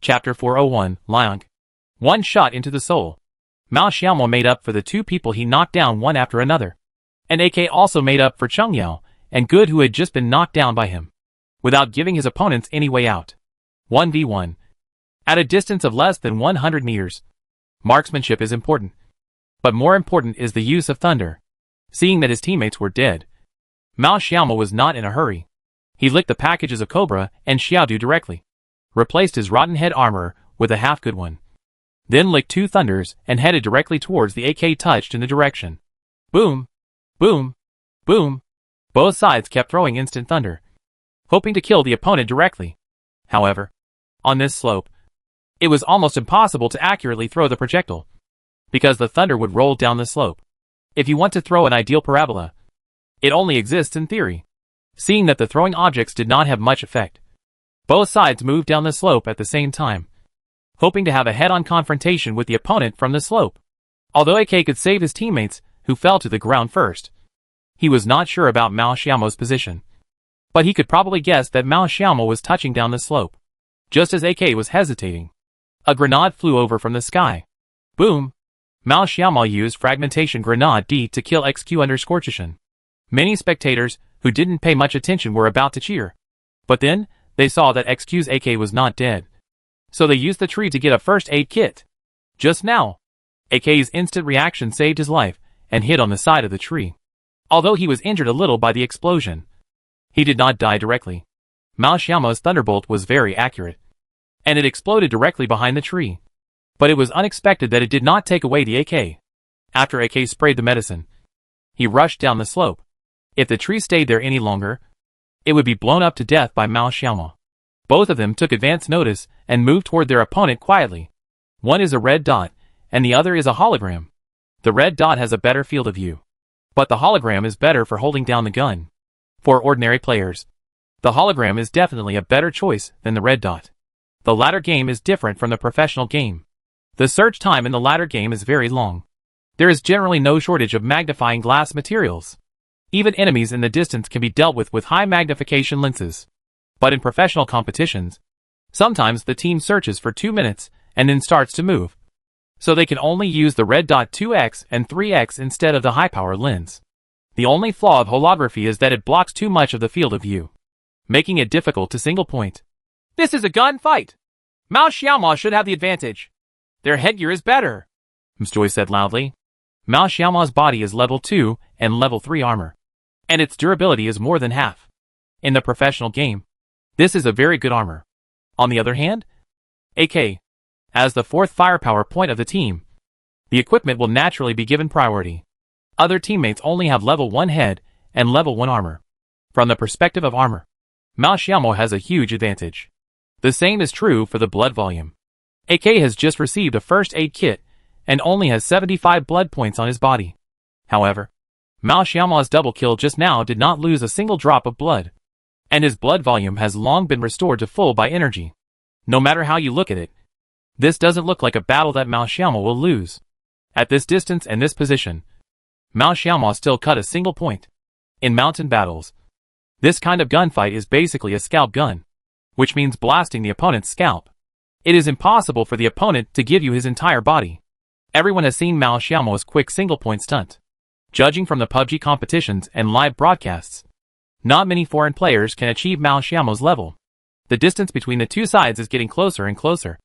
Chapter 401, Liang. One shot into the soul. Mao Xiaomo made up for the two people he knocked down one after another. And AK also made up for Cheng Yao and Good, who had just been knocked down by him, without giving his opponents any way out. 1v1. At a distance of less than 100 meters. Marksmanship is important. But more important is the use of thunder. Seeing that his teammates were dead, Mao Xiaomo was not in a hurry. He licked the packages of Cobra and Xiaodu directly, replaced his rotten head armor with a half-good one, then licked two thunders and headed directly towards the AK touched in the direction. Boom! Boom! Boom! Both sides kept throwing instant thunder, hoping to kill the opponent directly. However, on this slope, it was almost impossible to accurately throw the projectile, because the thunder would roll down the slope. If you want to throw an ideal parabola, it only exists in theory. Seeing that the throwing objects did not have much effect, both sides moved down the slope at the same time, hoping to have a head-on confrontation with the opponent from the slope. Although AK could save his teammates, who fell to the ground first, he was not sure about Mao Xiaomo's position. But he could probably guess that Mao Xiaomo was touching down the slope. Just as AK was hesitating, a grenade flew over from the sky. Boom! Mao Xiaomo used Fragmentation Grenade D to kill XQ_Chishan. Many spectators, who didn't pay much attention, were about to cheer. But then, they saw that XQ's AK was not dead. So they used the tree to get a first aid kit. Just now, AK's instant reaction saved his life and hit on the side of the tree. Although he was injured a little by the explosion, he did not die directly. Mao Xiaomo's thunderbolt was very accurate, and it exploded directly behind the tree. But it was unexpected that it did not take away the AK. After AK sprayed the medicine, he rushed down the slope. If the tree stayed there any longer, it would be blown up to death by Mao Xiaomo. Both of them took advance notice and moved toward their opponent quietly. One is a red dot, and the other is a hologram. The red dot has a better field of view, but the hologram is better for holding down the gun. For ordinary players, the hologram is definitely a better choice than the red dot. The latter game is different from the professional game. The search time in the latter game is very long. There is generally no shortage of magnifying glass materials. Even enemies in the distance can be dealt with high magnification lenses. But in professional competitions, sometimes the team searches for 2 minutes and then starts to move. So they can only use the red dot 2x and 3x instead of the high-power lens. The only flaw of holography is that it blocks too much of the field of view, making it difficult to single point. This is a gunfight! Mao Xiaomo should have the advantage. Their headgear is better, Mjoy said loudly. Mao Xiaomo's body is level 2 and level 3 armor, and its durability is more than half. In the professional game, this is a very good armor. On the other hand, AK, as the fourth firepower point of the team, the equipment will naturally be given priority. Other teammates only have level 1 head and level 1 armor. From the perspective of armor, Mao Xiaomo has a huge advantage. The same is true for the blood volume. AK has just received a first aid kit and only has 75 blood points on his body. However, Mao Xiaomo's double kill just now did not lose a single drop of blood, and his blood volume has long been restored to full by energy. No matter how you look at it, this doesn't look like a battle that Mao Xiaomo will lose. At this distance and this position, Mao Xiaomo still cut a single point. In mountain battles, this kind of gunfight is basically a scalp gun, which means blasting the opponent's scalp. It is impossible for the opponent to give you his entire body. Everyone has seen Mao Xiaomo's quick single-point stunt. Judging from the PUBG competitions and live broadcasts, not many foreign players can achieve Mao Xiaomo's level. The distance between the two sides is getting closer and closer,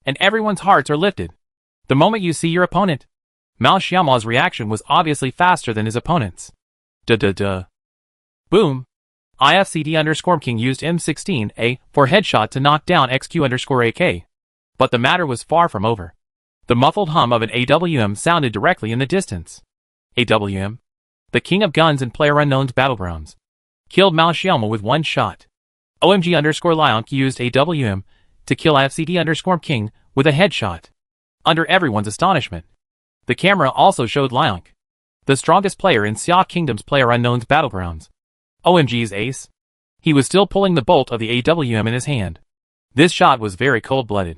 and everyone's hearts are lifted. The moment you see your opponent, Mao Xiaomo's reaction was obviously faster than his opponent's. Boom! IFCD_King used M16A for headshot to knock down XQ_AK. But the matter was far from over. The muffled hum of an AWM sounded directly in the distance. AWM, the king of guns in PlayerUnknown's Battlegrounds, killed Mao Xiaomo with one shot. OMG_Liang used AWM to kill IFCD_King with a headshot. Under everyone's astonishment, the camera also showed Liang, the strongest player in Xia Kingdom's PlayerUnknown's Battlegrounds. OMG's ace. He was still pulling the bolt of the AWM in his hand. This shot was very cold-blooded.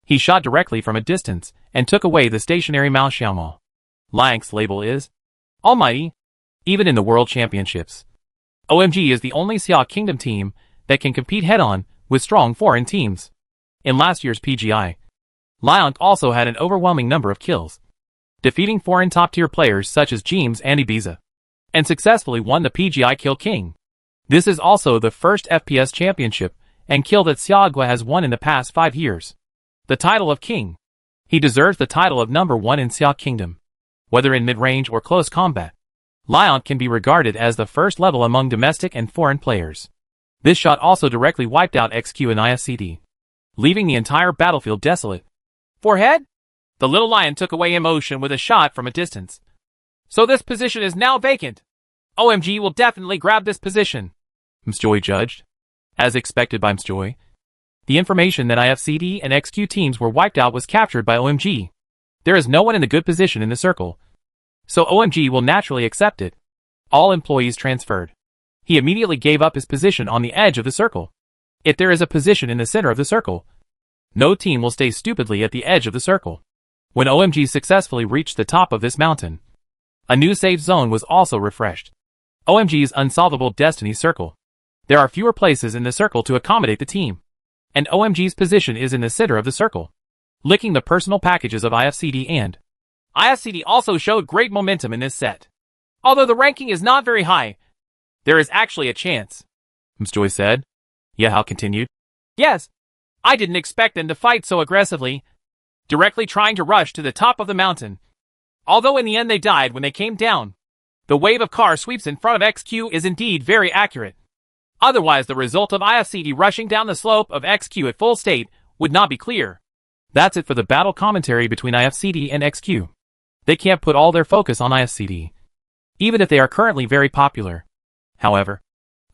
He shot directly from a distance and took away the stationary Mao Xiaomo. Liang's label is Almighty. Even in the World Championships, OMG is the only Xia Kingdom team that can compete head-on with strong foreign teams. In last year's PGI, Liang also had an overwhelming number of kills, defeating foreign top-tier players such as James and Ibiza, and successfully won the PGI Kill King. This is also the first FPS championship and kill that Xiaogui has won in the past 5 years. The title of King. He deserves the title of number 1 in Xia Kingdom. Whether in mid-range or close combat, Liang can be regarded as the first level among domestic and foreign players. This shot also directly wiped out XQ and IFCD, leaving the entire battlefield desolate. Forehead? The little lion took away emotion with a shot from a distance. So this position is now vacant. OMG will definitely grab this position, Msjoy judged. As expected by Msjoy, the information that IFCD and XQ teams were wiped out was captured by OMG. There is no one in the good position in the circle, so OMG will naturally accept it. All employees transferred. He immediately gave up his position on the edge of the circle. If there is a position in the center of the circle, no team will stay stupidly at the edge of the circle. When OMG successfully reached the top of this mountain, a new safe zone was also refreshed. OMG's unsolvable destiny circle. There are fewer places in the circle to accommodate the team, and OMG's position is in the center of the circle, licking the personal packages of IFCD and IFCD also showed great momentum in this set. Although the ranking is not very high, there is actually a chance, Msjoy said. Yahao continued. Yes, I didn't expect them to fight so aggressively, directly trying to rush to the top of the mountain. Although in the end they died when they came down. The wave of car sweeps in front of XQ is indeed very accurate. Otherwise the result of IFCD rushing down the slope of XQ at full state would not be clear. That's it for the battle commentary between IFCD and XQ. They can't put all their focus on IFCD, even if they are currently very popular. However,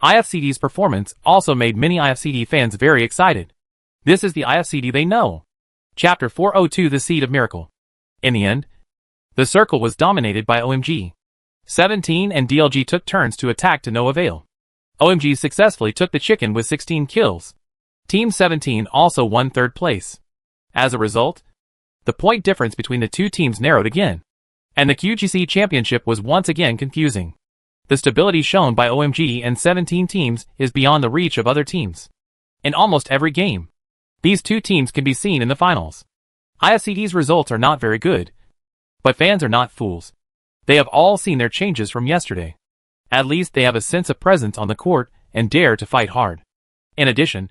IFCD's performance also made many IFCD fans very excited. This is the IFCD they know. Chapter 402 The Seed of Miracle. In the end, the circle was dominated by OMG. 17 and DLG took turns to attack to no avail. OMG successfully took the chicken with 16 kills. Team 17 also won 3rd place. As a result, the point difference between the two teams narrowed again, and the QGC championship was once again confusing. The stability shown by OMG and 17 teams is beyond the reach of other teams. In almost every game, these two teams can be seen in the finals. IFCD's results are not very good, but fans are not fools. They have all seen their changes from yesterday. At least they have a sense of presence on the court and dare to fight hard. In addition,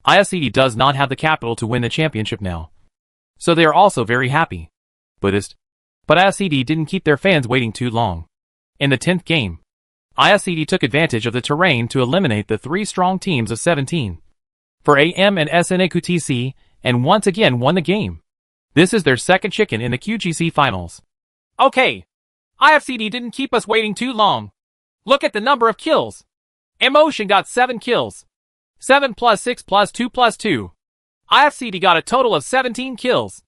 IFCD does not have the capital to win the championship now, so they are also very happy. But IFCD didn't keep their fans waiting too long. In the 10th game, IFCD took advantage of the terrain to eliminate the 3 strong teams of 17 for AM and SNAQTC, and once again won the game. This is their second chicken in the QGC finals. Okay, IFCD didn't keep us waiting too long. Look at the number of kills. Emotion got 7 kills. 7 plus 6 plus 2 plus 2. IFCD got a total of 17 kills.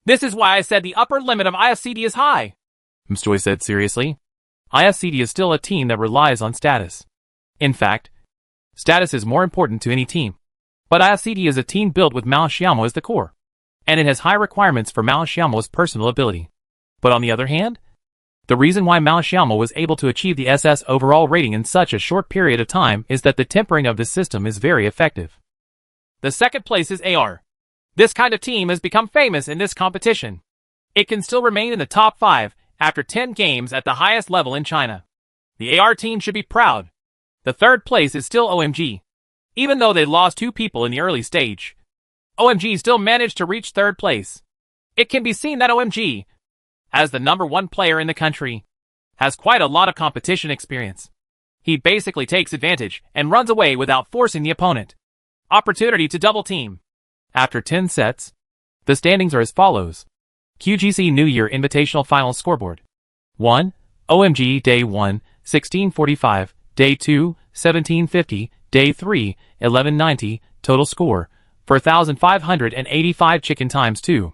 This is why I said the upper limit of IFCD is high, Msjoy said seriously. IFCD is still a team that relies on status. In fact, status is more important to any team. But IFCD is a team built with Mao Xiaomo as the core, and it has high requirements for Mao Xiaomo's personal ability. But on the other hand, the reason why Mao Xiaomo was able to achieve the SS overall rating in such a short period of time is that the tempering of the system is very effective. The second place is AR. This kind of team has become famous in this competition. It can still remain in the top 5 after 10 games at the highest level in China. The AR team should be proud. The third place is still OMG. Even though they lost 2 people in the early stage, OMG still managed to reach 3rd place. It can be seen that OMG, as the number 1 player in the country, has quite a lot of competition experience. He basically takes advantage and runs away without forcing the opponent. Opportunity to double team. After 10 sets, the standings are as follows. QGC New Year Invitational Final Scoreboard. 1. OMG Day 1, 1645, Day 2, 1750, Day 3, 1190, total score, 4,585 chicken times 2.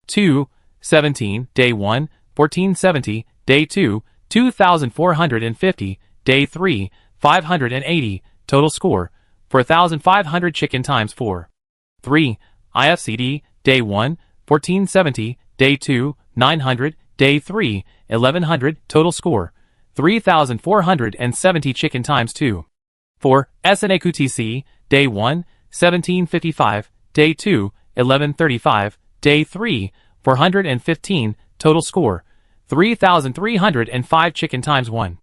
2, 17, Day 1, 1470, Day 2, 2,450, Day 3, 580, total score, 4,500 chicken times 4. 3, IFCD, Day 1, 1470, Day 2, 900, Day 3, 1100, total score, 3,470 chicken times 2. 4. SNAQTC, Day 1, 1755, Day 2, 11:35, Day 3, 415, total score, 3,305 chicken times 1.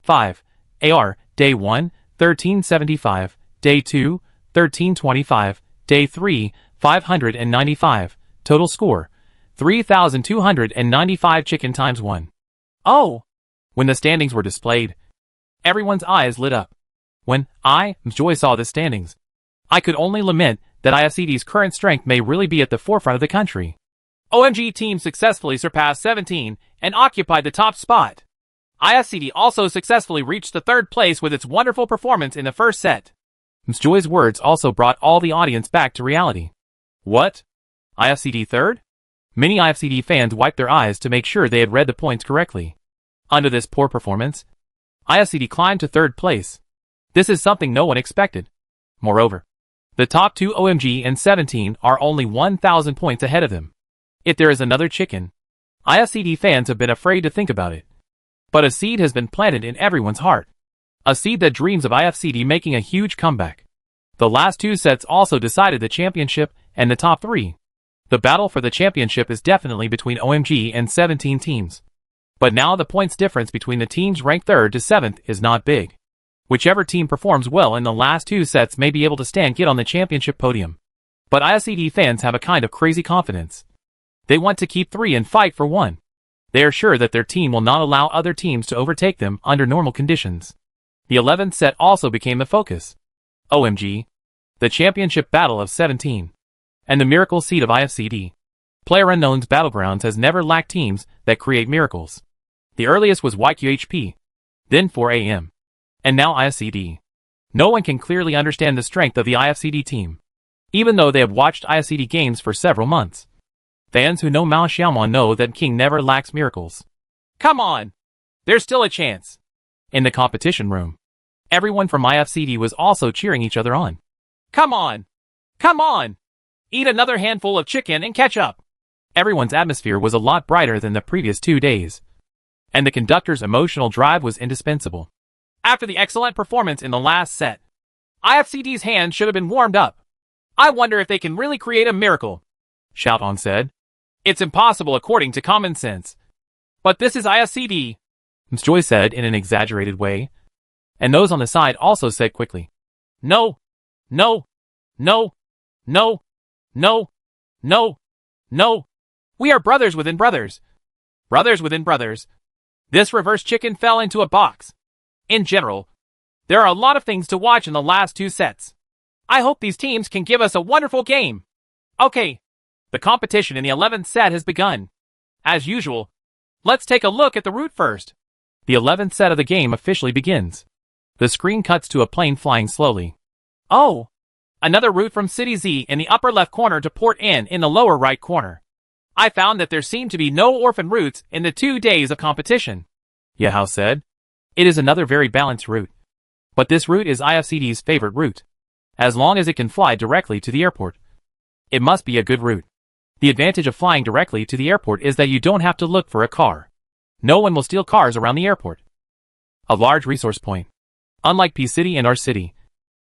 5. AR, Day 1, 1375, Day 2, 1325, Day 3, 595, total score, 3,295 chicken times 1. Oh! When the standings were displayed, everyone's eyes lit up. When Joy saw the standings, I could only lament that IFCD's current strength may really be at the forefront of the country. OMG team successfully surpassed 17 and occupied the top spot. IFCD also successfully reached the third place with its wonderful performance in the first set. Ms. Joy's words also brought all the audience back to reality. What? IFCD third? Many IFCD fans wiped their eyes to make sure they had read the points correctly. Under this poor performance, IFCD climbed to third place. This is something no one expected. Moreover, the top two OMG and 17 are only 1,000 points ahead of them. If there is another chicken, IFCD fans have been afraid to think about it. But a seed has been planted in everyone's heart. A seed that dreams of IFCD making a huge comeback. The last two sets also decided the championship and the top three. The battle for the championship is definitely between OMG and 17 teams. But now the points difference between the teams ranked 3rd to 7th is not big. Whichever team performs well in the last two sets may be able to get on the championship podium. But IFCD fans have a kind of crazy confidence. They want to keep 3 and fight for 1. They are sure that their team will not allow other teams to overtake them under normal conditions. The 11th set also became the focus. OMG. The championship battle of 17. And the miracle seed of IFCD. PlayerUnknown's Battlegrounds has never lacked teams that create miracles. The earliest was YQHP. Then 4AM. And now IFCD. No one can clearly understand the strength of the IFCD team, even though they have watched IFCD games for several months. Fans who know Mao Xiaomon know that King never lacks miracles. Come on! There's still a chance. In the competition room, everyone from IFCD was also cheering each other on. Come on! Come on! Eat another handful of chicken and catch up. Everyone's atmosphere was a lot brighter than the previous 2 days. And the conductor's emotional drive was indispensable. After the excellent performance in the last set, IFCD's hands should have been warmed up. I wonder if they can really create a miracle, Shout-On said. It's impossible according to common sense. But this is IFCD, Ms. Joy said in an exaggerated way. And those on the side also said quickly. No, no, no, no, no, no, no. We are brothers within brothers. Brothers within brothers. This reverse chicken fell into a box. In general, there are a lot of things to watch in the last two sets. I hope these teams can give us a wonderful game. Okay, the competition in the 11th set has begun. As usual, let's take a look at the route first. The 11th set of the game officially begins. The screen cuts to a plane flying slowly. Oh, another route from City Z in the upper left corner to Port N in the lower right corner. I found that there seemed to be no orphan routes in the 2 days of competition, Yahao said. It is another very balanced route. But this route is IFCD's favorite route. As long as it can fly directly to the airport, it must be a good route. The advantage of flying directly to the airport is that you don't have to look for a car. No one will steal cars around the airport. A large resource point. Unlike P-City and R-City,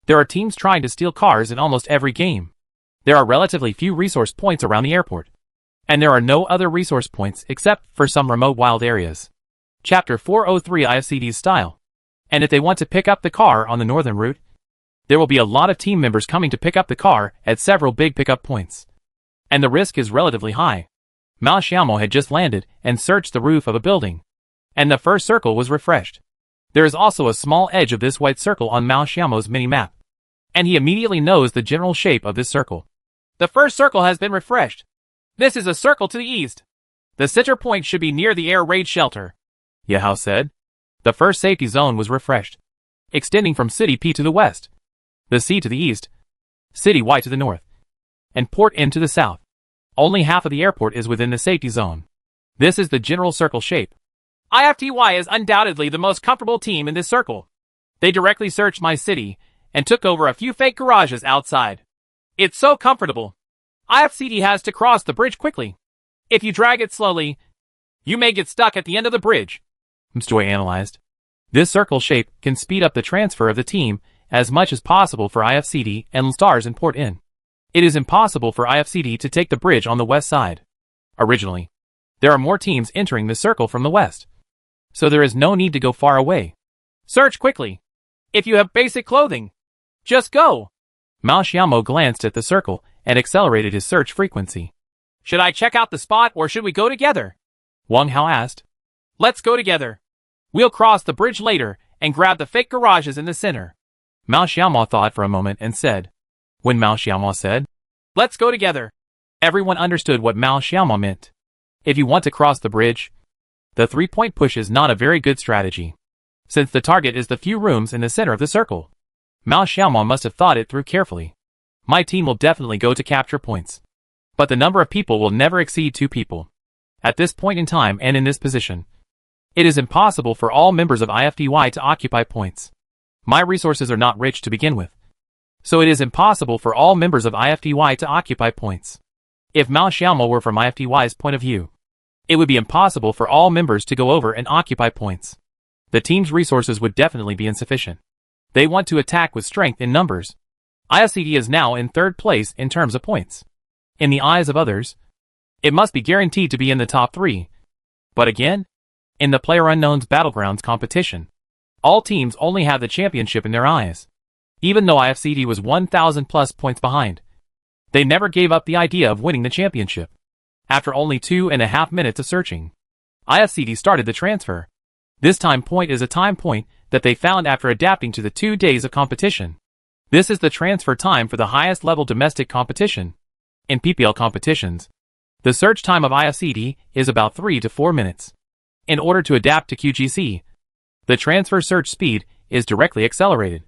there are teams trying to steal cars in almost every game. There are relatively few resource points around the airport. And there are no other resource points except for some remote wild areas. Chapter 403 IFCD's style. And if they want to pick up the car on the northern route, there will be a lot of team members coming to pick up the car at several big pickup points. And the risk is relatively high. Mao Xiaomon had just landed and searched the roof of a building. And the first circle was refreshed. There is also a small edge of this white circle on Mao Xiaomon's mini-map. And he immediately knows the general shape of this circle. The first circle has been refreshed. This is a circle to the east. The center point should be near the air raid shelter, Yahao said. The first safety zone was refreshed, extending from City P to the west, the C to the east, City Y to the north, and Port N to the south. Only half of the airport is within the safety zone. This is the general circle shape. IFTY is undoubtedly the most comfortable team in this circle. They directly searched my city and took over a few fake garages outside. It's so comfortable. IFCD has to cross the bridge quickly. If you drag it slowly, you may get stuck at the end of the bridge, Ms. Joy analyzed. This circle shape can speed up the transfer of the team as much as possible for IFCD and stars in Port N. It is impossible for IFCD to take the bridge on the west side. Originally, there are more teams entering the circle from the west, so there is no need to go far away. Search quickly. If you have basic clothing, just go. Mao Xiaomo glanced at the circle and accelerated his search frequency. Should I check out the spot or should we go together? Wang Hao asked. Let's go together. We'll cross the bridge later and grab the fake garages in the center. Mao Xiaomo thought for a moment and said. When Mao Xiaomo said, let's go together, everyone understood what Mao Xiaomo meant. If you want to cross the bridge, the 3-point push is not a very good strategy, since the target is the few rooms in the center of the circle. Mao Xiaomo must have thought it through carefully. My team will definitely go to capture points, but the number of people will never exceed 2 people. At this point in time and in this position, it is impossible for all members of IFDY to occupy points. My resources are not rich to begin with, so it is impossible for all members of IFDY to occupy points. If Mao Xiaomo were from IFDY's point of view, it would be impossible for all members to go over and occupy points. The team's resources would definitely be insufficient. They want to attack with strength in numbers. IFCD is now in 3rd place in terms of points. In the eyes of others, it must be guaranteed to be in the top 3. But again, in the PlayerUnknown's Battlegrounds competition, all teams only have the championship in their eyes. Even though IFCD was 1,000 plus points behind, they never gave up the idea of winning the championship. After only 2.5 minutes of searching, IFCD started the transfer. This time point is a time point that they found after adapting to the 2 days of competition. This is the transfer time for the highest level domestic competition. In PPL competitions, the search time of IFCD is about 3 to 4 minutes. In order to adapt to QGC, the transfer search speed is directly accelerated.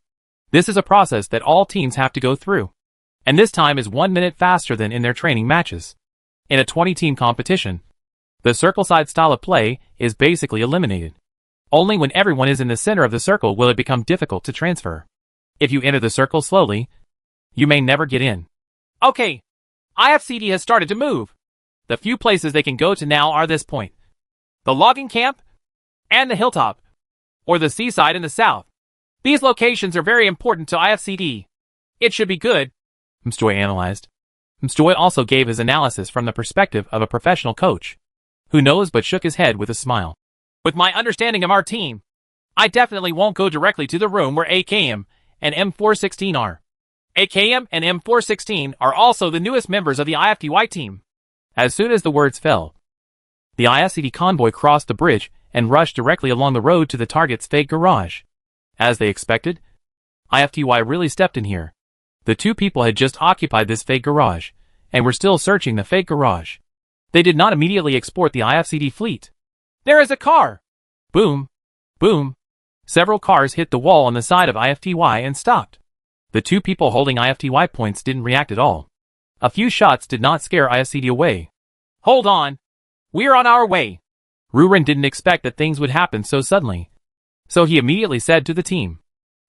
This is a process that all teams have to go through, and this time is 1 minute faster than in their training matches. In a 20-team competition, the circle-side style of play is basically eliminated. Only when everyone is in the center of the circle will it become difficult to transfer. If you enter the circle slowly, you may never get in. Okay, IFCD has started to move. The few places they can go to now are this point, the logging camp, and the hilltop, or the seaside in the south. These locations are very important to IFCD. It should be good, Mstoy analyzed. Mstoy also gave his analysis from the perspective of a professional coach, who knows but shook his head with a smile. With my understanding of our team, I definitely won't go directly to the room where AKM and M416 are. AKM and M416 are also the newest members of the IFDY team. As soon as the words fell, the IFCD convoy crossed the bridge and rushed directly along the road to the target's fake garage. As they expected, IFDY really stepped in here. The 2 people had just occupied this fake garage, and were still searching the fake garage. They did not immediately export the IFCD fleet. There is a car! Boom! Boom! Several cars hit the wall on the side of IFDY and stopped. The 2 people holding IFDY points didn't react at all. A few shots did not scare IFCD away. Hold on! We're on our way! Ruren didn't expect that things would happen so suddenly, so he immediately said to the team.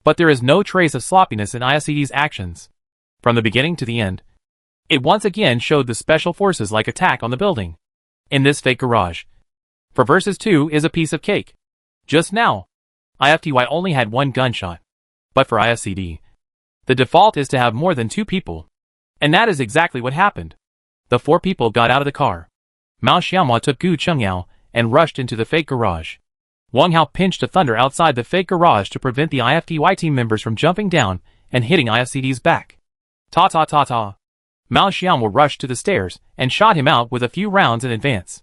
But there is no trace of sloppiness in IFCD's actions. From the beginning to the end, it once again showed the special forces-like attack on the building. In this fake garage, for versus 2 is a piece of cake. Just now, IFDY only had 1 gunshot. But for IFCD, the default is to have more than 2 people. And that is exactly what happened. The 4 people got out of the car. Mao Xiaomo took Gu Chengyao and rushed into the fake garage. Wang Hao pinched a thunder outside the fake garage to prevent the IFDY team members from jumping down and hitting IFCD's back. Ta-ta-ta-ta. Mao Xiaomo rushed to the stairs and shot him out with a few rounds in advance.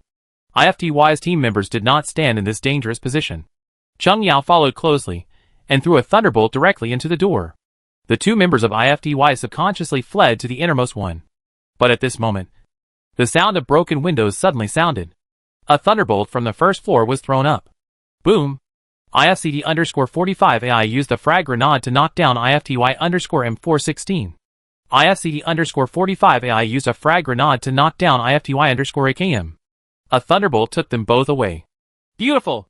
IFDY's team members did not stand in this dangerous position. Cheng Yao followed closely and threw a thunderbolt directly into the door. The 2 members of IFDY subconsciously fled to the innermost one. But at this moment, the sound of broken windows suddenly sounded. A thunderbolt from the first floor was thrown up. Boom! IFCD_45 AI used a frag grenade to knock down IFDY_M416. IFCD_45 AI used a frag grenade to knock down IFDY_AKM. A thunderbolt took them both away. Beautiful!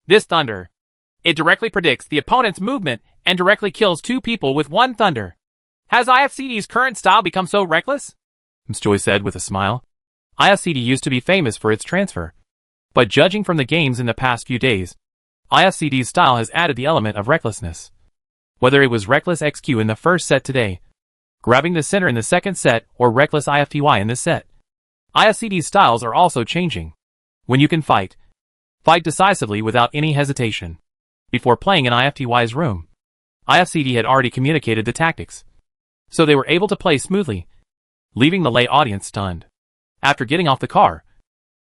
This thunder. It directly predicts the opponent's movement and directly kills 2 people with 1 thunder. Has IFCD's current style become so reckless? Mstoy said with a smile. IFCD used to be famous for its transfer. But judging from the games in the past few days, IFCD's style has added the element of recklessness. Whether it was reckless XQ in the first set today, grabbing the center in the second set or reckless IFTY in this set. IFCD's styles are also changing. When you can fight, fight decisively without any hesitation. Before playing in IFTY's room, IFCD had already communicated the tactics, so they were able to play smoothly, leaving the lay audience stunned. After getting off the car,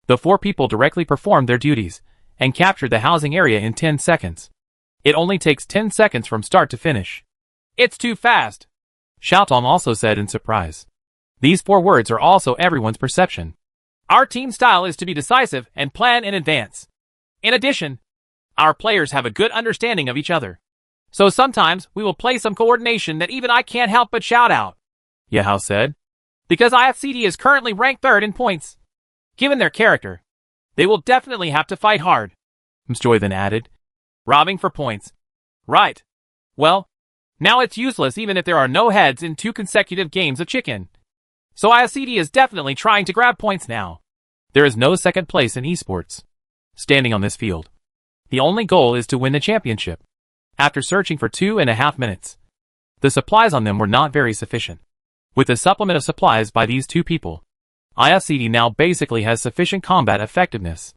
the four people directly performed their duties and captured the housing area in 10 seconds. It only takes 10 seconds from start to finish. It's too fast, Xiaotong also said in surprise. These 4 words are also everyone's perception. Our team style is to be decisive and plan in advance. In addition, our players have a good understanding of each other. So sometimes we will play some coordination that even I can't help but shout out, Yahao said. Because IFCD is currently ranked 3rd in points. Given their character, they will definitely have to fight hard, Mjoy then added. Robbing for points. Right. Well, now it's useless even if there are no heads in 2 consecutive games of chicken. So IFCD is definitely trying to grab points now. There is no second place in esports. Standing on this field, the only goal is to win the championship. After searching for 2.5 minutes, the supplies on them were not very sufficient. With the supplement of supplies by these 2 people, IFCD now basically has sufficient combat effectiveness.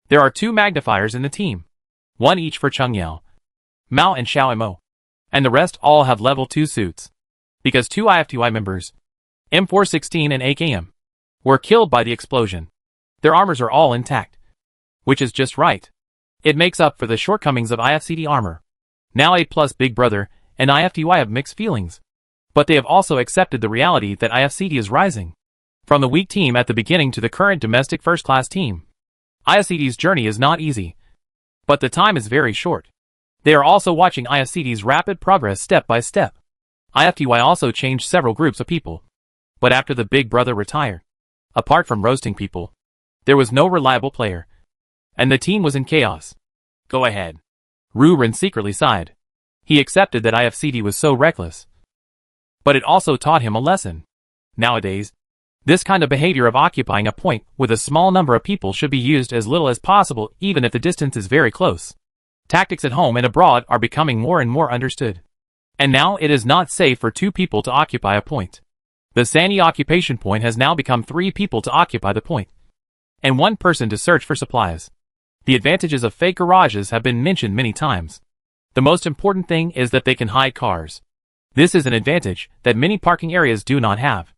There are 2 magnifiers in the team, 1 each for Chungyao, Mao and Xiao Mo, and the rest all have level 2 suits. Because 2 IFTY members, M416 and AKM, were killed by the explosion. Their armors are all intact, which is just right. It makes up for the shortcomings of IFCD armor. Now A+ Big Brother and IFTY have mixed feelings, but they have also accepted the reality that IFCD is rising. From the weak team at the beginning to the current domestic first-class team, IFCD's journey is not easy, but the time is very short. They are also watching IFCD's rapid progress step by step. IFTY also changed several groups of people, but after the Big Brother retired, apart from roasting people, there was no reliable player, and the team was in chaos. Go ahead. Ru Ren secretly sighed. He accepted that IFCD was so reckless, but it also taught him a lesson. Nowadays, this kind of behavior of occupying a point with a small number of people should be used as little as possible even if the distance is very close. Tactics at home and abroad are becoming more and more understood. And now it is not safe for 2 people to occupy a point. The Sani occupation point has now become 3 people to occupy the point, and 1 person to search for supplies. The advantages of fake garages have been mentioned many times. The most important thing is that they can hide cars. This is an advantage that many parking areas do not have.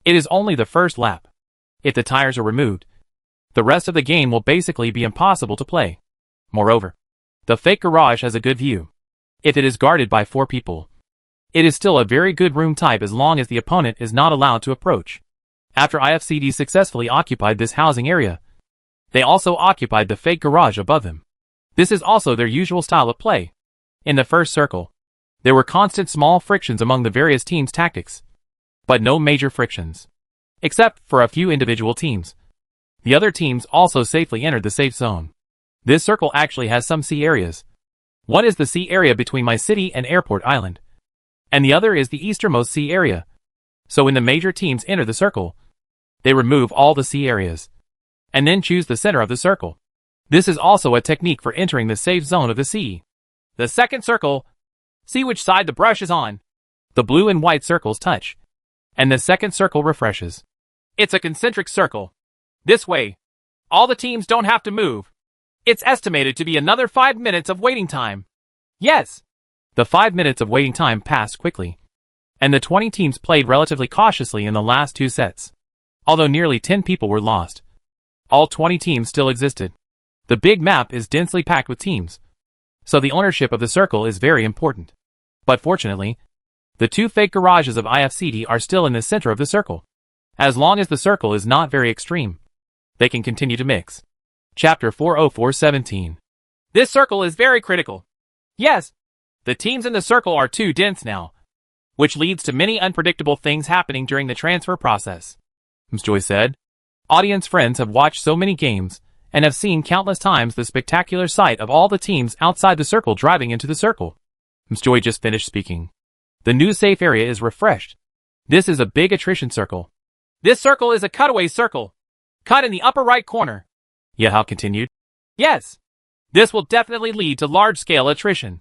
It is only the first lap. If the tires are removed, the rest of the game will basically be impossible to play. Moreover, the fake garage has a good view. If it is guarded by 4 people, it is still a very good room type as long as the opponent is not allowed to approach. After IFCD successfully occupied this housing area, they also occupied the fake garage above them. This is also their usual style of play. In the first circle, there were constant small frictions among the various teams' tactics, but no major frictions, except for a few individual teams. The other teams also safely entered the safe zone. This circle actually has some sea areas. One is the sea area between my city and Airport Island, and the other is the easternmost sea area. So when the major teams enter the circle, they remove all the sea areas, and then choose the center of the circle. This is also a technique for entering the safe zone of the sea. The second circle, see which side the brush is on. The blue and white circles touch, and the second circle refreshes. It's a concentric circle. This way, all the teams don't have to move. It's estimated to be another 5 minutes of waiting time. Yes! The 5 minutes of waiting time passed quickly, and the 20 teams played relatively cautiously in the last 2 sets. Although nearly 10 people were lost, all 20 teams still existed. The big map is densely packed with teams, so the ownership of the circle is very important. But fortunately, the 2 fake garages of IFCD are still in the center of the circle. As long as the circle is not very extreme, they can continue to mix. Chapter 404:17. This circle is very critical. Yes, the teams in the circle are too dense now, which leads to many unpredictable things happening during the transfer process. Mjoy said. Audience friends have watched so many games, and have seen countless times the spectacular sight of all the teams outside the circle driving into the circle. Mjoy just finished speaking. The new safe area is refreshed. This is a big attrition circle. This circle is a cutaway circle. Cut in the upper right corner. Yahao continued. Yes. This will definitely lead to large-scale attrition.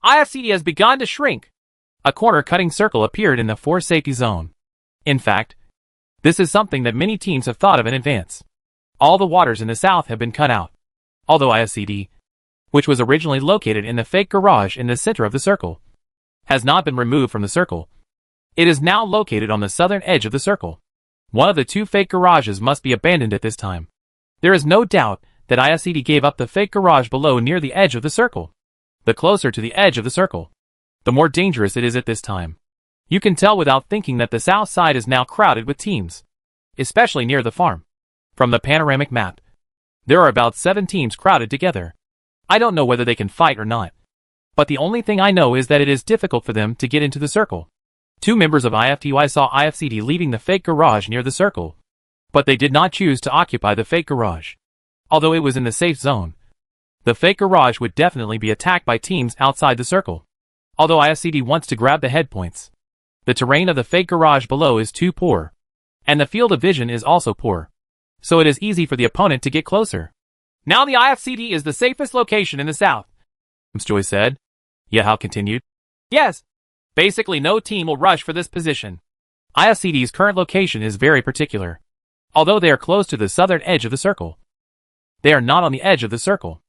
IFCD has begun to shrink. A corner-cutting circle appeared in the force safety zone. In fact, this is something that many teams have thought of in advance. All the waters in the south have been cut out. Although IFCD, which was originally located in the fake garage in the center of the circle, has not been removed from the circle, it is now located on the southern edge of the circle. One of the two fake garages must be abandoned at this time. There is no doubt that IFCD gave up the fake garage below near the edge of the circle. The closer to the edge of the circle, the more dangerous it is at this time. You can tell without thinking that the south side is now crowded with teams, especially near the farm. From the panoramic map, there are about 7 teams crowded together. I don't know whether they can fight or not, but the only thing I know is that it is difficult for them to get into the circle. 2 members of IFTY saw IFCD leaving the fake garage near the circle, but they did not choose to occupy the fake garage. Although it was in the safe zone, the fake garage would definitely be attacked by teams outside the circle. Although IFCD wants to grab the head points, the terrain of the fake garage below is too poor, and the field of vision is also poor, so it is easy for the opponent to get closer. Now the IFCD is the safest location in the south, Joy said. Yahao continued. Yes. Basically no team will rush for this position. IFCD's current location is very particular. Although they are close to the southern edge of the circle, they are not on the edge of the circle.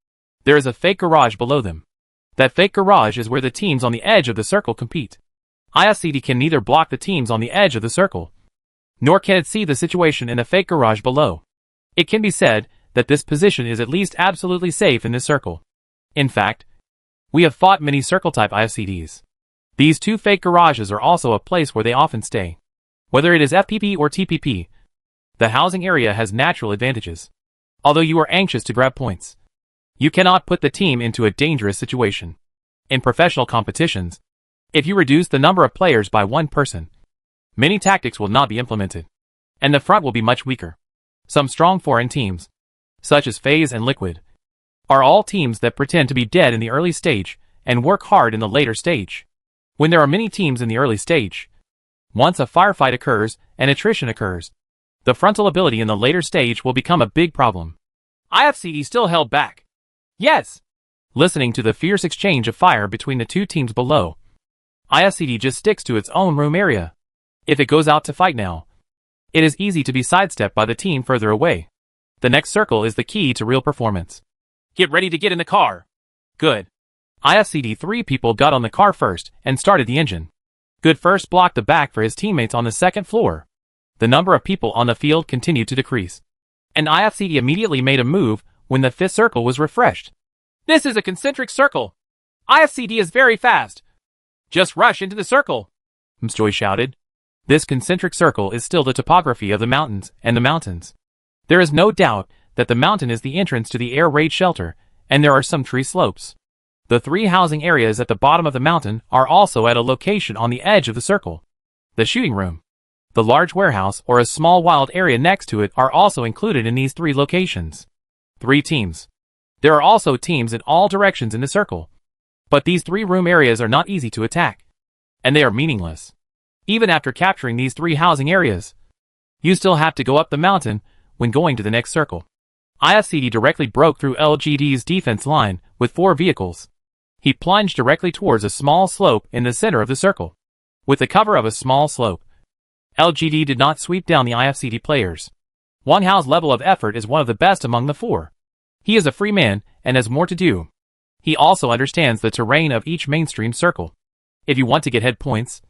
There is a fake garage below them. That fake garage is where the teams on the edge of the circle compete. IFCD can neither block the teams on the edge of the circle, nor can it see the situation in the fake garage below. It can be said that this position is at least absolutely safe in this circle. In fact, we have fought many circle-type IFCDs. These 2 fake garages are also a place where they often stay. Whether it is FPP or TPP, the housing area has natural advantages. Although you are anxious to grab points, you cannot put the team into a dangerous situation. In professional competitions, if you reduce the number of players by 1 person, many tactics will not be implemented, and the front will be much weaker. Some strong foreign teams, such as FaZe and Liquid, are all teams that pretend to be dead in the early stage and work hard in the later stage. When there are many teams in the early stage, once a firefight occurs and attrition occurs, the frontal ability in the later stage will become a big problem. IFCD still held back. Yes. Listening to the fierce exchange of fire between the 2 teams below, IFCD just sticks to its own room area. If it goes out to fight now, it is easy to be sidestepped by the team further away. The next circle is the key to real performance. Get ready to get in the car. Good. IFCD 3 people got on the car first and started the engine. Good first blocked the back for his teammates on the second floor. The number of people on the field continued to decrease, and IFCD immediately made a move when the 5th circle was refreshed. This is a concentric circle. IFCD is very fast. Just rush into the circle, Mstoy shouted. This concentric circle is still the topography of the mountains and the mountains. There is no doubt that the mountain is the entrance to the air raid shelter, and there are some tree slopes. The 3 housing areas at the bottom of the mountain are also at a location on the edge of the circle. The shooting room, the large warehouse, or a small wild area next to it are also included in these 3 locations. 3 teams. There are also teams in all directions in the circle. But these 3 room areas are not easy to attack, and they are meaningless. Even after capturing these 3 housing areas, you still have to go up the mountain when going to the next circle. IFCD directly broke through LGD's defense line with 4 vehicles. He plunged directly towards a small slope in the center of the circle. With the cover of a small slope, LGD did not sweep down the IFCD players. Wang Hao's level of effort is one of the best among the 4. He is a free man and has more to do. He also understands the terrain of each mainstream circle. If you want to get head points,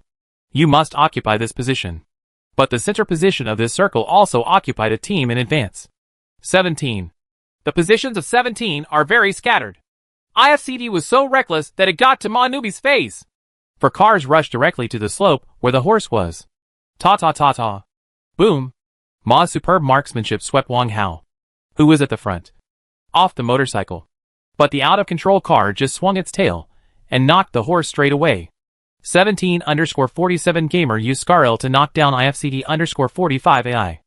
you must occupy this position. But the center position of this circle also occupied a team in advance. 17. The positions of 17 are very scattered. IFCD was so reckless that it got to Ma Nubi's face. For cars rushed directly to the slope where the horse was. Ta-ta-ta-ta. Boom. Ma's superb marksmanship swept Wang Hao, who was at the front, off the motorcycle. But the out-of-control car just swung its tail and knocked the horse straight away. 17_47 gamer used Scaril to knock down IFCD_45 AI.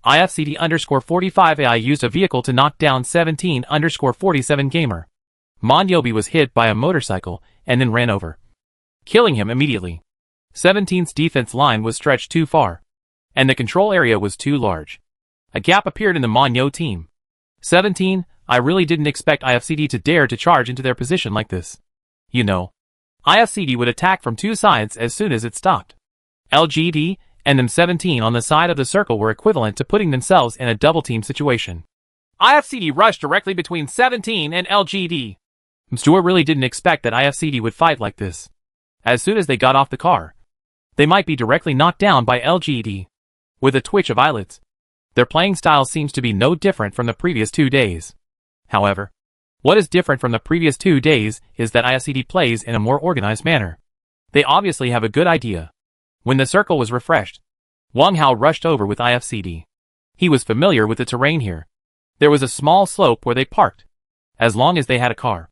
IFCD_45 AI used a vehicle to knock down 17_47 gamer. Monyobi was hit by a motorcycle and then ran over, killing him immediately. 17's defense line was stretched too far, and the control area was too large. A gap appeared in the Monyo team. 17, I really didn't expect IFCD to dare to charge into their position like this. You know, IFCD would attack from two sides as soon as it stopped. LGD and M17 on the side of the circle were equivalent to putting themselves in a double-team situation. IFCD rushed directly between 17 and LGD. Mjoy really didn't expect that IFCD would fight like this. As soon as they got off the car, they might be directly knocked down by LGD. With a twitch of eyelids, their playing style seems to be no different from the previous 2 days. However, what is different from the previous 2 days is that IFCD plays in a more organized manner. They obviously have a good idea. When the circle was refreshed, Wang Hao rushed over with IFCD. He was familiar with the terrain here. There was a small slope where they parked. As long as they had a car,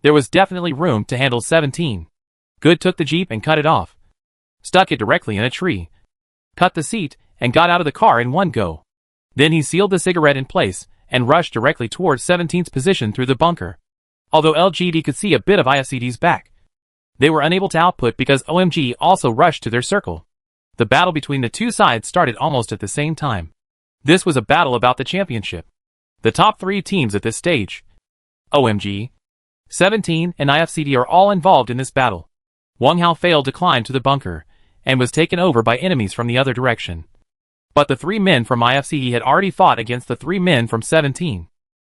there was definitely room to handle 17. Good took the jeep and cut it off. Stuck it directly in a tree. Cut the seat and got out of the car in one go. Then he sealed the cigarette in place and rushed directly towards 17's position through the bunker. Although LGD could see a bit of IFCD's back, they were unable to output because OMG also rushed to their circle. The battle between the two sides started almost at the same time. This was a battle about the championship. The top 3 teams at this stage, OMG, 17 and IFCD, are all involved in this battle. Wang Hao failed to climb to the bunker and was taken over by enemies from the other direction. But the 3 men from IFCD had already fought against the 3 men from 17.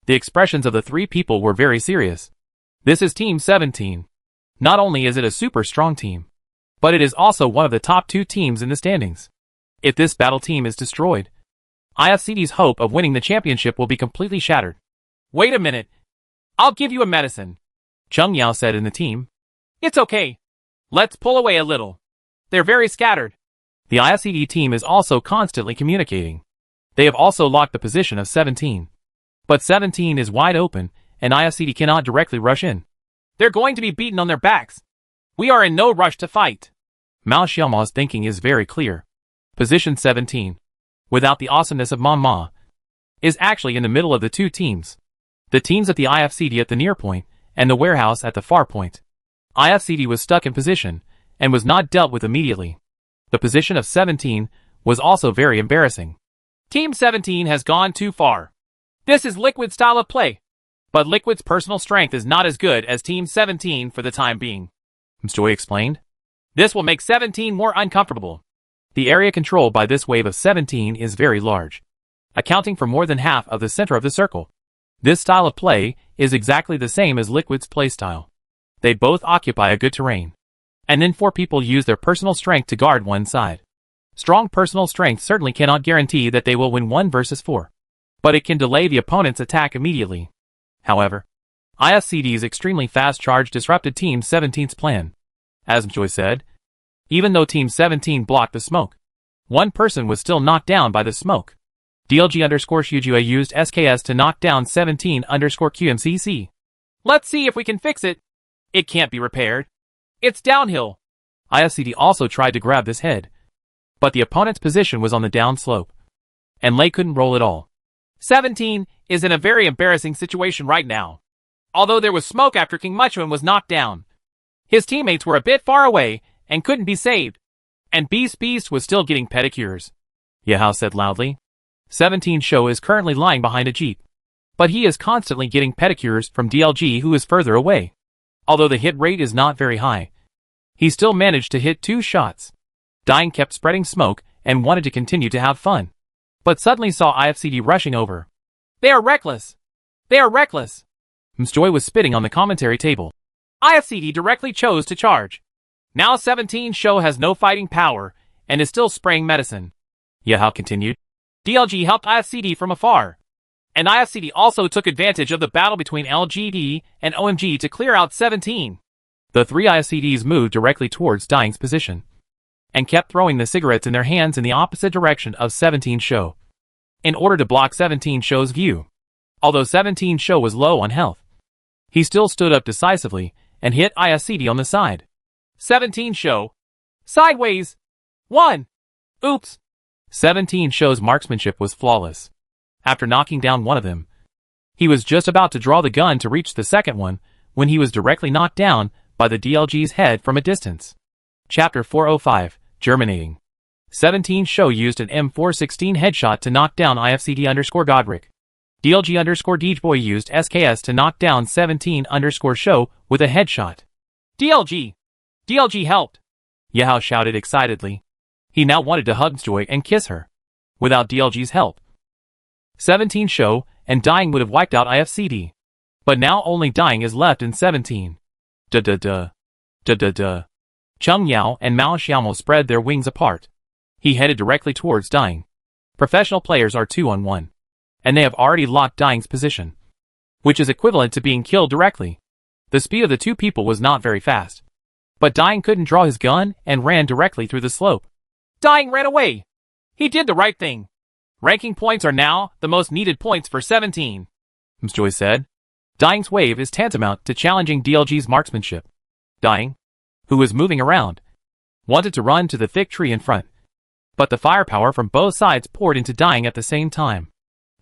The expressions of the 3 people were very serious. This is Team 17. Not only is it a super strong team, but it is also one of the top 2 teams in the standings. If this battle team is destroyed, IFCD's hope of winning the championship will be completely shattered. Wait a minute. I'll give you a medicine, Chung Yao said in the team. It's okay. Let's pull away a little. They're very scattered. The IFCD team is also constantly communicating. They have also locked the position of 17. But 17 is wide open, and IFCD cannot directly rush in. They're going to be beaten on their backs. We are in no rush to fight. Mao Xiaoma's thinking is very clear. Position 17, without the awesomeness of Ma, is actually in the middle of the 2 teams. The teams at the IFCD at the near point, and the warehouse at the far point. IFCD was stuck in position, and was not dealt with immediately. The position of 17 was also very embarrassing. Team 17 has gone too far. This is Liquid's style of play. But Liquid's personal strength is not as good as Team 17 for the time being, Mjoy explained. This will make 17 more uncomfortable. The area controlled by this wave of 17 is very large, accounting for more than half of the center of the circle. This style of play is exactly the same as Liquid's playstyle. They both occupy a good terrain. And then 4 people use their personal strength to guard one side. Strong personal strength certainly cannot guarantee that they will win 1 versus 4. But it can delay the opponent's attack immediately. However, IFCD's extremely fast charge disrupted Team 17's plan. As Mjoy said, even though Team 17 blocked the smoke, 1 person was still knocked down by the smoke. DLG_Shujua used SKS to knock down 17_QMCC. Let's see if we can fix it. It can't be repaired. It's downhill. IFCD also tried to grab this head, but the opponent's position was on the down slope, and Lei couldn't roll at all. 17 is in a very embarrassing situation right now. Although there was smoke after King Muchuan was knocked down, his teammates were a bit far away and couldn't be saved, and Beast was still getting pedicures. Yahao said loudly. 17 Show is currently lying behind a jeep, but he is constantly getting pedicures from DLG, who is further away. Although the hit rate is not very high, he still managed to hit 2 shots. Dying kept spreading smoke and wanted to continue to have fun, but suddenly saw IFCD rushing over. They are reckless. They are reckless. Mjoy was spitting on the commentary table. IFCD directly chose to charge. Now 17 Show has no fighting power and is still spraying medicine. Yahao continued. DLG helped IFCD from afar, and IFCD also took advantage of the battle between LGD and OMG to clear out 17. The 3 IFCDs moved directly towards Dying's position, and kept throwing the cigarettes in their hands in the opposite direction of 17 Show, in order to block 17 Show's view. Although 17 Show was low on health, he still stood up decisively and hit IFCD on the side. 17 Show. Sideways. 1. Oops. 17 Show's marksmanship was flawless. After knocking down one of them, he was just about to draw the gun to reach the second one when he was directly knocked down by the DLG's head from a distance. Chapter 405, Germinating. 17 Show used an M416 headshot to knock down IFCD_Godric. DLG_Deejboy used SKS to knock down 17 Show with a headshot. DLG! DLG helped! Yahoo shouted excitedly. He now wanted to hug Joy and kiss her. Without DLG's help, 17 show and dying would have wiped out IFCD. But now only dying is left in 17. Da-da-da. Da-da-da. Chung Yao and Mao Xiaomo spread their wings apart. He headed directly towards dying. Professional players are 2-on-1. And they have already locked dying's position, which is equivalent to being killed directly. The speed of the two people was not very fast. But dying couldn't draw his gun and ran directly through the slope. Dying ran away. He did the right thing. Ranking points are now the most needed points for 17. Joy said. Dying's wave is tantamount to challenging DLG's marksmanship. Dying, who was moving around, wanted to run to the thick tree in front. But the firepower from both sides poured into Dying at the same time.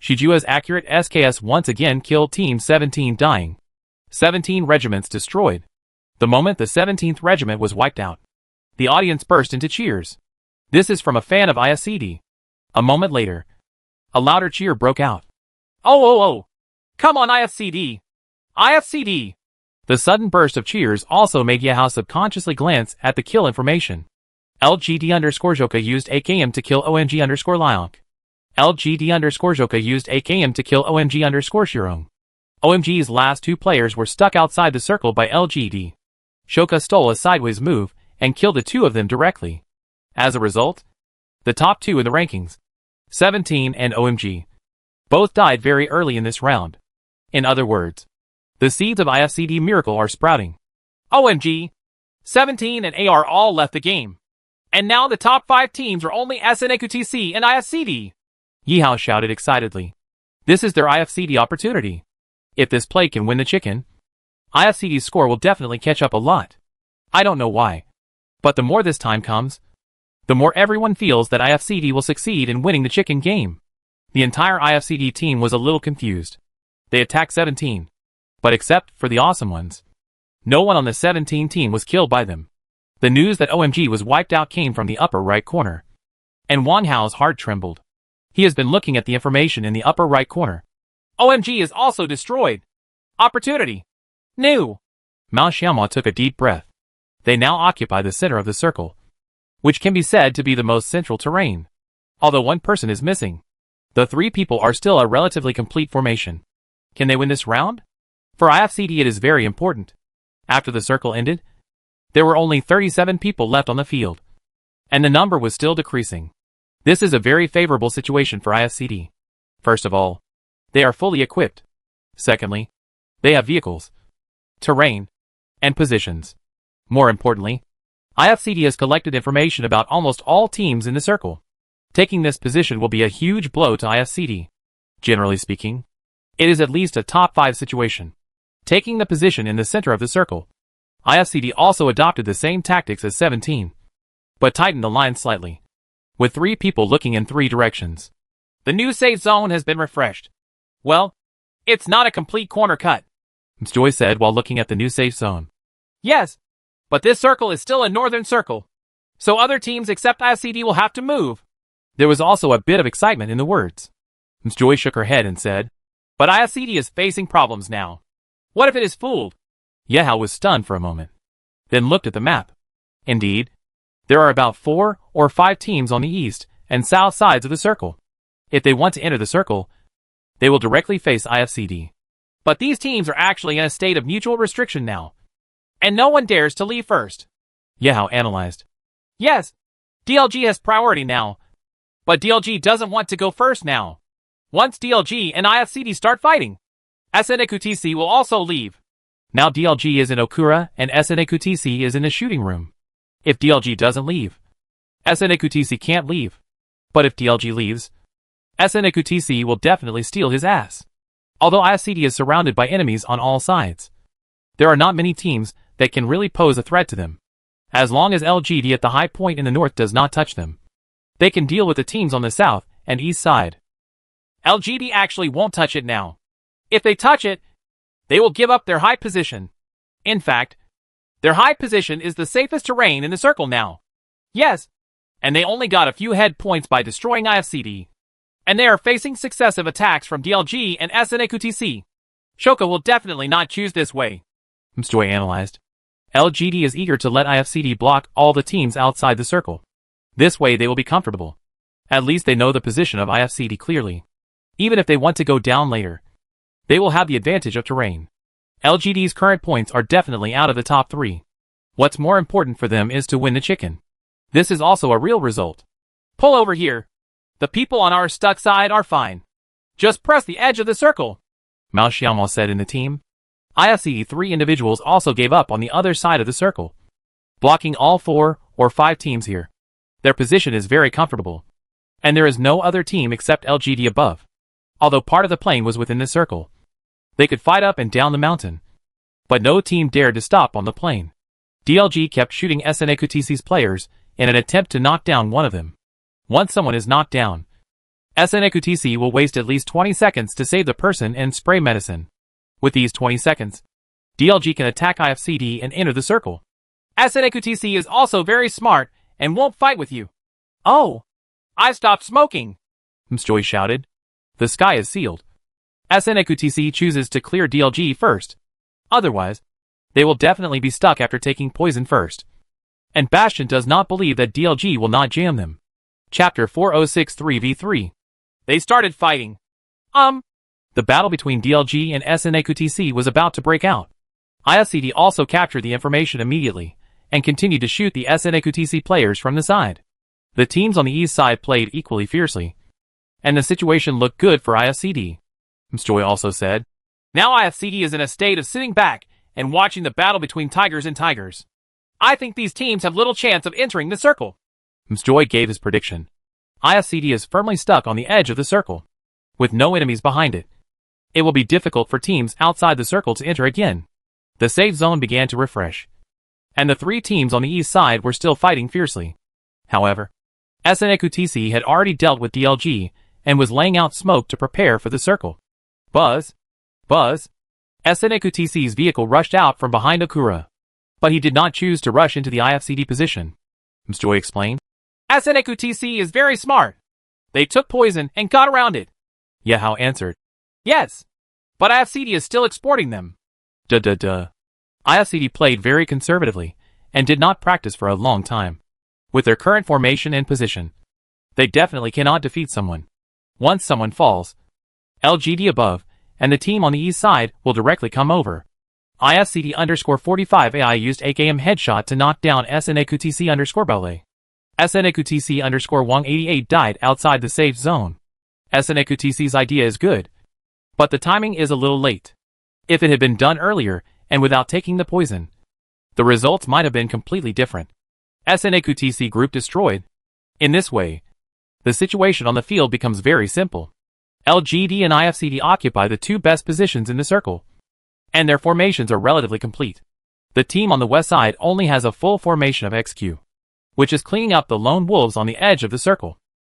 Shijua's accurate SKS once again killed Team 17 Dying. 17 regiments destroyed. The moment the 17th regiment was wiped out, the audience burst into cheers. This is from a fan of IFCD. A moment later, a louder cheer broke out. Oh! Come on IFCD! IFCD! The sudden burst of cheers also made Yahoo subconsciously glance at the kill information. LGD_Joka used AKM to kill OMG_Lyonk. LGD_Joka used AKM to kill OMG_Shirong. OMG's last two players were stuck outside the circle by LGD. Shoka stole a sideways move and killed the two of them directly. As a result, the top two in the rankings, 17 and OMG, both died very early in this round. In other words, the seeds of IFCD miracle are sprouting. OMG, 17 and AR all left the game. And now the top 5 teams are only SNAQTC and IFCD. Yihao shouted excitedly. This is their IFCD opportunity. If this play can win the chicken, IFCD's score will definitely catch up a lot. I don't know why. But the more this time comes, the more everyone feels that IFCD will succeed in winning the chicken game. The entire IFCD team was a little confused. They attacked 17. But except for the awesome ones, no one on the 17 team was killed by them. The news that OMG was wiped out came from the upper right corner. And Wang Hao's heart trembled. He has been looking at the information in the upper right corner. OMG is also destroyed. Opportunity. New. Mao Xiaomo took a deep breath. They now occupy the center of the circle, which can be said to be the most central terrain. Although one person is missing, the 3 people are still a relatively complete formation. Can they win this round? For IFCD it is very important. After the circle ended, there were only 37 people left on the field, and the number was still decreasing. This is a very favorable situation for IFCD. First of all, they are fully equipped. Secondly, they have vehicles, terrain, and positions. More importantly, IFCD has collected information about almost all teams in the circle. Taking this position will be a huge blow to IFCD. Generally speaking, it is at least a top 5 situation. Taking the position in the center of the circle, IFCD also adopted the same tactics as 17, but tightened the line slightly, with 3 people looking in 3 directions. The new safe zone has been refreshed. Well, it's not a complete corner cut, Joy said while looking at the new safe zone. Yes, but this circle is still a northern circle, so other teams except IFCD will have to move. There was also a bit of excitement in the words. Joy shook her head and said, but IFCD is facing problems now. What if it is fooled? Yehao was stunned for a moment, then looked at the map. Indeed, there are about 4 or 5 teams on the east and south sides of the circle. If they want to enter the circle, they will directly face IFCD. But these teams are actually in a state of mutual restriction now, and no one dares to leave first. Yehao analyzed. Yes, DLG has priority now, but DLG doesn't want to go first now. Once DLG and IFCD start fighting, SNAQTC will also leave. Now DLG is in Okura and SNAQTC is in the shooting room. If DLG doesn't leave, SNAQTC can't leave. But if DLG leaves, SNAQTC will definitely steal his ass. Although IFCD is surrounded by enemies on all sides, there are not many teams that can really pose a threat to them. As long as LGD at the high point in the north does not touch them, they can deal with the teams on the south and east side. LGD actually won't touch it now. If they touch it, they will give up their high position. In fact, their high position is the safest terrain in the circle now. Yes, and they only got a few head points by destroying IFCD. And they are facing successive attacks from DLG and SNAQTC. Shoka will definitely not choose this way, Joy analyzed. LGD is eager to let IFCD block all the teams outside the circle. This way they will be comfortable. At least they know the position of IFCD clearly. Even if they want to go down later, they will have the advantage of terrain. LGD's current points are definitely out of the top 3. What's more important for them is to win the chicken. This is also a real result. Pull over here. The people on our stuck side are fine. Just press the edge of the circle, Mao Xiaomao said in the team. IFCD 3 individuals also gave up on the other side of the circle, blocking all 4 or 5 teams here. Their position is very comfortable, and there is no other team except LGD above. Although part of the plane was within the circle, they could fight up and down the mountain, but no team dared to stop on the plane. DLG kept shooting SNAQTC's players in an attempt to knock down one of them. Once someone is knocked down, SNAQTC will waste at least 20 seconds to save the person and spray medicine. With these 20 seconds, DLG can attack IFCD and enter the circle. SNAQTC is also very smart and won't fight with you. Oh, I stopped smoking, Msjoy shouted. The sky is sealed. SNAQTC chooses to clear DLG first. Otherwise, they will definitely be stuck after taking poison first. And Bastion does not believe that DLG will not jam them. Chapter 4063v3. They started fighting. The battle between DLG and SNAQTC was about to break out. IFCD also captured the information immediately, and continued to shoot the SNAQTC players from the side. The teams on the east side played equally fiercely, and the situation looked good for IFCD. Msjoy also said, "Now IFCD is in a state of sitting back and watching the battle between tigers and tigers. I think these teams have little chance of entering the circle." Msjoy gave his prediction. IFCD is firmly stuck on the edge of the circle, with no enemies behind it. It will be difficult for teams outside the circle to enter again. The safe zone began to refresh, and the 3 teams on the east side were still fighting fiercely. However, SNAQTC had already dealt with DLG and was laying out smoke to prepare for the circle. Buzz! Buzz! SNAQTC's vehicle rushed out from behind Akura, but he did not choose to rush into the IFCD position. Msjoy explained. SNAQTC is very smart. They took poison and got around it. Yahao answered. Yes, but IFCD is still exporting them. IFCD played very conservatively and did not practice for a long time. With their current formation and position, they definitely cannot defeat someone. Once someone falls, LGD above and the team on the east side will directly come over. IFCD_45 AI used AKM headshot to knock down SNAQTC_Ballet. SNAQTC_188 died outside the safe zone. SNAQTC's idea is good, but the timing is a little late. If it had been done earlier and without taking the poison, the results might have been completely different. SNAQTC group destroyed. In this way, the situation on the field becomes very simple. LGD and IFCD occupy the 2 best positions in the circle, and their formations are relatively complete. The team on the west side only has a full formation of XQ, which is cleaning up the lone wolves on the edge of the circle.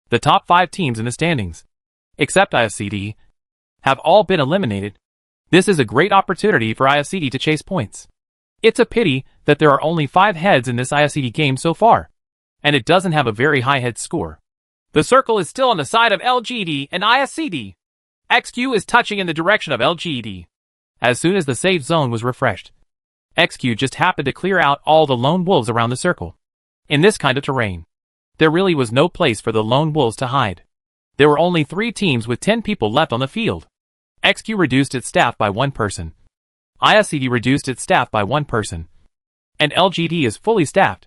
The top 5 teams in the standings, except IFCD, have all been eliminated. This is a great opportunity for IFCD to chase points. It's a pity that there are only 5 heads in this IFCD game so far, and it doesn't have a very high head score. The circle is still on the side of LGD and IFCD. XQ is touching in the direction of LGD. As soon as the safe zone was refreshed, XQ just happened to clear out all the lone wolves around the circle. In this kind of terrain, there really was no place for the lone wolves to hide. There were only 3 teams with 10 people left on the field. XQ reduced its staff by 1 person. IFCD reduced its staff by 1 person. And LGD is fully staffed.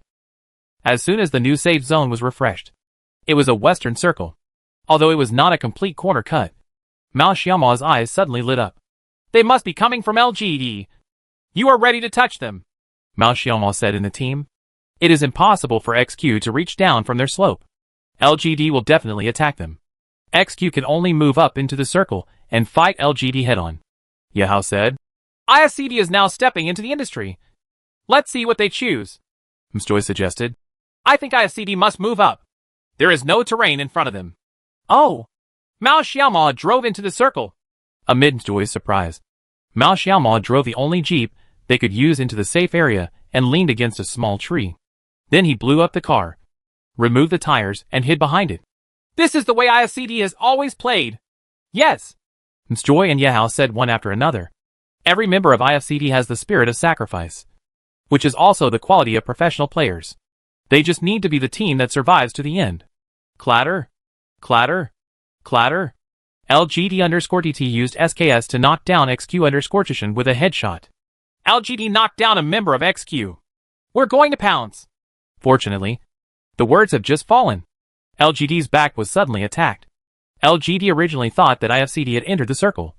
As soon as the new safe zone was refreshed, it was a western circle. Although it was not a complete corner cut, Mao Xiaomao's eyes suddenly lit up. They must be coming from LGD. You are ready to touch them, Mao Xiaomao said in the team. It is impossible for XQ to reach down from their slope. LGD will definitely attack them. XQ can only move up into the circle and fight LGD head-on. Yahao said. IFCD is now stepping into the industry. Let's see what they choose, Msjoy suggested. I think IFCD must move up. There is no terrain in front of them. Oh! Mao Xiaomao drove into the circle. Amid Msjoy's surprise, Mao Xiaomao drove the only jeep they could use into the safe area and leaned against a small tree. Then he blew up the car, removed the tires, and hid behind it. This is the way IFCD has always played. Yes, Msjoy and Yahao said one after another. Every member of IFCD has the spirit of sacrifice. which is also the quality of professional players. They just need to be the team that survives to the end. Clatter. Clatter. Clatter. LGD_DT used SKS to knock down XQ_Chishan with a headshot. LGD knocked down a member of XQ. We're going to pounce. Fortunately, the words have just fallen. LGD's back was suddenly attacked. LGD originally thought that IFCD had entered the circle,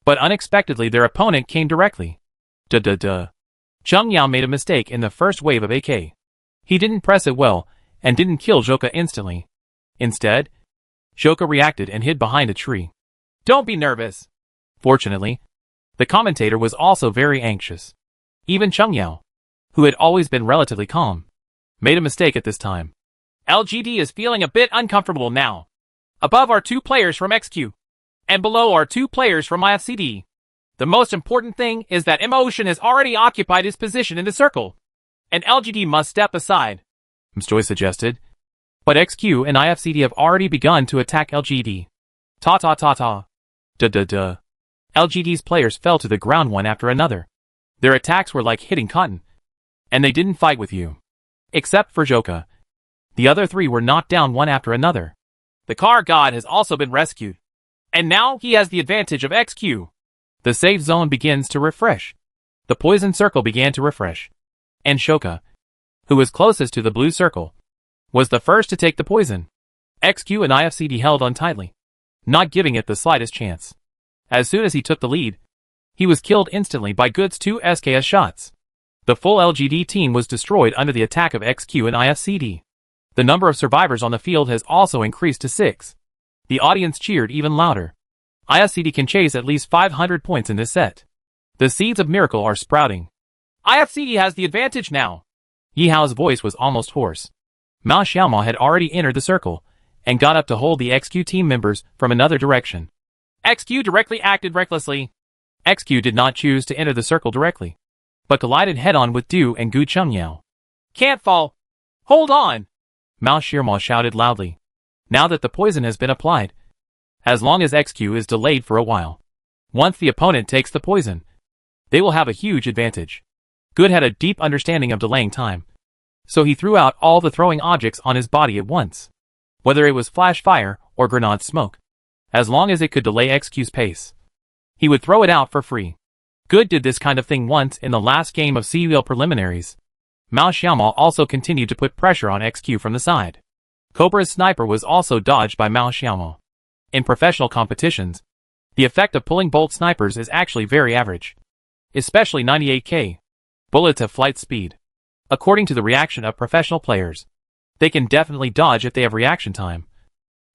but unexpectedly their opponent came directly. Chung Yao made a mistake in the first wave of AK. He didn't press it well, and didn't kill Joka instantly. Instead, Joka reacted and hid behind a tree. Don't be nervous. Fortunately, the commentator was also very anxious. Even Chung Yao, who had always been relatively calm, made a mistake at this time. LGD is feeling a bit uncomfortable now. Above are 2 players from XQ, and below are 2 players from IFCD. The most important thing is that M16 has already occupied his position in the circle, and LGD must step aside, M16 suggested. But XQ and IFCD have already begun to attack LGD. Ta-ta-ta-ta. Duh. LGD's players fell to the ground one after another. Their attacks were like hitting cotton, and they didn't fight with you. Except for Joka. The other 3 were knocked down one after another. The car god has also been rescued, and now he has the advantage of XQ. The safe zone begins to refresh. The poison circle began to refresh. And Shoka, who was closest to the blue circle, was the first to take the poison. XQ and IFCD held on tightly, not giving it the slightest chance. As soon as he took the lead, he was killed instantly by Good's 2 SKS shots. The full LGD team was destroyed under the attack of XQ and IFCD. The number of survivors on the field has also increased to 6. The audience cheered even louder. IFCD can chase at least 500 points in this set. The seeds of miracle are sprouting. IFCD has the advantage now. Yi Hao's voice was almost hoarse. Mao Xiaomao had already entered the circle, and got up to hold the XQ team members from another direction. XQ directly acted recklessly. XQ did not choose to enter the circle directly, but collided head-on with Du and Gu Chungyao. Can't fall. Hold on! Mao Xiaomao shouted loudly. Now that the poison has been applied, as long as XQ is delayed for a while, once the opponent takes the poison, they will have a huge advantage. Good had a deep understanding of delaying time, so he threw out all the throwing objects on his body at once, whether it was flash fire or grenade smoke. As long as it could delay XQ's pace, he would throw it out for free. Good did this kind of thing once in the last game of CUL preliminaries. Mao Xiaomao also continued to put pressure on XQ from the side. Cobra's sniper was also dodged by Mao Xiaomao. In professional competitions, the effect of pulling bolt snipers is actually very average, especially 98k. Bullets have flight speed. According to the reaction of professional players, they can definitely dodge if they have reaction time.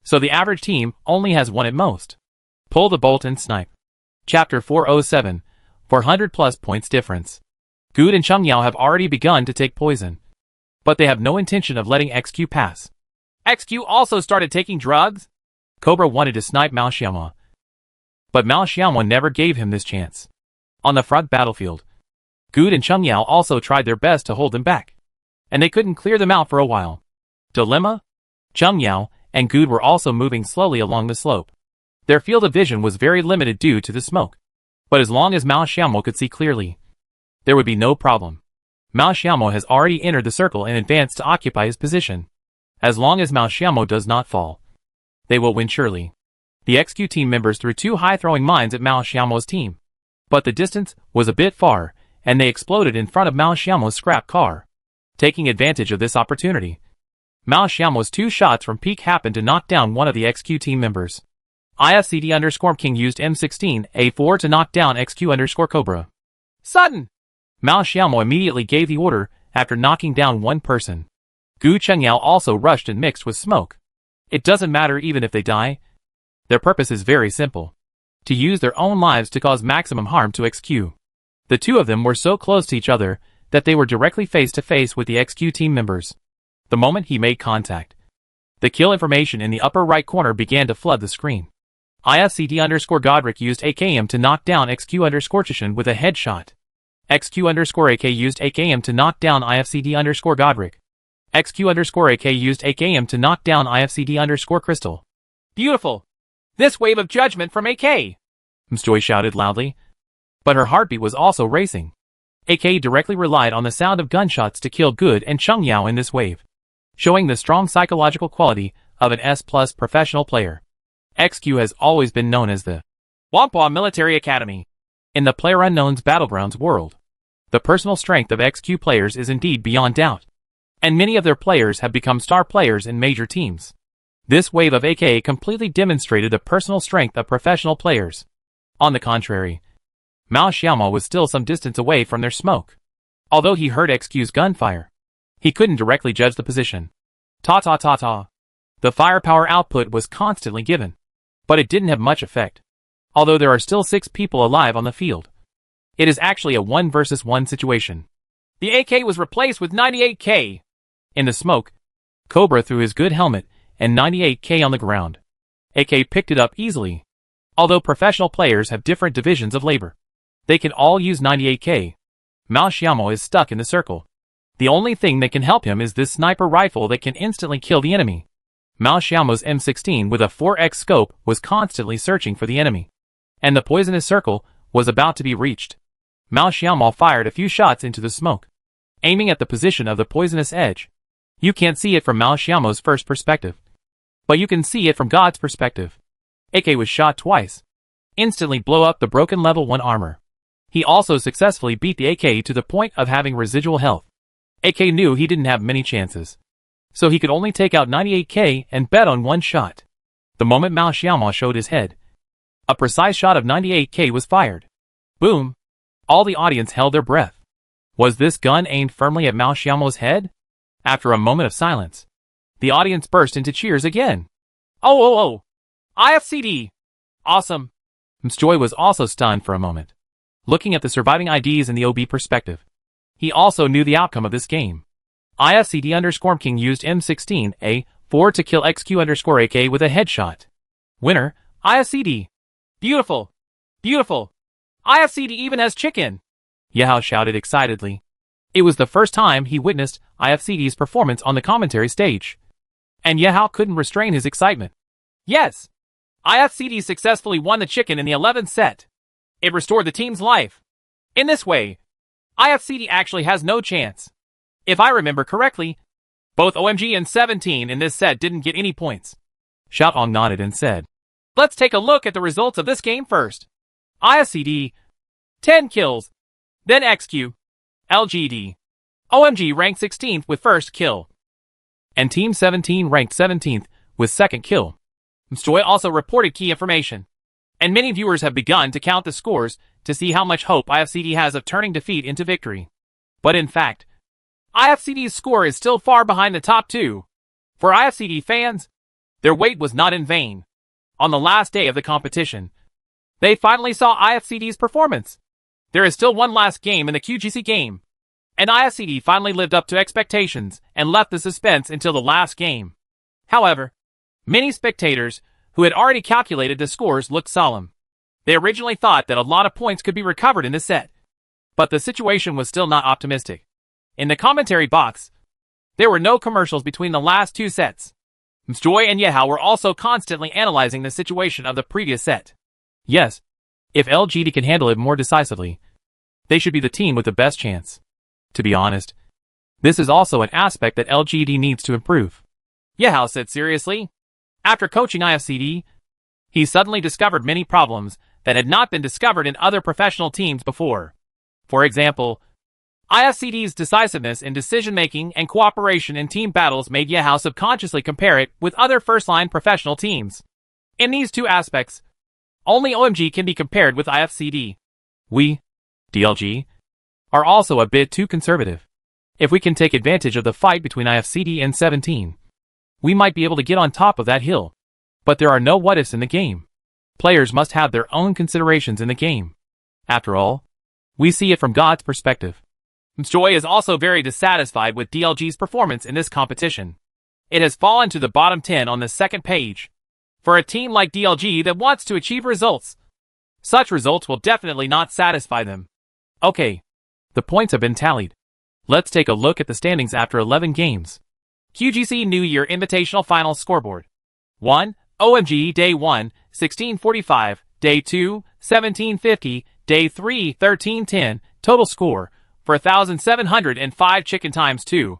So the average team only has 1 at most. Pull the bolt and snipe. Chapter 407, 400 plus points difference. Good and Chungyao have already begun to take poison, but they have no intention of letting XQ pass. XQ also started taking drugs? Cobra wanted to snipe Mao Xiaomao, but Mao Xiaomao never gave him this chance. On the front battlefield, Good and Chungyao also tried their best to hold them back, and they couldn't clear them out for a while. Dilemma? Chungyao and Good were also moving slowly along the slope. Their field of vision was very limited due to the smoke, but as long as Mao Xiaomao could see clearly, there would be no problem. Mao Xiaomao has already entered the circle and advanced to occupy his position. As long as Mao Xiaomao does not fall, they will win surely. The XQ team members threw 2 high-throwing mines at Mao Xiaomao's team, but the distance was a bit far, and they exploded in front of Mao Xiaomao's scrap car. Taking advantage of this opportunity, Mao Xiaomao's 2 shots from peak happened to knock down one of the XQ team members. IFCD_King used M16 A4 to knock down XQ_Cobra. Sudden! Mao Xiaomao immediately gave the order after knocking down one person. Gu Chengyao also rushed and mixed with smoke. It doesn't matter even if they die. Their purpose is very simple: to use their own lives to cause maximum harm to XQ. The 2 of them were so close to each other that they were directly face to face with the XQ team members. The moment he made contact, the kill information in the upper right corner began to flood the screen. IFCD_Godric used AKM to knock down XQ_Chishan with a headshot. XQ_AK used AKM to knock down IFCD_Godric. XQ_AK used AKM to knock down IFCD_Crystal. Beautiful! This wave of judgment from AK! Msjoy shouted loudly. But her heartbeat was also racing. AK directly relied on the sound of gunshots to kill Good and Chung Yao in this wave, showing the strong psychological quality of an S+ professional player. XQ has always been known as the Whampoa Military Academy in the PlayerUnknown's Battlegrounds world. The personal strength of XQ players is indeed beyond doubt, and many of their players have become star players in major teams. This wave of AK completely demonstrated the personal strength of professional players. On the contrary, Mao Xiaomo was still some distance away from their smoke. Although he heard XQ's gunfire, he couldn't directly judge the position. Ta-ta-ta-ta. The firepower output was constantly given, but it didn't have much effect. Although there are still 6 people alive on the field, it is actually a 1 versus 1 situation. The AK was replaced with 98K. In the smoke, Cobra threw his good helmet and 98K on the ground. AK picked it up easily. Although professional players have different divisions of labor, they can all use 98K. Mao Xiaomo is stuck in the circle. The only thing that can help him is this sniper rifle that can instantly kill the enemy. Mao Xiaomo's M16 with a 4x scope was constantly searching for the enemy, and the poisonous circle was about to be reached. Mao Xiaomo fired a few shots into the smoke, aiming at the position of the poisonous edge. You can't see it from Mao Xiaomo's first perspective, but you can see it from God's perspective. AK was shot twice, instantly blow up the broken level 1 armor. He also successfully beat the AK to the point of having residual health. AK knew he didn't have many chances, so he could only take out 98K and bet on 1 shot. The moment Mao Xiaomo showed his head, a precise shot of 98K was fired. Boom! All the audience held their breath. Was this gun aimed firmly at Mao Xiaomo's head? After a moment of silence, the audience burst into cheers again. Oh! IFCD! Awesome! Msjoy was also stunned for a moment, looking at the surviving IDs in the OB perspective. He also knew the outcome of this game. IFCD_King used M16A4 to kill XQ_AK with a headshot. Winner, IFCD. Beautiful! Beautiful! IFCD even has chicken! Yahao shouted excitedly. It was the first time he witnessed IFCD's performance on the commentary stage, and Yahao couldn't restrain his excitement. Yes! IFCD successfully won the chicken in the 11th set. It restored the team's life. In this way, IFCD actually has no chance. If I remember correctly, both OMG and 17 in this set didn't get any points. Xiaotong nodded and said, let's take a look at the results of this game first. IFCD, 10 kills. Then XQ, LGD. OMG ranked 16th with first kill, and Team 17 ranked 17th with second kill. Msjoy also reported key information, and many viewers have begun to count the scores to see how much hope IFCD has of turning defeat into victory. But in fact, IFCD's score is still far behind the top 2. For IFCD fans, their wait was not in vain. On the last day of the competition, they finally saw IFCD's performance. There is still one last game in the QGC game, and IFCD finally lived up to expectations and left the suspense until the last game. However, many spectators who had already calculated the scores looked solemn. They originally thought that a lot of points could be recovered in this set, but the situation was still not optimistic. In the commentary box, there were no commercials between the last 2 sets. Msjoy and Yehao were also constantly analyzing the situation of the previous set. Yes, if LGD can handle it more decisively, they should be the team with the best chance. To be honest, this is also an aspect that LGD needs to improve. Yehao said seriously. After coaching IFCD, he suddenly discovered many problems that had not been discovered in other professional teams before. For example, IFCD's decisiveness in decision-making and cooperation in team battles made Yehao subconsciously compare it with other first-line professional teams. In these 2 aspects, only OMG can be compared with IFCD. We, DLG, are also a bit too conservative. If we can take advantage of the fight between IFCD and 17, we might be able to get on top of that hill. But there are no what-ifs in the game. Players must have their own considerations in the game. After all, we see it from God's perspective. Msjoy is also very dissatisfied with DLG's performance in this competition. It has fallen to the bottom 10 on the second page. For a team like DLG that wants to achieve results, such results will definitely not satisfy them. Okay, the points have been tallied. Let's take a look at the standings after 11 games. QGC New Year Invitational Finals Scoreboard. 1. OMG Day 1, 1645, Day 2, 1750, Day 3, 1310, total score, for 1,705 chicken times 2.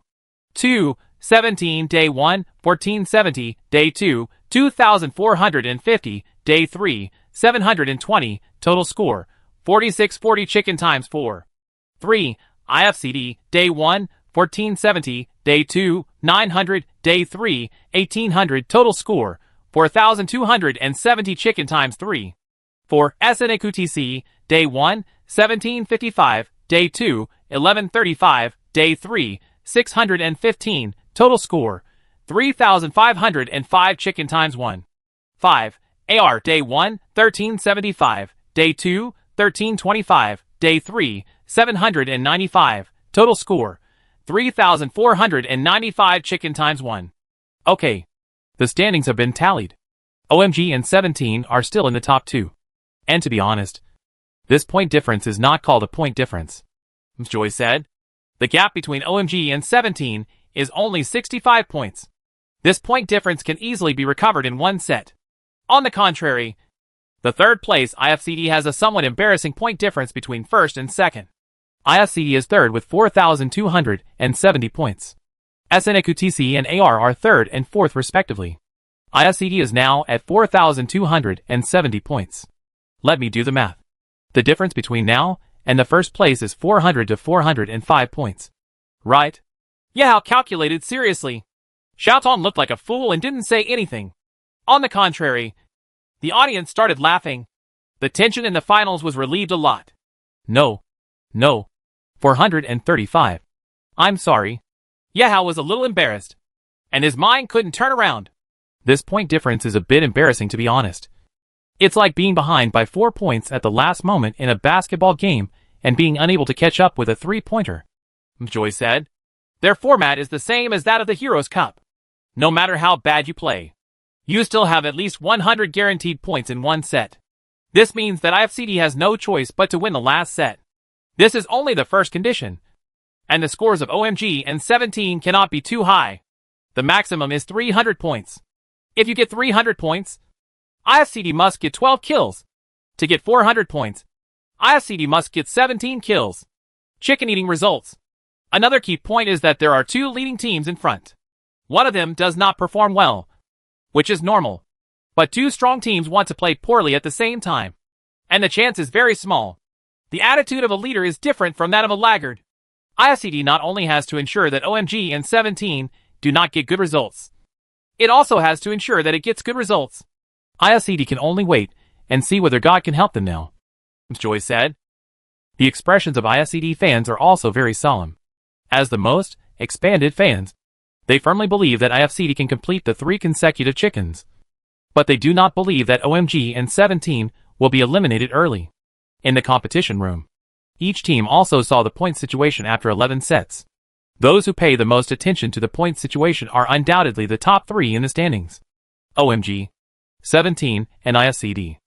2, 17, day 1, 1470, day 2, 2,450, day 3, 720, total score, 4640 chicken times 4. 3, IFCD, day 1, 1470, day 2, 900, day 3, 1800, total score, 4,270 chicken times 3. 4, SNAQTC, day 1, 1755, day 2, 1135, day 3, 615, total score, 3,505 chicken times 1. 5, AR, day 1, 1375, day 2, 1325, day 3, 795, total score, 3,495 chicken times 1. Okay. The standings have been tallied. OMG and 17 are still in the top 2. And to be honest, this point difference is not called a point difference. Joy said. The gap between OMG and 17 is only 65 points. This point difference can easily be recovered in one set. On the contrary, the third place IFCD has a somewhat embarrassing point difference between first and second. IFCD is third with 4,270 points. SNAQTC and AR are third and fourth respectively. IFCD is now at 4,270 points. Let me do the math. The difference between now and the first place is 400 to 405 points. Right? Yeah, how calculated, seriously. Xiaotong looked like a fool and didn't say anything. On the contrary, the audience started laughing. The tension in the finals was relieved a lot. No. 435. I'm sorry. Yehao was a little embarrassed, and his mind couldn't turn around. This point difference is a bit embarrassing, to be honest. It's like being behind by 4 points at the last moment in a basketball game and being unable to catch up with a three-pointer. Joy said. Their format is the same as that of the Heroes Cup. No matter how bad you play, you still have at least 100 guaranteed points in one set. This means that IFCD has no choice but to win the last set. This is only the first condition, and the scores of OMG and 17 cannot be too high. The maximum is 300 points. If you get 300 points, IFCD must get 12 kills. To get 400 points, IFCD must get 17 kills. Chicken eating results. Another key point is that there are two leading teams in front. One of them does not perform well, which is normal. But two strong teams want to play poorly at the same time, and the chance is very small. The attitude of a leader is different from that of a laggard. IFCD not only has to ensure that OMG and 17 do not get good results, it also has to ensure that it gets good results. IFCD can only wait and see whether God can help them now, Joy said. The expressions of IFCD fans are also very solemn. As the most expanded fans, they firmly believe that IFCD can complete the 3 consecutive chickens. But they do not believe that OMG and 17 will be eliminated early. In the competition room, each team also saw the point situation after 11 sets. Those who pay the most attention to the point situation are undoubtedly the top 3 in the standings. OMG, 17, and IFCD.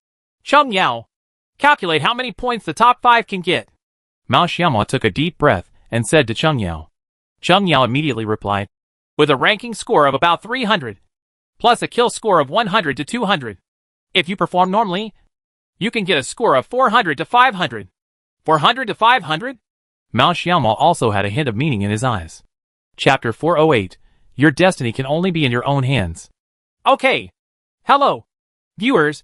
Cheng Yao, calculate how many points the top 5 can get. Mao Xiaomao took a deep breath and said to Cheng Yao. Cheng Yao immediately replied, with a ranking score of about 300, plus a kill score of 100 to 200. If you perform normally, you can get a score of 400 to 500. 400 to 500? Mao Xiaomao also had a hint of meaning in his eyes. Chapter 408. Your destiny can only be in your own hands. Okay. Hello, viewers.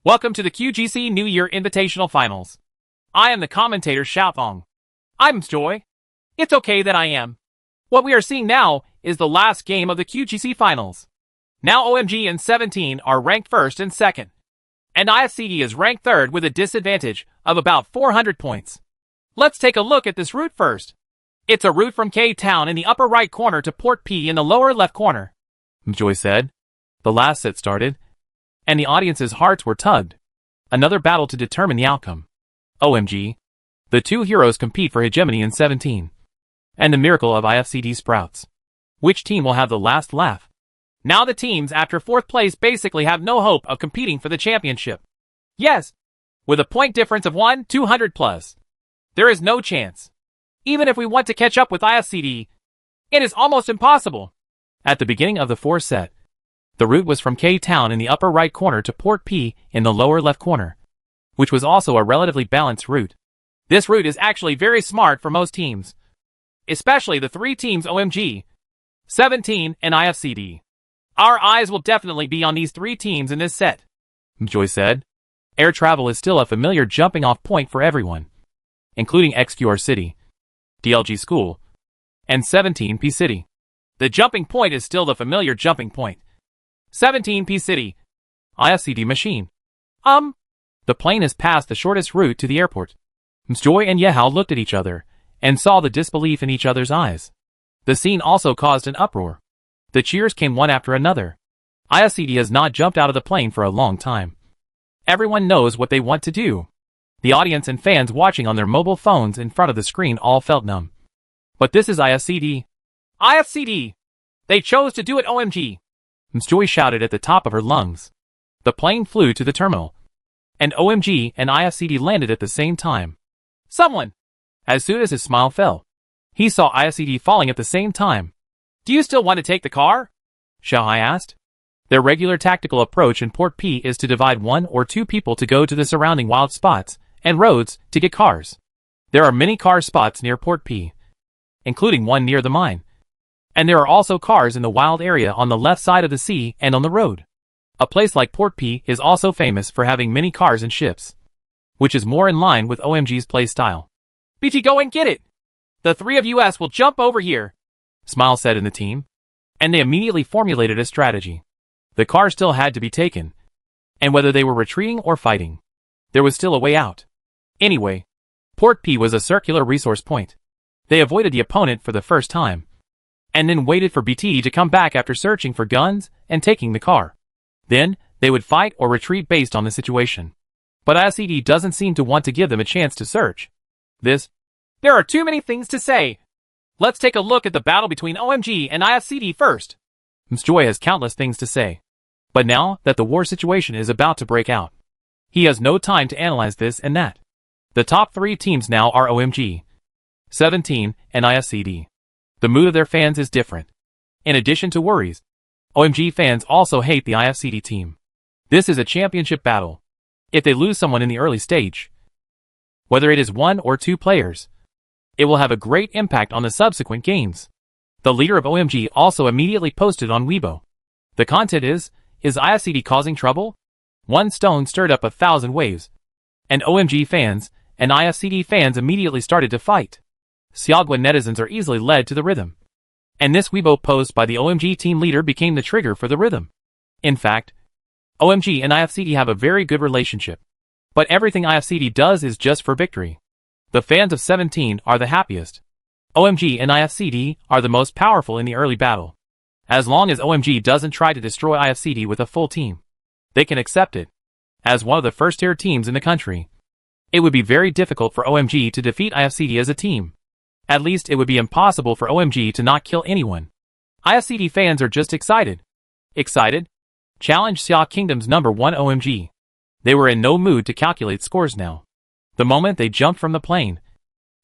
Welcome to the QGC New Year Invitational Finals. I am the commentator Xiaofeng. I'm Joy. It's okay that I am. What we are seeing now is the last game of the QGC Finals. Now OMG and 17 are ranked first and second, and IFCD is ranked third with a disadvantage of about 400 points. Let's take a look at this route first. It's a route from K-Town in the upper right corner to Port P in the lower left corner, Joy said. The last set started, and the audience's hearts were tugged. Another battle to determine the outcome. OMG. The two heroes compete for hegemony in 17. And the miracle of IFCD sprouts. Which team will have the last laugh? Now the teams after 4th place basically have no hope of competing for the championship. Yes, with a point difference of 200 plus. There is no chance. Even if we want to catch up with IFCD, it is almost impossible. At the beginning of the 4th set, the route was from K-Town in the upper right corner to Port P in the lower left corner, which was also a relatively balanced route. This route is actually very smart for most teams, especially the three teams OMG, 17, and IFCD. Our eyes will definitely be on these three teams in this set, Joy said. Air travel is still a familiar jumping off point for everyone, including XQR City, DLG School, and 17P City. The jumping point is still the familiar jumping point. 17P City, IFCD machine. The plane has passed the shortest route to the airport. Joy and Yehao looked at each other and saw the disbelief in each other's eyes. The scene also caused an uproar. The cheers came one after another. IFCD has not jumped out of the plane for a long time. Everyone knows what they want to do. The audience and fans watching on their mobile phones in front of the screen all felt numb. But this is IFCD. IFCD! They chose to do it OMG! Joy shouted at the top of her lungs. The plane flew to the terminal, and OMG and IFCD landed at the same time. Someone! As soon as his smile fell, he saw IFCD falling at the same time. Do you still want to take the car? Xiaohai asked. Their regular tactical approach in Port P is to divide 1 or 2 people to go to the surrounding wild spots and roads to get cars. There are many car spots near Port P, including one near the mine. And there are also cars in the wild area on the left side of the sea and on the road. A place like Port P is also famous for having many cars and ships, which is more in line with OMG's play style. BT, go and get it! The three of us will jump over here, Smile said in the team. And they immediately formulated a strategy. The car still had to be taken, and whether they were retreating or fighting, there was still a way out. Anyway, Port P was a circular resource point. They avoided the opponent for the first time, and then waited for BT to come back after searching for guns and taking the car. Then, they would fight or retreat based on the situation. But IFCD doesn't seem to want to give them a chance to search. There are too many things to say. Let's take a look at the battle between OMG and IFCD first. Joy has countless things to say. But now that the war situation is about to break out, he has no time to analyze this and that. The top 3 teams now are OMG, 17, and IFCD. The mood of their fans is different. In addition to worries, OMG fans also hate the IFCD team. This is a championship battle. If they lose someone in the early stage, whether it is 1 or 2 players, it will have a great impact on the subsequent games. The leader of OMG also immediately posted on Weibo. The content is IFCD causing trouble? One stone stirred up 1,000 waves, and OMG fans and IFCD fans immediately started to fight. Xiaogua netizens are easily led to the rhythm, and this Weibo post by the OMG team leader became the trigger for the rhythm. In fact, OMG and IFCD have a very good relationship, but everything IFCD does is just for victory. The fans of 17 are the happiest. OMG and IFCD are the most powerful in the early battle. As long as OMG doesn't try to destroy IFCD with a full team, they can accept it. As one of the first-tier teams in the country, it would be very difficult for OMG to defeat IFCD as a team. At least it would be impossible for OMG to not kill anyone. IFCD fans are just excited. Excited? Challenge Xia Kingdom's number 1 OMG. They were in no mood to calculate scores now. The moment they jumped from the plane,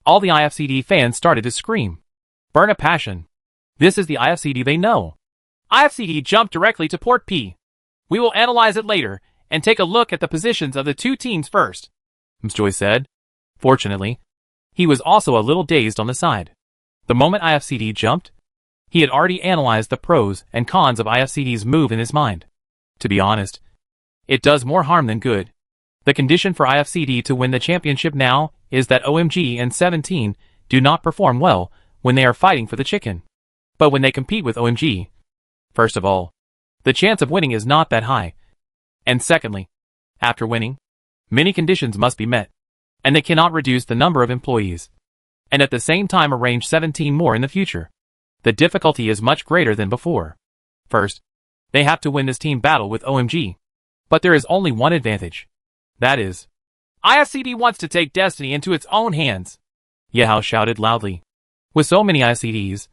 all the IFCD fans started to scream. Burn a passion. This is the IFCD they know. IFCD jumped directly to Port P. We will analyze it later and take a look at the positions of the 2 teams first, Joy said. Fortunately, he was also a little dazed on the side. The moment IFCD jumped, he had already analyzed the pros and cons of IFCD's move in his mind. To be honest, it does more harm than good. The condition for IFCD to win the championship now is that OMG and 17 do not perform well when they are fighting for the chicken. But when they compete with OMG, first of all, the chance of winning is not that high. And secondly, after winning, many conditions must be met, and they cannot reduce the number of employees, and at the same time arrange 17 more in the future. The difficulty is much greater than before. First, they have to win this team battle with OMG. But there is only one advantage. That is, IFCD wants to take destiny into its own hands. Yehao shouted loudly. With so many IFCDs,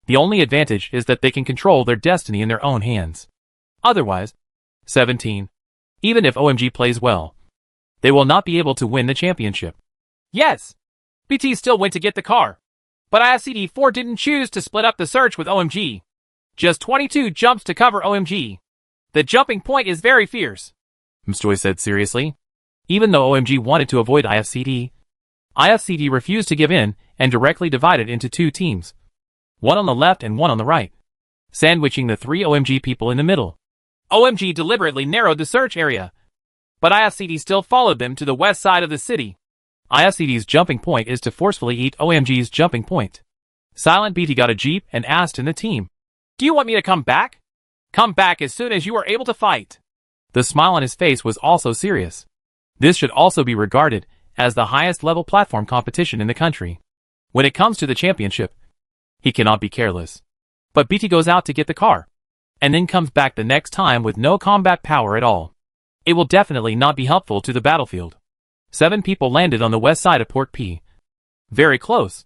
the only advantage is that they can control their destiny in their own hands. Otherwise, 17, even if OMG plays well, they will not be able to win the championship. Yes, BT still went to get the car, but IFCD4 didn't choose to split up the search with OMG. Just 22 jumps to cover OMG. The jumping point is very fierce, Joy said seriously. Even though OMG wanted to avoid IFCD, IFCD refused to give in and directly divided into two teams, one on the left and one on the right, sandwiching the three OMG people in the middle. OMG deliberately narrowed the search area, but IFCD still followed them to the west side of the city. IFCD's jumping point is to forcefully eat OMG's jumping point. Silent BT got a jeep and asked in the team, "Do you want me to come back? Come back as soon as you are able to fight." The smile on his face was also serious. This should also be regarded as the highest level platform competition in the country. When it comes to the championship, he cannot be careless. But BT goes out to get the car, and then comes back the next time with no combat power at all. It will definitely not be helpful to the battlefield. 7 people landed on the west side of Port P. Very close.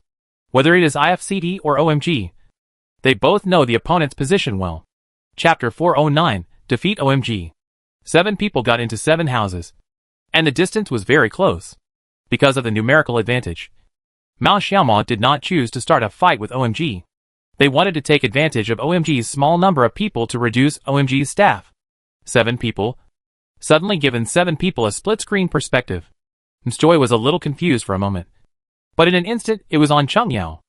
Whether it is IFCD or OMG, they both know the opponent's position well. Chapter 409, Defeat OMG. 7 people got into 7 houses, and the distance was very close. Because of the numerical advantage, Mao Xiaomao did not choose to start a fight with OMG. They wanted to take advantage of OMG's small number of people to reduce OMG's staff. 7 people. Suddenly given 7 people a split-screen perspective. Joy was a little confused for a moment. But in an instant, it was on Cheng Yao.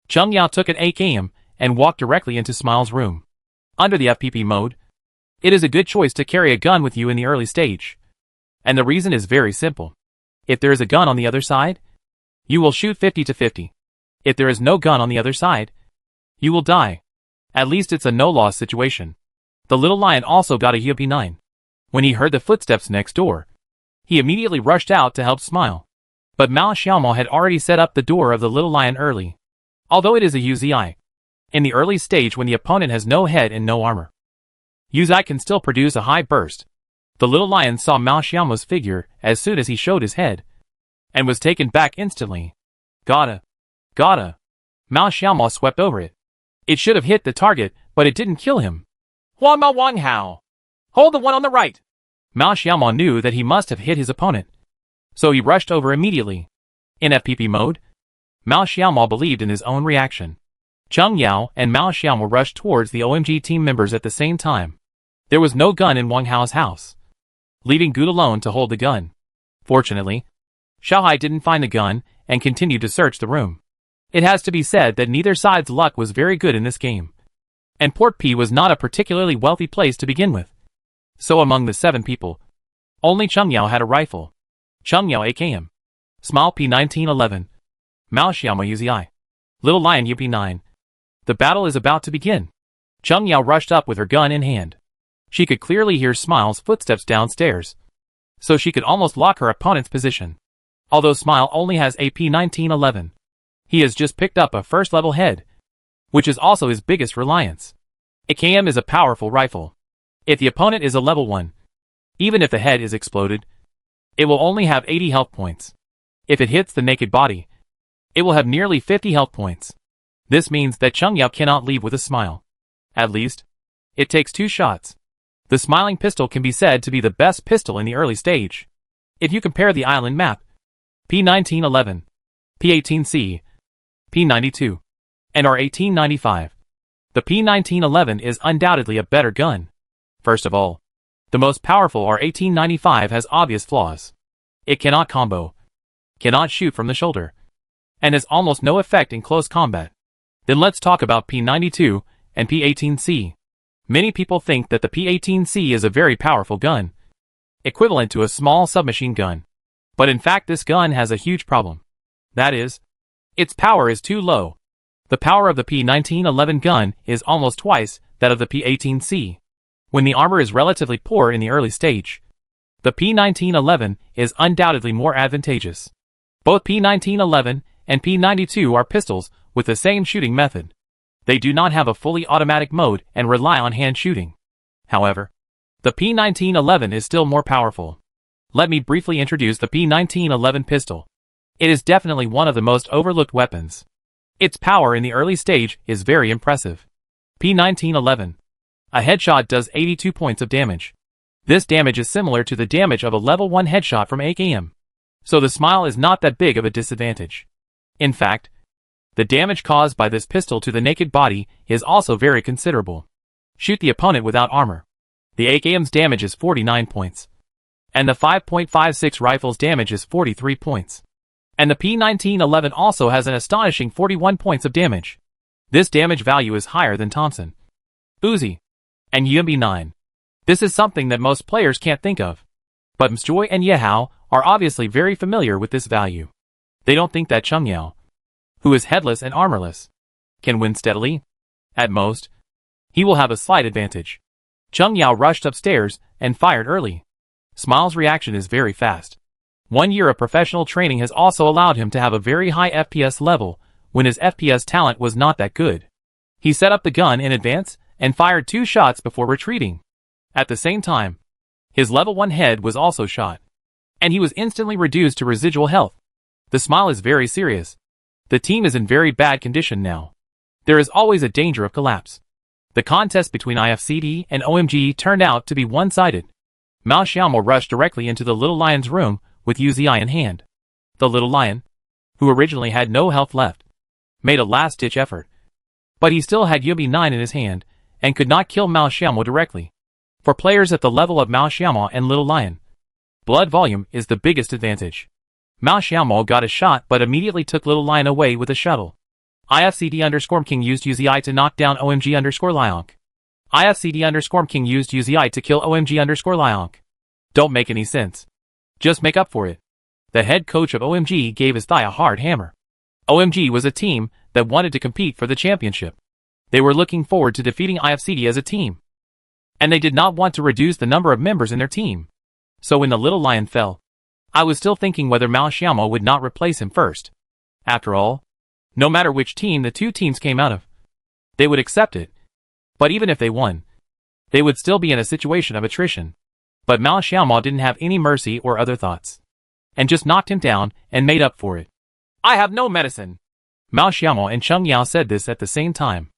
Cheng Yao took an AKM and walked directly into Smile's room. Under the FPP mode, it is a good choice to carry a gun with you in the early stage. And the reason is very simple. If there is a gun on the other side, you will shoot 50 to 50. If there is no gun on the other side, you will die. At least it's a no-loss situation. The little lion also got a UP9. When he heard the footsteps next door, he immediately rushed out to help Smile. But Mao Xiaomao had already set up the door of the little lion early. Although it is a UZI, in the early stage when the opponent has no head and no armor, UZI can still produce a high burst. The little lion saw Mao Xiaomao's figure as soon as he showed his head, and was taken back instantly. Gotta. Mao Xiaomao swept over it. It should have hit the target, but it didn't kill him. Huang Mao Wang Hao! Hold the one on the right! Mao Xiaomao knew that he must have hit his opponent, so he rushed over immediately. In FPP mode, Mao Xiaomao believed in his own reaction. Cheng Yao and Mao Xiaomao rushed towards the OMG team members at the same time. There was no gun in Wang Hao's house, leaving Good alone to hold the gun. Fortunately, Xiaohai didn't find the gun and continued to search the room. It has to be said that neither side's luck was very good in this game, and Port P was not a particularly wealthy place to begin with. So among the 7 people, only Cheng Yao had a rifle. Cheng Yao AKM. Smile P1911. Mao Xiaomao UZI. Little Lion UP9. The battle is about to begin. Cheng Yao rushed up with her gun in hand. She could clearly hear Smile's footsteps downstairs, so she could almost lock her opponent's position. Although Smile only has a P1911, he has just picked up a first-level head, which is also his biggest reliance. AKM is a powerful rifle. If the opponent is a level 1, even if the head is exploded, it will only have 80 health points. If it hits the naked body, it will have nearly 50 health points. This means that Cheng Yao cannot leave with a smile. At least, it takes 2 shots. The smiling pistol can be said to be the best pistol in the early stage. If you compare the island map, P1911, P18C, P92, and R1895, the P1911 is undoubtedly a better gun. First of all, the most powerful R1895 has obvious flaws. It cannot combo, cannot shoot from the shoulder, and has almost no effect in close combat. Then let's talk about P92 and P18C. Many people think that the P18C is a very powerful gun, equivalent to a small submachine gun. But in fact this gun has a huge problem. That is, its power is too low. The power of the P1911 gun is almost twice that of the P18C. When the armor is relatively poor in the early stage, the P1911 is undoubtedly more advantageous. Both P1911 and P92 are pistols with the same shooting method. They do not have a fully automatic mode and rely on hand shooting. However, the P1911 is still more powerful. Let me briefly introduce the P1911 pistol. It is definitely one of the most overlooked weapons. Its power in the early stage is very impressive. P1911. A headshot does 82 points of damage. This damage is similar to the damage of a level 1 headshot from AKM. So the smile is not that big of a disadvantage. In fact, the damage caused by this pistol to the naked body is also very considerable. Shoot the opponent without armor. The AKM's damage is 49 points. And the 5.56 rifle's damage is 43 points. And the P1911 also has an astonishing 41 points of damage. This damage value is higher than Thompson, Uzi, and UMP9. This is something that most players can't think of. But Mstoy and Yehao are obviously very familiar with this value. They don't think that Cheng Yao, who is headless and armorless, can win steadily. At most, he will have a slight advantage. Cheng Yao rushed upstairs and fired early. Smile's reaction is very fast. 1 year of professional training has also allowed him to have a very high FPS level when his FPS talent was not that good. He set up the gun in advance and fired 2 shots before retreating. At the same time, his level 1 head was also shot, and he was instantly reduced to residual health. The Smile is very serious. The team is in very bad condition now. There is always a danger of collapse. The contest between IFCD and OMG turned out to be one-sided. Mao Xiaomo rushed directly into the Little Lion's room with Uzi in hand. The Little Lion, who originally had no health left, made a last-ditch effort. But he still had UMP9 in his hand and could not kill Mao Xiaomo directly. For players at the level of Mao Xiaomo and Little Lion, blood volume is the biggest advantage. Mao Xiaomo got a shot but immediately took Little Lion away with a shuttle. IFCD_King used Uzi to knock down OMG_Lionk. IFCD_King used Uzi to kill OMG_Lionk. Don't make any sense. Just make up for it. The head coach of OMG gave his thigh a hard hammer. OMG was a team that wanted to compete for the championship. They were looking forward to defeating IFCD as a team. And they did not want to reduce the number of members in their team. So when the Little Lion fell, I was still thinking whether Mao Xiaomo would not replace him first. After all, no matter which team the 2 teams came out of, they would accept it. But even if they won, they would still be in a situation of attrition. But Mao Xiaomo didn't have any mercy or other thoughts, and just knocked him down and made up for it. I have no medicine. Mao Xiaomo and Cheng Yao said this at the same time.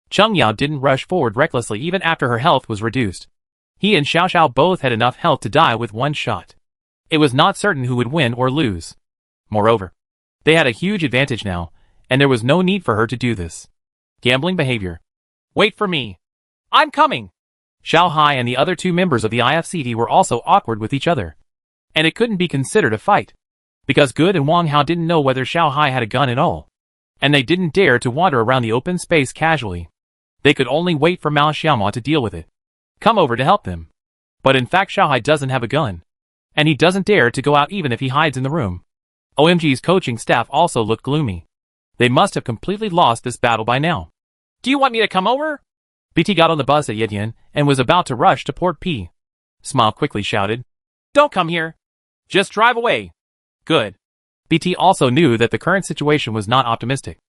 Cheng Yao didn't rush forward recklessly even after her health was reduced. He and Xiao Xiao both had enough health to die with 1 shot. It was not certain who would win or lose. Moreover, they had a huge advantage now, and there was no need for her to do this. Gambling behavior. Wait for me. I'm coming. Xiao Hai and the other 2 members of the IFCD were also awkward with each other. And it couldn't be considered a fight, because Good and Wang Hao didn't know whether Xiao Hai had a gun at all. And they didn't dare to wander around the open space casually. They could only wait for Mao Xiaomo to deal with it. Come over to help them. But in fact Xiao Hai doesn't have a gun. And he doesn't dare to go out even if he hides in the room. OMG's coaching staff also looked gloomy. They must have completely lost this battle by now. Do you want me to come over? BT got on the bus at Yedian and was about to rush to Port P. Smile quickly shouted, Don't come here. Just drive away. Good. BT also knew that the current situation was not optimistic,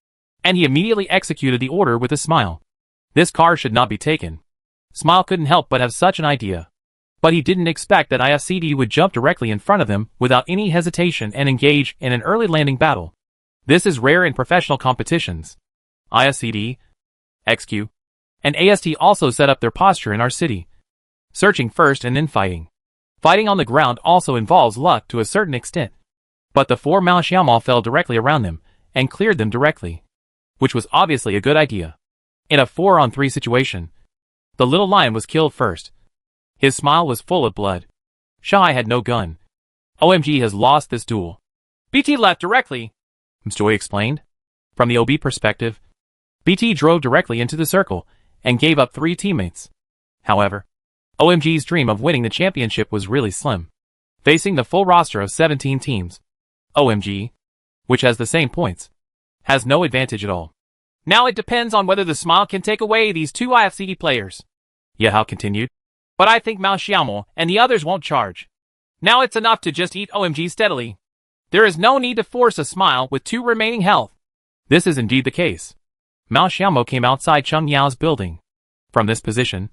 and he immediately executed the order with a smile. This car should not be taken. Smile couldn't help but have such an idea. But he didn't expect that IFCD would jump directly in front of them without any hesitation and engage in an early landing battle. This is rare in professional competitions. IFCD, XQ, and AST also set up their posture in our city, searching first and then fighting. Fighting on the ground also involves luck to a certain extent. But the 4 Mao Xiaomo fell directly around them and cleared them directly, which was obviously a good idea. In a 4-on-3 situation, the Little Lion was killed first. His smile was full of blood. Shai had no gun. OMG has lost this duel. BT left directly, Mstoy explained. From the OB perspective, BT drove directly into the circle and gave up 3 teammates. However, OMG's dream of winning the championship was really slim. Facing the full roster of 17 teams, OMG, which has the same points, has no advantage at all. Now it depends on whether the Smile can take away these 2 IFCD players. Yehao continued. But I think Mao Xiaomo and the others won't charge. Now it's enough to just eat OMG steadily. There is no need to force a Smile with 2 remaining health. This is indeed the case. Mao Xiaomo came outside Cheng Yao's building. From this position,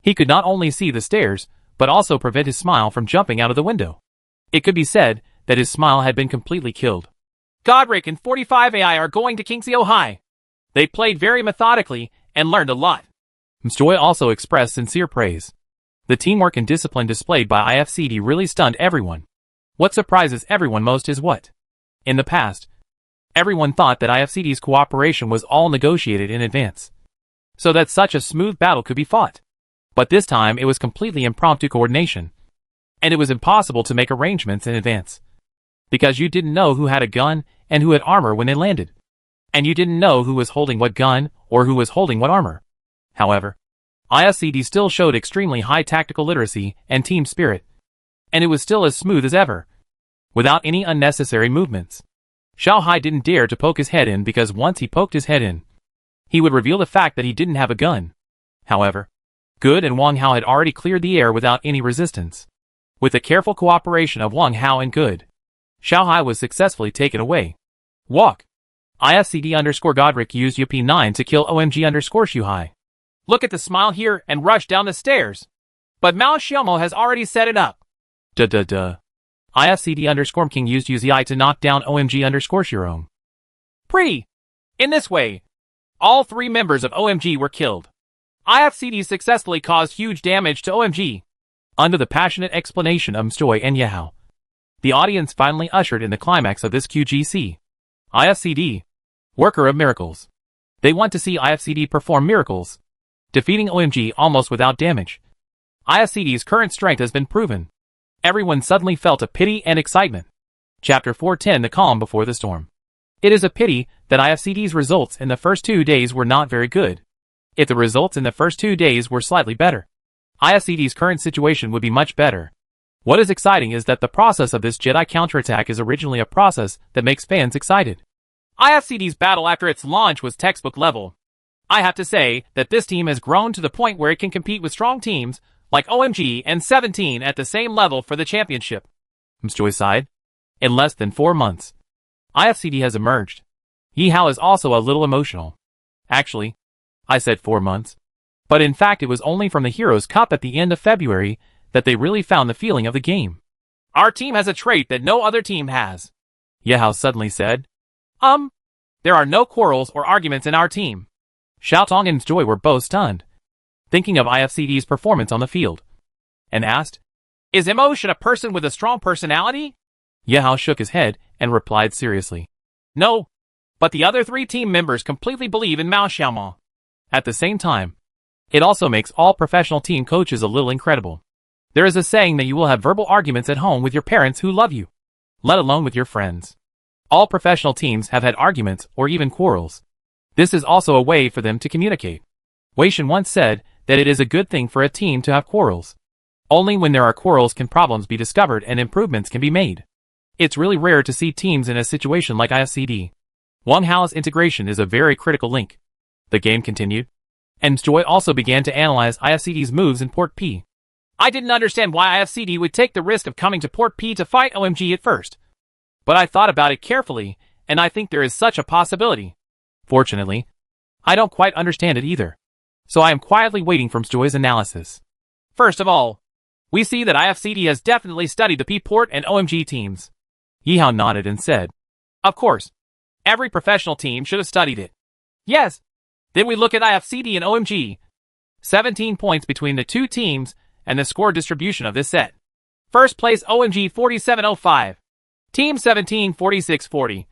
he could not only see the stairs, but also prevent his Smile from jumping out of the window. It could be said that his Smile had been completely killed. Godric and 45 AI are going to Kingseo High. They played very methodically and learned a lot. Mstoy also expressed sincere praise. The teamwork and discipline displayed by IFCD really stunned everyone. What surprises everyone most is what? In the past, everyone thought that IFCD's cooperation was all negotiated in advance, so that such a smooth battle could be fought. But this time it was completely impromptu coordination, and it was impossible to make arrangements in advance. Because you didn't know who had a gun and who had armor when they landed. And you didn't know who was holding what gun or who was holding what armor. However, IFCD still showed extremely high tactical literacy and team spirit. And it was still as smooth as ever, without any unnecessary movements. Xiao Hai didn't dare to poke his head in because once he poked his head in, he would reveal the fact that he didn't have a gun. However, Good and Wang Hao had already cleared the air without any resistance. With the careful cooperation of Wang Hao and Good, Xiao Hai was successfully taken away. Walk. IFCD_Godric used UP9 to kill OMG_Shu Hai. Look at the smile here and rush down the stairs. But Mao Xiaomo has already set it up. IFCD_King used UZI to knock down OMG_Shirome. Pretty. In this way, all 3 members of OMG were killed. IFCD successfully caused huge damage to OMG. Under the passionate explanation of Mstoy and Yehao, the audience finally ushered in the climax of this QGC. IFCD, worker of miracles. They want to see IFCD perform miracles, defeating OMG almost without damage. IFCD's current strength has been proven. Everyone suddenly felt a pity and excitement. Chapter 410 The Calm Before the Storm. It is a pity that IFCD's results in the first 2 days were not very good. If the results in the first 2 days were slightly better, IFCD's current situation would be much better. What is exciting is that the process of this Jedi counterattack is originally a process that makes fans excited. IFCD's battle after its launch was textbook level. I have to say that this team has grown to the point where it can compete with strong teams like OMG and 17 at the same level for the championship. Mstoy sighed. In less than 4 months, IFCD has emerged. Yihao is also a little emotional. Actually, I said 4 months. But in fact it was only from the Heroes Cup at the end of February that they really found the feeling of the game. Our team has a trait that no other team has, Yehao suddenly said. There are no quarrels or arguments in our team. Xiaotong and Joy were both stunned, thinking of IFCD's performance on the field, and asked, Is Emotion a person with a strong personality? Yehao shook his head and replied seriously, No, but the other 3 team members completely believe in Mao Xiaomao. At the same time, it also makes all professional team coaches a little incredible. There is a saying that you will have verbal arguments at home with your parents who love you, let alone with your friends. All professional teams have had arguments or even quarrels. This is also a way for them to communicate. Wei Shen once said that it is a good thing for a team to have quarrels. Only when there are quarrels can problems be discovered and improvements can be made. It's really rare to see teams in a situation like IFCD. Wang Hao's integration is a very critical link. The game continued, and Joy also began to analyze IFCD's moves in Port P. I didn't understand why IFCD would take the risk of coming to Port P to fight OMG at first. But I thought about it carefully, and I think there is such a possibility. Fortunately, I don't quite understand it either. So I am quietly waiting for Joy's analysis. First of all, we see that IFCD has definitely studied the P-Port and OMG teams. Yihao nodded and said, Of course, every professional team should have studied it. Yes. Then we look at IFCD and OMG. 17 points between the 2 teams and the score distribution of this set. First place OMG 4705. Team 17 4640.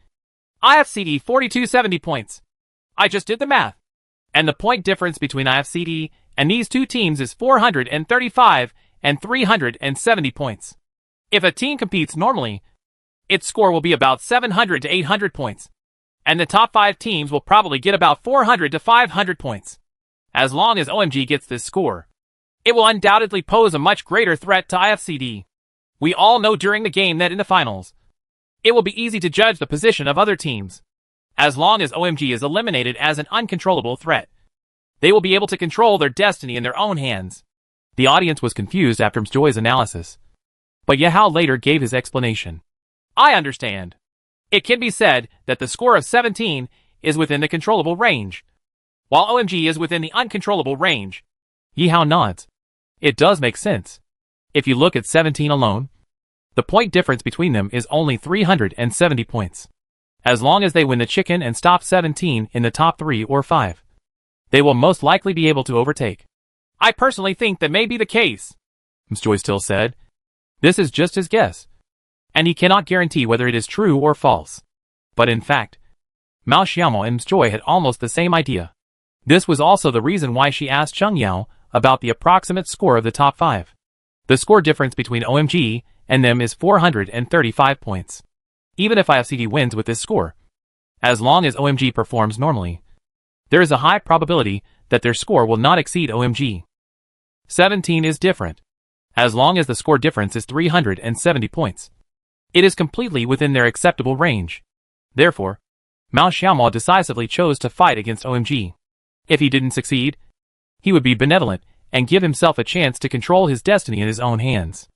IFCD 4270 points. I just did the math. And the point difference between IFCD and these 2 teams is 435 and 370 points. If a team competes normally, its score will be about 700 to 800 points. And the top 5 teams will probably get about 400 to 500 points. As long as OMG gets this score, it will undoubtedly pose a much greater threat to IFCD. We all know during the game that in the finals, it will be easy to judge the position of other teams. As long as OMG is eliminated as an uncontrollable threat, they will be able to control their destiny in their own hands. The audience was confused after Joy's analysis, but Yehao later gave his explanation. I understand. It can be said that the score of 17 is within the controllable range, while OMG is within the uncontrollable range. Yihao nods. It does make sense. If you look at 17 alone, the point difference between them is only 370 points. As long as they win the chicken and stop 17 in the top 3 or 5, they will most likely be able to overtake. I personally think that may be the case, Mstoy still said. This is just his guess, and he cannot guarantee whether it is true or false. But in fact, Mao Xiaomo and Mstoy had almost the same idea. This was also the reason why she asked Cheng Yao about the approximate score of the top 5. The score difference between OMG and them is 435 points. even if IFCD wins with this score. As long as OMG performs normally, there is a high probability that their score will not exceed OMG. 17 is different. As long as the score difference is 370 points, it is completely within their acceptable range. Therefore, Mao Xiaomo decisively chose to fight against OMG. If he didn't succeed, he would be benevolent and give himself a chance to control his destiny in his own hands.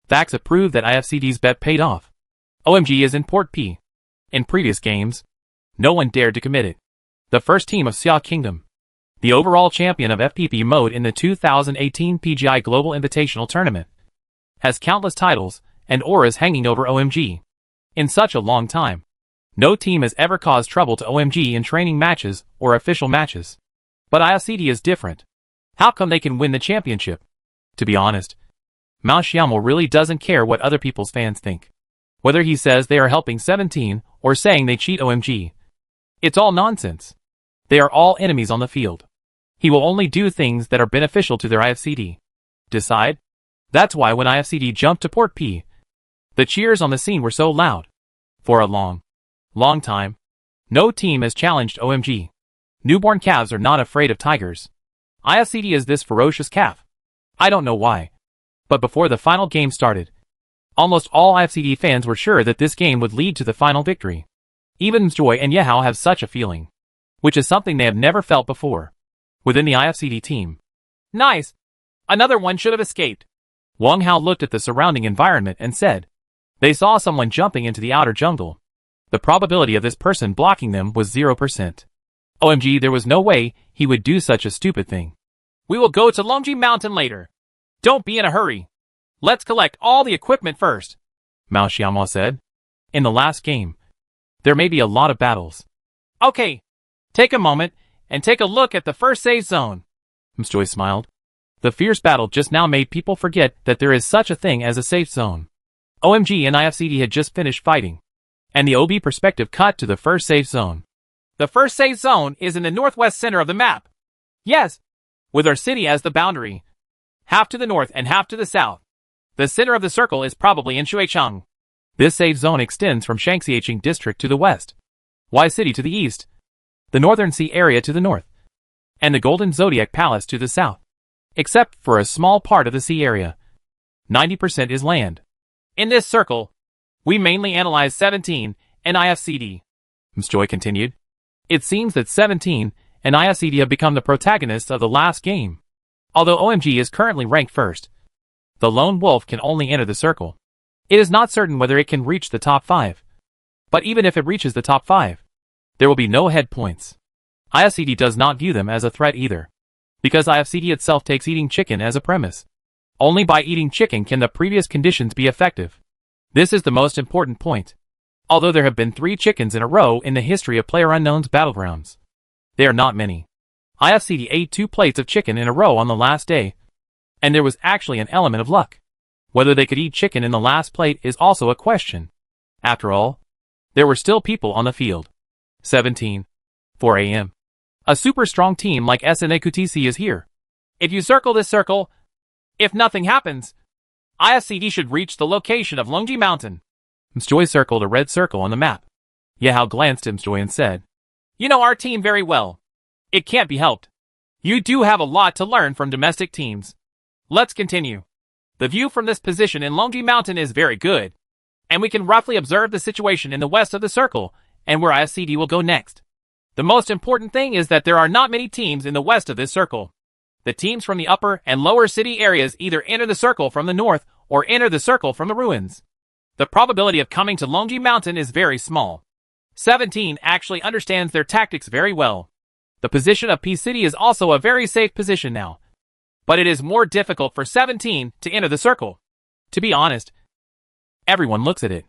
Facts have proved that IFCD's bet paid off. OMG is in Port P. In previous games, no one dared to commit it. The first team of Xia Kingdom, the overall champion of FPP mode in the 2018 PGI Global Invitational Tournament, has countless titles and auras hanging over OMG. In such a long time, no team has ever caused trouble to OMG in training matches or official matches. But IFCD is different. How come they can win the championship? To be honest, Mao Xiaomo really doesn't care what other people's fans think. Whether he says they are helping 17 or saying they cheat OMG, it's all nonsense. They are all enemies on the field. He will only do things that are beneficial to their IFCD. Decide? That's why when IFCD jumped to Port P, the cheers on the scene were so loud. For a long time, no team has challenged OMG. Newborn calves are not afraid of tigers. IFCD is this ferocious calf. I don't know why. But before the final game started, almost all IFCD fans were sure that this game would lead to the final victory. Even Joy and Yehao have such a feeling, which is something they have never felt before. Within the IFCD team. Nice! Another one should have escaped. Wang Hao looked at the surrounding environment and said, they saw someone jumping into the outer jungle. The probability of this person blocking them was 0%. OMG, there was no way he would do such a stupid thing. We will go to Longji Mountain later. Don't be in a hurry. Let's collect all the equipment first, Mao Xiaomo said. In the last game, there may be a lot of battles. Okay, take a moment and take a look at the first safe zone. Msjoy smiled. The fierce battle just now made people forget that there is such a thing as a safe zone. OMG and IFCD had just finished fighting, and the OB perspective cut to the first safe zone. The first safe zone is in the northwest center of the map. Yes, with our city as the boundary. Half to the north and half to the south. The center of the circle is probably in Shuicheng. This safe zone extends from Shangxiacheng district to the west, Y City to the east, the Northern Sea area to the north, and the Golden Zodiac Palace to the south. Except for a small part of the sea area. 90% is land. In this circle, we mainly analyze 17 and IFCD. Msjoy continued. It seems that 17 and IFCD have become the protagonists of the last game. Although OMG is currently ranked first, the lone wolf can only enter the circle. It is not certain whether it can reach the top 5. But even if it reaches the top 5, there will be no head points. IFCD does not view them as a threat either, because IFCD itself takes eating chicken as a premise. Only by eating chicken can the previous conditions be effective. This is the most important point. Although there have been 3 chickens in a row in the history of PlayerUnknown's Battlegrounds, they are not many. IFCD ate 2 plates of chicken in a row on the last day, and there was actually an element of luck. Whether they could eat chicken in the last plate is also a question. After all, there were still people on the field. 17. 4 a.m. A super strong team like SNAQTC is here. If you circle this circle, if nothing happens, IFCD should reach the location of Longji Mountain. Msjoy circled a red circle on the map. Yehao glanced at Msjoy and said, you know our team very well. It can't be helped. You do have a lot to learn from domestic teams. Let's continue. The view from this position in Longji Mountain is very good, and we can roughly observe the situation in the west of the circle and where IFCD will go next. The most important thing is that there are not many teams in the west of this circle. The teams from the upper and lower city areas either enter the circle from the north or enter the circle from the ruins. The probability of coming to Longji Mountain is very small. 17 actually understands their tactics very well. The position of P City is also a very safe position now, but it is more difficult for 17 to enter the circle. To be honest, everyone looks at it.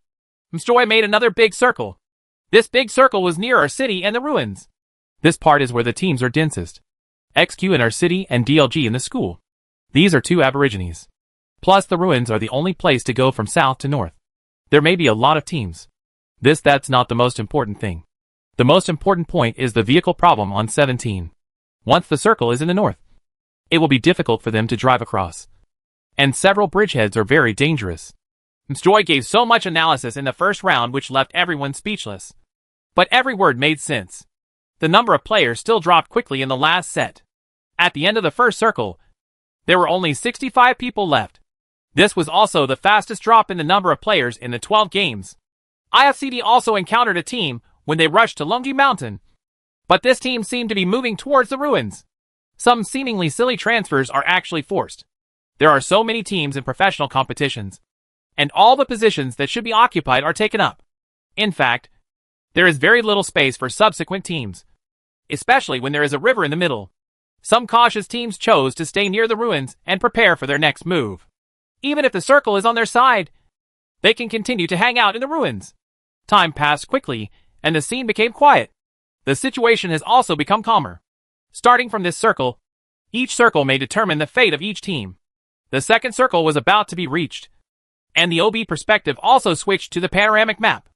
Msjoy made another big circle. This big circle was near our city and the ruins. This part is where the teams are densest. XQ in our city and DLG in the school. These are 2 aborigines. Plus the ruins are the only place to go from south to north. There may be a lot of teams. That's not the most important thing. The most important point is the vehicle problem on 17. Once the circle is in the north, it will be difficult for them to drive across. And several bridgeheads are very dangerous. Joy gave so much analysis in the first round which left everyone speechless. But every word made sense. The number of players still dropped quickly in the last set. At the end of the first circle, there were only 65 people left. This was also the fastest drop in the number of players in the 12 games. IFCD also encountered a team when they rushed to Lungji Mountain. But this team seemed to be moving towards the ruins. Some seemingly silly transfers are actually forced. There are so many teams in professional competitions, and all the positions that should be occupied are taken up. In fact, there is very little space for subsequent teams, especially when there is a river in the middle. Some cautious teams chose to stay near the ruins and prepare for their next move. Even if the circle is on their side, they can continue to hang out in the ruins. Time passed quickly, and the scene became quiet. The situation has also become calmer. Starting from this circle, each circle may determine the fate of each team. The second circle was about to be reached, and the OB perspective also switched to the panoramic map.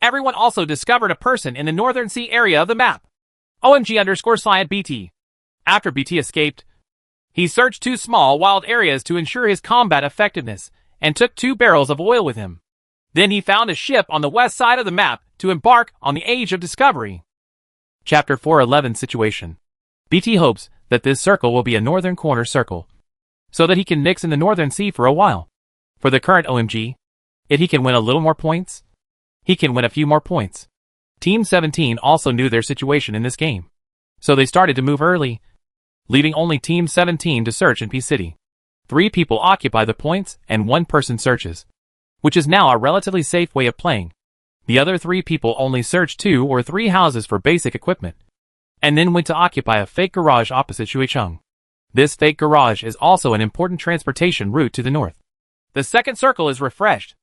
Everyone also discovered a person in the northern sea area of the map. OMG_Science BT. After BT escaped, he searched 2 small wild areas to ensure his combat effectiveness and took 2 barrels of oil with him. Then he found a ship on the west side of the map to embark on the Age of Discovery. Chapter 411 Situation. BT hopes that this circle will be a northern corner circle, so that he can mix in the northern sea for a while. For the current OMG, if he can win a little more points, he can win a few more points. Team 17 also knew their situation in this game, so they started to move early, leaving only Team 17 to search in P City. 3 people occupy the points and 1 person searches, which is now a relatively safe way of playing. The other 3 people only searched 2 or 3 houses for basic equipment, and then went to occupy a fake garage opposite Shuicheng. This fake garage is also an important transportation route to the north. The second circle is refreshed.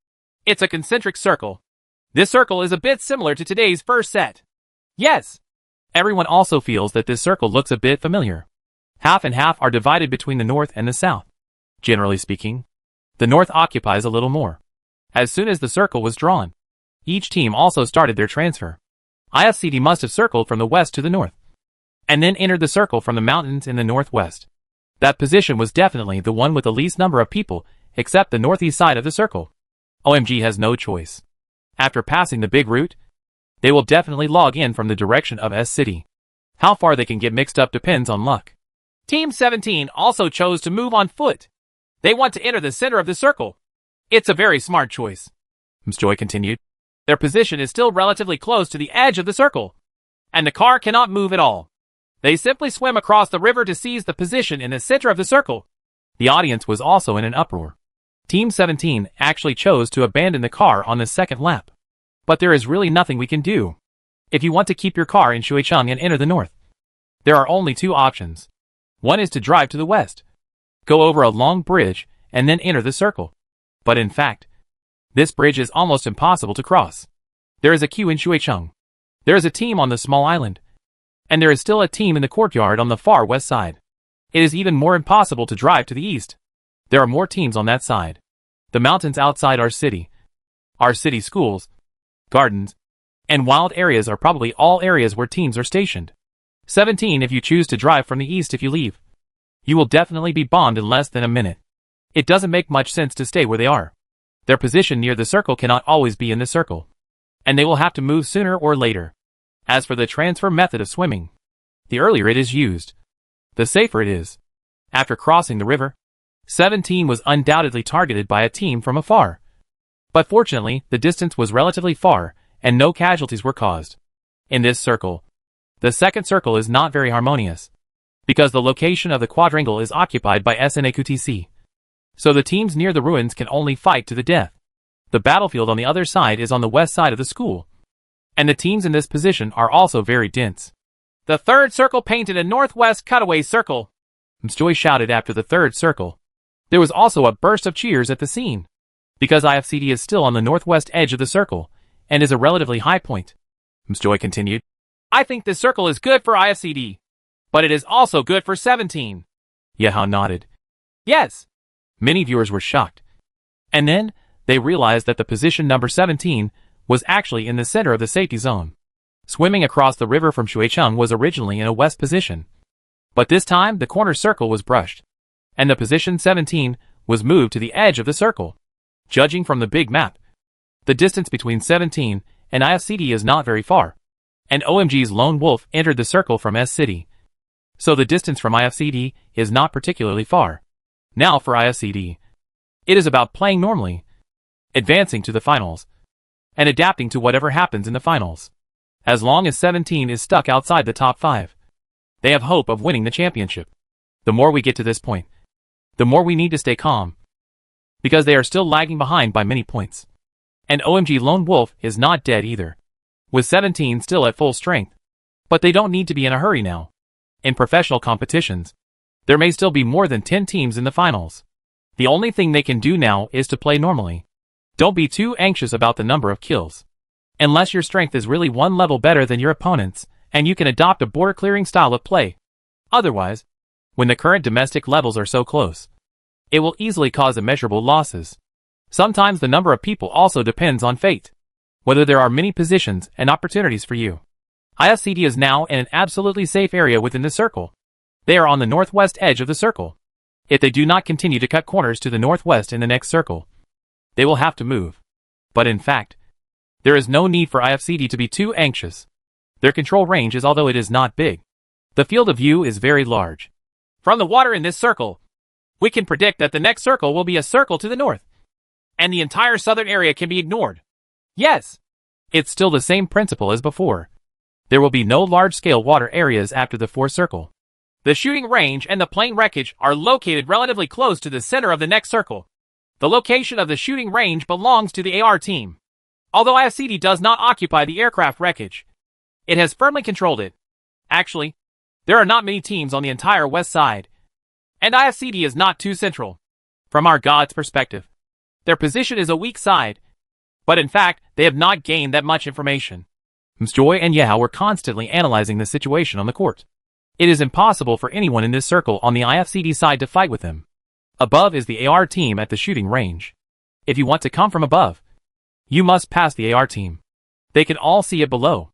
It's a concentric circle. This circle is a bit similar to today's first set. Yes! Everyone also feels that this circle looks a bit familiar. Half and half are divided between the north and the south. Generally speaking, the north occupies a little more. As soon as the circle was drawn, each team also started their transfer. IFCD must have circled from the west to the north, and then entered the circle from the mountains in the northwest. That position was definitely the one with the least number of people, except the northeast side of the circle. OMG has no choice. After passing the big route, they will definitely log in from the direction of S City. How far they can get mixed up depends on luck. Team 17 also chose to move on foot. They want to enter the center of the circle. It's a very smart choice. Joy continued. Their position is still relatively close to the edge of the circle, and the car cannot move at all. They simply swim across the river to seize the position in the center of the circle. The audience was also in an uproar. Team 17 actually chose to abandon the car on the second lap. But there is really nothing we can do. If you want to keep your car in Shuicheng and enter the north, there are only 2 options. One is to drive to the west, go over a long bridge, and then enter the circle. But in fact, this bridge is almost impossible to cross. There is a queue in Shuicheng. There is a team on the small island, and there is still a team in the courtyard on the far west side. It is even more impossible to drive to the east. There are more teams on that side. The mountains outside our city schools, gardens, and wild areas are probably all areas where teams are stationed. 17 if you choose to drive from the east. If you leave, you will definitely be bombed in less than a minute. It doesn't make much sense to stay where they are. Their position near the circle cannot always be in the circle, and they will have to move sooner or later. As for the transfer method of swimming, the earlier it is used, the safer it is. After crossing the river, 17 was undoubtedly targeted by a team from afar. But fortunately, the distance was relatively far, and no casualties were caused. In this circle, the second circle is not very harmonious, because the location of the quadrangle is occupied by SNAQTC. So the teams near the ruins can only fight to the death. The battlefield on the other side is on the west side of the school, and the teams in this position are also very dense. The third circle painted a northwest cutaway circle. Joy shouted after the third circle. There was also a burst of cheers at the scene, because IFCD is still on the northwest edge of the circle, and is a relatively high point. Joy continued. I think this circle is good for IFCD, but it is also good for 17. Yehao nodded. Yes. Many viewers were shocked. And then, they realized that the position number 17 was actually in the center of the safety zone. Swimming across the river from Shuicheng was originally in a west position. But this time, the corner circle was brushed, and the position 17 was moved to the edge of the circle. Judging from the big map, the distance between 17 and IFCD is not very far, and OMG's Lone Wolf entered the circle from S City. So the distance from IFCD is not particularly far. Now for IFCD. It is about playing normally, advancing to the finals, and adapting to whatever happens in the finals. As long as 17 is stuck outside the top 5, they have hope of winning the championship. The more we get to this point, the more we need to stay calm, because they are still lagging behind by many points. And OMG Lone Wolf is not dead either, with 17 still at full strength. But they don't need to be in a hurry now. In professional competitions, there may still be more than 10 teams in the finals. The only thing they can do now is to play normally. Don't be too anxious about the number of kills. Unless your strength is really one level better than your opponents, and you can adopt a border clearing style of play. Otherwise, when the current domestic levels are so close, it will easily cause immeasurable losses. Sometimes the number of people also depends on fate, whether there are many positions and opportunities for you. IFCD is now in an absolutely safe area within the circle. They are on the northwest edge of the circle. If they do not continue to cut corners to the northwest in the next circle, they will have to move. But in fact, there is no need for IFCD to be too anxious. Their control range is, although it is not big, the field of view is very large. From the water in this circle, we can predict that the next circle will be a circle to the north, and the entire southern area can be ignored. Yes, it's still the same principle as before. There will be no large-scale water areas after the fourth circle. The shooting range and the plane wreckage are located relatively close to the center of the next circle. The location of the shooting range belongs to the AR team. Although IFCD does not occupy the aircraft wreckage, it has firmly controlled it. Actually, there are not many teams on the entire west side, and IFCD is not too central. From our god's perspective, their position is a weak side, but in fact, they have not gained that much information. Mjoy and Yao were constantly analyzing the situation on the court. It is impossible for anyone in this circle on the IFCD side to fight with them. Above is the AR team at the shooting range. If you want to come from above, you must pass the AR team. They can all see it below.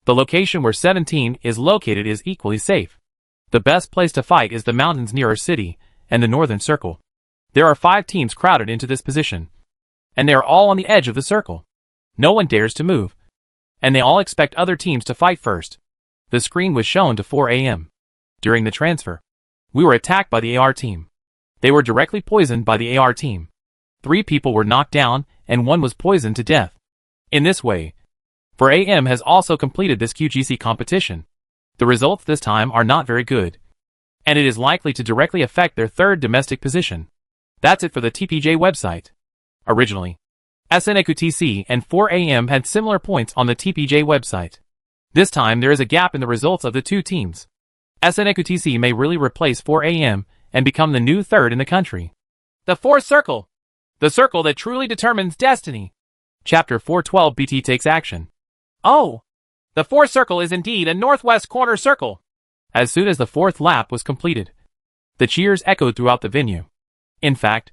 The location where 17 is located is equally safe. The best place to fight is the mountains near our city and the northern circle. There are 5 teams crowded into this position, and they are all on the edge of the circle. No one dares to move, and they all expect other teams to fight first. The screen was shown to 4 a.m. During the transfer, we were attacked by the AR team. They were directly poisoned by the AR team. 3 people were knocked down, and 1 was poisoned to death. In this way, 4 a.m. has also completed this QGC competition. The results this time are not very good, and it is likely to directly affect their third domestic position. That's it for the TPJ website. Originally, SNEQTC and 4 a.m. had similar points on the TPJ website. This time there is a gap in the results of the 2 teams. SNEQTC may really replace 4 a.m. and become the new third in the country. The fourth circle. The circle that truly determines destiny. Chapter 412 BT takes action. Oh! The fourth circle is indeed a northwest corner circle. As soon as the 4th lap was completed, the cheers echoed throughout the venue. In fact,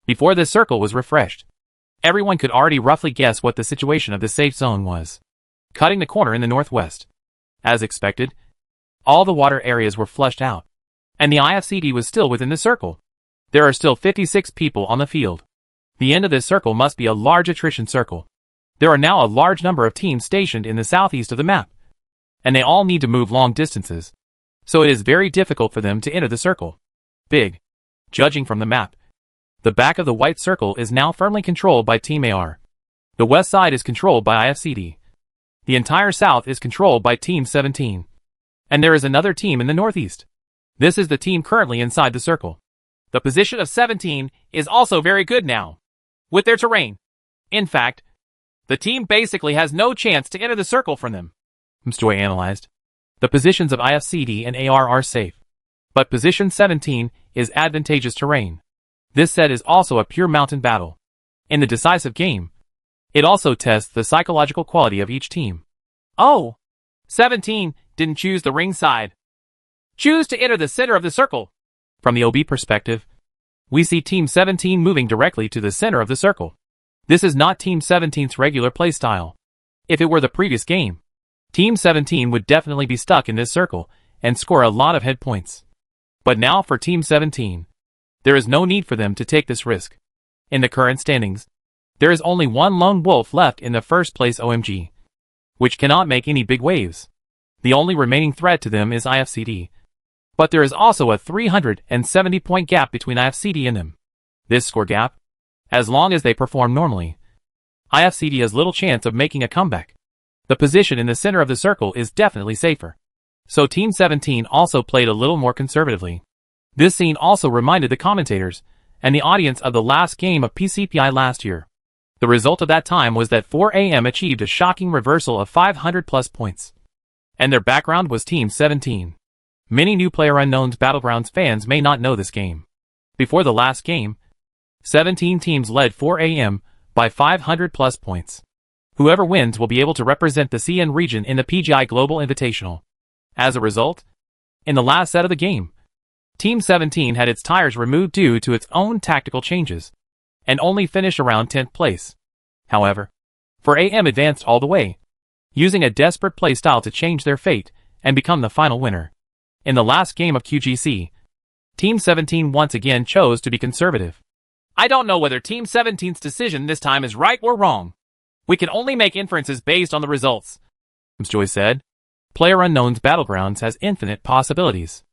before this circle was refreshed, everyone could already roughly guess what the situation of the safe zone was. Cutting the corner in the northwest. As expected, all the water areas were flushed out, and the IFCD was still within the circle. There are still 56 people on the field. The end of this circle must be a large attrition circle. There are now a large number of teams stationed in the southeast of the map, and they all need to move long distances, so it is very difficult for them to enter the circle. Big. Judging from the map, the back of the white circle is now firmly controlled by Team AR. The west side is controlled by IFCD. The entire south is controlled by Team 17. And there is another team in the northeast. This is the team currently inside the circle. The position of 17 is also very good now, with their terrain. In fact, the team basically has no chance to enter the circle from them. Mjoy analyzed. The positions of IFCD and AR are safe, but position 17 is advantageous terrain. This set is also a pure mountain battle. In the decisive game, it also tests the psychological quality of each team. Oh! 17 didn't choose the ring side. Choose to enter the center of the circle. From the OB perspective, we see Team 17 moving directly to the center of the circle. This is not Team 17's regular playstyle. If it were the previous game, Team 17 would definitely be stuck in this circle and score a lot of head points. But now for Team 17, there is no need for them to take this risk. In the current standings, There is only one lone wolf left in the first place OMG, which cannot make any big waves. The only remaining threat to them is IFCD. But there is also a 370-point gap between IFCD and them. This score gap, as long as they perform normally, IFCD has little chance of making a comeback. The position in the center of the circle is definitely safer. So Team 17 also played a little more conservatively. This scene also reminded the commentators and the audience of the last game of PCPI last year. The result of that time was that 4AM achieved a shocking reversal of 500+ points. And their background was Team 17. Many new PlayerUnknown's Battlegrounds fans may not know this game. Before the last game, 17 teams led 4AM by 500+ points. Whoever wins will be able to represent the CN region in the PGI Global Invitational. As a result, in the last set of the game, Team 17 had its tires removed due to its own tactical changes, and only finished around 10th place. However, 4AM advanced all the way, using a desperate playstyle to change their fate and become the final winner. In the last game of QGC, Team 17 once again chose to be conservative. I don't know whether Team 17's decision this time is right or wrong. We can only make inferences based on the results. Joy said, PlayerUnknown's Battlegrounds has infinite possibilities.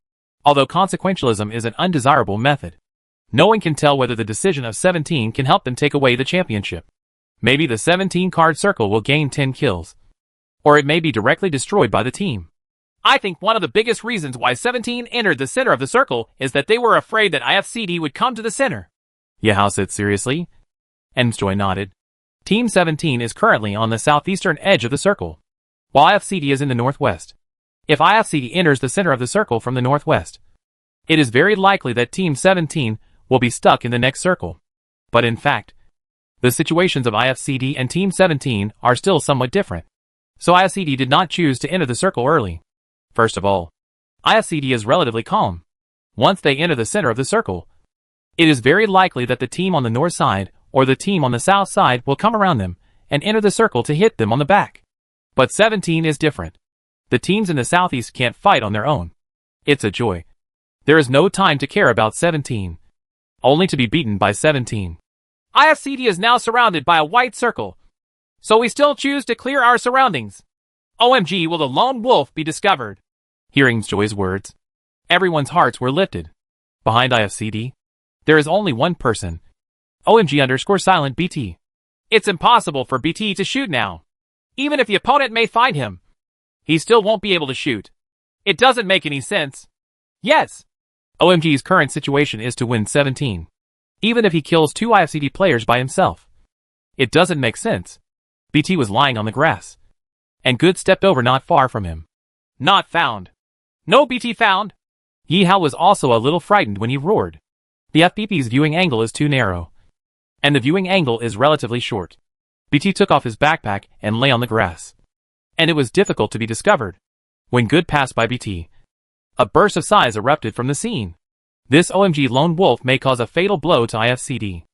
Although consequentialism is an undesirable method, no one can tell whether the decision of 17 can help them take away the championship. Maybe the 17-card circle will gain 10 kills, or it may be directly destroyed by the team. I think one of the biggest reasons why 17 entered the center of the circle is that they were afraid that IFCD would come to the center. Yahao said seriously, and Joy nodded. Team 17 is currently on the southeastern edge of the circle, while IFCD is in the northwest. If IFCD enters the center of the circle from the northwest, it is very likely that Team 17 will be stuck in the next circle. But in fact, the situations of IFCD and Team 17 are still somewhat different. So IFCD did not choose to enter the circle early. First of all, IFCD is relatively calm. Once they enter the center of the circle, it is very likely that the team on the north side or the team on the south side will come around them and enter the circle to hit them on the back. But 17 is different. The teams in the southeast can't fight on their own. It's a joy. There is no time to care about 17, only to be beaten by 17. IFCD is now surrounded by a white circle, so we still choose to clear our surroundings. OMG, will the lone wolf be discovered? Hearing Joy's words, everyone's hearts were lifted. Behind IFCD, there is only one person. OMG_silent BT. It's impossible for BT to shoot now. Even if the opponent may find him, he still won't be able to shoot. It doesn't make any sense. Yes. OMG's current situation is to win 17. Even if he kills 2 IFCD players by himself. It doesn't make sense. BT was lying on the grass, and Good stepped over not far from him. Not found. No BT found. Yihao was also a little frightened when he roared. The FPP's viewing angle is too narrow, and the viewing angle is relatively short. BT took off his backpack and lay on the grass, and it was difficult to be discovered. When Good passed by BT, a burst of sighs erupted from the scene. This OMG lone wolf may cause a fatal blow to IFCD.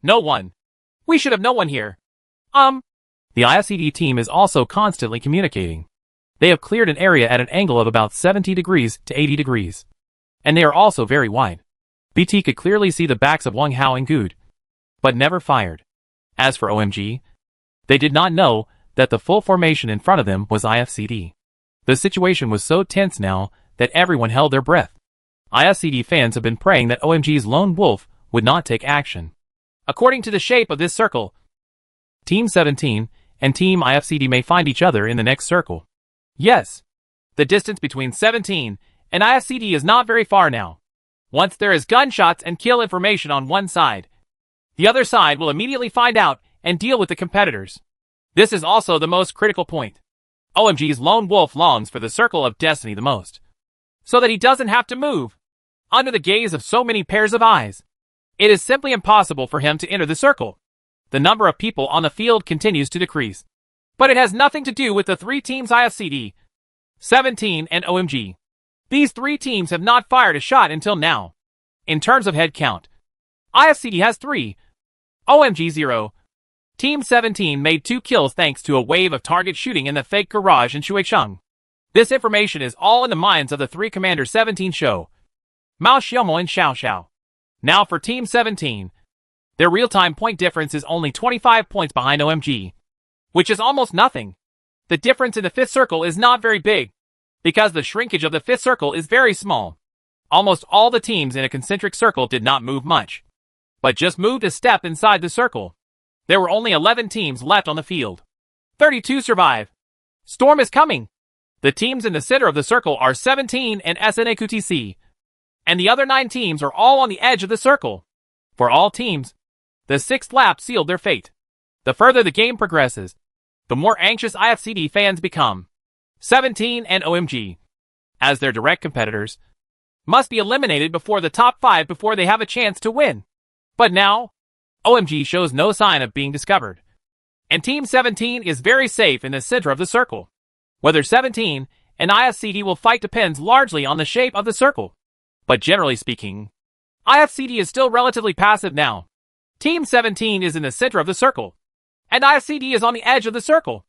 No one. We should have no one here. The IFCD team is also constantly communicating. They have cleared an area at an angle of about 70 degrees to 80 degrees. And they are also very wide. BT could clearly see the backs of Wang Hao and Good, but never fired. As for OMG, they did not know that the full formation in front of them was IFCD. The situation was so tense now that everyone held their breath. IFCD fans have been praying that OMG's lone wolf would not take action. According to the shape of this circle, Team 17 and Team IFCD may find each other in the next circle. Yes, the distance between 17 and IFCD is not very far now. Once there is gunshots and kill information on one side, the other side will immediately find out and deal with the competitors. This is also the most critical point. OMG's lone wolf longs for the circle of destiny the most, so that he doesn't have to move under the gaze of so many pairs of eyes. It is simply impossible for him to enter the circle. The number of people on the field continues to decrease, but it has nothing to do with the 3 teams IFCD, 17 and OMG. These 3 teams have not fired a shot until now. In terms of head count, IFCD has 3, OMG 0. Team 17 made 2 kills thanks to a wave of target shooting in the fake garage in Shuicheng. This information is all in the minds of the 3 Commander 17 show, Mao Xiaomo and Xiao Xiao. Now for Team 17. Their real-time point difference is only 25 points behind OMG, which is almost nothing. The difference in the 5th circle is not very big, because the shrinkage of the 5th circle is very small. Almost all the teams in a concentric circle did not move much, but just moved a step inside the circle. There were only 11 teams left on the field. 32 survive. Storm is coming. The teams in the center of the circle are 17 and SNAQTC, and the other 9 teams are all on the edge of the circle. For all teams, the 6th lap sealed their fate. The further the game progresses, the more anxious IFCD fans become. 17 and OMG, as their direct competitors, must be eliminated before the top 5 before they have a chance to win. But now, OMG shows no sign of being discovered, and Team 17 is very safe in the center of the circle. Whether 17 and IFCD will fight depends largely on the shape of the circle, but generally speaking, IFCD is still relatively passive now. Team 17 is in the center of the circle, and IFCD is on the edge of the circle.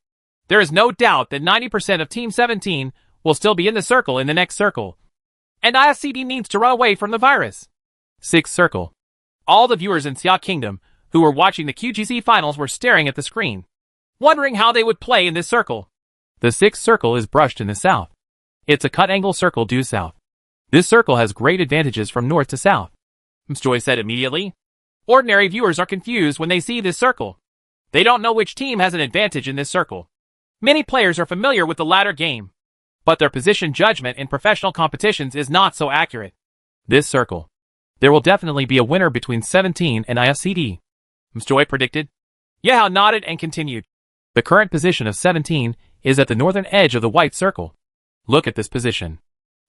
There is no doubt that 90% of Team 17 will still be in the circle in the next circle, and IFCD needs to run away from the virus. 6th circle. All the viewers in Xia Kingdom who were watching the QGC finals were staring at the screen, wondering how they would play in this circle. The 6th circle is brushed in the south. It's a cut-angle circle due south. This circle has great advantages from north to south, Joy said immediately. Ordinary viewers are confused when they see this circle. They don't know which team has an advantage in this circle. Many players are familiar with the latter game, but their position judgment in professional competitions is not so accurate. This circle. There will definitely be a winner between 17 and IFCD, Joy predicted. Yehao nodded and continued. The current position of 17 is at the northern edge of the white circle. Look at this position.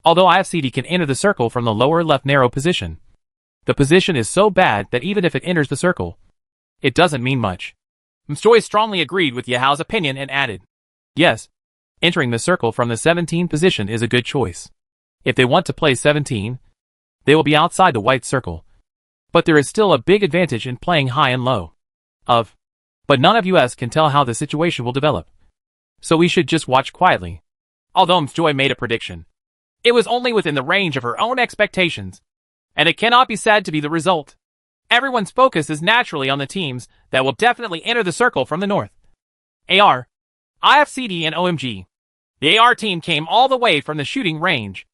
Although IFCD can enter the circle from the lower left narrow position, the position is so bad that even if it enters the circle, it doesn't mean much. Joy strongly agreed with Yehao's opinion and added, yes, entering the circle from the 17 position is a good choice. If they want to play 17, they will be outside the white circle. But there is still a big advantage in playing high and low. But none of us can tell how the situation will develop. So we should just watch quietly. Although Joy made a prediction, it was only within the range of her own expectations, and it cannot be said to be the result. Everyone's focus is naturally on the teams that will definitely enter the circle from the north. AR, IFCD and OMG. The AR team came all the way from the shooting range.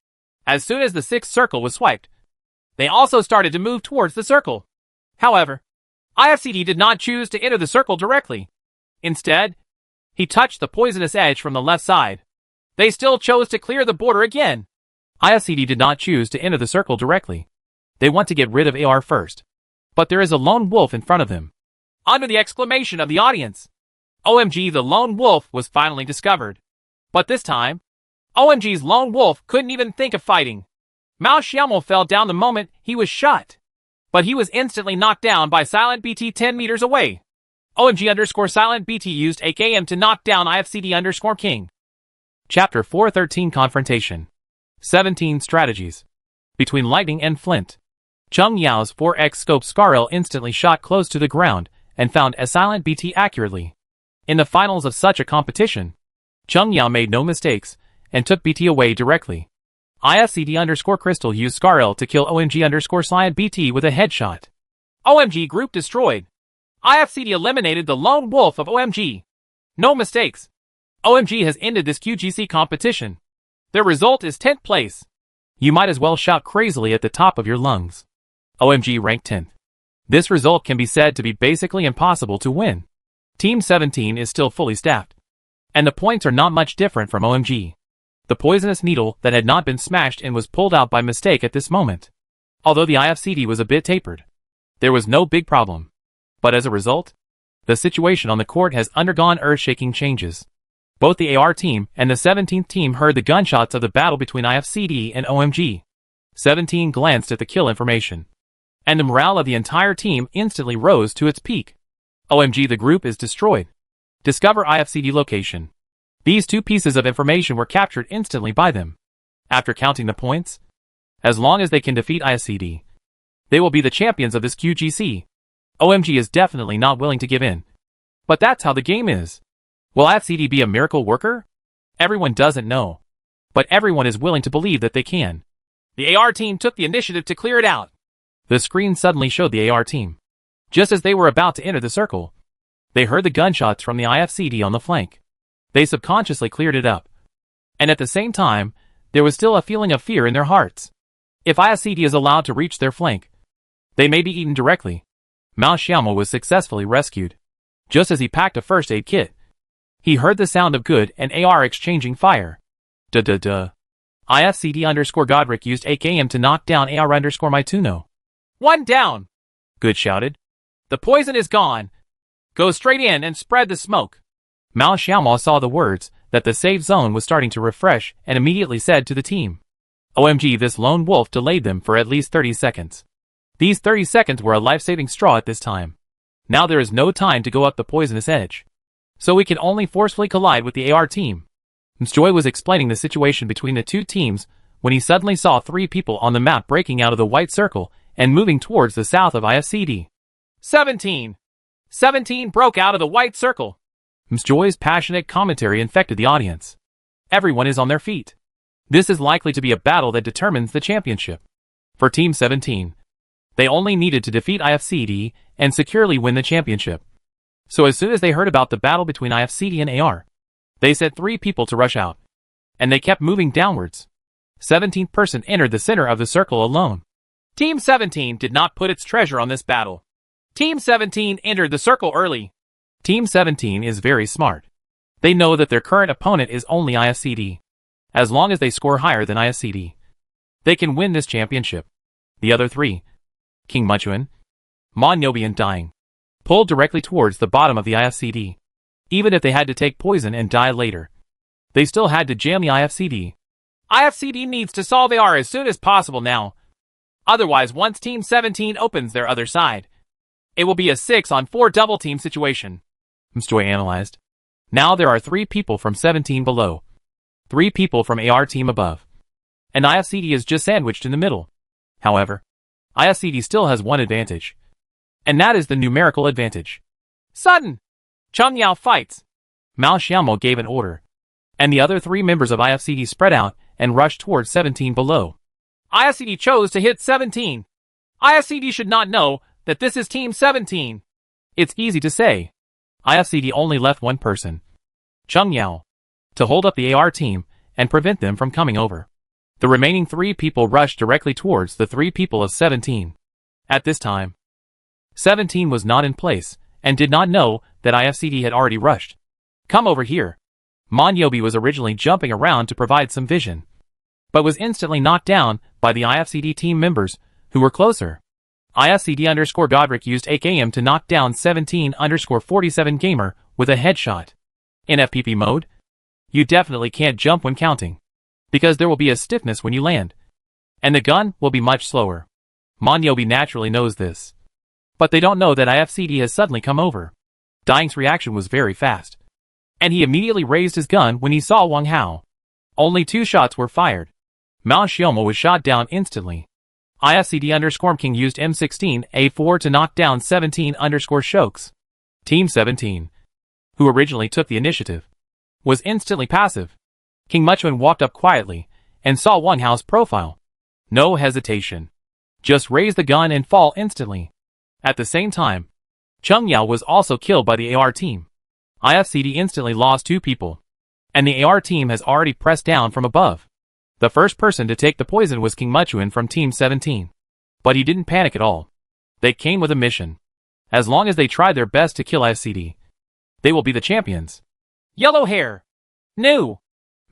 As soon as the 6th circle was swiped, they also started to move towards the circle. However, IFCD did not choose to enter the circle directly. Instead, he touched the poisonous edge from the left side. They still chose to clear the border again. IFCD did not choose to enter the circle directly. They want to get rid of AR first. But there is a lone wolf in front of them. Under the exclamation of the audience, OMG, the lone wolf was finally discovered. But this time, OMG's lone wolf couldn't even think of fighting. Mao Xiaomo fell down the moment he was shot, but he was instantly knocked down by Silent BT 10 meters away. OMG_Silent BT used AKM to knock down IFCD_King. Chapter 413 Confrontation. 17 Strategies. Between Lightning and Flint. Cheng Yao's 4x scope Scaril instantly shot close to the ground and found a Silent BT accurately. In the finals of such a competition, Cheng Yao made no mistakes and took BT away directly. IFCD_Crystal used Scaril to kill OMG_Silent BT with a headshot. OMG group destroyed. IFCD eliminated the lone wolf of OMG. No mistakes. OMG has ended this QGC competition. Their result is 10th place. You might as well shout crazily at the top of your lungs. OMG ranked 10th. This result can be said to be basically impossible to win. Team 17 is still fully staffed, and the points are not much different from OMG. The poisonous needle that had not been smashed in was pulled out by mistake at this moment. Although the IFCD was a bit tapered, there was no big problem. But as a result, the situation on the court has undergone earth-shaking changes. Both the AR team and the 17th team heard the gunshots of the battle between IFCD and OMG. 17 glanced at the kill information, and the morale of the entire team instantly rose to its peak. OMG, the group is destroyed. Discover IFCD location. These two pieces of information were captured instantly by them. After counting the points, as long as they can defeat IFCD, they will be the champions of this QGC. OMG is definitely not willing to give in. But that's how the game is. Will IFCD be a miracle worker? Everyone doesn't know. But everyone is willing to believe that they can. The AR team took the initiative to clear it out. The screen suddenly showed the AR team. Just as they were about to enter the circle, they heard the gunshots from the IFCD on the flank. They subconsciously cleared it up. And at the same time, there was still a feeling of fear in their hearts. If IFCD is allowed to reach their flank, they may be eaten directly. Mao Xiaomo was successfully rescued. Just as he packed a first aid kit, he heard the sound of Good and AR exchanging fire. Duh. IFCD_Godric used AKM to knock down AR_Maituno. One down! Good shouted. The poison is gone. Go straight in and spread the smoke. Mao Xiaomo saw the words that the safe zone was starting to refresh and immediately said to the team, OMG, this lone wolf delayed them for at least 30 seconds. These 30 seconds were a life-saving straw at this time. Now there is no time to go up the poisonous edge. So we can only forcefully collide with the AR team. Joy was explaining the situation between the two teams when he suddenly saw 3 people on the map breaking out of the white circle and moving towards the south of IFCD. 17 broke out of the white circle. Joy's passionate commentary infected the audience. Everyone is on their feet. This is likely to be a battle that determines the championship. For Team 17, they only needed to defeat IFCD and securely win the championship. So as soon as they heard about the battle between IFCD and AR, they set 3 people to rush out. And they kept moving downwards. 17th person entered the center of the circle alone. Team 17 did not put its treasure on this battle. Team 17 entered the circle early. Team 17 is very smart. They know that their current opponent is only IFCD. As long as they score higher than IFCD, they can win this championship. The other 3, King Muchuan, Ma Nyobi and Dying, pulled directly towards the bottom of the IFCD. Even if they had to take poison and die later, they still had to jam the IFCD. IFCD needs to solve AR as soon as possible now. Otherwise, once Team 17 opens their other side, it will be a 6-on-4 double team situation. Joy analyzed. Now there are 3 people from 17 below, 3 people from AR team above, and IFCD is just sandwiched in the middle. However, IFCD still has one advantage, and that is the numerical advantage. Sudden! Cheng Yao fights. Mao Xiaomo gave an order, and the other 3 members of IFCD spread out and rushed towards 17 below. IFCD chose to hit 17. IFCD should not know that this is Team 17. It's easy to say. IFCD only left one person, Cheng Yao, to hold up the AR team and prevent them from coming over. The remaining 3 people rushed directly towards the 3 people of 17. At this time, 17 was not in place and did not know that IFCD had already rushed. Come over here. Ma Nyobi was originally jumping around to provide some vision, but was instantly knocked down by the IFCD team members who were closer. IFCD_Godric used AKM to knock down 17_47 gamer with a headshot. In FPP mode, you definitely can't jump when counting, because there will be a stiffness when you land, and the gun will be much slower. Ma Nyobi naturally knows this, but they don't know that IFCD has suddenly come over. Dying's reaction was very fast, and he immediately raised his gun when he saw Wang Hao. Only 2 shots were fired. Mao Xiaomo was shot down instantly. IFCD_King used M16 A4 to knock down 17_Shokes. Team 17, who originally took the initiative, was instantly passive. King Muchuan walked up quietly and saw Wang Hao's profile. No hesitation. Just raise the gun and fall instantly. At the same time, Cheng Yao was also killed by the AR team. IFCD instantly lost 2 people, and the AR team has already pressed down from above. The first person to take the poison was King Muchuan from Team 17. But he didn't panic at all. They came with a mission. As long as they tried their best to kill IFCD, they will be the champions. Yellow hair! New!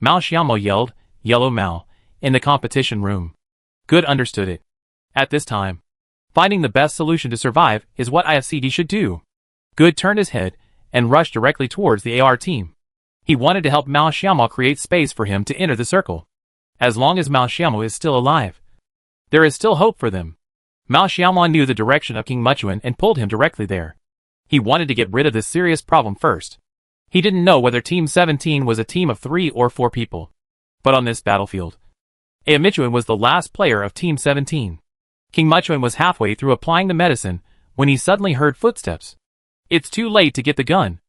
Mao Xiaomo yelled, Yellow Mao, in the competition room. Good understood it. At this time, finding the best solution to survive is what IFCD should do. Good turned his head and rushed directly towards the AR team. He wanted to help Mao Xiaomo create space for him to enter the circle. As long as Mao Xiaomo is still alive, there is still hope for them. Mao Xiaomo knew the direction of King Muchuan and pulled him directly there. He wanted to get rid of this serious problem first. He didn't know whether Team 17 was a team of 3 or 4 people. But on this battlefield, Muchuan was the last player of Team 17. King Muchuan was halfway through applying the medicine when he suddenly heard footsteps. It's too late to get the gun.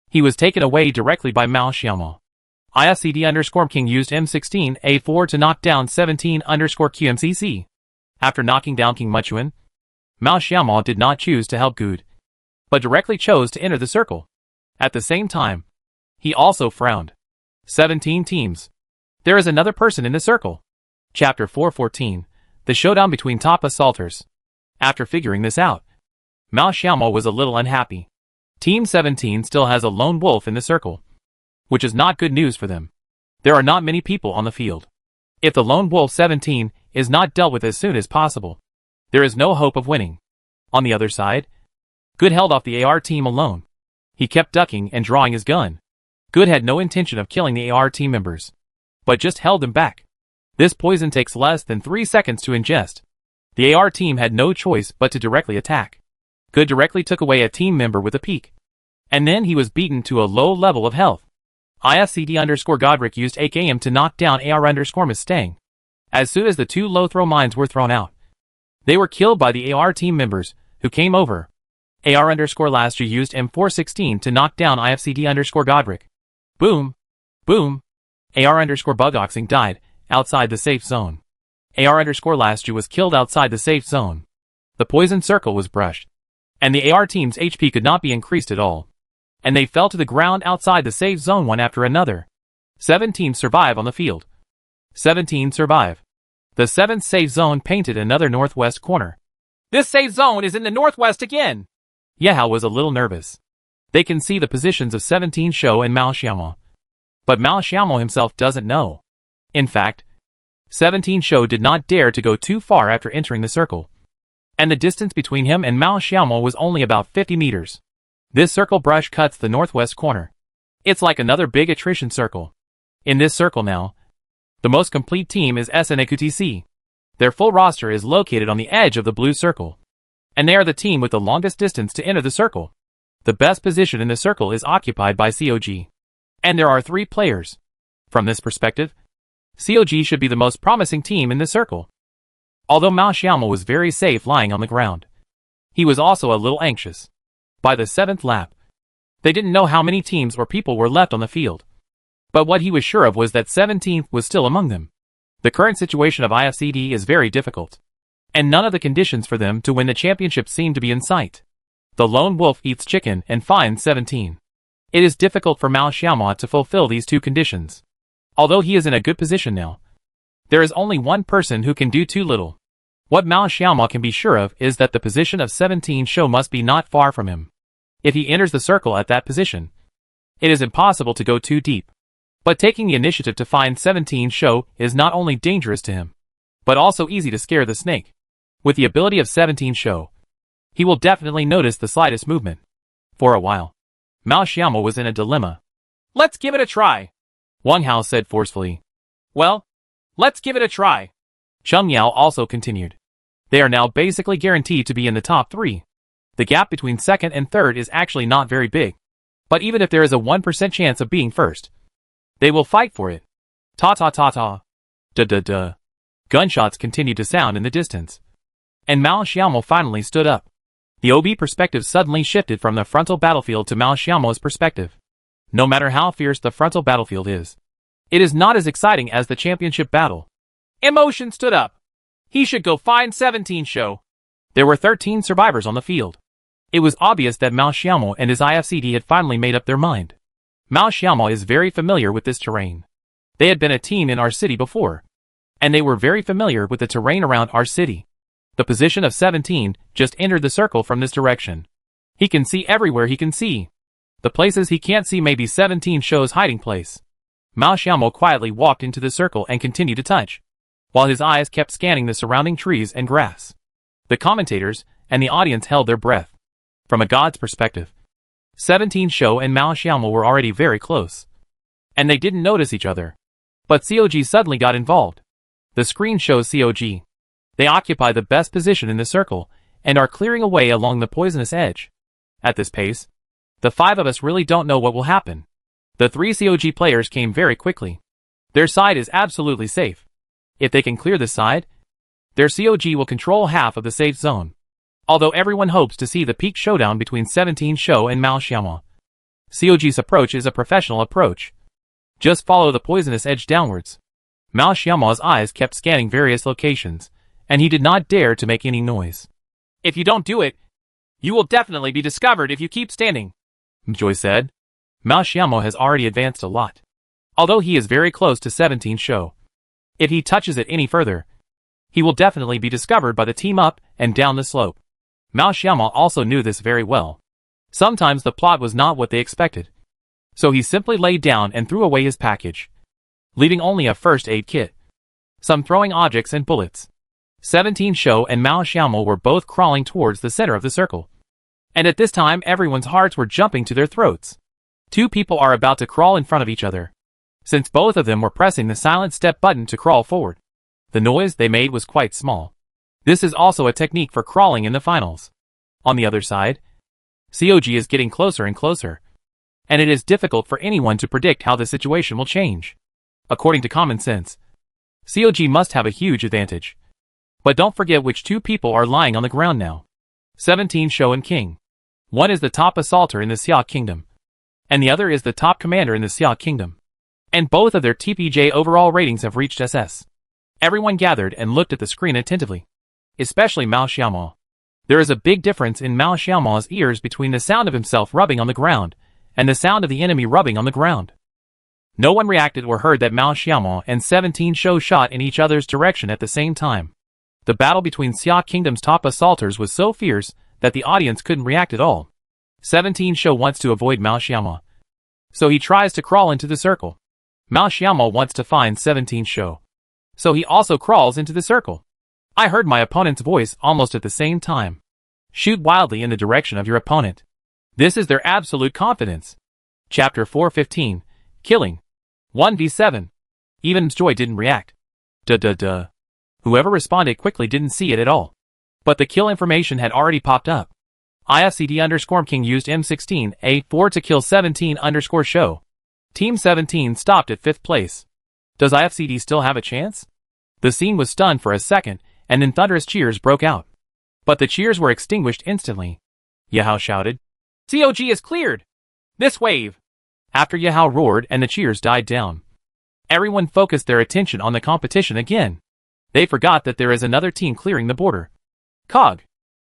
He was taken away directly by Mao Xiaomo. IFCD_King used M16 A4 to knock down 17_QMCC. After knocking down King Muchuan, Mao Xiaomo did not choose to help Good. but directly chose to enter the circle. At the same time, he also frowned. 17 teams. There is another person in the circle. Chapter 4:14. The showdown between top assaulters. After figuring this out, Mao Xiaomo was a little unhappy. Team 17 still has a lone wolf in the circle, which is not good news for them. There are not many people on the field. If the lone wolf 17 is not dealt with as soon as possible, there is no hope of winning. On the other side, Good held off the AR team alone. He kept ducking and drawing his gun. Good had no intention of killing the AR team members, but just held them back. This poison takes less than 3 seconds to ingest. The AR team had no choice but to directly attack. Good directly took away a team member with a peek, and then he was beaten to a low level of health. IFCD_Godric used AKM to knock down AR_Mustang. As soon as the 2 low-throw mines were thrown out, they were killed by the AR team members, who came over. AR_Lastru used M416 to knock down IFCD_Godric. Boom! Boom! AR_Bugoxing died outside the safe zone. AR_Lastru was killed outside the safe zone. The poison circle was brushed, and the AR team's HP could not be increased at all, and they fell to the ground outside the safe zone one after another. 17 survive on the field. 17 survive. The 7th safe zone painted another northwest corner. This safe zone is in the northwest again! Yehao was a little nervous. They can see the positions of 17 Shou and Mao Xiaomo, but Mao Xiaomo himself doesn't know. In fact, 17 Shou did not dare to go too far after entering the circle, and the distance between him and Mao Xiaomo was only about 50 meters. This circle brush cuts the northwest corner. It's like another big attrition circle. In this circle now, the most complete team is SNAQTC. Their full roster is located on the edge of the blue circle, and they are the team with the longest distance to enter the circle. The best position in the circle is occupied by COG, and there are 3 players. From this perspective, COG should be the most promising team in the circle. Although Mao Xiaomo was very safe lying on the ground, he was also a little anxious. By the 7th lap, they didn't know how many teams or people were left on the field, but what he was sure of was that 17th was still among them. The current situation of IFCD is very difficult, and none of the conditions for them to win the championship seem to be in sight. The lone wolf eats chicken and finds 17. It is difficult for Mao Xiaomo to fulfill these 2 conditions. Although he is in a good position now, there is only one person who can do too little. What Mao Xiaomo can be sure of is that the position of 17 Shou must be not far from him. If he enters the circle at that position, it is impossible to go too deep. But taking the initiative to find 17 Shou is not only dangerous to him, but also easy to scare the snake. With the ability of 17 Shou, he will definitely notice the slightest movement. For a while, Mao Xiaomo was in a dilemma. Let's give it a try, Wang Hao said forcefully. Well, let's give it a try, Cheng Yao also continued. They are now basically guaranteed to be in the top 3. The gap between 2nd and 3rd is actually not very big, but even if there is a 1% chance of being first, they will fight for it. Ta-ta-ta-ta. Da-da-da. Gunshots continued to sound in the distance, and Mao Xiaomo finally stood up. The OB perspective suddenly shifted from the frontal battlefield to Mao Xiaomo's perspective. No matter how fierce the frontal battlefield is, it is not as exciting as the championship battle. Emotion stood up. He should go find 17 Shou. There were 13 survivors on the field. It was obvious that Mao Xiaomo and his IFCD had finally made up their mind. Mao Xiaomo is very familiar with this terrain. They had been a team in our city before, and they were very familiar with the terrain around our city. The position of 17 just entered the circle from this direction. He can see everywhere he can see. The places he can't see may be 17 Shou's hiding place. Mao Xiaomo quietly walked into the circle and continued to touch, while his eyes kept scanning the surrounding trees and grass. The commentators and the audience held their breath. From a god's perspective, 17 Shou and Mao Xiaomo were already very close, and they didn't notice each other. But COG suddenly got involved. The screen shows COG. They occupy the best position in the circle and are clearing away along the poisonous edge. At this pace, the 5 of us really don't know what will happen. The 3 COG players came very quickly. Their side is absolutely safe. If they can clear this side, their COG will control half of the safe zone. Although everyone hopes to see the peak showdown between 17 Shou and Mao Xiaomo, COG's approach is a professional approach. Just follow the poisonous edge downwards. Mao Xiaomo's eyes kept scanning various locations, and he did not dare to make any noise. If you don't do it, You will definitely be discovered if you keep standing, Joy said. Mao Xiaomo has already advanced a lot. Although he is very close to 17 show. If he touches it any further, he will definitely be discovered by the team up and down the slope. Mao Xiaomo also knew this very well. Sometimes the plot was not what they expected. So he simply laid down and threw away his package, leaving only a first aid kit, some throwing objects and bullets. 17 show and Mao Xiaomo were both crawling towards the center of the circle. And at this time everyone's hearts were jumping to their throats. Two people are about to crawl in front of each other, since both of them were pressing the silent step button to crawl forward. The noise they made was quite small. This is also a technique for crawling in the finals. On the other side, COG is getting closer and closer, and it is difficult for anyone to predict how the situation will change. According to common sense, COG must have a huge advantage. But don't forget which two people are lying on the ground now. 17 Show and King. One is the top assaulter in the Xia Kingdom, and the other is the top commander in the Xia Kingdom. And both of their TPJ overall ratings have reached SS. Everyone gathered and looked at the screen attentively, especially Mao Xiaomo. There is a big difference in Mao Xiaomo's ears between the sound of himself rubbing on the ground and the sound of the enemy rubbing on the ground. No one reacted or heard that Mao Xiaomo and 17 Show shot in each other's direction at the same time. The battle between Xia Kingdom's top assaulters was so fierce that the audience couldn't react at all. 17 Show wants to avoid Mao Xiaomo, so he tries to crawl into the circle. Mao Xiaomo wants to find 17 Show, so he also crawls into the circle. I heard my opponent's voice almost at the same time. Shoot wildly in the direction of your opponent. This is their absolute confidence. Chapter 4:15, Killing. 1v7. Even Joy didn't react. Duh. Whoever responded quickly didn't see it at all. But the kill information had already popped up. IFCD_King used M16 A4 to kill 17_Show. Team 17 stopped at 5th place. Does IFCD still have a chance? The scene was stunned for a second, and then thunderous cheers broke out. But the cheers were extinguished instantly. Yahao shouted, "COG is cleared! This wave!" After Yahao roared and the cheers died down, everyone focused their attention on the competition again. They forgot that there is another team clearing the border. COG.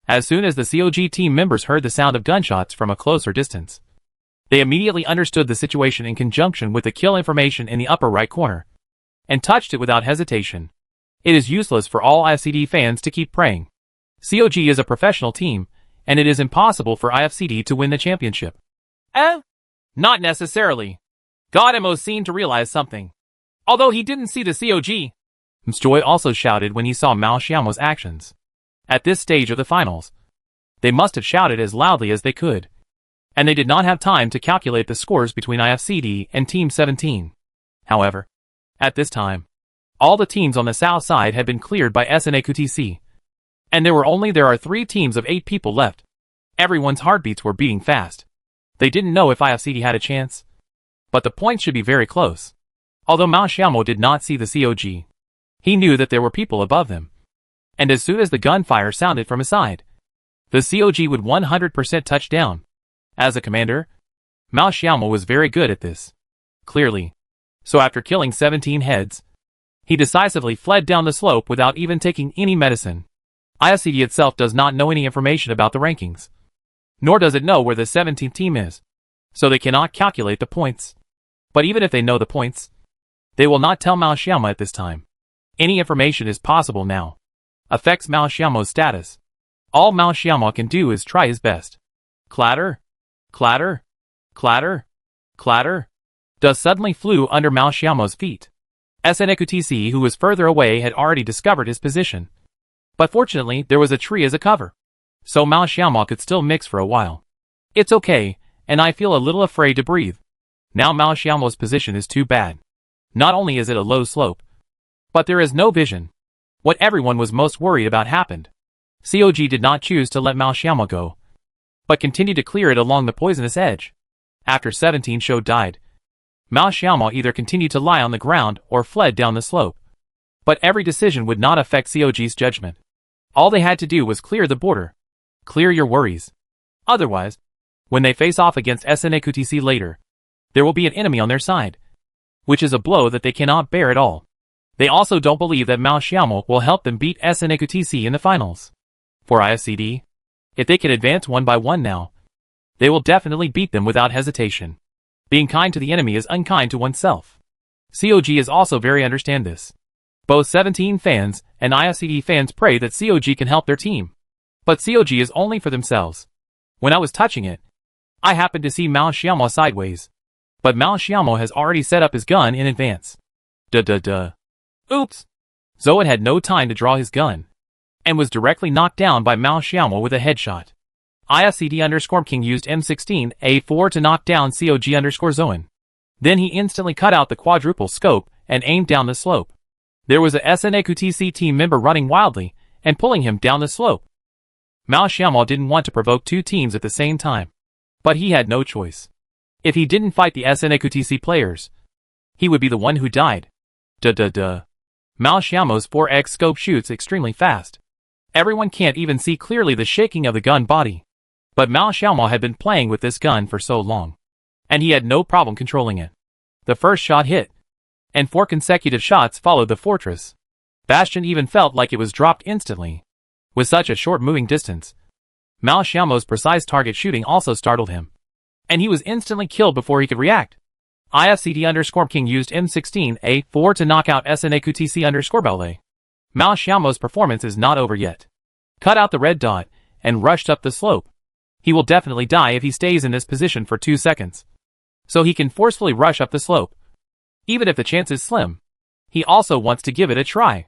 As soon as the COG team members heard the sound of gunshots from a closer distance, they immediately understood the situation in conjunction with the kill information in the upper right corner, and touched it without hesitation. It is useless for all IFCD fans to keep praying. COG is a professional team, and it is impossible for IFCD to win the championship. Not necessarily. God MO seemed to realize something. Although he didn't see the COG. Joy also shouted when he saw Mao Xiaomo's actions. At this stage of the finals, they must have shouted as loudly as they could. And they did not have time to calculate the scores between IFCD and Team 17. However, at this time, all the teams on the south side had been cleared by SNAQTC. And there are 3 teams of 8 people left. Everyone's heartbeats were beating fast. They didn't know if IFCD had a chance. But the points should be very close. Although Mao Xiaomo did not see the COG, he knew that there were people above them. And as soon as the gunfire sounded from his side, the COG would 100% touch down. As a commander, Mao Xiaomo was very good at this. Clearly. So after killing 17 heads, he decisively fled down the slope without even taking any medicine. IFCD itself does not know any information about the rankings. Nor does it know where the 17th team is. So they cannot calculate the points. But even if they know the points, they will not tell Mao Xiaomo at this time. Any information is possible now. Affects Mao Xiaomo's status. All Mao Xiaomo can do is try his best. Clatter, clatter, clatter, clatter. Dust suddenly flew under Mao Xiaomo's feet. SNAQTC, who was further away, had already discovered his position. But fortunately, there was a tree as a cover, so Mao Xiaomo could still mix for a while. It's okay, and I feel a little afraid to breathe. Now Mao Xiaomo's position is too bad. Not only is it a low slope, but there is no vision. What everyone was most worried about happened. COG did not choose to let Mao Xiaomo go, but continued to clear it along the poisonous edge. After 17 Show died, Mao Xiaomo either continued to lie on the ground or fled down the slope. But every decision would not affect COG's judgment. All they had to do was clear the border. Clear your worries. Otherwise, when they face off against SNAQTC later, there will be an enemy on their side, which is a blow that they cannot bear at all. They also don't believe that Mao Xiaomo will help them beat SNAQTC in the finals. For IFCD, If they can advance one by one now, they will definitely beat them without hesitation. Being kind to the enemy is unkind to oneself. COG is also very understand this. Both 17 fans and ISCD fans pray that COG can help their team. But COG is only for themselves. When I was touching it, I happened to see Mao Xiaomo sideways. But Mao Xiaomo has already set up his gun in advance. Oops! Zoan had no time to draw his gun, and was directly knocked down by Mao Xiaomo with a headshot. ISCD_King used M16A4 to knock down COG_Zoan. Then he instantly cut out the quadruple scope and aimed down the slope. There was a SNAQTC team member running wildly and pulling him down the slope. Mao Xiaomo didn't want to provoke two teams at the same time, but he had no choice. If he didn't fight the SNAQTC players, he would be the one who died. Mao Xiaomo's 4x scope shoots extremely fast. Everyone can't even see clearly the shaking of the gun body. But Mao Xiaomo had been playing with this gun for so long, and he had no problem controlling it. The first shot hit, and 4 consecutive shots followed the fortress. Bastion even felt like it was dropped instantly. With such a short moving distance, Mao Xiaomo's precise target shooting also startled him, and he was instantly killed before he could react. ISCD_King used M16A4 to knock out SNAQTC_Ballet. Mao Xiaomo's performance is not over yet. Cut out the red dot and rushed up the slope. He will definitely die if he stays in this position for 2 seconds. So he can forcefully rush up the slope. Even if the chance is slim, he also wants to give it a try.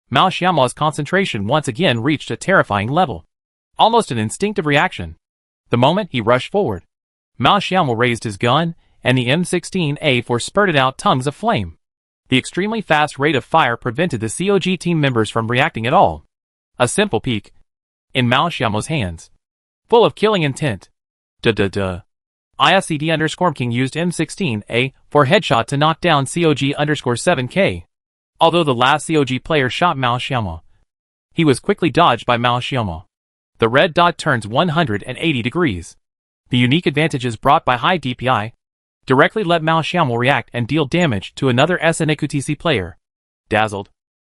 Mao Xiaomo's concentration once again reached a terrifying level. Almost an instinctive reaction. The moment he rushed forward, Mao Xiaomo raised his gun, and the M16A4 spurted out tongues of flame. The extremely fast rate of fire prevented the COG team members from reacting at all. A simple peek in Mao Xiaomo's hands, full of killing intent. ISCD_King used M16A4 headshot to knock down COG_7K. Although the last COG player shot Mao Xiaomo, he was quickly dodged by Mao Xiaomo. The red dot turns 180 degrees. The unique advantages brought by high DPI directly let Mao Xiaomo react and deal damage to another SNAQTC player. Dazzled,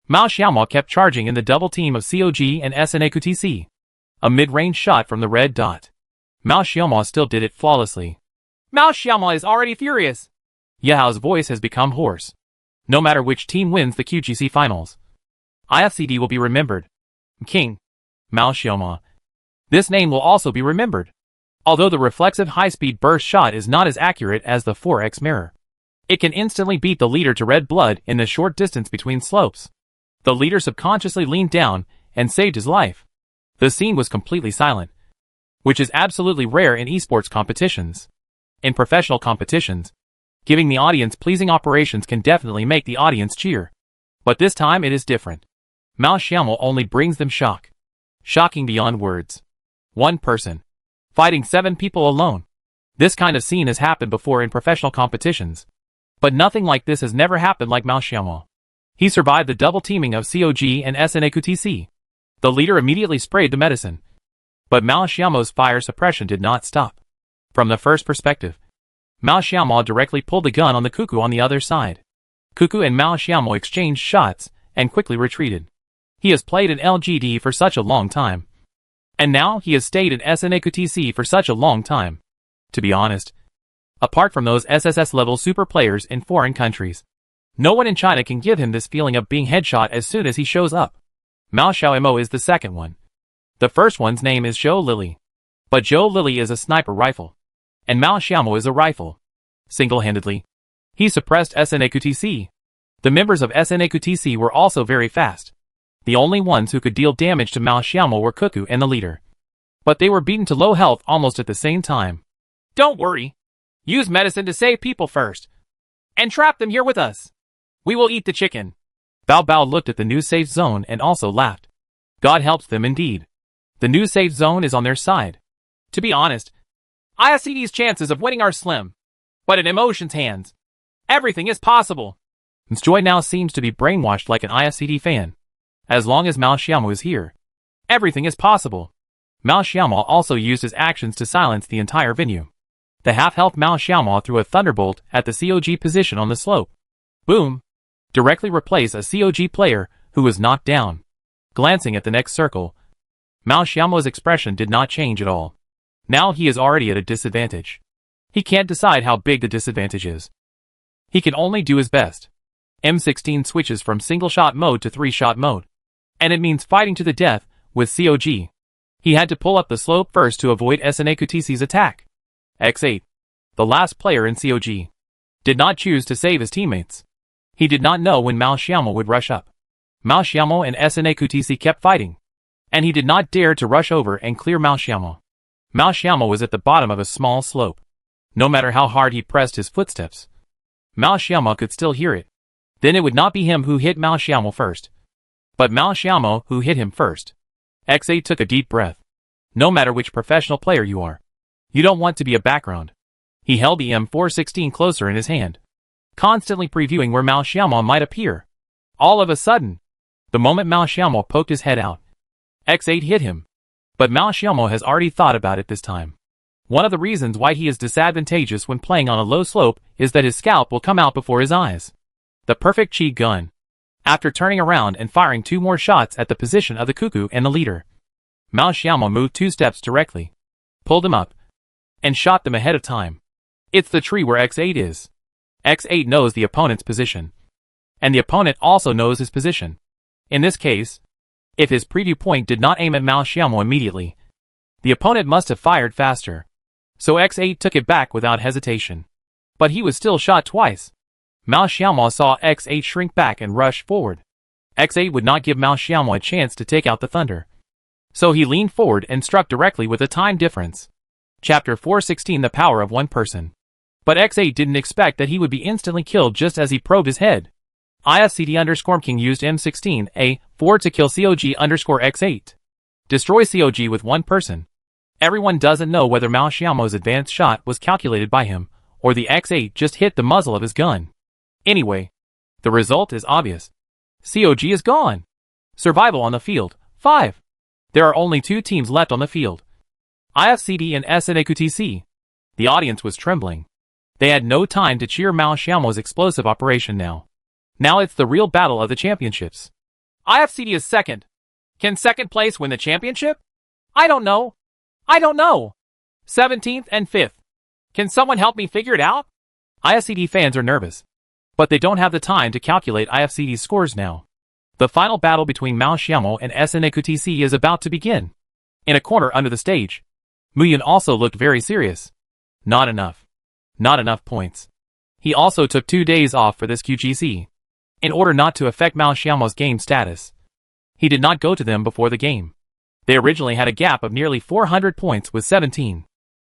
Mao Xiaomo kept charging in the double team of COG and SNAQTC. A mid-range shot from the red dot. Mao Xiaomo still did it flawlessly. Mao Xiaomo is already furious. Yahao's voice has become hoarse. No matter which team wins the QGC finals, ISCD will be remembered. King Mao Xiaomo. This name will also be remembered. Although the reflexive high-speed burst shot is not as accurate as the 4x mirror, it can instantly beat the leader to red blood in the short distance between slopes. The leader subconsciously leaned down and saved his life. The scene was completely silent, which is absolutely rare in esports competitions. In professional competitions, giving the audience pleasing operations can definitely make the audience cheer. But this time it is different. Mao Xiaomo only brings them shock. Shocking beyond words. One person fighting 7 people alone. This kind of scene has happened before in professional competitions, but nothing like this has never happened like Mao Xiaomo. He survived the double teaming of COG and SNAQTC. The leader immediately sprayed the medicine, but Mao Xiaomo's fire suppression did not stop. From the first perspective, Mao Xiaomo directly pulled the gun on the Cuckoo on the other side. Cuckoo and Mao Xiaomo exchanged shots and quickly retreated. He has played in LGD for such a long time, and now he has stayed in SNAQTC for such a long time. To be honest, apart from those SSS-level super players in foreign countries, no one in China can give him this feeling of being headshot as soon as he shows up. Mao Xiaomo is the second one. The first one's name is Zhou Lily. But Zhou Lily is a sniper rifle, and Mao Xiaomo is a rifle. Single-handedly, he suppressed SNAQTC. The members of SNAQTC were also very fast. The only ones who could deal damage to Mao Xiaomo were Cuckoo and the leader. But they were beaten to low health almost at the same time. Don't worry. Use medicine to save people first. And trap them here with us. We will eat the chicken. Bao Bao looked at the new safe zone and also laughed. God helps them indeed. The new safe zone is on their side. To be honest, ISCD's chances of winning are slim. But in Emotion's hands, everything is possible. Joy now seems to be brainwashed like an ISCD fan. As long as Mao Xiaomo is here, everything is possible. Mao Xiaomo also used his actions to silence the entire venue. The half-health Mao Xiaomo threw a thunderbolt at the COG position on the slope. Boom! Directly replace a COG player who was knocked down. Glancing at the next circle, Mao Xiaomo's expression did not change at all. Now he is already at a disadvantage. He can't decide how big the disadvantage is. He can only do his best. M16 switches from single-shot mode to three-shot mode. And it means fighting to the death with COG. He had to pull up the slope first to avoid SNAQTC's attack. X8, the last player in COG, did not choose to save his teammates. He did not know when Mao Xiaomo would rush up. Mao Xiaomo and SNAQTC kept fighting, and he did not dare to rush over and clear Mao Xiaomo. Mao Xiaomo was at the bottom of a small slope. No matter how hard he pressed his footsteps, Mao Xiaomo could still hear it. Then it would not be him who hit Mao Xiaomo first, but Mao Xiaomo who hit him first. X8 took a deep breath. No matter which professional player you are, you don't want to be a background. He held the M416 closer in his hand, constantly previewing where Mao Xiaomo might appear. All of a sudden, the moment Mao Xiaomo poked his head out, X8 hit him. But Mao Xiaomo has already thought about it this time. One of the reasons why he is disadvantageous when playing on a low slope is that his scalp will come out before his eyes. The perfect chi gun. After turning around and firing 2 more shots at the position of the cuckoo and the leader, Mao Xiaomo moved 2 steps directly, pulled him up, and shot them ahead of time. It's the tree where X8 is. X8 knows the opponent's position, and the opponent also knows his position. In this case, if his preview point did not aim at Mao Xiaomo immediately, the opponent must have fired faster. So X8 took it back without hesitation. But he was still shot twice. Mao Xiaomo saw X8 shrink back and rush forward. X8 would not give Mao Xiaomo a chance to take out the thunder. So he leaned forward and struck directly with a time difference. Chapter 416, The Power of One Person. But X8 didn't expect that he would be instantly killed just as he probed his head. IFCD_King used M16A4 to kill COG_X8. Destroy COG with one person. Everyone doesn't know whether Mao Xiaomo's advanced shot was calculated by him, or the X8 just hit the muzzle of his gun. Anyway, the result is obvious. COG is gone. Survival on the field, 5. There are only 2 teams left on the field. IFCD and SNAQTC. The audience was trembling. They had no time to cheer Mao Xiaomo's explosive operation now. Now it's the real battle of the championships. IFCD is second. Can second place win the championship? I don't know. 17th and 5th. Can someone help me figure it out? IFCD fans are nervous, but they don't have the time to calculate IFCD's scores now. The final battle between Mao Xiaomo and SNAQTC is about to begin. In a corner under the stage, Muyun also looked very serious. Not enough. Not enough points. He also took 2 days off for this QGC, in order not to affect Mao Xiaomo's game status. He did not go to them before the game. They originally had a gap of nearly 400 points with 17.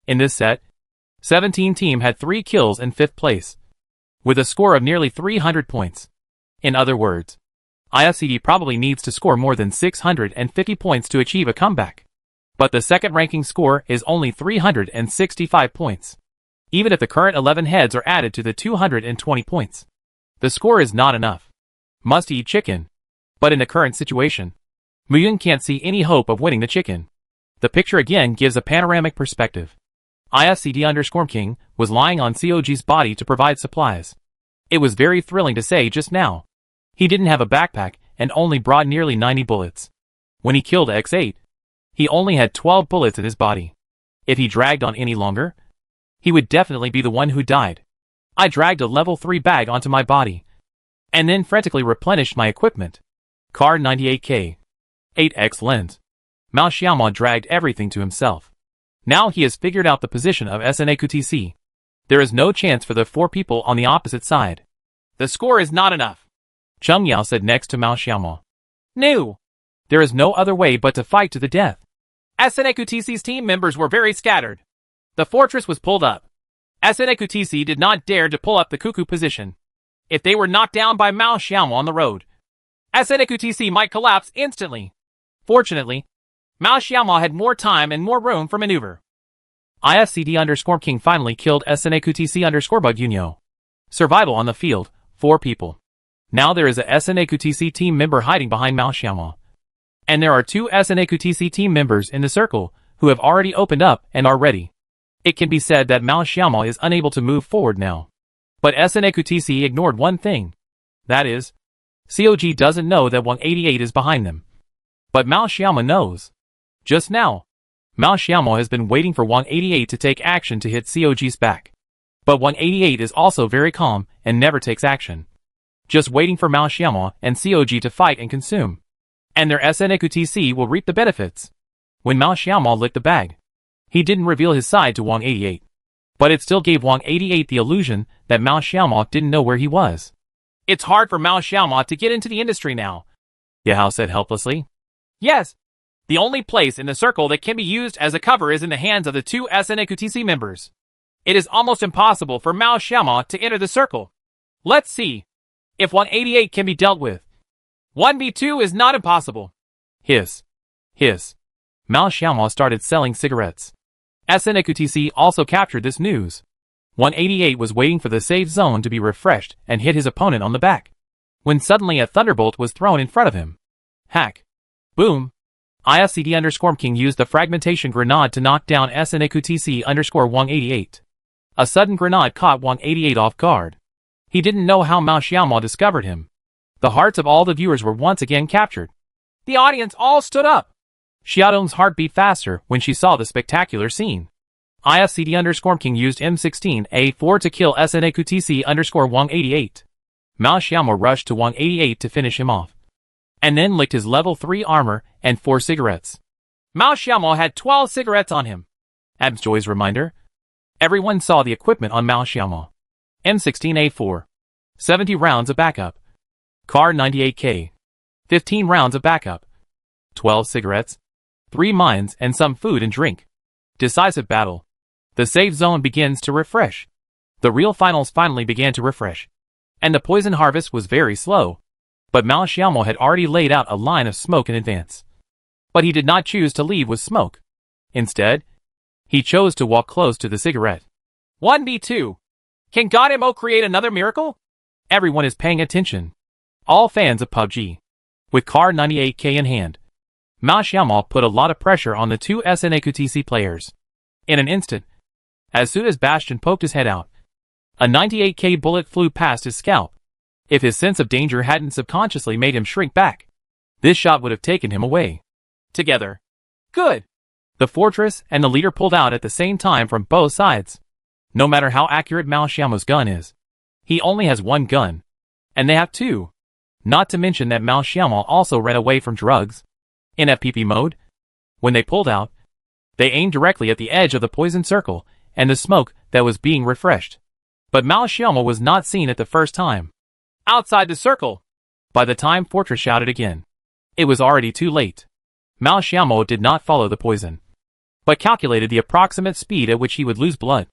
In this set, 17 team had 3 kills in 5th place, with a score of nearly 300 points. In other words, IFCD probably needs to score more than 650 points to achieve a comeback. But the second ranking score is only 365 points. Even if the current 11 heads are added to the 220 points, the score is not enough. Must eat chicken. But in the current situation, Muyun can't see any hope of winning the chicken. The picture again gives a panoramic perspective. IFCD_King was lying on COG's body to provide supplies. It was very thrilling to say just now. He didn't have a backpack and only brought nearly 90 bullets. When he killed X8, he only had 12 bullets in his body. If he dragged on any longer, he would definitely be the one who died. I dragged a level 3 bag onto my body, and then frantically replenished my equipment. Car 98K. 8x lens. Mao Xiaomo dragged everything to himself. Now he has figured out the position of SNAQTC. There is no chance for the 4 people on the opposite side. The score is not enough, Cheng Yao said next to Mao Xiaomo. No. There is no other way but to fight to the death. SNAQTC's team members were very scattered. The fortress was pulled up. SNAQTC did not dare to pull up the cuckoo position. If they were knocked down by Mao Xiaomo on the road, SNAQTC might collapse instantly. Fortunately, Mao Xiaomo had more time and more room for maneuver. IFCD_King finally killed SNAQTC_Bug Yunyo. Survival on the field, 4 people. Now there is a SNAQTC team member hiding behind Mao Xiaomo. And there are 2 SNAQTC team members in the circle who have already opened up and are ready. It can be said that Mao Xiaomo is unable to move forward now. But SNAQTC ignored one thing. That is, COG doesn't know that 188 is behind them. But Mao Xiaomo knows. Just now, Mao Xiaomo has been waiting for 188 to take action to hit COG's back. But 188 is also very calm and never takes action. Just waiting for Mao Xiaomo and COG to fight and consume. And their SNEQTC will reap the benefits. When Mao Xiaomo lit the bag, he didn't reveal his side to 188. But it still gave 188 the illusion that Mao Xiaomo didn't know where he was. It's hard for Mao Xiaomo to get into the industry now, Yahao said helplessly. Yes. The only place in the circle that can be used as a cover is in the hands of the two SNEQTC members. It is almost impossible for Mao Xiaomo to enter the circle. Let's see if 188 can be dealt with. 1v2 is not impossible. Hiss. Mao Xiaomo started selling cigarettes. SNEQTC also captured this news. 188 was waiting for the safe zone to be refreshed and hit his opponent on the back, when suddenly a thunderbolt was thrown in front of him. Hack. Boom. ISCD_King used the fragmentation grenade to knock down SNEQTC_188. A sudden grenade caught 188 off guard. He didn't know how Mao Xiaomo discovered him. The hearts of all the viewers were once again captured. The audience all stood up. Xiaodong's heart beat faster when she saw the spectacular scene. ISCD_King used M16A4 to kill SNEQTC_188. Mao Xiaomo rushed to 188 to finish him off, and then licked his level 3 armor and 4 cigarettes. Mao Xiaomo had 12 cigarettes on him. Absjoy's reminder. Everyone saw the equipment on Mao Xiaomo. M16A4. 70 rounds of backup. Car 98K. 15 rounds of backup. 12 cigarettes. 3 mines and some food and drink. Decisive battle. The safe zone begins to refresh. The real finals finally began to refresh. And the poison harvest was very slow. But Mao Xiaomo had already laid out a line of smoke in advance. But he did not choose to leave with smoke. Instead, he chose to walk close to the cigarette. 1v2. Can God Mo create another miracle? Everyone is paying attention. All fans of PUBG. With Car 98K in hand, Mao Xiaomo put a lot of pressure on the two SNEQTC players. In an instant, as soon as Bastion poked his head out, a 98K bullet flew past his scalp. If his sense of danger hadn't subconsciously made him shrink back, this shot would have taken him away. Together. Good. The fortress and the leader pulled out at the same time from both sides. No matter how accurate Mao Xiaomo's gun is, he only has one gun, and they have two. Not to mention that Mao Xiaomo also ran away from drugs. In FPP mode, when they pulled out, they aimed directly at the edge of the poison circle and the smoke that was being refreshed. But Mao Xiaomo was not seen at the first time. Outside the circle. By the time Fortress shouted again, it was already too late. Mao Xiaomo did not follow the poison, but calculated the approximate speed at which he would lose blood,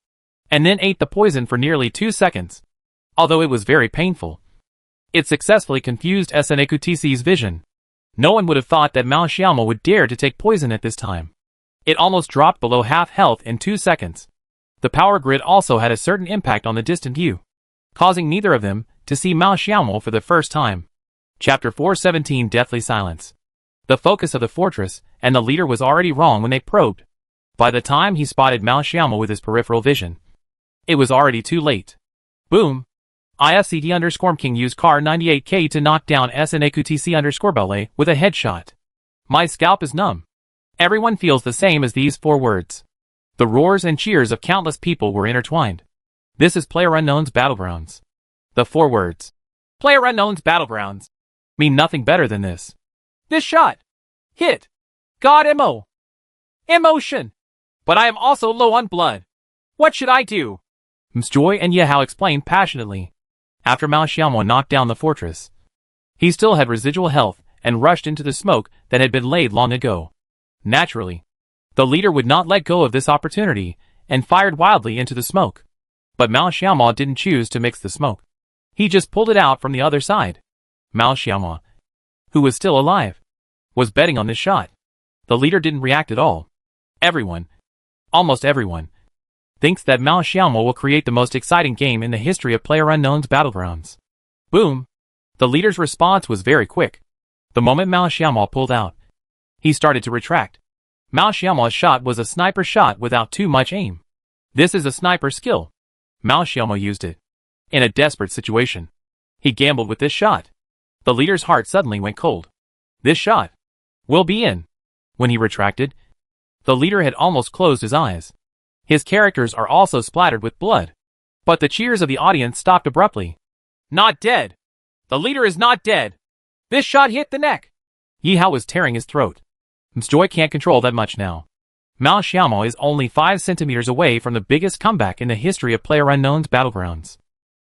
and then ate the poison for nearly 2 seconds. Although it was very painful, it successfully confused SNEQTC's vision. No one would have thought that Mao Xiaomo would dare to take poison at this time. It almost dropped below half health in 2 seconds. The power grid also had a certain impact on the distant view, causing neither of them to see Mao Xiaomo for the first time. Chapter 417 Deathly Silence. The focus of the fortress and the leader was already wrong when they probed. By the time he spotted Mao Xiaomo with his peripheral vision, it was already too late. Boom. ISCD_King used Car 98K to knock down SNEQTC_Belay with a headshot. My scalp is numb. Everyone feels the same as these 4 words. The roars and cheers of countless people were intertwined. This is PlayerUnknown's Battlegrounds. The 4 words, PlayerUnknown's Battlegrounds, mean nothing better than this. This shot. Hit. God Mo. Emotion. But I am also low on blood. What should I do? Joy and Yahao explained passionately. After Mao Xiaomo knocked down the fortress, he still had residual health and rushed into the smoke that had been laid long ago. Naturally, the leader would not let go of this opportunity and fired wildly into the smoke. But Mao Xiaomo didn't choose to mix the smoke. He just pulled it out from the other side. Mao Xiaomo, who was still alive, was betting on this shot. The leader didn't react at all. Everyone, almost everyone, thinks that Mao Xiaomo will create the most exciting game in the history of PlayerUnknown's Battlegrounds. Boom! The leader's response was very quick. The moment Mao Xiaomo pulled out, he started to retract. Mao Xiaomo's shot was a sniper shot without too much aim. This is a sniper skill. Mao Xiaomo used it in a desperate situation. He gambled with this shot. The leader's heart suddenly went cold. This shot will be in. When he retracted, the leader had almost closed his eyes. His characters are also splattered with blood. But the cheers of the audience stopped abruptly. Not dead! The leader is not dead! This shot hit the neck! Yi Hao was tearing his throat. Msjoy can't control that much now. Mao Xiaomo is only 5 centimeters away from the biggest comeback in the history of PlayerUnknown's Battlegrounds.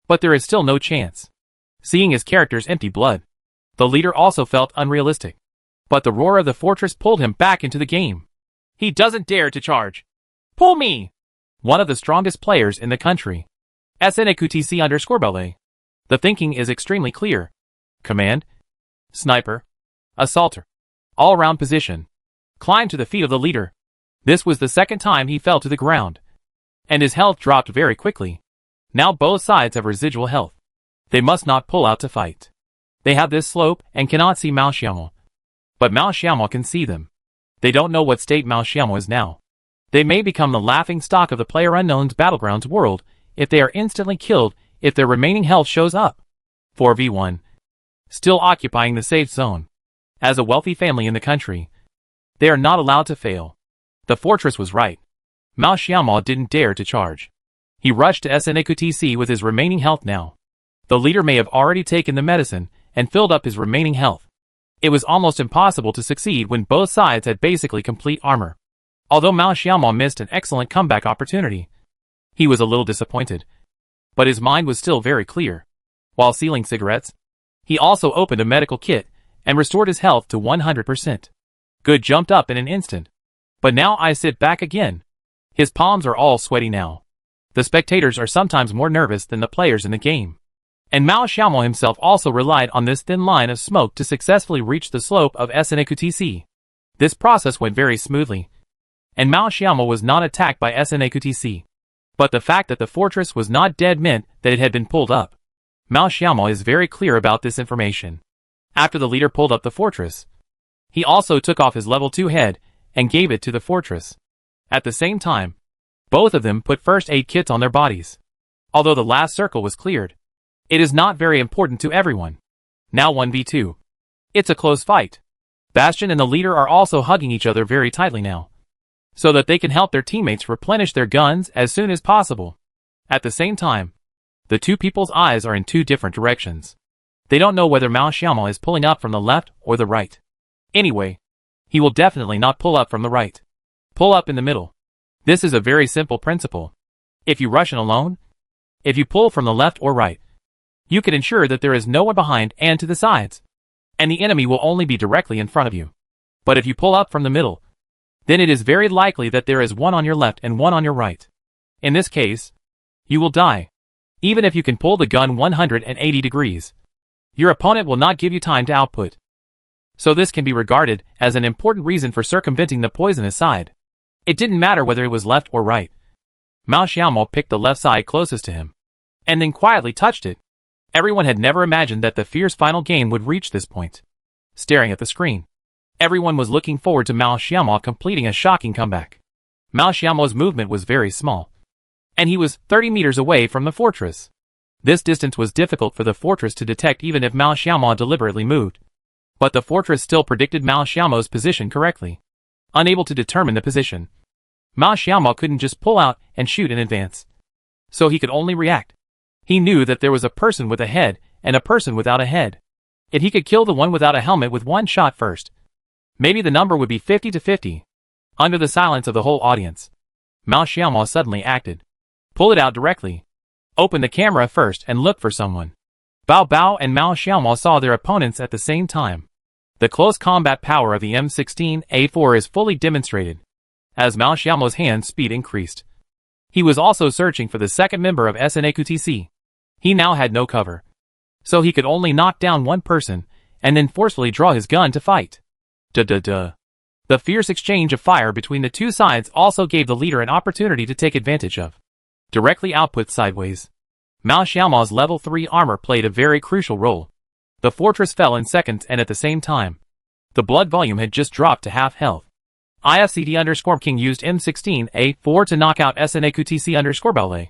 But there is still no chance. Seeing his character's empty blood, the leader also felt unrealistic. But the roar of the fortress pulled him back into the game. He doesn't dare to charge. Pull me! One of the strongest players in the country. SNAQTC_belay. The thinking is extremely clear. Command. Sniper. Assaulter. All-round position. Climb to the feet of the leader. This was the second time he fell to the ground. And his health dropped very quickly. Now both sides have residual health. They must not pull out to fight. They have this slope and cannot see Mao Xiaomo. But Mao Xiaomo can see them. They don't know what state Mao Xiaomo is now. They may become the laughing stock of the PlayerUnknown's Battlegrounds world if they are instantly killed if their remaining health shows up. 4v1. Still occupying the safe zone. As a wealthy family in the country, they are not allowed to fail. The fortress was right. Mao Xiaomo didn't dare to charge. He rushed to SNAQTC with his remaining health now. The leader may have already taken the medicine and filled up his remaining health. It was almost impossible to succeed when both sides had basically complete armor. Although Mao Xiaomo missed an excellent comeback opportunity, he was a little disappointed. But his mind was still very clear. While sealing cigarettes, he also opened a medical kit and restored his health to 100%. Good jumped up in an instant. But now I sit back again. His palms are all sweaty now. The spectators are sometimes more nervous than the players in the game. And Mao Xiaomo himself also relied on this thin line of smoke to successfully reach the slope of SNAQTC. This process went very smoothly. And Mao Xiaomo was not attacked by SNAQTC. But the fact that the fortress was not dead meant that it had been pulled up. Mao Xiaomo is very clear about this information. After the leader pulled up the fortress, he also took off his level 2 head and gave it to the fortress. At the same time, both of them put first aid kits on their bodies. Although the last circle was cleared, it is not very important to everyone. Now 1v2. It's a close fight. Bastion and the leader are also hugging each other very tightly now, so that they can help their teammates replenish their guns as soon as possible. At the same time, the two people's eyes are in two different directions. They don't know whether Mao Xiaomo is pulling up from the left or the right. Anyway, he will definitely not pull up from the right. Pull up in the middle. This is a very simple principle. If you rush in alone, if you pull from the left or right, you can ensure that there is no one behind and to the sides, and the enemy will only be directly in front of you. But if you pull up from the middle, then it is very likely that there is one on your left and one on your right. In this case, you will die. Even if you can pull the gun 180 degrees, your opponent will not give you time to output. So this can be regarded as an important reason for circumventing the poisonous side. It didn't matter whether it was left or right. Mao Xiaomo picked the left side closest to him, and then quietly touched it. Everyone had never imagined that the fierce final game would reach this point. Staring at the screen, everyone was looking forward to Mao Xiaomo completing a shocking comeback. Mao Xiaomo's movement was very small, and he was 30 meters away from the fortress. This distance was difficult for the fortress to detect even if Mao Xiaomo deliberately moved. But the fortress still predicted Mao Xiaomo's position correctly. Unable to determine the position, Mao Xiaomo couldn't just pull out and shoot in advance. So he could only react. He knew that there was a person with a head and a person without a head. If he could kill the one without a helmet with one shot first, maybe the number would be 50-50. Under the silence of the whole audience, Mao Xiaomo suddenly acted. Pull it out directly. Open the camera first and look for someone. Bao Bao and Mao Xiaomo saw their opponents at the same time. The close combat power of the M16A4 is fully demonstrated. As Mao Xiaomo's hand speed increased, he was also searching for the second member of SNAQTC. He now had no cover, so he could only knock down one person and then forcefully draw his gun to fight. The fierce exchange of fire between the two sides also gave the leader an opportunity to take advantage of. Directly output sideways. Mao Xiaomo's level 3 armor played a very crucial role. The fortress fell in seconds and at the same time, the blood volume had just dropped to half health. IFCD_King used M16A4 to knock out SNAQTC_belay.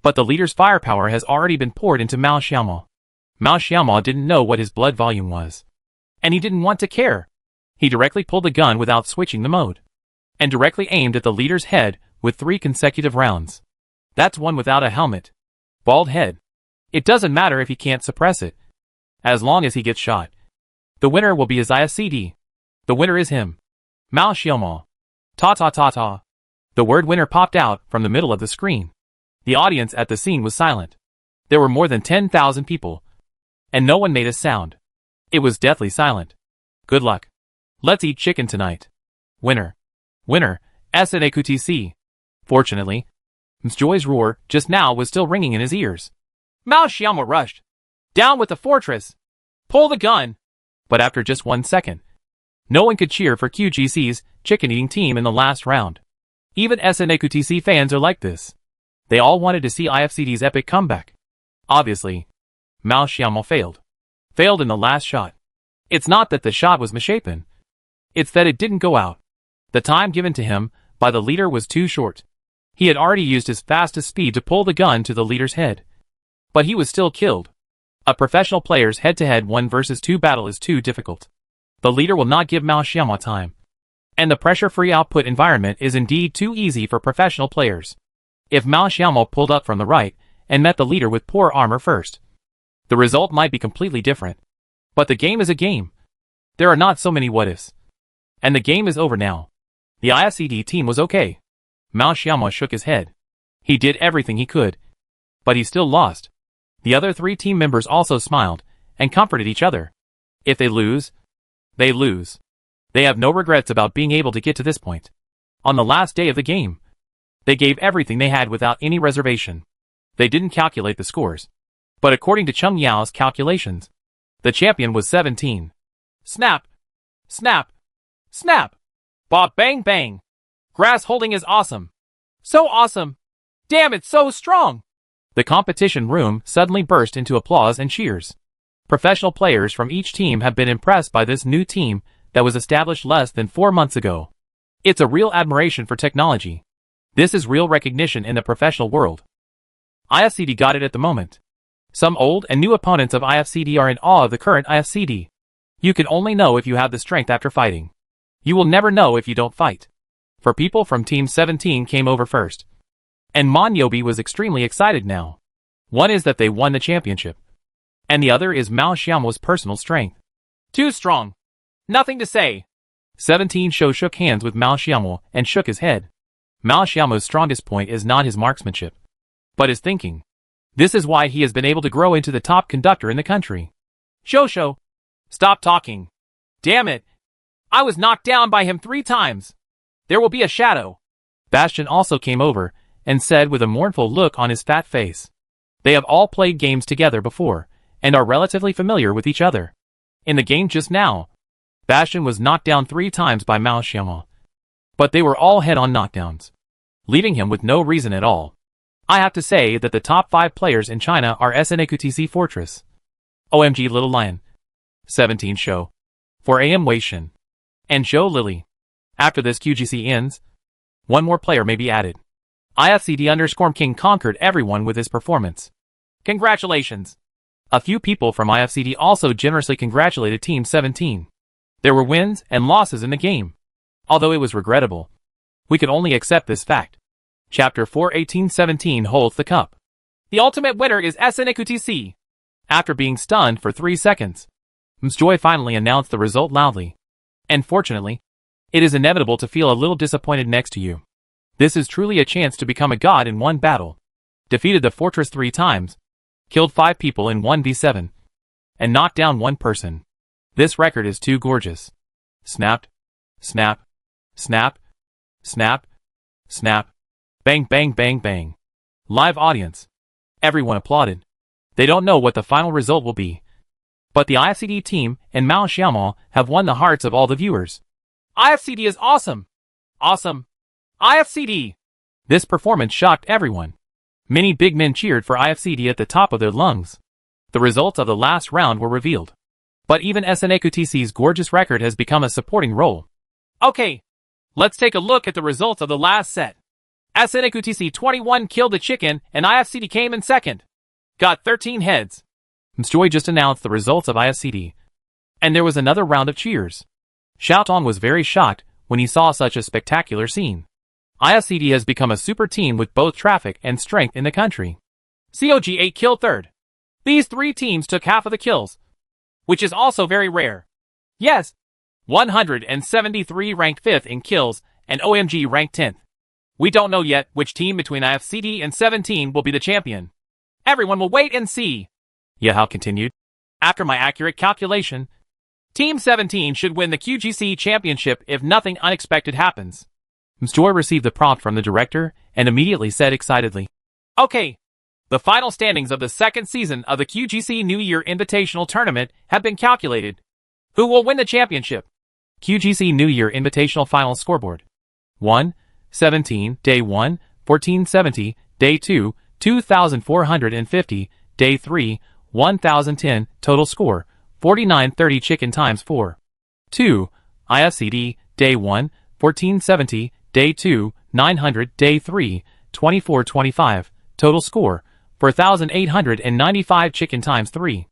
But the leader's firepower has already been poured into Mao Xiaomo. Mao Xiaomo didn't know what his blood volume was. And he didn't want to care. He directly pulled the gun without switching the mode, and directly aimed at the leader's head with 3 consecutive rounds. That's one without a helmet. Bald head. It doesn't matter if he can't suppress it, as long as he gets shot. The winner will be his IFCD. The winner is him. Mao Xiaomo. Ta ta ta ta. The word winner popped out from the middle of the screen. The audience at the scene was silent. There were more than 10,000 people, and no one made a sound. It was deathly silent. Good luck. Let's eat chicken tonight. Winner. Winner, SNAQTC. Fortunately, Ms. Joy's roar just now was still ringing in his ears. Mao Xiaomo rushed. Down with the fortress. Pull the gun. But after just 1 second, no one could cheer for QGC's chicken-eating team in the last round. Even SNAQTC fans are like this. They all wanted to see IFCD's epic comeback. Obviously, Mao Xiaomo failed. Failed in the last shot. It's not that the shot was misshapen. It's that it didn't go out. The time given to him by the leader was too short. He had already used his fastest speed to pull the gun to the leader's head. But he was still killed. A professional player's head-to-head 1 versus 2 battle is too difficult. The leader will not give Mao Xiaomo time. And the pressure-free output environment is indeed too easy for professional players. If Mao Xiaomo pulled up from the right and met the leader with poor armor first, the result might be completely different. But the game is a game. There are not so many what-ifs. And the game is over now. The IFCD team was okay. Mao Xiaomo shook his head. He did everything he could. But he still lost. The other 3 team members also smiled and comforted each other. If they lose, they lose. They have no regrets about being able to get to this point. On the last day of the game, they gave everything they had without any reservation. They didn't calculate the scores. But according to Cheng Yao's calculations, the champion was 17. Snap! Snap! Snap! Bob bang bang! Grass holding is awesome. So awesome! Damn, it's so strong! The competition room suddenly burst into applause and cheers. Professional players from each team have been impressed by this new team that was established less than 4 months ago. It's a real admiration for technology. This is real recognition in the professional world. IFCD got it at the moment. Some old and new opponents of IFCD are in awe of the current IFCD. You can only know if you have the strength after fighting. You will never know if you don't fight. For people from Team 17 came over first. And Monyobi was extremely excited now. One is that they won the championship. And the other is Mao Xiaomo's personal strength. Too strong. Nothing to say. 17 shook hands with Mao Xiaomo and shook his head. Mao Xiaomo's strongest point is not his marksmanship, but his thinking. This is why he has been able to grow into the top conductor in the country. Shosho. Stop talking. Damn it. I was knocked down by him 3 times. There will be a shadow. Bastion also came over and said with a mournful look on his fat face. They have all played games together before and are relatively familiar with each other. In the game just now, Bastion was knocked down 3 times by Mao Xiaomo. But they were all head-on knockdowns, leaving him with no reason at all. I have to say that the top 5 players in China are SNAQTC Fortress, OMG Little Lion, 17 Show, 4am Wei Shen, and Zhou Lily. After this QGC ends, 1 more player may be added. IFCD_King conquered everyone with his performance. Congratulations! A few people from IFCD also generously congratulated Team 17. There were wins and losses in the game. Although it was regrettable, we could only accept this fact. Chapter 4:18-17 holds the cup. The ultimate winner is SNAQTC. After being stunned for 3 seconds, Ms. Joy finally announced the result loudly. And fortunately, it is inevitable to feel a little disappointed next to you. This is truly a chance to become a god in one battle. Defeated the fortress 3 times, killed 5 people in 1v7, and knocked down 1 person. This record is too gorgeous. Snapped. Snap. Snap. Snap. Snap. Bang bang bang bang. Live audience. Everyone applauded. They don't know what the final result will be. But the IFCD team and Mao Xiaomo have won the hearts of all the viewers. IFCD is awesome! Awesome! IFCD! This performance shocked everyone. Many big men cheered for IFCD at the top of their lungs. The results of the last round were revealed. But even SNAQTC's gorgeous record has become a supporting role. Okay, let's take a look at the results of the last set. SNAQTC 21 killed the chicken and IFCD came in second. Got 13 heads. Ms. Joy just announced the results of IFCD. And there was another round of cheers. Xiaotong was very shocked when he saw such a spectacular scene. IFCD has become a super team with both traffic and strength in the country. COG8 killed third. These three teams took half of the kills, which is also very rare. Yes, 173 ranked 5th in kills and OMG ranked 10th. We don't know yet which team between IFCD and 17 will be the champion. Everyone will wait and see. Yahao continued. After my accurate calculation, Team 17 should win the QGC championship if nothing unexpected happens. Ms. Joy received the prompt from the director and immediately said excitedly, Okay, the final standings of the second season of the QGC New Year Invitational Tournament have been calculated. Who will win the championship? QGC New Year Invitational Final Scoreboard. 1. 17, Day 1, 1470, Day 2, 2450, Day 3, 1010, Total Score, 4930 Chicken times 4. 2. IFCD, Day 1, 1470, Day 2, 900, Day 3, 2425, Total Score, 4895 Chicken times 3.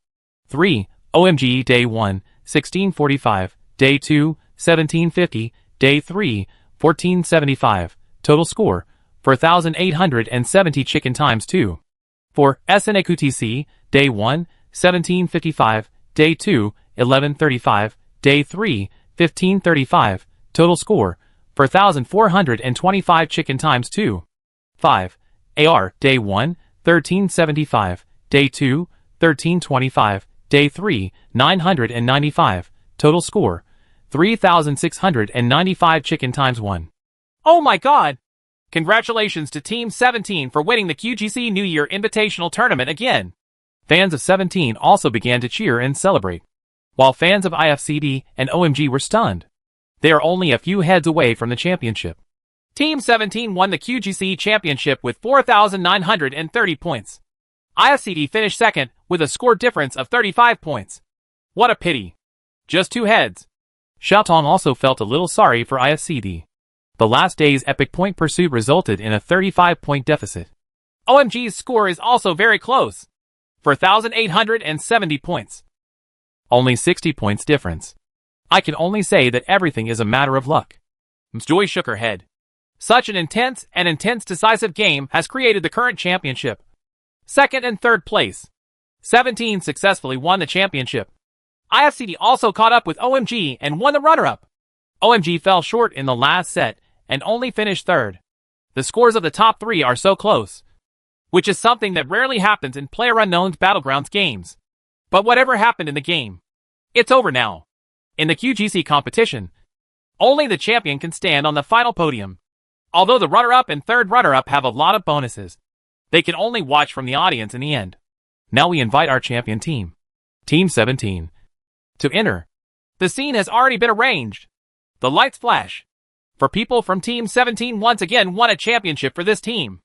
3. OMG, Day 1, 1645, Day 2, 1750, Day 3, 1475, Total Score, 4870 Chicken times 2. 4. SNAQTC, Day 1, 1755, Day 2, 1135, Day 3, 1535, Total Score, 4425 Chicken times 2. 5. AR, Day 1, 1375, Day 2, 1325, Day 3, 995, Total Score, 3695 Chicken times 1. Oh my god! Congratulations to Team 17 for winning the QGC New Year Invitational Tournament again. Fans of 17 also began to cheer and celebrate, while fans of IFCD and OMG were stunned. They are only a few heads away from the championship. Team 17 won the QGC championship with 4,930 points. IFCD finished second with a score difference of 35 points. What a pity. Just 2 heads. Xiaotong also felt a little sorry for IFCD. The last day's epic point pursuit resulted in a 35-point deficit. OMG's score is also very close, 4,870 points. Only 60 points difference. I can only say that everything is a matter of luck. Ms. Joy shook her head. Such an intense decisive game has created the current championship. Second and third place. 17 successfully won the championship. IFCD also caught up with OMG and won the runner-up. OMG fell short in the last set and only finished third. The scores of the top 3 are so close, which is something that rarely happens in PlayerUnknown's Battlegrounds games. But whatever happened in the game, it's over now. In the QGC competition, only the champion can stand on the final podium. Although the runner-up and third runner-up have a lot of bonuses, they can only watch from the audience in the end. Now we invite our champion team, Team 17, to enter. The scene has already been arranged. The lights flash. For people from Team 17 once again won a championship for this team.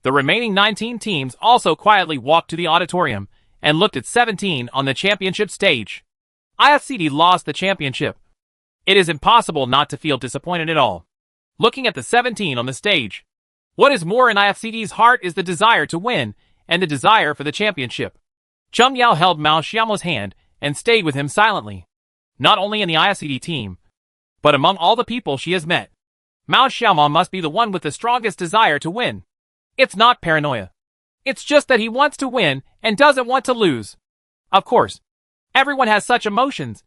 The remaining 19 teams also quietly walked to the auditorium and looked at 17 on the championship stage. IFCD lost the championship. It is impossible not to feel disappointed at all. Looking at the 17 on the stage, what is more in IFCD's heart is the desire to win and the desire for the championship. Cheng Yao held Mao Xiaomo's hand and stayed with him silently. Not only in the IFCD team, but among all the people she has met, Mao Xiaomo must be the one with the strongest desire to win. It's not paranoia. It's just that he wants to win and doesn't want to lose. Of course, everyone has such emotions,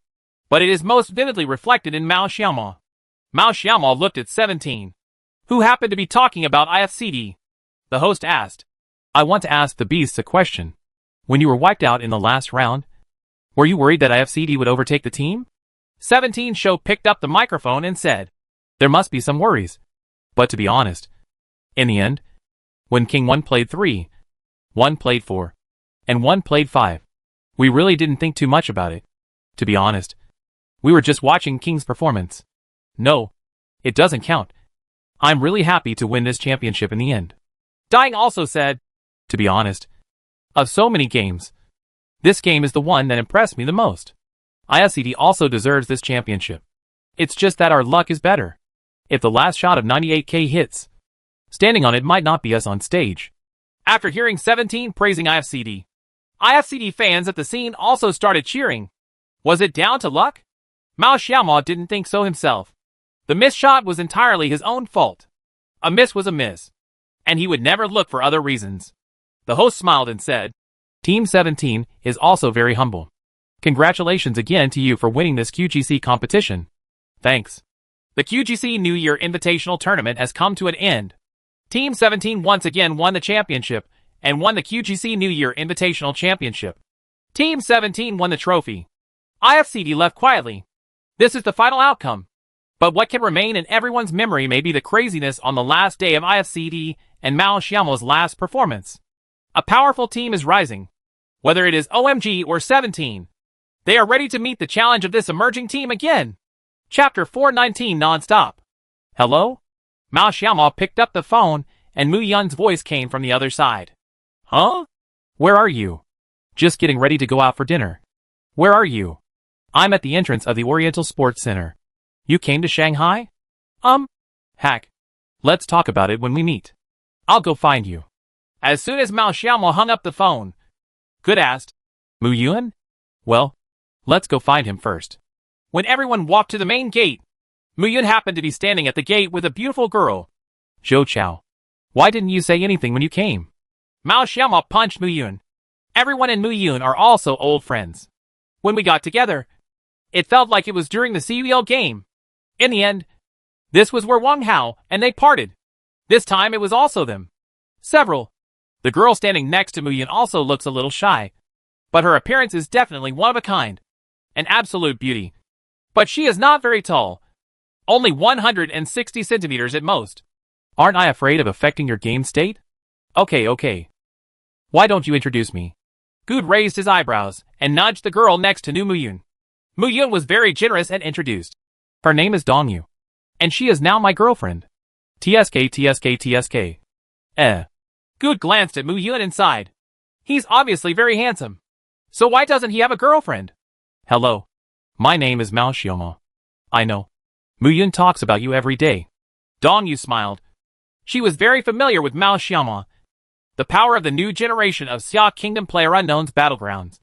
but it is most vividly reflected in Mao Xiaomo. Mao Xiaomo looked at 17, who happened to be talking about IFCD. The host asked, I want to ask the beasts a question. When you were wiped out in the last round, were you worried that IFCD would overtake the team? 17 Show picked up the microphone and said, there must be some worries. But to be honest, in the end, when King 1 played 3, 1 played 4, and 1 played 5, we really didn't think too much about it. To be honest, we were just watching King's performance. No, it doesn't count. I'm really happy to win this championship in the end. Dying also said, to be honest, of so many games, this game is the one that impressed me the most. IFCD also deserves this championship. It's just that our luck is better. If the last shot of 98k hits, standing on it might not be us on stage. After hearing 17 praising IFCD fans at the scene also started cheering. Was it down to luck? Mao Xiaomo didn't think so himself. The missed shot was entirely his own fault. A miss was a miss, and he would never look for other reasons. The host smiled and said, Team 17 is also very humble. Congratulations again to you for winning this QGC competition. Thanks. The QGC New Year Invitational Tournament has come to an end. Team 17 once again won the championship and won the QGC New Year Invitational Championship. Team 17 won the trophy. IFCD left quietly. This is the final outcome. But what can remain in everyone's memory may be the craziness on the last day of IFCD and Mao Xiaomo's last performance. A powerful team is rising. Whether it is OMG or 17, they are ready to meet the challenge of this emerging team again. Chapter 419 Non-Stop. Hello? Mao Xiaomo picked up the phone and Mu Yun's voice came from the other side. Huh? Where are you? Just getting ready to go out for dinner. Where are you? I'm at the entrance of the Oriental Sports Center. You came to Shanghai? Hack. Let's talk about it when we meet. I'll go find you. As soon as Mao Xiaomo hung up the phone, Good asked, Mu Yun? Well, let's go find him first. When everyone walked to the main gate, Mu Yun happened to be standing at the gate with a beautiful girl. Zhou Chao. Why didn't you say anything when you came? Mao Xiaomo punched Mu Yun. Everyone in Mu Yun are also old friends. When we got together, it felt like it was during the CUL game. In the end, this was where Wang Hao and they parted. This time it was also them. Several. The girl standing next to Mu Yun also looks a little shy. But her appearance is definitely one of a kind. An absolute beauty. But she is not very tall. Only 160 centimeters at most. Aren't I afraid of affecting your game state? Okay. Why don't you introduce me? Good raised his eyebrows and nudged the girl next to Mu Yun. Mu Yun was very generous and introduced. Her name is Dongyu. And she is now my girlfriend. TSK. Good glanced at Mu Yun and sighed. He's obviously very handsome. So why doesn't he have a girlfriend? Hello. My name is Mao Xiaomo. I know. Mu Yun talks about you every day. Dongyu smiled. She was very familiar with Mao Xiaomo, the power of the new generation of Xia Kingdom PlayerUnknown's battlegrounds.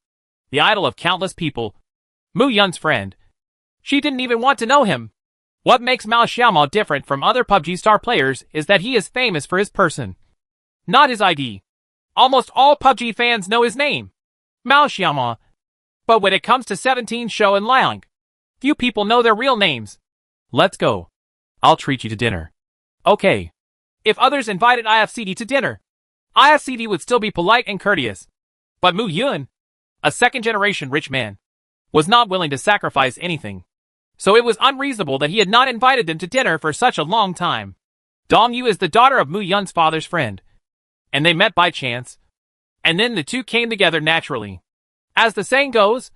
The idol of countless people. Mu Yun's friend. She didn't even want to know him. What makes Mao Xiaomo different from other PUBG star players is that he is famous for his person, not his ID. Almost all PUBG fans know his name, Mao Xiaomo. But when it comes to 17 Shou and Liang, few people know their real names. Let's go. I'll treat you to dinner. Okay. If others invited IFCD to dinner, IFCD would still be polite and courteous. But Mu Yun, a second-generation rich man, was not willing to sacrifice anything. So it was unreasonable that he had not invited them to dinner for such a long time. Dongyu is the daughter of Mu Yun's father's friend, and they met by chance. And then the two came together naturally. As the saying goes,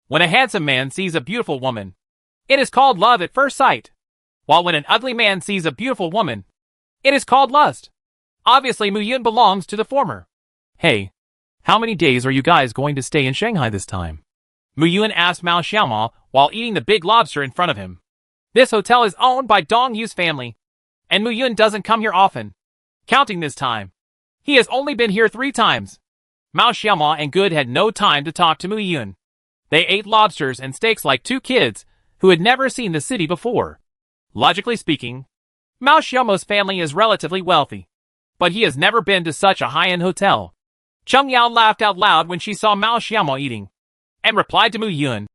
when a handsome man sees a beautiful woman, it is called love at first sight. While when an ugly man sees a beautiful woman, it is called lust. Obviously Mu Yun belongs to the former. Hey, how many days are you guys going to stay in Shanghai this time? Mu Yun asked Mao Xiaomo while eating the big lobster in front of him. This hotel is owned by Dongyu's family, and Mu Yun doesn't come here often. Counting this time, he has only been here 3 times. Mao Xiaomo and Good had no time to talk to Mu Yun. They ate lobsters and steaks like 2 kids who had never seen the city before. Logically speaking, Mao Xiaomo's family is relatively wealthy, but he has never been to such a high-end hotel. Cheng Yao laughed out loud when she saw Mao Xiaomo eating, and replied to Mu Yun,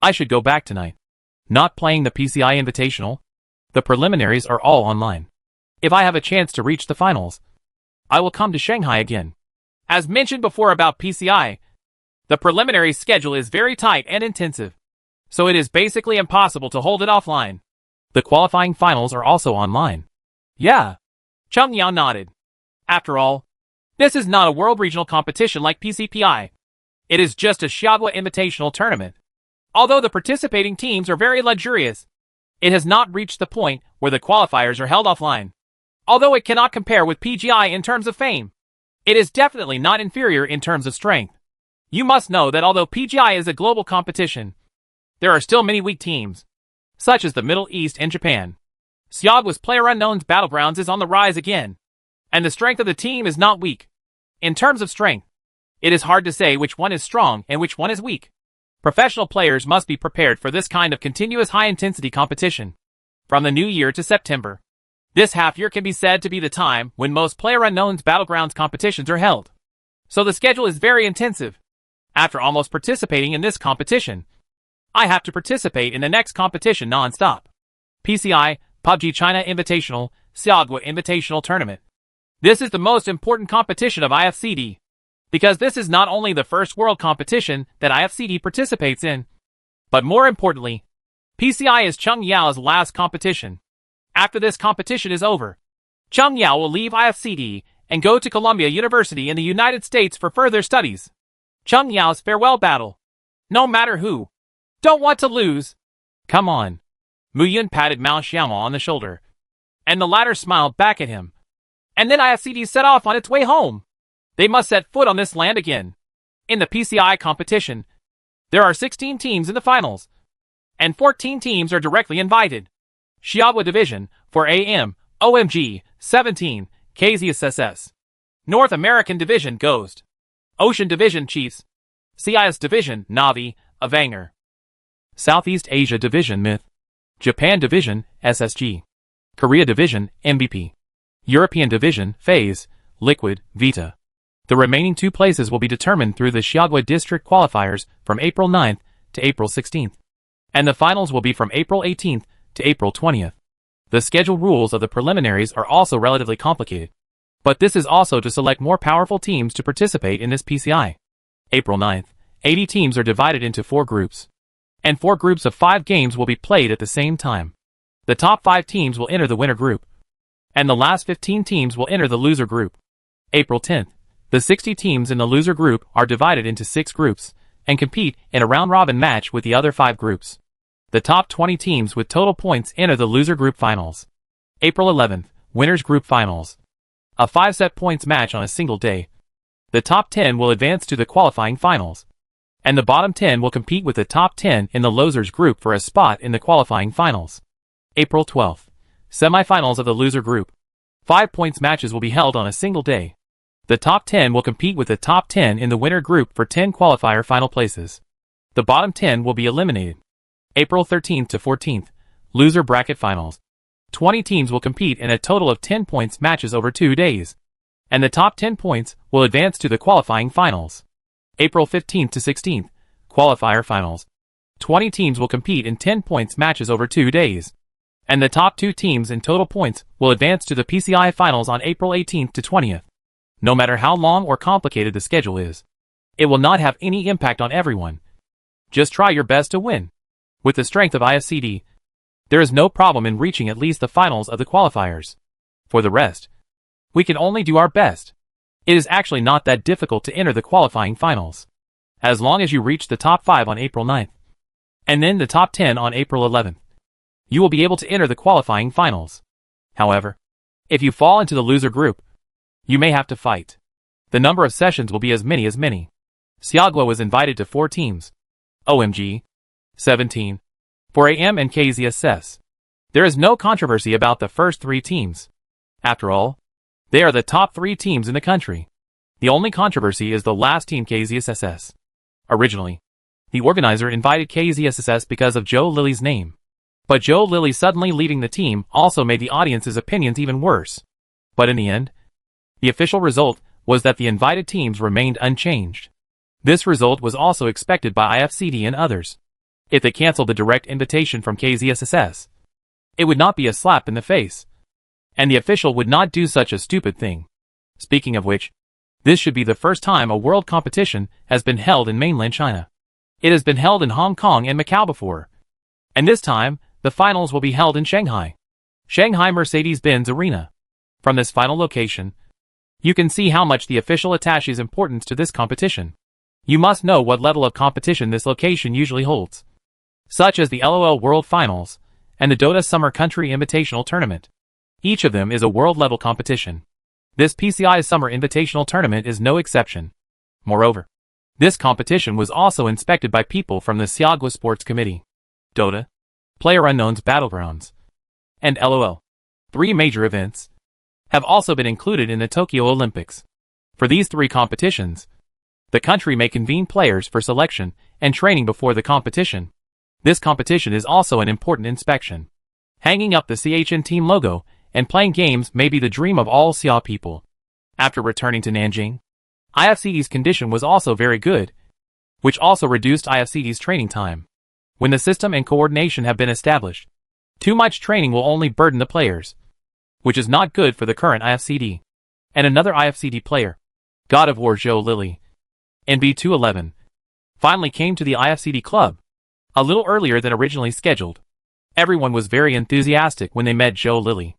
I should go back tonight. Not playing the PCI Invitational. The preliminaries are all online. If I have a chance to reach the finals, I will come to Shanghai again. As mentioned before about PCI, the preliminary schedule is very tight and intensive, so it is basically impossible to hold it offline. The qualifying finals are also online. Yeah. Cheng Yao nodded. After all, this is not a world regional competition like PCPI. It is just a Xiaohua Invitational Tournament. Although the participating teams are very luxurious, it has not reached the point where the qualifiers are held offline. Although it cannot compare with PGI in terms of fame, it is definitely not inferior in terms of strength. You must know that although PGI is a global competition, there are still many weak teams, such as the Middle East and Japan. Xiaohua's PlayerUnknown's battlegrounds is on the rise again, and the strength of the team is not weak. In terms of strength, it is hard to say which one is strong and which one is weak. Professional players must be prepared for this kind of continuous high-intensity competition. From the new year to September. This half-year can be said to be the time when most PlayerUnknown's Battlegrounds competitions are held. So the schedule is very intensive. After almost participating in this competition, I have to participate in the next competition non-stop. PCI, PUBG China Invitational, Xiaogui Invitational Tournament. This is the most important competition of IFCD, because this is not only the first world competition that IFCD participates in, but more importantly, PCI is Cheng Yao's last competition. After this competition is over, Cheng Yao will leave IFCD and go to Columbia University in the United States for further studies. Cheng Yao's farewell battle. No matter who. Don't want to lose. Come on. Mu Yun patted Mao Xiaomo on the shoulder, and the latter smiled back at him. And then IFCD set off on its way home. They must set foot on this land again. In the PCI competition, there are 16 teams in the finals, and 14 teams are directly invited. Xiaogui Division, for AM, OMG, 17, KZSSS. North American Division, Ghost. Ocean Division, Chiefs. CIS Division, Navi, Avanger. Southeast Asia Division, Myth. Japan Division, SSG. Korea Division, MVP. European Division, FaZe, Liquid, Vita. The remaining 2 places will be determined through the Xiaogui District qualifiers from April 9th to April 16th. And the finals will be from April 18th to April 20th. The schedule rules of the preliminaries are also relatively complicated, but this is also to select more powerful teams to participate in this PCI. April 9th, 80 teams are divided into 4 groups, and 4 groups of 5 games will be played at the same time. The top 5 teams will enter the winner group, and the last 15 teams will enter the loser group. April 10th, the 60 teams in the loser group are divided into 6 groups, and compete in a round-robin match with the other 5 groups. The top 20 teams with total points enter the loser group finals. April 11th, winners group finals. A 5-set points match on a single day. The top 10 will advance to the qualifying finals, and the bottom 10 will compete with the top 10 in the losers group for a spot in the qualifying finals. April 12th, semifinals of the loser group. 5 points matches will be held on a single day. The top 10 will compete with the top 10 in the winner group for 10 qualifier final places. The bottom 10 will be eliminated. April 13th to 14th, loser bracket finals. 20 teams will compete in a total of 10 points matches over 2 days, and the top 10 points will advance to the qualifying finals. April 15th to 16th, qualifier finals. 20 teams will compete in 10 points matches over 2 days, and the top 2 teams in total points will advance to the PCI finals on April 18th to 20th. No matter how long or complicated the schedule is, it will not have any impact on everyone. Just try your best to win. With the strength of IFCD, there is no problem in reaching at least the finals of the qualifiers. For the rest, we can only do our best. It is actually not that difficult to enter the qualifying finals, as long as you reach the top 5 on April 9th, and then the top 10 on April 11th. You will be able to enter the qualifying finals. However, if you fall into the loser group, you may have to fight. The number of sessions will be as many. Xiaogui was invited to 4 teams. OMG. 17. For AM and KZSS. There is no controversy about the first 3 teams. After all, they are the top 3 teams in the country. The only controversy is the last team, KZSSS. Originally, the organizer invited KZSSS because of Joe Lily's name. But Joe Lily suddenly leaving the team also made the audience's opinions even worse. But in the end, the official result was that the invited teams remained unchanged. This result was also expected by IFCD and others. If they cancelled the direct invitation from KZSSS, it would not be a slap in the face, and the official would not do such a stupid thing. Speaking of which, this should be the first time a world competition has been held in mainland China. It has been held in Hong Kong and Macau before, and this time, the finals will be held in Shanghai. Shanghai Mercedes-Benz Arena. From this final location, you can see how much the official attaches importance to this competition. You must know what level of competition this location usually holds, such as the LOL World Finals and the Dota Summer Country Invitational Tournament. Each of them is a world-level competition. This PCI Summer Invitational Tournament is no exception. Moreover, this competition was also inspected by people from the Xiaogui Sports Committee, Dota, PlayerUnknown's Battlegrounds, and LOL. 3 major events have also been included in the Tokyo Olympics. For these 3 competitions, the country may convene players for selection and training before the competition. This competition is also an important inspection. Hanging up the CHN team logo and playing games may be the dream of all Xia people. After returning to Nanjing, IFCD's condition was also very good, which also reduced IFCD's training time. When the system and coordination have been established, too much training will only burden the players, which is not good for the current IFCD. And another IFCD player, God of War Zhou Lily, NB211, finally came to the IFCD club, a little earlier than originally scheduled. Everyone was very enthusiastic when they met Zhou Lily.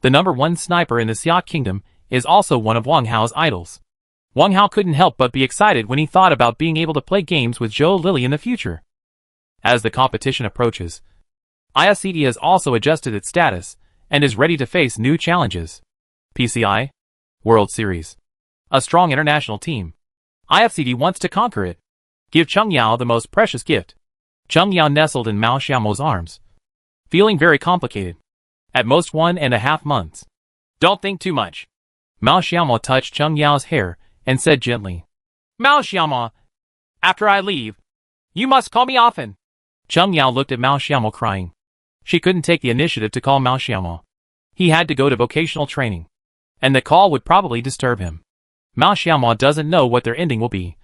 The #1 sniper in the Xia Kingdom is also one of Wang Hao's idols. Wang Hao couldn't help but be excited when he thought about being able to play games with Zhou Lily in the future. As the competition approaches, IFCD has also adjusted its status and is ready to face new challenges. PCI World Series. A strong international team. IFCD wants to conquer it. Give Cheng Yao the most precious gift. Cheng Yao nestled in Mao Xiaomo's arms, feeling very complicated. At most 1.5 months. Don't think too much. Mao Xiaomo touched Cheng Yao's hair and said gently, Mao Xiaomo, after I leave, you must call me often. Cheng Yao looked at Mao Xiaomo crying. She couldn't take the initiative to call Mao Xiaomo. He had to go to vocational training, and the call would probably disturb him. Mao Xiaomo doesn't know what their ending will be.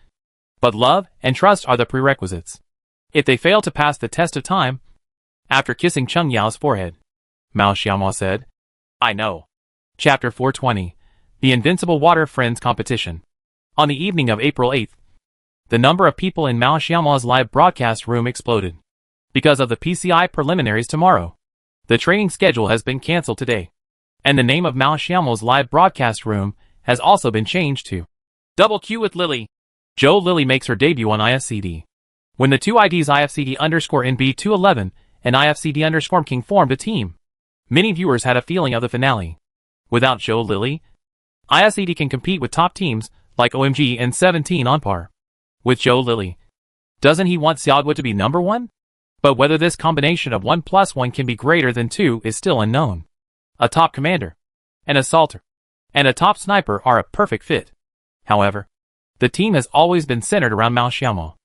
But love and trust are the prerequisites. If they fail to pass the test of time, after kissing Cheng Yao's forehead, Mao Xiaomo said, I know. Chapter 420. The Invincible Water Friends Competition. On the evening of April 8th, the number of people in Mao Xiaomo's live broadcast room exploded. Because of the PCI preliminaries tomorrow, the training schedule has been cancelled today, and the name of Mao Xiaomo's live broadcast room has also been changed to Double Q with Lily. Zhou Lily makes her debut on IFCD. When the two IDs IFCD_NB211 and IFCD_King formed a team, many viewers had a feeling of the finale. Without Zhou Lily, IFCD can compete with top teams like OMG and 17 on par. With Zhou Lily, doesn't he want Xiaodui to be #1? But whether this combination of 1+1 can be greater than 2 is still unknown. A top commander, an assaulter, and a top sniper are a perfect fit. However, the team has always been centered around Mao Xiaomo.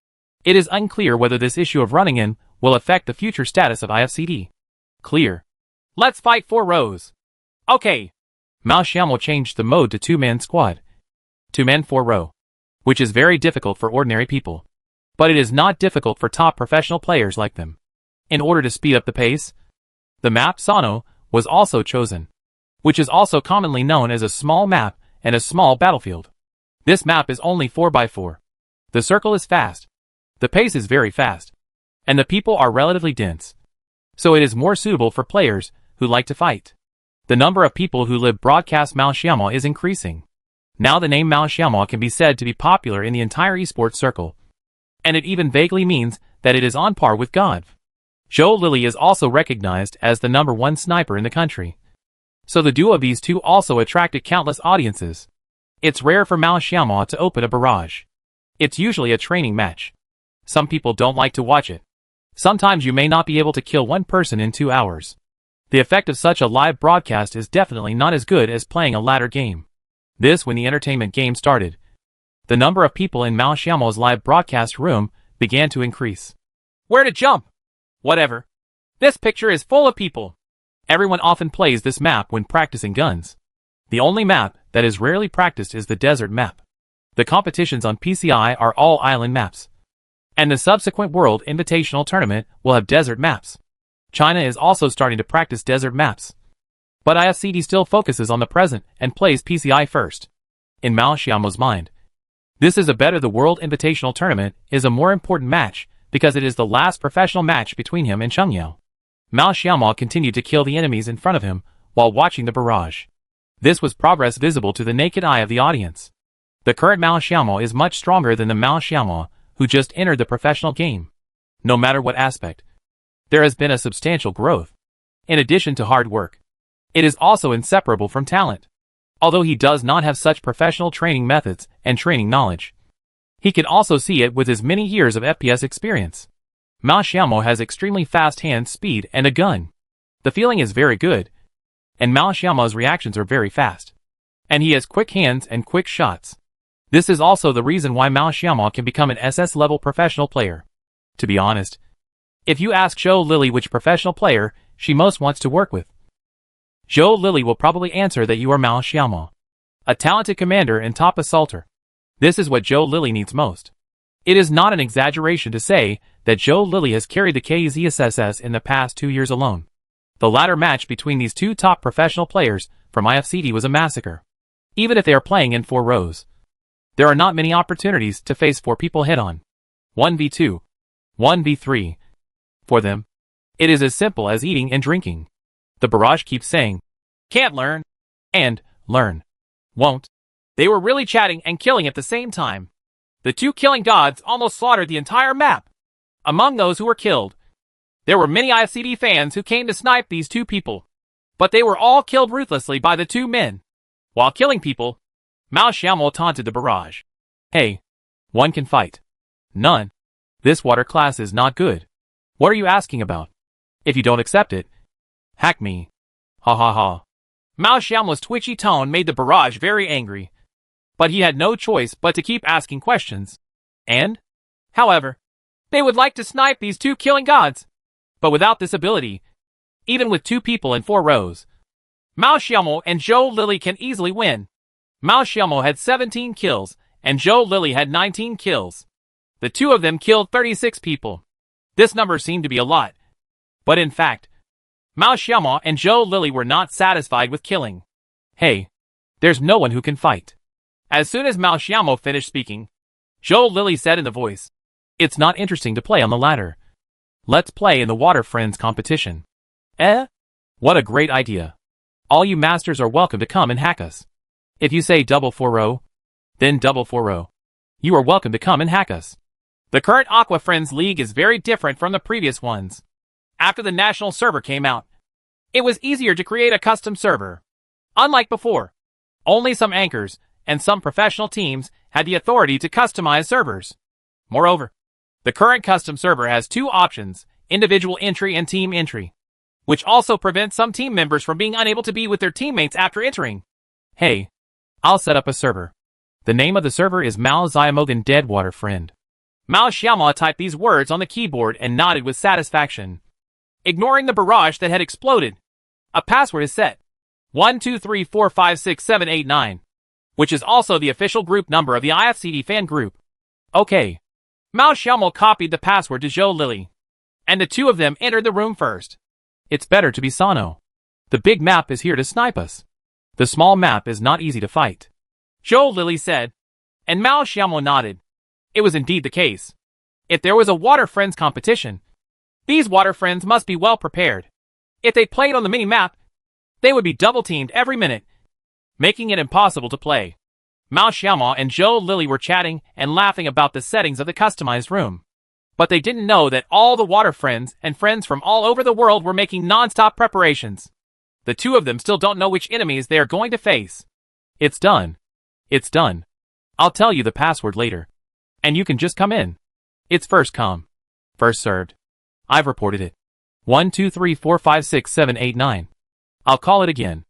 It is unclear whether this issue of running in will affect the future status of IFCD. Clear. Let's fight 4 rows. Okay. Mao Xiaomo changed the mode to 2-man squad. 2-man 4 row. Which is very difficult for ordinary people. But it is not difficult for top professional players like them. In order to speed up the pace, the map Sano was also chosen, which is also commonly known as a small map and a small battlefield. This map is only 4x4. The circle is fast. The pace is very fast. And the people are relatively dense. So it is more suitable for players who like to fight. The number of people who live broadcast Mao Xiaomo is increasing. Now the name Mao Xiaomo can be said to be popular in the entire esports circle. And it even vaguely means that it is on par with God. Zhou Lily is also recognized as the #1 sniper in the country. So the duo of these two also attracted countless audiences. It's rare for Mao Xiaomo to open a barrage. It's usually a training match. Some people don't like to watch it. Sometimes you may not be able to kill one person in 2 hours. The effect of such a live broadcast is definitely not as good as playing a ladder game. This when the entertainment game started. The number of people in Mao Xiaomo's live broadcast room began to increase. Where to jump? Whatever. This picture is full of people. Everyone often plays this map when practicing guns. The only map that is rarely practiced is the desert map. The competitions on PCI are all island maps. And the subsequent World Invitational Tournament will have desert maps. China is also starting to practice desert maps. But IFCD still focuses on the present and plays PCI first. In Mao Xiaomo's mind, this is a better the World Invitational Tournament is a more important match because it is the last professional match between him and Cheng Yao. Mao Xiaomo continued to kill the enemies in front of him while watching the barrage. This was progress visible to the naked eye of the audience. The current Mao Xiaomo is much stronger than the Mao Xiaomo who just entered the professional game. No matter what aspect, there has been a substantial growth. In addition to hard work, it is also inseparable from talent. Although he does not have such professional training methods and training knowledge, he can also see it with his many years of FPS experience. Mao Xiaomo has extremely fast hand speed and a gun. The feeling is very good, and Mao Xiaomo's reactions are very fast. And he has quick hands and quick shots. This is also the reason why Mao Xiaomo can become an SS-level professional player. To be honest, if you ask Zhou Lily which professional player she most wants to work with, Zhou Lily will probably answer that you are Mao Xiaomo, a talented commander and top assaulter. This is what Zhou Lily needs most. It is not an exaggeration to say that Zhou Lily has carried the KZSSS in the past 2 years alone. The latter match between these two top professional players from IFCD was a massacre. Even if they are playing in 4 rows, there are not many opportunities to face 4 people head-on. 1v2, 1v3. For them, it is as simple as eating and drinking. The barrage keeps saying, "Can't learn," and "learn." Won't. They were really chatting and killing at the same time. The 2 killing gods almost slaughtered the entire map. Among those who were killed, there were many IFCD fans who came to snipe these 2 people. But they were all killed ruthlessly by the 2 men. While killing people, Mao Xiaomo taunted the barrage. "Hey, one can fight. None. This water class is not good. What are you asking about? If you don't accept it, hack me. Ha ha ha." Mao Xiaomo's twitchy tone made the barrage very angry. But he had no choice but to keep asking questions. And, however, they would like to snipe these 2 killing gods. But without this ability, even with 2 people in 4 rows, Mao Xiaomo and Zhou Lily can easily win. Mao Xiaomo had 17 kills, and Zhou Lily had 19 kills. The 2 of them killed 36 people. This number seemed to be a lot. But in fact, Mao Xiaomo and Zhou Lily were not satisfied with killing. "Hey, there's no one who can fight." As soon as Mao Xiaomo finished speaking, Zhou Lily said in the voice, "It's not interesting to play on the ladder. Let's play in the Water Friends competition." "Eh? What a great idea. All you masters are welcome to come and hack us. If you say double 4-0, then double 4-0. You are welcome to come and hack us." The current Aqua Friends League is very different from the previous ones. After the national server came out, it was easier to create a custom server. Unlike before, only some anchors and some professional teams had the authority to customize servers. Moreover, the current custom server has 2 options, individual entry and team entry, which also prevents some team members from being unable to be with their teammates after entering. "Hey, I'll set up a server. The name of the server is Mao Xiaomogan Deadwater Friend." Mao Xiaomo typed these words on the keyboard and nodded with satisfaction. Ignoring the barrage that had exploded, a password is set. 123456789, which is also the official group number of the IFCD fan group. Okay. Mao Xiaomo copied the password to Zhou Lily, and the 2 of them entered the room first. "It's better to be Sano. The big map is here to snipe us. The small map is not easy to fight," Zhou Lily said, and Mao Xiaomo nodded. It was indeed the case. If there was a Water Friends competition, these Water Friends must be well prepared. If they played on the mini-map, they would be double-teamed every minute, making it impossible to play. Mao Xiaomo and Zhou Lily were chatting and laughing about the settings of the customized room. But they didn't know that all the Water Friends and friends from all over the world were making non-stop preparations. The 2 of them still don't know which enemies they are going to face. "It's done. It's done. I'll tell you the password later. And you can just come in. It's first come, first served. I've reported it. 123456789. I'll call it again.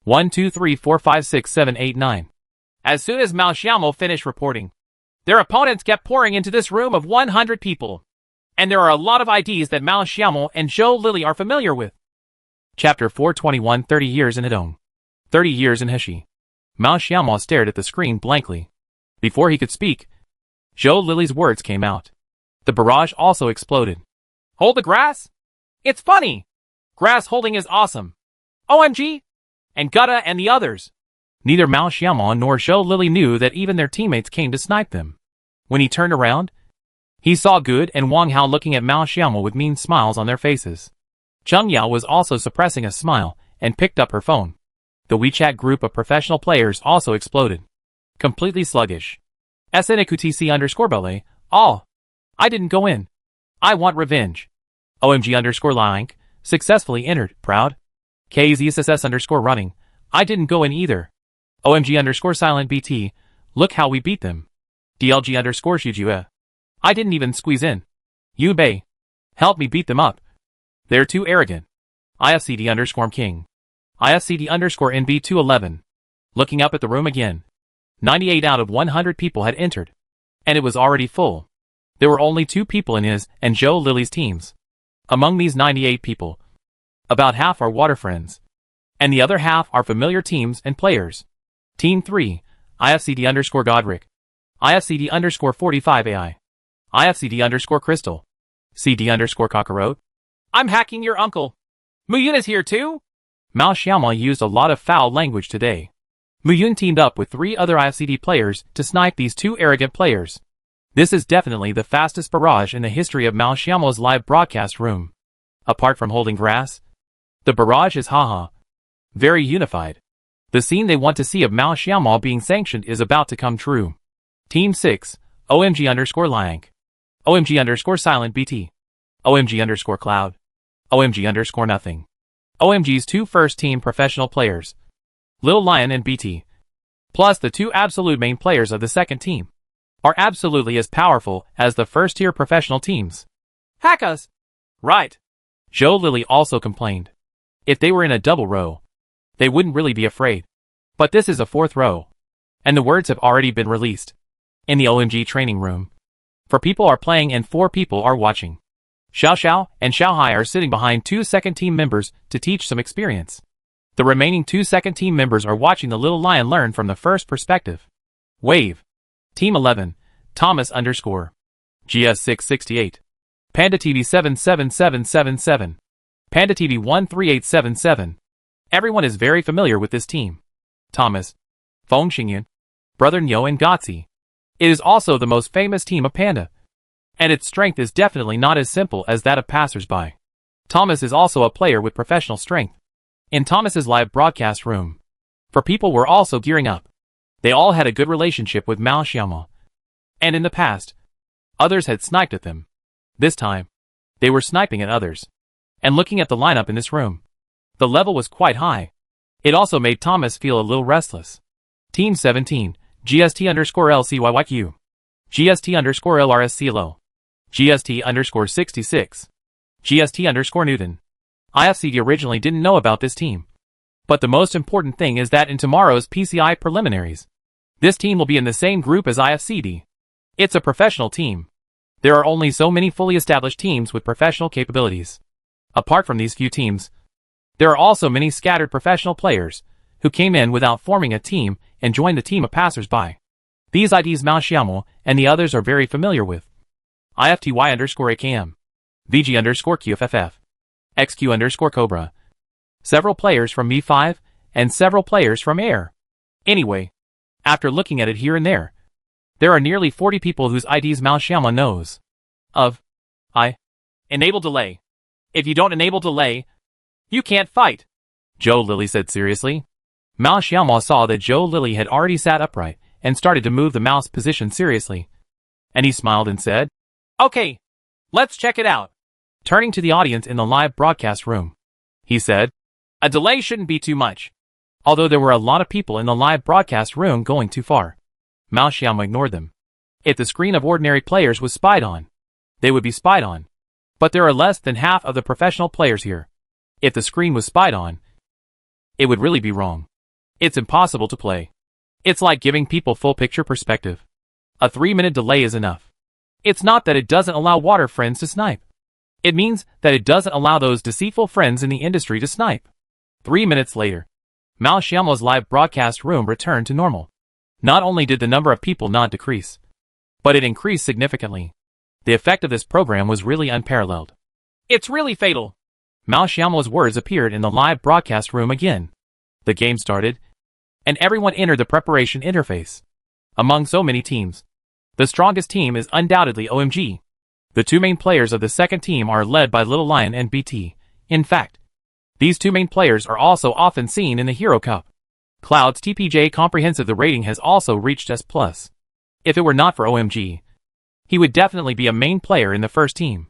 123456789. As soon as Mao Xiaomo finished reporting, their opponents kept pouring into this room of 100 people. And there are a lot of IDs that Mao Xiaomo and Zhou Lily are familiar with. Chapter 421 30 Years in Hedong. 30 Years in Heshi. Mao Xiaomo stared at the screen blankly. Before he could speak, Zhou Lily's words came out. The barrage also exploded. "Hold the grass? It's funny! Grass holding is awesome. OMG! And Gutta and the others." Neither Mao Xiaomo nor Zhou Lily knew that even their teammates came to snipe them. When he turned around, he saw Good and Wang Hao looking at Mao Xiaomo with mean smiles on their faces. Cheng Yao was also suppressing a smile and picked up her phone. The WeChat group of professional players also exploded. Completely sluggish. SNQTC_Bele, all. I didn't go in. I want revenge. OMG_Lank, successfully entered, proud. KZSS_running, I didn't go in either. OMG_Silent BT, look how we beat them. DLG_Shujue, I didn't even squeeze in. Yubei, help me beat them up. They're too arrogant. IFCD_King. IFCD_NB211. Looking up at the room again. 98 out of 100 people had entered. And it was already full. There were only 2 people in his and Joe Lily's teams. Among these 98 people, about half are water friends, and the other half are familiar teams and players. Team 3, IFCD_Godric, IFCD_45AI, IFCD_Crystal, CD_Cockroach. I'm hacking your uncle. Muyun is here too? Mao Xiaoma used a lot of foul language today. Muyun teamed up with 3 other IFCD players to snipe these 2 arrogant players. This is definitely the fastest barrage in the history of Mao Xiaoma's live broadcast room. Apart from holding grass, the barrage is haha. Very unified. The scene they want to see of Mao Xiaoma being sanctioned is about to come true. Team 6, OMG_Liank, OMG_Silent BT, OMG_Cloud, OMG_Nothing. OMG's 2 first-team professional players, Lil Lion and BT, plus the 2 absolute main players of the second team, are absolutely as powerful as the first-tier professional teams. Hack us! Right. Joe Lily also complained. If they were in a double row, they wouldn't really be afraid. But this is a 4th row, and the words have already been released. In the OMG training room, 4 people are playing and 4 people are watching. Xiao Xiao and Xiao Hai are sitting behind 2 second team members to teach some experience. The remaining 2 second team members are watching the little lion learn from the first perspective. Wave. Team 11, Thomas_GS668, Panda TV 77777, Panda TV 13877. Everyone is very familiar with this team. Thomas, Feng Xingyun, Brother Nyo and Gotzi. It is also the most famous team of Panda, and its strength is definitely not as simple as that of passersby. Thomas is also a player with professional strength. In Thomas's live broadcast room, 4 people were also gearing up. They all had a good relationship with Mao Xiaoma, and in the past, others had sniped at them. This time, they were sniping at others. And looking at the lineup in this room, the level was quite high. It also made Thomas feel a little restless. Team 17, GST_LCYYQ, GST_LRSCLO, GST_66, GST_Newton. IFCD originally didn't know about this team. But the most important thing is that in tomorrow's PCI preliminaries, this team will be in the same group as IFCD. It's a professional team. There are only so many fully established teams with professional capabilities. Apart from these few teams, there are also many scattered professional players who came in without forming a team and joined the team of passersby. These IDs Mao Xiaomo and the others are very familiar with. IFTY_AKM, VG_QFFF, XQ_Cobra. Several players from Mi5 and several players from Air. Anyway, after looking at it here and there are nearly 40 people whose IDs Mao Xiaoma knows of. Enable delay. If you don't enable delay, you can't fight, Joe Lily said seriously. Mao Xiaoma saw that Joe Lily had already sat upright and started to move the mouse position seriously. And he smiled and said, "Okay, let's check it out." Turning to the audience in the live broadcast room, he said, "A delay shouldn't be too much." Although there were a lot of people in the live broadcast room going too far, Mao Xiaoma ignored them. If the screen of ordinary players was spied on, they would be spied on. But there are less than half of the professional players here. If the screen was spied on, it would really be wrong. It's impossible to play. It's like giving people full picture perspective. A 3-minute delay is enough. It's not that it doesn't allow water friends to snipe. It means that it doesn't allow those deceitful friends in the industry to snipe. 3 minutes later, Mao Xiaomo's live broadcast room returned to normal. Not only did the number of people not decrease, but it increased significantly. The effect of this program was really unparalleled. It's really fatal. Mao Xiaomo's words appeared in the live broadcast room again. The game started, and everyone entered the preparation interface. Among so many teams, the strongest team is undoubtedly OMG. The 2 main players of the second team are led by Little Lion and BT. In fact, these 2 main players are also often seen in the Hero Cup. Cloud's TPJ comprehensive the rating has also reached S+. If it were not for OMG, he would definitely be a main player in the first team.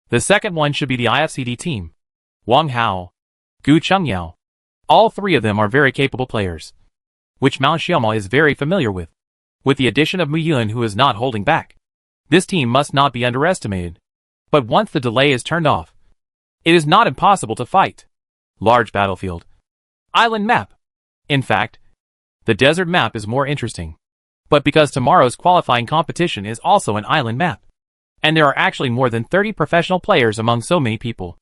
The second one should be the IFCD team. Wang Hao, Gu Chengyao. All 3 of them are very capable players, which Mao Xiaoma is very familiar with. With the addition of Muyun who is not holding back, this team must not be underestimated. But once the delay is turned off, it is not impossible to fight. Large battlefield. Island map. In fact, the desert map is more interesting. But because tomorrow's qualifying competition is also an island map, And there are actually more than 30 professional players among so many people.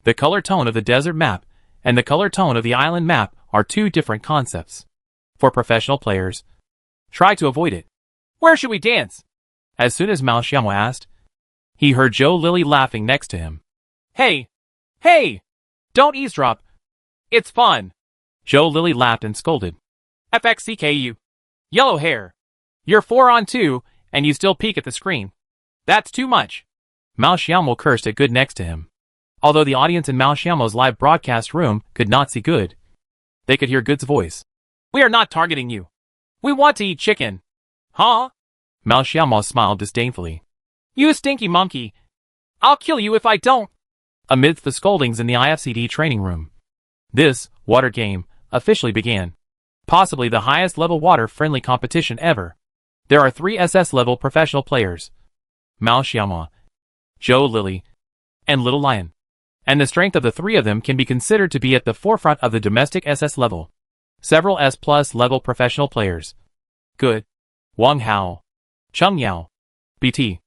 The color tone of the desert map and the color tone of the island map are two different concepts. For professional players, try to avoid it. Where should we dance? As soon as Mao Xiaomo asked, he heard Zhou Lily laughing next to him. Hey! Hey! Don't eavesdrop! It's fun! Zhou Lily laughed and scolded. FXCKU. Yellow hair. You're 4-on-2, and you still peek at the screen. That's too much. Mao Xiaomo cursed at Good next to him. Although the audience in Mao Xiaomo's live broadcast room could not see Good, they could hear Good's voice. We are not targeting you. We want to eat chicken. Huh? Mao Xiaomo smiled disdainfully. You stinky monkey. I'll kill you if I don't. Amidst the scoldings in the IFCD training room, this water game officially began. Possibly the highest level water-friendly competition ever. There are 3 SS-level professional players. Mao Xiaomo, Zhou Lily, and Little Lion. And the strength of the 3 of them can be considered to be at the forefront of the domestic SS level. Several S+ level professional players. Good, Wang Hao, Cheng Yao, BT,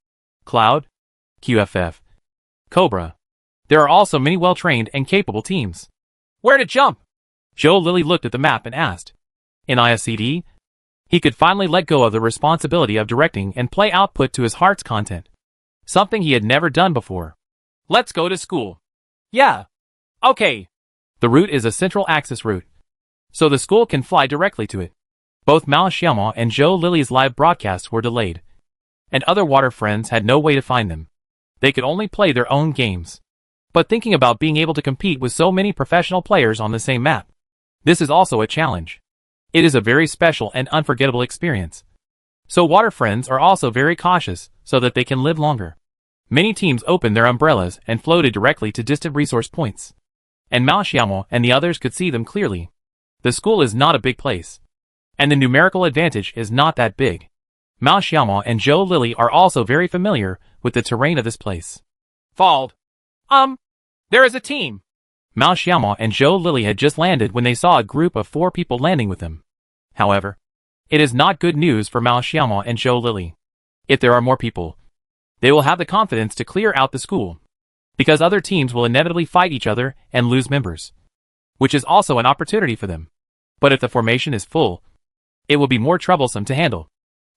Cloud, QFF, Cobra. There are also many well-trained and capable teams. Where to jump? Zhou Lily looked at the map and asked. In IFCD, he could finally let go of the responsibility of directing and play output to his heart's content. Something he had never done before. Let's go to school. Yeah. Okay. The route is a central axis route, so the school can fly directly to it. Both Mao Xiaomo and Zhou Lily's live broadcasts were delayed, and other water friends had no way to find them. They could only play their own games. But thinking about being able to compete with so many professional players on the same map, this is also a challenge. It is a very special and unforgettable experience. So water friends are also very cautious so that they can live longer. Many teams opened their umbrellas and floated directly to distant resource points. And Mao Xiaomo and the others could see them clearly. The school is not a big place, and the numerical advantage is not that big. Mao Xiaomo and Zhou Lily are also very familiar with the terrain of this place. Fald. There is a team. Mao Xiaomo and Zhou Lily had just landed when they saw a group of 4 people landing with them. However, it is not good news for Mao Xiaomo and Zhou Lily. If there are more people, they will have the confidence to clear out the school, because other teams will inevitably fight each other and lose members, which is also an opportunity for them. But if the formation is full, it will be more troublesome to handle.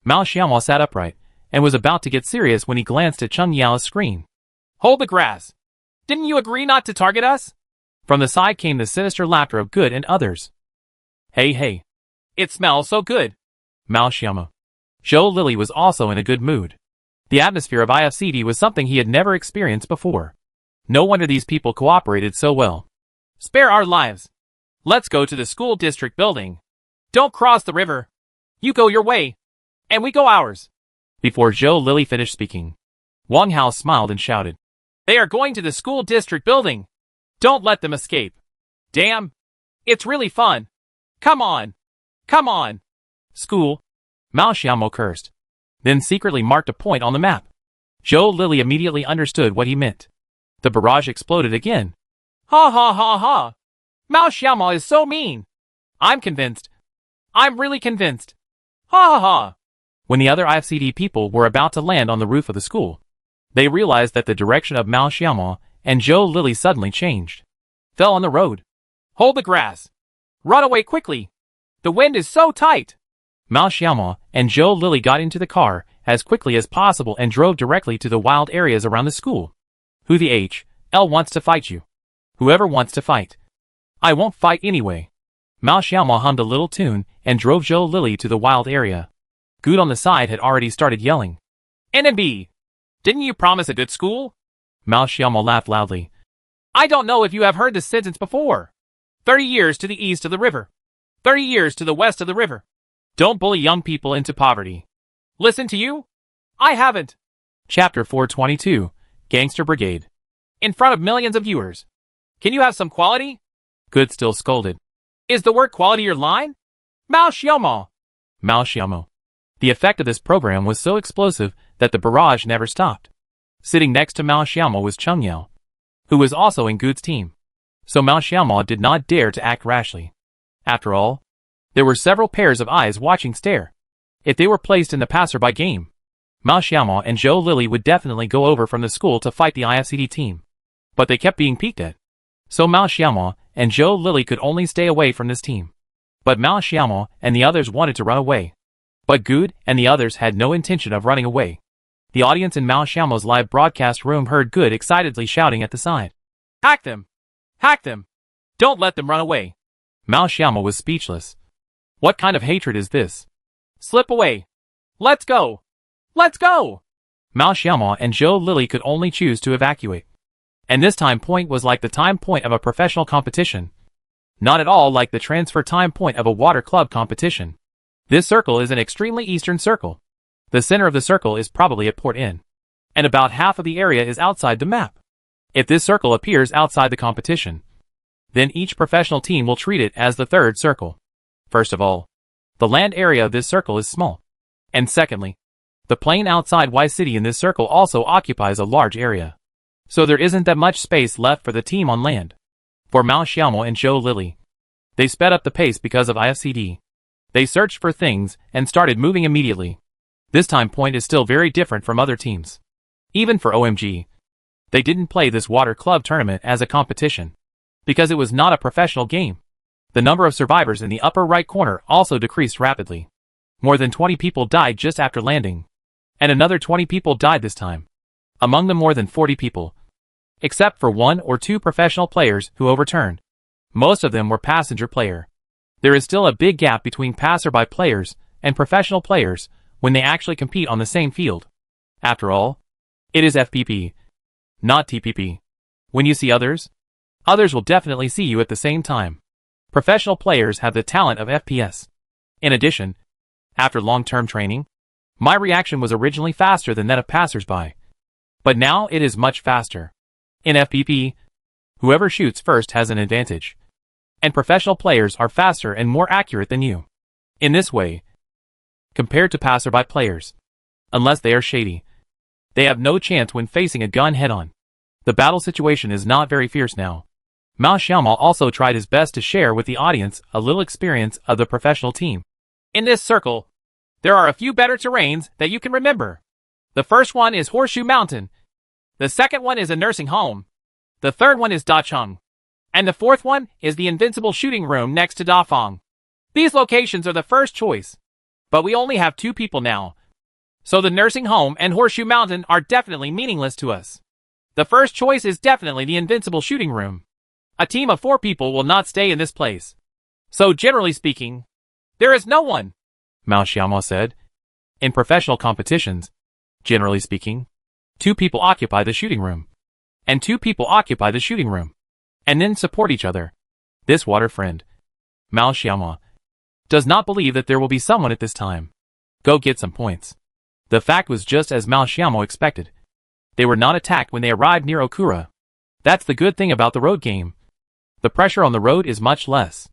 Mao Xiaomo sat upright and was about to get serious when he glanced at Cheng Yao's screen. Hold the grass. Didn't you agree not to target us? From the side came the sinister laughter of Good and others. Hey. It smells so good. Mao Xiaomo. Zhou Lily was also in a good mood. The atmosphere of IFCD was something he had never experienced before. No wonder these people cooperated so well. Spare our lives. Let's go to the school district building. Don't cross the river. You go your way, and we go ours. Before Zhou Lily finished speaking, Wang Hao smiled and shouted. They are going to the school district building. Don't let them escape. Damn. It's really fun. Come on. Come on. School. Mao Xiaomo cursed, then secretly marked a point on the map. Zhou Lily immediately understood what he meant. The barrage exploded again. Ha ha ha ha. Mao Xiaomo is so mean. I'm convinced. I'm really convinced. Ha ha ha. When the other IFCD people were about to land on the roof of the school, they realized that the direction of Mao Xiaomo and Zhou Lily suddenly changed. Fell on the road. Hold the grass. Run away quickly. The wind is so tight. Mao Xiaomo and Zhou Lily got into the car as quickly as possible and drove directly to the wild areas around the school. Who the hell wants to fight you? Whoever wants to fight. I won't fight anyway. Mao Xiaomo hummed a little tune and drove Zhou Lily to the wild area. Good on the side had already started yelling. NMB! Didn't you promise a good school? Mao Xiaomo laughed loudly. I don't know if you have heard this sentence before. 30 years to the east of the river. 30 years to the west of the river. Don't bully young people into poverty. Listen to you? I haven't. Chapter 422, Gangster Brigade. In front of millions of viewers. Can you have some quality? Good still scolded. Is the word quality your line? Mao Xiaomo. Mao Xiaomo. The effect of this program was so explosive that the barrage never stopped. Sitting next to Mao Xiaomo was Cheng Yao, who was also in Good's team. So Mao Xiaomo did not dare to act rashly. After all, there were several pairs of eyes watching stare. If they were placed in the passerby game, Mao Xiaomao and Zhou Lili would definitely go over from the school to fight the IFCD team. But they kept being peeked at. So Mao Xiaomao and Zhou Lili could only stay away from this team. But Mao Xiaomao and the others wanted to run away. But Good and the others had no intention of running away. The audience in Mao Xiaomao's live broadcast room heard Good excitedly shouting at the side. Hack them! Hack them! Don't let them run away! Mao Xiaomao was speechless. What kind of hatred is this? Slip away! Let's go! Let's go! Mao Xiaomao and Zhou Lili could only choose to evacuate. And this time point was like the time point of a professional competition. Not at all like the transfer time point of a water club competition. This circle is an extremely eastern circle. The center of the circle is probably at Port Inn. And about half of the area is outside the map. If this circle appears outside the competition, then each professional team will treat it as the third circle. First of all, the land area of this circle is small. And secondly, the plain outside Y City in this circle also occupies a large area. So there isn't that much space left for the team on land. For Mao Xiaomao and Zhou Lili, they sped up the pace because of IFCD. They searched for things and started moving immediately. This time point is still very different from other teams. Even for OMG, they didn't play this water club tournament as a competition, because it was not a professional game. The number of survivors in the upper right corner also decreased rapidly. More than 20 people died just after landing. And another 20 people died this time. Among them more than 40 people. Except for 1 or 2 professional players who overturned. Most of them were passenger player. There is still a big gap between passerby players and professional players when they actually compete on the same field. After all, it is FPP, not TPP. When you see others, others will definitely see you at the same time. Professional players have the talent of FPS. In addition, after long-term training, my reaction was originally faster than that of passersby. But now it is much faster. In FPP, whoever shoots first has an advantage. And professional players are faster and more accurate than you. In this way, compared to passerby players, unless they are shady, they have no chance when facing a gun head-on. The battle situation is not very fierce now. Mao Xiaomao also tried his best to share with the audience a little experience of the professional team. In this circle, there are a few better terrains that you can remember. The first one is Horseshoe Mountain. The second one is a nursing home. The third one is Dacheng. And the fourth one is the invincible shooting room next to Dafeng. These locations are the first choice. But we only have 2 people now. So the nursing home and Horseshoe Mountain are definitely meaningless to us. The first choice is definitely the invincible shooting room. A team of 4 people will not stay in this place. So generally speaking, there is no one, Mao Xiaomao said. In professional competitions, generally speaking, 2 people occupy the shooting room. And 2 people occupy the shooting room. And then support each other. This water friend, Mao Xiaomao, does not believe that there will be someone at this time. Go get some points. The fact was just as Mao Xiaomao expected. They were not attacked when they arrived near Okura. That's the good thing about the road game. The pressure on the road is much less.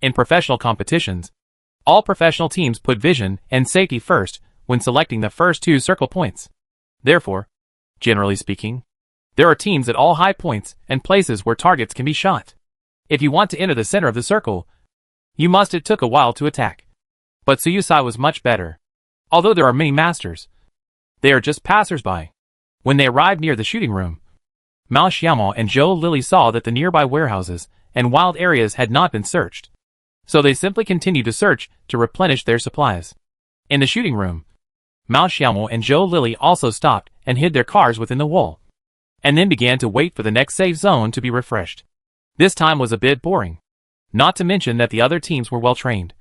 In professional competitions, all professional teams put vision and safety first when selecting the first 2 circle points. Therefore, generally speaking, there are teams at all high points and places where targets can be shot. If you want to enter the center of the circle, it took a while to attack. But Suyusai was much better. Although there are many masters, they are just passersby. When they arrived near the shooting room, Mao Xiaomao and Zhou Lili saw that the nearby warehouses and wild areas had not been searched. So they simply continued to search to replenish their supplies. In the shooting room, Mao Xiaomao and Zhou Lili also stopped and hid their cars within the wall. And then began to wait for the next safe zone to be refreshed. This time was a bit boring. Not to mention that the other teams were well trained.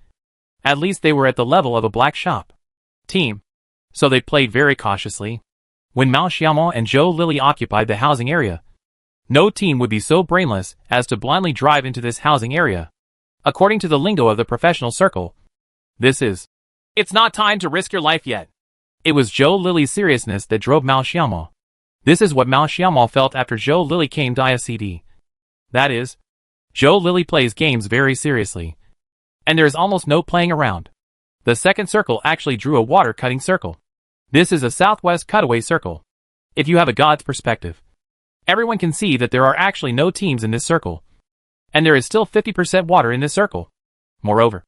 At least they were at the level of a black shop team. So they played very cautiously. When Mao Xiaomao and Zhou Lili occupied the housing area, no team would be so brainless as to blindly drive into this housing area. According to the lingo of the professional circle, this is, it's not time to risk your life yet. It was Zhou Lili's seriousness that drove Mao Xiaomao. This is what Mao Xiaomao felt after Zhou Lili came to IFCD. That is, Zhou Lili plays games very seriously. And there is almost no playing around. The second circle actually drew a water-cutting circle. This is a southwest cutaway circle. If you have a god's perspective, everyone can see that there are actually no teams in this circle. And there is still 50% water in this circle. Moreover,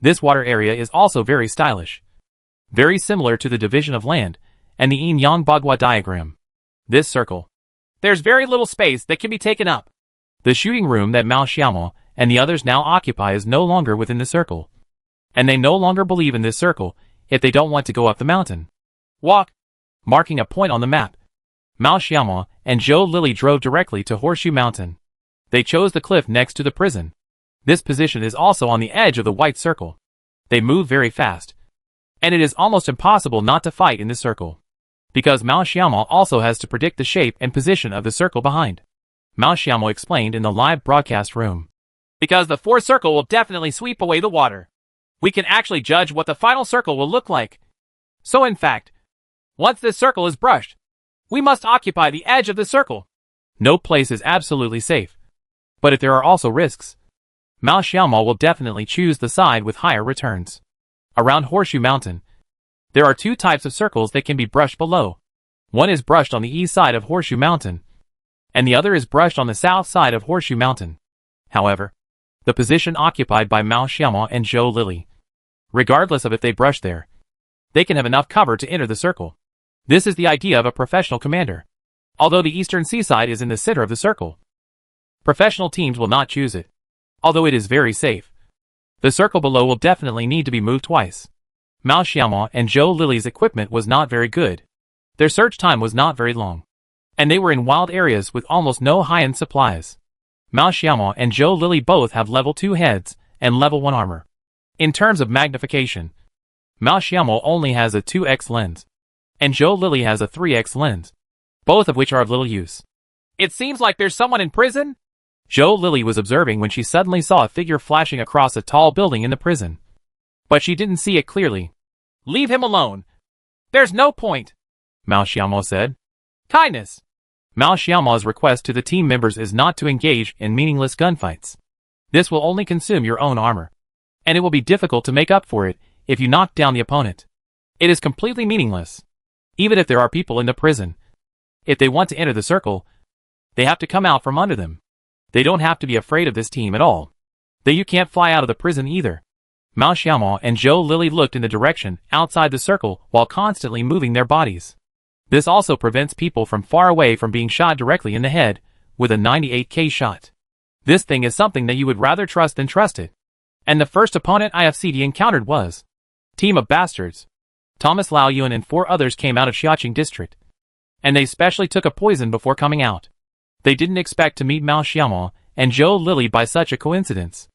this water area is also very stylish. Very similar to the division of land, and the yin-yang bagua diagram. This circle. There's very little space that can be taken up. The shooting room that Mao Xiaomo and the others now occupy is no longer within the circle. And they no longer believe in this circle if they don't want to go up the mountain. Walk. Marking a point on the map. Mao Xiaomo and Zhou Lili drove directly to Horseshoe Mountain. They chose the cliff next to the prison. This position is also on the edge of the white circle. They move very fast. And it is almost impossible not to fight in this circle. Because Mao Xiaomo also has to predict the shape and position of the circle behind. Mao Xiaomo explained in the live broadcast room. Because the fourth circle will definitely sweep away the water. We can actually judge what the final circle will look like. So in fact, once this circle is brushed, we must occupy the edge of the circle. No place is absolutely safe. But if there are also risks, Mao Xiaomo will definitely choose the side with higher returns. Around Horseshoe Mountain, there are two types of circles that can be brushed below. One is brushed on the east side of Horseshoe Mountain, and the other is brushed on the south side of Horseshoe Mountain. However, the position occupied by Mao Xiaomo and Zhou Lili, regardless of if they brush there, they can have enough cover to enter the circle. This is the idea of a professional commander. Although the eastern seaside is in the center of the circle, professional teams will not choose it, although it is very safe. The circle below will definitely need to be moved twice. Mao Xiaomo and Zhou Lili's equipment was not very good. Their search time was not very long, and they were in wild areas with almost no high-end supplies. Mao Xiaomo and Zhou Lili both have level 2 heads and level 1 armor. In terms of magnification, Mao Xiaomo only has a 2x lens, and Zhou Lili has a 3x lens, both of which are of little use. It seems like there's someone in prison? Zhou Lili was observing when she suddenly saw a figure flashing across a tall building in the prison. But she didn't see it clearly. Leave him alone. There's no point, Mao Xiaomo said. Kindness. Mao Xiaomo's request to the team members is not to engage in meaningless gunfights. This will only consume your own armor, and it will be difficult to make up for it if you knock down the opponent. It is completely meaningless. Even if there are people in the prison, if they want to enter the circle, they have to come out from under them. They don't have to be afraid of this team at all. You can't fly out of the prison either. Mao Xiaomo and Zhou Lili looked in the direction outside the circle while constantly moving their bodies. This also prevents people from far away from being shot directly in the head with a 98k shot. This thing is something that you would rather trust than trust it. And the first opponent IFCD encountered was Team of Bastards. Thomas Lao Yuan and 4 others came out of Xiaqing district, and they specially took a poison before coming out. They didn't expect to meet Mao Xiaomo and Zhou Lili by such a coincidence.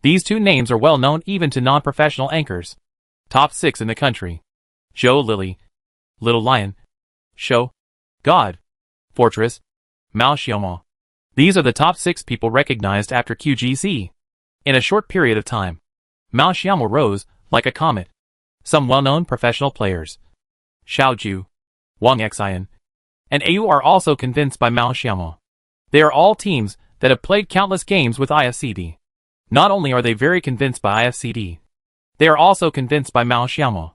These two names are well known even to non-professional anchors. Top 6 in the country. Zhou Lili, Little Lion, Show, God, Fortress, Mao Xiaomo. These are the top 6 people recognized after QGC. In a short period of time, Mao Xiaomo rose like a comet. Some well-known professional players, Xiao Ju, Wang Xian, and Au are also convinced by Mao Xiaomo. They are all teams that have played countless games with IFCD. Not only are they very convinced by IFCD, they are also convinced by Mao Xiaomo.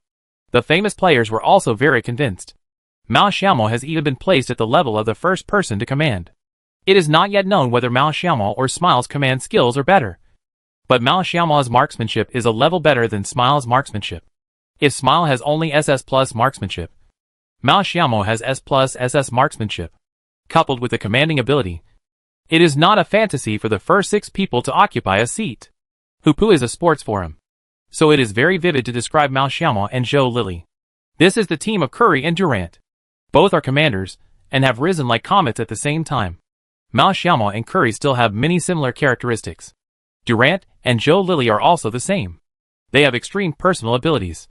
The famous players were also very convinced. Mao Xiaomo has even been placed at the level of the first person to command. It is not yet known whether Mao Xiaomo or Smile's command skills are better. But Mao Xiaomo's marksmanship is a level better than Smile's marksmanship. If Smile has only SS plus marksmanship, Mao Xiaomo has S plus SS marksmanship, coupled with the commanding ability. It is not a fantasy for the first 6 people to occupy a seat. Hupu is a sports forum, so it is very vivid to describe Mao Xiaomo and Zhou Lili. This is the team of Curry and Durant. Both are commanders, and have risen like comets at the same time. Mao Xiaomo and Curry still have many similar characteristics. Durant and Zhou Lili are also the same. They have extreme personal abilities.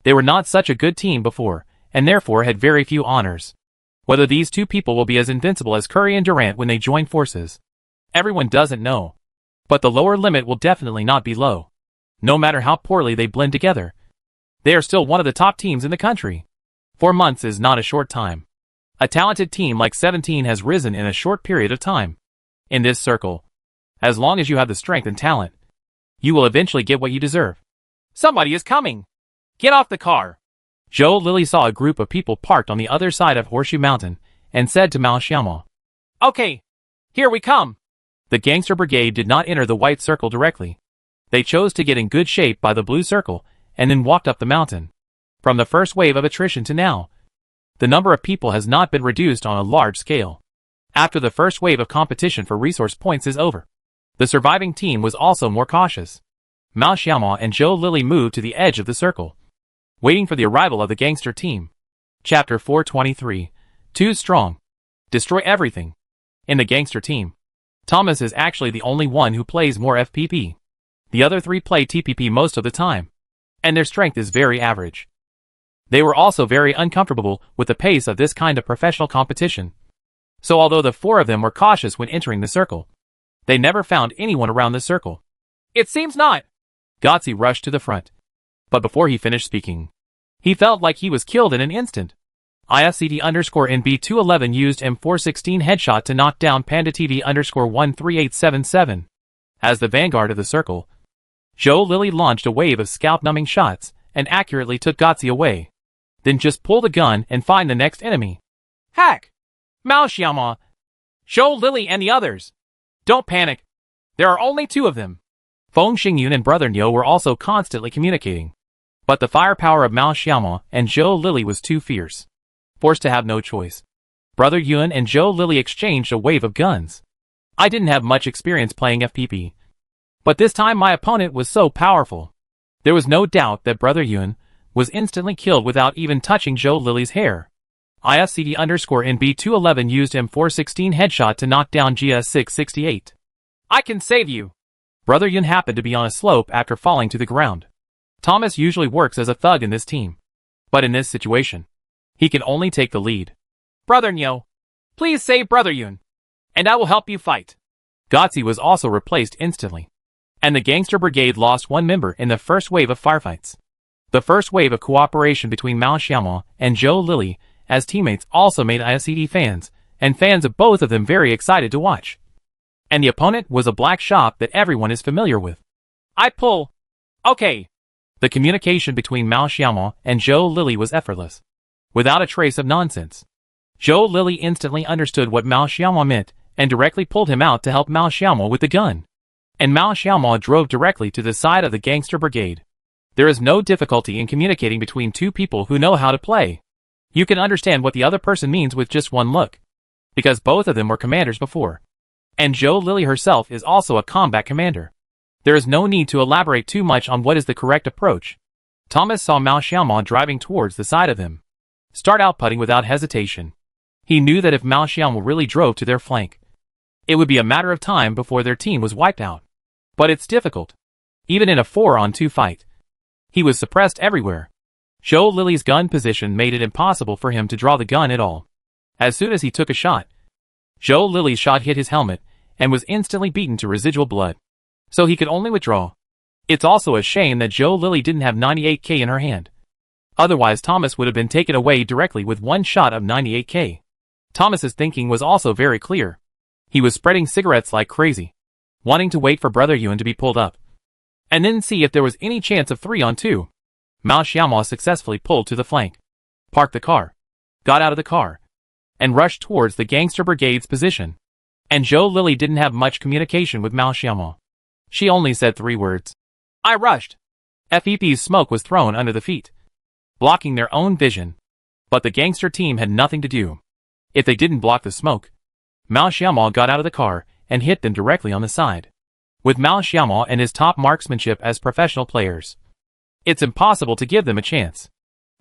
They were not such a good team before, and therefore had very few honors. Whether these two people will be as invincible as Curry and Durant when they join forces, everyone doesn't know. But the lower limit will definitely not be low. No matter how poorly they blend together, they are still one of the top teams in the country. 4 months is not a short time. A talented team like 17 has risen in a short period of time. In this circle, as long as you have the strength and talent, you will eventually get what you deserve. Somebody is coming! Get off the car! Zhou Lili saw a group of people parked on the other side of Horseshoe Mountain, and said to Mao Xiaomo, Okay, here we come! The gangster brigade did not enter the white circle directly. They chose to get in good shape by the blue circle, and then walked up the mountain. From the first wave of attrition to now, the number of people has not been reduced on a large scale. After the first wave of competition for resource points is over, the surviving team was also more cautious. Mao Xiaomao and Zhou Lili moved to the edge of the circle, waiting for the arrival of the gangster team. Chapter 423. Too strong. Destroy everything. In the gangster team, Thomas is actually the only one who plays more FPP. The other three play TPP most of the time, and their strength is very average. They were also very uncomfortable with the pace of this kind of professional competition. So although the four of them were cautious when entering the circle, they never found anyone around the circle. It seems not. Gotzi rushed to the front. But before he finished speaking, he felt like he was killed in an instant. ISCD_NB211 used M416 headshot to knock down PandaTV_13877. As the vanguard of the circle, Zhou Lili launched a wave of scalp-numbing shots and accurately took Gotzi away. Then just pull the gun and find the next enemy. Hack! Mao Xiaomao, Zhou Lili and the others. Don't panic. There are only two of them. Feng Xingyun and Brother Niu were also constantly communicating. But the firepower of Mao Xiaomao and Zhou Lili was too fierce. Forced to have no choice, Brother Yun and Zhou Lili exchanged a wave of guns. I didn't have much experience playing FPP, but this time my opponent was so powerful. There was no doubt that Brother Yun was instantly killed without even touching Zhou Lili's hair. ISCD_NB211 used M416 headshot to knock down GS668. I can save you. Brother Yun happened to be on a slope after falling to the ground. Thomas usually works as a thug in this team, but in this situation, he can only take the lead. Brother Niu, please save Brother Yun, and I will help you fight. Gotzi was also replaced instantly, and the gangster brigade lost one member in the first wave of firefights. The first wave of cooperation between Mao Xiaomao and Zhou Lili as teammates also made ISCD fans, and fans of both of them very excited to watch. And the opponent was a black shop that everyone is familiar with. I pull. Okay. The communication between Mao Xiaomao and Zhou Lili was effortless, without a trace of nonsense. Zhou Lili instantly understood what Mao Xiaomao meant and directly pulled him out to help Mao Xiaomao with the gun. And Mao Xiaomao drove directly to the side of the gangster brigade. There is no difficulty in communicating between two people who know how to play. You can understand what the other person means with just one look, because both of them were commanders before. And Zhou Lili herself is also a combat commander. There is no need to elaborate too much on what is the correct approach. Thomas saw Mao Xiaomao driving towards the side of him. Start outputting without hesitation. He knew that if Mao Xiaomao really drove to their flank, it would be a matter of time before their team was wiped out. But it's difficult. Even in a 4-on-2 fight, he was suppressed everywhere. Zhou Lili's gun position made it impossible for him to draw the gun at all. As soon as he took a shot, Zhou Lili's shot hit his helmet and was instantly beaten to residual blood. So he could only withdraw. It's also a shame that Zhou Lili didn't have 98k in her hand. Otherwise Thomas would have been taken away directly with one shot of 98k. Thomas's thinking was also very clear. He was spreading cigarettes like crazy, wanting to wait for Brother Yun to be pulled up, and then see if there was any chance of 3-on-2. Mao Xiaomao successfully pulled to the flank, parked the car, got out of the car, and rushed towards the gangster brigade's position. And Zhou Lili didn't have much communication with Mao Xiaomao. She only said 3 words. I rushed. FEP's smoke was thrown under the feet, blocking their own vision. But the gangster team had nothing to do. If they didn't block the smoke, Mao Xiaomao got out of the car and hit them directly on the side. With Mao Xiaomao and his top marksmanship as professional players, it's impossible to give them a chance.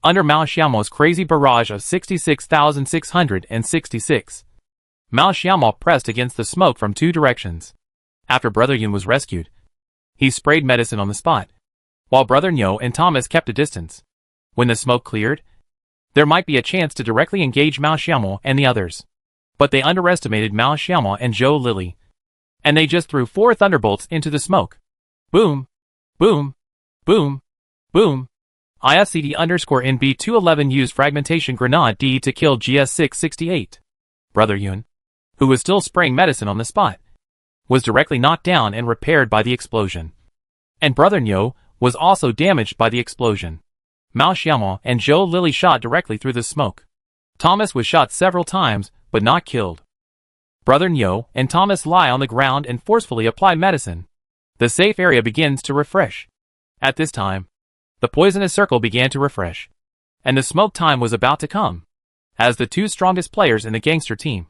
Under Mao Xiaomao's crazy barrage of 66,666, Mao Xiaomao pressed against the smoke from 2 directions. After Brother Yun was rescued, he sprayed medicine on the spot, while Brother Niu and Thomas kept a distance. When the smoke cleared, there might be a chance to directly engage Mao Xiaomao and the others. But they underestimated Mao Xiaomao and Zhou Lili, and they just threw 4 thunderbolts into the smoke. Boom! Boom! Boom! Boom! ISCD_NB211 used fragmentation grenade D to kill GS668. Brother Yun, who was still spraying medicine on the spot, was directly knocked down and repaired by the explosion. And Brother Niu was also damaged by the explosion. Mao Xiaomao and Zhou Lili shot directly through the smoke. Thomas was shot several times, but not killed. Brother Niu and Thomas lie on the ground and forcefully apply medicine. The safe area begins to refresh. At this time, the poisonous circle began to refresh, and the smoke time was about to come. as the two strongest players in the gangster team.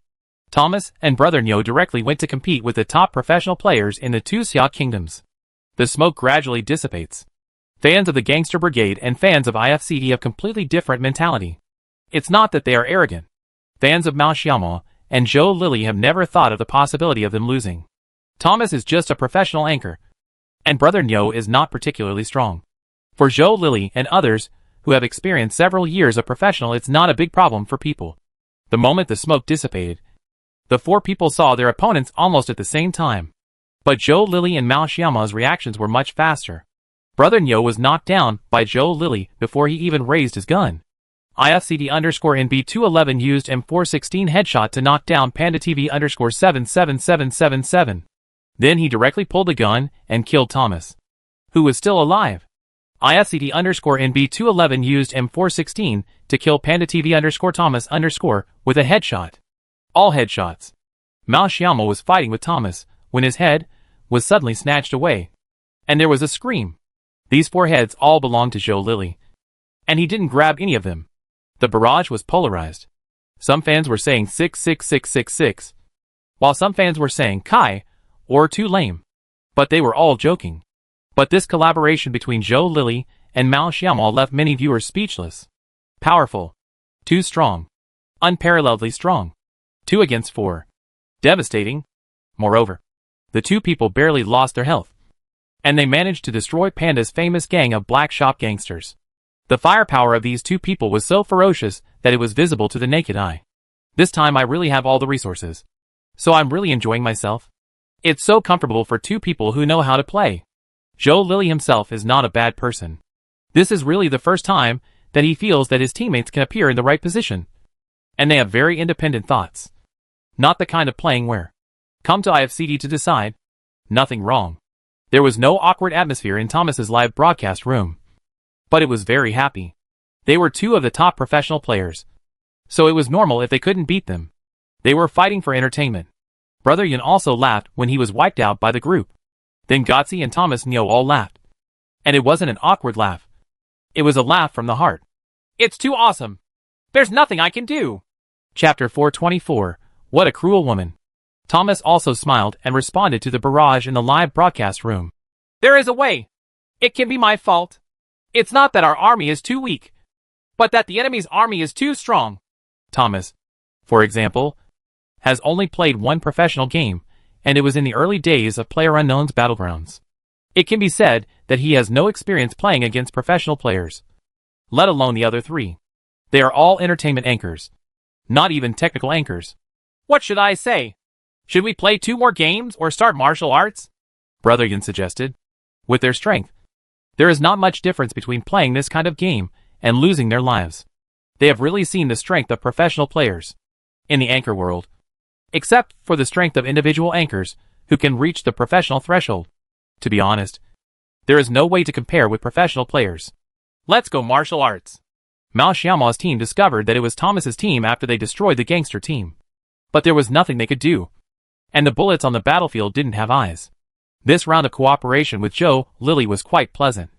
Thomas and Brother Nyo directly went to compete with the top professional players in the two Xiao kingdoms. The smoke gradually dissipates. Fans of the Gangster Brigade and fans of IFCD have completely different mentality. It's not that they are arrogant. Fans of Mao Xiaomo and Zhou Lili have never thought of the possibility of them losing. Thomas is just a professional anchor, and Brother Nyo is not particularly strong. For Zhou Lili and others who have experienced several years of professional, it's not a big problem for people. The moment the smoke dissipated, the four people saw their opponents almost at the same time. But Zhou Lili and Mao Xiaomo's reactions were much faster. Brother Nyo was knocked down by Zhou Lili before he even raised his gun. IFCD_NB211 used M416 headshot to knock down Panda TV_77777. Then he directly pulled the gun and killed Thomas, who was still alive. IFCD_NB211 used M416 to kill Panda TV_Thomas_ with a headshot. All headshots. Mao Xiaomo was fighting with Thomas when his head was suddenly snatched away, and there was a scream. These four heads all belonged to Zhou Lili, and he didn't grab any of them. The barrage was polarized. Some fans were saying 66666, while some fans were saying Kai, or too lame. But they were all joking. But this collaboration between Zhou Lili and Mao Xiaomo left many viewers speechless. Powerful. Too strong. Unparalleledly strong. 2 against 4. Devastating. Moreover, the two people barely lost their health, and they managed to destroy Panda's famous gang of black shop gangsters. The firepower of these two people was so ferocious that it was visible to the naked eye. This time I really have all the resources, so I'm really enjoying myself. It's so comfortable for two people who know how to play. Zhou Lili himself is not a bad person. This is really the first time that he feels that his teammates can appear in the right position, and they have very independent thoughts. Not the kind of playing where come to IFCD to decide. Nothing wrong. There was no awkward atmosphere in Thomas's live broadcast room. But it was very happy. They were two of the top professional players, so it was normal if they couldn't beat them. They were fighting for entertainment. Brother Yan also laughed when he was wiped out by the group. Then Gotzi and Thomas Nyo all laughed. And it wasn't an awkward laugh. It was a laugh from the heart. It's too awesome. There's nothing I can do. Chapter 424. What a cruel woman. Thomas also smiled and responded to the barrage in the live broadcast room. There is a way. It can be my fault. It's not that our army is too weak, but that the enemy's army is too strong. Thomas, for example, has only played one professional game, and it was in the early days of PlayerUnknown's Battlegrounds. It can be said that he has no experience playing against professional players, let alone the other three. They are all entertainment anchors, not even technical anchors. What should I say? Should we play 2 more games or start martial arts? Brother Yan suggested. With their strength, there is not much difference between playing this kind of game and losing their lives. They have really seen the strength of professional players in the anchor world, except for the strength of individual anchors who can reach the professional threshold. To be honest, there is no way to compare with professional players. Let's go martial arts. Mao Xiaomo's team discovered that it was Thomas's team after they destroyed the gangster team. But there was nothing they could do, and the bullets on the battlefield didn't have eyes. This round of cooperation with Zhou Lili was quite pleasant.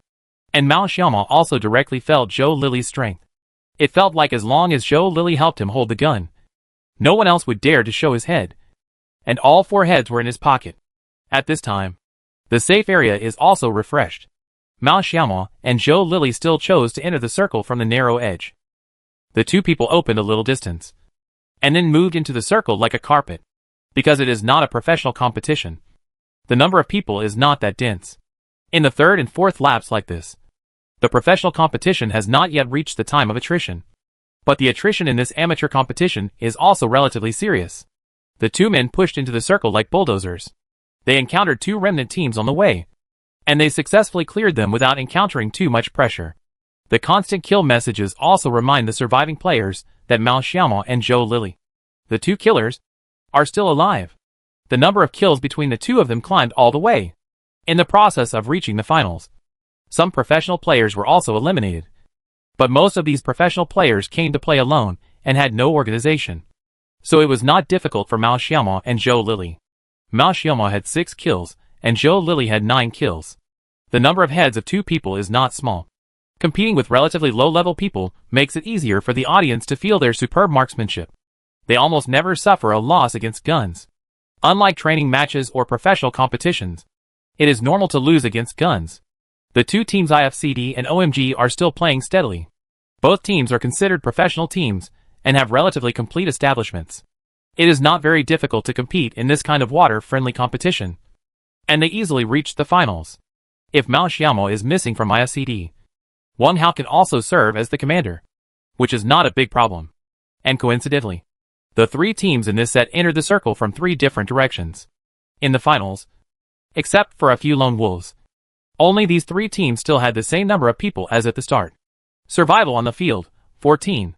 And Mao Xiaomo also directly felt Zhou Lili's strength. It felt like as long as Zhou Lili helped him hold the gun, no one else would dare to show his head. And all 4 heads were in his pocket. At this time, the safe area is also refreshed. Mao Xiaomo and Zhou Lili still chose to enter the circle from the narrow edge. The two people opened a little distance, and then moved into the circle like a carpet. Because it is not a professional competition, the number of people is not that dense. In the 3rd and 4th laps like this, the professional competition has not yet reached the time of attrition. But the attrition in this amateur competition is also relatively serious. The 2 men pushed into the circle like bulldozers. They encountered 2 remnant teams on the way, and they successfully cleared them without encountering too much pressure. The constant kill messages also remind the surviving players that Mao Xiaomo and Zhou Lili, the 2 killers, are still alive. The number of kills between the 2 of them climbed all the way. In the process of reaching the finals, some professional players were also eliminated. But most of these professional players came to play alone and had no organization. So it was not difficult for Mao Xiaomo and Zhou Lili. Mao Xiaomo had 6 kills, and Zhou Lili had 9 kills. The number of heads of 2 people is not small. Competing with relatively low-level people makes it easier for the audience to feel their superb marksmanship. They almost never suffer a loss against guns. Unlike training matches or professional competitions, it is normal to lose against guns. The two teams IFCD and OMG are still playing steadily. Both teams are considered professional teams and have relatively complete establishments. It is not very difficult to compete in this kind of water-friendly competition, and they easily reached the finals. If Mao Xiaomo is missing from IFCD, Wang Hao can also serve as the commander, which is not a big problem. And coincidentally, the three teams in this set entered the circle from three different directions. In the finals, except for a few lone wolves, only these three teams still had the same number of people as at the start. Survival on the field, 14.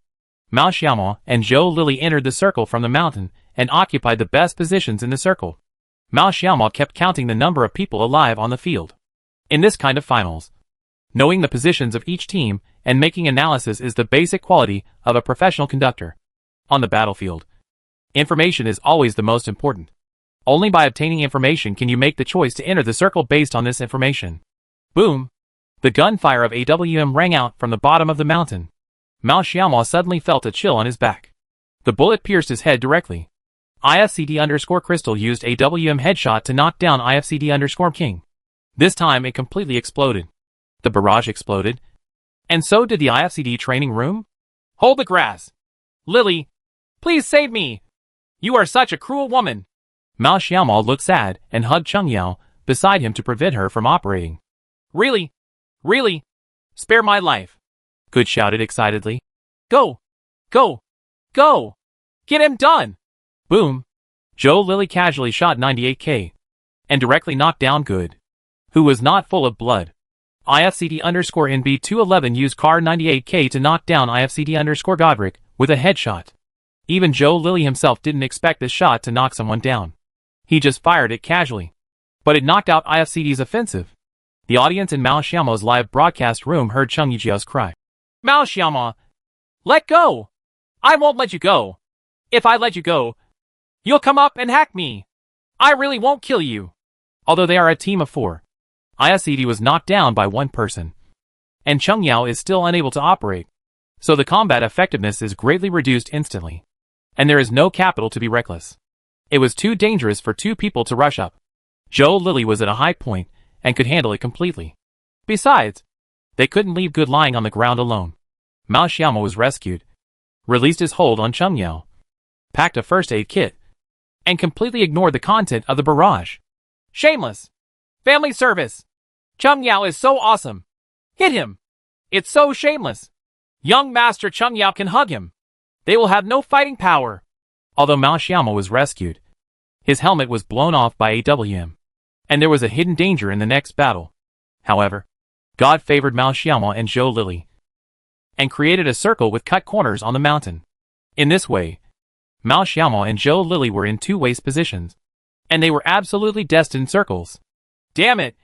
Mao Xiaomo and Zhou Lili entered the circle from the mountain and occupied the best positions in the circle. Mao Xiaomo kept counting the number of people alive on the field. In this kind of finals, knowing the positions of each team and making analysis is the basic quality of a professional conductor. On the battlefield, information is always the most important. Only by obtaining information can you make the choice to enter the circle based on this information. Boom! The gunfire of AWM rang out from the bottom of the mountain. Mao Xiaomo suddenly felt a chill on his back. The bullet pierced his head directly. IFCD_Crystal used AWM headshot to knock down IFCD_King. This time it completely exploded. The barrage exploded, and so did the IFCD training room. Hold the grass! Lily, please save me! You are such a cruel woman! Mao Xiaomo looked sad and hugged Cheng Yao beside him to prevent her from operating. Really? Really? Spare my life! Good shouted excitedly. Go! Go! Go! Get him done! Boom! Zhou Lili casually shot 98k and directly knocked down Good, who was not full of blood. IFCD_NB211 used Car 98k to knock down IFCD_Godric with a headshot. Even Zhou Lili himself didn't expect this shot to knock someone down. He just fired it casually. But it knocked out IFCD's offensive. The audience in Mao Xiaomo's live broadcast room heard Cheng Yijiao's cry. Mao Xiaomo! Let go! I won't let you go! If I let you go, you'll come up and hack me! I really won't kill you! Although they are a team of 4, IFCD was knocked down by one person, and Cheng Yao is still unable to operate, so the combat effectiveness is greatly reduced instantly, and there is no capital to be reckless. It was too dangerous for two people to rush up. Zhou Lili was at a high point and could handle it completely. Besides, they couldn't leave Good lying on the ground alone. Mao Xiaomo was rescued, released his hold on Cheng Yao, packed a first aid kit, and completely ignored the content of the barrage. Shameless! Family service! Cheng Yao is so awesome! Hit him! It's so shameless! Young Master Cheng Yao can hug him! They will have no fighting power! Although Mao Xiaomo was rescued, his helmet was blown off by AWM, and there was a hidden danger in the next battle. However, God favored Mao Xiaomo and Zhou Lili, and created a circle with cut corners on the mountain. In this way, Mao Xiaomo and Zhou Lili were in two waist positions, and they were absolutely destined circles. Damn it!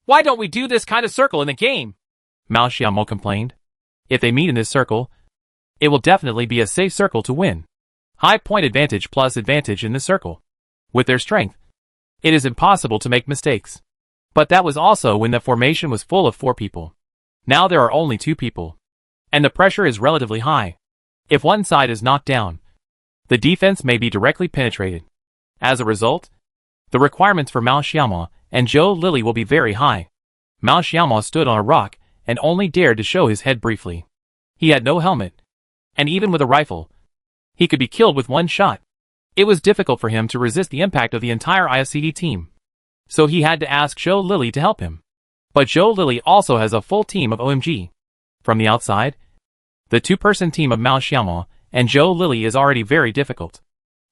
Why don't we do this kind of circle in the game? Mao Xiaomo complained. If they meet in this circle, it will definitely be a safe circle to win. High point advantage plus advantage in the circle. With their strength, it is impossible to make mistakes. But that was also when the formation was full of 4 people. Now there are only 2 people, and the pressure is relatively high. If one side is knocked down, the defense may be directly penetrated. As a result, the requirements for Mao Xiaomo and Zhou Lili will be very high. Mao Xiaomo stood on a rock and only dared to show his head briefly. He had no helmet, and even with a rifle, he could be killed with one shot. It was difficult for him to resist the impact of the entire IFCD team, so he had to ask Zhou Lili to help him. But Zhou Lili also has a full team of OMG. From the outside, the 2-person team of Mao Xiaomo and Zhou Lili is already very difficult.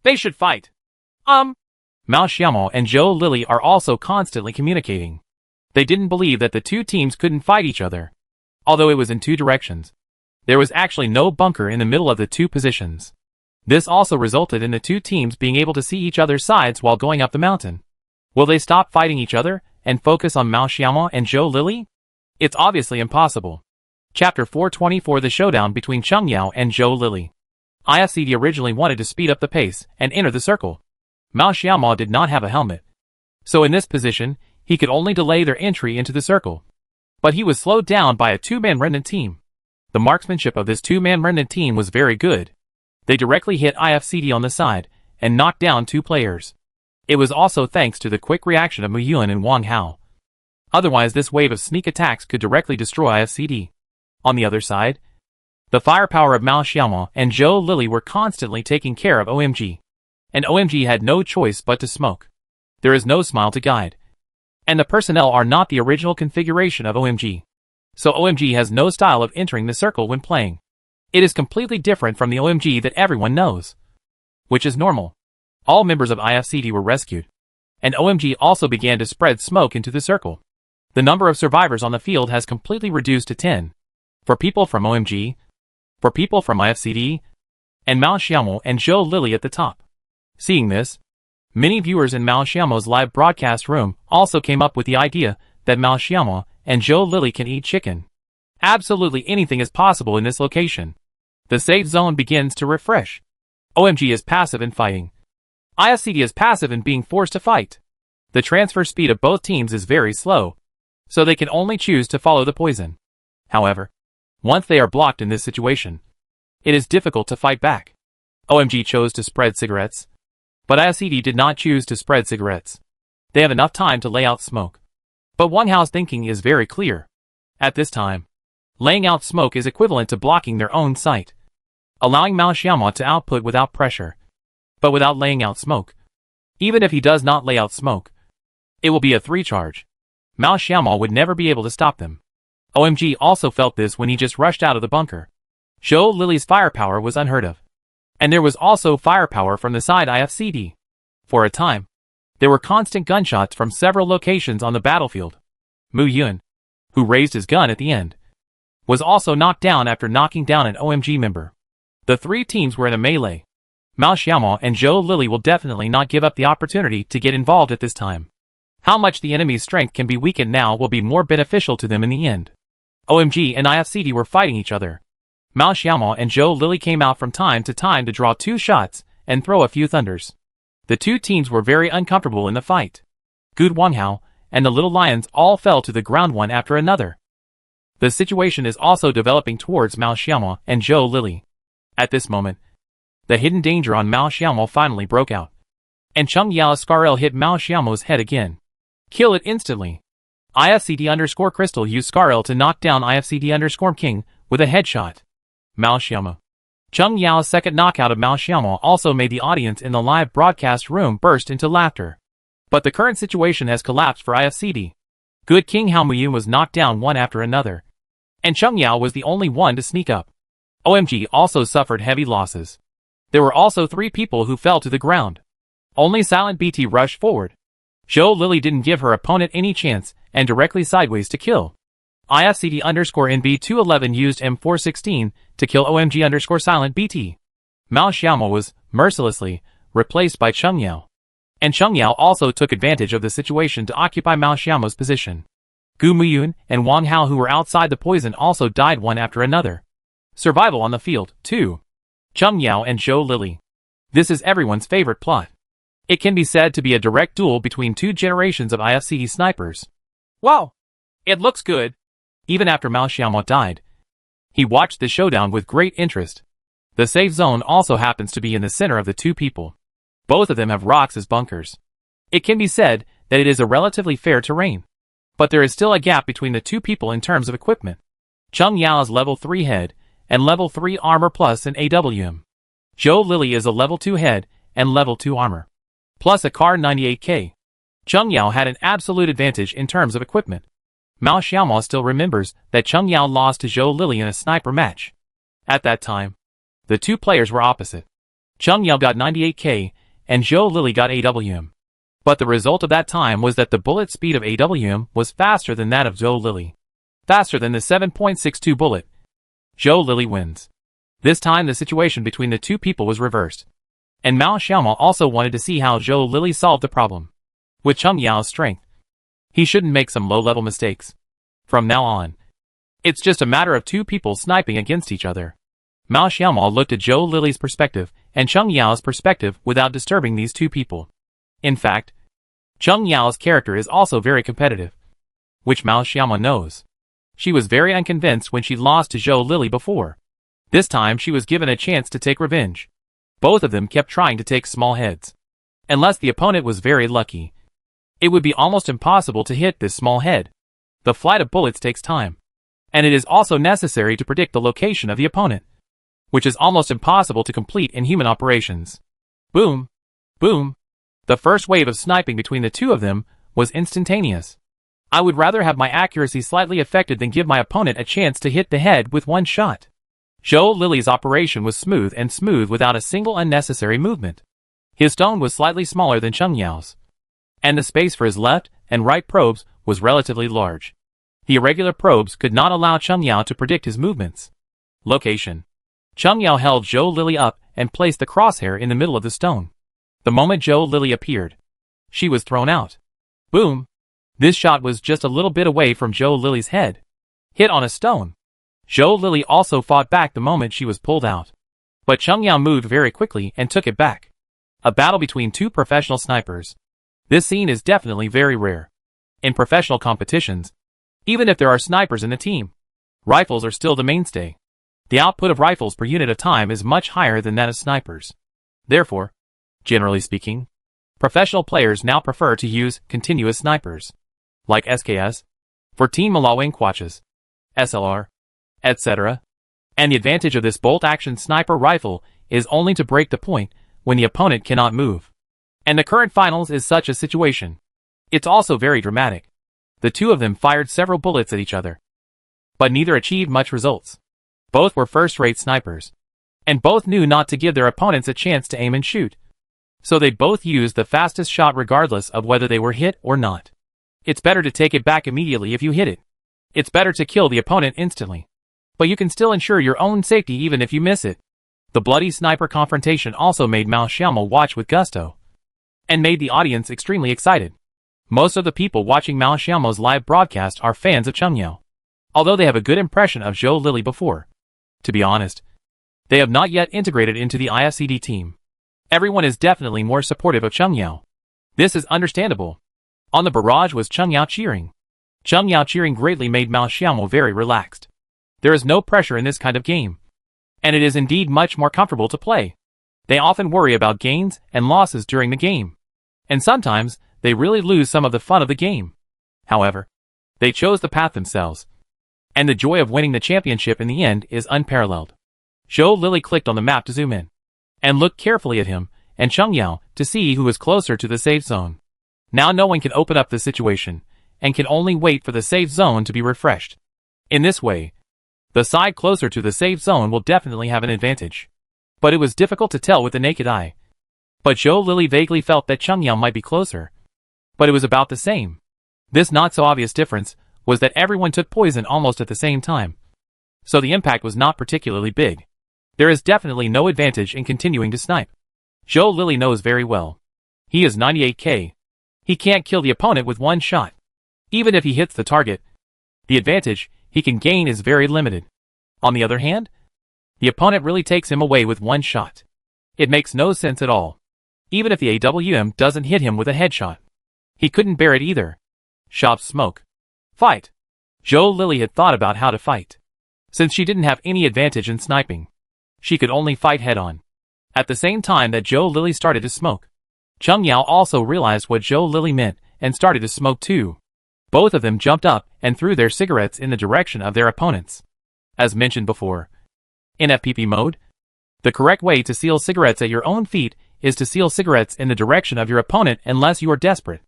They should fight. Mao Xiaomo and Zhou Lili are also constantly communicating. They didn't believe that the 2 teams couldn't fight each other. Although it was in 2 directions, there was actually no bunker in the middle of the 2 positions. This also resulted in the 2 teams being able to see each other's sides while going up the mountain. Will they stop fighting each other and focus on Mao Xiaomo and Zhou Lili? It's obviously impossible. Chapter 424: The Showdown between Cheng Yao and Zhou Lili. IFCD originally wanted to speed up the pace and enter the circle. Mao Xiaomo did not have a helmet, so in this position, he could only delay their entry into the circle. But he was slowed down by a two-man remnant team. The marksmanship of this two-man remnant team was very good. They directly hit IFCD on the side and knocked down two players. It was also thanks to the quick reaction of Mu Yun and Wang Hao. Otherwise, this wave of sneak attacks could directly destroy IFCD. On the other side, the firepower of Mao Xiaomo and Zhou Lili were constantly taking care of OMG. And OMG had no choice but to smoke. There is no smile to guide. And the personnel are not the original configuration of OMG. So OMG has no style of entering the circle when playing. It is completely different from the OMG that everyone knows. Which is normal. All members of IFCD were rescued. And OMG also began to spread smoke into the circle. The number of survivors on the field has completely reduced to 10. For people from OMG, for people from IFCD, and Mao Xiaomo and Zhou Lili at the top. Seeing this, many viewers in Mao Xiaomo's live broadcast room also came up with the idea that Mao Xiaomo and Zhou Lili can eat chicken. Absolutely anything is possible in this location. The safe zone begins to refresh. OMG is passive in fighting. IFCD is passive in being forced to fight. The transfer speed of both teams is very slow, so they can only choose to follow the poison. However, once they are blocked in this situation, it is difficult to fight back. OMG chose to spread cigarettes, but IFCD did not choose to spread cigarettes. They have enough time to lay out smoke. But Wang Hao's thinking is very clear. At this time, laying out smoke is equivalent to blocking their own sight, allowing Mao Xiaomo to output without pressure, but without laying out smoke. Even if he does not lay out smoke, it will be a 3-charge. Mao Xiaomo would never be able to stop them. OMG also felt this when he just rushed out of the bunker. Zhou Lili's firepower was unheard of. And there was also firepower from the side IFCD. For a time, there were constant gunshots from several locations on the battlefield. Mu Yun, who raised his gun at the end, was also knocked down after knocking down an OMG member. The three teams were in a melee. Mao Xiaomo and Zhou Lili will definitely not give up the opportunity to get involved at this time. How much the enemy's strength can be weakened now will be more beneficial to them in the end. OMG and IFCD were fighting each other. Mao Xiaomo and Zhou Lili came out from time to time to draw 2 shots and throw a few thunders. The two teams were very uncomfortable in the fight. Good Wang Hao and the Little Lions all fell to the ground one after another. The situation is also developing towards Mao Xiaomo and Zhou Lili. At this moment, the hidden danger on Mao Xiaomo finally broke out. And Cheng Yao's Scarl hit Mao Xiaomo's head again. Kill it instantly. IFCD_Crystal used Scarl to knock down IFCD_King with a headshot. Mao Xiaomo. Cheng Yao's second knockout of Mao Xiaomo also made the audience in the live broadcast room burst into laughter. But the current situation has collapsed for IFCD. Good King Hao Muyun was knocked down one after another. And Cheng Yao was the only one to sneak up. OMG also suffered heavy losses. There were also 3 people who fell to the ground. Only Silent BT rushed forward. Zhou Lili didn't give her opponent any chance and directly sideways to kill. IFCD_NB211 used M416 to kill OMG_Silent BT. Mao Xiaomo was, mercilessly, replaced by Cheng Yao. And Cheng Yao also took advantage of the situation to occupy Mao Xiaomo's position. Gu Muyun and Wang Hao, who were outside the poison, also died one after another. Survival on the field, 2. Cheng Yao and Zhou Lili. This is everyone's favorite plot. It can be said to be a direct duel between 2 generations of IFCD snipers. Wow! It looks good. Even after Mao Xiaomo died, he watched the showdown with great interest. The safe zone also happens to be in the center of the 2 people. Both of them have rocks as bunkers. It can be said that it is a relatively fair terrain. But there is still a gap between the 2 people in terms of equipment. Cheng Yao is level 3 head and level 3 armor plus an AWM. Zhou Lili is a level 2 head and level 2 armor, plus a Kar 98K. Cheng Yao had an absolute advantage in terms of equipment. Mao Xiaomo still remembers that Cheng Yao lost to Zhou Lili in a sniper match. At that time, the 2 players were opposite. Cheng Yao got 98K and Zhou Lili got AWM. But the result of that time was that the bullet speed of AWM was faster than that of Zhou Lili. Faster than the 7.62 bullet. Zhou Lili wins. This time the situation between the 2 people was reversed. And Mao Xiaomo also wanted to see how Zhou Lili solved the problem. With Cheng Yao's strength, he shouldn't make some low-level mistakes. From now on, it's just a matter of 2 people sniping against each other. Mao Xiaomo looked at Zhou Lili's perspective and Cheng Yao's perspective without disturbing these 2 people. In fact, Cheng Yao's character is also very competitive, which Mao Xiaomo knows. She was very unconvinced when she lost to Zhou Lily before. This time she was given a chance to take revenge. Both of them kept trying to take small heads. Unless the opponent was very lucky, it would be almost impossible to hit this small head. The flight of bullets takes time, and it is also necessary to predict the location of the opponent, which is almost impossible to complete in human operations. Boom! Boom! The first wave of sniping between the two of them was instantaneous. I would rather have my accuracy slightly affected than give my opponent a chance to hit the head with one shot. Zhou Lily's operation was smooth without a single unnecessary movement. His stone was slightly smaller than Cheng Yao's, and the space for his left and right probes was relatively large. The irregular probes could not allow Cheng Yao to predict his movements. Location. Cheng Yao held Zhou Lily up and placed the crosshair in the middle of the stone. The moment Zhou Lily appeared, she was thrown out. Boom! This shot was just a little bit away from Zhou Lily's head. Hit on a stone. Zhou Lily also fought back the moment she was pulled out. But Cheng Yao moved very quickly and took it back. A battle between two professional snipers. This scene is definitely very rare. In professional competitions, even if there are snipers in the team, rifles are still the mainstay. The output of rifles per unit of time is much higher than that of snipers. Therefore, generally speaking, professional players now prefer to use continuous snipers, like SKS, for team Malawang Quaches, SLR, etc. And the advantage of this bolt-action sniper rifle is only to break the point when the opponent cannot move. And the current finals is such a situation. It's also very dramatic. The two of them fired several bullets at each other, but neither achieved much results. Both were first-rate snipers, and both knew not to give their opponents a chance to aim and shoot. So they both used the fastest shot regardless of whether they were hit or not. It's better to take it back immediately if you hit it. It's better to kill the opponent instantly. But you can still ensure your own safety even if you miss it. The bloody sniper confrontation also made Mao Xiaomo watch with gusto, and made the audience extremely excited. Most of the people watching Mao Xiaomo's live broadcast are fans of Cheng Yao, although they have a good impression of Zhou Lily before. To be honest, they have not yet integrated into the IFCD team. Everyone is definitely more supportive of Cheng Yao. This is understandable. On the barrage was Cheng Yao cheering. Cheng Yao cheering greatly made Mao Xiaomo very relaxed. There is no pressure in this kind of game, and it is indeed much more comfortable to play. They often worry about gains and losses during the game, and sometimes they really lose some of the fun of the game. However, they chose the path themselves, and the joy of winning the championship in the end is unparalleled. Zhou Lily clicked on the map to zoom in, and looked carefully at him and Cheng Yao to see who was closer to the safe zone. Now no one can open up the situation, and can only wait for the safe zone to be refreshed. In this way, the side closer to the safe zone will definitely have an advantage. But it was difficult to tell with the naked eye. But Zhou Lily vaguely felt that Cheng Yao might be closer, but it was about the same. This not-so-obvious difference was that everyone took poison almost at the same time, so the impact was not particularly big. There is definitely no advantage in continuing to snipe. Zhou Lily knows very well. He is 98k. He can't kill the opponent with one shot. Even if he hits the target, the advantage he can gain is very limited. On the other hand, the opponent really takes him away with one shot. It makes no sense at all. Even if the AWM doesn't hit him with a headshot, he couldn't bear it either. Shop smoke. Fight. Zhou Lily had thought about how to fight. Since she didn't have any advantage in sniping, she could only fight head-on. At the same time that Zhou Lily started to smoke, Cheng Yao also realized what Zhou Lily meant and started to smoke too. Both of them jumped up and threw their cigarettes in the direction of their opponents. As mentioned before, in FPP mode, the correct way to seal cigarettes at your own feet is to seal cigarettes in the direction of your opponent unless you are desperate.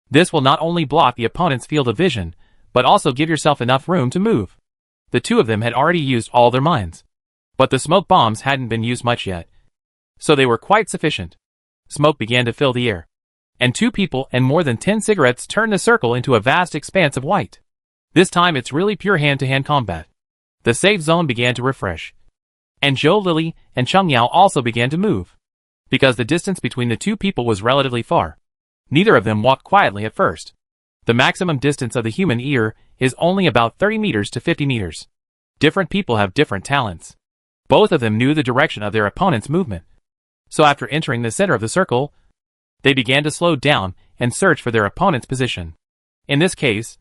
This will not only block the opponent's field of vision, but also give yourself enough room to move. The two of them had already used all their mines, but the smoke bombs hadn't been used much yet, so they were quite sufficient. Smoke began to fill the air, and two people and more than 10 cigarettes turned the circle into a vast expanse of white. This time it's really pure hand-to-hand combat. The safe zone began to refresh, and Zhou Lily and Cheng Yao also began to move. Because the distance between the two people was relatively far, neither of them walked quietly at first. The maximum distance of the human ear is only about 30 meters to 50 meters. Different people have different talents. Both of them knew the direction of their opponent's movement. So after entering the center of the circle, they began to slow down and search for their opponent's position. In this case,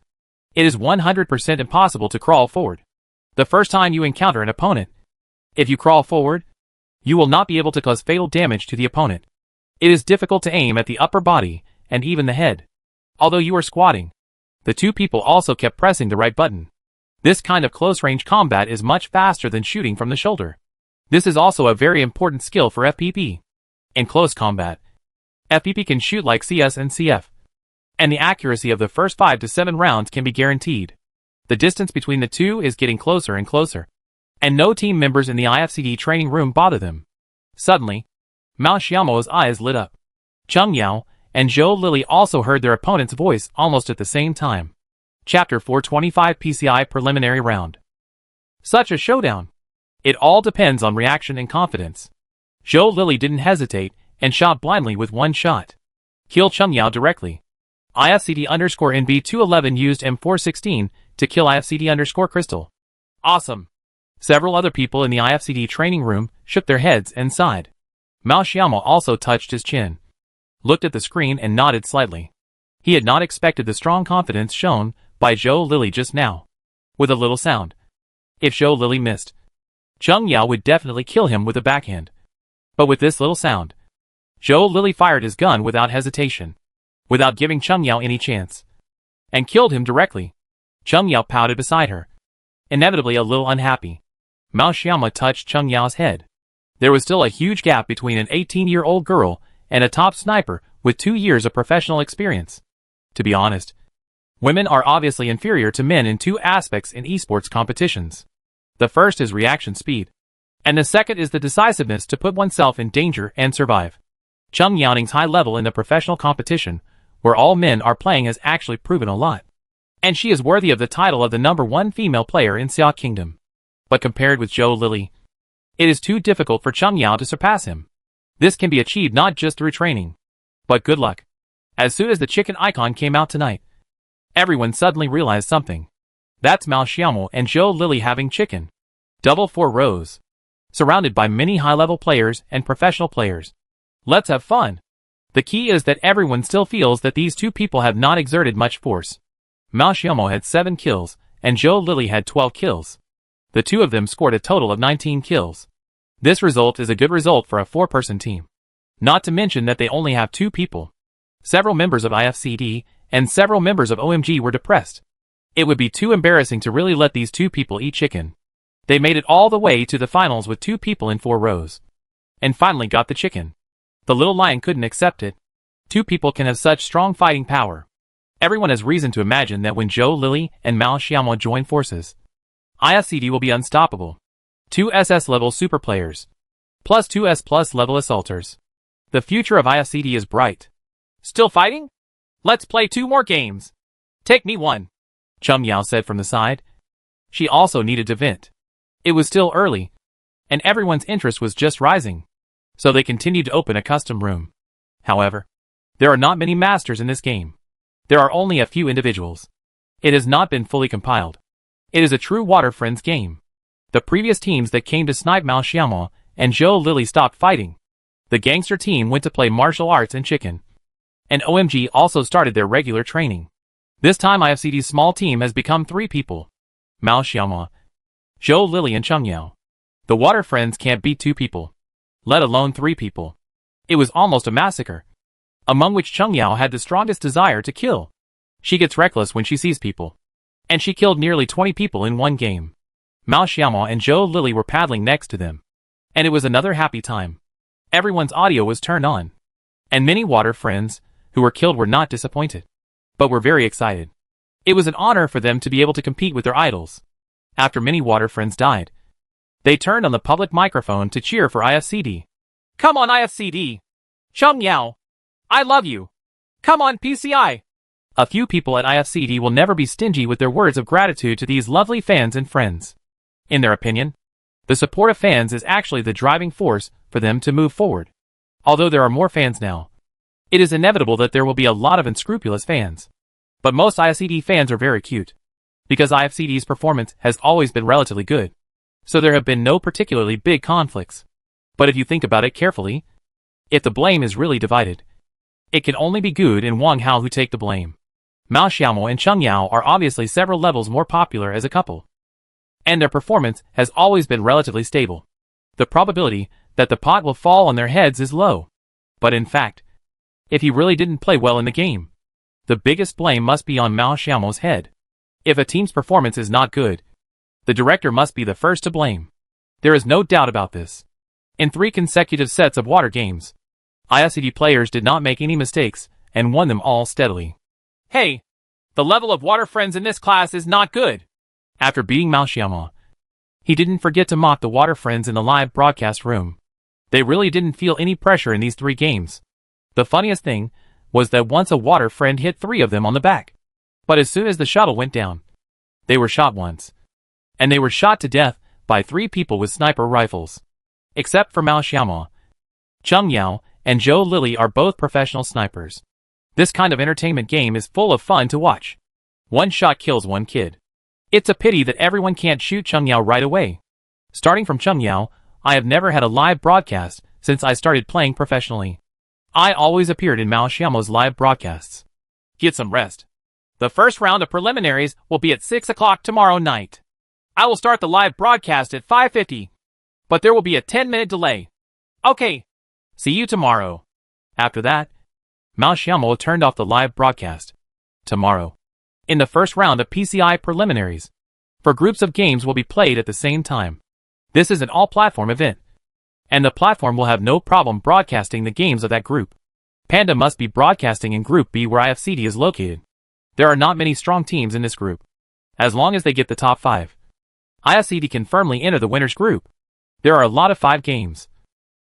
It is 100% impossible to crawl forward. The first time you encounter an opponent, if you crawl forward, you will not be able to cause fatal damage to the opponent. It is difficult to aim at the upper body and even the head. Although you are squatting, the two people also kept pressing the right button. This kind of close-range combat is much faster than shooting from the shoulder. This is also a very important skill for FPP. In close combat, FPP can shoot like CS and CF, and the accuracy of the first 5 to 7 rounds can be guaranteed. The distance between the two is getting closer and closer, and no team members in the IFCD training room bother them. Suddenly, Mao Xiaomo's eyes lit up. Cheng Yao and Zhou Lili also heard their opponent's voice almost at the same time. Chapter 425 PCI Preliminary Round. Such a showdown. It all depends on reaction and confidence. Zhou Lili didn't hesitate and shot blindly with one shot. Killed Cheng Yao directly. IFCD_NB211 used M416 to kill IFCD_Crystal. Awesome. Several other people in the IFCD training room shook their heads and sighed. Mao Xiaomo also touched his chin, looked at the screen and nodded slightly. He had not expected the strong confidence shown by Zhou Lili just now. With a little sound. If Zhou Lili missed, Cheng Yao would definitely kill him with a backhand. But with this little sound, Zhou Lili fired his gun without hesitation, without giving Cheng Yao any chance, and killed him directly. Cheng Yao pouted beside her, inevitably a little unhappy. Mao Xiaomo touched Cheng Yao's head. There was still a huge gap between an 18-year-old girl and a top sniper with 2 years of professional experience. To be honest, women are obviously inferior to men in 2 aspects in esports competitions. The first is reaction speed, and the second is the decisiveness to put oneself in danger and survive. Cheng Yaoning's high level in the professional competition, where all men are playing, has actually proven a lot. And she is worthy of the title of the #1 female player in Xia Kingdom. But compared with Zhou Lili, it is too difficult for Cheng Yao to surpass him. This can be achieved not just through training, but good luck. As soon as the chicken icon came out tonight, everyone suddenly realized something. That's Mao Xiaomo and Zhou Lili having chicken. Double 4 rows. Surrounded by many high-level players and professional players. Let's have fun. The key is that everyone still feels that these two people have not exerted much force. Mao Xiaomo had 7 kills, and Zhou Lili had 12 kills. The two of them scored a total of 19 kills. This result is a good result for a 4-person team. Not to mention that they only have 2 people. Several members of IFCD and several members of OMG were depressed. It would be too embarrassing to really let these 2 people eat chicken. They made it all the way to the finals with 2 people in 4 rows. And finally got the chicken. The little lion couldn't accept it. 2 people can have such strong fighting power. Everyone has reason to imagine that when Zhou Lili and Mao Xiaomo join forces, IFCD will be unstoppable. 2 SS level super players, plus 2 S plus level assaulters. The future of IFCD is bright. Still fighting? Let's play 2 more games. Take me one, Cheng Yao said from the side. She also needed to vent. It was still early, and everyone's interest was just rising, so they continued to open a custom room. However, there are not many masters in this game. There are only a few individuals. It has not been fully compiled. It is a true Water Friends game. The previous teams that came to snipe Mao Xiaomo and Zhou Lili stopped fighting. The gangster team went to play martial arts and chicken. And OMG also started their regular training. This time IFCD's small team has become 3 people. Mao Xiaomo, Zhou Lili and Cheng Yao. The Water Friends can't beat 2 people, let alone 3 people. It was almost a massacre, among which Cheng Yao had the strongest desire to kill. She gets reckless when she sees people. And she killed nearly 20 people in one game. Mao Xiaomo and Zhou Lili were paddling next to them. And it was another happy time. Everyone's audio was turned on. And many Water Friends who were killed were not disappointed, but were very excited. It was an honor for them to be able to compete with their idols. After many Water Friends died, they turned on the public microphone to cheer for IFCD. Come on IFCD! Cheng Yao! I love you! Come on PCI! A few people at IFCD will never be stingy with their words of gratitude to these lovely fans and friends. In their opinion, the support of fans is actually the driving force for them to move forward. Although there are more fans now, it is inevitable that there will be a lot of unscrupulous fans. But most IFCD fans are very cute, because IFCD's performance has always been relatively good, so there have been no particularly big conflicts. But if you think about it carefully, if the blame is really divided, it can only be Good and Wang Hao who take the blame. Mao Xiaomo and Cheng Yao are obviously several levels more popular as a couple, and their performance has always been relatively stable. The probability that the pot will fall on their heads is low. But in fact, if he really didn't play well in the game, the biggest blame must be on Mao Xiaomo's head. If a team's performance is not good, the director must be the first to blame. There is no doubt about this. In 3 consecutive sets of water games, IFCD players did not make any mistakes and won them all steadily. Hey, the level of water friends in this class is not good. After beating Mao Xiaomo, he didn't forget to mock the water friends in the live broadcast room. They really didn't feel any pressure in these 3 games. The funniest thing was that once a water friend hit 3 of them on the back. But as soon as the shuttle went down, they were shot once. And they were shot to death by 3 people with sniper rifles. Except for Mao Xiaomo, Cheng Yao, and Zhou Lili are both professional snipers. This kind of entertainment game is full of fun to watch. One shot kills one kid. It's a pity that everyone can't shoot Cheng Yao right away. Starting from Cheng Yao, I have never had a live broadcast since I started playing professionally. I always appeared in Mao Xiaomo's live broadcasts. Get some rest. The first round of preliminaries will be at 6 o'clock tomorrow night. I will start the live broadcast at 5:50, but there will be a 10-minute delay. Okay, see you tomorrow. After that, Mao Xiaomo turned off the live broadcast. Tomorrow, in the first round of PCI preliminaries, 4 groups of games will be played at the same time. This is an all-platform event, and the platform will have no problem broadcasting the games of that group. Panda must be broadcasting in Group B where IFCD is located. There are not many strong teams in this group. As long as they get the top 5, IFCD can firmly enter the winner's group. There are a lot of 5 games,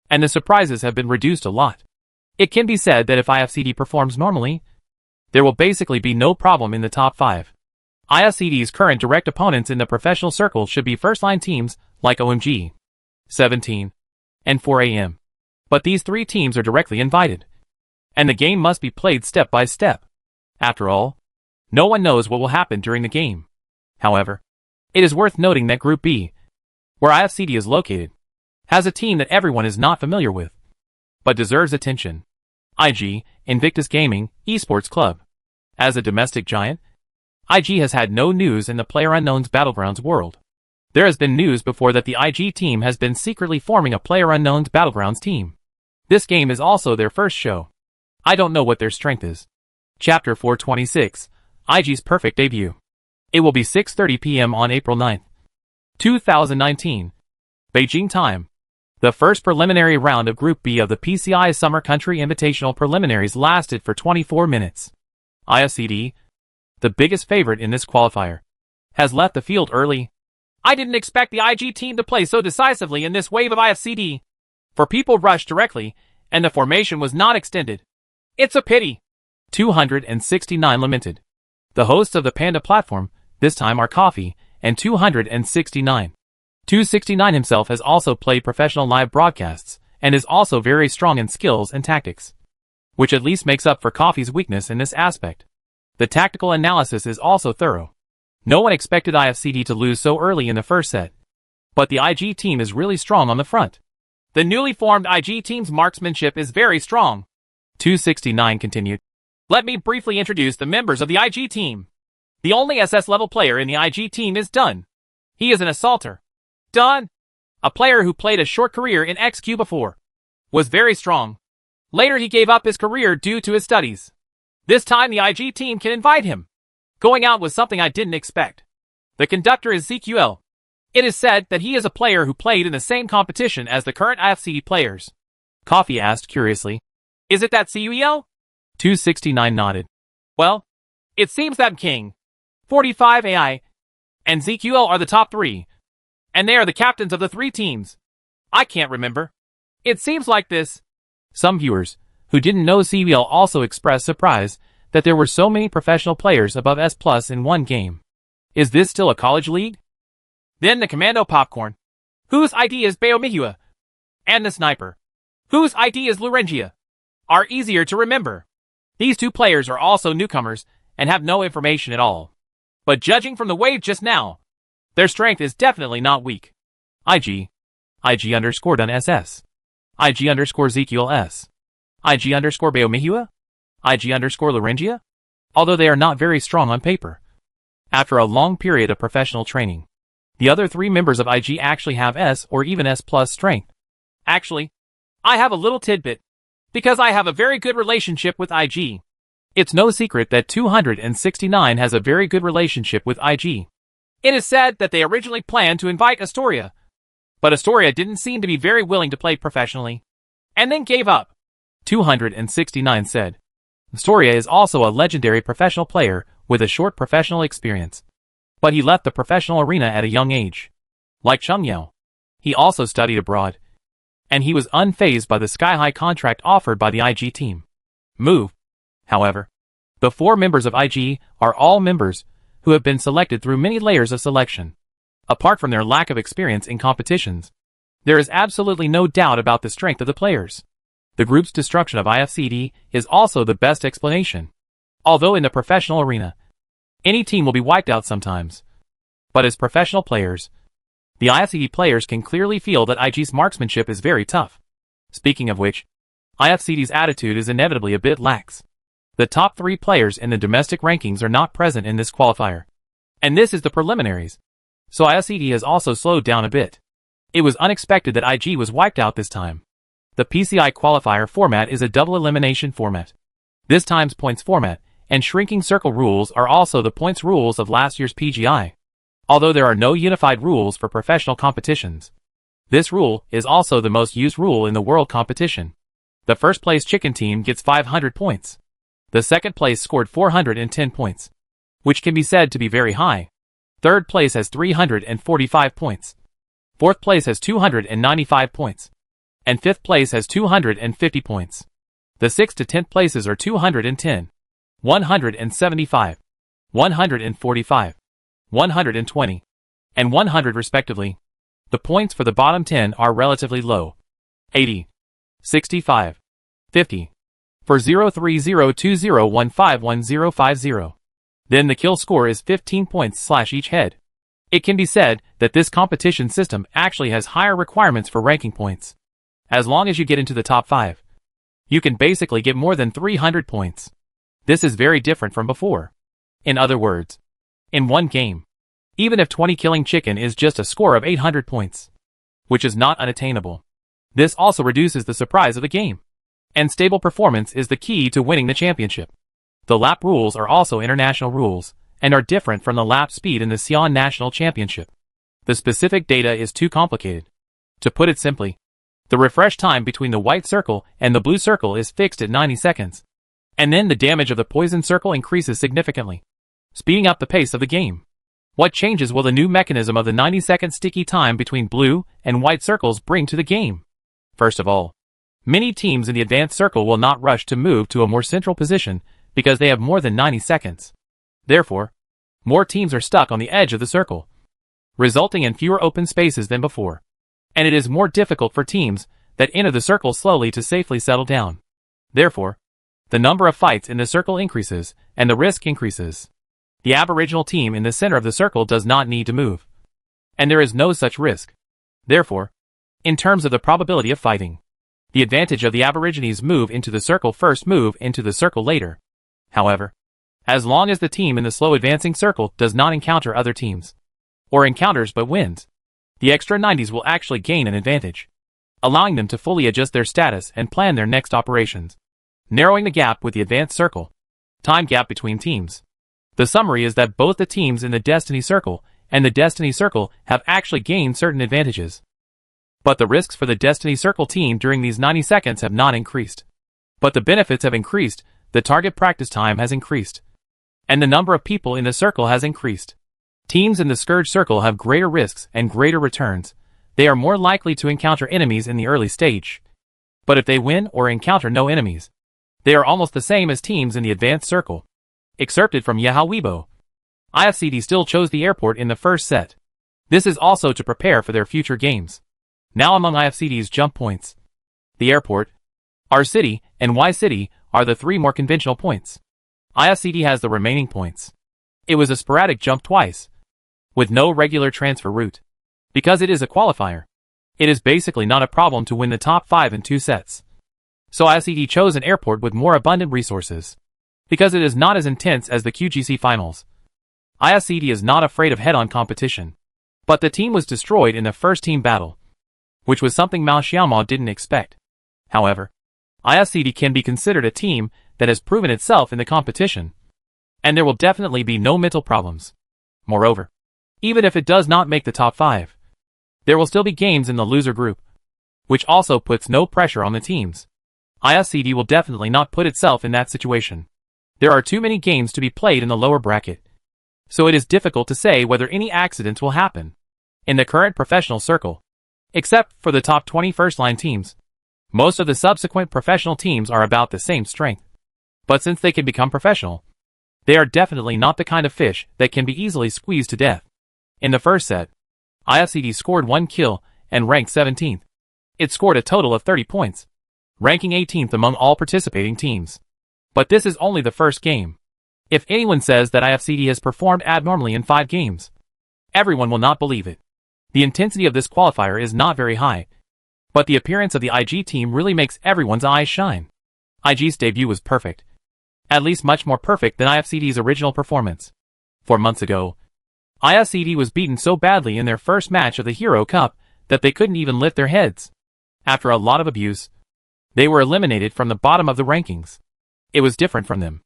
and the surprises have been reduced a lot. It can be said that if IFCD performs normally, there will basically be no problem in the top 5. IFCD's current direct opponents in the professional circle should be first-line teams like OMG, 17, and 4AM. But these 3 teams are directly invited, and the game must be played step by step. After all, no one knows what will happen during the game. However, it is worth noting that Group B, where IFCD is located, has a team that everyone is not familiar with, but deserves attention. IG, Invictus Gaming, Esports Club. As a domestic giant, IG has had no news in the PlayerUnknown's Battlegrounds world. There has been news before that the IG team has been secretly forming a PlayerUnknown's Battlegrounds team. This game is also their first show. I don't know what their strength is. Chapter 426, IG's perfect debut. It will be 6:30 p.m. on April 9th, 2019. Beijing time. The first preliminary round of Group B of the PCI Summer Country Invitational preliminaries lasted for 24 minutes. IFCD, the biggest favorite in this qualifier, has left the field early. I didn't expect the IG team to play so decisively in this wave of IFCD. For people rushed directly, and the formation was not extended. It's a pity. 269 lamented. The hosts of the Panda platform, this time are Coffee, and 269. 269 himself has also played professional live broadcasts, and is also very strong in skills and tactics, which at least makes up for Coffee's weakness in this aspect. The tactical analysis is also thorough. No one expected IFCD to lose so early in the first set, but the IG team is really strong on the front. The newly formed IG team's marksmanship is very strong. 269 continued. Let me briefly introduce the members of the IG team. The only SS-level player in the IG team is Dun. He is an assaulter. Dun, a player who played a short career in XQ before, was very strong. Later he gave up his career due to his studies. This time the IG team can invite him. Going out was something I didn't expect. The conductor is ZQL. It is said that he is a player who played in the same competition as the current IFCD players. Coffee asked curiously, "Is it that CUEL?" 269 nodded. Well, it seems that King, 45 AI, and ZQL are the top 3, and they are the captains of the 3 teams. I can't remember. It seems like this. Some viewers, who didn't know CUEL, also expressed surprise that there were so many professional players above S+ in one game. Is this still a college league? Then the Commando Popcorn, whose ID is Beomihua, and the Sniper, whose ID is Lurengia, are easier to remember. These 2 players are also newcomers and have no information at all. But judging from the wave just now, their strength is definitely not weak. IG underscore Dun SS, IG underscore Ezekiel S, IG underscore Beomihua, IG underscore Lurengia, although they are not very strong on paper. After a long period of professional training, the other 3 members of IG actually have S or even S plus strength. Actually, I have a little tidbit, because I have a very good relationship with IG. It's no secret that 269 has a very good relationship with IG. It is said that they originally planned to invite Astoria, but Astoria didn't seem to be very willing to play professionally, and then gave up. 269 said. Astoria is also a legendary professional player with a short professional experience, but he left the professional arena at a young age. Like Chung Yao, he also studied abroad, and he was unfazed by the sky-high contract offered by the IG team. Move. However, the 4 members of IG are all members who have been selected through many layers of selection. Apart from their lack of experience in competitions, there is absolutely no doubt about the strength of the players. The group's destruction of IFCD is also the best explanation. Although in the professional arena, any team will be wiped out sometimes. But as professional players, the IFCD players can clearly feel that IG's marksmanship is very tough. Speaking of which, IFCD's attitude is inevitably a bit lax. The top 3 players in the domestic rankings are not present in this qualifier. And this is the preliminaries. So IFCD has also slowed down a bit. It was unexpected that IG was wiped out this time. The PCI qualifier format is a double elimination format. This time's points format and shrinking circle rules are also the points rules of last year's PGI. Although there are no unified rules for professional competitions, this rule is also the most used rule in the world competition. The first place chicken team gets 500 points. The second place scored 410 points, which can be said to be very high. Third place has 345 points. Fourth place has 295 points. And fifth place has 250 points. The 6th to 10th places are 210, 175, 145, 120, and 100 respectively. The points for the bottom 10 are relatively low. 80, 65, 50, for 03020151050. Then the kill score is 15 points / each head. It can be said that this competition system actually has higher requirements for ranking points. As long as you get into the top 5, you can basically get more than 300 points. This is very different from before. In other words, in one game, even if 20 killing chicken is just a score of 800 points, which is not unattainable, this also reduces the surprise of the game. And stable performance is the key to winning the championship. The lap rules are also international rules, and are different from the lap speed in the Xi'an National Championship. The specific data is too complicated. To put it simply, the refresh time between the white circle and the blue circle is fixed at 90 seconds. And then the damage of the poison circle increases significantly, speeding up the pace of the game. What changes will the new mechanism of the 90-second sticky time between blue and white circles bring to the game? First of all, many teams in the advanced circle will not rush to move to a more central position because they have more than 90 seconds. Therefore, more teams are stuck on the edge of the circle, resulting in fewer open spaces than before. And it is more difficult for teams that enter the circle slowly to safely settle down. Therefore, the number of fights in the circle increases, and the risk increases. The aboriginal team in the center of the circle does not need to move, and there is no such risk. Therefore, in terms of the probability of fighting, the advantage of the aborigines move into the circle first, move into the circle later. However, as long as the team in the slow advancing circle does not encounter other teams, or encounters but wins, the extra 90s will actually gain an advantage, allowing them to fully adjust their status and plan their next operations, narrowing the gap with the advanced circle. Time gap between teams. The summary is that both the teams in the Destiny Circle and the Destiny Circle have actually gained certain advantages. But the risks for the Destiny Circle team during these 90 seconds have not increased. But the benefits have increased, the target practice time has increased, and the number of people in the circle has increased. Teams in the Scourge Circle have greater risks and greater returns. They are more likely to encounter enemies in the early stage. But if they win or encounter no enemies, they are almost the same as teams in the Advanced Circle. Excerpted from Yahoo Weibo. IFCD still chose the airport in the first set. This is also to prepare for their future games. Now among IFCD's jump points, the airport, R City, and Y City are the 3 more conventional points. IFCD has the remaining points. It was a sporadic jump twice, with no regular transfer route. Because it is a qualifier, it is basically not a problem to win the top 5 in 2 sets. So IFCD chose an airport with more abundant resources. because it is not as intense as the QGC finals. IFCD is not afraid of head-on competition. But the team was destroyed in the first team battle, which was something Mao Xiaomao didn't expect. However, IFCD can be considered a team that has proven itself in the competition, and there will definitely be no mental problems. Moreover, even if it does not make the top 5, there will still be games in the loser group, which also puts no pressure on the teams. IFCD will definitely not put itself in that situation. There are too many games to be played in the lower bracket, so it is difficult to say whether any accidents will happen in the current professional circle. Except for the top 20 first-line teams, most of the subsequent professional teams are about the same strength. But since they can become professional, they are definitely not the kind of fish that can be easily squeezed to death. In the first set, IFCD scored 1 kill and ranked 17th. It scored a total of 30 points, ranking 18th among all participating teams. But this is only the first game. If anyone says that IFCD has performed abnormally in 5 games, everyone will not believe it. The intensity of this qualifier is not very high, but the appearance of the IG team really makes everyone's eyes shine. IG's debut was perfect, at least much more perfect than IFCD's original performance. 4 months ago, IFCD was beaten so badly in their first match of the Hero Cup that they couldn't even lift their heads. After a lot of abuse, they were eliminated from the bottom of the rankings. It was different from them.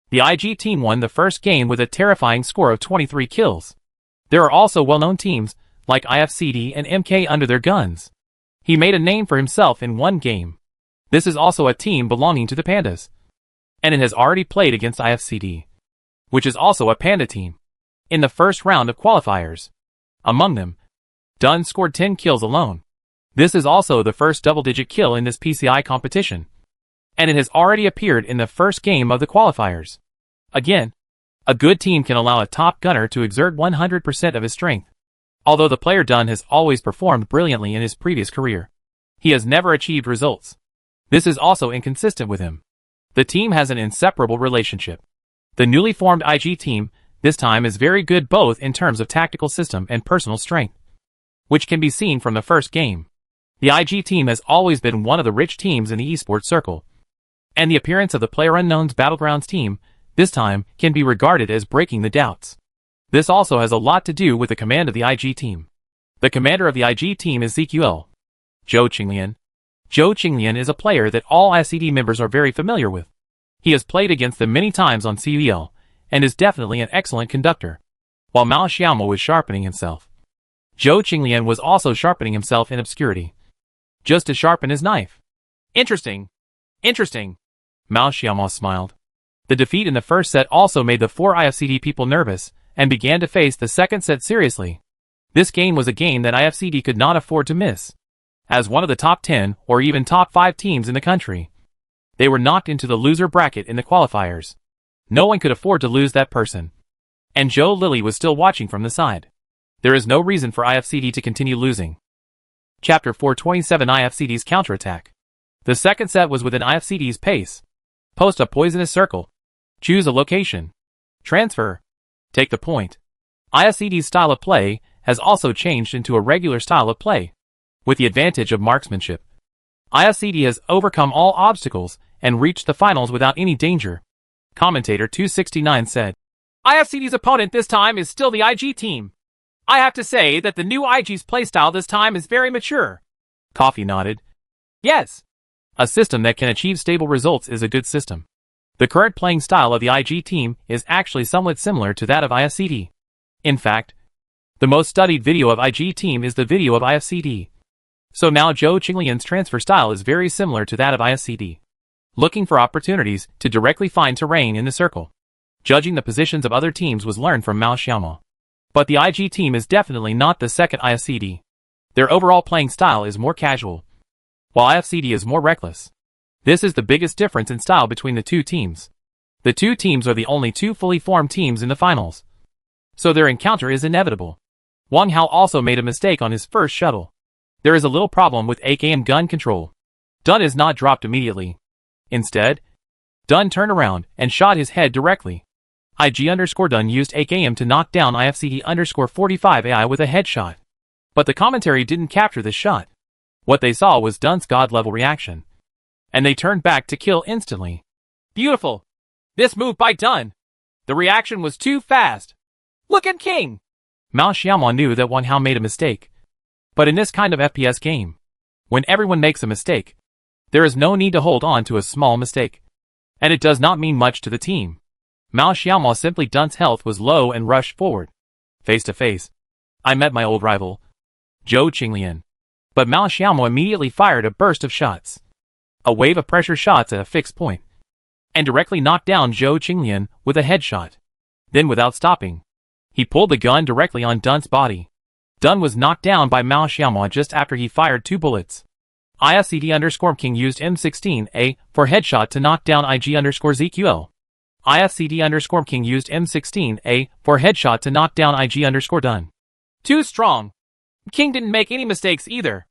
The IG team won the first game with a terrifying score of 23 kills. There are also well-known teams like IFCD and MK under their guns. He made a name for himself in one game. This is also a team belonging to the Pandas, and it has already played against IFCD, which is also a Panda team, in the first round of qualifiers. Among them, Dunn scored 10 kills alone. This is also the first double-digit kill in this PCI competition, and it has already appeared in the first game of the qualifiers. Again, a good team can allow a top gunner to exert 100% of his strength. Although the player Dunn has always performed brilliantly in his previous career, he has never achieved results. This is also inconsistent with him. The team has an inseparable relationship. The newly formed IG team this time is very good both in terms of tactical system and personal strength, which can be seen from the first game. The IG team has always been one of the rich teams in the esports circle, and the appearance of the PlayerUnknown's Battlegrounds team this time can be regarded as breaking the doubts. This also has a lot to do with the command of the IG team. The commander of the IG team is ZQL, Zhou Qinglian. Zhou Qinglian is a player that all ICD members are very familiar with. He has played against them many times on CEL, and is definitely an excellent conductor. While Mao Xiaomao was sharpening himself, Zhou Qinglian was also sharpening himself in obscurity, just to sharpen his knife. Interesting. Interesting. Mao Xiaomao smiled. The defeat in the first set also made the 4 IFCD people nervous, and began to face the second set seriously. This game was a game that IFCD could not afford to miss. As one of the top 10 or even top 5 teams in the country, they were knocked into the loser bracket in the qualifiers. No one could afford to lose that person. And Joe Lilly was still watching from the side. There is no reason for IFCD to continue losing. Chapter 427 IFCD's counterattack. The second set was within IFCD's pace. Post a poisonous circle. Choose a location. Transfer. Take the point. IFCD's style of play has also changed into a regular style of play, with the advantage of marksmanship. IFCD has overcome all obstacles and reached the finals without any danger. Commentator 269 said, IFCD's opponent this time is still the IG team. I have to say that the new IG's playstyle this time is very mature. Coffee nodded. Yes. A system that can achieve stable results is a good system. The current playing style of the IG team is actually somewhat similar to that of IFCD. In fact, the most studied video of IG team is the video of IFCD. So now Zhou Qinglian's transfer style is very similar to that of IFCD. Looking for opportunities to directly find terrain in the circle. Judging the positions of other teams was learned from Mao Xiaomao. But the IG team is definitely not the second IFCD. Their overall playing style is more casual, while IFCD is more reckless. This is the biggest difference in style between the two teams. The two teams are the only 2 fully formed teams in the finals, so their encounter is inevitable. Wang Hao also made a mistake on his first shuttle. There is a little problem with AKM gun control. Dunn is not dropped immediately. Instead, Dunn turned around and shot his head directly. IG_Dunn used AKM to knock down IFCD_45 AI with a headshot. But the commentary didn't capture this shot. What they saw was Dunn's god-level reaction, and they turned back to kill instantly. Beautiful! This move by Dun. The reaction was too fast. Look at King! Mao Xiaomao knew that Wang Hao made a mistake. But in this kind of FPS game, when everyone makes a mistake, there is no need to hold on to a small mistake. And it does not mean much to the team. Mao Xiaomao simply Dun's health was low and rushed forward. Face to face, I met my old rival, Zhou Qinglian. But Mao Xiaomao immediately fired a burst of shots. A wave of pressure shots at a fixed point. And directly knocked down Zhou Qinglian with a headshot. Then without stopping, he pulled the gun directly on Dun's body. Dun was knocked down by Mao Xiaomao just after he fired 2 bullets. IFCD_King used M16A for headshot to knock down IG_ZQL. IFCD_King used M16A for headshot to knock down IG_Dun. Too strong. King didn't make any mistakes either.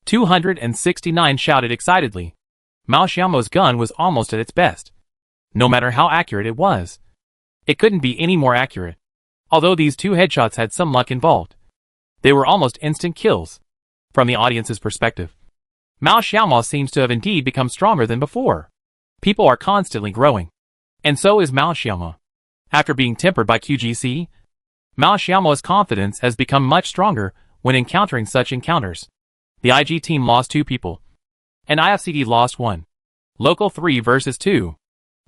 269 shouted excitedly. Mao Xiaomao's gun was almost at its best. No matter how accurate it was, it couldn't be any more accurate. Although these 2 headshots had some luck involved, they were almost instant kills. From the audience's perspective, Mao Xiaomao seems to have indeed become stronger than before. People are constantly growing. And so is Mao Xiaomao. After being tempered by QGC, Mao Xiaomao's confidence has become much stronger when encountering such encounters. The IG team lost 2 people. And IFCD lost 1. Local 3 versus 2.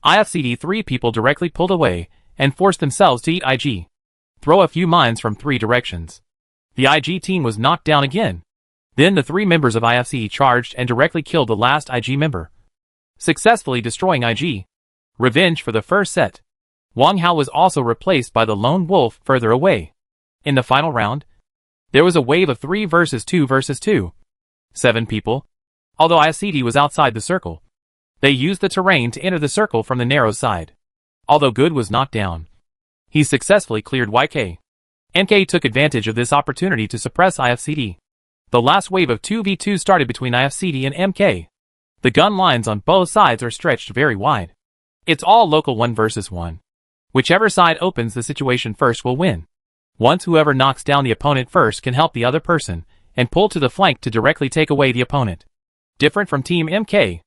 IFCD 3 people directly pulled away and forced themselves to eat IG. Throw a few mines from 3 directions. The IG team was knocked down again. Then the 3 members of IFCD charged and directly killed the last IG member, successfully destroying IG. Revenge for the first set. Wang Hao was also replaced by the lone wolf further away. In the final round, there was a wave of 3 versus 2 versus 2. 7 people. Although IFCD was outside the circle, they used the terrain to enter the circle from the narrow side. Although Good was knocked down, he successfully cleared YK. MK took advantage of this opportunity to suppress IFCD. The last wave of 2v2 started between IFCD and MK. The gun lines on both sides are stretched very wide. It's all local 1 versus 1. Whichever side opens the situation first will win. Once whoever knocks down the opponent first can help the other person and pull to the flank to directly take away the opponent. Different from Team MK,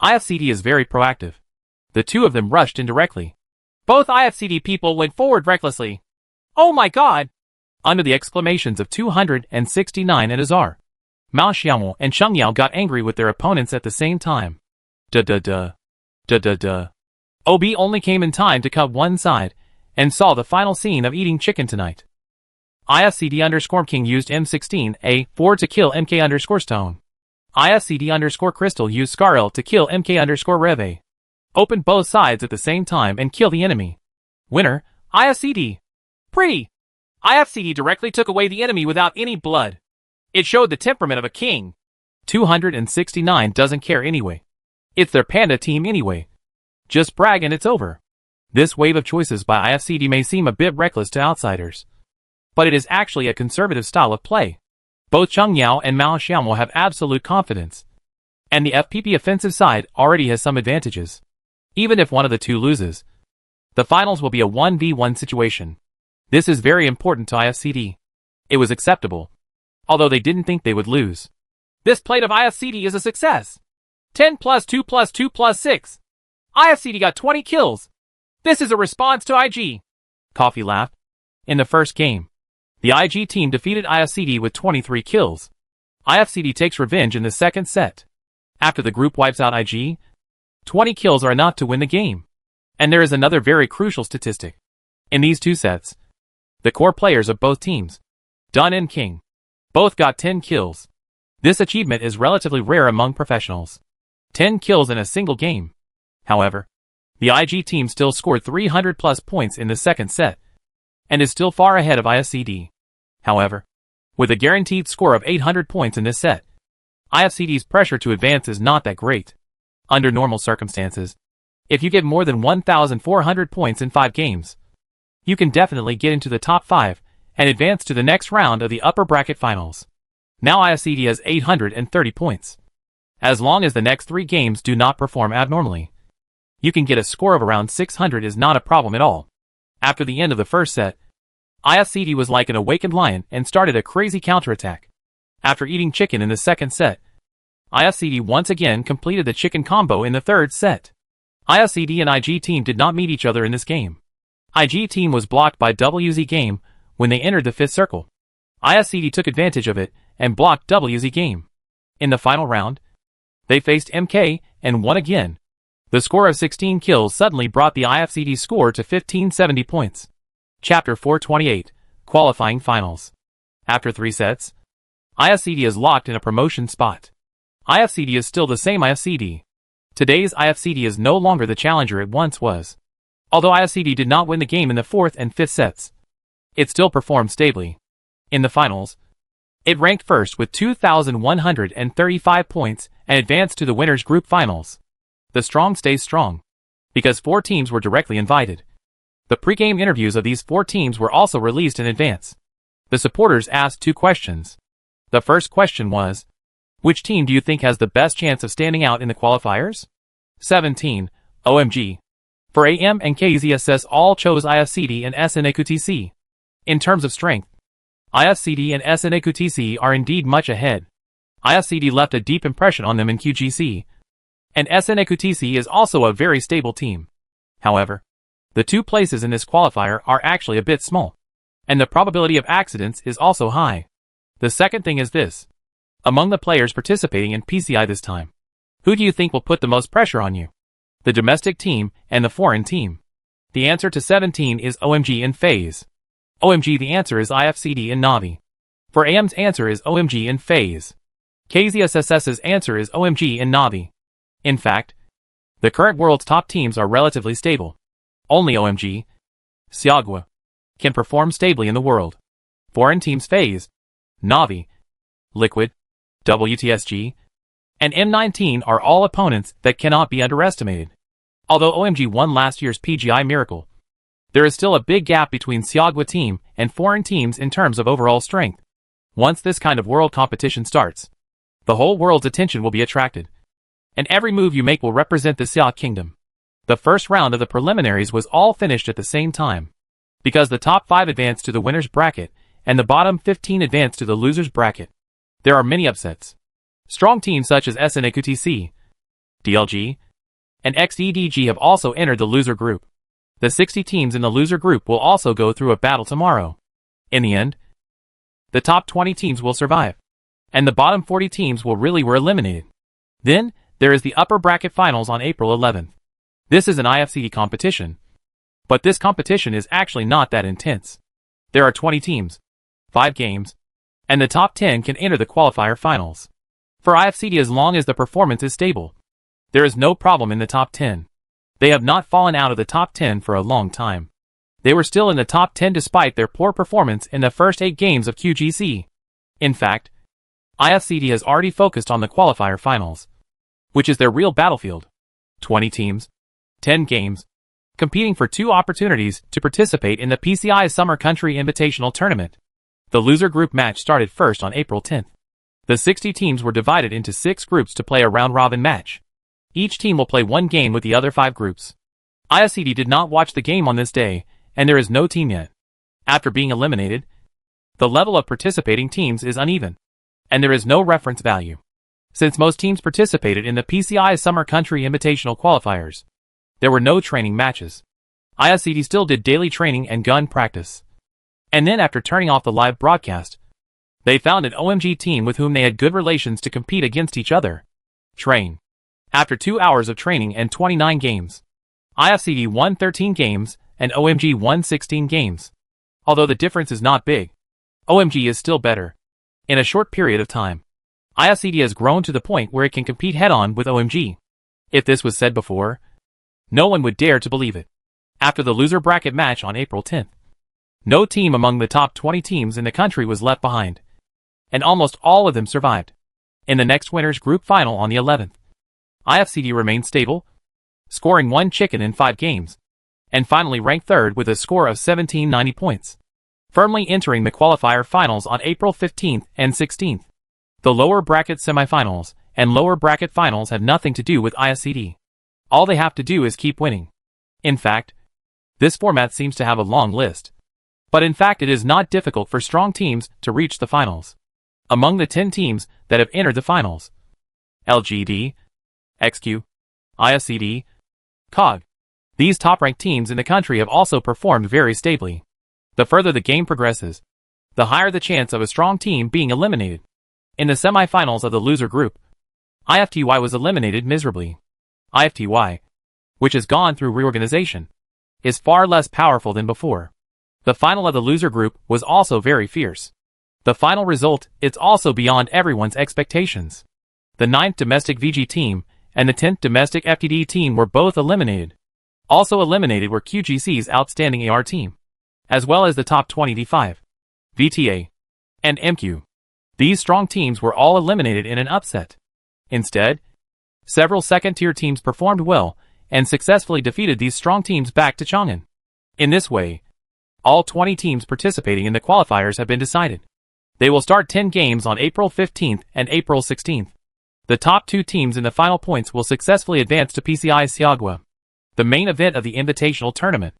IFCD is very proactive. The 2 of them rushed in directly. Both IFCD people went forward recklessly. Oh my god! Under the exclamations of 269 and Azar, Mao Xiaomao and Cheng Yao got angry with their opponents at the same time. Duh. OB only came in time to cut one side and saw the final scene of eating chicken tonight. IFCD_King used M16A4 to kill MK_Stone. IFCD_Crystal used Scarl to kill MK_Reve. Opened both sides at the same time and kill the enemy. Winner, IFCD. Pretty. IFCD directly took away the enemy without any blood. It showed the temperament of a king. 269 doesn't care anyway. It's their panda team anyway. Just brag and it's over. This wave of choices by IFCD may seem a bit reckless to outsiders, but it is actually a conservative style of play. Both Cheng Yao and Mao Xiaomao have absolute confidence, and the FPP offensive side already has some advantages. Even if one of the 2 loses, the finals will be a 1v1 situation. This is very important to IFCD. It was acceptable, although they didn't think they would lose. This plate of IFCD is a success. 10 plus 2 plus 2 plus 6. IFCD got 20 kills. This is a response to IG. Coffee laughed. In the first game, the IG team defeated IFCD with 23 kills. IFCD takes revenge in the second set. After the group wipes out IG, 20 kills are enough to win the game. And there is another very crucial statistic. In these 2 sets, the core players of both teams, Dun and King, both got 10 kills. This achievement is relatively rare among professionals. 10 kills in a single game. However, the IG team still scored 300 plus points in the second set, and is still far ahead of IFCD. However, with a guaranteed score of 800 points in this set, IFCD's pressure to advance is not that great. Under normal circumstances, if you get more than 1,400 points in 5 games, you can definitely get into the top 5 and advance to the next round of the upper bracket finals. Now IFCD has 830 points. As long as the next 3 games do not perform abnormally, you can get a score of around 600 is not a problem at all. After the end of the first set, IFCD was like an awakened lion and started a crazy counterattack. After eating chicken in the second set, IFCD once again completed the chicken combo in the third set. ISCD and IG team did not meet each other in this game. IG team was blocked by WZ game when they entered the 5th circle. ISCD took advantage of it and blocked WZ game. In the final round, they faced MK and won again. The score of 16 kills suddenly brought the IFCD score to 1570 points. Chapter 428, Qualifying Finals. After 3 sets, IFCD is locked in a promotion spot. IFCD is still the same IFCD. Today's IFCD is no longer the challenger it once was. Although IFCD did not win the game in the 4th and 5th sets, it still performed stably. In the finals, it ranked first with 2,135 points and advanced to the winners' group finals. The strong stays strong, because 4 teams were directly invited. The pre-game interviews of these 4 teams were also released in advance. The supporters asked 2 questions. The first question was, which team do you think has the best chance of standing out in the qualifiers? 17. OMG. For AM and KZSS all chose IFCD and SNAQTC. In terms of strength, IFCD and SNAQTC are indeed much ahead. IFCD left a deep impression on them in QGC, and SNAQTC is also a very stable team. However, the 2 places in this qualifier are actually a bit small, and the probability of accidents is also high. The second thing is this. Among the players participating in PCI this time, who do you think will put the most pressure on you? The domestic team and the foreign team? The answer to 17 is OMG in FaZe. OMG the answer is IFCD in Navi. For AM's answer is OMG in FaZe. KZSS's answer is OMG in Navi. In fact, the current world's top teams are relatively stable. Only OMG, Siagwa, can perform stably in the world. Foreign teams FaZe, Navi, Liquid, WTSG, and M19 are all opponents that cannot be underestimated. Although OMG won last year's PGI Miracle, there is still a big gap between Siagwa team and foreign teams in terms of overall strength. Once this kind of world competition starts, the whole world's attention will be attracted, and every move you make will represent the Siak Kingdom. The first round of the preliminaries was all finished at the same time, because the top 5 advanced to the winner's bracket, and the bottom 15 advanced to the loser's bracket. There are many upsets. Strong teams such as SNAQTC, DLG, and XEDG have also entered the loser group. The 60 teams in the loser group will also go through a battle tomorrow. In the end, the top 20 teams will survive, and the bottom 40 teams were eliminated. Then, there is the upper bracket finals on April 11th. This is an IFCD competition, but this competition is actually not that intense. There are 20 teams, 5 games, and the top 10 can enter the qualifier finals. For IFCD, as long as the performance is stable, there is no problem in the top 10. They have not fallen out of the top 10 for a long time. They were still in the top 10 despite their poor performance in the first 8 games of QGC. In fact, IFCD has already focused on the qualifier finals, which is their real battlefield. 20 teams, 10 games, competing for 2 opportunities to participate in the PCI Summer Country Invitational Tournament. The loser group match started first on April 10th. The 60 teams were divided into 6 groups to play a round-robin match. Each team will play 1 game with the other 5 groups. IFCD did not watch the game on this day, and there is no team yet. After being eliminated, the level of participating teams is uneven, and there is no reference value. Since most teams participated in the PCI Summer Country Invitational qualifiers, there were no training matches. IFCD still did daily training and gun practice. And then after turning off the live broadcast, they found an OMG team with whom they had good relations to compete against each other. Train. After 2 hours of training and 29 games, IFCD won 13 games and OMG won 16 games. Although the difference is not big, OMG is still better. In a short period of time, IFCD has grown to the point where it can compete head-on with OMG. If this was said before, no one would dare to believe it. After the loser bracket match on April 10th, no team among the top 20 teams in the country was left behind, and almost all of them survived. In the next winners group final on the 11th, IFCD remained stable, scoring 1 chicken in 5 games, and finally ranked 3rd with a score of 1790 points, firmly entering the qualifier finals on April 15th and 16th. The lower bracket semifinals and lower bracket finals have nothing to do with IFCD. All they have to do is keep winning. In fact, this format seems to have a long list. But in fact it is not difficult for strong teams to reach the finals. Among the 10 teams that have entered the finals, LGD, XQ, IFCD, COG. These top-ranked teams in the country have also performed very stably. The further the game progresses, the higher the chance of a strong team being eliminated. In the semi-finals of the loser group, IFTY was eliminated miserably. IFTY, which has gone through reorganization, is far less powerful than before. The final of the loser group was also very fierce. The final result is also beyond everyone's expectations. The 9th domestic VG team and the 10th domestic FTD team were both eliminated. Also eliminated were QGC's outstanding AR team, as well as the top 20 D5, VTA, and MQ. These strong teams were all eliminated in an upset. Instead, several second-tier teams performed well and successfully defeated these strong teams back to Chang'an. In this way, all 20 teams participating in the qualifiers have been decided. They will start 10 games on April 15th and April 16th. The top 2 teams in the final points will successfully advance to PCI Siagwa, the main event of the Invitational Tournament.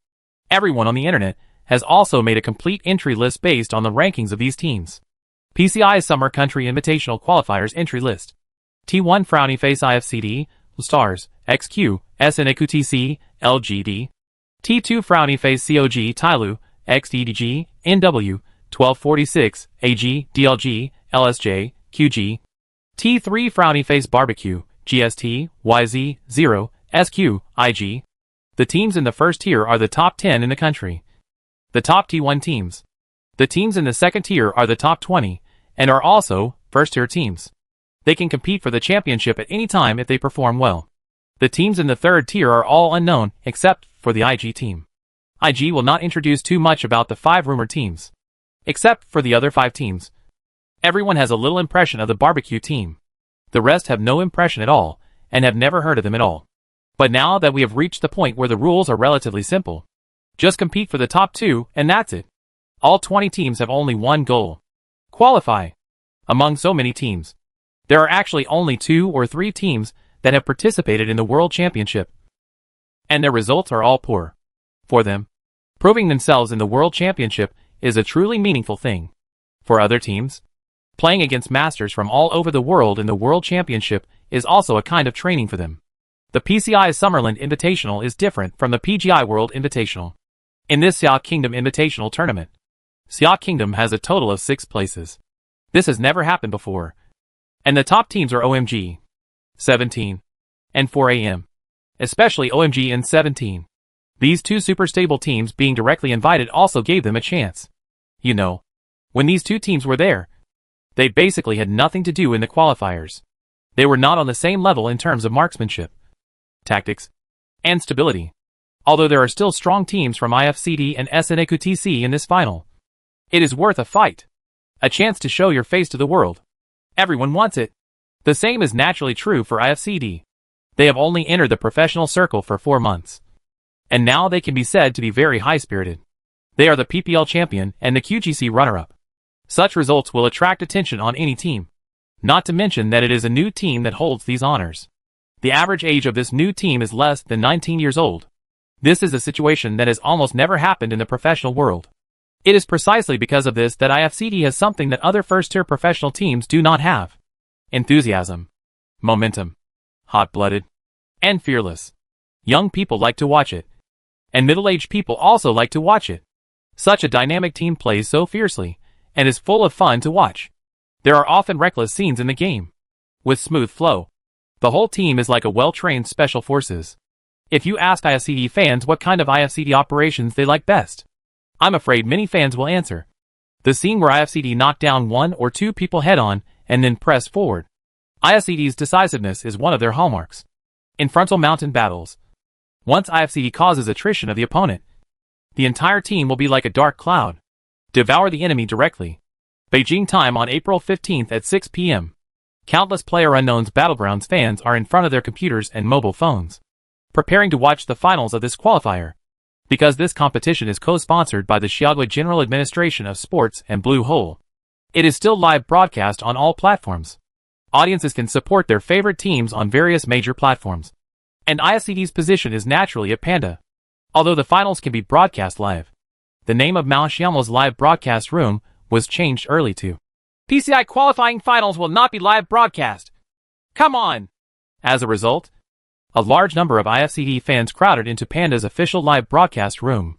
Everyone on the internet has also made a complete entry list based on the rankings of these teams. PCI Summer Country Invitational Qualifiers Entry List. T1 Frowny Face IFCD, Stars, XQ, SNAQTC, LGD. T2 Frowny Face COG Tyloo, XDDG, NW, 1246, AG, DLG, LSJ, QG. T3 Frowny Face Barbecue, GST, YZ, 0, SQ, IG. The teams in the first tier are the top 10 in the country. The top T1 teams. The teams in the second tier are the top 20, and are also first tier teams. They can compete for the championship at any time if they perform well. The teams in the third tier are all unknown except for the IG team. IG will not introduce too much about the 5 rumored teams. Except for the other 5 teams. Everyone has a little impression of the barbecue team. The rest have no impression at all, and have never heard of them at all. But now that we have reached the point where the rules are relatively simple, just compete for the top 2, and that's it. All 20 teams have only one goal. Qualify. Among so many teams, there are actually only 2 or 3 teams that have participated in the World Championship. And their results are all poor. For them, proving themselves in the World Championship is a truly meaningful thing. For other teams, playing against masters from all over the world in the World Championship is also a kind of training for them. The PCI Summerland Invitational is different from the PGI World Invitational. In this Xia Kingdom Invitational Tournament, Xia Kingdom has a total of 6 places. This has never happened before. And the top teams are OMG, 17, and 4AM. Especially OMG and 17. These 2 super stable teams being directly invited also gave them a chance. You know, when these 2 teams were there, they basically had nothing to do in the qualifiers. They were not on the same level in terms of marksmanship, tactics, and stability. Although there are still strong teams from IFCD and SNAQTC in this final. It is worth a fight. A chance to show your face to the world. Everyone wants it. The same is naturally true for IFCD. They have only entered the professional circle for 4 months. And now they can be said to be very high-spirited. They are the PPL champion and the QGC runner-up. Such results will attract attention on any team. Not to mention that it is a new team that holds these honors. The average age of this new team is less than 19 years old. This is a situation that has almost never happened in the professional world. It is precisely because of this that IFCD has something that other first-tier professional teams do not have. Enthusiasm, momentum, hot-blooded, and fearless. Young people like to watch it. And middle-aged people also like to watch it. Such a dynamic team plays so fiercely, and is full of fun to watch. There are often reckless scenes in the game. With smooth flow. The whole team is like a well-trained special forces. If you ask IFCD fans what kind of IFCD operations they like best, I'm afraid many fans will answer. The scene where IFCD knock down 1 or 2 people head-on, and then press forward. IFCD's decisiveness is one of their hallmarks. In frontal mountain battles, once IFCD causes attrition of the opponent, the entire team will be like a dark cloud. Devour the enemy directly. Beijing time on April 15th at 6 p.m. Countless PlayerUnknown's Battlegrounds fans are in front of their computers and mobile phones, preparing to watch the finals of this qualifier. Because this competition is co-sponsored by the Xiagwa General Administration of Sports and Blue Hole. It is still live broadcast on all platforms. Audiences can support their favorite teams on various major platforms. And IFCD's position is naturally at Panda. Although the finals can be broadcast live. The name of Mao Xiaomo's live broadcast room was changed early to PCI qualifying finals will not be live broadcast. Come on! As a result, A large number of IFCD fans crowded into Panda's official live broadcast room.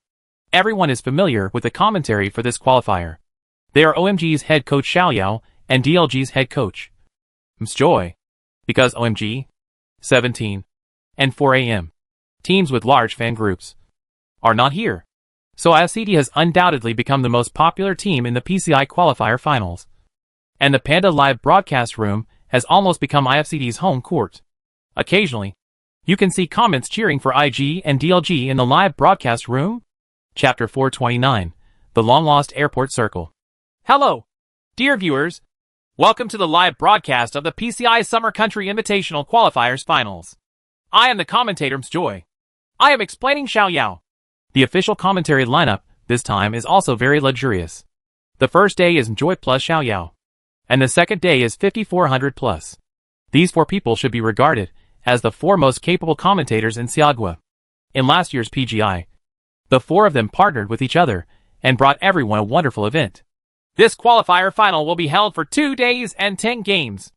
Everyone is familiar with the commentary for this qualifier. They are OMG's head coach Xiaoyao and DLG's head coach Msjoy. Because OMG, 17, and 4am, teams with large fan groups, are not here. So IFCD has undoubtedly become the most popular team in the PCI qualifier finals. And the Panda live broadcast room has almost become IFCD's home court. Occasionally, you can see comments cheering for IG and DLG in the live broadcast room. Chapter 429, The Long-Lost Airport Circle. Hello, dear viewers. Welcome to the live broadcast of the PCI Summer Country Invitational Qualifiers Finals. I am the commentator Msjoy. I am explaining Xiaoyao. The official commentary lineup this time is also very luxurious. The first day is Msjoy plus Xiaoyao, and the second day is 5400 plus. These four people should be regarded as the four most capable commentators in Siagua. In last year's PGI, the four of them partnered with each other and brought everyone a wonderful event. This qualifier final will be held for 2 days and 10 games.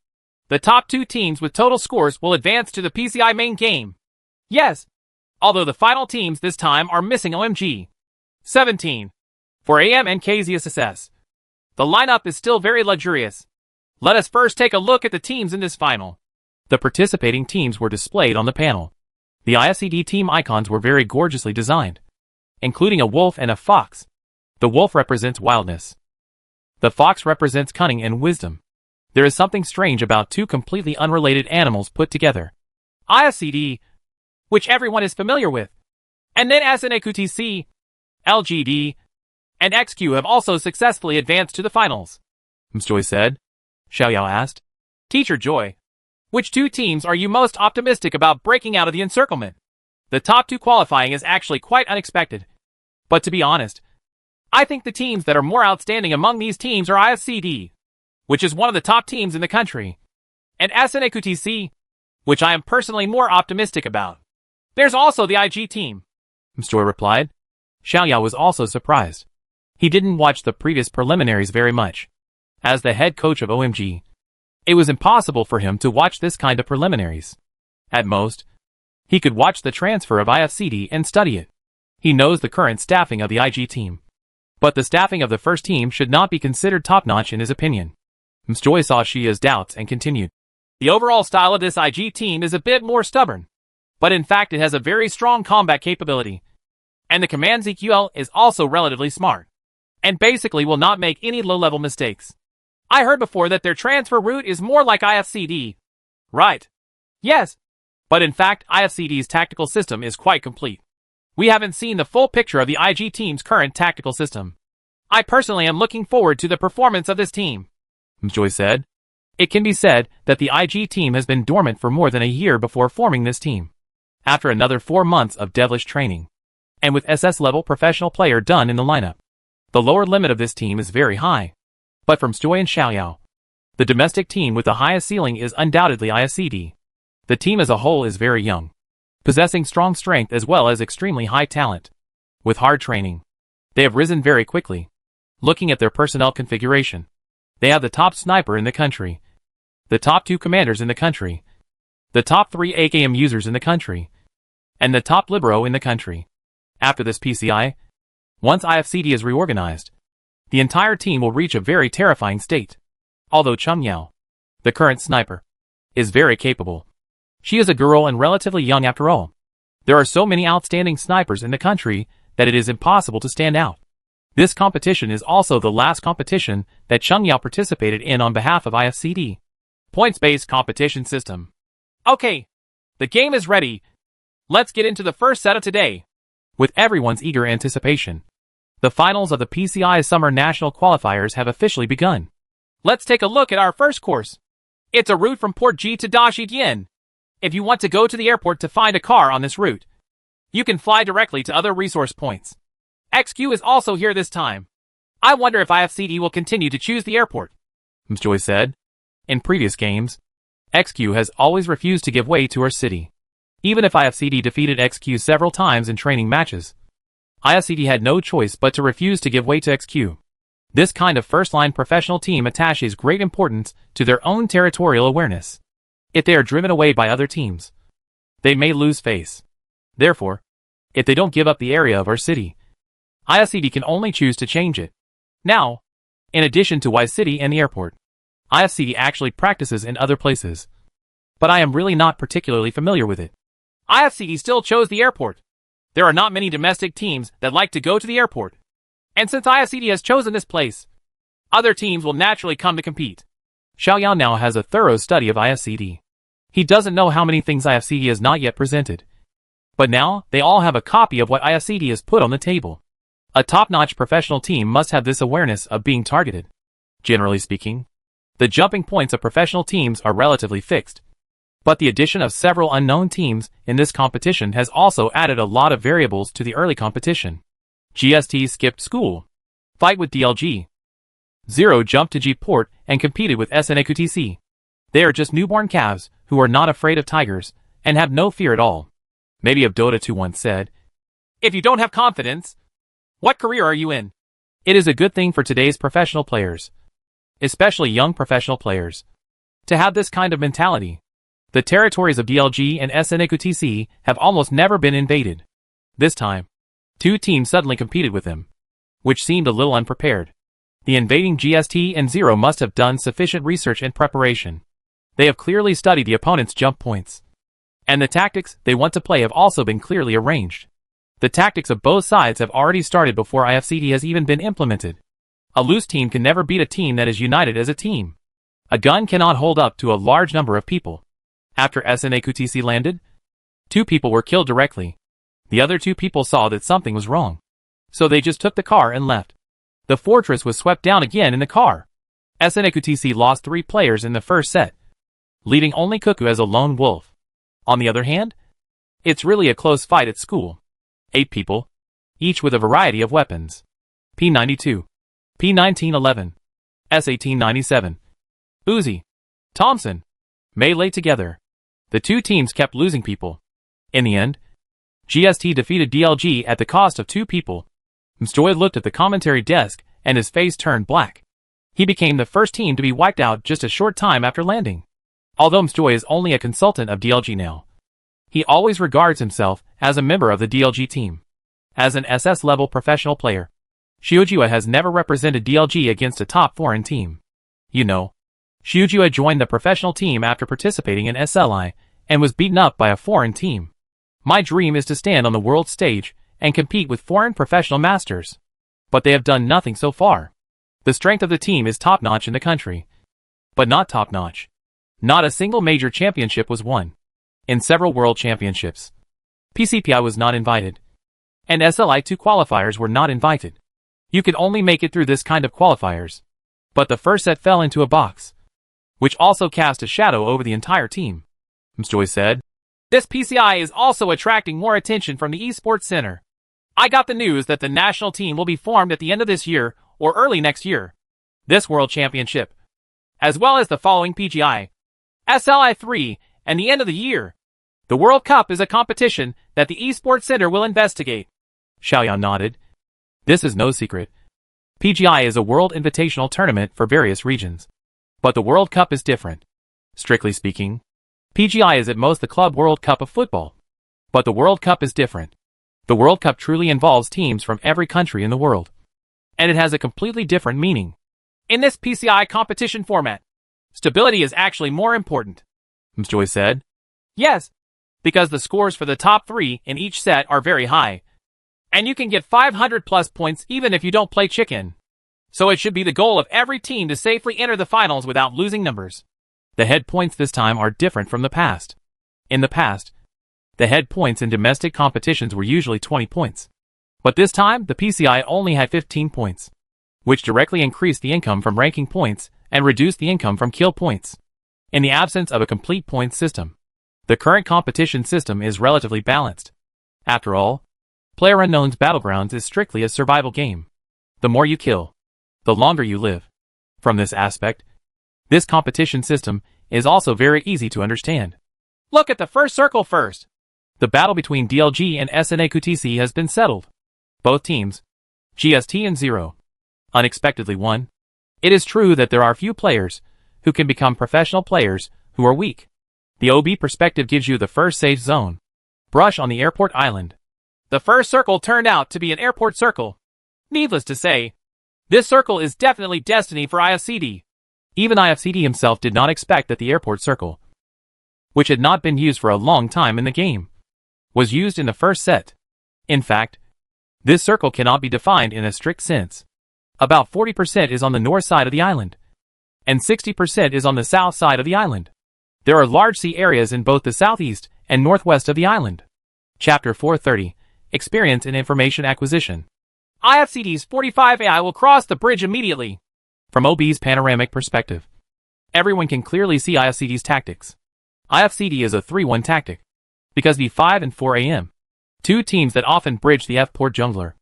The top 2 teams with total scores will advance to the PCI main game. Yes, although the final teams this time are missing OMG, 17, 4am and KZSSS. The lineup is still very luxurious. Let us first take a look at the teams in this final. The participating teams were displayed on the panel. The IFCD team icons were very gorgeously designed, including a wolf and a fox. The wolf represents wildness. The fox represents cunning and wisdom. There is something strange about two completely unrelated animals put together. IFCD, which everyone is familiar with, and then SNAQTC, LGD, and XQ have also successfully advanced to the finals. Msjoy said. Xiaoyao asked. Teacher Joy, which 2 teams are you most optimistic about breaking out of the encirclement? The top 2 qualifying is actually quite unexpected. But to be honest, I think the teams that are more outstanding among these teams are IFCD, which is one of the top teams in the country, and SNAQTC, which I am personally more optimistic about. There's also the IG team, Msjoy replied. Xiaoyao was also surprised. He didn't watch the previous preliminaries very much. As the head coach of OMG, it was impossible for him to watch this kind of preliminaries. At most, he could watch the transfer of IFCD and study it. He knows the current staffing of the IG team, but the staffing of the first team should not be considered top-notch in his opinion. Msjoy saw Xia's doubts and continued. The overall style of this IG team is a bit more stubborn, but in fact it has a very strong combat capability. And the command ZQL is also relatively smart, and basically will not make any low-level mistakes. I heard before that their transfer route is more like IFCD. Right. Yes. But in fact, IFCD's tactical system is quite complete. We haven't seen the full picture of the IG team's current tactical system. I personally am looking forward to the performance of this team, Msjoy said. It can be said that the IG team has been dormant for more than a year before forming this team. After another 4 months of devilish training, and with SS-level professional player done in the lineup, the lower limit of this team is very high. But from Msjoy and Xiaoyao, the domestic team with the highest ceiling is undoubtedly IFCD. The team as a whole is very young, possessing strong strength as well as extremely high talent. With hard training, they have risen very quickly. Looking at their personnel configuration, they have the top sniper in the country, the top 2 commanders in the country, the top 3 AKM users in the country, and the top libero in the country. After this PCI, once IFCD is reorganized, the entire team will reach a very terrifying state. Although Chungyao, the current sniper, is very capable. She is a girl and relatively young after all. There are so many outstanding snipers in the country that it is impossible to stand out. This competition is also the last competition that Chungyao participated in on behalf of IFCD. Points-based competition system. Okay, the game is ready. Let's get into the first set of today. With everyone's eager anticipation, the finals of the PCI Summer National Qualifiers have officially begun. Let's take a look at our first course. It's a route from Port G to Dashidien. If you want to go to the airport to find a car on this route, you can fly directly to other resource points. XQ is also here this time. I wonder if IFCD will continue to choose the airport, Msjoy said. In previous games, XQ has always refused to give way to our city. Even if IFCD defeated XQ several times in training matches, IFCD had no choice but to refuse to give way to XQ. This kind of first-line professional team attaches great importance to their own territorial awareness. If they are driven away by other teams, they may lose face. Therefore, if they don't give up the area of our city, ISCD can only choose to change it. Now, in addition to Y City and the airport, ISCD actually practices in other places. But I am really not particularly familiar with it. IFCD still chose the airport. There are not many domestic teams that like to go to the airport. And since IFCD has chosen this place, other teams will naturally come to compete. Xiaoyao now has a thorough study of IFCD. He doesn't know how many things IFCD has not yet presented. But now, they all have a copy of what IFCD has put on the table. A top-notch professional team must have this awareness of being targeted. Generally speaking, the jumping points of professional teams are relatively fixed. But the addition of several unknown teams in this competition has also added a lot of variables to the early competition. GST skipped school, fight with DLG. Zero jumped to G-Port and competed with SNAQTC. They are just newborn calves who are not afraid of tigers and have no fear at all. Maybe of Dota 2 once said, "If you don't have confidence, what career are you in?" It is a good thing for today's professional players, especially young professional players, to have this kind of mentality. The territories of DLG and SNAQTC have almost never been invaded. This time, two teams suddenly competed with them, which seemed a little unprepared. The invading GST and Zero must have done sufficient research and preparation. They have clearly studied the opponent's jump points. And the tactics they want to play have also been clearly arranged. The tactics of both sides have already started before IFCD has even been implemented. A loose team can never beat a team that is united as a team. A gun cannot hold up to a large number of people. After SNAQTC landed, 2 people were killed directly. The other 2 people saw that something was wrong. So they just took the car and left. The fortress was swept down again in the car. SNAQTC lost 3 players in the first set, leaving only Cuckoo as a lone wolf. On the other hand, it's really a close fight at school. 8 people, each with a variety of weapons. P92, P1911, S1897, Uzi, Thompson, melee together. The 2 teams kept losing people. In the end, GST defeated DLG at the cost of 2 people. Mjoy looked at the commentary desk and his face turned black. He became the first team to be wiped out just a short time after landing. Although Mjoy is only a consultant of DLG now, he always regards himself as a member of the DLG team. As an SS-level professional player, Xiujia has never represented DLG against a top foreign team. You know, Xiujia joined the professional team after participating in SLI and was beaten up by a foreign team. My dream is to stand on the world stage and compete with foreign professional masters. But they have done nothing so far. The strength of the team is top-notch in the country, but not top-notch. Not a single major championship was won. In several world championships, PCPI was not invited, and SLI2 qualifiers were not invited. You could only make it through this kind of qualifiers. But the first set fell into a box, which also cast a shadow over the entire team. Mjoy said, "This PCI is also attracting more attention from the esports center. I got the news that the national team will be formed at the end of this year or early next year. This world championship, as well as the following PGI, SLI3, and the end of the year. The World Cup is a competition that the esports center will investigate." Xiaoyao nodded. This is no secret. PGI is a world invitational tournament for various regions. But the World Cup is different. Strictly speaking, PGI is at most the Club World Cup of football. But the World Cup is different. The World Cup truly involves teams from every country in the world. And it has a completely different meaning. In this PCI competition format, stability is actually more important, Mjoy said. Yes, because the scores for the top 3 in each set are very high. And you can get 500 plus points even if you don't play chicken. So it should be the goal of every team to safely enter the finals without losing numbers. The head points this time are different from the past. In the past, the head points in domestic competitions were usually 20 points. But this time, the PCI only had 15 points, which directly increased the income from ranking points and reduced the income from kill points. In the absence of a complete points system, the current competition system is relatively balanced. After all, PlayerUnknown's Battlegrounds is strictly a survival game. The more you kill, the longer you live. From this aspect, this competition system is also very easy to understand. Look at the first circle first. The battle between DLG and SNAQTC has been settled. Both teams, GST and Zero, unexpectedly won. It is true that there are few players who can become professional players who are weak. The OB perspective gives you the first safe zone. Brush on the airport island. The first circle turned out to be an airport circle. Needless to say, this circle is definitely destiny for IFCD. Even IFCD himself did not expect that the airport circle, which had not been used for a long time in the game, was used in the first set. In fact, this circle cannot be defined in a strict sense. About 40% is on the north side of the island, and 60% is on the south side of the island. There are large sea areas in both the southeast and northwest of the island. Chapter 430, Experience in Information Acquisition. IFCD's 45 AI will cross the bridge immediately. From OB's panoramic perspective, everyone can clearly see IFCD's tactics. IFCD is a 3-1 tactic, because the 5 and 4 AM, two teams that often bridge the F-port jungler,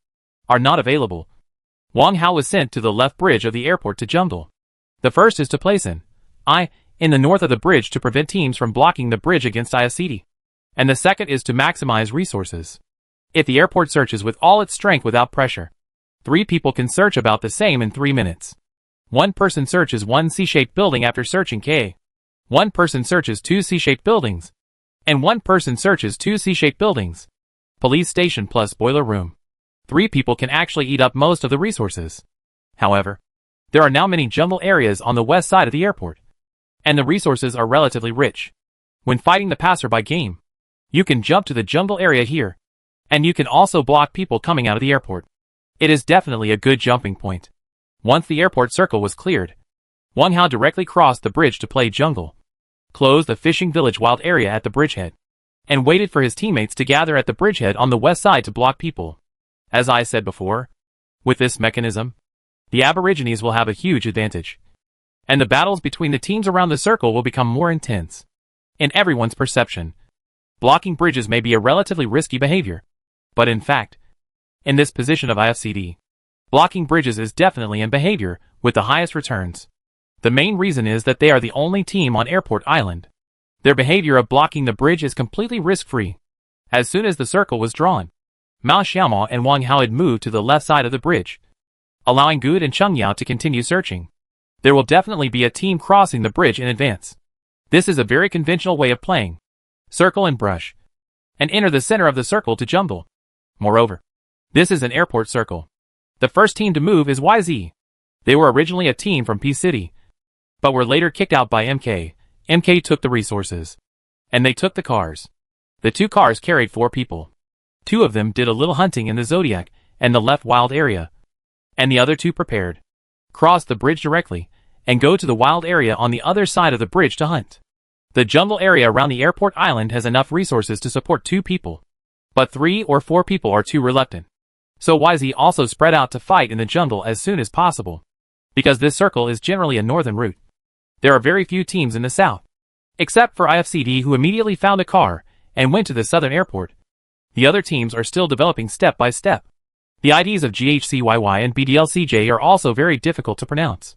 are not available. Wang Hao was sent to the left bridge of the airport to jungle. The first is to place in the north of the bridge to prevent teams from blocking the bridge against IFCD. And the second is to maximize resources. If the airport searches with all its strength without pressure, 3 people can search about the same in 3 minutes. One person searches 1 C-shaped building after searching K. One person searches 2 C-shaped buildings. And one person searches 2 C-shaped buildings. Police station plus boiler room. 3 people can actually eat up most of the resources. However, there are now many jungle areas on the west side of the airport, and the resources are relatively rich. When fighting the passerby game, you can jump to the jungle area here, and you can also block people coming out of the airport. It is definitely a good jumping point. Once the airport circle was cleared, Wang Hao directly crossed the bridge to play jungle, closed the fishing village wild area at the bridgehead, and waited for his teammates to gather at the bridgehead on the west side to block people. As I said before, with this mechanism, the Aborigines will have a huge advantage, and the battles between the teams around the circle will become more intense. In everyone's perception, blocking bridges may be a relatively risky behavior, but in fact, in this position of IFCD, blocking bridges is definitely in behavior with the highest returns. The main reason is that they are the only team on Airport Island. Their behavior of blocking the bridge is completely risk-free. As soon as the circle was drawn, Mao Xiaomao and Wang Hao had moved to the left side of the bridge, allowing Good and Cheng Yao to continue searching. There will definitely be a team crossing the bridge in advance. This is a very conventional way of playing. Circle and brush, and enter the center of the circle to jungle. Moreover, this is an airport circle. The first team to move is YZ. They were originally a team from P-City, but were later kicked out by MK. MK took the resources, and they took the cars. The 2 cars carried 4 people. 2 of them did a little hunting in the Zodiac and the left wild area, and the other 2 prepared, crossed the bridge directly, and go to the wild area on the other side of the bridge to hunt. The jungle area around the airport island has enough resources to support 2 people, but 3 or 4 people are too reluctant. So YZ also spread out to fight in the jungle as soon as possible, because this circle is generally a northern route. There are very few teams in the south, except for IFCD, who immediately found a car and went to the southern airport. The other teams are still developing step by step. The IDs of GHCYY and BDLCJ are also very difficult to pronounce,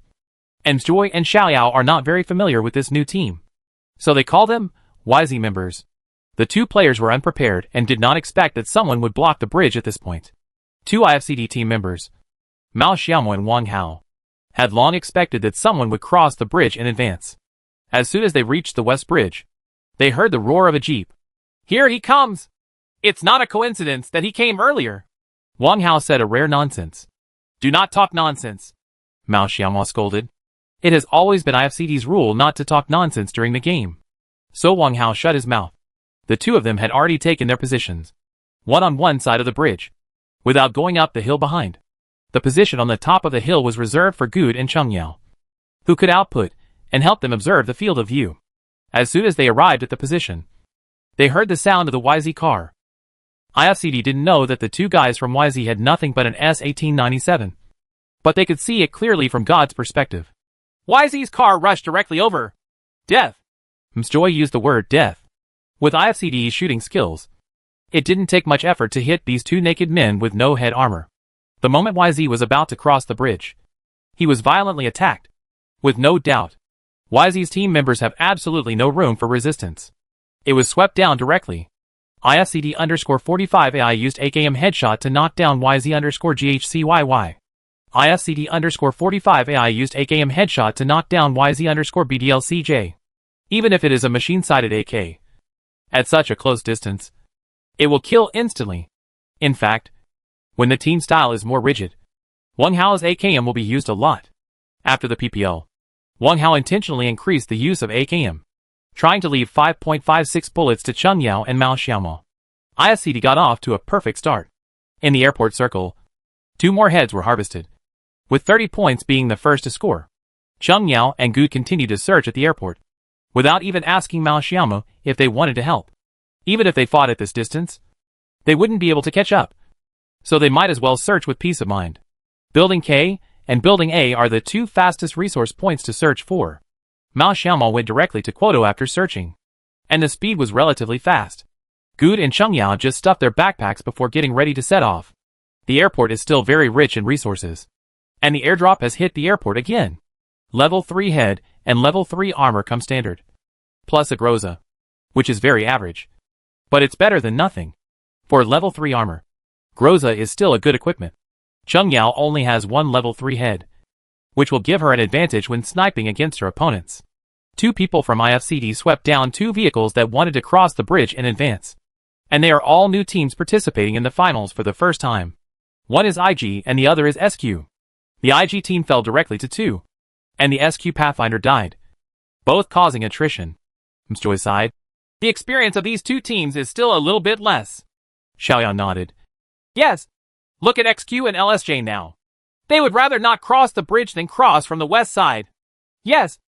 and Joy and Xiaoyao are not very familiar with this new team, so they call them YZ members. The 2 players were unprepared and did not expect that someone would block the bridge at this point. 2 IFCD team members, Mao Xiaomao and Wang Hao, had long expected that someone would cross the bridge in advance. As soon as they reached the west bridge, they heard the roar of a jeep. "Here he comes! It's not a coincidence that he came earlier." Wang Hao said a rare nonsense. "Do not talk nonsense," Mao Xiaomao scolded. It has always been IFCD's rule not to talk nonsense during the game. So Wang Hao shut his mouth. The 2 of them had already taken their positions, one on one side of the bridge, without going up the hill behind. The position on the top of the hill was reserved for Good and Cheng Yao, who could output and help them observe the field of view. As soon as they arrived at the position, they heard the sound of the YZ car. IFCD didn't know that the 2 guys from YZ had nothing but an S-1897, but they could see it clearly from God's perspective. YZ's car rushed directly over. Death. Msjoy used the word death. With IFCD's shooting skills, it didn't take much effort to hit these 2 naked men with no head armor. The moment YZ was about to cross the bridge, he was violently attacked. With no doubt, YZ's team members have absolutely no room for resistance. It was swept down directly. IFCD_45 AI used AKM headshot to knock down YZ_GHCYY. IFCD_45 AI used AKM headshot to knock down YZ_BDLCJ. even if it is a machine-sighted AK. At such a close distance, it will kill instantly. In fact, when the team style is more rigid, Wang Hao's AKM will be used a lot. After the PPL, Wang Hao intentionally increased the use of AKM, trying to leave 5.56 bullets to Cheng Yao and Mao Xiaomo. IFCD got off to a perfect start. In the airport circle, 2 more heads were harvested, with 30 points being the first to score. Cheng Yao and Gu continued to search at the airport, without even asking Mao Xiaomo if they wanted to help. Even if they fought at this distance, they wouldn't be able to catch up, so they might as well search with peace of mind. Building K and Building A are the 2 fastest resource points to search for. Mao Xiaomo went directly to Quoto after searching, and the speed was relatively fast. Gu and Cheng Yao just stuffed their backpacks before getting ready to set off. The airport is still very rich in resources, and the airdrop has hit the airport again. Level 3 head and level 3 armor come standard, plus a Groza, which is very average, but it's better than nothing. For level 3 armor, Groza is still a good equipment. Cheng Yao only has 1 level 3 head, which will give her an advantage when sniping against her opponents. 2 people from IFCD swept down 2 vehicles that wanted to cross the bridge in advance, and they are all new teams participating in the finals for the first time. One is IG and the other is SQ. The IG team fell directly to 2, and the SQ Pathfinder died, both causing attrition. Mjoy sighed. The experience of these 2 teams is still a little bit less. Xiaoyao nodded. Yes. Look at XQ and LSJ now. They would rather not cross the bridge than cross from the west side. Yes.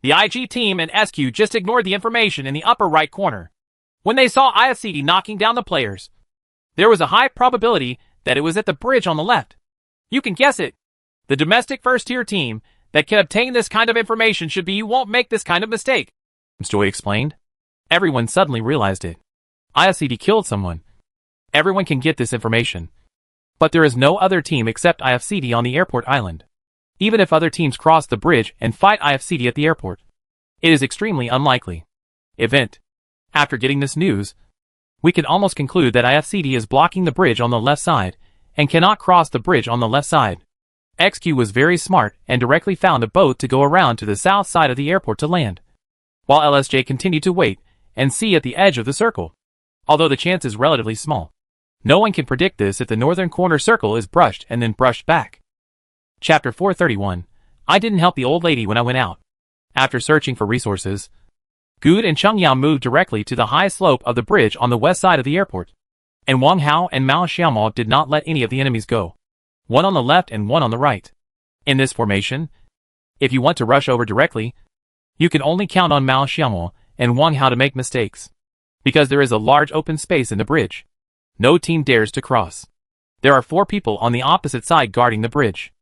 The IG team and SQ just ignored the information in the upper right corner. When they saw IFCD knocking down the players, there was a high probability that it was at the bridge on the left. You can guess it. The domestic first-tier team that can obtain this kind of information should be you won't make this kind of mistake, Mjoy explained. Everyone suddenly realized it. IFCD killed someone. Everyone can get this information. But there is no other team except IFCD on the airport island. Even if other teams cross the bridge and fight IFCD at the airport, it is extremely unlikely. Event. After getting this news, we can almost conclude that IFCD is blocking the bridge on the left side and cannot cross the bridge on the left side. XQ was very smart and directly found a boat to go around to the south side of the airport to land, while LSJ continued to wait and see at the edge of the circle. Although the chance is relatively small, no one can predict this if the northern corner circle is brushed and then brushed back. Chapter 431. I didn't help the old lady when I went out. After searching for resources, Gu and Cheng Yao moved directly to the high slope of the bridge on the west side of the airport, and Wang Hao and Mao Xiaomo did not let any of the enemies go. One on the left and one on the right. In this formation, if you want to rush over directly, you can only count on Mao Xiaomo and Wang Hao to make mistakes, because there is a large open space in the bridge. No team dares to cross. There are 4 people on the opposite side guarding the bridge.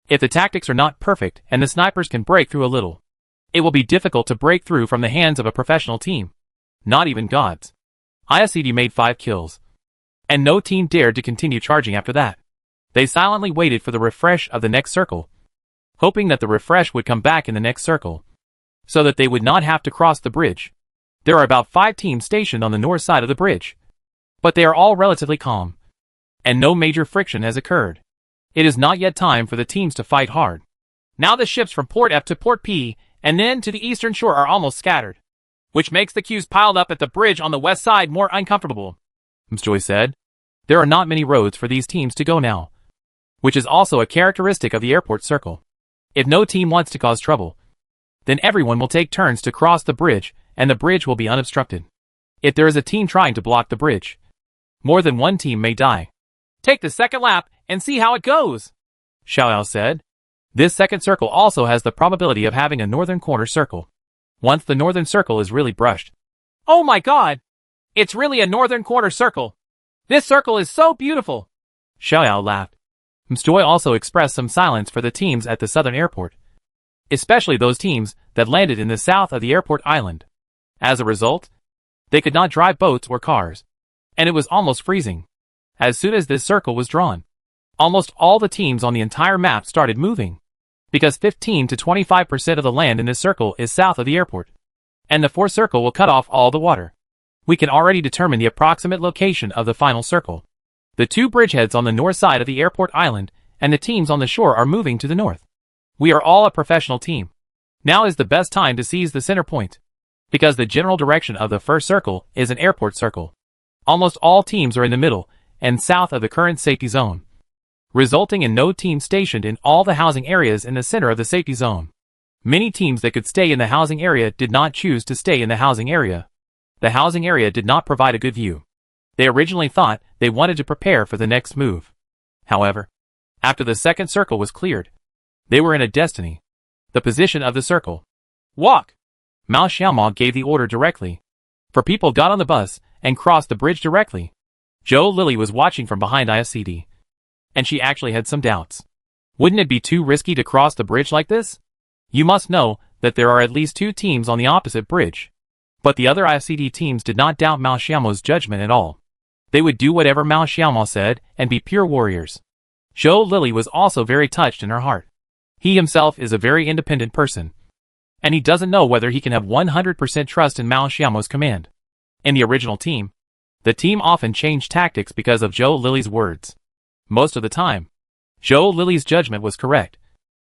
If the tactics are not perfect and the snipers can break through a little, it will be difficult to break through from the hands of a professional team. Not even gods. IFCD made 5 kills, and no team dared to continue charging after that. They silently waited for the refresh of the next circle, hoping that the refresh would come back in the next circle, so that they would not have to cross the bridge. There are about 5 teams stationed on the north side of the bridge, but they are all relatively calm, and no major friction has occurred. It is not yet time for the teams to fight hard. Now the ships from Port F to Port P and then to the eastern shore are almost scattered, which makes the queues piled up at the bridge on the west side more uncomfortable, Mjoy said. There are not many roads for these teams to go now, which is also a characteristic of the airport circle. If no team wants to cause trouble, then everyone will take turns to cross the bridge and the bridge will be unobstructed. If there is a team trying to block the bridge, more than one team may die. Take the second lap and see how it goes, Xiaoyao said. This second circle also has the probability of having a northern corner circle, once the northern circle is really brushed. Oh my god! It's really a northern corner circle! This circle is so beautiful! Xiaoyao laughed. Mjoy also expressed some silence for the teams at the southern airport, especially those teams that landed in the south of the airport island. As a result, they could not drive boats or cars, and it was almost freezing. As soon as this circle was drawn, almost all the teams on the entire map started moving, because 15 to 25% of the land in this circle is south of the airport, and the fourth circle will cut off all the water. We can already determine the approximate location of the final circle. The 2 bridgeheads on the north side of the airport island and the teams on the shore are moving to the north. We are all a professional team. Now is the best time to seize the center point. because the general direction of the first circle is an airport circle. Almost all teams are in the middle and south of the current safety zone, resulting in no team stationed in all the housing areas in the center of the safety zone. Many teams that could stay in the housing area did not choose to stay in the housing area. The housing area did not provide a good view. They originally thought they wanted to prepare for the next move. However, after the second circle was cleared, they were in a destiny. The position of the circle. Walk! Mao Xiaomao gave the order directly. For people got on the bus and crossed the bridge directly. Zhou Lily was watching from behind IFCD. And she actually had some doubts. Wouldn't it be too risky to cross the bridge like this? You must know that there are at least 2 teams on the opposite bridge. But the other IFCD teams did not doubt Mao Xiaomao's judgment at all. They would do whatever Mao Xiaomao said and be pure warriors. Zhou Lily was also very touched in her heart. He himself is a very independent person. And he doesn't know whether he can have 100% trust in Mao Xiaomao's command. In the original team, the team often changed tactics because of Zhou Lily's words. Most of the time, Zhou Lily's judgment was correct.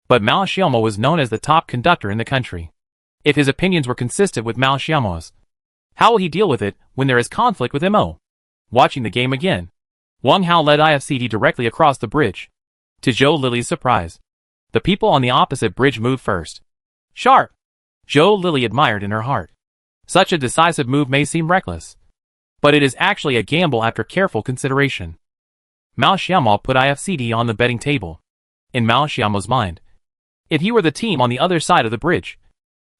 But Mao Xiaomao was known as the top conductor in the country. If his opinions were consistent with Mao Xiaomao's, how will he deal with it when there is conflict with MO? Watching the game again, Wang Hao led IFCD directly across the bridge. To Zhou Lily's surprise, the people on the opposite bridge moved first. Sharp! Zhou Lily admired in her heart. Such a decisive move may seem reckless, but it is actually a gamble after careful consideration. Mao Xiaomao put IFCD on the betting table. In Mao Xiaomao's mind, if he were the team on the other side of the bridge,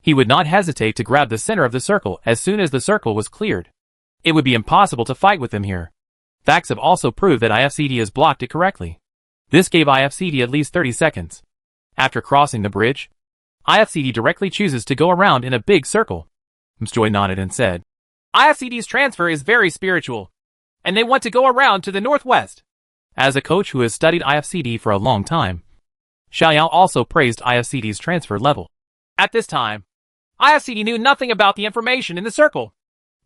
he would not hesitate to grab the center of the circle as soon as the circle was cleared. It would be impossible to fight with them here. Facts have also proved that IFCD has blocked it correctly. This gave IFCD at least 30 seconds. After crossing the bridge, IFCD directly chooses to go around in a big circle. Msjoy nodded and said, IFCD's transfer is very spiritual, and they want to go around to the northwest. As a coach who has studied IFCD for a long time, Xiaoyao also praised IFCD's transfer level. At this time, IFCD knew nothing about the information in the circle.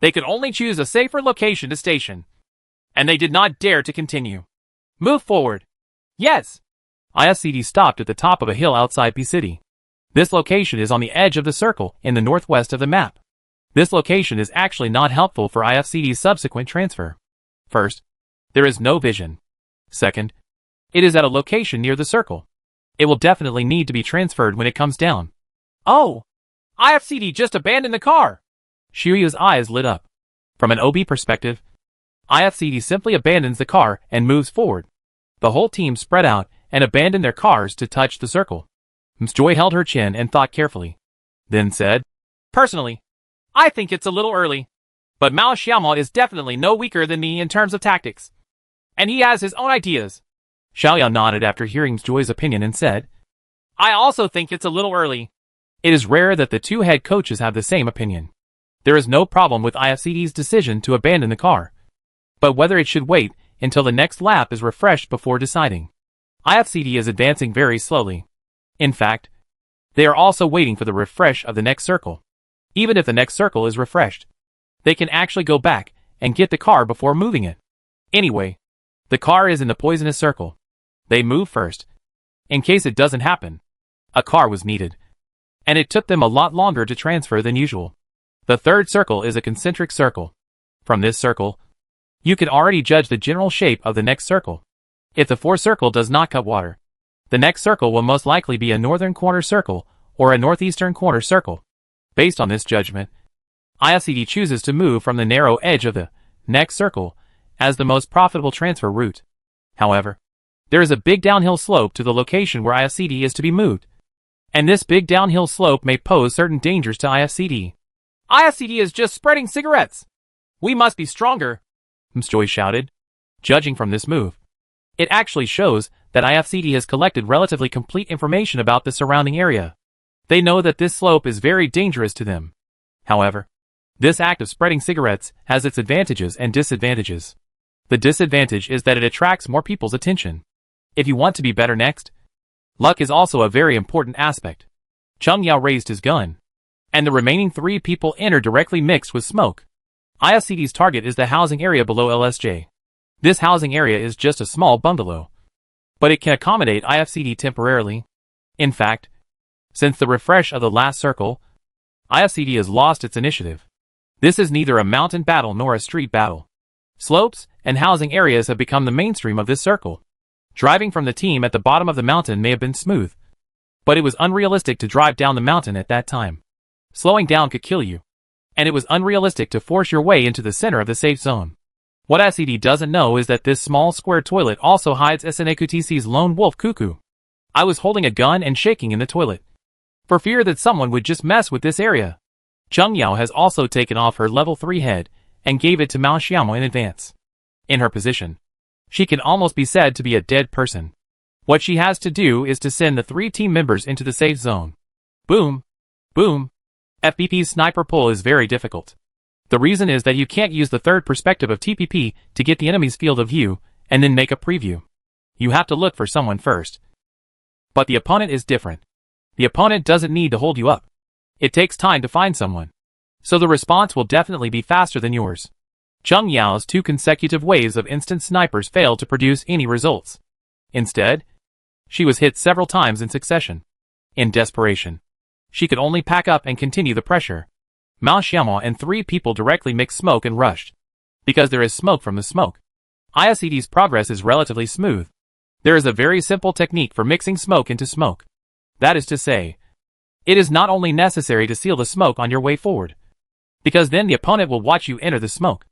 They could only choose a safer location to station. And they did not dare to continue. Move forward. Yes. IFCD stopped at the top of a hill outside P City. This location is on the edge of the circle in the northwest of the map. This location is actually not helpful for IFCD's subsequent transfer. First, there is no vision. Second, it is at a location near the circle. It will definitely need to be transferred when it comes down. Oh! IFCD just abandoned the car! Xiuyu's eyes lit up. From an OB perspective, IFCD simply abandons the car and moves forward. The whole team spread out and abandoned their cars to touch the circle. Msjoy held her chin and thought carefully. Then said, Personally, I think it's a little early. But Mao Xiaomao is definitely no weaker than me in terms of tactics. And he has his own ideas. Xiaoyao nodded after hearing Msjoy's opinion and said, I also think it's a little early. It is rare that the 2 head coaches have the same opinion. There is no problem with IFCD's decision to abandon the car. But whether it should wait until the next lap is refreshed before deciding. IFCD is advancing very slowly. In fact, they are also waiting for the refresh of the next circle. Even if the next circle is refreshed, they can actually go back and get the car before moving it. Anyway, the car is in the poisonous circle. They move first. In case it doesn't happen, a car was needed. And it took them a lot longer to transfer than usual. The third circle is a concentric circle. From this circle, you can already judge the general shape of the next circle. If the fourth circle does not cut water, the next circle will most likely be a northern corner circle or a northeastern corner circle. Based on this judgment, IFCD chooses to move from the narrow edge of the next circle as the most profitable transfer route. However, there is a big downhill slope to the location where IFCD is to be moved. And this big downhill slope may pose certain dangers to IFCD. IFCD is just spreading cigarettes. We must be stronger, Msjoy shouted. Judging from this move, it actually shows that IFCD has collected relatively complete information about the surrounding area. They know that this slope is very dangerous to them. However, this act of spreading cigarettes has its advantages and disadvantages. The disadvantage is that it attracts more people's attention. If you want to be better next, luck is also a very important aspect. Cheng Yao raised his gun, and the remaining 3 people entered directly mixed with smoke. IFCD's target is the housing area below LSJ. This housing area is just a small bungalow, but it can accommodate IFCD temporarily. In fact, since the refresh of the last circle, IFCD has lost its initiative. This is neither a mountain battle nor a street battle. Slopes and housing areas have become the mainstream of this circle. Driving from the team at the bottom of the mountain may have been smooth, but it was unrealistic to drive down the mountain at that time. Slowing down could kill you, and it was unrealistic to force your way into the center of the safe zone. What IFCD doesn't know is that this small square toilet also hides SNAQTC's lone wolf Cuckoo. I was holding a gun and shaking in the toilet, for fear that someone would just mess with this area. Cheng Yao has also taken off her level 3 head and gave it to Mao Xiaomo in advance. In her position, she can almost be said to be a dead person. What she has to do is to send the 3 team members into the safe zone. Boom! Boom! FPP's sniper pull is very difficult. The reason is that you can't use the third perspective of TPP to get the enemy's field of view and then make a preview. You have to look for someone first. But the opponent is different. The opponent doesn't need to hold you up. It takes time to find someone. So the response will definitely be faster than yours. Cheng Yao's 2 consecutive waves of instant snipers failed to produce any results. Instead, she was hit several times in succession. In desperation, she could only pack up and continue the pressure. Mao Xiaomo and 3 people directly mixed smoke and rushed. Because there is smoke from the smoke, IFCD's progress is relatively smooth. There is a very simple technique for mixing smoke into smoke. That is to say, it is not only necessary to seal the smoke on your way forward, because then the opponent will watch you enter the smoke,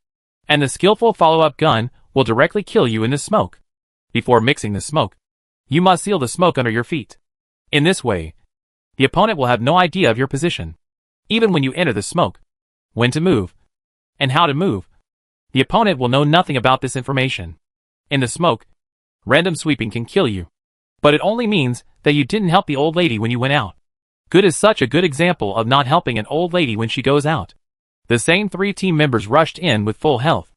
and the skillful follow-up gun will directly kill you in the smoke. Before mixing the smoke, you must seal the smoke under your feet. In this way, the opponent will have no idea of your position, even when you enter the smoke, when to move, and how to move. The opponent will know nothing about this information. In the smoke, random sweeping can kill you, but it only means that you didn't help the old lady when you went out. Good is such a good example of not helping an old lady when she goes out. The same 3 team members rushed in with full health.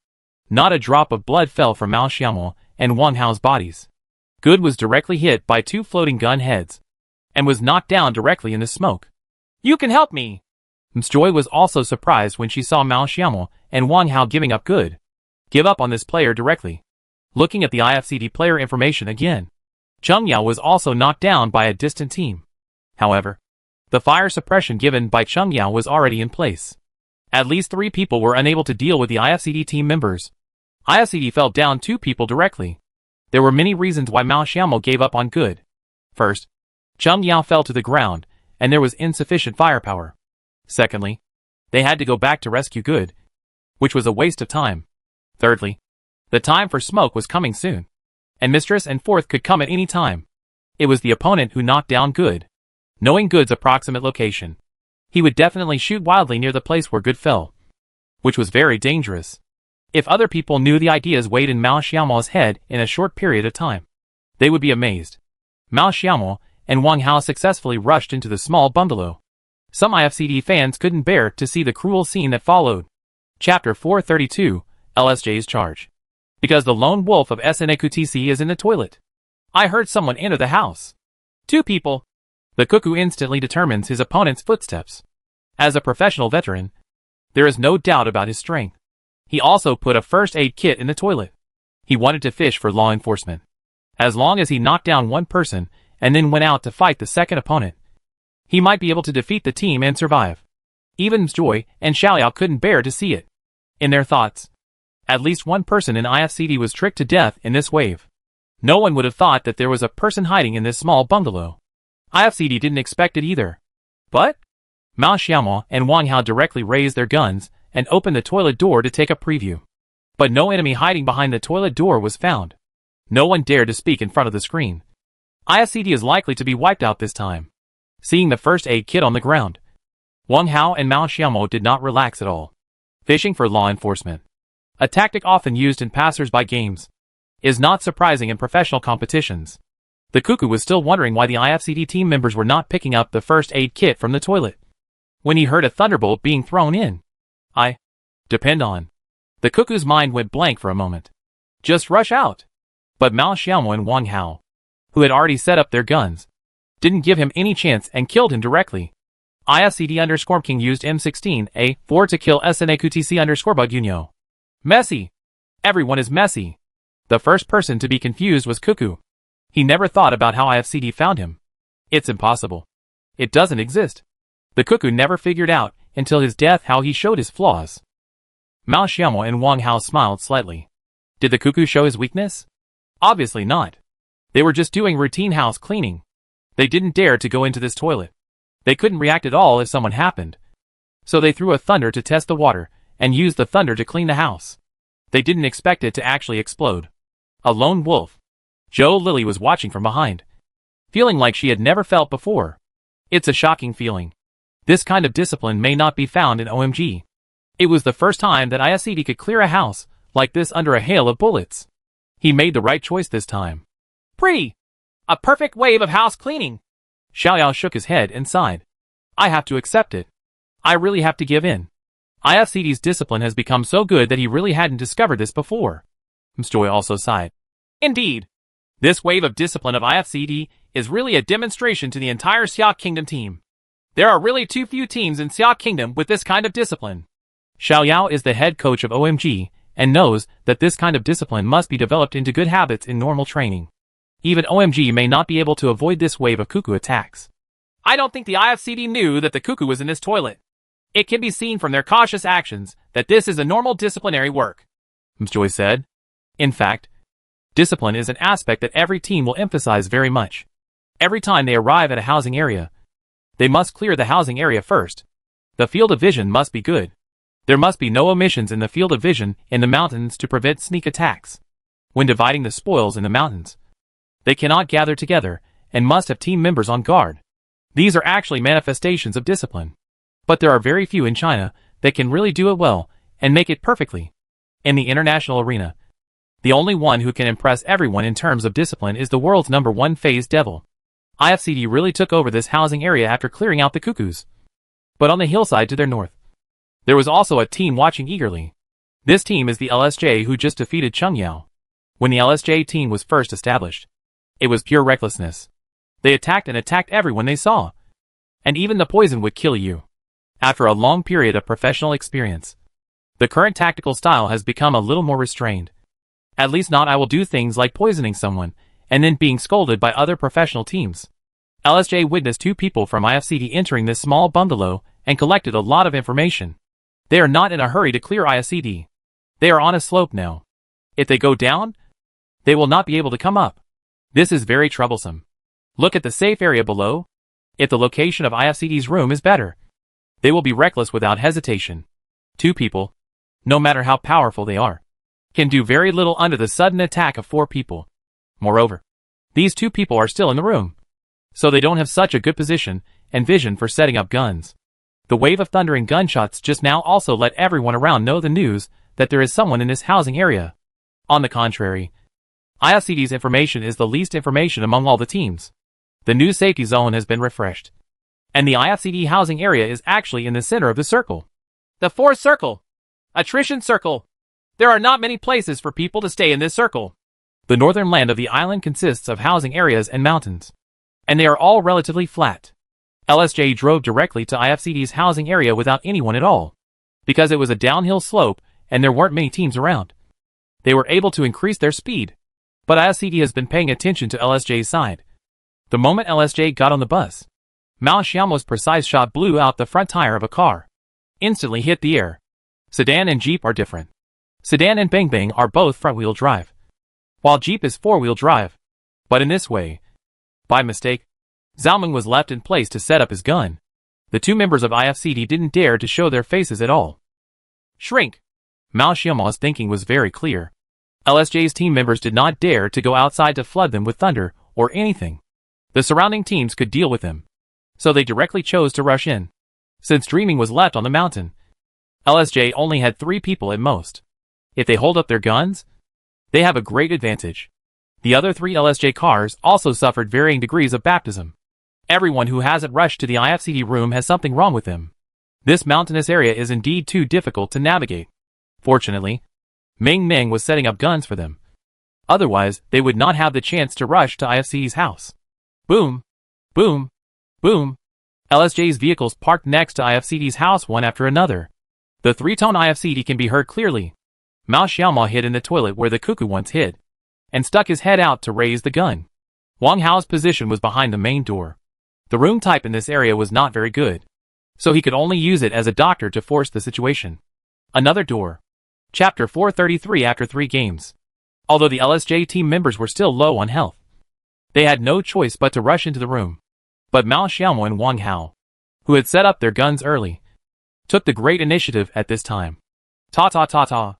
Not a drop of blood fell from Mao Xiaomo and Wang Hao's bodies. Good was directly hit by 2 floating gun heads, and was knocked down directly in the smoke. You can help me! Ms. Joy was also surprised when she saw Mao Xiaomo and Wang Hao giving up. Good. Give up on this player directly. Looking at the IFCD player information again, Cheng Yao was also knocked down by a distant team. However, the fire suppression given by Cheng Yao was already in place. At least 3 people were unable to deal with the IFCD team members. IFCD fell down 2 people directly. There were many reasons why Mao Xiaomo gave up on Good. First, Cheng Yao fell to the ground, and there was insufficient firepower. Secondly, they had to go back to rescue Good, which was a waste of time. Thirdly, the time for smoke was coming soon, and Mistress and Fourth could come at any time. It was the opponent who knocked down Good. Knowing Good's approximate location, he would definitely shoot wildly near the place where Good fell, which was very dangerous. If other people knew the ideas weighed in Mao Xiaomo's head in a short period of time, they would be amazed. Mao Xiaomo and Wang Hao successfully rushed into the small bungalow. Some IFCD fans couldn't bear to see the cruel scene that followed. Chapter 432, LSJ's Charge. Because the lone wolf of SNAQTC is in the toilet. I heard someone enter the house. 2 people. The Cuckoo instantly determines his opponent's footsteps. As a professional veteran, there is no doubt about his strength. He also put a first aid kit in the toilet. He wanted to fish for law enforcement. As long as he knocked down 1 person and then went out to fight the second opponent, he might be able to defeat the team and survive. Even Joy and Xiaoliao couldn't bear to see it. In their thoughts, at least 1 person in IFCD was tricked to death in this wave. No one would have thought that there was a person hiding in this small bungalow. IFCD didn't expect it either. But Mao Xiaomo and Wang Hao directly raised their guns and opened the toilet door to take a preview. But no enemy hiding behind the toilet door was found. No one dared to speak in front of the screen. IFCD is likely to be wiped out this time. Seeing the first aid kit on the ground, Wang Hao and Mao Xiaomo did not relax at all. Fishing for law enforcement, a tactic often used in passers-by games, is not surprising in professional competitions. The Cuckoo was still wondering why the IFCD team members were not picking up the first aid kit from the toilet when he heard a thunderbolt being thrown in. I depend on. The Cuckoo's mind went blank for a moment. Just rush out. But Mao Xiaomo and Wang Hao, who had already set up their guns, didn't give him any chance and killed him directly. IFCD_King used M16 A4 to kill SNAQTC_Bugunyo. Messy. Everyone is messy. The first person to be confused was Cuckoo. He never thought about how IFCD found him. It's impossible. It doesn't exist. The cuckoo never figured out, until his death, how he showed his flaws. Mao Xiaomo and Wang Hao smiled slightly. Did the cuckoo show his weakness? Obviously not. They were just doing routine house cleaning. They didn't dare to go into this toilet. They couldn't react at all if someone happened. So they threw a thunder to test the water, and used the thunder to clean the house. They didn't expect it to actually explode. A lone wolf. Zhou Lily was watching from behind, feeling like she had never felt before. It's a shocking feeling. This kind of discipline may not be found in OMG. It was the first time that ISCD could clear a house like this under a hail of bullets. He made the right choice this time. Pretty! A perfect wave of house cleaning! Xiaoyao shook his head and sighed. I have to accept it. I really have to give in. IFCD's discipline has become so good that he really hadn't discovered this before. Mstoy also sighed. Indeed. This wave of discipline of IFCD is really a demonstration to the entire Xia Kingdom team. There are really too few teams in Xia Kingdom with this kind of discipline. Xiaoyao is the head coach of OMG, and knows that this kind of discipline must be developed into good habits in normal training. Even OMG may not be able to avoid this wave of cuckoo attacks. I don't think the IFCD knew that the cuckoo was in this toilet. It can be seen from their cautious actions that this is a normal disciplinary work, Mstoy said. In fact, discipline is an aspect that every team will emphasize very much. Every time they arrive at a housing area, they must clear the housing area first. The field of vision must be good. There must be no omissions in the field of vision in the mountains to prevent sneak attacks. When dividing the spoils in the mountains, they cannot gather together and must have team members on guard. These are actually manifestations of discipline. But there are very few in China that can really do it well and make it perfectly. In the international arena, the only one who can impress everyone in terms of discipline is the world's #1 phase devil. IFCD really took over this housing area after clearing out the cuckoos. But on the hillside to their north, there was also a team watching eagerly. This team is the LSJ who just defeated Chungyao. When the LSJ team was first established, it was pure recklessness. They attacked and attacked everyone they saw. And even the poison would kill you. After a long period of professional experience, the current tactical style has become a little more restrained. At least not I will do things like poisoning someone, and then being scolded by other professional teams. LSJ witnessed 2 people from IFCD entering this small bungalow and collected a lot of information. They are not in a hurry to clear IFCD. They are on a slope now. If they go down, they will not be able to come up. This is very troublesome. Look at the safe area below. If the location of IFCD's room is better, they will be reckless without hesitation. 2 people, no matter how powerful they are, can do very little under the sudden attack of 4 people. Moreover, these 2 people are still in the room, so they don't have such a good position and vision for setting up guns. The wave of thundering gunshots just now also let everyone around know the news that there is someone in this housing area. On the contrary, IFCD's information is the least information among all the teams. The new safety zone has been refreshed, and the IFCD housing area is actually in the center of the circle. The 4th circle. Attrition circle. There are not many places for people to stay in this circle. The northern land of the island consists of housing areas and mountains, and they are all relatively flat. LSJ drove directly to IFCD's housing area without anyone at all, because it was a downhill slope and there weren't many teams around. They were able to increase their speed, but IFCD has been paying attention to LSJ's side. The moment LSJ got on the bus, Mao Xiaomo's precise shot blew out the front tire of a car. Instantly hit the air. Sedan and Jeep are different. Sedan and Bang Bang are both front-wheel drive, while Jeep is 4-wheel drive. But in this way, by mistake, Xiaoming was left in place to set up his gun. The 2 members of IFCD didn't dare to show their faces at all. Shrink. Mao Xiaomo's thinking was very clear. LSJ's team members did not dare to go outside to flood them with thunder or anything. The surrounding teams could deal with them, so they directly chose to rush in. Since Dreaming was left on the mountain, LSJ only had 3 people at most. If they hold up their guns, they have a great advantage. The other 3 LSJ cars also suffered varying degrees of baptism. Everyone who hasn't rushed to the IFCD room has something wrong with them. This mountainous area is indeed too difficult to navigate. Fortunately, Ming Ming was setting up guns for them. Otherwise, they would not have the chance to rush to IFCD's house. Boom! Boom! Boom! LSJ's vehicles parked next to IFCD's house one after another. The 3-tone IFCD can be heard clearly. Mao Xiaomo hid in the toilet where the cuckoo once hid, and stuck his head out to raise the gun. Wang Hao's position was behind the main door. The room type in this area was not very good. so he could only use it as a doctor to force the situation. Another door. Chapter 433. After 3 games. Although the LSJ team members were still low on health, they had no choice but to rush into the room. But Mao Xiaomo and Wang Hao, who had set up their guns early, took the great initiative at this time. Ta-ta-ta-ta.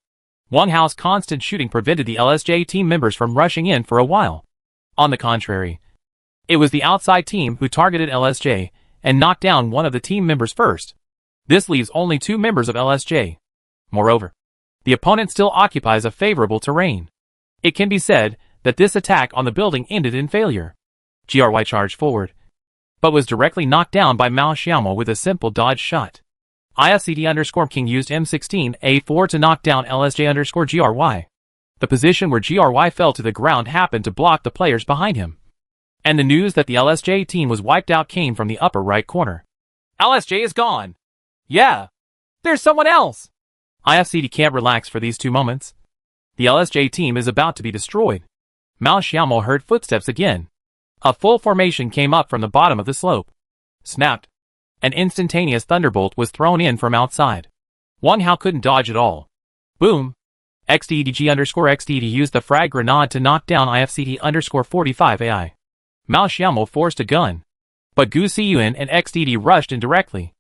Wang Hao's constant shooting prevented the LSJ team members from rushing in for a while. On the contrary, it was the outside team who targeted LSJ and knocked down one of the team members first. This leaves only 2 members of LSJ. Moreover, the opponent still occupies a favorable terrain. It can be said that this attack on the building ended in failure. GRY charged forward, but was directly knocked down by Mao Xiaomo with a simple dodge shot. IFCD_King used M16A4 to knock down LSJ_GRY. The position where GRY fell to the ground happened to block the players behind him. And the news that the LSJ team was wiped out came from the upper right corner. LSJ is gone. Yeah. There's someone else. IFCD can't relax for these 2 moments. The LSJ team is about to be destroyed. Mao Xiaomo heard footsteps again. A full formation came up from the bottom of the slope. Snapped. An instantaneous thunderbolt was thrown in from outside. Wang Hao couldn't dodge at all. Boom. XDDG_XDD used the frag grenade to knock down IFCD_45 AI. Mao Xiaomo forced a gun, but Gu Xiyuan and XDD rushed in directly.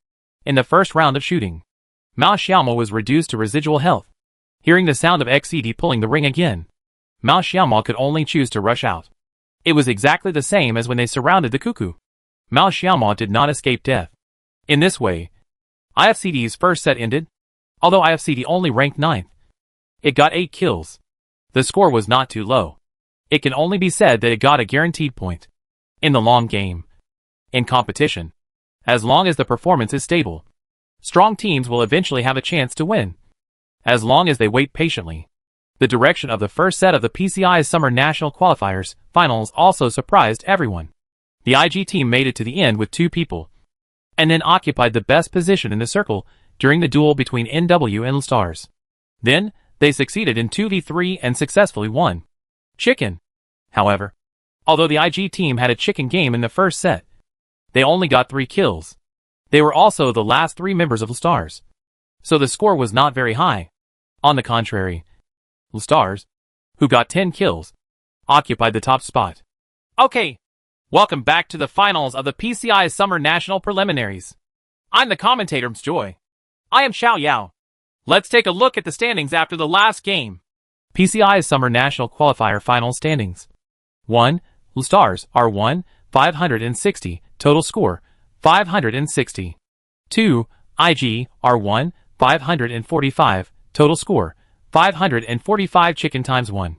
In the first round of shooting, Mao Xiaomo was reduced to residual health. Hearing the sound of XDD pulling the ring again, Mao Xiaomo could only choose to rush out. It was exactly the same as when they surrounded the cuckoo. Mao Xiaomo did not escape death. In this way, IFCD's first set ended. Although IFCD only ranked 9th, it got 8 kills. The score was not too low. It can only be said that it got a guaranteed point. In the long game, in competition, as long as the performance is stable, strong teams will eventually have a chance to win. As long as they wait patiently. The direction of the first set of the PCI's Summer National Qualifiers finals also surprised everyone. The IG team made it to the end with 2 people, and then occupied the best position in the circle during the duel between NW and Stars. Then, they succeeded in 2v3 and successfully won. Chicken. However, although the IG team had a chicken game in the first set, they only got 3 kills. They were also the last 3 members of Stars, so the score was not very high. On the contrary, Stars, who got 10 kills, occupied the top spot. Okay, welcome back to the finals of the PCI Summer National Preliminaries. I'm the commentator Joy. I am Xiao Yao. Let's take a look at the standings after the last game. PCI's Summer National Qualifier Final Standings. 1. Stars R1, 560, total score, 560. 2. IG R1, 545, total score, 545 chicken times 1.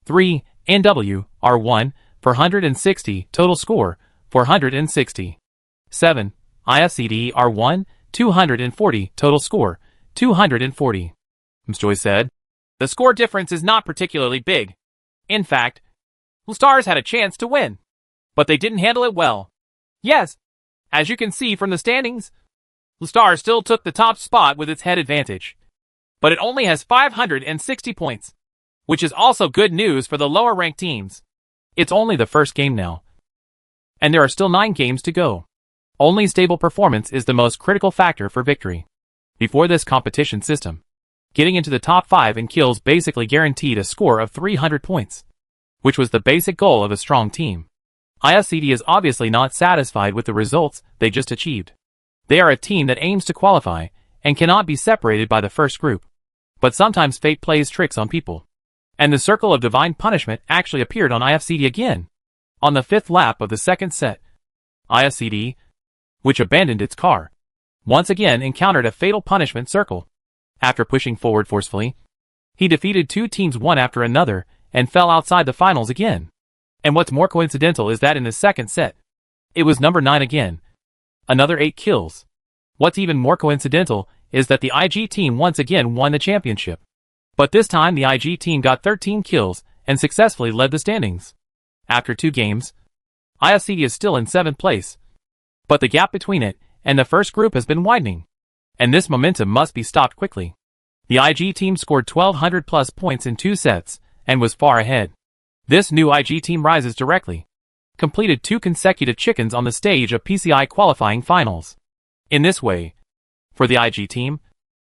3. NW R1, 460, total score, 460. 7. IFCD R1, 240, total score, 240. Joy said, the score difference is not particularly big. In fact, Stars had a chance to win, but they didn't handle it well. Yes, as you can see from the standings, Stars still took the top spot with its head advantage, but it only has 560 points, which is also good news for the lower ranked teams. It's only the first game now, and there are still 9 games to go. Only stable performance is the most critical factor for victory. Before this competition system, getting into the top 5 in kills basically guaranteed a score of 300 points, which was the basic goal of a strong team. IFCD is obviously not satisfied with the results they just achieved. They are a team that aims to qualify and cannot be separated by the first group. But sometimes fate plays tricks on people, and the circle of divine punishment actually appeared on IFCD again. On the 5th lap of the second set, IFCD, which abandoned its car, once again encountered a fatal punishment circle. After pushing forward forcefully, he defeated 2 teams one after another and fell outside the finals again. And what's more coincidental is that in the second set, it was number 9 again. Another 8 kills. What's even more coincidental is that the IG team once again won the championship. But this time the IG team got 13 kills and successfully led the standings. After 2 games, IFCD is still in 7th place, but the gap between it and the first group has been widening, and this momentum must be stopped quickly. The IG team scored 1200 plus points in 2 sets and was far ahead. This new IG team rises directly, completed 2 consecutive chickens on the stage of PCI qualifying finals. In this way, for the IG team,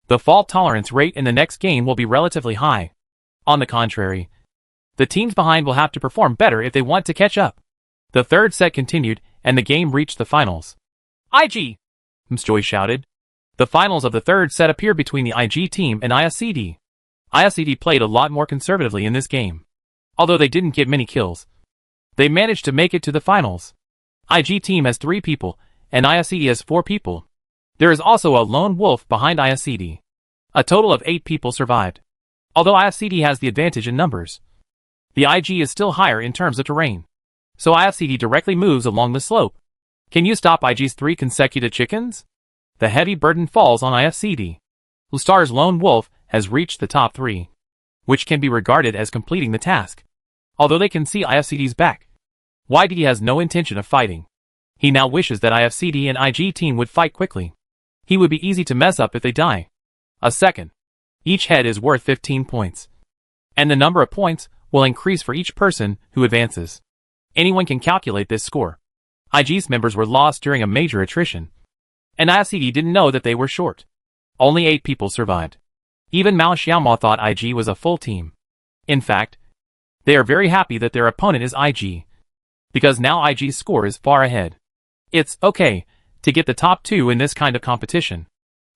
the fault tolerance rate in the next game will be relatively high. On the contrary, the teams behind will have to perform better if they want to catch up. The third set continued, and the game reached the finals. IG! Msjoy shouted. The finals of the third set appeared between the IG team and ISCD. ISCD played a lot more conservatively in this game. Although they didn't get many kills, they managed to make it to the finals. IG team has 3 people, and ISCD has 4 people. There is also a lone wolf behind ISCD. A total of 8 people survived. Although ISCD has the advantage in numbers, the IG is still higher in terms of terrain. So ISCD directly moves along the slope. Can you stop IG's 3 consecutive chickens? The heavy burden falls on ISCD. Lustar's lone wolf has reached the top 3, which can be regarded as completing the task. Although they can see ISCD's back, YDD has no intention of fighting. He now wishes that ISCD and IG team would fight quickly. He would be easy to mess up if they die. A second. Each head is worth 15 points. And the number of points will increase for each person who advances. Anyone can calculate this score. IG's members were lost during a major attrition, and ISCD didn't know that they were short. Only 8 people survived. Even Mao Xiaomao thought IG was a full team. In fact, they are very happy that their opponent is IG, because now IG's score is far ahead. It's okay to get the top 2 in this kind of competition.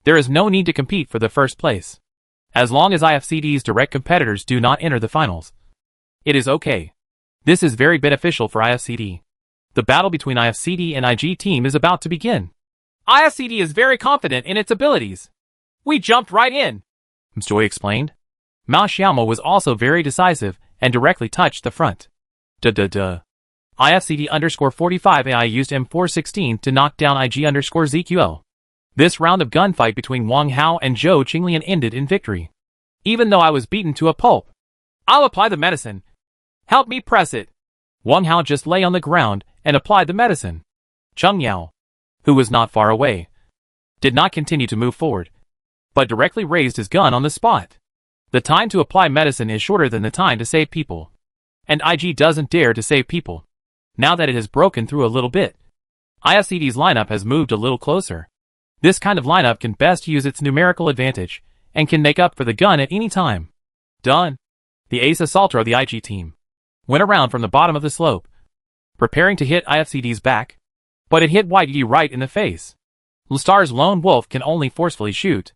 There is no need to compete for the first place. As long as IFCD's direct competitors do not enter the finals, it is okay. This is very beneficial for IFCD. The battle between IFCD and IG team is about to begin. IFCD is very confident in its abilities. We jumped right in, Msjoy explained. Mao Xiaomao was also very decisive and directly touched the front. IFCD_45 AI used M416 to knock down IG_ZQL. This round of gunfight between Wang Hao and Zhou Qinglian ended in victory. Even though I was beaten to a pulp, I'll apply the medicine. Help me press it. Wang Hao just lay on the ground and applied the medicine. Cheng Yao, who was not far away, did not continue to move forward, but directly raised his gun on the spot. The time to apply medicine is shorter than the time to save people. And IG doesn't dare to save people. Now that it has broken through a little bit, IFCD's lineup has moved a little closer. This kind of lineup can best use its numerical advantage, and can make up for the gun at any time. Done. The ace assaulter of the IG team went around from the bottom of the slope, preparing to hit IFCD's back, but it hit YDD right in the face. Lustar's lone wolf can only forcefully shoot,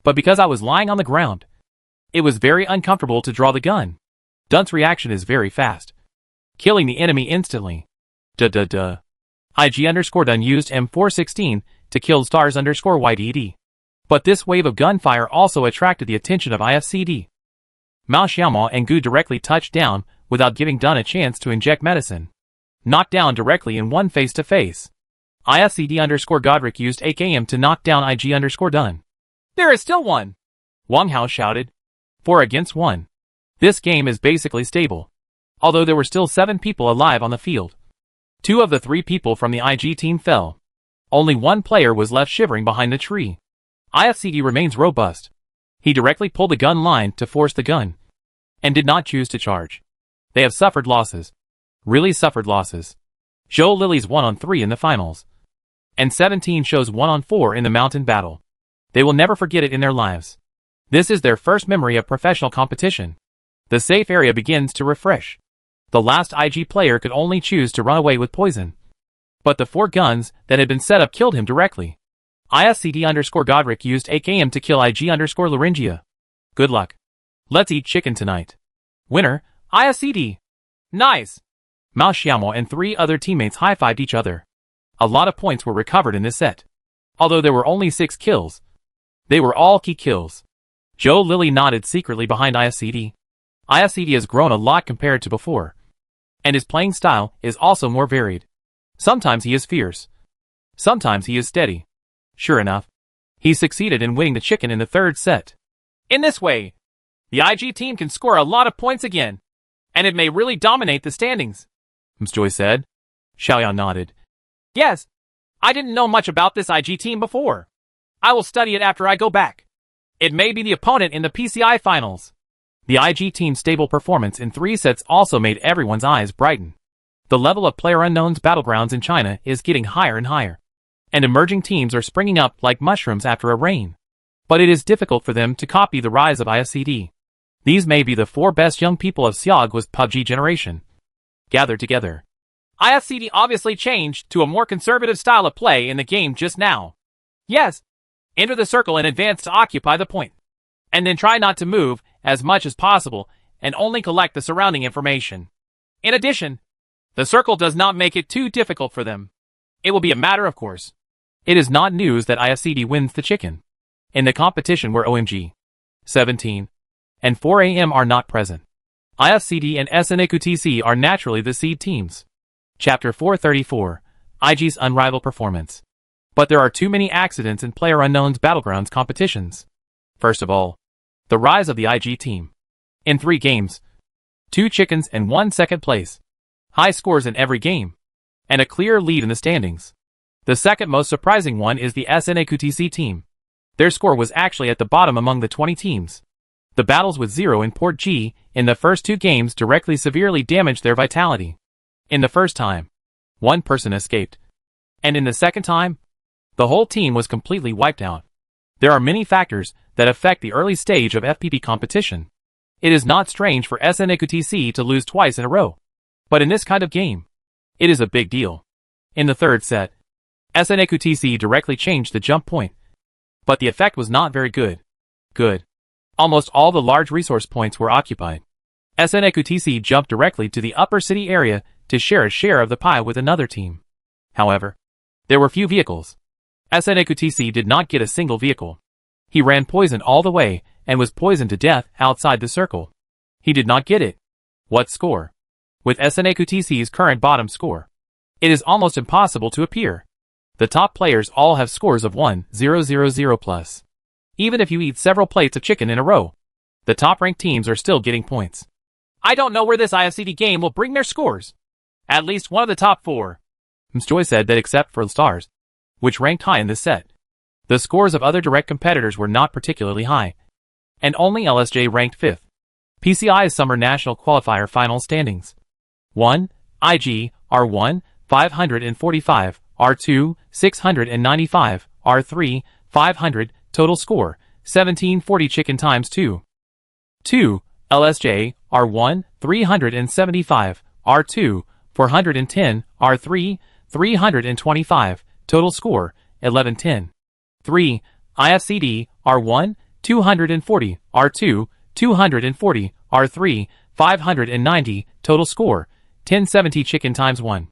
but because I was lying on the ground, it was very uncomfortable to draw the gun. Dun's reaction is very fast, killing the enemy instantly. IG_Dun used M416 to kill Stars_YDD. But this wave of gunfire also attracted the attention of IFCD. Mao Xiaomao and Gu directly touched down without giving Dun a chance to inject medicine. Knocked down directly in one face-to-face. IFCD_Godric used AKM to knock down IG_Dun. There is still one! Wang Hao shouted. 4 against 1. This game is basically stable. Although there were still 7 people alive on the field. 2 of the 3 people from the IG team fell. Only 1 player was left shivering behind the tree. IFCD remains robust. He directly pulled the gun line to force the gun, and did not choose to charge. They have suffered losses. Really suffered losses. Zhou Lily's 1-on-3 in the finals, and 17 shows 1-on-4 in the mountain battle. They will never forget it in their lives. This is their first memory of professional competition. The safe area begins to refresh. The last IG player could only choose to run away with poison. But the 4 guns that had been set up killed him directly. IFCD_Godric used AKM to kill IG_Laryngia. Good luck. Let's eat chicken tonight. Winner, IFCD. Nice. Mao Xiaomao and 3 other teammates high-fived each other. A lot of points were recovered in this set. Although there were only 6 kills, they were all key kills. Zhou Lily nodded secretly behind IFCD. IFCD has grown a lot compared to before, and his playing style is also more varied. Sometimes he is fierce. Sometimes he is steady. Sure enough, he succeeded in winning the chicken in the third set. In this way, the IG team can score a lot of points again, and it may really dominate the standings, Msjoy said. Xiaoyao nodded. Yes, I didn't know much about this IG team before. I will study it after I go back. It may be the opponent in the PCI finals. The IG team's stable performance in 3 sets also made everyone's eyes brighten. The level of PlayerUnknown's battlegrounds in China is getting higher and higher. and emerging teams are springing up like mushrooms after a rain. But it is difficult for them to copy the rise of ISCD. These may be the 4 best young people of Siagwa's PUBG generation, gathered together. ISCD obviously changed to a more conservative style of play in the game just now. Yes, enter the circle and advance to occupy the point. And then try not to move as much as possible and only collect the surrounding information. In addition, the circle does not make it too difficult for them. It will be a matter of course. It is not news that ISCD wins the chicken in the competition where OMG, 17, and 4AM are not present. ISCD and SNAQTC are naturally the seed teams. Chapter 434, IG's Unrivaled Performance. But there are too many accidents in PlayerUnknown's Battlegrounds competitions. First of all, the rise of the IG team. In 3 games, 2 chickens and 1 second place. High scores in every game, and a clear lead in the standings. The second most surprising one is the SNAQTC team. Their score was actually at the bottom among the 20 teams. The battles with 0 in Port G in the first 2 games directly severely damaged their vitality. In the first time, 1 person escaped. And in the second time, the whole team was completely wiped out. There are many factors that affect the early stage of FPP competition. It is not strange for SNAQTC to lose twice in a row. But in this kind of game, it is a big deal. In the third set, SNAQTC directly changed the jump point. But the effect was not very good. Almost all the large resource points were occupied. SNAQTC jumped directly to the upper city area to share a share of the pie with another team. However, there were few vehicles. SNAQTC did not get a single vehicle. He ran poison all the way and was poisoned to death outside the circle. He did not get it. What score? With SNAQTC's current bottom score, it is almost impossible to appear. The top players all have scores of 1,000 plus. Even if you eat several plates of chicken in a row, the top-ranked teams are still getting points. I don't know where this ISCD game will bring their scores. At least one of the top 4. Mjoy said that except for Stars, which ranked high in this set, the scores of other direct competitors were not particularly high, and only LSJ ranked 5th. PCI's Summer National Qualifier Final Standings. 1. IG, R1, 545, R2, 695, R3, 500, total score, 1740 chicken times 2. 2. LSJ, R1, 375, R2, 410, R3, 325, total score, 1110. 3. ISCD, R1, 240, R2, 240, R3, 590, total score, 1070 chicken times 1.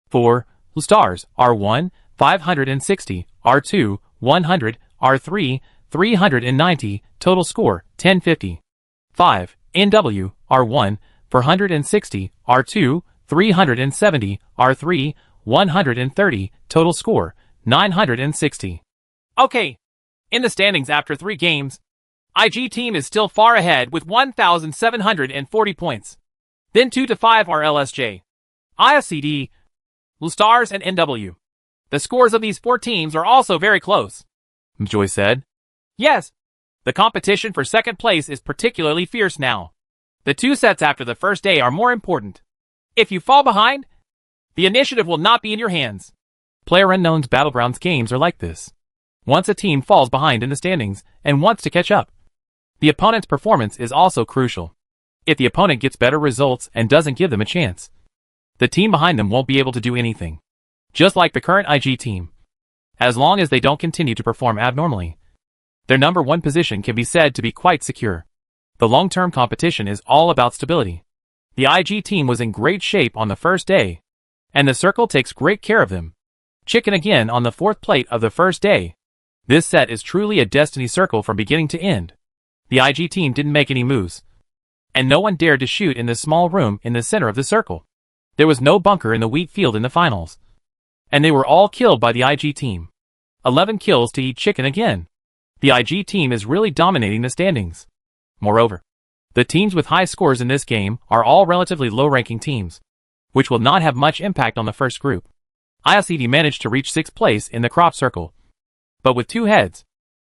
4. Stars, R1, 560, R2, 100, R3, 390, total score, 1050. 5. NW, R1, 460, R2, 370, R3, 130, total score, 960. Okay, in the standings after 3 games, IG team is still far ahead with 1,740 points. Then 2 to 5 are LSJ, ISCD, Stars, and NW. The scores of these 4 teams are also very close. Mjoy said. Yes, the competition for second place is particularly fierce now. The 2 sets after the first day are more important. If you fall behind, the initiative will not be in your hands. PlayerUnknown's Battlegrounds games are like this. Once a team falls behind in the standings and wants to catch up, the opponent's performance is also crucial. If the opponent gets better results and doesn't give them a chance, the team behind them won't be able to do anything. Just like the current IG team. As long as they don't continue to perform abnormally, their number 1 position can be said to be quite secure. The long-term competition is all about stability. The IG team was in great shape on the first day, and the circle takes great care of them. Chicken again on the 4th plate of the first day. This set is truly a destiny circle from beginning to end. The IG team didn't make any moves, and no one dared to shoot in the small room in the center of the circle. There was no bunker in the wheat field in the finals, and they were all killed by the IG team. 11 kills to eat chicken again. The IG team is really dominating the standings. Moreover, the teams with high scores in this game are all relatively low-ranking teams, which will not have much impact on the first group. ISCD managed to reach 6th place in the crop circle, but with 2 heads.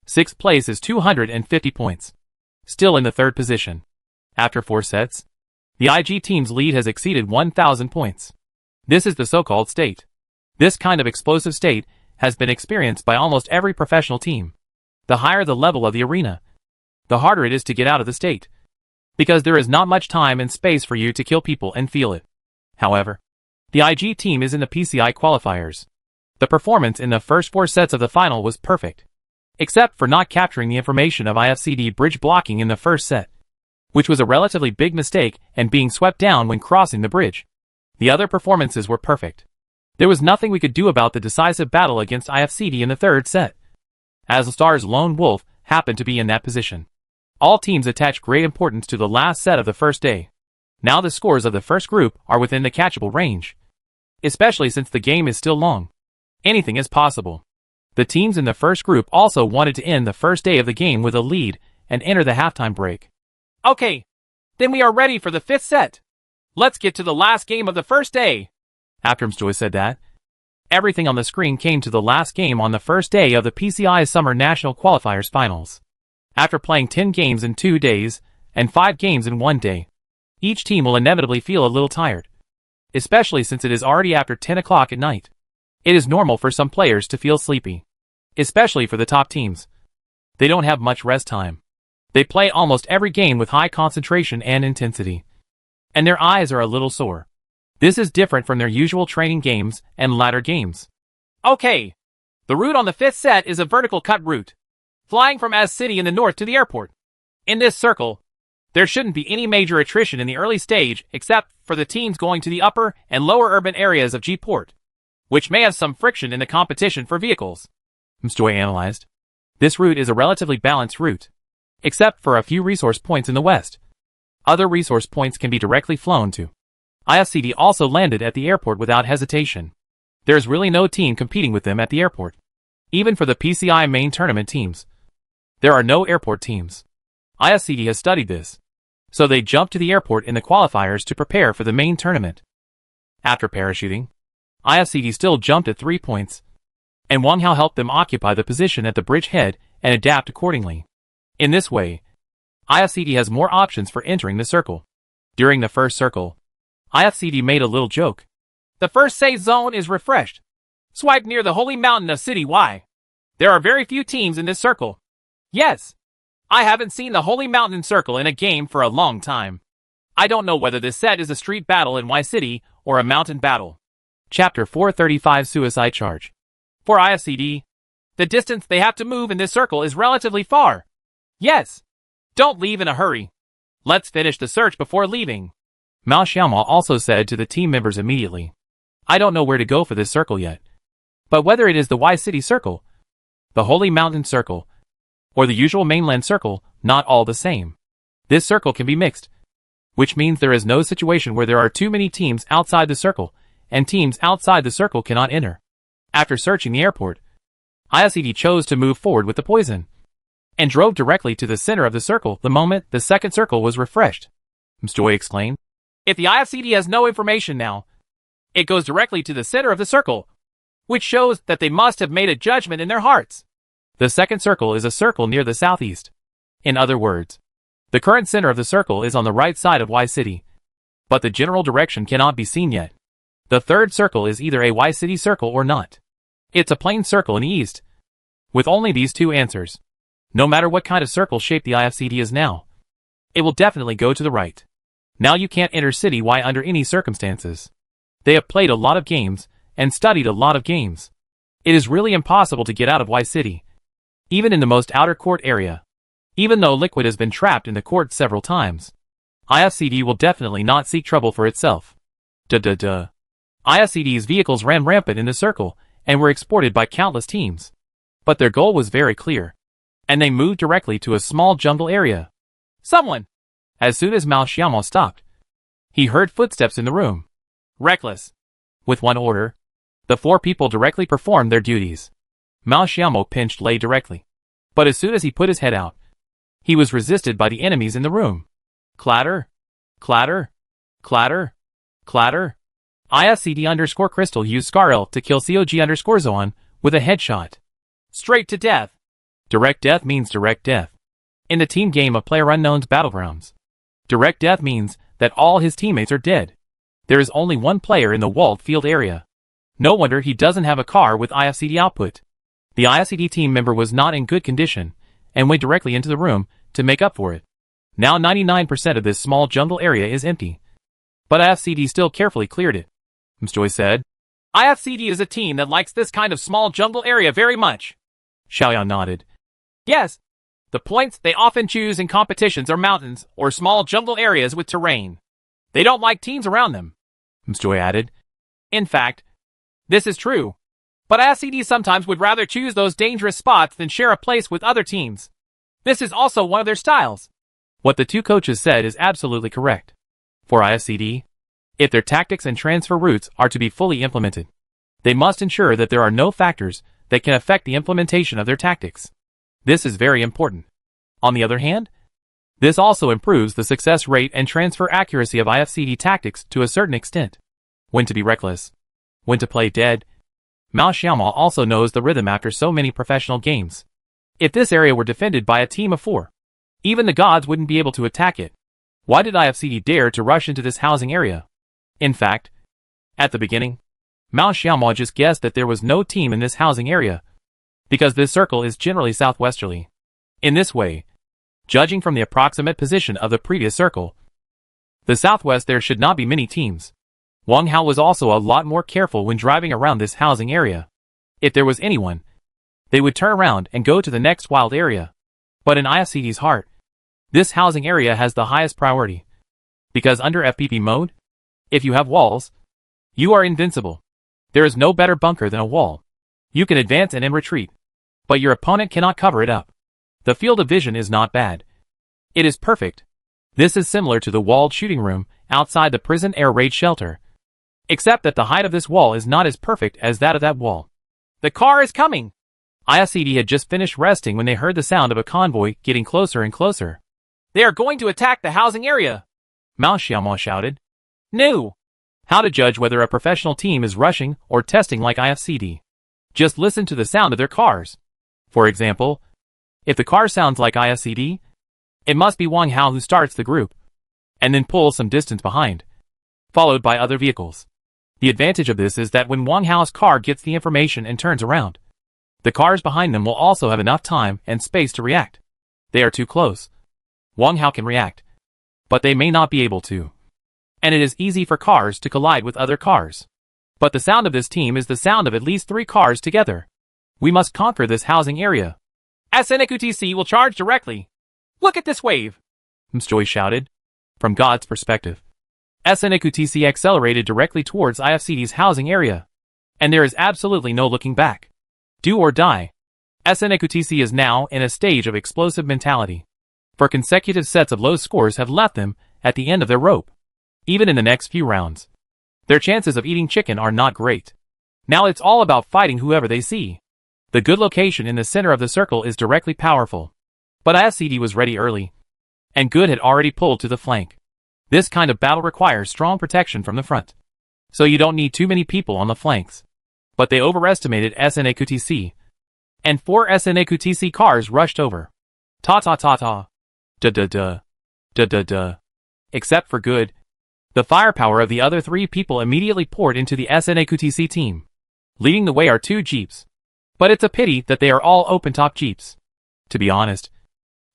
6th place is 250 points. Still in the 3rd position. After 4 sets, the IG team's lead has exceeded 1,000 points. This is the so-called state. This kind of explosive state has been experienced by almost every professional team. The higher the level of the arena, the harder it is to get out of the state, because there is not much time and space for you to kill people and feel it. However, the IG team is in the PCI qualifiers. The performance in the first 4 sets of the final was perfect, except for not capturing the information of IFCD bridge blocking in the first set, which was a relatively big mistake and being swept down when crossing the bridge. The other performances were perfect. There was nothing we could do about the decisive battle against IFCD in the third set, as the Star's lone wolf happened to be in that position. All teams attach great importance to the last set of the first day. Now the scores of the first group are within the catchable range, especially since the game is still long. Anything is possible. The teams in the first group also wanted to end the first day of the game with a lead and enter the halftime break. Okay, then we are ready for the 5th set. Let's get to the last game of the first day. After Mstoy said that, everything on the screen came to the last game on the first day of the PCI Summer National Qualifiers Finals. After playing 10 games in 2 days and 5 games in 1 day, each team will inevitably feel a little tired, especially since it is already after 10 o'clock at night. It is normal for some players to feel sleepy, especially for the top teams. They don't have much rest time. They play almost every game with high concentration and intensity, and their eyes are a little sore. This is different from their usual training games and ladder games. Okay, the route on the 5th set is a vertical cut route, flying from Az City in the north to the airport. In this circle, there shouldn't be any major attrition in the early stage except for the teams going to the upper and lower urban areas of G-Port, which may have some friction in the competition for vehicles. Mstoy analyzed. This route is a relatively balanced route, except for a few resource points in the west. Other resource points can be directly flown to. IFCD also landed at the airport without hesitation. There is really no team competing with them at the airport. Even for the PCI main tournament teams, there are no airport teams. IFCD has studied this, so they jumped to the airport in the qualifiers to prepare for the main tournament. After parachuting, IFCD still jumped at 3 points, and Wang Hao helped them occupy the position at the bridge head and adapt accordingly. In this way, IFCD has more options for entering the circle. During the first circle, IFCD made a little joke. The first safe zone is refreshed. Swipe near the holy mountain of City Y. There are very few teams in this circle. Yes, I haven't seen the holy mountain circle in a game for a long time. I don't know whether this set is a street battle in Y City or a mountain battle. Chapter 435 Suicide Charge. For IFCD, the distance they have to move in this circle is relatively far. Yes. Don't leave in a hurry. Let's finish the search before leaving. Mao Xiaoma also said to the team members immediately. I don't know where to go for this circle yet. But whether it is the Y City Circle, the Holy Mountain Circle, or the usual mainland circle, not all the same. This circle can be mixed, which means there is no situation where there are too many teams outside the circle, and teams outside the circle cannot enter. After searching the airport, IFCD chose to move forward with the poison, and drove directly to the center of the circle the moment the second circle was refreshed. Mstoy exclaimed. If the IFCD has no information now, it goes directly to the center of the circle, which shows that they must have made a judgment in their hearts. The second circle is a circle near the southeast. In other words, the current center of the circle is on the right side of Y City, but the general direction cannot be seen yet. The third circle is either a Y City circle or not. It's a plain circle in the east, with only these two answers. No matter what kind of circle shape the IFCD is now, it will definitely go to the right. Now you can't enter City Y under any circumstances. They have played a lot of games and studied a lot of games. It is really impossible to get out of Y City, even in the most outer court area. Even though Liquid has been trapped in the court several times, IFCD will definitely not seek trouble for itself. IFCD's vehicles ran rampant in the circle and were exported by countless teams. But their goal was very clear, and they moved directly to a small jungle area. Someone! As soon as Mao Xiaomao stopped, he heard footsteps in the room. Reckless. With one order, the 4 people directly performed their duties. Mao Xiaomao pinched Lei directly, but as soon as he put his head out, he was resisted by the enemies in the room. Clatter, clatter, clatter, clatter. IFCD_Crystal used Scarl to kill COG_Zoan with a headshot. Straight to death. Direct death means direct death. In the team game of PlayerUnknown's Battlegrounds, direct death means that all his teammates are dead. There is only one player in the walled field area. No wonder he doesn't have a car with IFCD output. The IFCD team member was not in good condition, and went directly into the room to make up for it. Now 99% of this small jungle area is empty. But IFCD still carefully cleared it. Mjoy said, IFCD is a team that likes this kind of small jungle area very much. Xiaoyan nodded. Yes. The points they often choose in competitions are mountains or small jungle areas with terrain. They don't like teams around them. Mjoy added. In fact, this is true. But IFCD sometimes would rather choose those dangerous spots than share a place with other teams. This is also one of their styles. What the two coaches said is absolutely correct. For IFCD, if their tactics and transfer routes are to be fully implemented, they must ensure that there are no factors that can affect the implementation of their tactics. This is very important. On the other hand, this also improves the success rate and transfer accuracy of IFCD tactics to a certain extent. When to be reckless, when to play dead. Mao Xiaomo also knows the rhythm after so many professional games. If this area were defended by a team of 4, even the gods wouldn't be able to attack it. Why did IFCD dare to rush into this housing area? In fact, at the beginning, Mao Xiaomo just guessed that there was no team in this housing area, because this circle is generally southwesterly. In this way, judging from the approximate position of the previous circle, the southwest there should not be many teams. Wang Hao was also a lot more careful when driving around this housing area. If there was anyone, they would turn around and go to the next wild area. But in IFCD's heart, this housing area has the highest priority. Because under FPP mode, if you have walls, you are invincible. There is no better bunker than a wall. You can advance and then retreat, but your opponent cannot cover it up. The field of vision is not bad. It is perfect. This is similar to the walled shooting room outside the prison air raid shelter, except that the height of this wall is not as perfect as that of that wall. The car is coming! IFCD had just finished resting when they heard the sound of a convoy getting closer and closer. They are going to attack the housing area! Mao Xiaomo shouted. No! How to judge whether a professional team is rushing or testing like IFCD? Just listen to the sound of their cars. For example, if the car sounds like IFCD, it must be Wang Hao who starts the group, and then pulls some distance behind, followed by other vehicles. The advantage of this is that when Wang Hao's car gets the information and turns around, the cars behind them will also have enough time and space to react. They are too close. Wang Hao can react, but they may not be able to. And it is easy for cars to collide with other cars. But the sound of this team is the sound of at least 3 cars together. We must conquer this housing area. SNQTC will charge directly. Look at this wave! Mjoy shouted. From God's perspective, SNQTC accelerated directly towards IFCD's housing area. And there is absolutely no looking back. Do or die. SNQTC is now in a stage of explosive mentality. For consecutive sets of low scores have left them at the end of their rope. Even in the next few rounds, their chances of eating chicken are not great. Now it's all about fighting whoever they see. The good location in the center of the circle is directly powerful. But IFCD was ready early, and good had already pulled to the flank. This kind of battle requires strong protection from the front, so you don't need too many people on the flanks. But they overestimated SNQTC, and 4 SNQTC cars rushed over. Ta-ta-ta-ta. Da-da-da. Da-da-da. Except for good, the firepower of the other 3 people immediately poured into the SNQTC team. Leading the way are 2 jeeps. But it's a pity that they are all open-top jeeps. To be honest,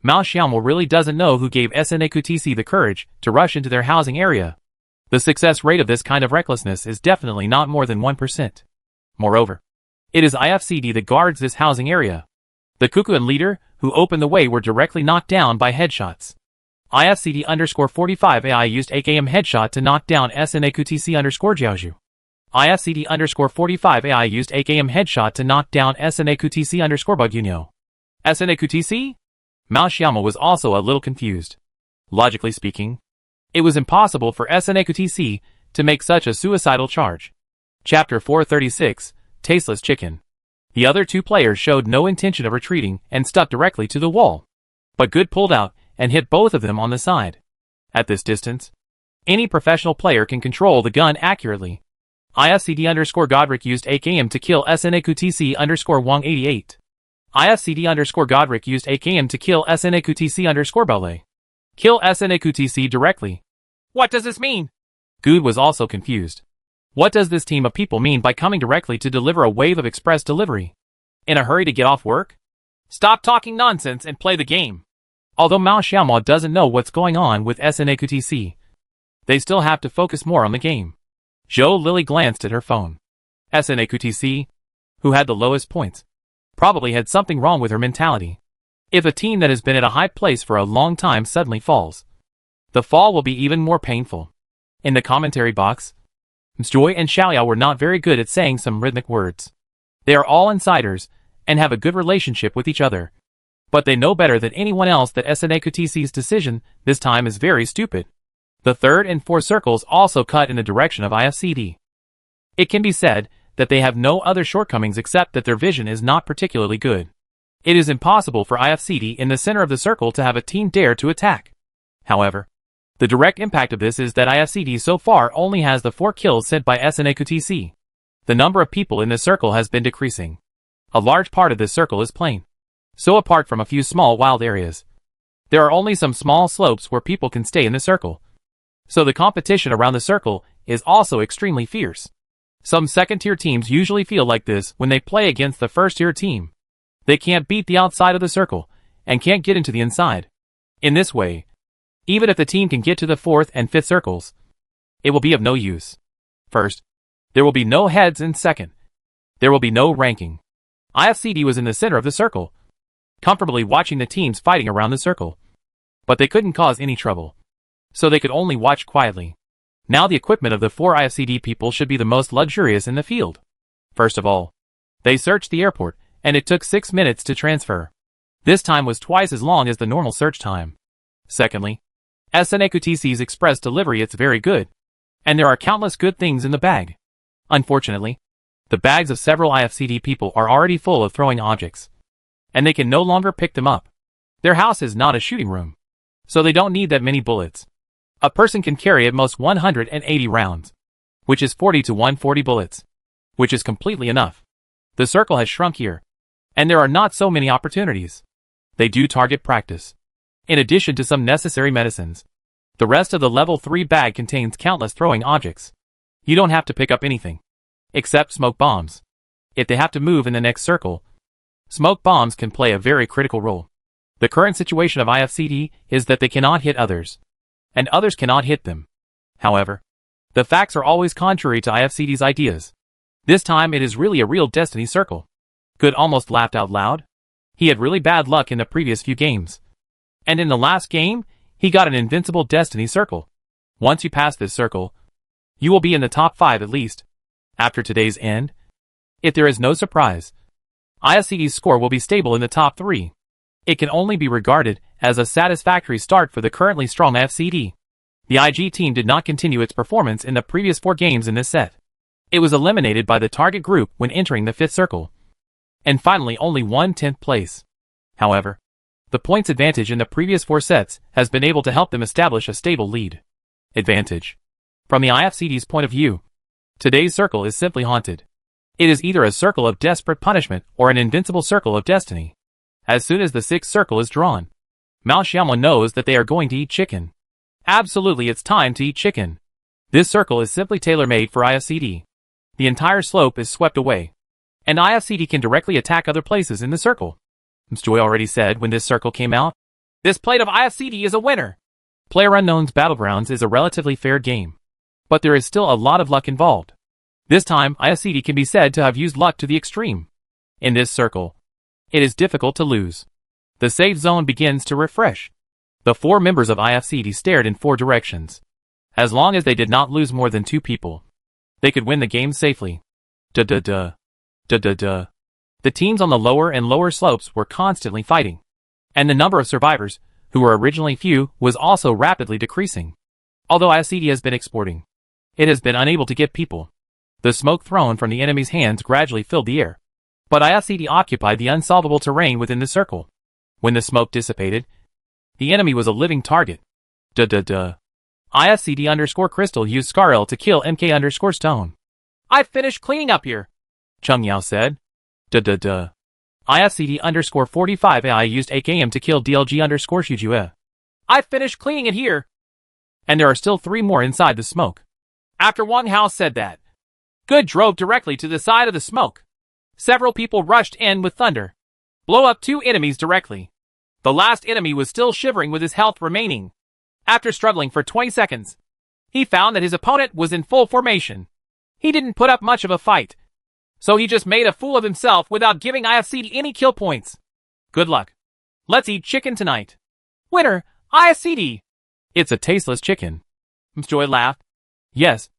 Mao Xiaomo really doesn't know who gave SNQTC the courage to rush into their housing area. The success rate of this kind of recklessness is definitely not more than 1%. Moreover, it is IFCD that guards this housing area. The Kukuan leader who opened the way were directly knocked down by headshots. IFCD_45 AI used AKM headshot to knock down SNQTC_Jiaoju. IFCD_45 AI used AKM headshot to knock down SNQTC_Bugyunyo. SNQTC? Mao Xiaomo was also a little confused. Logically speaking, it was impossible for SNQTC to make such a suicidal charge. Chapter 436, Tasteless Chicken. The other 2 players showed no intention of retreating and stuck directly to the wall. But Good pulled out and hit both of them on the side. At this distance, any professional player can control the gun accurately. IFCD_Godric used AKM to kill SNQTC_Wang88. IFCD_Godric used AKM to kill SNQTC_Ballet. Kill SNQTC directly. What does this mean? Good was also confused. What does this team of people mean by coming directly to deliver a wave of express delivery? In a hurry to get off work? Stop talking nonsense and play the game. Although Mao Xiaomao doesn't know what's going on with SNAQTC, they still have to focus more on the game. Zhou Lily glanced at her phone. SNAQTC, who had the lowest points, probably had something wrong with her mentality. If a team that has been at a high place for a long time suddenly falls, the fall will be even more painful. In the commentary box, Joy and Xiaoyao were not very good at saying some rhythmic words. They are all insiders and have a good relationship with each other. But they know better than anyone else that SNAQTC's decision this time is very stupid. The third and fourth circles also cut in the direction of IFCD. It can be said that they have no other shortcomings except that their vision is not particularly good. It is impossible for IFCD in the center of the circle to have a team dare to attack. However, the direct impact of this is that IFCD so far only has the 4 kills sent by SNAQTC. The number of people in the circle has been decreasing. A large part of this circle is plain. So apart from a few small wild areas, there are only some small slopes where people can stay in the circle. So the competition around the circle is also extremely fierce. Some second-tier teams usually feel like this when they play against the first-tier team. They can't beat the outside of the circle, and can't get into the inside. In this way, even if the team can get to the 4th and 5th circles, it will be of no use. First, there will be no heads, and second, there will be no ranking. IFCD was in the center of the circle, comfortably watching the teams fighting around the circle. But they couldn't cause any trouble, so they could only watch quietly. Now the equipment of the 4 IFCD people should be the most luxurious in the field. First of all, they searched the airport, and it took 6 minutes to transfer. This time was twice as long as the normal search time. Secondly, SNAQTC's express delivery is very good, and there are countless good things in the bag. Unfortunately, the bags of several IFCD people are already full of throwing objects, and they can no longer pick them up. Their house is not a shooting room, so they don't need that many bullets. A person can carry at most 180 rounds, which is 40 to 140 bullets, which is completely enough. The circle has shrunk here, and there are not so many opportunities. They do target practice, in addition to some necessary medicines. The rest of the level 3 bag contains countless throwing objects. You don't have to pick up anything, except smoke bombs. If they have to move in the next circle, smoke bombs can play a very critical role. The current situation of IFCD is that they cannot hit others, and others cannot hit them. However, the facts are always contrary to IFCD's ideas. This time it is really a real destiny circle. Good almost laughed out loud. He had really bad luck in the previous few games. And in the last game, he got an invincible destiny circle. Once you pass this circle, you will be in the top 5 at least. After today's end, if there is no surprise, IFCD's score will be stable in the top 3. It can only be regarded as a satisfactory start for the currently strong IFCD. The IG team did not continue its performance in the previous 4 games in this set. It was eliminated by the target group when entering the 5th circle, and finally only won 10th place. However, the points advantage in the previous 4 sets has been able to help them establish a stable lead. Advantage. From the IFCD's point of view, today's circle is simply haunted. It is either a circle of desperate punishment or an invincible circle of destiny. As soon as the 6th circle is drawn, Mao Xiaomao knows that they are going to eat chicken. Absolutely, it's time to eat chicken. This circle is simply tailor-made for IFCD. The entire slope is swept away, and IFCD can directly attack other places in the circle. Joy already said when this circle came out, this plate of IFCD is a winner. PlayerUnknown's Battlegrounds is a relatively fair game, but there is still a lot of luck involved. This time, IFCD can be said to have used luck to the extreme. In this circle, it is difficult to lose. The safe zone begins to refresh. The 4 members of IFCD stared in 4 directions. As long as they did not lose more than 2 people, they could win the game safely. The teams on the lower and lower slopes were constantly fighting, and the number of survivors, who were originally few, was also rapidly decreasing. Although IFCD has been exporting, it has been unable to get people. The smoke thrown from the enemy's hands gradually filled the air, but IFCD occupied the unsolvable terrain within the circle. When the smoke dissipated, the enemy was a living target. IFCD_Crystal used Scarl to kill MK_Stone. I've finished cleaning up here, Chung Yao said. IFCD_45AI used AKM to kill DLG_Shujue. I've finished cleaning it here. And there are still 3 more inside the smoke. After Wang Hao said that, Good drove directly to the side of the smoke. Several people rushed in with thunder. Blow up 2 enemies directly. The last enemy was still shivering with his health remaining. After struggling for 20 seconds, he found that his opponent was in full formation. He didn't put up much of a fight, so he just made a fool of himself without giving IFCD any kill points. Good luck. Let's eat chicken tonight. Winner, IFCD. It's a tasteless chicken. Joy laughed. Yes.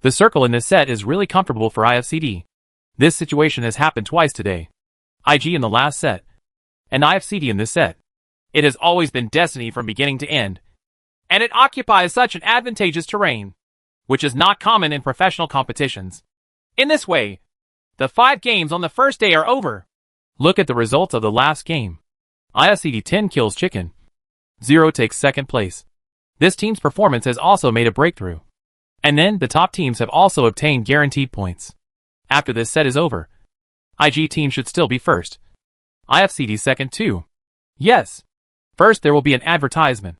The circle in this set is really comfortable for IFCD. This situation has happened twice today. IG in the last set, and IFCD in this set. It has always been destiny from beginning to end, and it occupies such an advantageous terrain, which is not common in professional competitions. In this way, the 5 games on the first day are over. Look at the results of the last game. IFCD 10 kills chicken. 0 takes second place. This team's performance has also made a breakthrough. And then the top teams have also obtained guaranteed points. After this set is over, IG team should still be first. IFCD second too. Yes. First there will be an advertisement.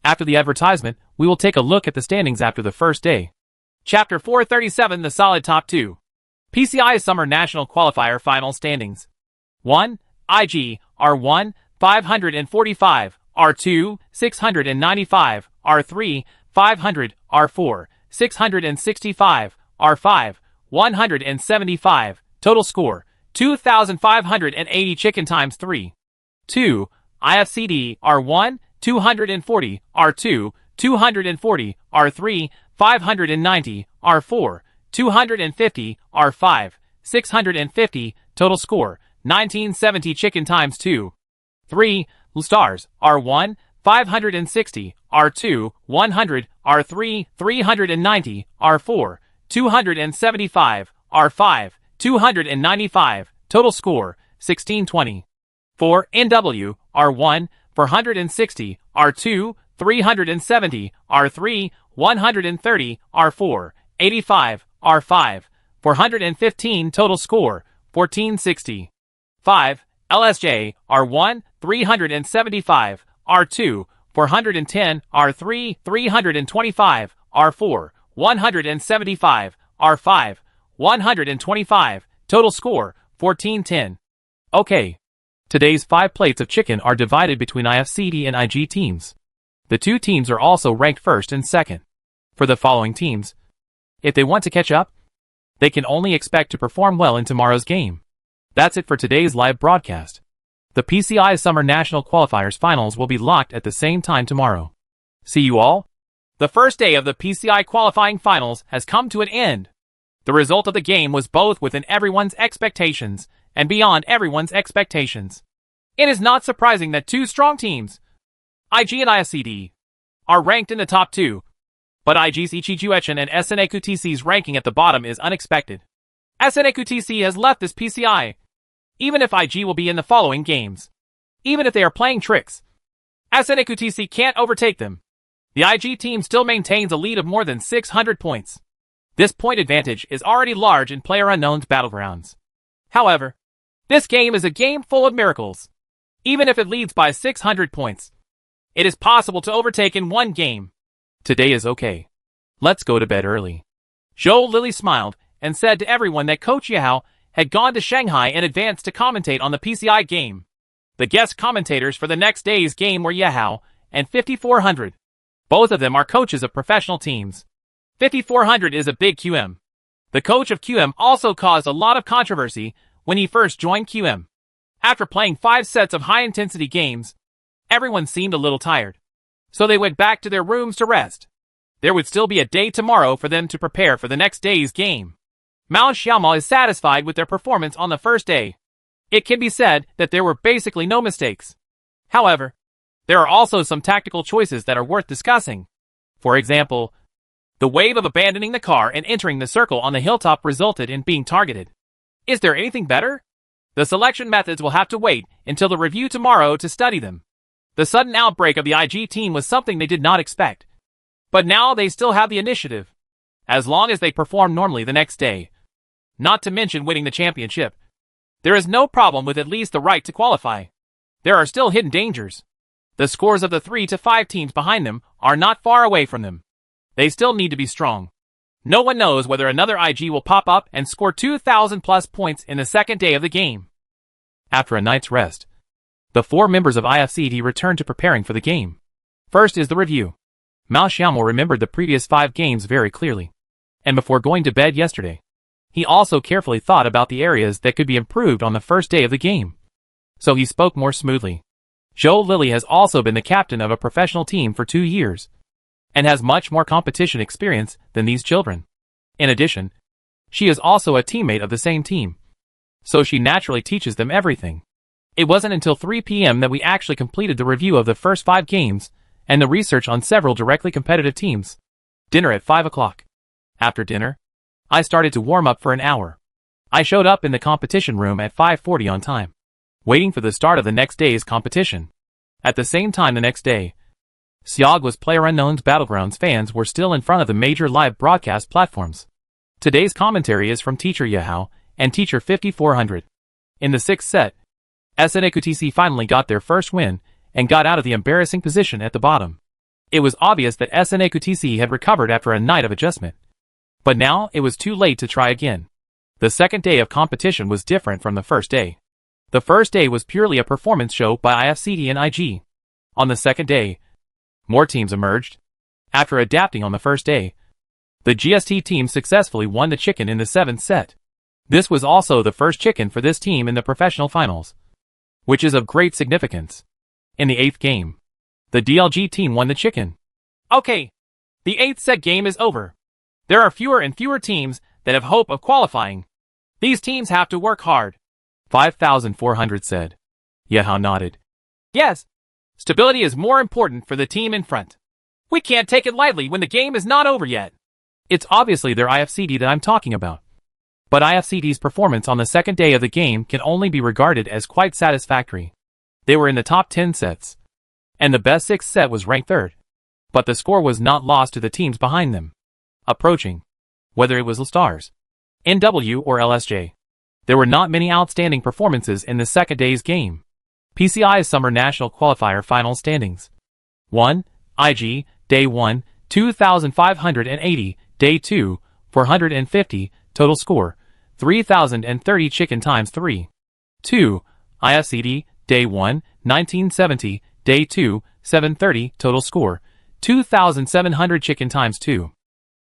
After the advertisement, we will take a look at the standings after the first day. Chapter 437 The Solid Top 2. PCI Summer National Qualifier Final Standings. 1. IG, R1, 545, R2, 695, R3, 500, R4, 665, R5, 175, total score, 2,580 chicken times 3. 2. IFCD, R1, 240, R2, 240, R3, 590, R4, 250, R5, 650, total score, 1970 chicken times 2. 3. Stars, R1, 560, R2, 100, R3, 390, R4, 275, R5, 295, total score, 1620. 4. NW, R1, 460, R2, 370, R3, 130, R4, 85, R5, 415 total score, 1460. 5. LSJ, R1, 375, R2, 410, R3, 325, R4, 175, R5, 125, total score, 1410. Okay. Today's 5 plates of chicken are divided between IFCD and IG teams. The 2 teams are also ranked first and second. For the following teams, if they want to catch up, they can only expect to perform well in tomorrow's game. That's it for today's live broadcast. The PCI Summer National Qualifiers Finals will be locked at the same time tomorrow. See you all. The first day of the PCI qualifying finals has come to an end. The result of the game was both within everyone's expectations and beyond everyone's expectations. It is not surprising that 2 strong teams, IG and IFCD, are ranked in the top 2, but IG's Ichijuechen and SNAQTC's ranking at the bottom is unexpected. SNAQTC has left this PCI, even if IG will be in the following games. Even if they are playing tricks, SNAQTC can't overtake them. The IG team still maintains a lead of more than 600 points. This point advantage is already large in PlayerUnknown's battlegrounds. However, this game is a game full of miracles. Even if it leads by 600 points, it is possible to overtake in one game. Today is okay. Let's go to bed early. Zhou Lily smiled and said to everyone that Coach Yao had gone to Shanghai in advance to commentate on the PCI game. The guest commentators for the next day's game were Yao and 5400. Both of them are coaches of professional teams. 5400 is a big QM. The coach of QM also caused a lot of controversy when he first joined QM. After playing 5 sets of high-intensity games, everyone seemed a little tired, so they went back to their rooms to rest. There would still be a day tomorrow for them to prepare for the next day's game. Mao Xiaomo is satisfied with their performance on the first day. It can be said that there were basically no mistakes. However, there are also some tactical choices that are worth discussing. For example, the wave of abandoning the car and entering the circle on the hilltop resulted in being targeted. Is there anything better? The selection methods will have to wait until the review tomorrow to study them. The sudden outbreak of the IG team was something they did not expect. But now they still have the initiative, as long as they perform normally the next day. Not to mention winning the championship. There is no problem with at least the right to qualify. There are still hidden dangers. The scores of the 3 to 5 teams behind them are not far away from them. They still need to be strong. No one knows whether another IG will pop up and score 2,000 plus points in the second day of the game. After a night's rest, the 4 members of IFCD returned to preparing for the game. First is the review. Mao Xiaomo remembered the previous 5 games very clearly. And before going to bed yesterday, he also carefully thought about the areas that could be improved on the first day of the game. So he spoke more smoothly. Zhou Lily has also been the captain of a professional team for 2 years, and has much more competition experience than these children. In addition, she is also a teammate of the same team, so she naturally teaches them everything. It wasn't until 3 p.m. that we actually completed the review of the first 5 games, and the research on several directly competitive teams. Dinner at 5 o'clock. After dinner, I started to warm up for an hour. I showed up in the competition room at 5:40 on time, waiting for the start of the next day's competition. At the same time the next day, Xiaoguo's PlayerUnknown's Battlegrounds fans were still in front of the major live broadcast platforms. Today's commentary is from Teacher Yahao and Teacher 5400. In the 6th set, SNAQTC finally got their first win and got out of the embarrassing position at the bottom. It was obvious that SNAQTC had recovered after a night of adjustment. But now it was too late to try again. The second day of competition was different from the first day. The first day was purely a performance show by IFCD and IG. On the second day, more teams emerged. After adapting on the first day, the GST team successfully won the chicken in the 7th set. This was also the first chicken for this team in the professional finals, which is of great significance. In the 8th game, the DLG team won the chicken. Okay, the 8th set game is over. There are fewer and fewer teams that have hope of qualifying. These teams have to work hard. 5,400 said. Yahao nodded. Yes, stability is more important for the team in front. We can't take it lightly when the game is not over yet. It's obviously their IFCD that I'm talking about. But IFCD's performance on the second day of the game can only be regarded as quite satisfactory. They were in the top 10 sets, and the best 6th set was ranked 3rd. But the score was not lost to the teams behind them. Approaching, whether it was Stars, NW or LSJ, there were not many outstanding performances in the second day's game. PCI's Summer National Qualifier Final Standings. 1. IG, Day 1, 2,580, Day 2, 450, total score, 3,030 chicken times 3. 2. IFCD, Day 1, 1970, Day 2, 730, total score, 2,700 chicken times 2.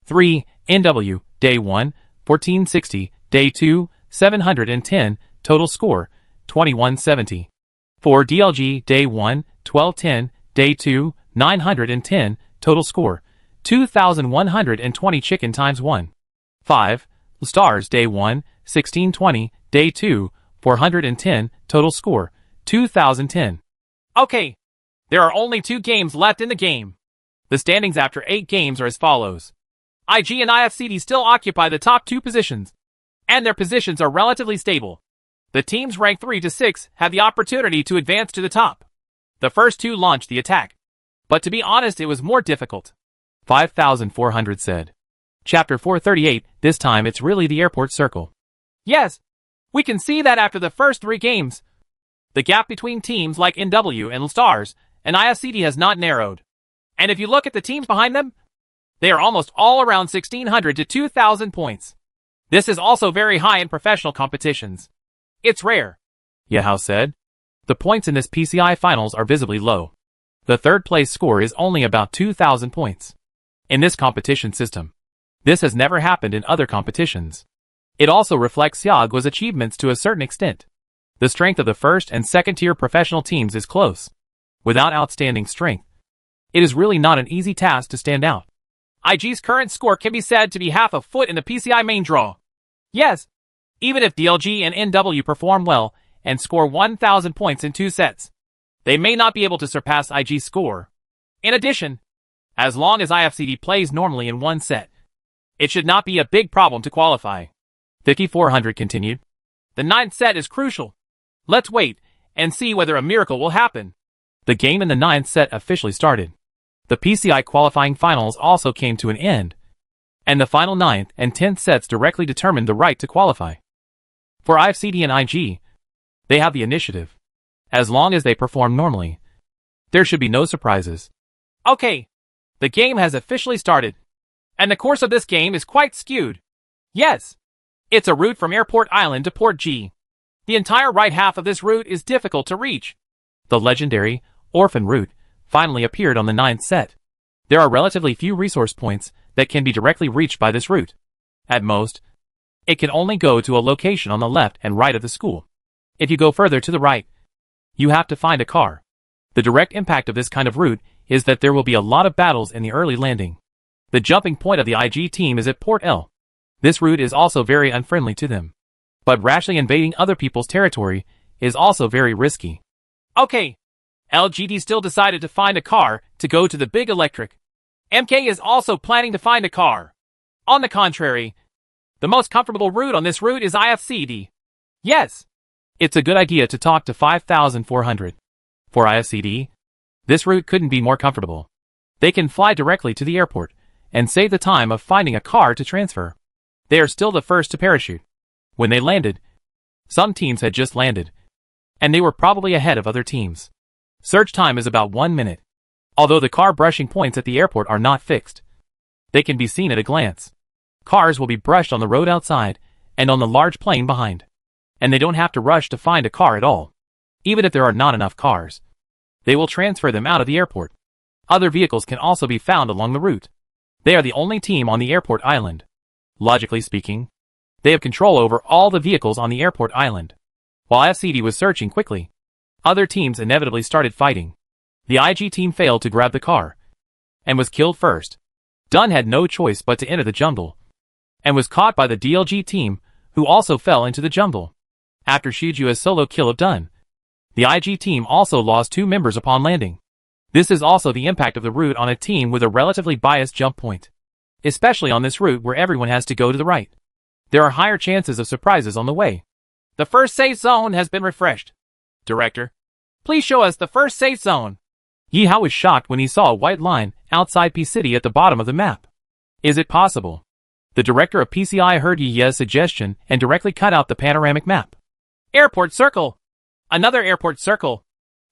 3. NW, Day 1, 1460, Day 2, 710, total score, 2170. 4. DLG, Day 1, 1210, Day 2, 910, total score, 2,120 chicken times 1. 5. Stars, Day 1, 1620, Day 2, 410, total score, 2,010. Okay, there are only 2 games left in the game. The standings after 8 games are as follows. IG and IFCD still occupy the top 2 positions, and their positions are relatively stable. The teams ranked 3 to 6 have the opportunity to advance to the top. The first 2 launched the attack, but to be honest it was more difficult. 5,400 said. Chapter 438, this time it's really the airport circle. Yes, we can see that after the first 3 games, the gap between teams like NW and Stars and IFCD has not narrowed. And if you look at the teams behind them, they are almost all around 1,600 to 2,000 points. This is also very high in professional competitions. It's rare, Yahao said. The points in this PCI finals are visibly low. The 3rd place score is only about 2,000 points. In this competition system, this has never happened in other competitions. It also reflects Xiaoguo's achievements to a certain extent. The strength of the 1st and 2nd tier professional teams is close. Without outstanding strength, it is really not an easy task to stand out. IG's current score can be said to be half a foot in the PCI main draw. Yes, even if DLG and NW perform well and score 1,000 points in 2 sets, they may not be able to surpass IG's score. In addition, as long as IFCD plays normally in 1 set, it should not be a big problem to qualify. 5,400 continued. The 9th set is crucial. Let's wait and see whether a miracle will happen. The game in the 9th set officially started. The PCI qualifying finals also came to an end, and the final 9th and 10th sets directly determined the right to qualify. For IFCD and IG, they have the initiative. As long as they perform normally, there should be no surprises. Okay, the game has officially started. And the course of this game is quite skewed. Yes. It's a route from Airport Island to Port G. The entire right half of this route is difficult to reach. The legendary Orphan route finally appeared on the 9th set. There are relatively few resource points that can be directly reached by this route. At most, it can only go to a location on the left and right of the school. If you go further to the right, you have to find a car. The direct impact of this kind of route is that there will be a lot of battles in the early landing. The jumping point of the IG team is at Port L. This route is also very unfriendly to them. But rashly invading other people's territory is also very risky. Okay. LGD still decided to find a car to go to the big electric. MK is also planning to find a car. On the contrary, the most comfortable route on this route is IFCD. Yes. It's a good idea to talk to 5400. For IFCD, this route couldn't be more comfortable. They can fly directly to the airport and save the time of finding a car to transfer. They are still the first to parachute. When they landed, some teams had just landed, and they were probably ahead of other teams. Search time is about 1 minute. Although the car brushing points at the airport are not fixed, they can be seen at a glance. Cars will be brushed on the road outside and on the large plane behind. And they don't have to rush to find a car at all. Even if there are not enough cars, they will transfer them out of the airport. Other vehicles can also be found along the route. They are the only team on the airport island. Logically speaking, they have control over all the vehicles on the airport island. While FCD was searching quickly, other teams inevitably started fighting. The IG team failed to grab the car and was killed first. Dunn had no choice but to enter the jungle and was caught by the DLG team, who also fell into the jungle. After Shiju's solo kill of Dunn, the IG team also lost 2 members upon landing. This is also the impact of the route on a team with a relatively biased jump point, especially on this route where everyone has to go to the right. There are higher chances of surprises on the way. The first safe zone has been refreshed. Director, please show us the first safe zone. Yi Hao was shocked when he saw a white line outside P-City at the bottom of the map. Is it possible? The director of PCI heard Yi Ye's suggestion and directly cut out the panoramic map. Airport circle! Another airport circle!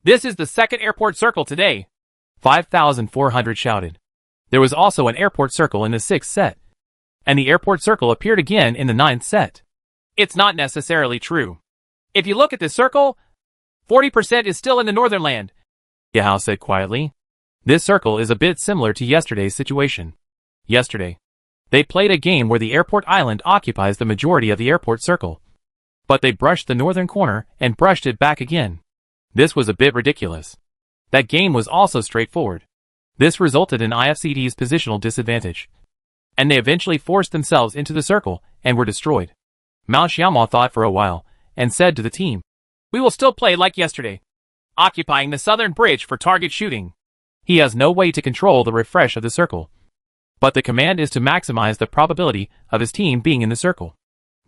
This is the second airport circle today! 5400 shouted. There was also an airport circle in the 6th set. And the airport circle appeared again in the 9th set. It's not necessarily true. If you look at this circle, 40% is still in the northern land. Yi Hao said quietly. This circle is a bit similar to yesterday's situation. Yesterday, they played a game where the airport island occupies the majority of the airport circle. But they brushed the northern corner and brushed it back again. This was a bit ridiculous. That game was also straightforward. This resulted in IFCD's positional disadvantage. And they eventually forced themselves into the circle and were destroyed. Mao Xiaomao thought for a while and said to the team, "We will still play like yesterday, occupying the southern bridge for target shooting." He has no way to control the refresh of the circle. But the command is to maximize the probability of his team being in the circle.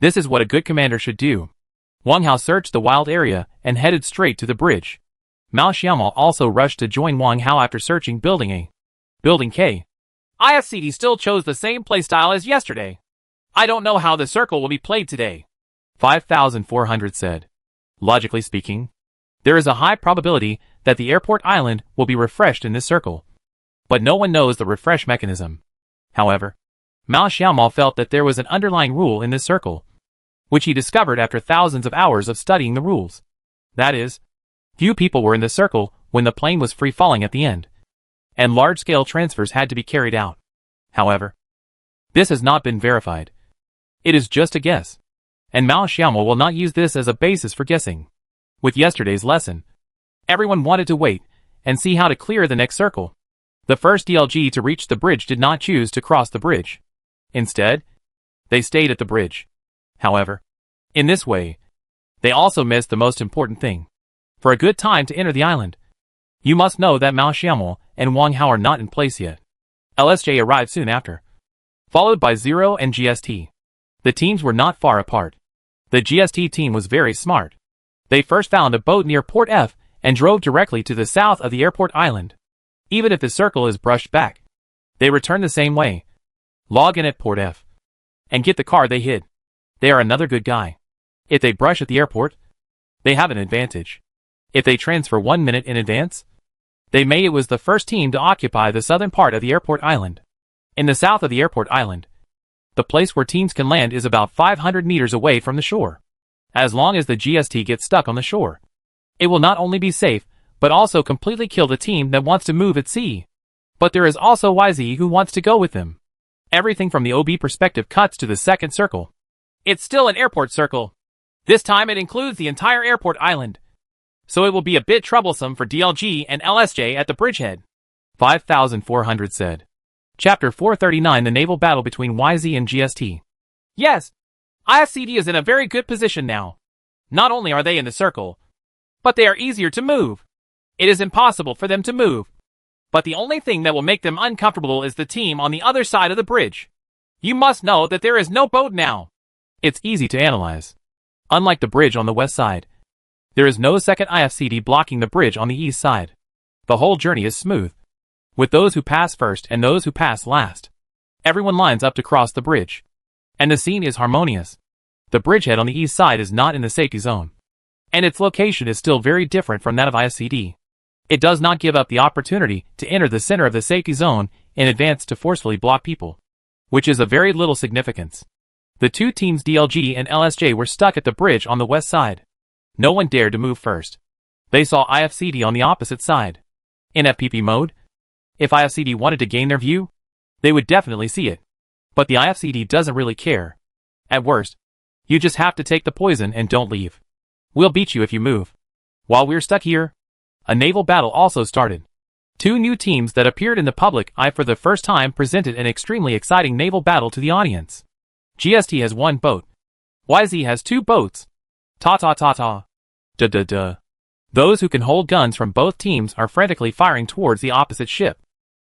This is what a good commander should do. Wang Hao searched the wild area and headed straight to the bridge. Mao Xiaomao also rushed to join Wang Hao after searching Building A. Building K. IFCD still chose the same playstyle as yesterday. I don't know how the circle will be played today. 5400 said. Logically speaking, there is a high probability that the airport island will be refreshed in this circle. But no one knows the refresh mechanism. However, Mao Xiaomao felt that there was an underlying rule in this circle, which he discovered after thousands of hours of studying the rules. That is, few people were in the circle when the plane was free falling at the end, and large-scale transfers had to be carried out. However, this has not been verified. It is just a guess, and Mao Xiaomao will not use this as a basis for guessing. With yesterday's lesson, everyone wanted to wait and see how to clear the next circle. The first DLG to reach the bridge did not choose to cross the bridge. Instead, they stayed at the bridge. However, in this way, they also missed the most important thing. For a good time to enter the island, you must know that Mao Xiaomao and Wang Hao are not in place yet. LSJ arrived soon after, followed by Zero and GST. The teams were not far apart. The GST team was very smart. They first found a boat near Port F and drove directly to the south of the airport island. Even if the circle is brushed back, they return the same way. Log in at Port F and get the car they hid. They are another good guy. If they brush at the airport, they have an advantage. If they transfer 1 minute in advance, they may. It was the first team to occupy the southern part of the airport island. In the south of the airport island, the place where teams can land is about 500 meters away from the shore. As long as the GST gets stuck on the shore, it will not only be safe, but also completely kill the team that wants to move at sea. But there is also YZ who wants to go with them. Everything from the OB perspective cuts to the second circle. It's still an airport circle. This time it includes the entire airport island. So it will be a bit troublesome for DLG and LSJ at the bridgehead. 5400 said. Chapter 439 The Naval Battle between YZ and GST. Yes, IFCD is in a very good position now. Not only are they in the circle, but they are easier to move. It is impossible for them to move. But the only thing that will make them uncomfortable is the team on the other side of the bridge. You must know that there is no boat now. It's easy to analyze. Unlike the bridge on the west side, there is no second IFCD blocking the bridge on the east side. The whole journey is smooth, with those who pass first and those who pass last. Everyone lines up to cross the bridge, and the scene is harmonious. The bridgehead on the east side is not in the safety zone, and its location is still very different from that of IFCD. It does not give up the opportunity to enter the center of the safety zone in advance to forcefully block people, which is of very little significance. The two teams DLG and LSJ were stuck at the bridge on the west side. No one dared to move first. They saw IFCD on the opposite side. In FPP mode, if IFCD wanted to gain their view, they would definitely see it. But the IFCD doesn't really care. At worst, you just have to take the poison and don't leave. We'll beat you if you move. While we're stuck here, a naval battle also started. Two new teams that appeared in the public eye for the first time presented an extremely exciting naval battle to the audience. GST has one boat. YZ has two boats. Ta-ta-ta-ta. Duh-duh-duh. Those who can hold guns from both teams are frantically firing towards the opposite ship.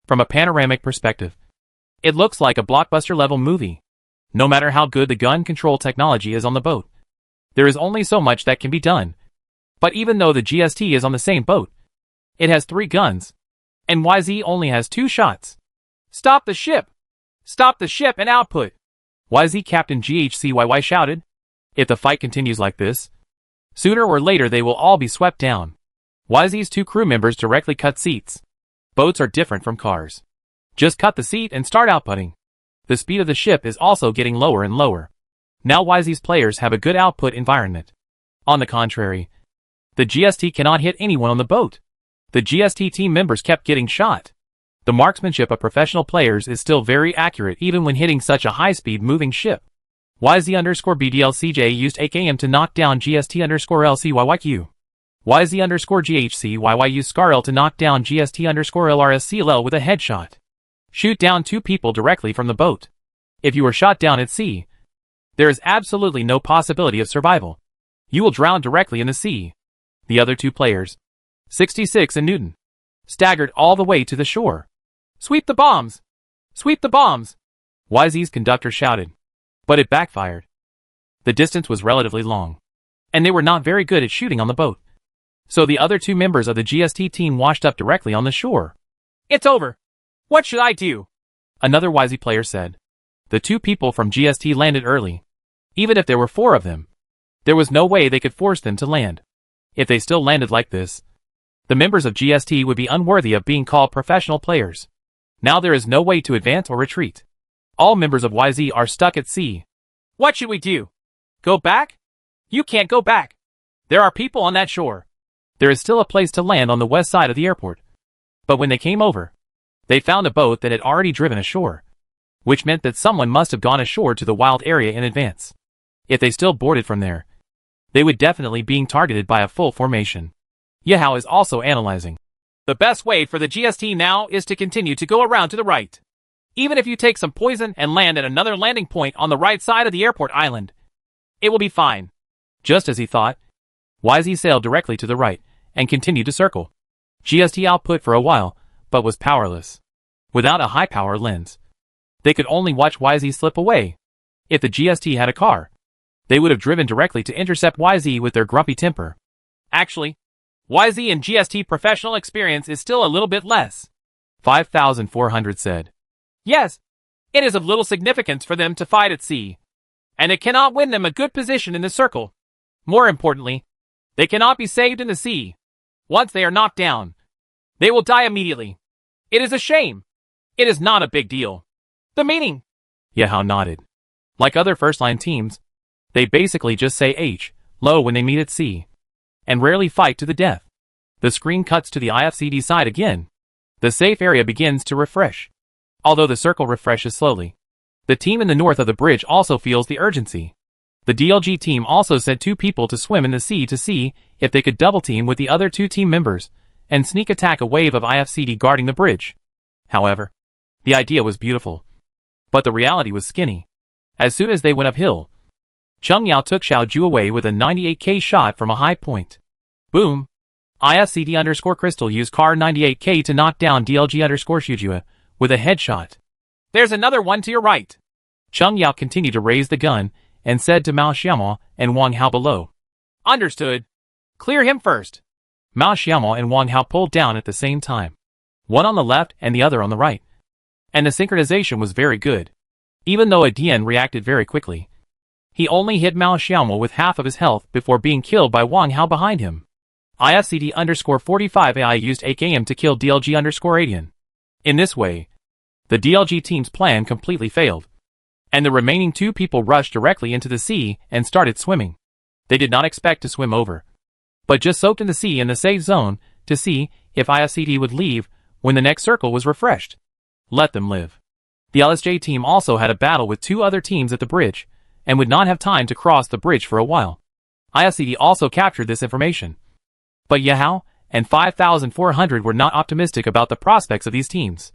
From a panoramic perspective, it looks like a blockbuster-level movie. No matter how good the gun control technology is on the boat, there is only so much that can be done. But even though the GST is on the same boat, it has 3 guns, and YZ only has 2 shots. Stop the ship! Stop the ship and output! YZ Captain GHCYY shouted. If the fight continues like this, sooner or later they will all be swept down. YZ's 2 crew members directly cut seats. Boats are different from cars. Just cut the seat and start outputting. The speed of the ship is also getting lower and lower. Now YZ's players have a good output environment. On the contrary, the GST cannot hit anyone on the boat. The GST team members kept getting shot. The marksmanship of professional players is still very accurate even when hitting such a high-speed moving ship. YZ_BDLCJ used AKM to knock down GST_LCYYQ. YZ_GHCYY used SCARL to knock down GST_LRSCLL with a headshot. Shoot down 2 people directly from the boat. If you are shot down at sea, there is absolutely no possibility of survival. You will drown directly in the sea. The other 2 players, 66 and Newton, staggered all the way to the shore. Sweep the bombs! Sweep the bombs! YZ's conductor shouted. But it backfired. The distance was relatively long, and they were not very good at shooting on the boat. So the other 2 members of the GST team washed up directly on the shore. It's over! What should I do? Another YZ player said. The 2 people from GST landed early. Even if there were 4 of them, there was no way they could force them to land. If they still landed like this, the members of GST would be unworthy of being called professional players. Now there is no way to advance or retreat. All members of YZ are stuck at sea. What should we do? Go back? You can't go back. There are people on that shore. There is still a place to land on the west side of the airport. But when they came over, they found a boat that had already driven ashore, which meant that someone must have gone ashore to the wild area in advance. If they still boarded from there, they would definitely being targeted by a full formation. Yahoo is also analyzing. The best way for the GST now is to continue to go around to the right. Even if you take some poison and land at another landing point on the right side of the airport island, it will be fine. Just as he thought, YZ sailed directly to the right and continued to circle. GST output for a while, but was powerless. Without a high-power lens, they could only watch YZ slip away. If the GST had a car, they would have driven directly to intercept YZ with their grumpy temper. Actually, YZ and GST professional experience is still a little bit less. 5400 said. Yes, it is of little significance for them to fight at sea, and it cannot win them a good position in the circle. More importantly, they cannot be saved in the sea. Once they are knocked down, they will die immediately. It is a shame. It is not a big deal. The meaning? Yahao nodded. Like other first-line teams, they basically just say H, low when they meet at C, and rarely fight to the death. The screen cuts to the IFCD side again. The safe area begins to refresh. Although the circle refreshes slowly, the team in the north of the bridge also feels the urgency. The DLG team also sent 2 people to swim in the sea to see if they could double team with the other 2 team members and sneak attack a wave of IFCD guarding the bridge. However, the idea was beautiful, but the reality was skinny. As soon as they went uphill, Cheng Yao took Xiao Ju away with a 98k shot from a high point. Boom! IFCD_Crystal used Car 98k to knock down DLG_Shujua with a headshot. There's another one to your right. Cheng Yao continued to raise the gun and said to Mao Xiaomo and Wang Hao below. Understood. Clear him first. Mao Xiaomo and Wang Hao pulled down at the same time. One on the left and the other on the right. And the synchronization was very good. Even though Adian reacted very quickly, he only hit Mao Xiaomo with half of his health before being killed by Wang Hao behind him. IFCD_45 AI used AKM to kill DLG_Adian. In this way, the DLG team's plan completely failed, and the remaining 2 people rushed directly into the sea and started swimming. They did not expect to swim over, but just soaked in the sea in the safe zone to see if IFCD would leave when the next circle was refreshed. Let them live. The LSJ team also had a battle with 2 other teams at the bridge, and would not have time to cross the bridge for a while. IFCD also captured this information. But Yahao and 5400 were not optimistic about the prospects of these teams.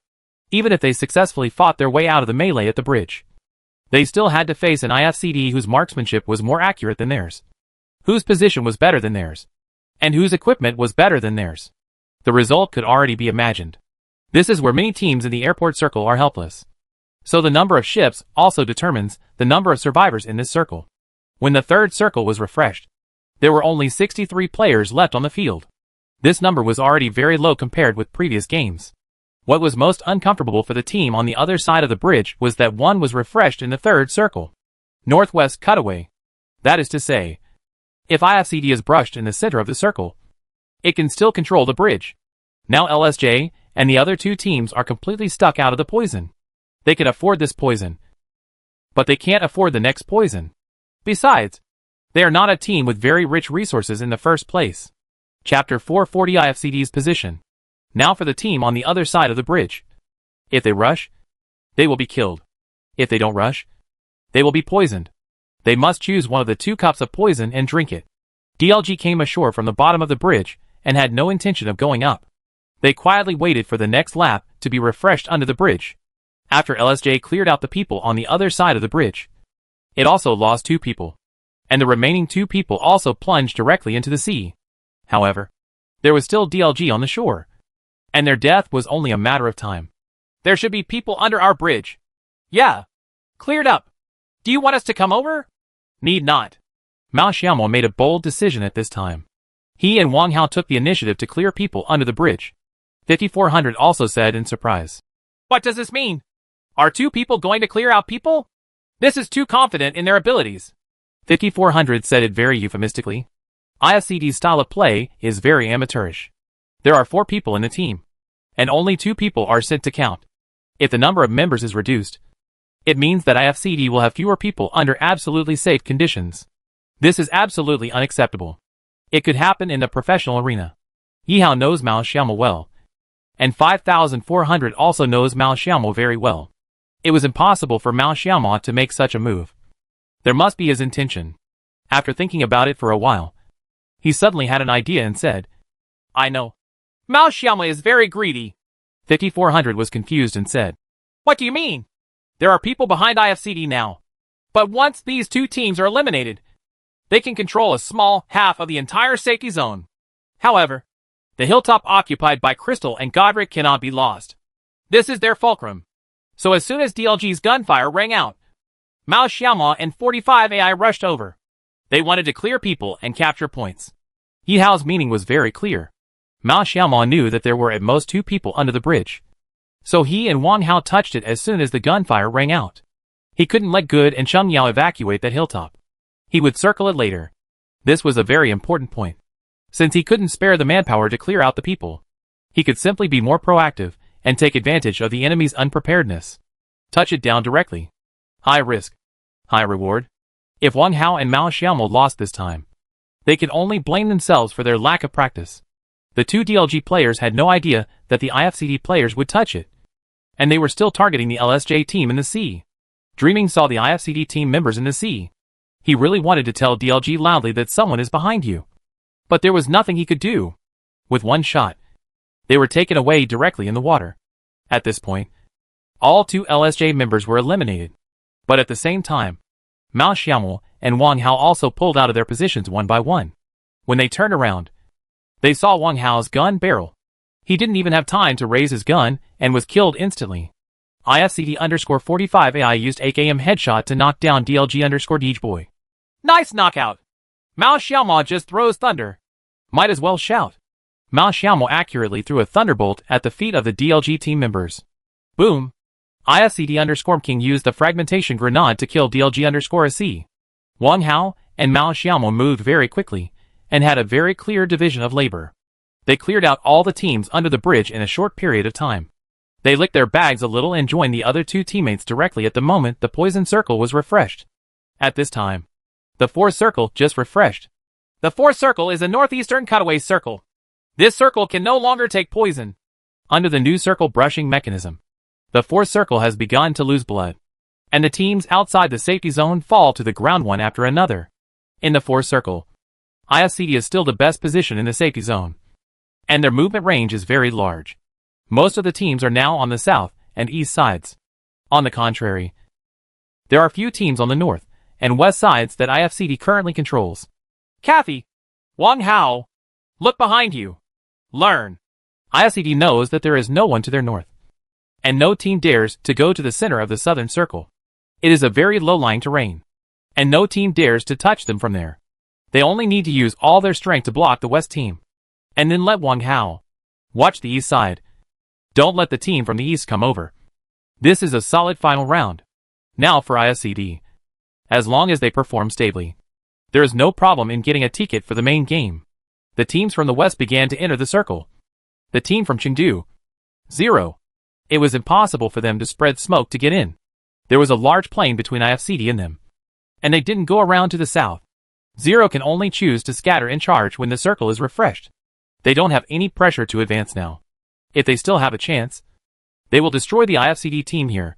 Even if they successfully fought their way out of the melee at the bridge, they still had to face an IFCD whose marksmanship was more accurate than theirs, whose position was better than theirs, and whose equipment was better than theirs. The result could already be imagined. This is where many teams in the airport circle are helpless. So the number of ships also determines the number of survivors in this circle. When the third circle was refreshed, there were only 63 players left on the field. This number was already very low compared with previous games. What was most uncomfortable for the team on the other side of the bridge was that one was refreshed in the third circle. Northwest cutaway. That is to say, if IFCD is brushed in the center of the circle, it can still control the bridge. Now LSJ and the other 2 teams are completely stuck out of the poison. They can afford this poison, but they can't afford the next poison. Besides, they are not a team with very rich resources in the first place. Chapter 440 IFCD's position. Now for the team on the other side of the bridge. If they rush, they will be killed. If they don't rush, they will be poisoned. They must choose one of the 2 cups of poison and drink it. DLG came ashore from the bottom of the bridge and had no intention of going up. They quietly waited for the next lap to be refreshed under the bridge. After LSJ cleared out the people on the other side of the bridge, it also lost 2 people, and the remaining 2 people also plunged directly into the sea. However, there was still DLG on the shore, and their death was only a matter of time. There should be people under our bridge. Yeah. Cleared up. Do you want us to come over? Need not. Mao Xiaomo made a bold decision at this time. He and Wang Hao took the initiative to clear people under the bridge. 5400 also said in surprise. What does this mean? Are 2 people going to clear out people? This is too confident in their abilities. 5400 said it very euphemistically. IFCD's style of play is very amateurish. There are 4 people in the team, and only 2 people are sent to count. If the number of members is reduced, it means that IFCD will have fewer people under absolutely safe conditions. This is absolutely unacceptable. It could happen in the professional arena. Yihao knows Mao Xiaomo well, and 5400 also knows Mao Xiaomo very well. It was impossible for Mao Xiaomo to make such a move. There must be his intention. After thinking about it for a while, he suddenly had an idea and said, I know. Mao Xiaomo is very greedy. 5400 was confused and said, What do you mean? There are people behind IFCD now. But once these 2 teams are eliminated, they can control a small half of the entire safety zone. However, the hilltop occupied by Crystal and Godric cannot be lost. This is their fulcrum. So as soon as DLG's gunfire rang out, Mao Xiaomo and 45 AI rushed over. They wanted to clear people and capture points. Yihao's meaning was very clear. Mao Xiaomo knew that there were at most 2 people under the bridge. So he and Wang Hao touched it as soon as the gunfire rang out. He couldn't let Good and Cheng Yao evacuate that hilltop. He would circle it later. This was a very important point. Since he couldn't spare the manpower to clear out the people, he could simply be more proactive and take advantage of the enemy's unpreparedness. Touch it down directly. High risk. High reward. If Wang Hao and Mao Xiaomo lost this time, they could only blame themselves for their lack of practice. The two DLG players had no idea that the IFCD players would touch it, and they were still targeting the LSJ team in the sea. Dreaming saw the IFCD team members in the sea. He really wanted to tell DLG loudly that someone is behind you. But there was nothing he could do. With one shot, they were taken away directly in the water. At this point, all two LSJ members were eliminated. But at the same time, Mao Xiaomo and Wang Hao also pulled out of their positions one by one. When they turned around, they saw Wang Hao's gun barrel. He didn't even have time to raise his gun and was killed instantly. IFCD_45 AI used AKM headshot to knock down DLG_Deej boy. Nice knockout. Mao Xiaomo just throws thunder. Might as well shout. Mao Xiaomo accurately threw a thunderbolt at the feet of the DLG team members. Boom. IFCD_King used the fragmentation grenade to kill DLG_SC. Wang Hao and Mao Xiaomo moved very quickly and had a very clear division of labor. They cleared out all the teams under the bridge in a short period of time. They licked their bags a little and joined the other two teammates directly at the moment the poison circle was refreshed. At this time, the fourth circle just refreshed. The fourth circle is a northeastern cutaway circle. This circle can no longer take poison. Under the new circle brushing mechanism, the fourth circle has begun to lose blood, and the teams outside the safety zone fall to the ground one after another. In the fourth circle, IFCD is still the best position in the safety zone, and their movement range is very large. Most of the teams are now on the south and east sides. On the contrary, there are few teams on the north and west sides that IFCD currently controls. Kathy, Wang Hao, look behind you. Learn. IFCD knows that there is no one to their north, and no team dares to go to the center of the southern circle. It is a very low-lying terrain, and no team dares to touch them from there. They only need to use all their strength to block the west team, and then let Wang Hao watch the east side. Don't let the team from the east come over. This is a solid final round. Now for IFCD. As long as they perform stably, there is no problem in getting a ticket for the main game. The teams from the west began to enter the circle. The team from Chengdu, 0. It was impossible for them to spread smoke to get in. There was a large plain between IFCD and them, and they didn't go around to the south. 0 can only choose to scatter and charge when the circle is refreshed. They don't have any pressure to advance now. If they still have a chance, they will destroy the IFCD team here.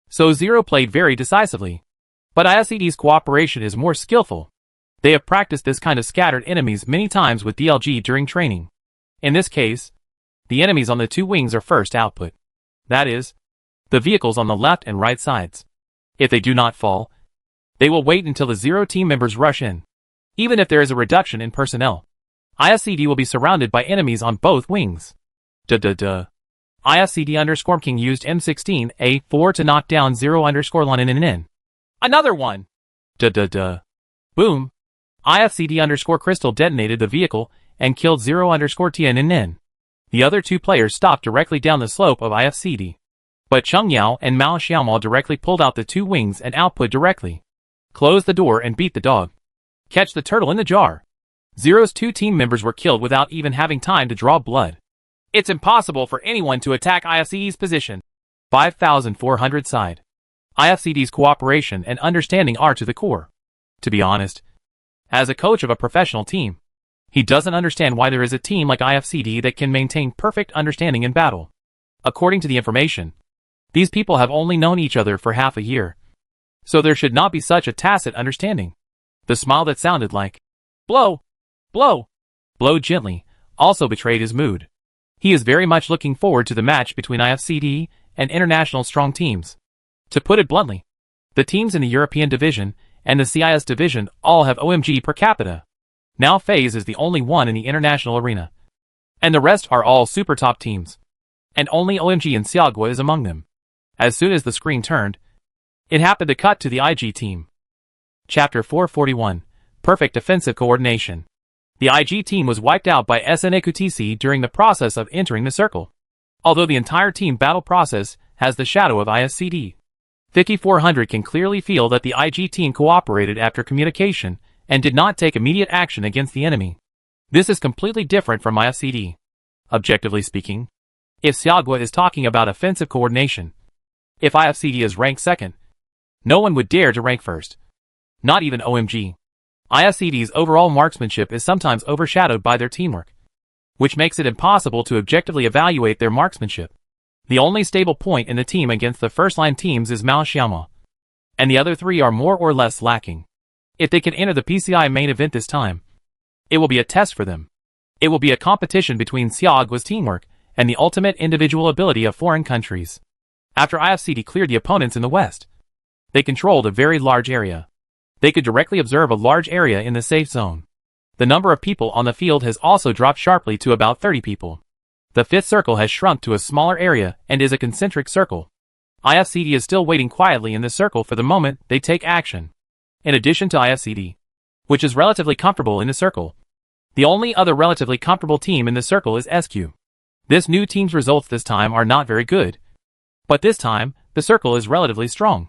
So 0 played very decisively. But IFCD's cooperation is more skillful. They have practiced this kind of scattered enemies many times with DLG during training. In this case, the enemies on the two wings are first output. That is, the vehicles on the left and right sides. If they do not fall, they will wait until the 0 team members rush in. Even if there is a reduction in personnel, IFCD will be surrounded by enemies on both wings. IFCD_King used M16 A4 to knock down 0_Lin. Another one. Boom. IFCD_Crystal detonated the vehicle and killed 0_Tiannin. The other two players stopped directly down the slope of IFCD. But Cheng Yao and Mao Xiaomo directly pulled out the two wings and output directly. Close the door and beat the dog. Catch the turtle in the jar. 0's two team members were killed without even having time to draw blood. It's impossible for anyone to attack IFCD's position. 5,400 side. IFCD's cooperation and understanding are to the core. To be honest, as a coach of a professional team, he doesn't understand why there is a team like IFCD that can maintain perfect understanding in battle. According to the information, these people have only known each other for half a year. So there should not be such a tacit understanding. The smile that sounded like, blow, blow, blow gently, also betrayed his mood. He is very much looking forward to the match between IFCD and international strong teams. To put it bluntly, the teams in the European division and the CIS division all have OMG per capita. Now FaZe is the only one in the international arena, and the rest are all super top teams, and only OMG and Xiaogua is among them. As soon as the screen turned, it happened to cut to the IG team. Chapter 441, Perfect Defensive Coordination. The IG team was wiped out by SNAQTC during the process of entering the circle. Although the entire team battle process has the shadow of IFCD. 5400 can clearly feel that the IG team cooperated after communication and did not take immediate action against the enemy. This is completely different from IFCD. Objectively speaking, if Xiaogua is talking about offensive coordination, If IFCD is ranked second, no one would dare to rank first. Not even OMG. IFCD's overall marksmanship is sometimes overshadowed by their teamwork, which makes it impossible to objectively evaluate their marksmanship. The only stable point in the team against the first-line teams is Mao Xiaomo, and the other three are more or less lacking. If they can enter the PCI main event this time, it will be a test for them. It will be a competition between Xiaoguo's teamwork and the ultimate individual ability of foreign countries. After IFCD cleared the opponents in the west, they controlled a very large area. They could directly observe a large area in the safe zone. The number of people on the field has also dropped sharply to about 30 people. The fifth circle has shrunk to a smaller area and is a concentric circle. IFCD is still waiting quietly in the circle for the moment they take action. In addition to IFCD, which is relatively comfortable in the circle, the only other relatively comfortable team in the circle is SQ. This new team's results this time are not very good. But this time, the circle is relatively strong,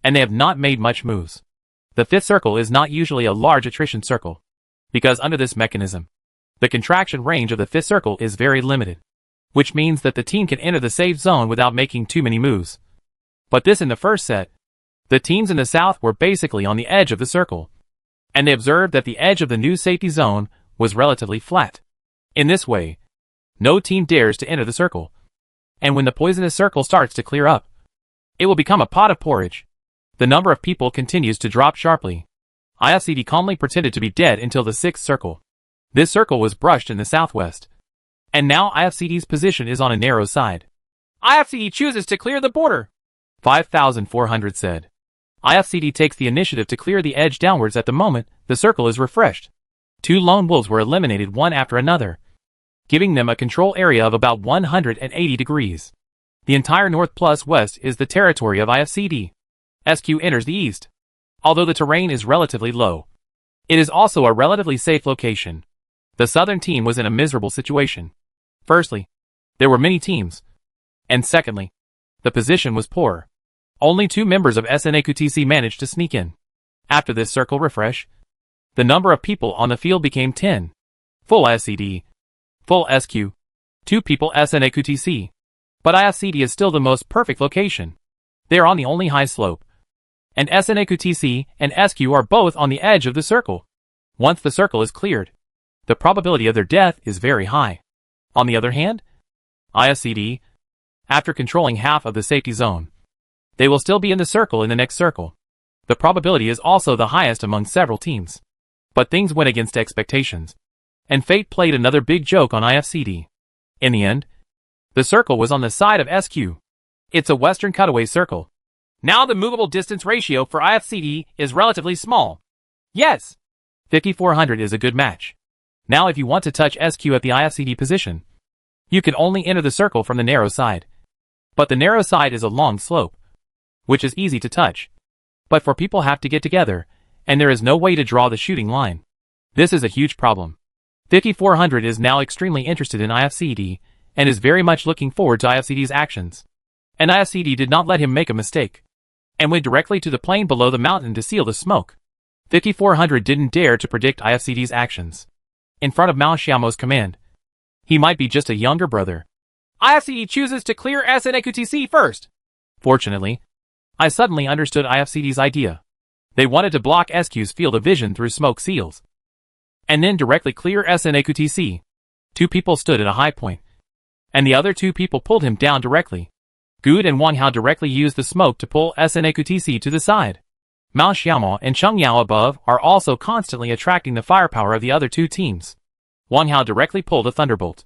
and they have not made much moves. The fifth circle is not usually a large attrition circle, because under this mechanism, the contraction range of the fifth circle is very limited, which means that the team can enter the safe zone without making too many moves. But this in the first set, the teams in the south were basically on the edge of the circle, and they observed that the edge of the new safety zone was relatively flat. In this way, no team dares to enter the circle, and when the poisonous circle starts to clear up, it will become a pot of porridge. The number of people continues to drop sharply. IFCD calmly pretended to be dead until the sixth circle. This circle was brushed in the southwest, and now IFCD's position is on a narrow side. IFCD chooses to clear the border. 5,400 said. IFCD takes the initiative to clear the edge downwards at the moment the circle is refreshed. 2 lone wolves were eliminated one after another, giving them a control area of about 180 degrees. The entire north plus west is the territory of IFCD. SQ enters the east. Although the terrain is relatively low, it is also a relatively safe location. The southern team was in a miserable situation. Firstly, there were many teams, and secondly, the position was poor. Only 2 members of SNAQTC managed to sneak in. After this circle refresh, the number of people on the field became 10. Full IFCD, full SQ, 2 people SNAQTC. But IFCD is still the most perfect location. They are on the only high slope, and SNAQTC and SQ are both on the edge of the circle. Once the circle is cleared, the probability of their death is very high. On the other hand, IFCD, after controlling half of the safety zone, they will still be in the circle in the next circle. The probability is also the highest among several teams. But things went against expectations, and fate played another big joke on IFCD. In the end, the circle was on the side of SQ. It's a western cutaway circle. Now the movable distance ratio for IFCD is relatively small. Yes, 5,400 is a good match. Now if you want to touch SQ at the IFCD position, you can only enter the circle from the narrow side. But the narrow side is a long slope, which is easy to touch. But 4 people have to get together, and there is no way to draw the shooting line. This is a huge problem. 5,400 is now extremely interested in IFCD, and is very much looking forward to IFCD's actions. And IFCD did not let him make a mistake, and went directly to the plain below the mountain to seal the smoke. 5,400 didn't dare to predict IFCD's actions. In front of Mao Xiaomo's command, he might be just a younger brother. IFCD chooses to clear SNAQTC first. Fortunately, I suddenly understood IFCD's idea. They wanted to block SQ's field of vision through smoke seals, and then directly clear SNAQTC. 2 people stood at a high point, and the other 2 people pulled him down directly. Good and Wang Hao directly used the smoke to pull SNAQTC to the side. Mao Xiaomo and Cheng Yao above are also constantly attracting the firepower of the other 2 teams. Wang Hao directly pulled a thunderbolt,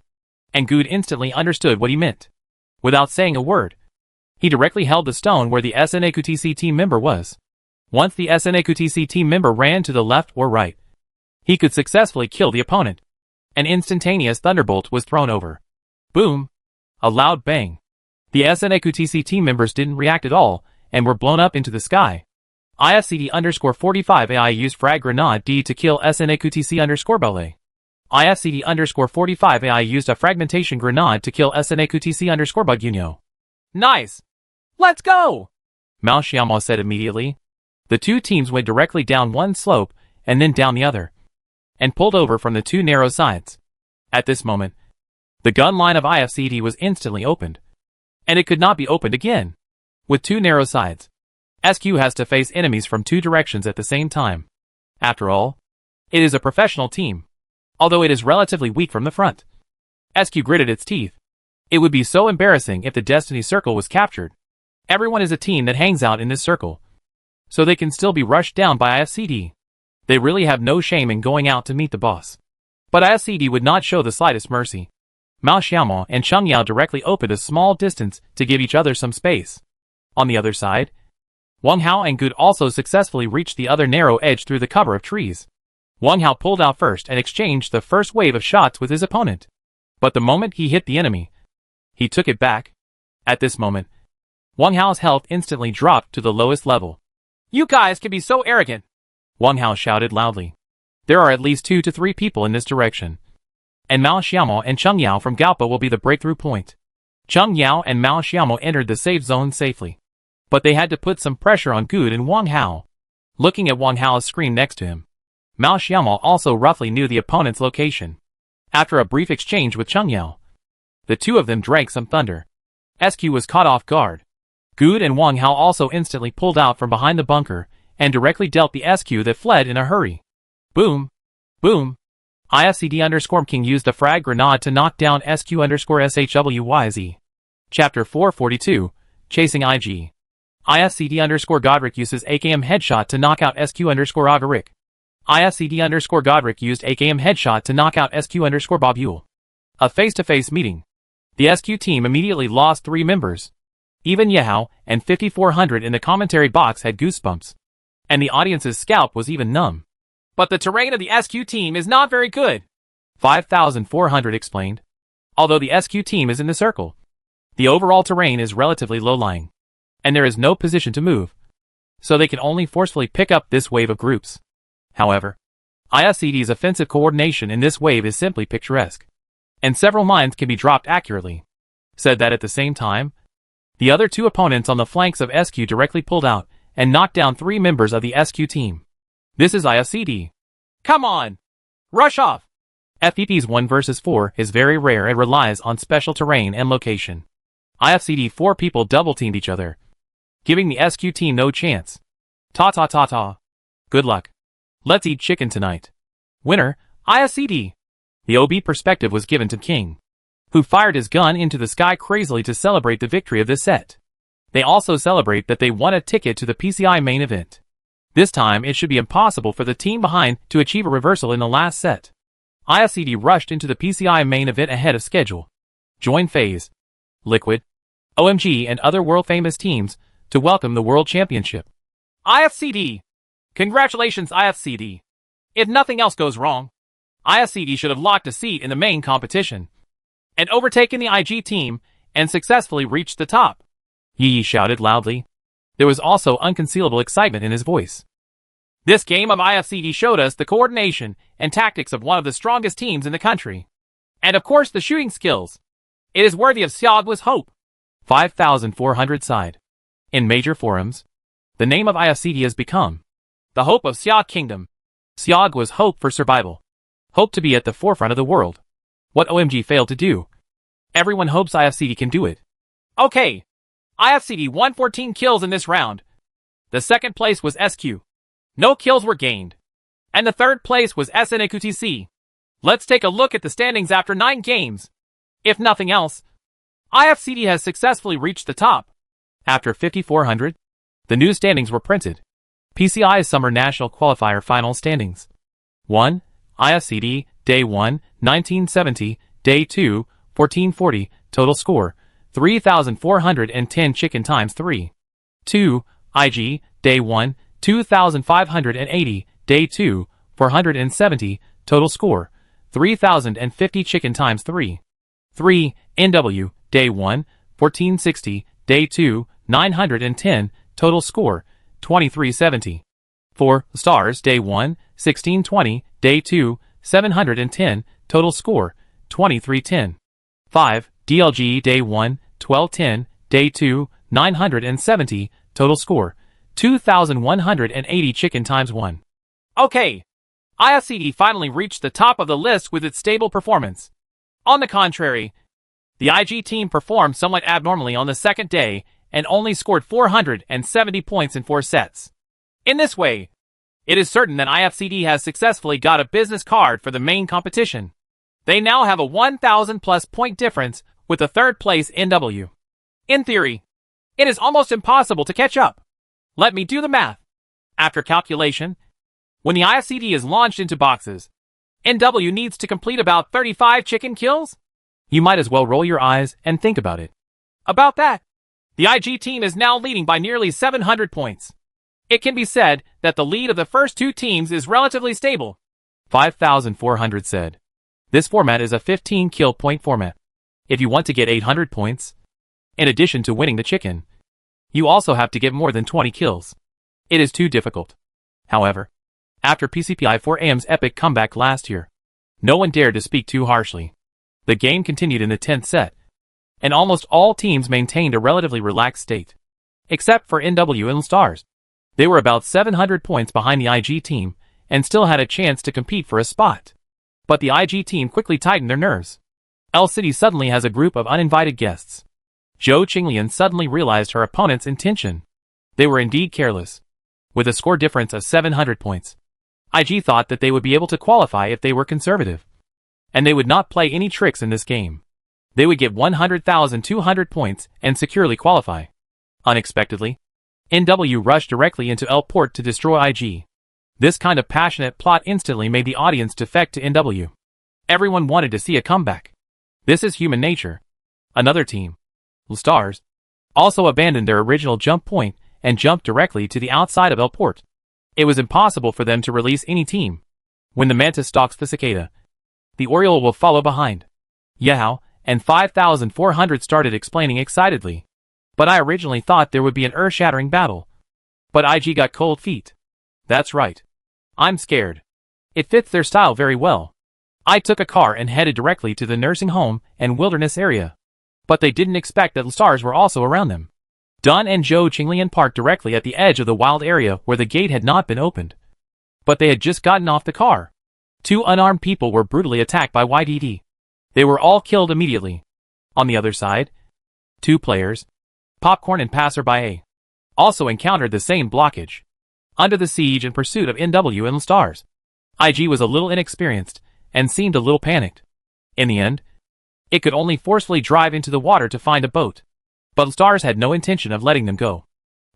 and Good instantly understood what he meant. Without saying a word, he directly held the stone where the SNAQTC team member was. Once the SNAQTC team member ran to the left or right, he could successfully kill the opponent. An instantaneous thunderbolt was thrown over. Boom! A loud bang. The SNAQTC team members didn't react at all, and were blown up into the sky. IFCD_45 AI used frag grenade D to kill SNAQTC_Ballet. IFCD_45 AI used a fragmentation grenade to kill SNAQTC_Bagunyo. Nice! Let's go! Mao Xiaomo said immediately. The 2 teams went directly down one slope, and then down the other, and pulled over from the 2 narrow sides. At this moment, the gun line of IFCD was instantly opened, and it could not be opened again. with two narrow sides. SQ has to face enemies from two directions at the same time. After all, it is a professional team, although it is relatively weak from the front. SQ gritted its teeth. It would be so embarrassing if the Destiny Circle was captured. Everyone is a team that hangs out in this circle, so they can still be rushed down by IFCD. They really have no shame in going out to meet the boss. But IFCD would not show the slightest mercy. Mao Xiaomao and Cheng Yao directly opened a small distance to give each other some space. On the other side, Wang Hao and Good also successfully reached the other narrow edge through the cover of trees. Wang Hao pulled out first and exchanged the first wave of shots with his opponent. But the moment he hit the enemy, he took it back. At this moment, Wang Hao's health instantly dropped to the lowest level. You guys can be so arrogant, Wang Hao shouted loudly. There are at least 2 to 3 people in this direction, and Mao Xiaomao and Cheng Yao from Gaopa will be the breakthrough point. Cheng Yao and Mao Xiaomao entered the safe zone safely, but they had to put some pressure on Good and Wang Hao. Looking at Wang Hao's screen next to him, Mao Xiaomao also roughly knew the opponent's location. After a brief exchange with Cheng Yao, the two of them drank some thunder. SQ was caught off guard. Good and Wang Hao also instantly pulled out from behind the bunker and directly dealt the SQ that fled in a hurry. Boom! Boom! IFCD_King used a frag grenade to knock down SQ_SHWYZ. Chapter 442, Chasing IG. IFCD_Godric uses AKM headshot to knock out SQ_Agaric. IFCD_Godric used AKM headshot to knock out SQ_Bobule. A face-to-face meeting. The SQ team immediately lost 3 members. Even Yehao and 5400 in the commentary box had goosebumps. And the audience's scalp was even numb. But the terrain of the SQ team is not very good, 5400 explained. Although the SQ team is in the circle, the overall terrain is relatively low-lying, and there is no position to move, so they can only forcefully pick up this wave of groups. However, IFCD's offensive coordination in this wave is simply picturesque, and several mines can be dropped accurately. Said that at the same time, the other 2 opponents on the flanks of SQ directly pulled out and knocked down 3 members of the SQ team. This is IFCD. Come on! Rush off! FPP's 1 vs 4 is very rare and relies on special terrain and location. IFCD 4 people double-teamed each other, giving the SQ team no chance. Ta-ta-ta-ta. Good luck. Let's eat chicken tonight. Winner, IFCD. The OB perspective was given to King, who fired his gun into the sky crazily to celebrate the victory of this set. They also celebrate that they won a ticket to the PCI main event. This time it should be impossible for the team behind to achieve a reversal in the last set. IFCD rushed into the PCI main event ahead of schedule. Join FaZe, Liquid, OMG and other world-famous teams to welcome the World Championship. IFCD! Congratulations IFCD! If nothing else goes wrong, IFCD should have locked a seat in the main competition and overtaken the IG team and successfully reached the top. Yi shouted loudly. There was also unconcealable excitement in his voice. This game of IFCD showed us the coordination and tactics of one of the strongest teams in the country. And of course the shooting skills. It is worthy of Xiaoguo's hope. 5400 sighed. In major forums, the name of IFCD has become the hope of Xiao Kingdom. Xiaoguo's hope for survival. Hope to be at the forefront of the world. What OMG failed to do. Everyone hopes IFCD can do it. Okay. IFCD won 14 kills in this round. The second place was SQ. No kills were gained. And the third place was SNAQTC. Let's take a look at the standings after 9 games. If nothing else, IFCD has successfully reached the top. After 5400, the new standings were printed. PCI's Summer National Qualifier Final Standings. 1. IFCD, Day 1, 1970, Day 2, 1440, total score, 3,410 chicken times 3. 2. IG, Day 1, 2,580, Day 2, 470, total score, 3,050 chicken times 3. 3. NW, Day 1, 1460, Day 2, 910, total score, 2370. 4. Stars, Day 1, 1620, Day 2, 710, total score, 2310. 5. DLG, Day 1, 1210, Day 2, 970, total score, 2,180 chicken times 1. Okay. IFCD finally reached the top of the list with its stable performance. On the contrary, the IG team performed somewhat abnormally on the second day and only scored 470 points in 4 sets. In this way, it is certain that IFCD has successfully got a business card for the main competition. They now have a 1,000 plus point difference with the third place NW. In theory, it is almost impossible to catch up. Let me do the math. After calculation, when the IFCD is launched into boxes, NW needs to complete about 35 chicken kills? You might as well roll your eyes and think about it. About that, the IG team is now leading by nearly 700 points. It can be said that the lead of the first 2 teams is relatively stable. 5,400 said. This format is a 15 kill point format. If you want to get 800 points, in addition to winning the chicken, you also have to get more than 20 kills. It is too difficult. However, after PCPI-4AM's epic comeback last year, no one dared to speak too harshly. The game continued in the 10th set, and almost all teams maintained a relatively relaxed state. Except for NW and Stars. They were about 700 points behind the IG team, and still had a chance to compete for a spot. But the IG team quickly tightened their nerves. L City suddenly has a group of uninvited guests. Zhou Qinglian suddenly realized her opponent's intention. They were indeed careless. With a score difference of 700 points, IG thought that they would be able to qualify if they were conservative. And they would not play any tricks in this game. They would get 100,200 points and securely qualify. Unexpectedly, NW rushed directly into L Port to destroy IG. This kind of passionate plot instantly made the audience defect to NW. Everyone wanted to see a comeback. This is human nature. Another team, the Stars, also abandoned their original jump point and jumped directly to the outside of L Port. It was impossible for them to release any team. When the mantis stalks the cicada, the Oriole will follow behind. Yahoo, and 5,400 started explaining excitedly. But I originally thought there would be an earth-shattering battle. But IG got cold feet. That's right. I'm scared. It fits their style very well. I took a car and headed directly to the nursing home and wilderness area. But they didn't expect that the Stars were also around them. Dun and Zhou Qinglian parked directly at the edge of the wild area where the gate had not been opened. But they had just gotten off the car. 2 unarmed people were brutally attacked by YDD. They were all killed immediately. On the other side, 2 players, Popcorn and Passerby A, also encountered the same blockage. Under the siege and pursuit of NW and Stars, IG was a little inexperienced and seemed a little panicked. In the end, it could only forcefully drive into the water to find a boat. But Stars had no intention of letting them go.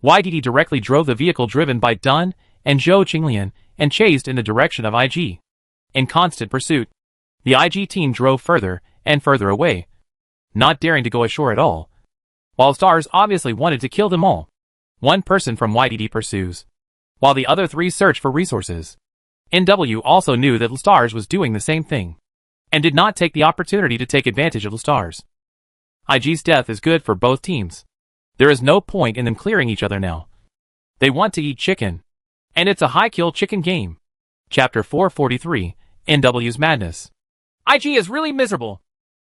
YDD directly drove the vehicle driven by Dun and Zhou Qinglian and chased in the direction of IG. In constant pursuit, the IG team drove further and further away, not daring to go ashore at all, while Stars obviously wanted to kill them all. One person from YDD pursues, while the other 3 search for resources. NW also knew that Stars was doing the same thing, and did not take the opportunity to take advantage of Stars. IG's death is good for both teams. There is no point in them clearing each other now. They want to eat chicken, and it's a high-kill chicken game. Chapter 443, NW's Madness. IG is really miserable.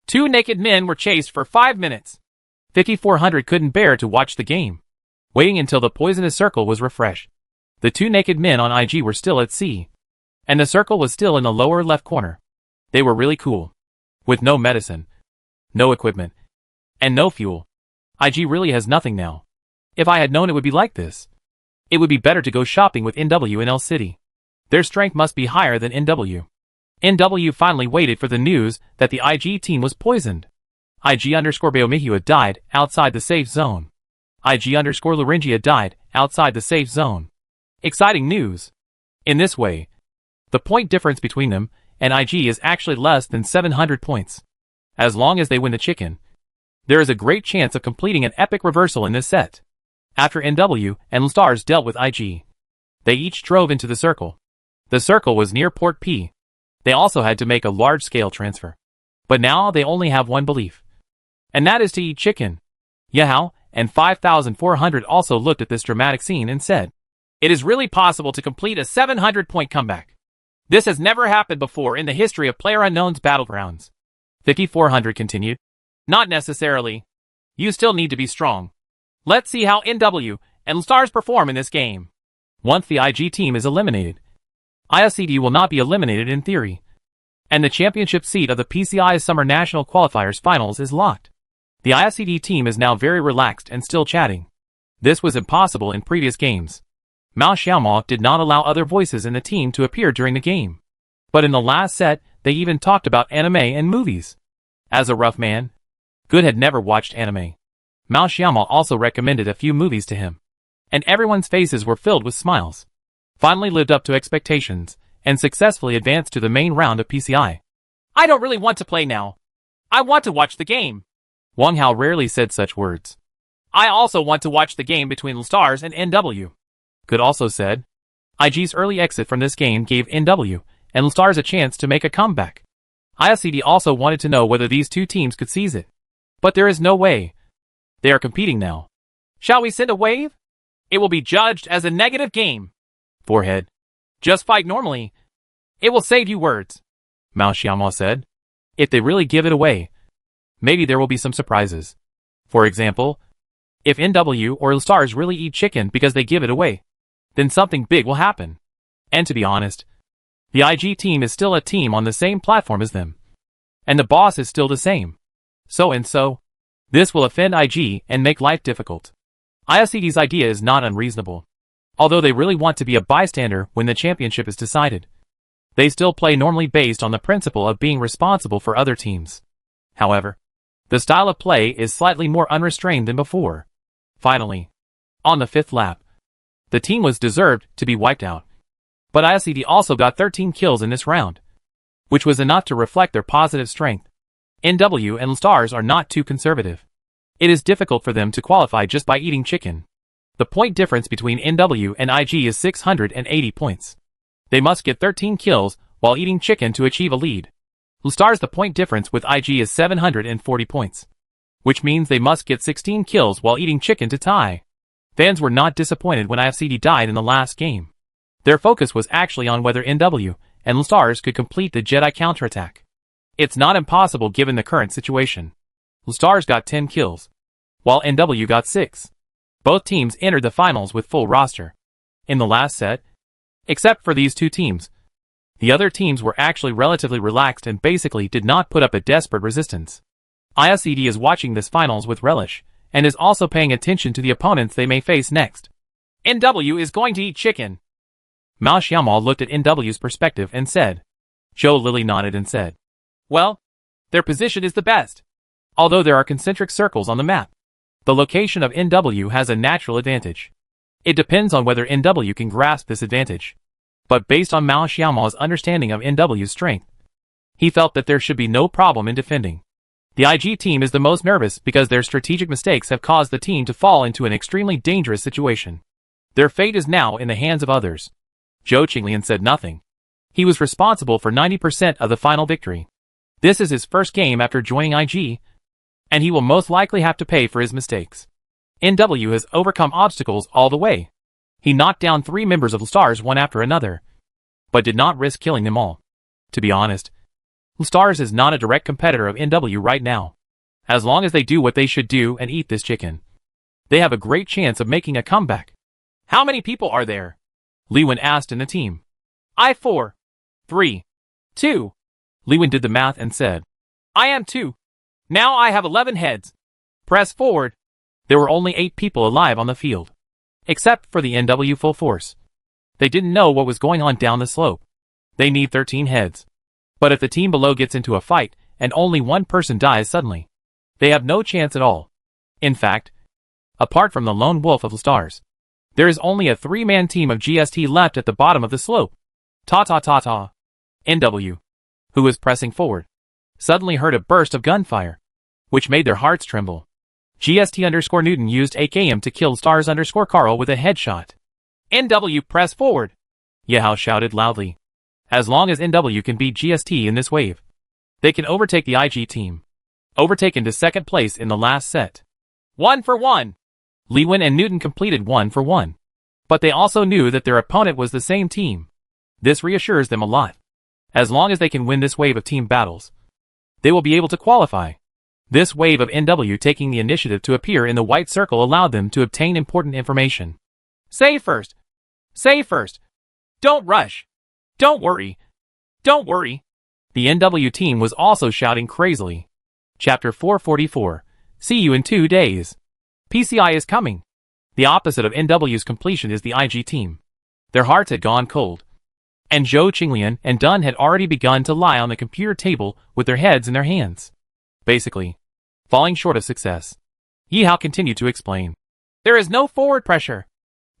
2 naked men were chased for 5 minutes. 5,400 couldn't bear to watch the game, waiting until the poisonous circle was refreshed. The 2 naked men on IG were still at sea, and the circle was still in the lower left corner. They were really cool. With no medicine, no equipment, and no fuel. IG really has nothing now. If I had known it would be like this, it would be better to go shopping with NW in L City. Their strength must be higher than NW. NW finally waited for the news that the IG team was poisoned. IG_Beomihua died outside the safe zone. IG_Luringia died outside the safe zone. Exciting news. In this way, the point difference between them and IG is actually less than 700 points. As long as they win the chicken, there is a great chance of completing an epic reversal in this set. After NW and Stars dealt with IG, they each drove into the circle. The circle was near Port P. They also had to make a large-scale transfer. But now they only have one belief, and that is to eat chicken. Yahoo, and 5,400 also looked at this dramatic scene and said, "It is really possible to complete a 700-point comeback. This has never happened before in the history of PlayerUnknown's Battlegrounds." 5,400 continued, "Not necessarily. You still need to be strong. Let's see how NW and Stars perform in this game." Once the IG team is eliminated, IFCD will not be eliminated in theory, and the championship seat of the PCI Summer National Qualifiers Finals is locked. The IFCD team is now very relaxed and still chatting. This was impossible in previous games. Mao Xiaomo did not allow other voices in the team to appear during the game. But in the last set, they even talked about anime and movies. As a rough man, Good had never watched anime. Mao Xiaomo also recommended a few movies to him. And everyone's faces were filled with smiles. Finally lived up to expectations, and successfully advanced to the main round of PCI. I don't really want to play now. I want to watch the game. Wang Hao rarely said such words. I also want to watch the game between Stars and NW. Good also said. IG's early exit from this game gave NW and Stars a chance to make a comeback. IFCD also wanted to know whether these two teams could seize it. But there is no way. They are competing now. Shall we send a wave? It will be judged as a negative game. Forehead. Just fight normally. It will save you words. Mao Xiaomo said. If they really give it away, maybe there will be some surprises. For example, if NW or Stars really eat chicken because they give it away, then something big will happen. And to be honest, the IG team is still a team on the same platform as them. And the boss is still the same. So, this will offend IG and make life difficult. IFCD's idea is not unreasonable. Although they really want to be a bystander when the championship is decided. They still play normally based on the principle of being responsible for other teams. However, the style of play is slightly more unrestrained than before. Finally, on the 5th lap, the team was deserved to be wiped out. But IFCD also got 13 kills in this round, which was enough to reflect their positive strength. NW and Stars are not too conservative. It is difficult for them to qualify just by eating chicken. The point difference between NW and IG is 680 points. They must get 13 kills while eating chicken to achieve a lead. Stars the point difference with IG is 740 points, which means they must get 16 kills while eating chicken to tie. Fans were not disappointed when IFCD died in the last game. Their focus was actually on whether NW and Stars could complete the Jedi counterattack. It's not impossible given the current situation. Stars got 10 kills, while NW got 6. Both teams entered the finals with full roster. In the last set, except for these two teams, the other teams were actually relatively relaxed and basically did not put up a desperate resistance. IFCD is watching this finals with relish, and is also paying attention to the opponents they may face next. NW is going to eat chicken. Mao Xiaomo looked at NW's perspective and said. Zhou Lily nodded and said. Well, their position is the best. Although there are concentric circles on the map, the location of NW has a natural advantage. It depends on whether NW can grasp this advantage. But based on Mao Xiaomo's understanding of NW's strength, he felt that there should be no problem in defending. The IG team is the most nervous because their strategic mistakes have caused the team to fall into an extremely dangerous situation. Their fate is now in the hands of others. Zhou Qinglian said nothing. He was responsible for 90% of the final victory. This is his first game after joining IG, and he will most likely have to pay for his mistakes. NW has overcome obstacles all the way. He knocked down 3 members of the Stars one after another, but did not risk killing them all. To be honest, Stars is not a direct competitor of NW right now. As long as they do what they should do and eat this chicken, they have a great chance of making a comeback. How many people are there? Li Wen asked in the team. 4, 3, 2. Li Wen did the math and said. I am 2. Now I have 11 heads. Press forward. There were only 8 people alive on the field, except for the NW full force. They didn't know what was going on down the slope. They need 13 heads. But if the team below gets into a fight, and only one person dies suddenly, they have no chance at all. In fact, apart from the lone wolf of the Stars, there is only a 3-man team of GST left at the bottom of the slope. Ta-ta-ta-ta. NW, who was pressing forward, suddenly heard a burst of gunfire, which made their hearts tremble. GST_Newton used AKM to kill Stars_Carl with a headshot. NW press forward. Yehao shouted loudly. As long as NW can beat GST in this wave, they can overtake the IG team. Overtaken to second place in the last set. 1 for 1. Li Wen and Newton completed 1 for 1. But they also knew that their opponent was the same team. This reassures them a lot. As long as they can win this wave of team battles, they will be able to qualify. This wave of NW taking the initiative to appear in the white circle allowed them to obtain important information. Say first. Say first. Don't rush. Don't worry. Don't worry. The NW team was also shouting crazily. Chapter 444, See you in 2 days. PCI is coming. The opposite of NW's completion is the IG team. Their hearts had gone cold. And Zhou Qinglian and Dun had already begun to lie on the computer table with their heads in their hands. Basically, falling short of success. Yi Hao continued to explain. There is no forward pressure.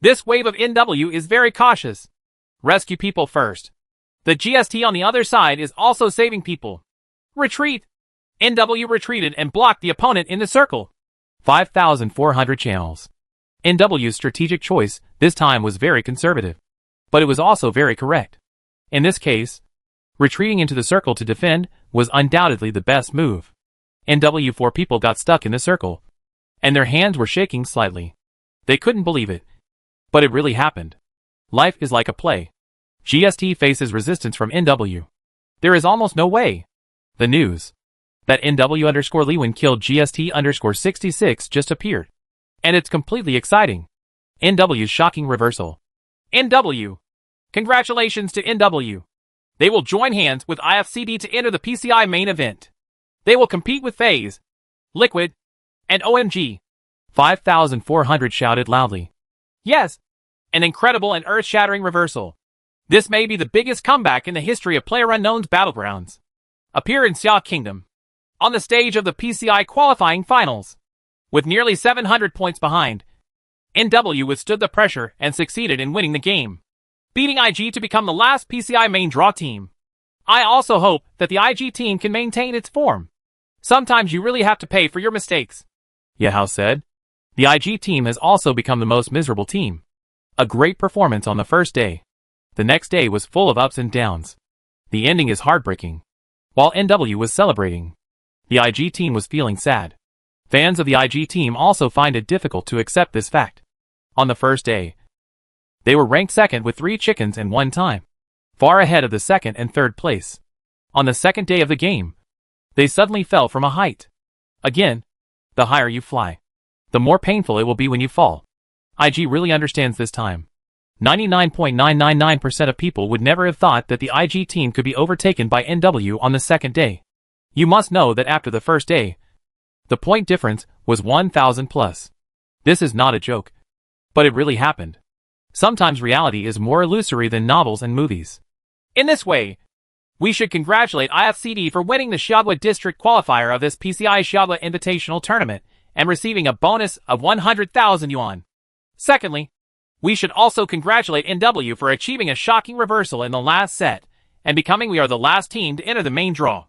This wave of NW is very cautious. Rescue people first. The GST on the other side is also saving people. Retreat. NW retreated and blocked the opponent in the circle. 5,400 channels. NW's strategic choice this time was very conservative. But it was also very correct. In this case, retreating into the circle to defend was undoubtedly the best move. NW4 people got stuck in the circle, and their hands were shaking slightly. They couldn't believe it. But it really happened. Life is like a play. GST faces resistance from NW. There is almost no way. The news that NW_Lewin killed GST_66 just appeared. And it's completely exciting. NW's shocking reversal. NW. Congratulations to NW. They will join hands with IFCD to enter the PCI main event. They will compete with FaZe, Liquid, and OMG. 5,400 shouted loudly. Yes, an incredible and earth-shattering reversal. This may be the biggest comeback in the history of PlayerUnknown's Battlegrounds. Appear in Xia Kingdom, on the stage of the PCI qualifying finals. With nearly 700 points behind, NW withstood the pressure and succeeded in winning the game, beating IG to become the last PCI main draw team. I also hope that the IG team can maintain its form. Sometimes you really have to pay for your mistakes. Yi Hao said. The IG team has also become the most miserable team. A great performance on the first day. The next day was full of ups and downs. The ending is heartbreaking. While NW was celebrating, the IG team was feeling sad. Fans of the IG team also find it difficult to accept this fact. On the first day, they were ranked second with 3 chickens and 1 time, far ahead of the second and third place. On the second day of the game, they suddenly fell from a height. Again, the higher you fly, the more painful it will be when you fall. IG really understands this time. 99.999% of people would never have thought that the IG team could be overtaken by NW on the second day. You must know that after the first day, the point difference was 1,000 plus. This is not a joke. But it really happened. Sometimes reality is more illusory than novels and movies. In this way, we should congratulate IFCD for winning the Xiaodui District qualifier of this PCI Xiaodui Invitational Tournament and receiving a bonus of 100,000 yuan. Secondly, we should also congratulate NW for achieving a shocking reversal in the last set and becoming we are the last team to enter the main draw.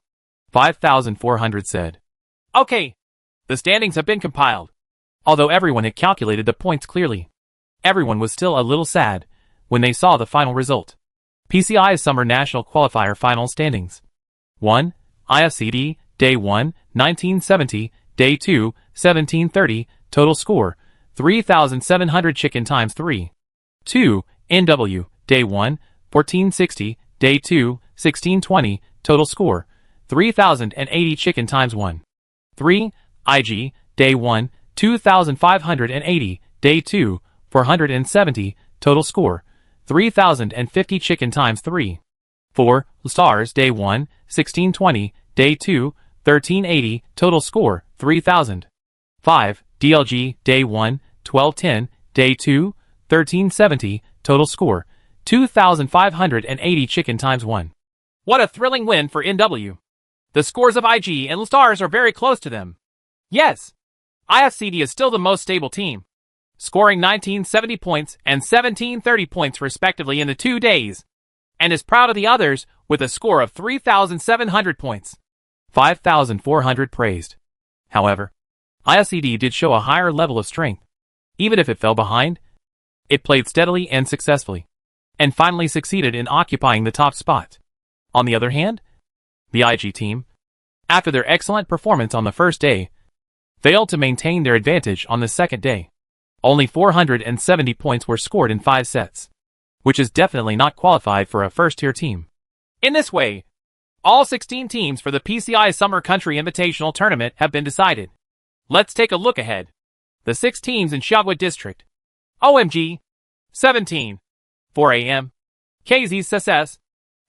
5,400 said. Okay. The standings have been compiled. Although everyone had calculated the points clearly, everyone was still a little sad when they saw the final result. PCI's Summer National Qualifier Final Standings. 1. IFCD, Day 1, 1970, Day 2, 1730, total score, 3,700 chicken times 3. 2. NW, Day 1, 1460, Day 2, 1620, total score, 3,080 chicken times 1. 3. IG, Day 1, 2,580, Day 2, 470, total score, 3,050 chicken times 3. 4. Stars, Day 1, 1620, Day 2, 1380, total score, 3,000. 5. DLG, Day 1, 1210, Day 2, 1370, total score, 2,580 chicken times 1. What a thrilling win for NW. The scores of IG and Stars are very close to them. Yes, IFCD is still the most stable team, scoring 1970 points and 1730 points respectively in the 2 days, and is proud of the others with a score of 3,700 points. 5,400 praised. However, IFCD did show a higher level of strength. Even if it fell behind, it played steadily and successfully, and finally succeeded in occupying the top spot. On the other hand, the IG team, after their excellent performance on the first day, failed to maintain their advantage on the second day. Only 470 points were scored in 5 sets, which is definitely not qualified for a first-tier team. In this way, all 16 teams for the PCI Summer Country Invitational Tournament have been decided. Let's take a look ahead. The 6 teams in Xiaodui District. OMG, 17, 4AM, KZSS,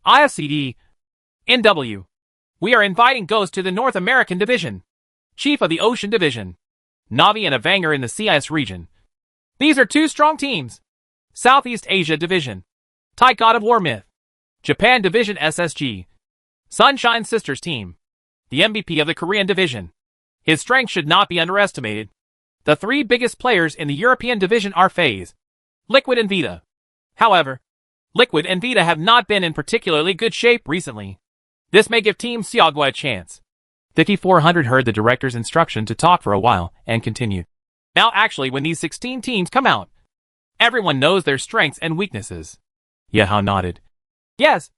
IFCD, NW. We are inviting Ghost to the North American Division. chief of the Ocean Division. Navi and Avanger in the CIS region. These are two strong teams. Southeast Asia Division. Thai God of War Myth. Japan Division SSG. Sunshine Sisters Team. The MVP of the Korean Division. His strength should not be underestimated. The three biggest players in the European Division are FaZe, Liquid and Vita. However, Liquid and Vita have not been in particularly good shape recently. This may give Team Siagwa a chance. 5400 heard the director's instruction to talk for a while and continued. Now actually when these 16 teams come out, everyone knows their strengths and weaknesses. Yahoo nodded. Yes.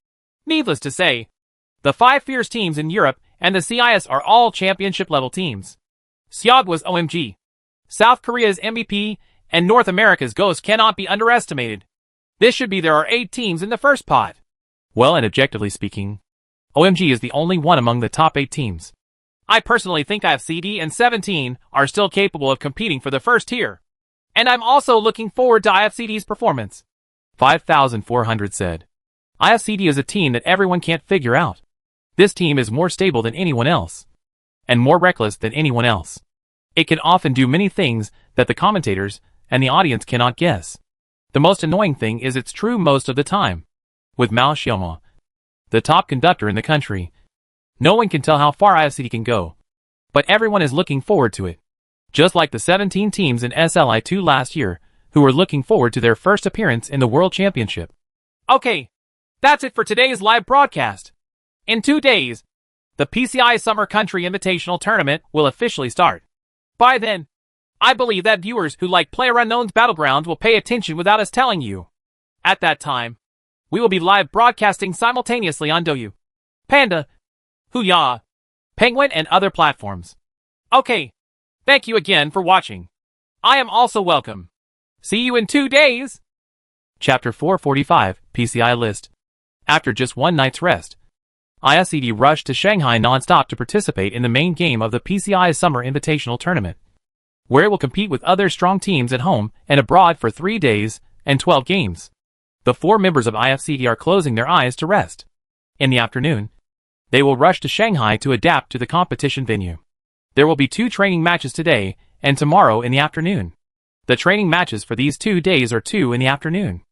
Needless to say, the 5 fierce teams in Europe and the CIS are all championship-level teams. Siagwa's OMG, South Korea's MVP, and North America's Ghost cannot be underestimated. This should be there are 8 teams in the first pot. Well, and objectively speaking, OMG is the only one among the top 8 teams. I personally think IFCD and 17 are still capable of competing for the first tier. And I'm also looking forward to IFCD's performance. 5400 said. IFCD is a team that everyone can't figure out. This team is more stable than anyone else. And more reckless than anyone else. It can often do many things that the commentators and the audience cannot guess. The most annoying thing is it's true most of the time. With Mao Xiaoma, the top conductor in the country, no one can tell how far IFCD can go. But everyone is looking forward to it. Just like the 17 teams in SLI2 last year, who were looking forward to their first appearance in the World Championship. Okay, that's it for today's live broadcast. In 2 days, the PCI Summer Country Invitational Tournament will officially start. By then, I believe that viewers who like PlayerUnknown's Battlegrounds will pay attention without us telling you. At that time, we will be live broadcasting simultaneously on Douyu, Panda, Huya, Penguin, and other platforms. Okay, thank you again for watching. I am also welcome. See you in 2 days! Chapter 445, PCI List. After just one night's rest, IFCD rushed to Shanghai non-stop to participate in the main game of the PCI Summer Invitational Tournament, where it will compete with other strong teams at home and abroad for 3 days and 12 games. The 4 members of IFCD are closing their eyes to rest. In the afternoon, they will rush to Shanghai to adapt to the competition venue. There will be 2 training matches today and tomorrow in the afternoon. The training matches for these 2 days are 2 in the afternoon.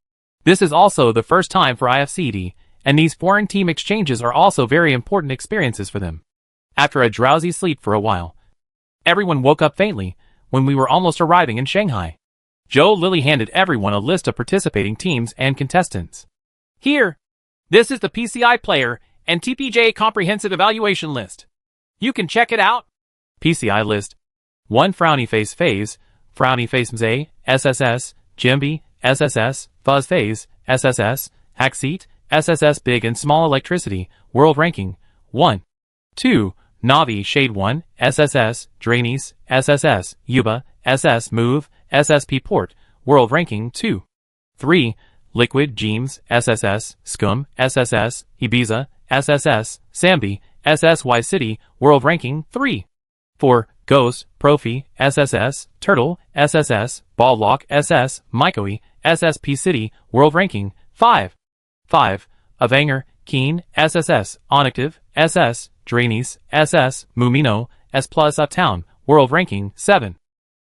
This is also the first time for IFCD, and these foreign team exchanges are also very important experiences for them. After a drowsy sleep for a while, everyone woke up faintly when we were almost arriving in Shanghai. Joe Lilly handed everyone a list of participating teams and contestants. Here, this is the PCI player and TPJ comprehensive evaluation list. You can check it out. PCI list. 1 Frowny Face FaZe, Frowny Face Mzee, SSS, Jimby, SSS, Fuzz FaZe, SSS, Hackseat, SSS Big and Small Electricity, World Ranking, 1. 2. Navi Shade 1, SSS, Drainies, SSS, Yuba, SS Move, SSP Port, World Ranking, 2. 3. Liquid Jeems, SSS, Scum, SSS, Ibiza, SSS, Sambi, SSY City, World Ranking, 3. 4. Ghost, Profi, SSS, Turtle, SSS, Balllock, SS, Mykoe, SSP City, World Ranking, 5. 5. Avanger, Keen, SSS, Onactive, SS, Drainies, SS, Mumino, S Plus Uptown, World Ranking, 7.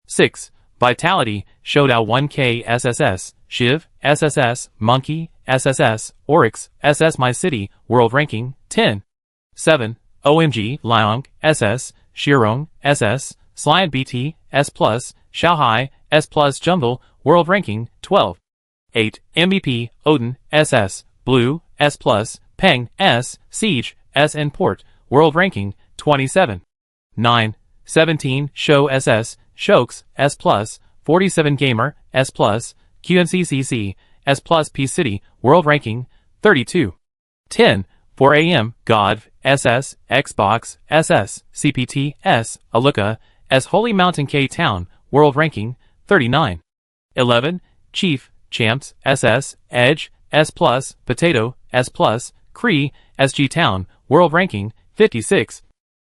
6. Vitality, Showdown 1K SSS, Shiv, SSS, Monkey, SSS, Oryx, SS My City, World Ranking, 10. 7. OMG, Liang, SS, Shirong, SS, Sliant BT, S Plus, Shanghai, S Plus Jungle, World Ranking, 12. 8. MVP, Odin, SS, Blue, S Plus, Peng, S, Siege, SN Port, World Ranking, 27. 9. 17. Show SS, Shokes, S Plus, 47 Gamer, S Plus, QNCCC, S Plus P City, World Ranking, 32. 10. 4 AM, Godv, SS, Xbox, SS, CPT, S, Aluka, S Holy Mountain K Town, World Ranking, 39. 11. Chief, Champs, SS, Edge, S Plus, Potato, S Plus, Cree, SG Town, World Ranking, 56.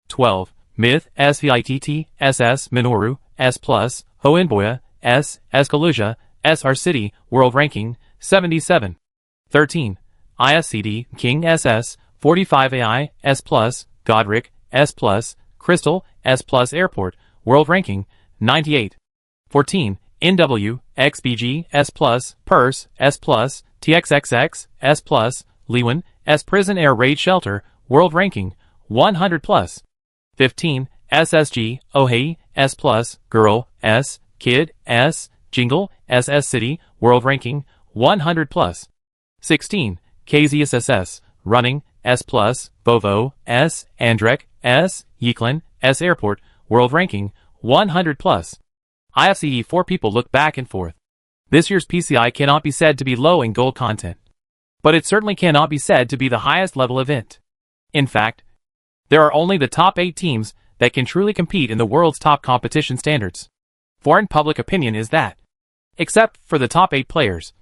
12. Myth, SVITT, SS, Minoru, S Plus, Hoenboya, S, Escaluzia, SR City, World Ranking, 77. 13. IFCD, King SS, 45 AI, S Plus, Godric, S Plus, Crystal, S Plus Airport, World Ranking, 98. 14. NW, XBG, S Plus, Purse, S Plus, TXXX, S Plus, Lewin, S Prison Air Raid Shelter, World Ranking, 100 plus. 15. SSG, Ohei, S Plus, Girl, S, Kid, S, Jingle, SS City, World Ranking, 100 plus. 16. KZSSS, Running, S Plus, Bovo, S, Andrek, S, Yiklin, S Airport, World Ranking, 100 plus. IFCE 4 people look back and forth. This year's PCI cannot be said to be low in gold content. But it certainly cannot be said to be the highest level event. In fact, there are only the top 8 teams that can truly compete in the world's top competition standards. Foreign public opinion is that, except for the top 8 players,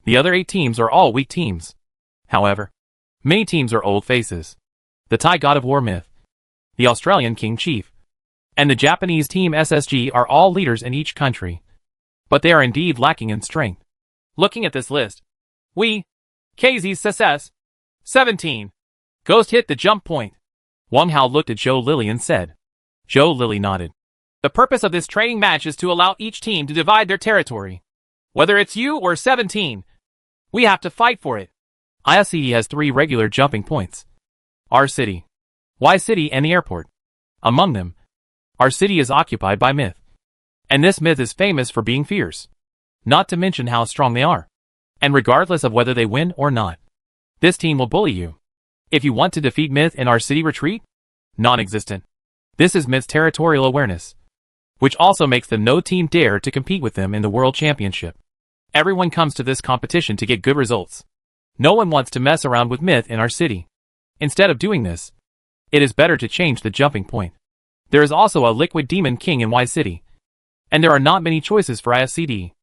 the other 8 teams are all weak teams. However, many teams are old faces. The Thai God of War Myth, the Australian King Chief, and the Japanese team SSG are all leaders in each country. But they are indeed lacking in strength. Looking at this list, we, KZSSS, 17. Ghost hit the jump point. Wang Hao looked at Zhou Lily and said. Zhou Lily nodded. The purpose of this training match is to allow each team to divide their territory. Whether it's you or 17, we have to fight for it. IFCE has 3 regular jumping points. R City, Y City and the airport. Among them, our city is occupied by myth. And this myth is famous for being fierce. Not to mention how strong they are. And regardless of whether they win or not, this team will bully you. If you want to defeat myth in our city retreat, non-existent. This is myth's territorial awareness, which also makes them no team dare to compete with them in the World Championship. Everyone comes to this competition to get good results. No one wants to mess around with myth in our city. Instead of doing this, it is better to change the jumping point. There is also a Liquid Demon King in Y City. And there are not many choices for IFCD.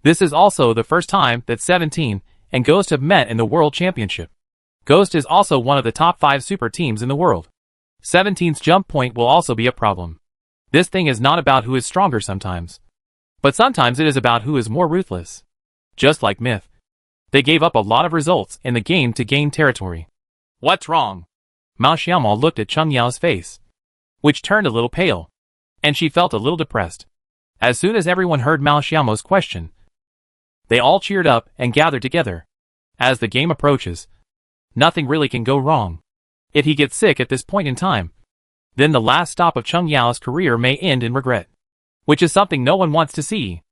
This is also the first time that 17 and Ghost have met in the World Championship. Ghost is also one of the top 5 super teams in the world. 17's jump point will also be a problem. This thing is not about who is stronger sometimes. But sometimes it is about who is more ruthless. Just like myth. They gave up a lot of results in the game to gain territory. What's wrong? Mao Xiaomao looked at Cheng Yao's face, which turned a little pale, and she felt a little depressed. As soon as everyone heard Mao Xiaomao's question, they all cheered up and gathered together. As the game approaches, nothing really can go wrong. If he gets sick at this point in time, then the last stop of Cheng Yao's career may end in regret, which is something no one wants to see.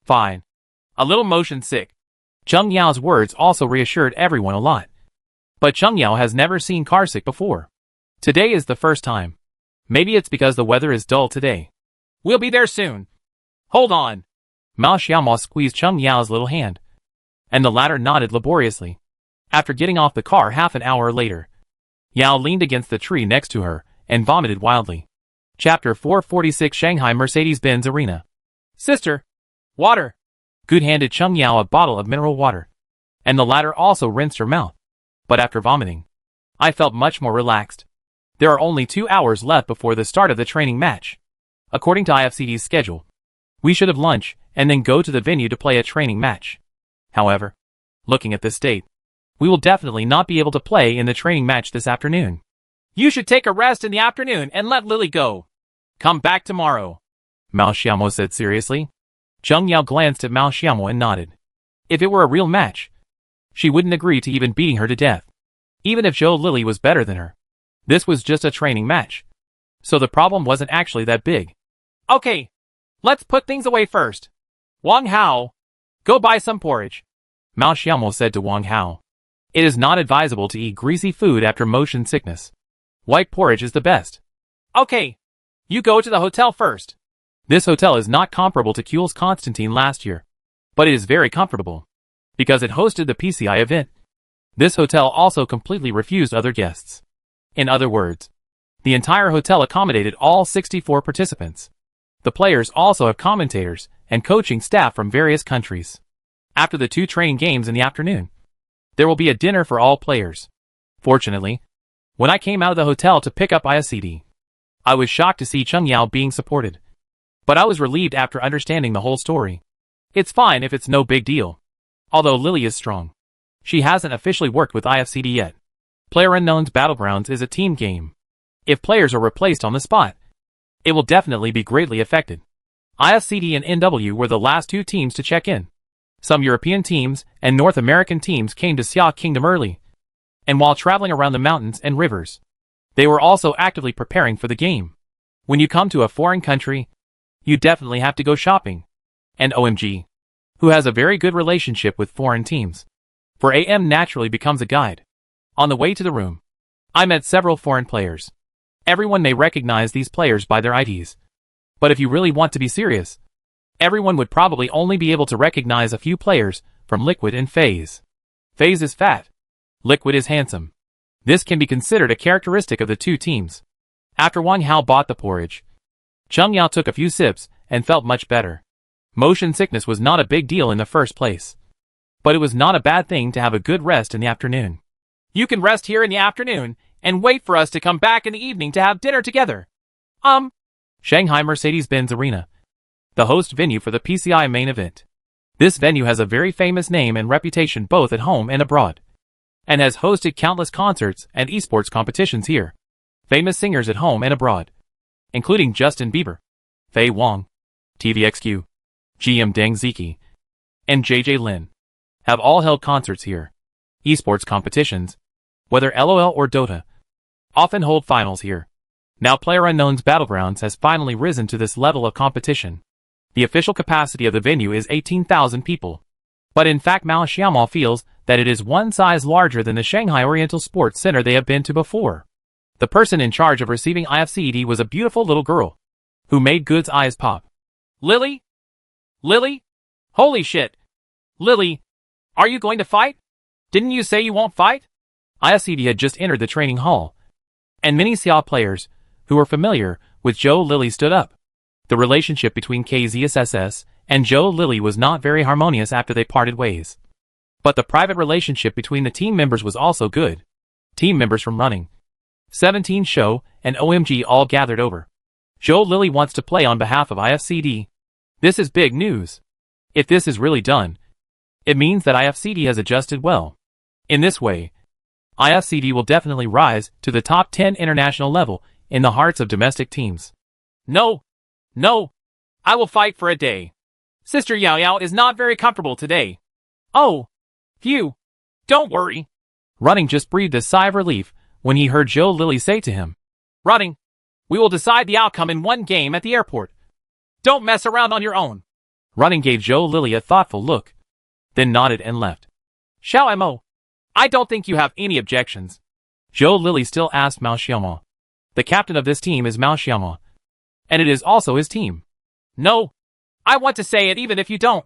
Fine. A little motion sick. Cheng Yao's words also reassured everyone a lot. But Cheng Yao has never seen car sick before. Today is the first time. Maybe it's because the weather is dull today. We'll be there soon. Hold on. Mao Xiaomao squeezed Cheng Yao's little hand, and the latter nodded laboriously. After getting off the car half an hour later, Yao leaned against the tree next to her and vomited wildly. Chapter 446 Shanghai Mercedes-Benz Arena. Sister, water. Good handed Cheng Yao a bottle of mineral water, and the latter also rinsed her mouth. But after vomiting, I felt much more relaxed. There are only 2 hours left before the start of the training match. According to IFCD's schedule, we should have lunch and then go to the venue to play a training match. However, looking at this date, we will definitely not be able to play in the training match this afternoon. You should take a rest in the afternoon and let Lily go. Come back tomorrow, Mao Xiaomao said seriously. Cheng Yao glanced at Mao Xiaomao and nodded. If it were a real match, she wouldn't agree to even beating her to death, even if Zhou Lily was better than her. This was just a training match, so the problem wasn't actually that big. Okay, let's put things away first. Wang Hao, go buy some porridge, Mao Xiaomao said to Wang Hao. It is not advisable to eat greasy food after motion sickness. White porridge is the best. Okay, you go to the hotel first. This hotel is not comparable to Kuhl's Constantine last year, but it is very comfortable, because it hosted the PCI event. This hotel also completely refused other guests. In other words, the entire hotel accommodated all 64 participants. The players also have commentators and coaching staff from various countries. After the 2 training games in the afternoon, there will be a dinner for all players. Fortunately, when I came out of the hotel to pick up ISCD, I was shocked to see Cheng Yao being supported. But I was relieved after understanding the whole story. It's fine if it's no big deal. Although Lily is strong, she hasn't officially worked with IFCD yet. PlayerUnknown's Battlegrounds is a team game. If players are replaced on the spot, it will definitely be greatly affected. IFCD and NW were the last two teams to check in. Some European teams and North American teams came to Xia Kingdom early, and while traveling around the mountains and rivers, they were also actively preparing for the game. When you come to a foreign country, you definitely have to go shopping. And OMG, who has a very good relationship with foreign teams, for AM naturally becomes a guide. On the way to the room, I met several foreign players. Everyone may recognize these players by their IDs. But if you really want to be serious, everyone would probably only be able to recognize a few players from Liquid and FaZe. FaZe is fat. Liquid is handsome. This can be considered a characteristic of the two teams. After Wang Hao bought the porridge, Cheng Yao took a few sips and felt much better. Motion sickness was not a big deal in the first place, but it was not a bad thing to have a good rest in the afternoon. You can rest here in the afternoon and wait for us to come back in the evening to have dinner together. Shanghai Mercedes-Benz Arena, the host venue for the PCI main event. This venue has a very famous name and reputation both at home and abroad, and has hosted countless concerts and esports competitions here. Famous singers at home and abroad, including Justin Bieber, Faye Wong, TVXQ, GM Deng Ziki, and JJ Lin, have all held concerts here. Esports competitions, whether LOL or Dota, often hold finals here. Now PlayerUnknown's Battlegrounds has finally risen to this level of competition. The official capacity of the venue is 18,000 people. But in fact Mao Xiaomao feels that it is one size larger than the Shanghai Oriental Sports Center they have been to before. The person in charge of receiving IFCD was a beautiful little girl, who made Good's eyes pop. Lily? Lily? Holy shit. Lily, are you going to fight? Didn't you say you won't fight? IFCD had just entered the training hall, and many Xia players, who were familiar with Zhou Lily, stood up. The relationship between KZSSS and Zhou Lily was not very harmonious after they parted ways. But the private relationship between the team members was also good. Team members from Running, 17 Show, and OMG all gathered over. Zhou Lily wants to play on behalf of IFCD. This is big news. If this is really done, it means that IFCD has adjusted well. In this way, IFCD will definitely rise to the top 10 international level in the hearts of domestic teams. No. I will fight for a day. Sister Yao Yao is not very comfortable today. Oh. Phew. Don't worry. Running just breathed a sigh of relief when he heard Zhou Lily say to him, Running, we will decide the outcome in one game at the airport. Don't mess around on your own. Running gave Zhou Lily a thoughtful look, then nodded and left. Xiao Mo, I don't think you have any objections. Zhou Lily still asked Mao Xiaomao. The captain of this team is Mao Xiaomao, and it is also his team. No, I want to say it even if you don't.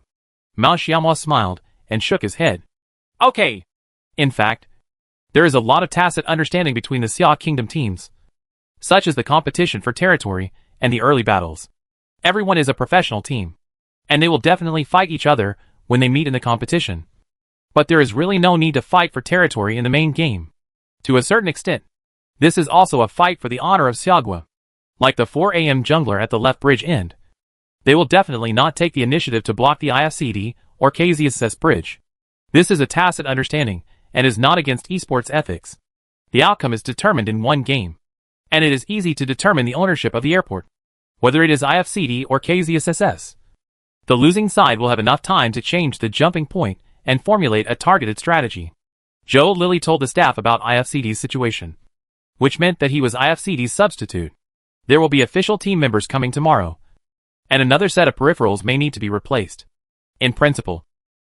Mao Xiaomao smiled and shook his head. Okay. In fact, there is a lot of tacit understanding between the Xia Kingdom teams, such as the competition for territory and the early battles. Everyone is a professional team, and they will definitely fight each other when they meet in the competition. But there is really no need to fight for territory in the main game. To a certain extent, this is also a fight for the honor of Xiagua. Like the 4 AM jungler at the left bridge end, they will definitely not take the initiative to block the IFCD or KZSS bridge. This is a tacit understanding and is not against esports ethics. The outcome is determined in one game, and it is easy to determine the ownership of the airport, whether it is IFCD or KZSS. The losing side will have enough time to change the jumping point and formulate a targeted strategy. Zhou Lily told the staff about IFCD's situation, which meant that he was IFCD's substitute. There will be official team members coming tomorrow, and another set of peripherals may need to be replaced. In principle,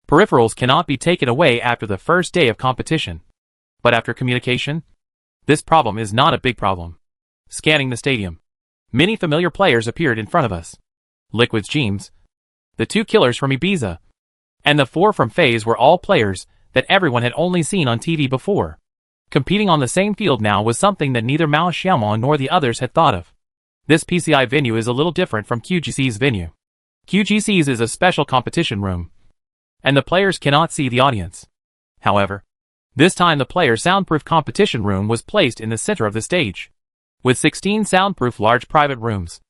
peripherals cannot be taken away after the first day of competition. But after communication, this problem is not a big problem. Scanning the stadium, many familiar players appeared in front of us. Liquid's James, the 2 killers from Ibiza, and the 4 from FaZe were all players that everyone had only seen on TV before. Competing on the same field now was something that neither Mao Xiaomao nor the others had thought of. This PCI venue is a little different from QGC's venue. QGC's is a special competition room, and the players cannot see the audience. However, this time the player soundproof competition room was placed in the center of the stage, with 16 soundproof large private rooms.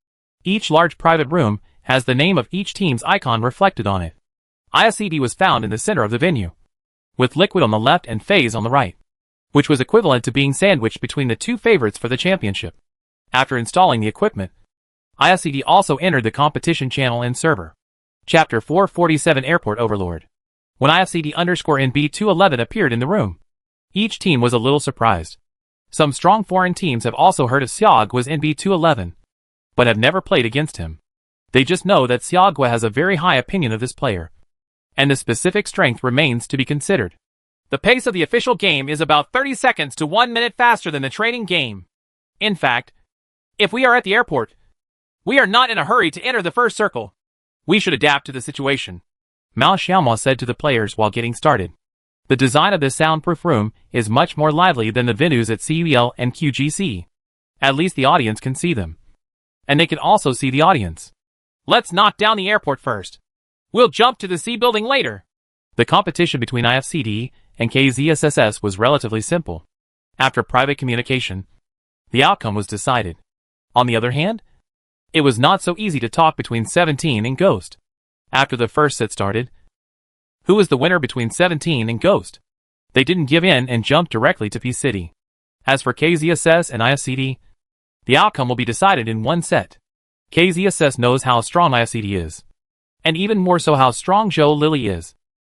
Each large private room has the name of each team's icon reflected on it. IFCD was found in the center of the venue, with Liquid on the left and FaZe on the right, which was equivalent to being sandwiched between the 2 favorites for the championship. After installing the equipment, IFCD also entered the competition channel and server. Chapter 447 Airport Overlord. When IFCD_NB211 appeared in the room, each team was a little surprised. Some strong foreign teams have also heard of Xiaogua's NB211, but have never played against him. They just know that Xiaogua has a very high opinion of this player, and the specific strength remains to be considered. The pace of the official game is about 30 seconds to 1 minute faster than the training game. In fact, if we are at the airport, we are not in a hurry to enter the first circle. We should adapt to the situation, Mao Xiaomo said to the players while getting started. The design of this soundproof room is much more lively than the venues at CUL and QGC. At least the audience can see them. And they can also see the audience. Let's knock down the airport first. We'll jump to the C building later. The competition between IFCD and KZSSS was relatively simple. After private communication, the outcome was decided. On the other hand, it was not so easy to talk between 17 and Ghost. After the first set started, who was the winner between 17 and Ghost? They didn't give in and jumped directly to P City. As for KZSS and IFCD, the outcome will be decided in one set. KZSS knows how strong IFCD is, and even more so how strong Zhou Lily is.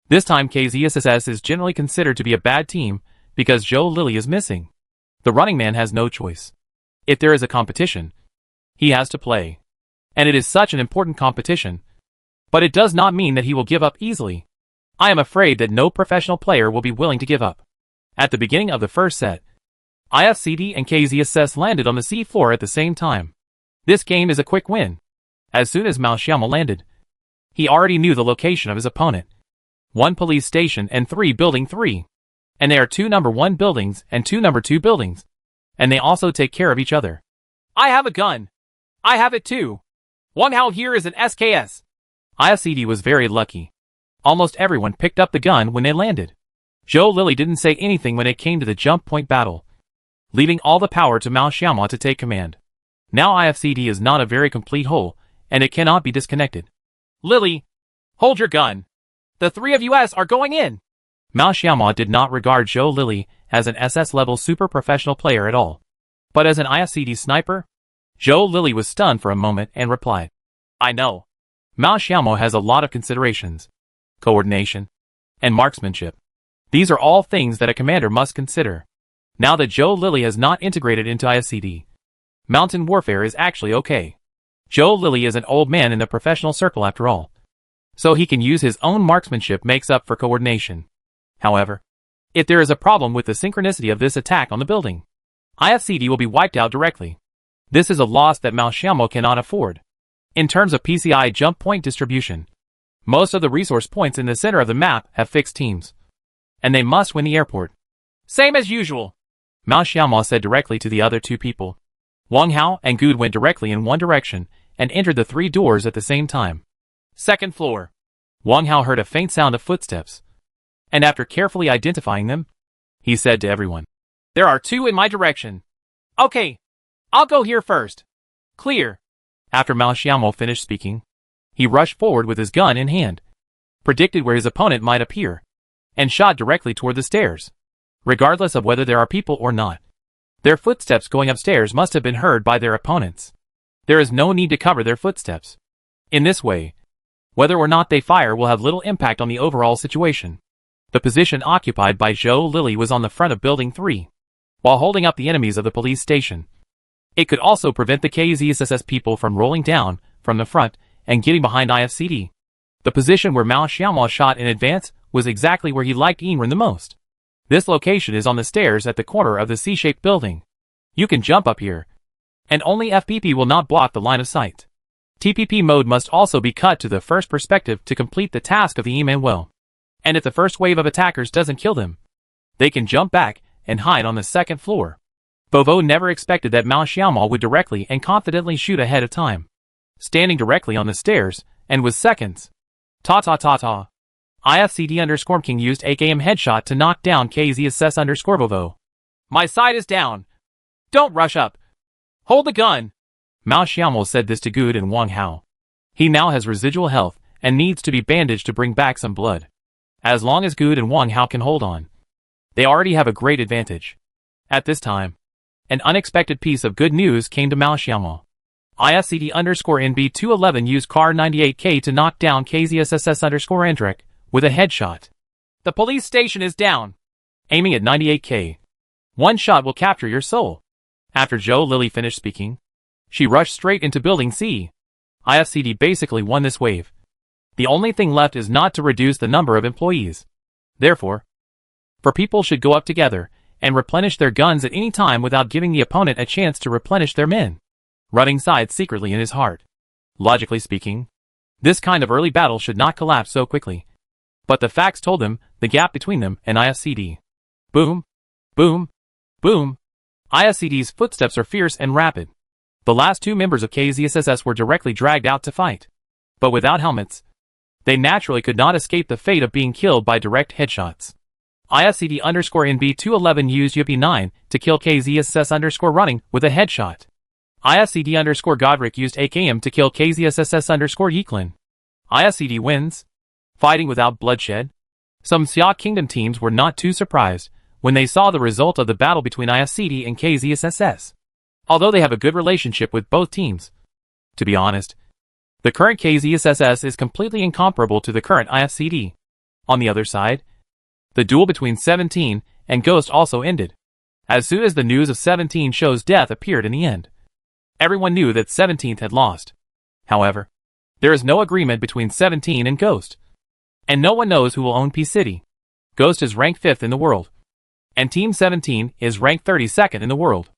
This time KZSS is generally considered to be a bad team because Zhou Lily is missing. The running man has no choice. If there is a competition, he has to play. And it is such an important competition. But it does not mean that he will give up easily. I am afraid that no professional player will be willing to give up. At the beginning of the first set, IFCD and KZSS landed on the sea floor at the same time. This game is a quick win. As soon as Mao Xiaomo landed, he already knew the location of his opponent. 1 police station and 3 building 3. And they are 2 number 1 buildings and 2 number 2 buildings. And they also take care of each other. I have a gun. I have it too. Wang Hao here is an SKS. IFCD was very lucky. Almost everyone picked up the gun when they landed. Zhou Lily didn't say anything when it came to the jump point battle, leaving all the power to Mao Xiaomo to take command. Now IFCD is not a very complete whole, and it cannot be disconnected. Lily, hold your gun. The 3 of us are going in. Mao Xiaomo did not regard Zhou Lily as an SS-level super professional player at all. But as an IFCD sniper, Zhou Lily was stunned for a moment and replied, I know. Mao Xiaomo has a lot of considerations. Coordination, and marksmanship. These are all things that a commander must consider. Now that Zhou Lily has not integrated into IFCD, mountain warfare is actually okay. Zhou Lily is an old man in the professional circle after all, so he can use his own marksmanship makes up for coordination. However, if there is a problem with the synchronicity of this attack on the building, IFCD will be wiped out directly. This is a loss that Mao Xiaomo cannot afford. In terms of PCI jump point distribution, most of the resource points in the center of the map have fixed teams, and they must win the airport. Same as usual, Mao Xiaomo said directly to the other 2 people. Wang Hao and Good went directly in one direction and entered the 3 doors at the same time. Second floor. Wang Hao heard a faint sound of footsteps, and after carefully identifying them, he said to everyone, There are 2 in my direction. Okay, I'll go here first. Clear. After Mao Xiaomo finished speaking, he rushed forward with his gun in hand, predicted where his opponent might appear, and shot directly toward the stairs, regardless of whether there are people or not. Their footsteps going upstairs must have been heard by their opponents. There is no need to cover their footsteps. In this way, whether or not they fire will have little impact on the overall situation. The position occupied by Zhou Lily was on the front of Building 3, while holding up the enemies of the police station. It could also prevent the KZSS people from rolling down from the front and getting behind IFCD. The position where Mao Xiaomo shot in advance was exactly where he liked Inran the most. This location is on the stairs at the corner of the C-shaped building. You can jump up here, and only FPP will not block the line of sight. TPP mode must also be cut to the first perspective to complete the task of the Emmanuel. And if the first wave of attackers doesn't kill them, they can jump back and hide on the second floor. Bovo never expected that Mao Xiaomo would directly and confidently shoot ahead of time, standing directly on the stairs, and with seconds. Ta-ta-ta-ta. IFCD_King used AKM headshot to knock down KZSS_Vovo. My side is down. Don't rush up. Hold the gun. Mao Xiaomo said this to Good and Wang Hao. He now has residual health and needs to be bandaged to bring back some blood. As long as Good and Wang Hao can hold on, they already have a great advantage. At this time, an unexpected piece of good news came to Mao Xiaomo. IFCD_NB211 used CAR 98K to knock down KZSSS_Endrick with a headshot. The police station is down. Aiming at 98K. One shot will capture your soul. After Joe Lilly finished speaking, she rushed straight into Building C. IFCD basically won this wave. The only thing left is not to reduce the number of employees. Therefore, people should go up together and replenish their guns at any time without giving the opponent a chance to replenish their men. Running sighed secretly in his heart. Logically speaking, this kind of early battle should not collapse so quickly. But the facts told him the gap between them and IFCD. Boom, boom, boom. IFCD's footsteps are fierce and rapid. The last two members of KZSSS were directly dragged out to fight. But without helmets, they naturally could not escape the fate of being killed by direct headshots. IFCD_NB211 used UP9 to kill KZSSS_running with a headshot. IFCD_Godric used AKM to kill KZSSS_Yeeklin. IFCD wins. Fighting without bloodshed. Some Xia Kingdom teams were not too surprised when they saw the result of the battle between IFCD and KZSSS. Although they have a good relationship with both teams. To be honest, the current KZSSS is completely incomparable to the current IFCD. On the other side, the duel between 17 and Ghost also ended. As soon as the news of 17 show's death appeared in the end, everyone knew that 17th had lost. However, there is no agreement between 17 and Ghost. And no one knows who will own P-City. Ghost is ranked 5th in the world. And Team 17 is ranked 32nd in the world.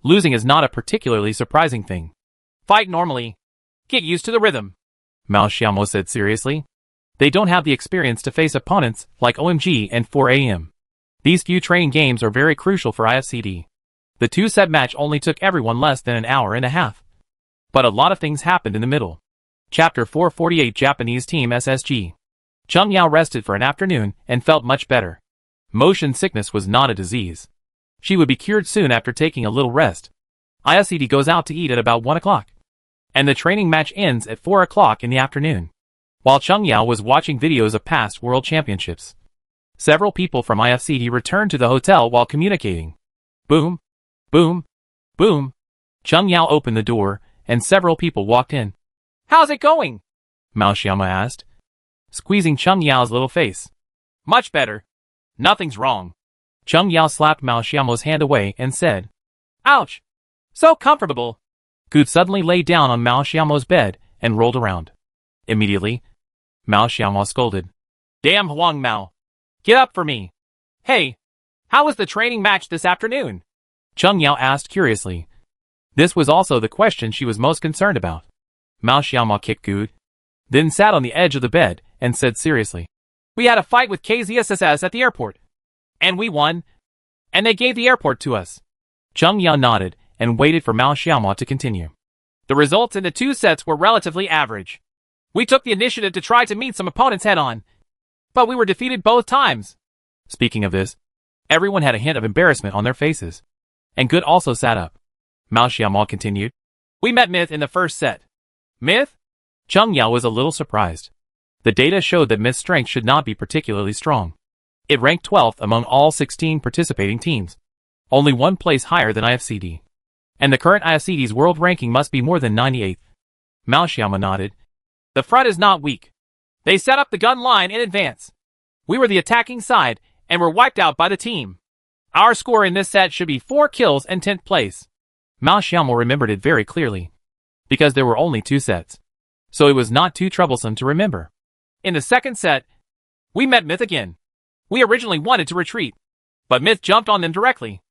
Losing is not a particularly surprising thing. Fight normally. Get used to the rhythm, Mao Xiaomo said seriously. They don't have the experience to face opponents like OMG and 4AM. These few training games are very crucial for IFCD. The two-set match only took everyone less than an hour and a half. But a lot of things happened in the middle. Chapter 448 Japanese Team SSG. Chung Yao rested for an afternoon and felt much better. Motion sickness was not a disease. She would be cured soon after taking a little rest. IFCD goes out to eat at about 1 o'clock. And the training match ends at 4 o'clock in the afternoon. While Chung Yao was watching videos of past world championships, several people from IFCD returned to the hotel while communicating. Boom, boom, boom. Chung Yao opened the door, and several people walked in. How's it going? Mao Xiaomo asked, squeezing Chung Yao's little face. Much better. Nothing's wrong. Chung Yao slapped Mao Xiaomo's hand away and said, Ouch! So comfortable. Good suddenly lay down on Mao Xiaomo's bed and rolled around. Immediately, Mao Xiaomo scolded. Damn Huang Mao. Get up for me. Hey, how was the training match this afternoon? Chung Yao asked curiously. This was also the question she was most concerned about. Mao Xiaomo kicked Good, then sat on the edge of the bed and said seriously. We had a fight with KZSSS at the airport. And we won. And they gave the airport to us. Chung Yao nodded and waited for Mao Xiaomo to continue. The results in the two sets were relatively average. We took the initiative to try to meet some opponents head-on. But we were defeated both times. Speaking of this, everyone had a hint of embarrassment on their faces. And Good also sat up. Mao Xiaomo continued. We met Myth in the first set. Myth? Chung Yao was a little surprised. The data showed that Myth's strength should not be particularly strong. It ranked 12th among all 16 participating teams. Only one place higher than IFCD. And the current IFCD's world ranking must be more than 98th. Mao Xiaomo nodded. The front is not weak. They set up the gun line in advance. We were the attacking side, and were wiped out by the team. Our score in this set should be 4 kills and 10th place. Mao Xiaomo remembered it very clearly. Because there were only 2 sets. So it was not too troublesome to remember. In the second set, we met Myth again. We originally wanted to retreat, but Myth jumped on them directly.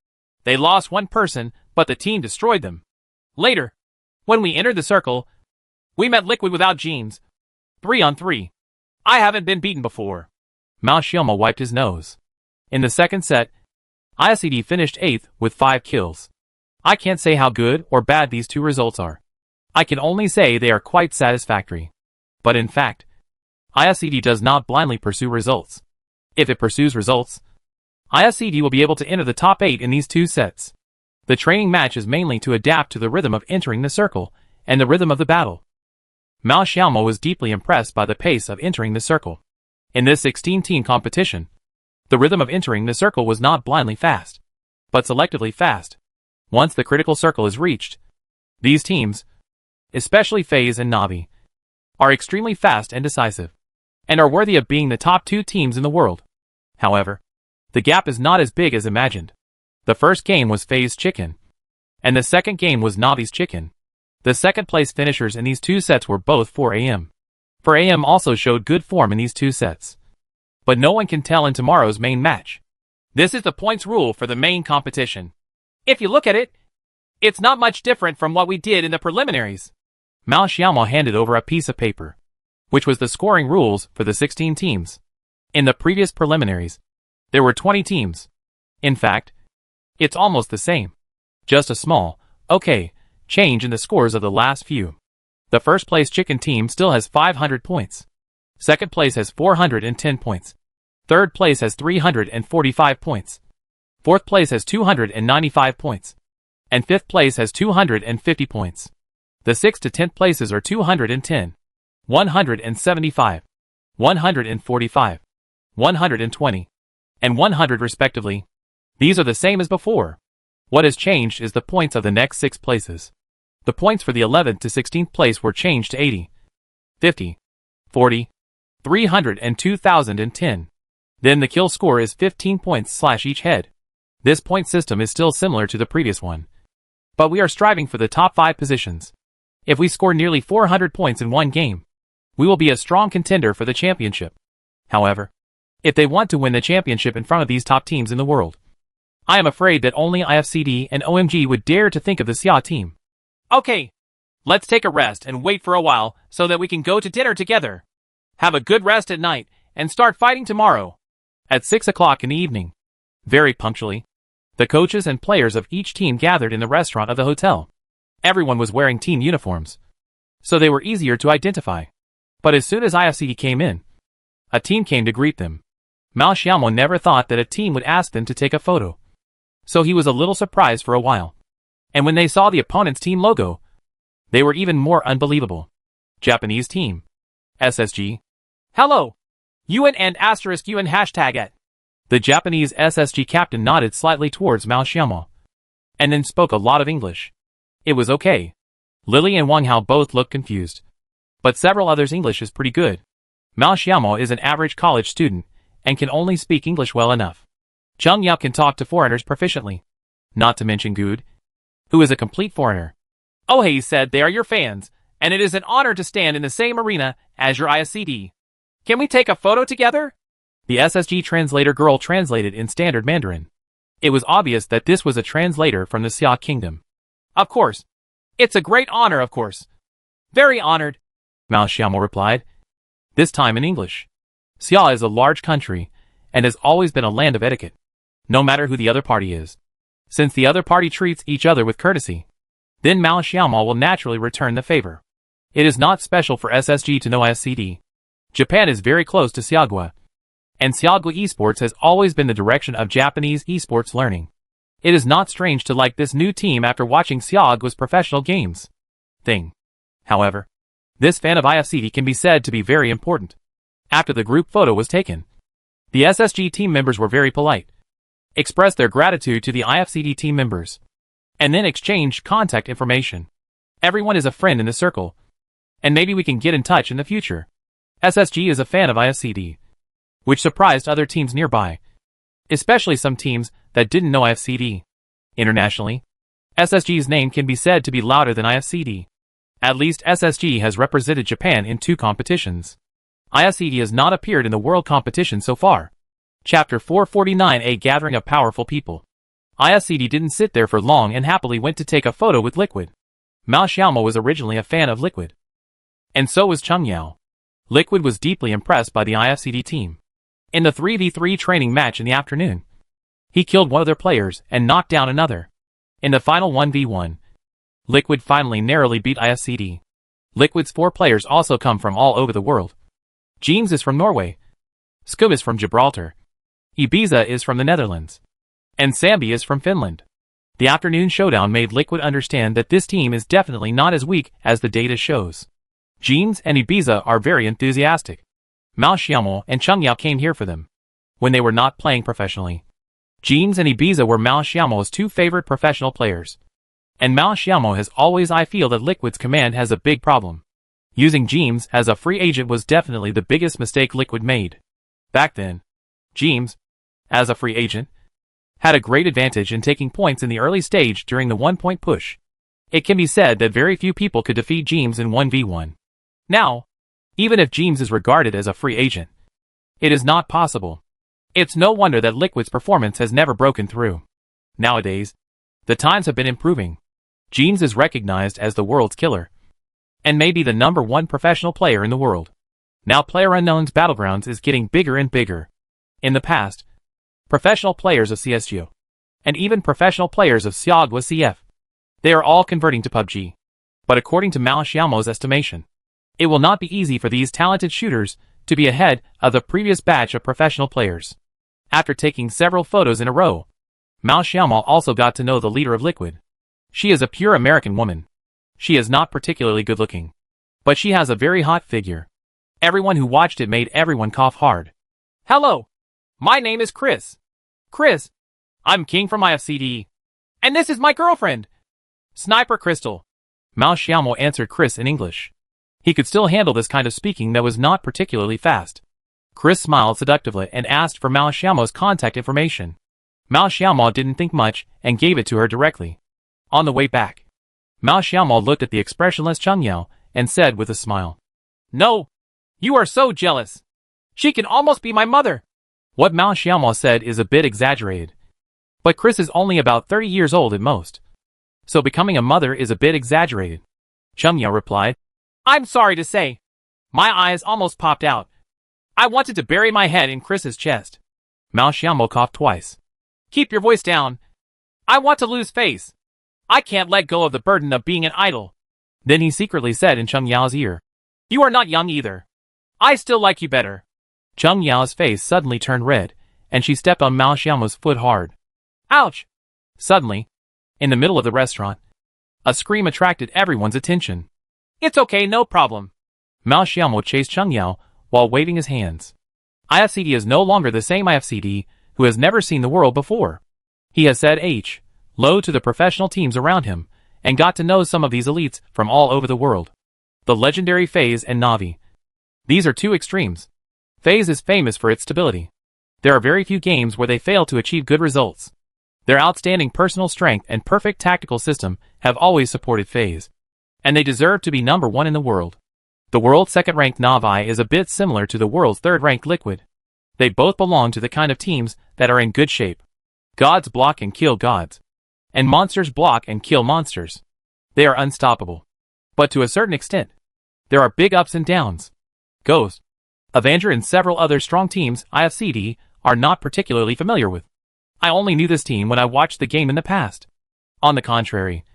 They lost one person, but the team destroyed them. Later, when we entered the circle, we met Liquid without jeans. 3-on-3. I haven't been beaten before. Mao Xiaomo wiped his nose. In the second set, IFCD finished 8th with 5 kills. I can't say how good or bad these two results are. I can only say they are quite satisfactory. But in fact, IFCD does not blindly pursue results. If it pursues results, IFCD will be able to enter the top 8 in these 2 sets. The training match is mainly to adapt to the rhythm of entering the circle and the rhythm of the battle. Mao Xiaomo was deeply impressed by the pace of entering the circle. In this 16-team competition, the rhythm of entering the circle was not blindly fast, but selectively fast. Once the critical circle is reached, these teams, especially FaZe and Navi, are extremely fast and decisive, and are worthy of being the top 2 teams in the world. However, the gap is not as big as imagined. The first game was FaZe's chicken, and the second game was Navi's chicken. The second place finishers in these 2 sets were both 4 AM. 4 AM also showed good form in these 2 sets. But no one can tell in tomorrow's main match. This is the points rule for the main competition. If you look at it, it's not much different from what we did in the preliminaries. Mao Xiaomo handed over a piece of paper, which was the scoring rules for the 16 teams. In the previous preliminaries, there were 20 teams. In fact, it's almost the same. Just a small, change in the scores of the last few. The first place chicken team still has 500 points. Second place has 410 points. Third place has 345 points. Fourth place has 295 points. And fifth place has 250 points. The 6th to 10th places are 210, 175, 145, 120, and 100 respectively. These are the same as before. What has changed is the points of the next 6 places. The points for the 11th to 16th place were changed to 80, 50, 40, 300 and 2010. Then the kill score is 15 points / each head. This point system is still similar to the previous one. But we are striving for the top 5 positions. If we score nearly 400 points in one game, we will be a strong contender for the championship. However, if they want to win the championship in front of these top teams in the world, I am afraid that only IFCD and OMG would dare to think of the Xia team. Okay, let's take a rest and wait for a while so that we can go to dinner together. Have a good rest at night and start fighting tomorrow. At 6 o'clock in the evening, very punctually, the coaches and players of each team gathered in the restaurant of the hotel. Everyone was wearing team uniforms, so they were easier to identify. But as soon as IFCD came in, a team came to greet them. Mao Xiaomo never thought that a team would ask them to take a photo, so he was a little surprised for a while. And when they saw the opponent's team logo, they were even more unbelievable. Japanese team. SSG. Hello. UN and *UN #at. The Japanese SSG captain nodded slightly towards Mao Xiaomo, and then spoke a lot of English. It was okay. Lily and Wang Hao both looked confused, but several others' English is pretty good. Mao Xiaomo is an average college student, and can only speak English well enough. Cheng Yao can talk to foreigners proficiently, not to mention Good, who is a complete foreigner. Oh hey, he said they are your fans, and it is an honor to stand in the same arena as your ISCD. Can we take a photo together? The SSG translator girl translated in standard Mandarin. It was obvious that this was a translator from the Xia kingdom. Of course. It's a great honor, of course. Very honored, Mao Xiaomo replied, this time in English. Xia is a large country, and has always been a land of etiquette, no matter who the other party is. Since the other party treats each other with courtesy, then Mao Xiaomo will naturally return the favor. It is not special for SSG to know ISCD. Japan is very close to Xiagua, and Xiagua esports has always been the direction of Japanese esports learning. It is not strange to like this new team after watching Xiagua's professional games. However, this fan of IFCD can be said to be very important. After the group photo was taken, the SSG team members were very polite, expressed their gratitude to the IFCD team members, and then exchanged contact information. Everyone is a friend in the circle, and maybe we can get in touch in the future. SSG is a fan of IFCD, which surprised other teams nearby, especially some teams that didn't know IFCD. Internationally, SSG's name can be said to be louder than IFCD. At least SSG has represented Japan in 2 competitions. IFCD has not appeared in the world competition so far. Chapter 449, a gathering of powerful people. IFCD didn't sit there for long and happily went to take a photo with Liquid. Mao Xiaomo was originally a fan of Liquid, and so was Cheng Yao. Liquid was deeply impressed by the IFCD team. In the 3v3 training match in the afternoon, he killed one of their players and knocked down another. In the final 1v1, Liquid finally narrowly beat IFCD. Liquid's 4 players also come from all over the world. Jeans is from Norway, Scum is from Gibraltar, Ibiza is from the Netherlands, and Sambi is from Finland. The afternoon showdown made Liquid understand that this team is definitely not as weak as the data shows. Jeans and Ibiza are very enthusiastic. Mao Xiaomo and Cheng Yao came here for them when they were not playing professionally. Jeans and Ibiza were Mao Xiaomo's 2 favorite professional players. And Mao Xiaomo has always I feel that Liquid's command has a big problem. Using James as a free agent was definitely the biggest mistake Liquid made. Back then, James, as a free agent, had a great advantage in taking points in the early stage during the 1-point push. It can be said that very few people could defeat James in 1v1. Now, even if James is regarded as a free agent, it is not possible. It's no wonder that Liquid's performance has never broken through. Nowadays, the times have been improving. James is recognized as the world's killer, and may be the #1 professional player in the world. Now PlayerUnknown's Battlegrounds is getting bigger and bigger. In the past, professional players of CSGO, and even professional players of CSGO CF, they are all converting to PUBG. But according to Mao Xiaomo's estimation, it will not be easy for these talented shooters to be ahead of the previous batch of professional players. After taking several photos in a row, Mao Xiaomo also got to know the leader of Liquid. She is a pure American woman. She is not particularly good looking, but she has a very hot figure. Everyone who watched it made everyone cough hard. Hello, my name is Chris. Chris, I'm King from IFCD. And this is my girlfriend, Sniper Crystal. Mao Xiaomo answered Chris in English. He could still handle this kind of speaking that was not particularly fast. Chris smiled seductively and asked for Mao Xiaomo's contact information. Mao Xiaomo didn't think much and gave it to her directly. On the way back, Mao Xiaomo looked at the expressionless Cheng Yao and said with a smile, "No, you are so jealous. She can almost be my mother." What Mao Xiaomo said is a bit exaggerated. But Chris is only about 30 years old at most, so becoming a mother is a bit exaggerated. Cheng Yao replied, "I'm sorry to say, my eyes almost popped out. I wanted to bury my head in Chris's chest." Mao Xiaomo coughed twice. "Keep your voice down. I want to lose face. I can't let go of the burden of being an idol." Then he secretly said in Cheng Yao's ear, "You are not young either. I still like you better." Cheng Yao's face suddenly turned red, and she stepped on Mao Xiaomo's foot hard. Ouch! Suddenly, in the middle of the restaurant, a scream attracted everyone's attention. "It's okay, no problem." Mao Xiaomo chased Cheng Yao while waving his hands. IFCD is no longer the same IFCD who has never seen the world before. He has said hello to the professional teams around him and got to know some of these elites from all over the world. The legendary FaZe and Na'Vi. These are two extremes. FaZe is famous for its stability. There are very few games where they fail to achieve good results. Their outstanding personal strength and perfect tactical system have always supported FaZe, and they deserve to be #1 in the world. The world's second-ranked Na'Vi is a bit similar to the world's third-ranked Liquid. They both belong to the kind of teams that are in good shape. Gods block and kill gods, and monsters block and kill monsters. They are unstoppable. But to a certain extent, there are big ups and downs. Ghost, Avenger and several other strong teams IFCD are not particularly familiar with. I only knew this team when I watched the game in the past. On the contrary,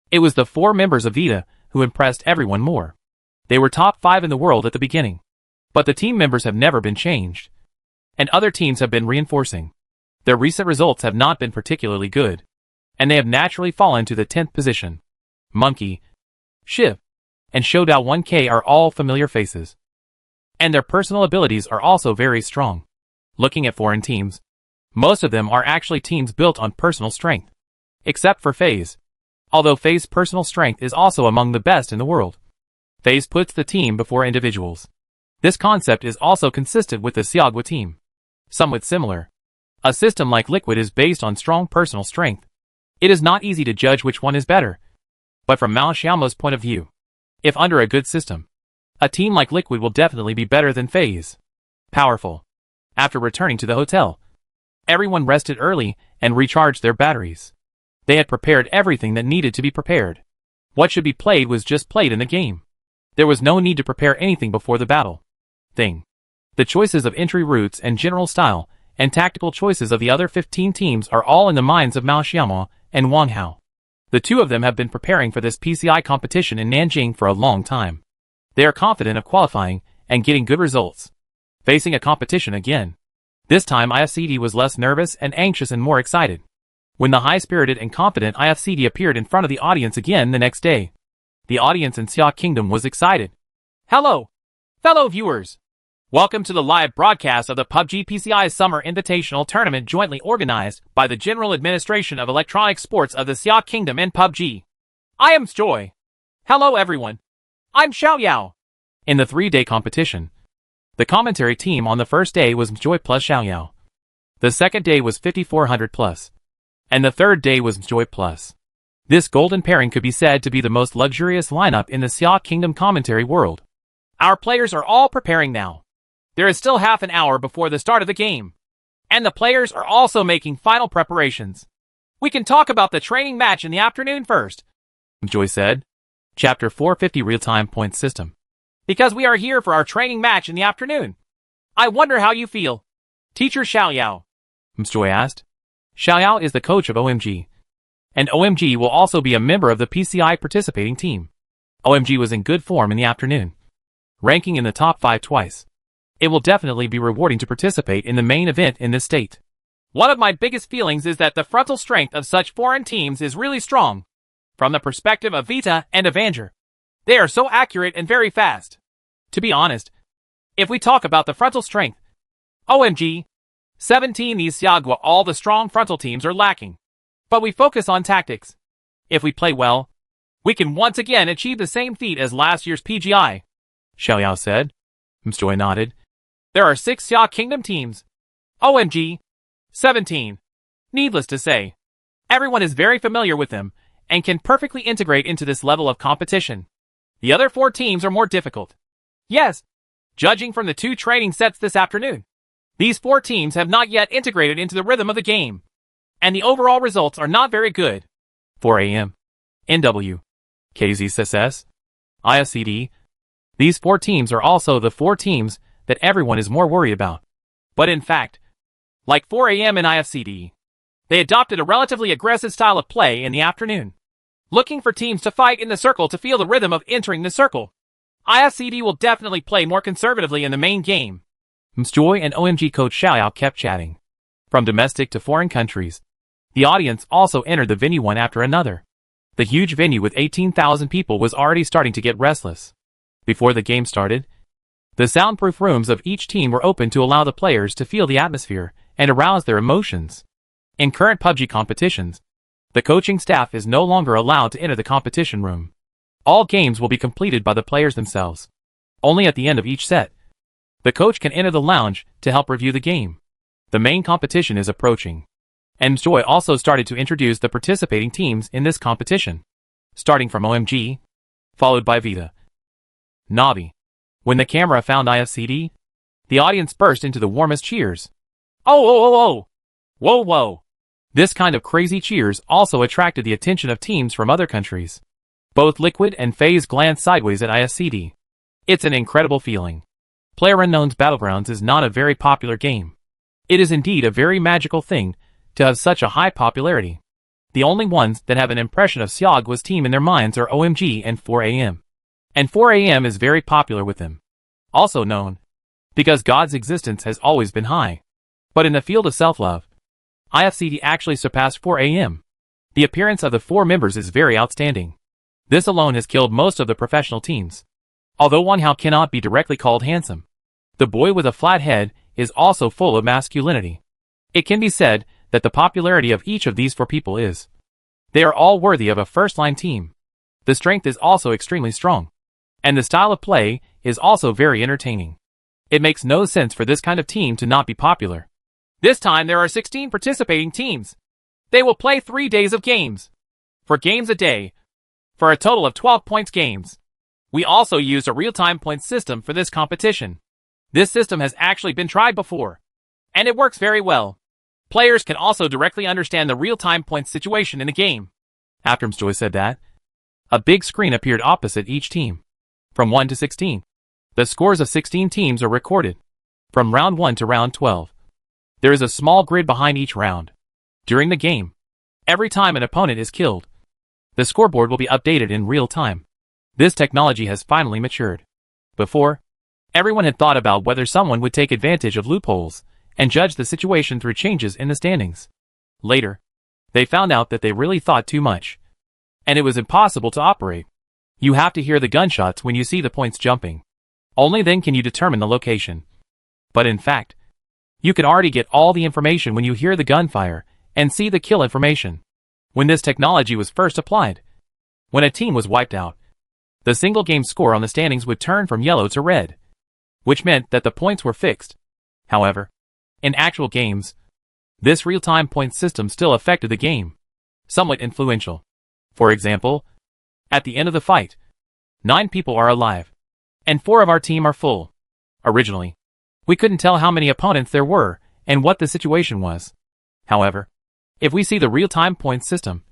it was the 4 members of Vita who impressed everyone more. They were top 5 in the world at the beginning. But the team members have never been changed, and other teams have been reinforcing. Their recent results have not been particularly good, and they have naturally fallen to the 10th position. Monkey, Shiv, and Showdown 1K are all familiar faces, and their personal abilities are also very strong. Looking at foreign teams, most of them are actually teams built on personal strength, except for FaZe. Although FaZe's personal strength is also among the best in the world, FaZe puts the team before individuals. This concept is also consistent with the CSGO team. Somewhat similar. A system like Liquid is based on strong personal strength. It is not easy to judge which one is better. But from Mao Xiaomo's point of view, if under a good system, a team like Liquid will definitely be better than FaZe. Powerful. After returning to the hotel, everyone rested early and recharged their batteries. They had prepared everything that needed to be prepared. What should be played was just played in the game. There was no need to prepare anything before the battle. The choices of entry routes and general style, and tactical choices of the other 15 teams are all in the minds of Mao Xiaomo and Wang Hao. The two of them have been preparing for this PCI competition in Nanjing for a long time. They are confident of qualifying and getting good results. Facing a competition again. This time IFCD was less nervous and anxious and more excited. When the high-spirited and confident IFCD appeared in front of the audience again the next day, the audience in Xia Kingdom was excited. "Hello, fellow viewers. Welcome to the live broadcast of the PUBG PCI Summer Invitational Tournament jointly organized by the General Administration of Electronic Sports of the Xia Kingdom and PUBG. I am Joy. Hello everyone. I'm Xiao Yao. In the 3-day competition, the commentary team on the first day was Joy plus Xiao Yao. The second day was 5400 plus. And the third day was Joy plus. This golden pairing could be said to be the most luxurious lineup in the Xia Kingdom commentary world. Our players are all preparing now. There is still half an hour before the start of the game. And the players are also making final preparations. We can talk about the training match in the afternoon first, Joy said. Chapter 450 Real-Time Point System. Because we are here for our training match in the afternoon. I wonder how you feel. Teacher Xiao Yao, Joy asked. Xiao Yao is the coach of OMG. And OMG will also be a member of the PCI participating team. OMG was in good form in the afternoon, ranking in the top 5 twice. It will definitely be rewarding to participate in the main event in this state. One of my biggest feelings is that the frontal strength of such foreign teams is really strong. From the perspective of Vita and Avenger, they are so accurate and very fast. To be honest, if we talk about the frontal strength, OMG, 17 these Xiagua all the strong frontal teams are lacking. But we focus on tactics. If we play well, we can once again achieve the same feat as last year's PGI, Xiao Yao said. Joy nodded. There are 6 Xia Kingdom teams. OMG, 17. Needless to say, everyone is very familiar with them and can perfectly integrate into this level of competition. The other 4 teams are more difficult. Yes, judging from the 2 training sets this afternoon, these 4 teams have not yet integrated into the rhythm of the game, and the overall results are not very good. 4 a.m. NW. KZSS. ISCD. These 4 teams are also the 4 teams that everyone is more worried about. But in fact, like 4 a.m. in IFCD, they adopted a relatively aggressive style of play in the afternoon, looking for teams to fight in the circle to feel the rhythm of entering the circle. IFCD will definitely play more conservatively in the main game. Joy and OMG coach Xiao Yao kept chatting. From domestic to foreign countries, the audience also entered the venue one after another. The huge venue with 18,000 people was already starting to get restless. Before the game started, the soundproof rooms of each team were open to allow the players to feel the atmosphere and arouse their emotions. In current PUBG competitions, the coaching staff is no longer allowed to enter the competition room. All games will be completed by the players themselves. Only at the end of each set, the coach can enter the lounge to help review the game. The main competition is approaching, and Joy also started to introduce the participating teams in this competition, starting from OMG, followed by Vita. Navi. When the camera found IFCD, the audience burst into the warmest cheers. Oh, oh, oh, oh! Whoa, whoa! This kind of crazy cheers also attracted the attention of teams from other countries. Both Liquid and FaZe glanced sideways at IFCD. It's an incredible feeling. PlayerUnknown's Battlegrounds is not a very popular game. It is indeed a very magical thing to have such a high popularity. The only ones that have an impression of Xiagua's team in their minds are OMG and 4 a.m. And 4 a.m. is very popular with them. Also known because God's existence has always been high. But in the field of self-love, IFCD actually surpassed 4 a.m. The appearance of the 4 members is very outstanding. This alone has killed most of the professional teams. Although Wang Hao cannot be directly called handsome, the boy with a flat head is also full of masculinity. It can be said that the popularity of each of these 4 people is. They are all worthy of a first-line team. The strength is also extremely strong. And the style of play is also very entertaining. It makes no sense for this kind of team to not be popular. This time there are 16 participating teams. They will play 3 days of games. 4 games a day. For a total of 12 points games. We also used a real-time point system for this competition. This system has actually been tried before, and it works very well. Players can also directly understand the real-time point situation in the game. After Joy said that, a big screen appeared opposite each team. From 1 to 16. The scores of 16 teams are recorded. From round 1 to round 12. There is a small grid behind each round. During the game, every time an opponent is killed, the scoreboard will be updated in real time. This technology has finally matured. Before, everyone had thought about whether someone would take advantage of loopholes and judge the situation through changes in the standings. Later, they found out that they really thought too much, and it was impossible to operate. You have to hear the gunshots when you see the points jumping. Only then can you determine the location. But in fact, you can already get all the information when you hear the gunfire and see the kill information. When this technology was first applied, when a team was wiped out, the single game score on the standings would turn from yellow to red, which meant that the points were fixed. However, in actual games, this real-time point system still affected the game, somewhat influential. For example, at the end of the fight, 9 people are alive, and 4 of our team are full. Originally, we couldn't tell how many opponents there were and what the situation was. However, if we see the real-time point system,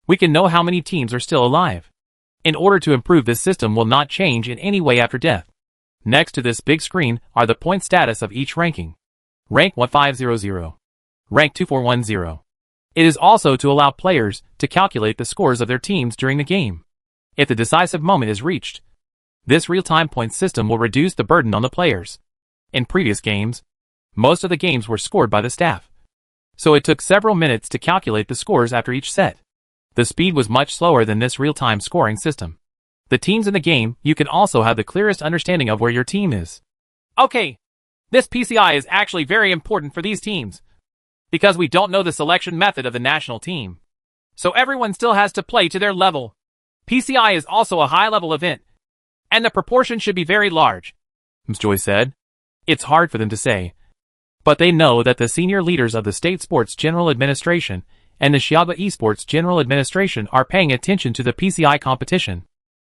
we can know how many teams are still alive. In order to improve, this system will not change in any way after death. Next to this big screen are the point status of each ranking. Rank 1500. Rank 2410. It is also to allow players to calculate the scores of their teams during the game. If the decisive moment is reached, this real-time point system will reduce the burden on the players. In previous games, most of the games were scored by the staff, so it took several minutes to calculate the scores after each set. The speed was much slower than this real-time scoring system. The teams in the game, you can also have the clearest understanding of where your team is. Okay, this PCI is actually very important for these teams, because we don't know the selection method of the national team. So everyone still has to play to their level. PCI is also a high-level event, and the proportion should be very large, Ms. Joy said. It's hard for them to say, but they know that the senior leaders of the State Sports General Administration and the Xiaoda Esports General Administration are paying attention to the PCI competition.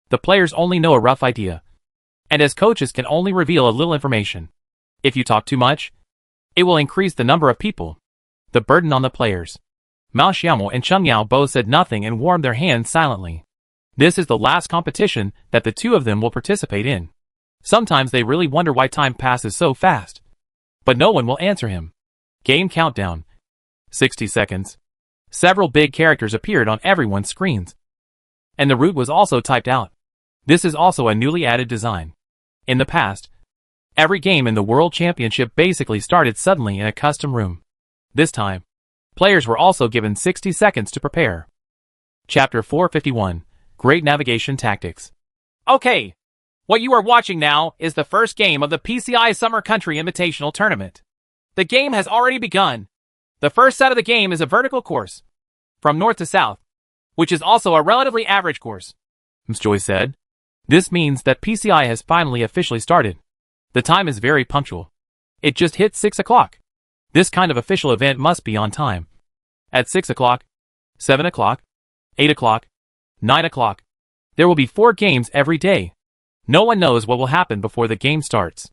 The players only know a rough idea, and as coaches can only reveal a little information. If you talk too much, it will increase the number of people, the burden on the players. Mao Xiaomo and Cheng Yao both said nothing and warmed their hands silently. This is the last competition that the two of them will participate in. Sometimes they really wonder why time passes so fast. But no one will answer him. Game countdown. 60 seconds. Several big characters appeared on everyone's screens, and the route was also typed out. This is also a newly added design. In the past, every game in the World Championship basically started suddenly in a custom room. This time, players were also given 60 seconds to prepare. Chapter 451. Great Navigation Tactics. Okay, what you are watching now is the first game of the PCI Summer Country Invitational Tournament. The game has already begun. The first set of the game is a vertical course, from north to south, which is also a relatively average course, Ms. Joy said. This means that PCI has finally officially started. The time is very punctual. It just hit 6 o'clock. This kind of official event must be on time. At 6 o'clock, 7 o'clock, 8 o'clock, 9 o'clock. There will be 4 games every day. No one knows what will happen before the game starts.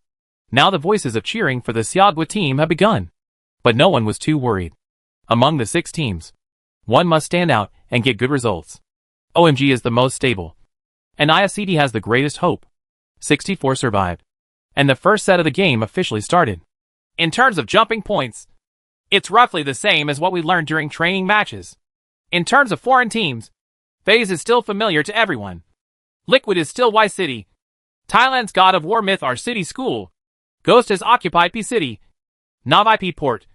Now the voices of cheering for the Xiaoda team have begun. But no one was too worried. Among the 6 teams, one must stand out and get good results. OMG is the most stable, and IFCD has the greatest hope. 64 survived, and the first set of the game officially started. In terms of jumping points, it's roughly the same as what we learned during training matches. In terms of foreign teams, FaZe is still familiar to everyone. Liquid is still Y City. Thailand's God of War myth are City School. Ghost has occupied P City, Nav IP Port,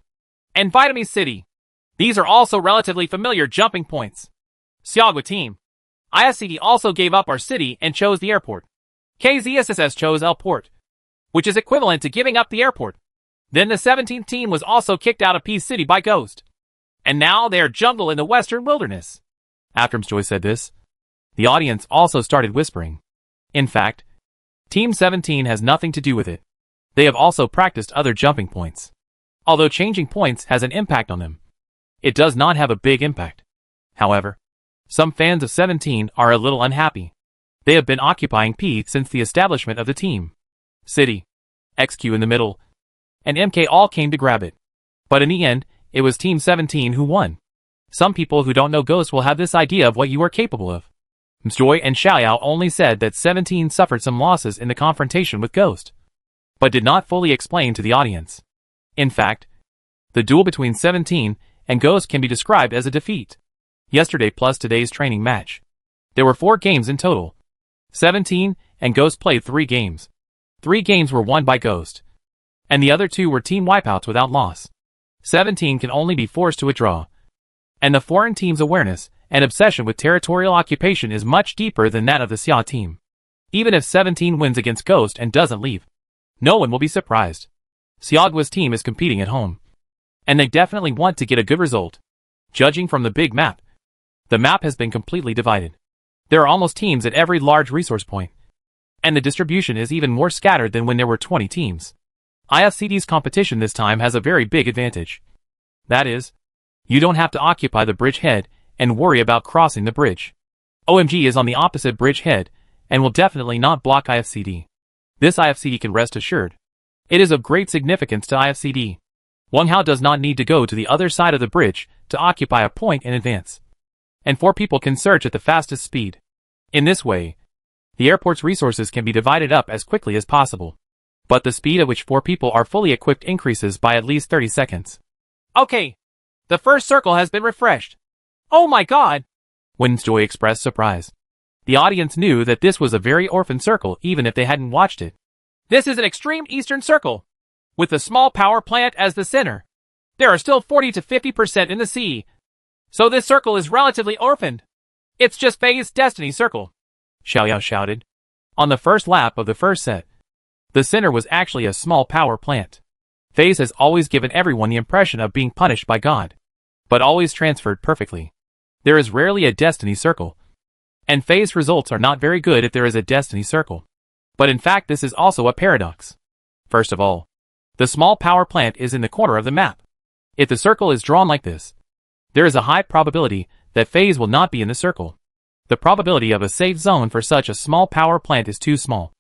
and Vietnamese City. These are also relatively familiar jumping points. Xiaoda team. ISCD also gave up our city and chose the airport. KZSSS chose L Port, which is equivalent to giving up the airport. Then the 17th team was also kicked out of P City by Ghost. And now they are jungle in the western wilderness. After Ms. Joy said this, the audience also started whispering. In fact, Team 17 has nothing to do with it. They have also practiced other jumping points. Although changing points has an impact on them, it does not have a big impact. However, some fans of 17 are a little unhappy. They have been occupying P since the establishment of the team. City, XQ in the middle, and MK all came to grab it. But in the end, it was Team 17 who won. Some people who don't know Ghost will have this idea of what you are capable of. Ms. Joy and Xiaoyao only said that 17 suffered some losses in the confrontation with Ghost, but did not fully explain to the audience. In fact, the duel between 17 and Ghost can be described as a defeat. Yesterday plus today's training match, there were 4 games in total. 17 and Ghost played 3 games. 3 games were won by Ghost, and the other 2 were team wipeouts without loss. 17 can only be forced to withdraw, and the foreign team's awareness and obsession with territorial occupation is much deeper than that of the Xia team. Even if 17 wins against Ghost and doesn't leave, no one will be surprised. Xiaogua's team is competing at home, and they definitely want to get a good result. Judging from the big map, the map has been completely divided. There are almost teams at every large resource point, and the distribution is even more scattered than when there were 20 teams. IFCD's competition this time has a very big advantage. That is, you don't have to occupy the bridge head and worry about crossing the bridge. OMG is on the opposite bridge head and will definitely not block IFCD. This IFCD can rest assured. It is of great significance to IFCD. Wang Hao does not need to go to the other side of the bridge to occupy a point in advance. And 4 people can search at the fastest speed. In this way, the airport's resources can be divided up as quickly as possible. But the speed at which 4 people are fully equipped increases by at least 30 seconds. Okay. The first circle has been refreshed. Oh my god! Joy expressed surprise. The audience knew that this was a very orphan circle even if they hadn't watched it. This is an extreme eastern circle, with a small power plant as the center. There are still 40 to 50% in the sea. So this circle is relatively orphaned. It's just Faye's destiny circle, Xiaoyao shouted. On the first lap of the first set, the center was actually a small power plant. FaZe has always given everyone the impression of being punished by God, but always transferred perfectly. There is rarely a destiny circle, and FaZe results are not very good if there is a destiny circle. But in fact this is also a paradox. First of all, the small power plant is in the corner of the map. If the circle is drawn like this, there is a high probability that FaZe will not be in the circle. The probability of a safe zone for such a small power plant is too small.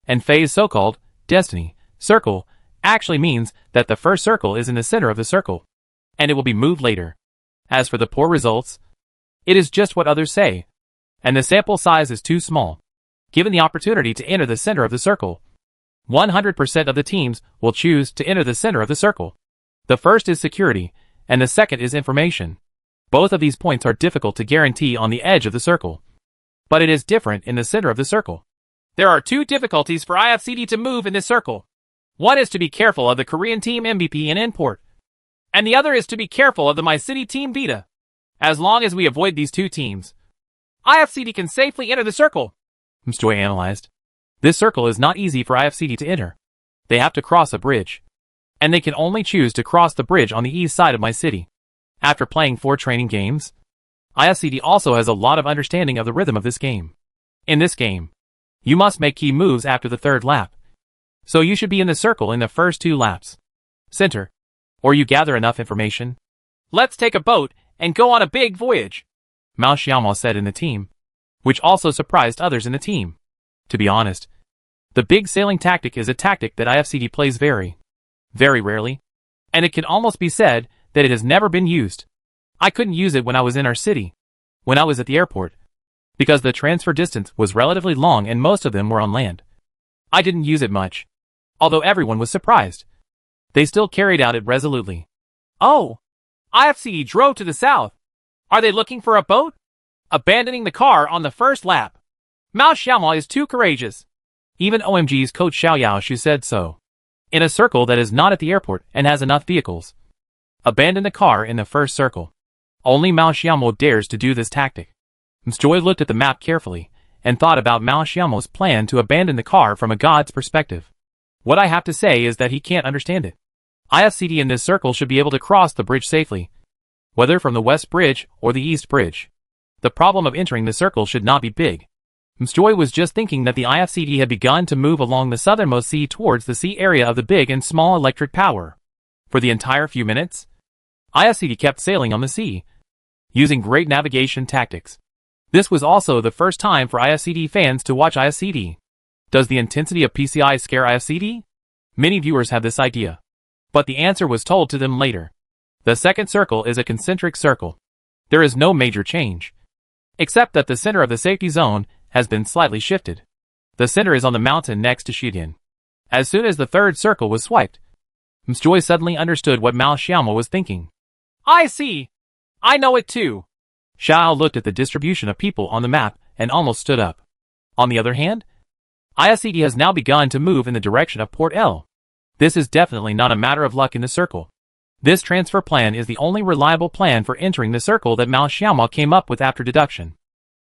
And FaZe's so-called destiny circle actually means that the first circle is in the center of the circle, and it will be moved later. As for the poor results, it is just what others say, and the sample size is too small. Given the opportunity to enter the center of the circle, 100% of the teams will choose to enter the center of the circle. The first is security, and the second is information. Both of these points are difficult to guarantee on the edge of the circle, but it is different in the center of the circle. There are 2 difficulties for IFCD to move in this circle. One is to be careful of the Korean team MVP in import, and the other is to be careful of the My City team Vita. As long as we avoid these 2 teams, IFCD can safely enter the circle, Joy analyzed. This circle is not easy for IFCD to enter. They have to cross a bridge, and they can only choose to cross the bridge on the east side of My City. After playing 4 training games, IFCD also has a lot of understanding of the rhythm of this game. In this game, you must make key moves after the 3rd lap, so you should be in the circle in the first 2 laps. Center, or you gather enough information. Let's take a boat and go on a big voyage, Mao Xiaomo said in the team, which also surprised others in the team. To be honest, the big sailing tactic is a tactic that IFCD plays very rarely, and it can almost be said that it has never been used. I couldn't use it when I was in our city, when I was at the airport, because the transfer distance was relatively long and most of them were on land. I didn't use it much, although everyone was surprised. They still carried out it resolutely. Oh, IFCD drove to the south. Are they looking for a boat? Abandoning the car on the first lap. Mao Xiaomo is too courageous. Even OMG's coach Xiaoyao said so. In a circle that is not at the airport and has enough vehicles, abandon the car in the first circle. Only Mao Xiaomo dares to do this tactic. Joy looked at the map carefully and thought about Mao Xiaomo's plan to abandon the car from a god's perspective. What I have to say is that he can't understand it. IFCD in this circle should be able to cross the bridge safely, whether from the west bridge or the east bridge. The problem of entering the circle should not be big. Joy was just thinking that the IFCD had begun to move along the southernmost sea towards the sea area of the big and small electric power. For the entire few minutes, IFCD kept sailing on the sea, using great navigation tactics. This was also the first time for IFCD fans to watch IFCD. Does the intensity of PCI scare IFCD? Many viewers have this idea, but the answer was told to them later. The second circle is a concentric circle. There is no major change, except that the center of the safety zone has been slightly shifted. The center is on the mountain next to Shidian. As soon as the 3rd circle was swiped, Joy suddenly understood what Mao Xiaomo was thinking. I see. I know it too. Xiao looked at the distribution of people on the map and almost stood up. On the other hand, IFCD has now begun to move in the direction of Port L. This is definitely not a matter of luck in the circle. This transfer plan is the only reliable plan for entering the circle that Mao Xiaomo came up with after deduction.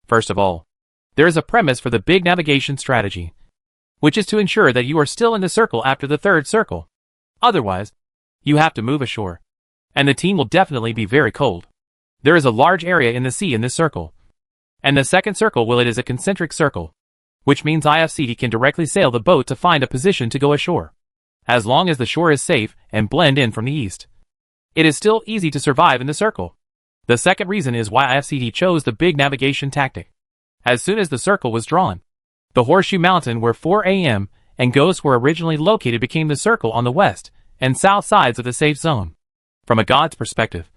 First of all, there is a premise for the big navigation strategy, which is to ensure that you are still in the circle after the 3rd circle. Otherwise, you have to move ashore. And the team will definitely be very cold. There is a large area in the sea in this circle. And the second circle is a concentric circle, which means IFCD can directly sail the boat to find a position to go ashore. As long as the shore is safe and blend in from the east, it is still easy to survive in the circle. The second reason is why IFCD chose the big navigation tactic. As soon as the circle was drawn, the horseshoe mountain where 4 a.m. and Ghosts were originally located became the circle on the west and south sides of the safe zone. From a god's perspective,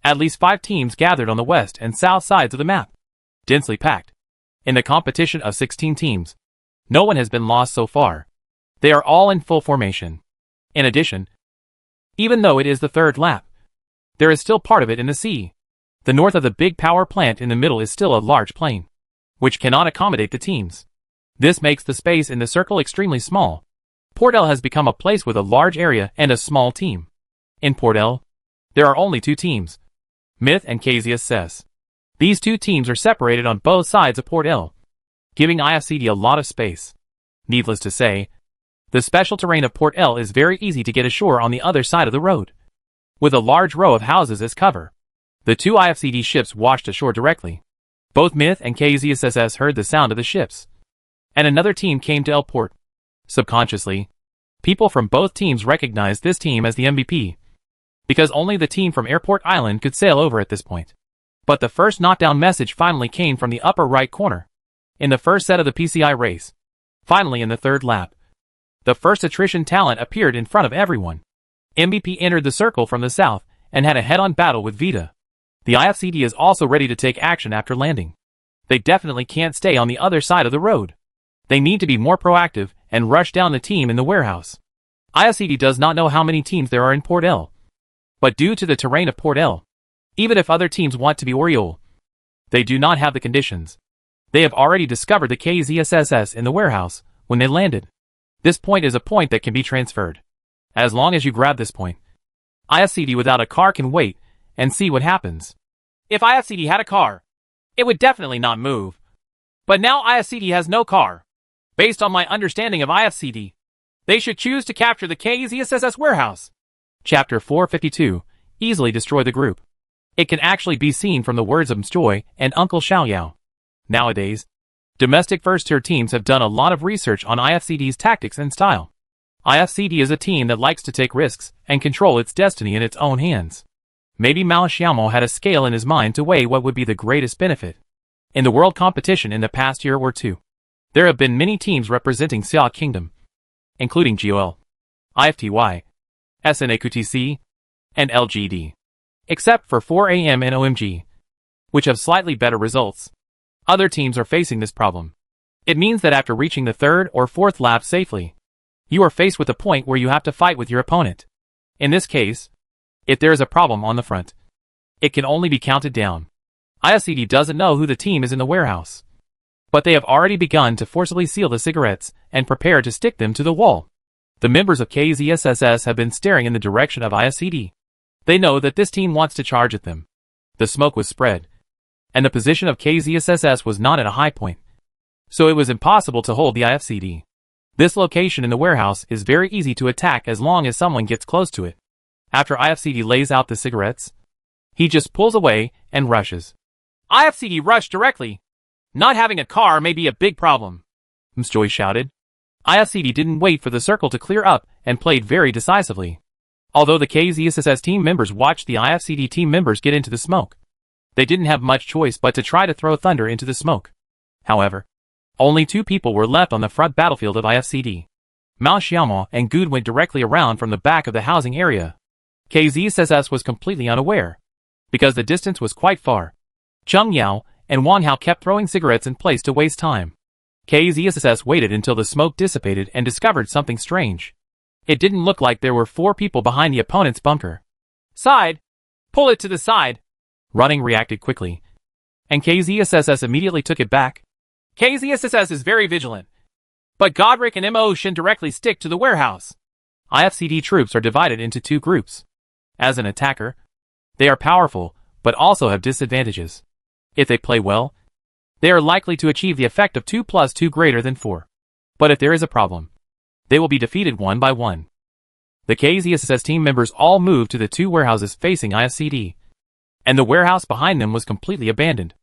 at least 5 teams gathered on the west and south sides of the map, densely packed. In the competition of 16 teams, no one has been lost so far. They are all in full formation. In addition, even though it is the third lap, there is still part of it in the sea. The north of the big power plant in the middle is still a large plain, which cannot accommodate the teams. This makes the space in the circle extremely small. Port L has become a place with a large area and a small team. In Port L, there are only 2 teams, Myth and KZSS. These 2 teams are separated on both sides of Port L, giving IFCD a lot of space. Needless to say, the special terrain of Port L is very easy to get ashore on the other side of the road, with a large row of houses as cover. The 2 IFCD ships washed ashore directly. Both Myth and KZSS heard the sound of the ships, and another team came to L Port. Subconsciously, people from both teams recognized this team as the MVP, because only the team from Airport Island could sail over at this point. But the first knockdown message finally came from the upper right corner, in the first set of the PCI race. Finally, in the third lap, the first attrition talent appeared in front of everyone. MVP entered the circle from the south and had a head-on battle with Vita. The IFCD is also ready to take action after landing. They definitely can't stay on the other side of the road. They need to be more proactive and rush down the team in the warehouse. IFCD does not know how many teams there are in Port L, but due to the terrain of Port L, even if other teams want to be Oriole, they do not have the conditions. They have already discovered the KZSS in the warehouse when they landed. This point is a point that can be transferred. As long as you grab this point, IFCD without a car can wait and see what happens. If IFCD had a car, it would definitely not move. But now IFCD has no car. Based on my understanding of IFCD, they should choose to capture the KZSS warehouse. Chapter 452, easily destroy the group. It can actually be seen from the words of Mjoy and Uncle Xiaoyao. Nowadays, domestic first-tier teams have done a lot of research on IFCD's tactics and style. IFCD is a team that likes to take risks and control its destiny in its own hands. Maybe Mao Xiaomo had a scale in his mind to weigh what would be the greatest benefit. In the world competition in the past year or two, there have been many teams representing Xia Kingdom, including GOL, IFTY, SNAQTC, and LGD. Except for 4AM and OMG, which have slightly better results. Other teams are facing this problem. It means that after reaching the 3rd or 4th lap safely, you are faced with a point where you have to fight with your opponent. In this case, if there is a problem on the front, it can only be counted down. IFCD doesn't know who the team is in the warehouse, but they have already begun to forcibly seal the cigarettes and prepare to stick them to the wall. The members of KZSS have been staring in the direction of IFCD. They know that this team wants to charge at them. The smoke was spread, and the position of KZSS was not at a high point, so it was impossible to hold the IFCD. This location in the warehouse is very easy to attack as long as someone gets close to it. After IFCD lays out the cigarettes, he just pulls away and rushes. IFCD rushed directly. Not having a car may be a big problem, Mjoy shouted. IFCD didn't wait for the circle to clear up and played very decisively. Although the KZSS team members watched the IFCD team members get into the smoke, they didn't have much choice but to try to throw thunder into the smoke. However, only 2 people were left on the front battlefield of IFCD. Mao Xiaomo and Good went directly around from the back of the housing area. KZSS was completely unaware, because the distance was quite far. Cheng Yao and Wang Hao kept throwing cigarettes in place to waste time. KZSS waited until the smoke dissipated and discovered something strange. It didn't look like there were 4 people behind the opponent's bunker. Side! Pull it to the side! Running reacted quickly, and KZSS immediately took it back. KZSS is very vigilant, but Godric and Mo directly stick to the warehouse. IFCD troops are divided into 2 groups. As an attacker, they are powerful, but also have disadvantages. If they play well, they are likely to achieve the effect of 2 + 2 greater than 4. But if there is a problem, they will be defeated one by one. The KZSS team members all moved to the two warehouses facing IFCD, and the warehouse behind them was completely abandoned.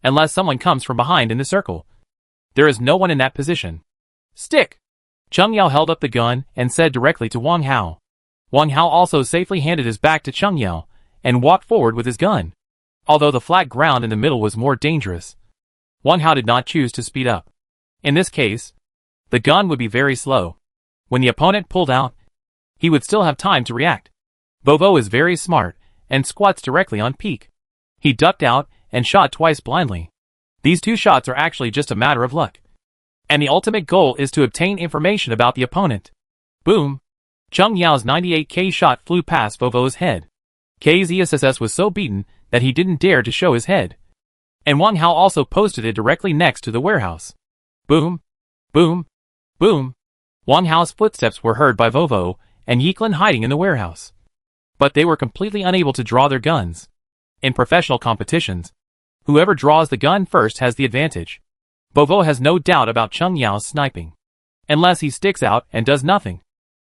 Unless someone comes from behind in the circle. There is no one in that position. Stick! Cheng Yao held up the gun and said directly to Wang Hao. Wang Hao also safely handed his back to Cheng Yao and walked forward with his gun. Although the flat ground in the middle was more dangerous, Wang Hao did not choose to speed up. In this case, the gun would be very slow. When the opponent pulled out, he would still have time to react. Vovo is very smart and squats directly on peak. He ducked out and shot twice blindly. These two shots are actually just a matter of luck. And the ultimate goal is to obtain information about the opponent. Boom! Cheng Yao's 98K shot flew past Vovo's head. KZSS was so beaten that he didn't dare to show his head. And Wang Hao also posted it directly next to the warehouse. Boom! Boom! Boom! Wang Hao's footsteps were heard by Vovo and Yiklin hiding in the warehouse. But they were completely unable to draw their guns. In professional competitions, whoever draws the gun first has the advantage. Vovo has no doubt about Cheng Yao's sniping. Unless he sticks out and does nothing,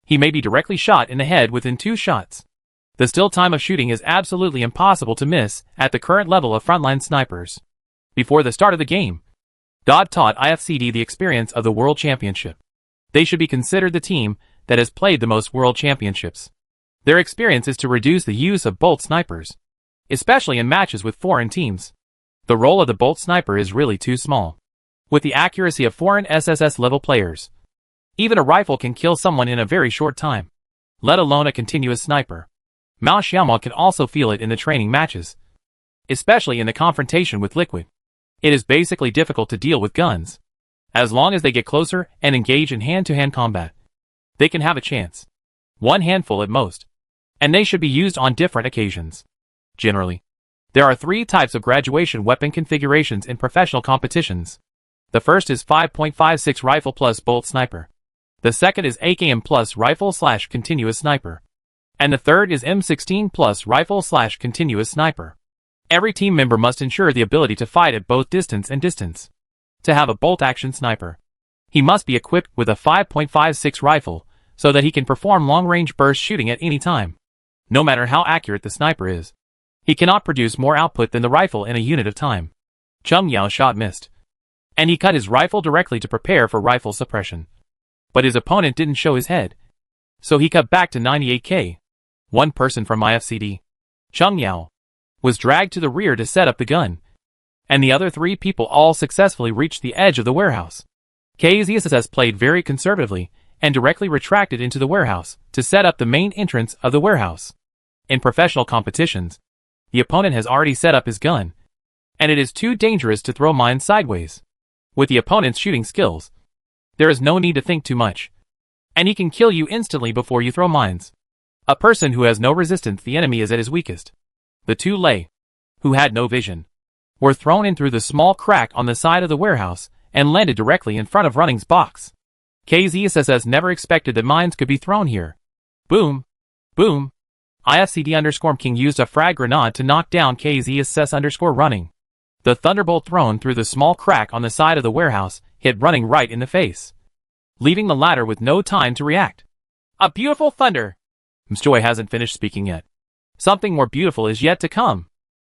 he may be directly shot in the head within 2 shots. The still time of shooting is absolutely impossible to miss at the current level of frontline snipers. Before the start of the game, God taught IFCD the experience of the World Championship. They should be considered the team that has played the most World Championships. Their experience is to reduce the use of bolt snipers, especially in matches with foreign teams. The role of the bolt sniper is really too small. With the accuracy of foreign SSS level players, even a rifle can kill someone in a very short time, let alone a continuous sniper. Mao Xiaomo can also feel it in the training matches, especially in the confrontation with Liquid. It is basically difficult to deal with guns. As long as they get closer and engage in hand-to-hand combat, they can have a chance. One handful at most. And they should be used on different occasions. Generally, there are 3 types of graduation weapon configurations in professional competitions. The first is 5.56 rifle plus bolt sniper. The second is AKM plus rifle / continuous sniper. And the third is M16 plus rifle / continuous sniper. Every team member must ensure the ability to fight at both distance and distance. To have a bolt-action sniper, he must be equipped with a 5.56 rifle so that he can perform long-range burst shooting at any time. No matter how accurate the sniper is, he cannot produce more output than the rifle in a unit of time. Cheng Yao's shot missed, and he cut his rifle directly to prepare for rifle suppression. But his opponent didn't show his head, so he cut back to 98K. One person from IFCD, Cheng Yao, was dragged to the rear to set up the gun, and the other 3 people all successfully reached the edge of the warehouse. KZSS played very conservatively and directly retracted into the warehouse to set up the main entrance of the warehouse. In professional competitions, the opponent has already set up his gun, and it is too dangerous to throw mines sideways. With the opponent's shooting skills, there is no need to think too much, and he can kill you instantly before you throw mines. A person who has no resistance, the enemy is at his weakest. The 2 Lei, who had no vision, were thrown in through the small crack on the side of the warehouse and landed directly in front of Running's box. KZSS never expected that mines could be thrown here. Boom! Boom! IFCD_King used a frag grenade to knock down KZSS_Running. The thunderbolt thrown through the small crack on the side of the warehouse hit Running right in the face, leaving the latter with no time to react. A beautiful thunder! Msjoy hasn't finished speaking yet. Something more beautiful is yet to come.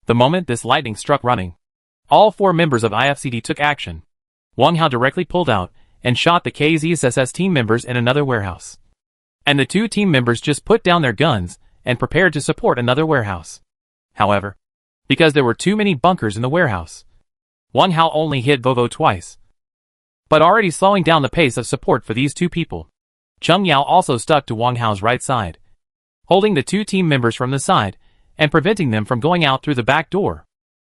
The moment this lightning struck Running, all 4 members of IFCD took action. Wang Hao directly pulled out and shot the KZSS team members in another warehouse. And the 2 team members just put down their guns and prepared to support another warehouse. However, because there were too many bunkers in the warehouse, Wang Hao only hit Vovo twice, but already slowing down the pace of support for these 2 people. Cheng Yao also stuck to Wang Hao's right side, holding the 2 team members from the side and preventing them from going out through the back door.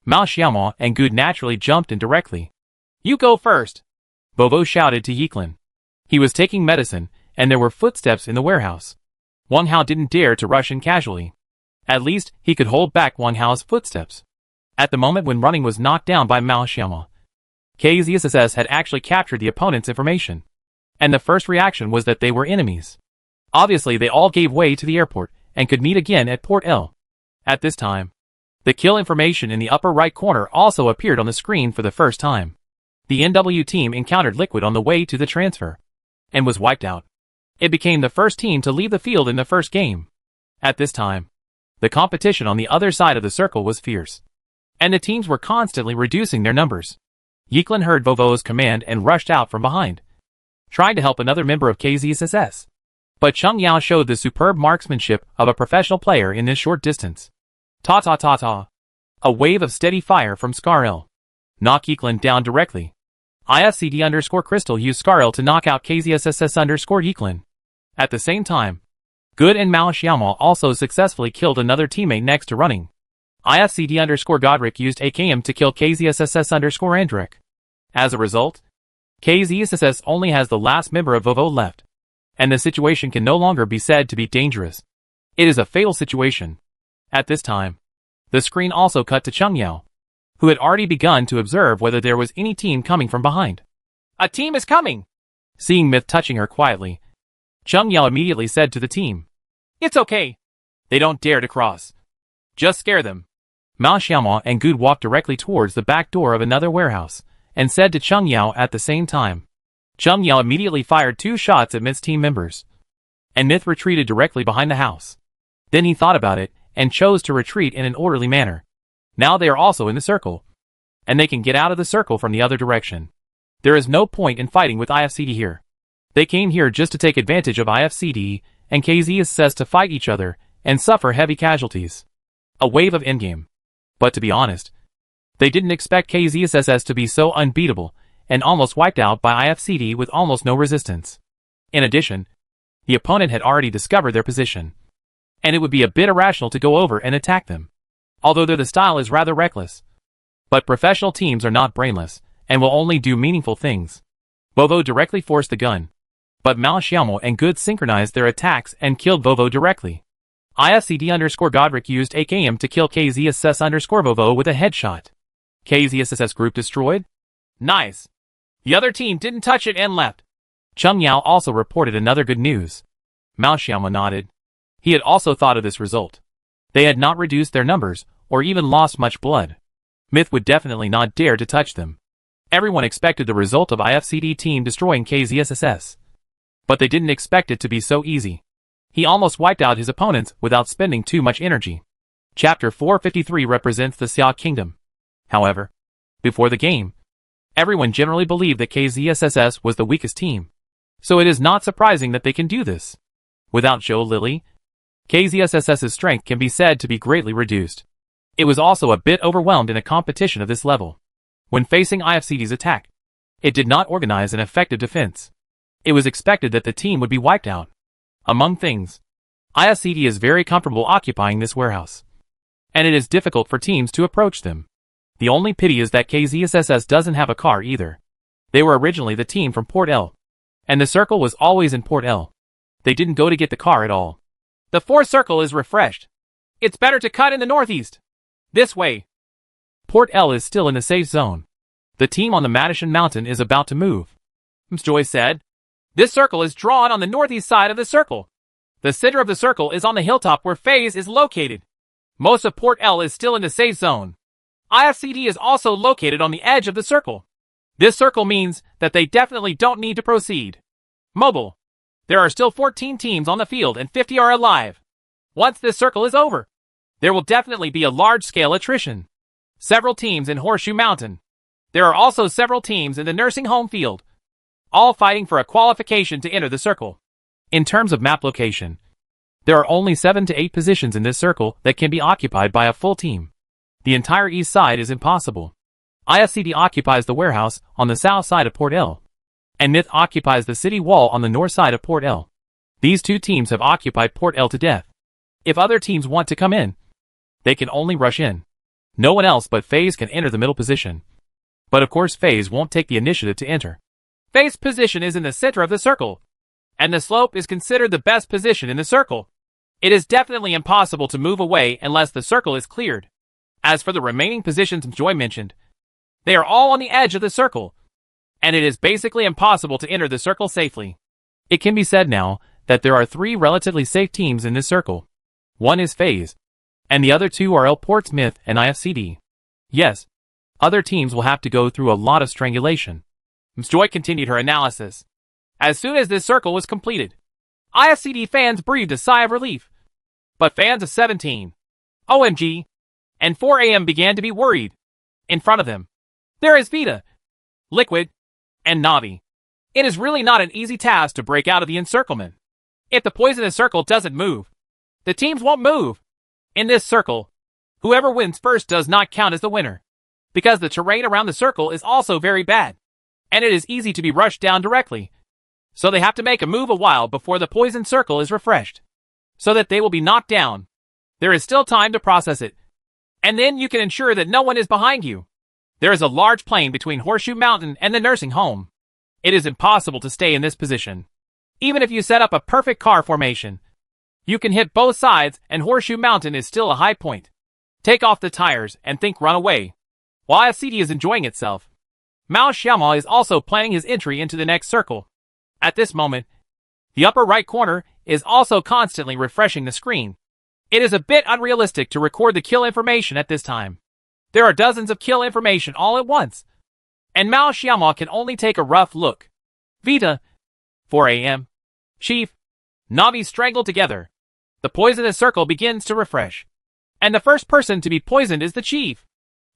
Mao Xiaomo and Good naturally jumped in directly. You go first! Vovo shouted to Yiklin. He was taking medicine, and there were footsteps in the warehouse. Wang Hao didn't dare to rush in casually. At least, he could hold back Wang Hao's footsteps. At the moment when Running was knocked down by Mao Xiaomo, KZSS had actually captured the opponent's information, and the first reaction was that they were enemies. Obviously, they all gave way to the airport and could meet again at Port L. At this time, the kill information in the upper right corner also appeared on the screen for the first time. The NW team encountered Liquid on the way to the transfer and was wiped out. It became the first team to leave the field in the first game. At this time, the competition on the other side of the circle was fierce, and the teams were constantly reducing their numbers. Yiklin heard Vovo's command and rushed out from behind, trying to help another member of KZSSS. But Chung Yao showed the superb marksmanship of a professional player in this short distance. Ta-ta-ta-ta. A wave of steady fire from Scarl knocked Yiklin down directly. IFCD_Crystal used Scarl to knock out KZSSS_Yiklin. At the same time, Good and Mao Xiaomo also successfully killed another teammate next to running. IFCD_Godric used AKM to kill KZSSS_Andric. As a result, KZSSS only has the last member of Vovo left, and the situation can no longer be said to be dangerous. It is a fatal situation. At this time, the screen also cut to Chung Yao, who had already begun to observe whether there was any team coming from behind. A team is coming! Seeing Myth touching her quietly, Chung Yao immediately said to the team, It's okay. They don't dare to cross. Just scare them. Mao Xiaomo and Good walked directly towards the back door of another warehouse, and said to Chung Yao at the same time. Chung Yao immediately fired 2 shots at Myth's team members, and Myth retreated directly behind the house. Then he thought about it, and chose to retreat in an orderly manner. Now they are also in the circle, and they can get out of the circle from the other direction. There is no point in fighting with IFCD here. They came here just to take advantage of IFCD and KZSS to fight each other and suffer heavy casualties. A wave of endgame. But to be honest, they didn't expect KZSSS to be so unbeatable and almost wiped out by IFCD with almost no resistance. In addition, the opponent had already discovered their position, and it would be a bit irrational to go over and attack them, although their style is rather reckless. But professional teams are not brainless, and will only do meaningful things. Vovo directly forced the gun, but Mao Xiaomo and Good synchronized their attacks and killed Vovo directly. IFCD_Godric used AKM to kill KZSS_Vovo with a headshot. KZSSS group destroyed? Nice. The other team didn't touch it and left. Chung Yao also reported another good news. Mao Xiaomo nodded. He had also thought of this result. They had not reduced their numbers, or even lost much blood. Myth would definitely not dare to touch them. Everyone expected the result of IFCD team destroying KZSSS. But they didn't expect it to be so easy. He almost wiped out his opponents without spending too much energy. Chapter 453 represents the Xia Kingdom. However, before the game, everyone generally believed that KZSSS was the weakest team. So it is not surprising that they can do this. Without Zhou Lily, KZSSS's strength can be said to be greatly reduced. It was also a bit overwhelmed in a competition of this level. When facing IFCD's attack, it did not organize an effective defense. It was expected that the team would be wiped out. Among things, IFCD is very comfortable occupying this warehouse, and it is difficult for teams to approach them. The only pity is that KZSSS doesn't have a car either. They were originally the team from Port L, and the circle was always in Port L. They didn't go to get the car at all. The 4th circle is refreshed. It's better to cut in the northeast. This way. Port L is still in the safe zone. The team on the Madison Mountain is about to move. Joy said. This circle is drawn on the northeast side of the circle. The center of the circle is on the hilltop where FaZe is located. Most of Port L is still in the safe zone. IFCD is also located on the edge of the circle. This circle means that they definitely don't need to proceed. Mobile. There are still 14 teams on the field and 50 are alive. Once this circle is over, there will definitely be a large-scale attrition. Several teams in Horseshoe Mountain. There are also several teams in the nursing home field, all fighting for a qualification to enter the circle. In terms of map location, there are only 7 to 8 positions in this circle that can be occupied by a full team. The entire east side is impossible. IFCD occupies the warehouse on the south side of Port L, and Myth occupies the city wall on the north side of Port L. These two teams have occupied Port L to death. If other teams want to come in, they can only rush in. No one else but FaZe can enter the middle position. But of course FaZe won't take the initiative to enter. FaZe's position is in the center of the circle, and the slope is considered the best position in the circle. It is definitely impossible to move away unless the circle is cleared. As for the remaining positions Joy mentioned, they are all on the edge of the circle, and it is basically impossible to enter the circle safely. It can be said now that there are 3 relatively safe teams in this circle. One is FaZe, and the other 2 are L Ports Myth and IFCD. Yes, other teams will have to go through a lot of strangulation. Joy continued her analysis. As soon as this circle was completed, IFCD fans breathed a sigh of relief. But fans of 17, OMG, and 4AM began to be worried. In front of them, there is Vita, Liquid, and Navi. It is really not an easy task to break out of the encirclement. If the poisonous circle doesn't move, the teams won't move. In this circle, whoever wins first does not count as the winner, because the terrain around the circle is also very bad, and it is easy to be rushed down directly. So they have to make a move a while before the poison circle is refreshed, so that they will be knocked down. There is still time to process it, and then you can ensure that no one is behind you. There is a large plain between Horseshoe Mountain and the nursing home. It is impossible to stay in this position. Even if you set up a perfect car formation, you can hit both sides and Horseshoe Mountain is still a high point. Take off the tires and think run away. While IFCD is enjoying itself, Mao Xiaomo is also planning his entry into the next circle. At this moment, the upper right corner is also constantly refreshing the screen. It is a bit unrealistic to record the kill information at this time. There are dozens of kill information all at once, and Mao Xiaomo can only take a rough look. Vita, 4AM, Chief, Navi strangled together. The poisonous circle begins to refresh, and the first person to be poisoned is the Chief.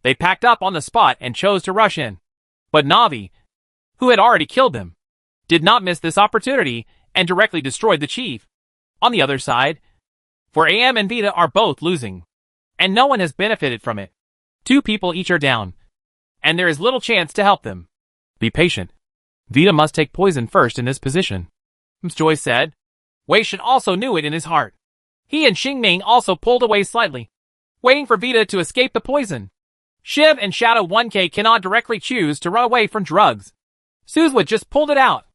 They packed up on the spot and chose to rush in. But Navi, who had already killed them, did not miss this opportunity and directly destroyed the Chief. On the other side, 4AM and Vita are both losing, and no one has benefited from it. 2 people each are down, and there is little chance to help them. Be patient. Vita must take poison first in this position, Joy said. Wei Shen also knew it in his heart. He and Xingming also pulled away slightly, waiting for Vita to escape the poison. Shiv and Shadow 1K cannot directly choose to run away from drugs. Suzwa just pulled it out,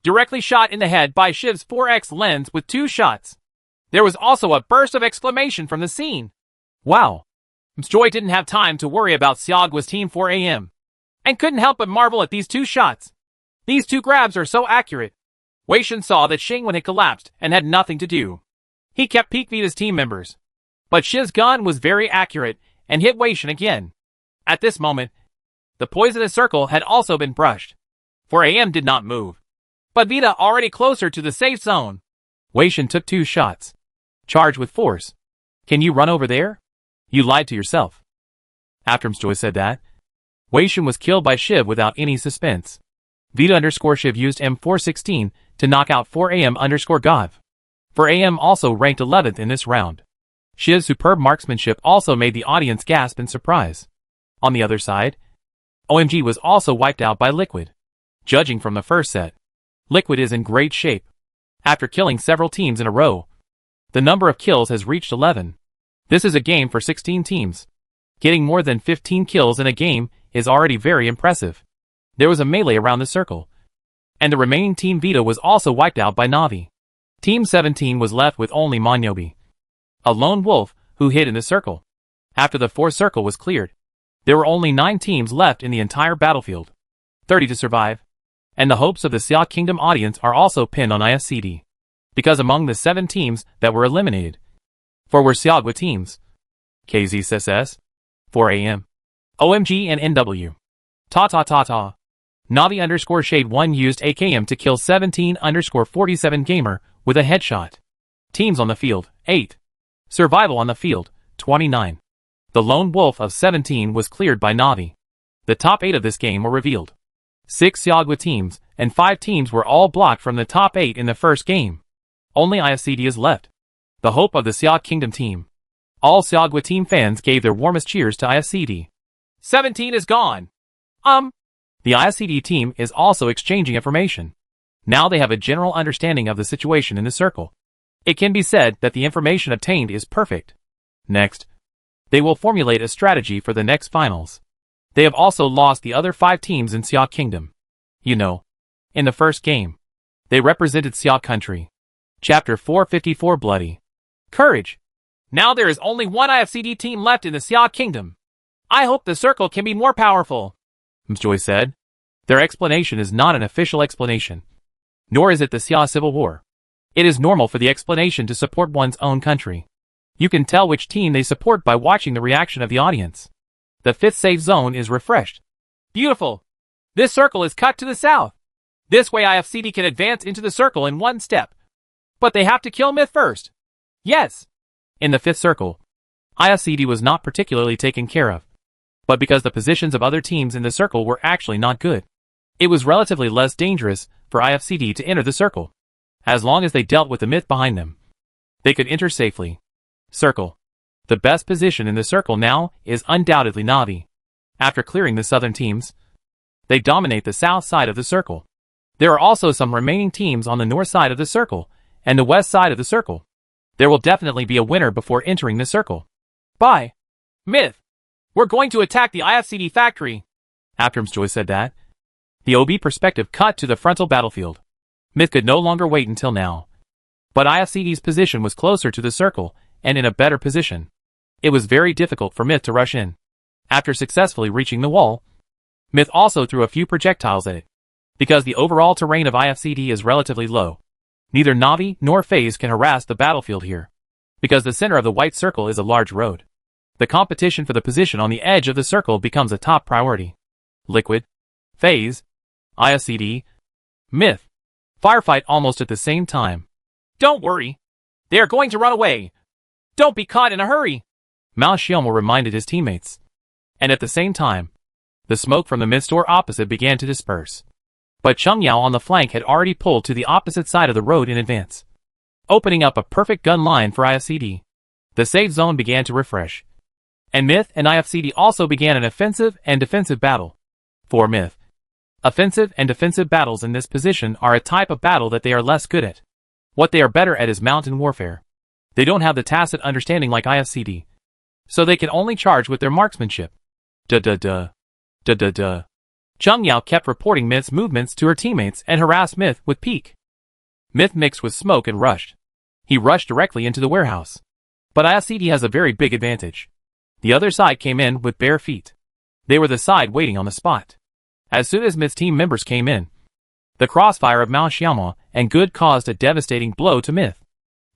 directly shot in the head by Shiv's 4X lens with 2 shots. There was also a burst of exclamation from the scene. Wow. Joy didn't have time to worry about Xiaogua's team 4AM, and couldn't help but marvel at these 2 shots. These 2 grabs are so accurate. Wei Shen saw that Xingwen had collapsed and had nothing to do. He kept peek Vita's team members, but Shiv's gun was very accurate and hit Wei Shen again. At this moment, the poisonous circle had also been brushed. 4AM did not move, but Vita already closer to the safe zone. Wei Shen took 2 shots, charged with force. Can you run over there? You lied to yourself. After Joy said that, Wei Shen was killed by Shiv without any suspense. Vita_Shiv used M416 to knock out 4AM_Gov. 4AM also ranked 11th in this round. Shiv's superb marksmanship also made the audience gasp in surprise. On the other side, OMG was also wiped out by Liquid. Judging from the first set, Liquid is in great shape. After killing several teams in a row, the number of kills has reached 11. This is a game for 16 teams. Getting more than 15 kills in a game is already very impressive. There was a melee around the circle, and the remaining Team Vita was also wiped out by Navi. Team 17 was left with only Manyobi, a lone wolf who hid in the circle. After the 4th circle was cleared, there were only 9 teams left in the entire battlefield, 30 to survive, and the hopes of the Xia Kingdom audience are also pinned on IFCD, because among the 7 teams that were eliminated, 4 were Xiaogua teams: KZSS, 4AM, OMG and NW. Ta. Navi_Shade 1 used AKM to kill 17_47 gamer with a headshot. Teams on the field, 8. Survival on the field, 29. The lone wolf of 17 was cleared by Navi. The top 8 of this game were revealed. 6 Xiaogua teams and 5 teams were all blocked from the top 8 in the first game. Only IFCD is left, the hope of the Xia Kingdom team. All Xiaogua team fans gave their warmest cheers to IFCD. 17 is gone. The IFCD team is also exchanging information. Now they have a general understanding of the situation in the circle. It can be said that the information obtained is perfect. Next, they will formulate a strategy for the next finals. They have also lost the other 5 teams in Xia Kingdom. You know, in the first game, they represented Xia Country. Chapter 454 Bloody Courage. Now there is only one IFCD team left in the Xia Kingdom. I hope the circle can be more powerful, Joy said. Their explanation is not an official explanation, nor is it the Xia Civil War. It is normal for the explanation to support one's own country. You can tell which team they support by watching the reaction of the audience. The 5th safe zone is refreshed. Beautiful. This circle is cut to the south. This way IFCD can advance into the circle in one step. But they have to kill Myth first. Yes. In the fifth circle, IFCD was not particularly taken care of. But because the positions of other teams in the circle were actually not good, it was relatively less dangerous for IFCD to enter the circle. As long as they dealt with the Myth behind them, they could enter safely. Circle. The best position in the circle now is undoubtedly Navi. After clearing the southern teams, they dominate the south side of the circle. There are also some remaining teams on the north side of the circle and the west side of the circle. There will definitely be a winner before entering the circle. Bye. Myth. We're going to attack the IFCD factory. After Mjoy said that, the OB perspective cut to the frontal battlefield. Myth could no longer wait until now. But IFCD's position was closer to the circle and in a better position. It was very difficult for Myth to rush in. After successfully reaching the wall, Myth also threw a few projectiles at it. Because the overall terrain of IFCD is relatively low, neither Navi nor FaZe can harass the battlefield here. Because the center of the white circle is a large road, the competition for the position on the edge of the circle becomes a top priority. Liquid, FaZe, IFCD, Myth, firefight almost at the same time. Don't worry. They are going to run away. Don't be caught in a hurry. Mao Xiaomo reminded his teammates. And at the same time, the smoke from the Myth store opposite began to disperse. But Cheng Yao on the flank had already pulled to the opposite side of the road in advance, opening up a perfect gun line for IFCD. The safe zone began to refresh. And Myth and IFCD also began an offensive and defensive battle. For Myth, offensive and defensive battles in this position are a type of battle that they are less good at. What they are better at is mountain warfare. They don't have the tacit understanding like IFCD, so they can only charge with their marksmanship. Duh. Cheng Yao kept reporting Myth's movements to her teammates and harassed Myth with peek. Myth mixed with smoke and rushed. He rushed directly into the warehouse. But IFCD has a very big advantage. The other side came in with bare feet. They were the side waiting on the spot. As soon as Myth's team members came in, the crossfire of Mao Xiaomo and Good caused a devastating blow to Myth.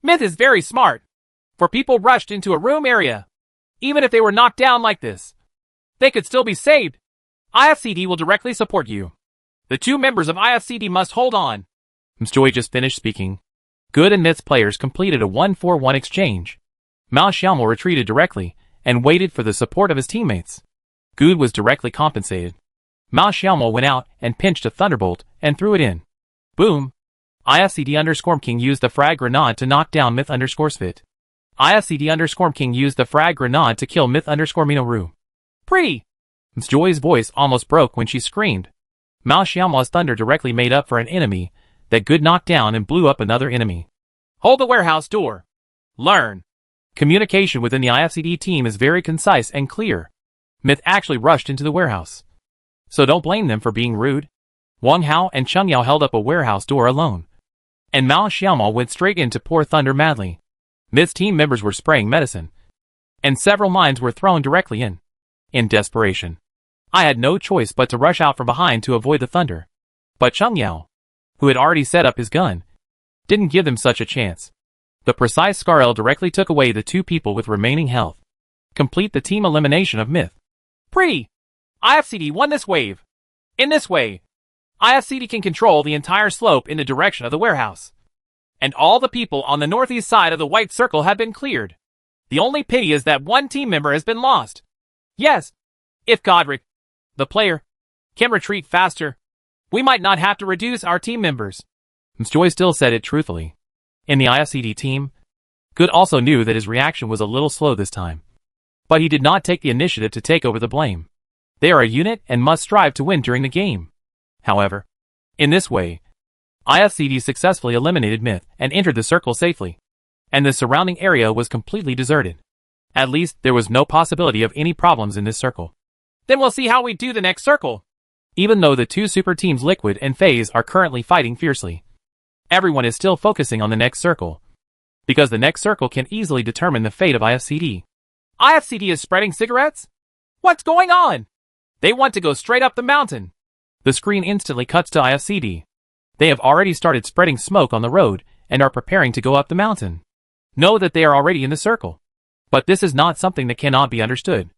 Myth is very smart. For people rushed into a room area. Even if they were knocked down like this, they could still be saved. IFCD will directly support you. The two members of IFCD must hold on. Mjoy just finished speaking. Good and Myth's players completed a 1-for-1 exchange. Mao Xiaomo retreated directly and waited for the support of his teammates. Good was directly compensated. Mao Xiaomo went out and pinched a thunderbolt and threw it in. Boom! IFCD_King used the frag grenade to knock down Myth_Svit. IFCD_King used the frag grenade to kill Myth_Minoru. Pretty! Mjoy's voice almost broke when she screamed. Mao Xiaomo's thunder directly made up for an enemy that Good knocked down and blew up another enemy. Hold the warehouse door. Learn. Communication within the IFCD team is very concise and clear. Myth actually rushed into the warehouse, so don't blame them for being rude. Wang Hao and Cheng Yao held up a warehouse door alone, and Mao Xiaomo went straight in to pour thunder madly. Myth's team members were spraying medicine, and several mines were thrown directly in. In desperation, I had no choice but to rush out from behind to avoid the thunder. But Cheng Yao, who had already set up his gun, didn't give them such a chance. The precise Scarl directly took away the two people with remaining health. Complete the team elimination of Myth. Pretty! IFCD won this wave. In this way, IFCD can control the entire slope in the direction of the warehouse. And all the people on the northeast side of the white circle have been cleared. The only pity is that one team member has been lost. Yes, if Godric, the player, can retreat faster, we might not have to reduce our team members. Mjoy still said it truthfully. In the IFCD team, Good also knew that his reaction was a little slow this time. But he did not take the initiative to take over the blame. They are a unit and must strive to win during the game. However, in this way, IFCD successfully eliminated Myth and entered the circle safely. And the surrounding area was completely deserted. At least, there was no possibility of any problems in this circle. Then we'll see how we do the next circle. Even though the two super teams Liquid and FaZe are currently fighting fiercely, everyone is still focusing on the next circle, because the next circle can easily determine the fate of IFCD. IFCD is spreading cigarettes? What's going on? They want to go straight up the mountain. The screen instantly cuts to IFCD. They have already started spreading smoke on the road and are preparing to go up the mountain. Know that they are already in the circle. But this is not something that cannot be understood.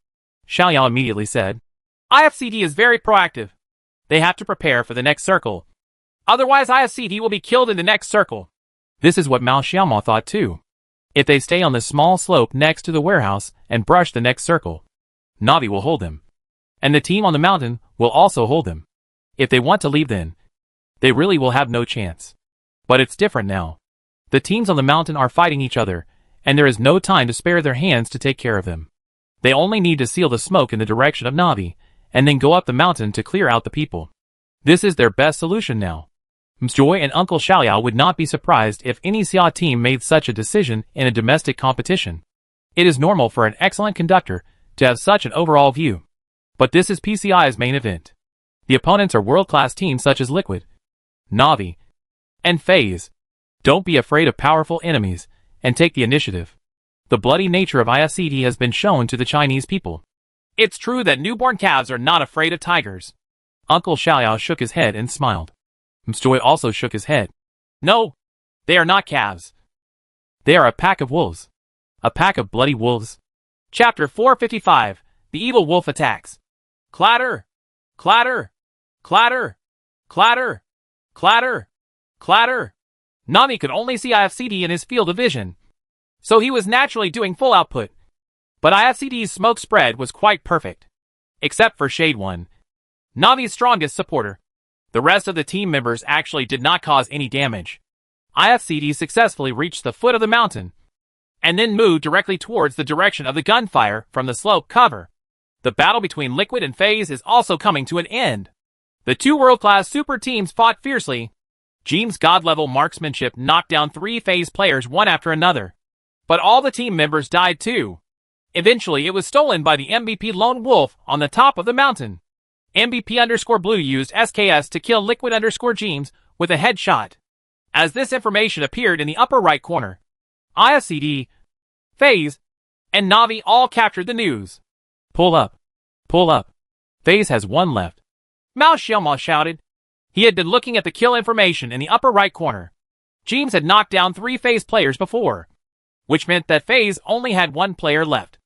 Xiaoyao immediately said, IFCD is very proactive. They have to prepare for the next circle. Otherwise IFCD will be killed in the next circle. This is what Mao Xiaomo thought too. If they stay on the small slope next to the warehouse and brush the next circle, Navi will hold them. And the team on the mountain will also hold them. If they want to leave then, they really will have no chance. But it's different now. The teams on the mountain are fighting each other, and there is no time to spare their hands to take care of them. They only need to seal the smoke in the direction of Navi, and then go up the mountain to clear out the people. This is their best solution now. Mjoy and Uncle Xiaoyao would not be surprised if any Xia team made such a decision in a domestic competition. It is normal for an excellent conductor to have such an overall view. But this is PCI's main event. The opponents are world-class teams such as Liquid, Navi, and FaZe. Don't be afraid of powerful enemies, and take the initiative. The bloody nature of IFCD has been shown to the Chinese people. It's true that newborn calves are not afraid of tigers. Uncle Xiaoyao shook his head and smiled. Mjoy also shook his head. No, they are not calves. They are a pack of wolves. A pack of bloody wolves. Chapter 455, The Evil Wolf Attacks. Clatter, clatter, clatter, clatter, clatter, clatter. Navi could only see IFCD in his field of vision, so he was naturally doing full output. But IFCD's smoke spread was quite perfect. Except for Shade 1, Navi's strongest supporter. The rest of the team members actually did not cause any damage. IFCD successfully reached the foot of the mountain, and then moved directly towards the direction of the gunfire from the slope cover. The battle between Liquid and FaZe is also coming to an end. The two world-class super teams fought fiercely. Jeem's god-level marksmanship knocked down 3 FaZe players one after another. But all the team members died too. Eventually, it was stolen by the MVP Lone Wolf on the top of the mountain. MVP_Blue used SKS to kill Liquid_Jeems with a headshot. As this information appeared in the upper right corner, IFCD, FaZe, and Navi all captured the news. Pull up. Pull up. FaZe has 1 left. Mao Xiaomo shouted. He had been looking at the kill information in the upper right corner. Jeems had knocked down 3 FaZe players before, which meant that FaZe only had 1 player left.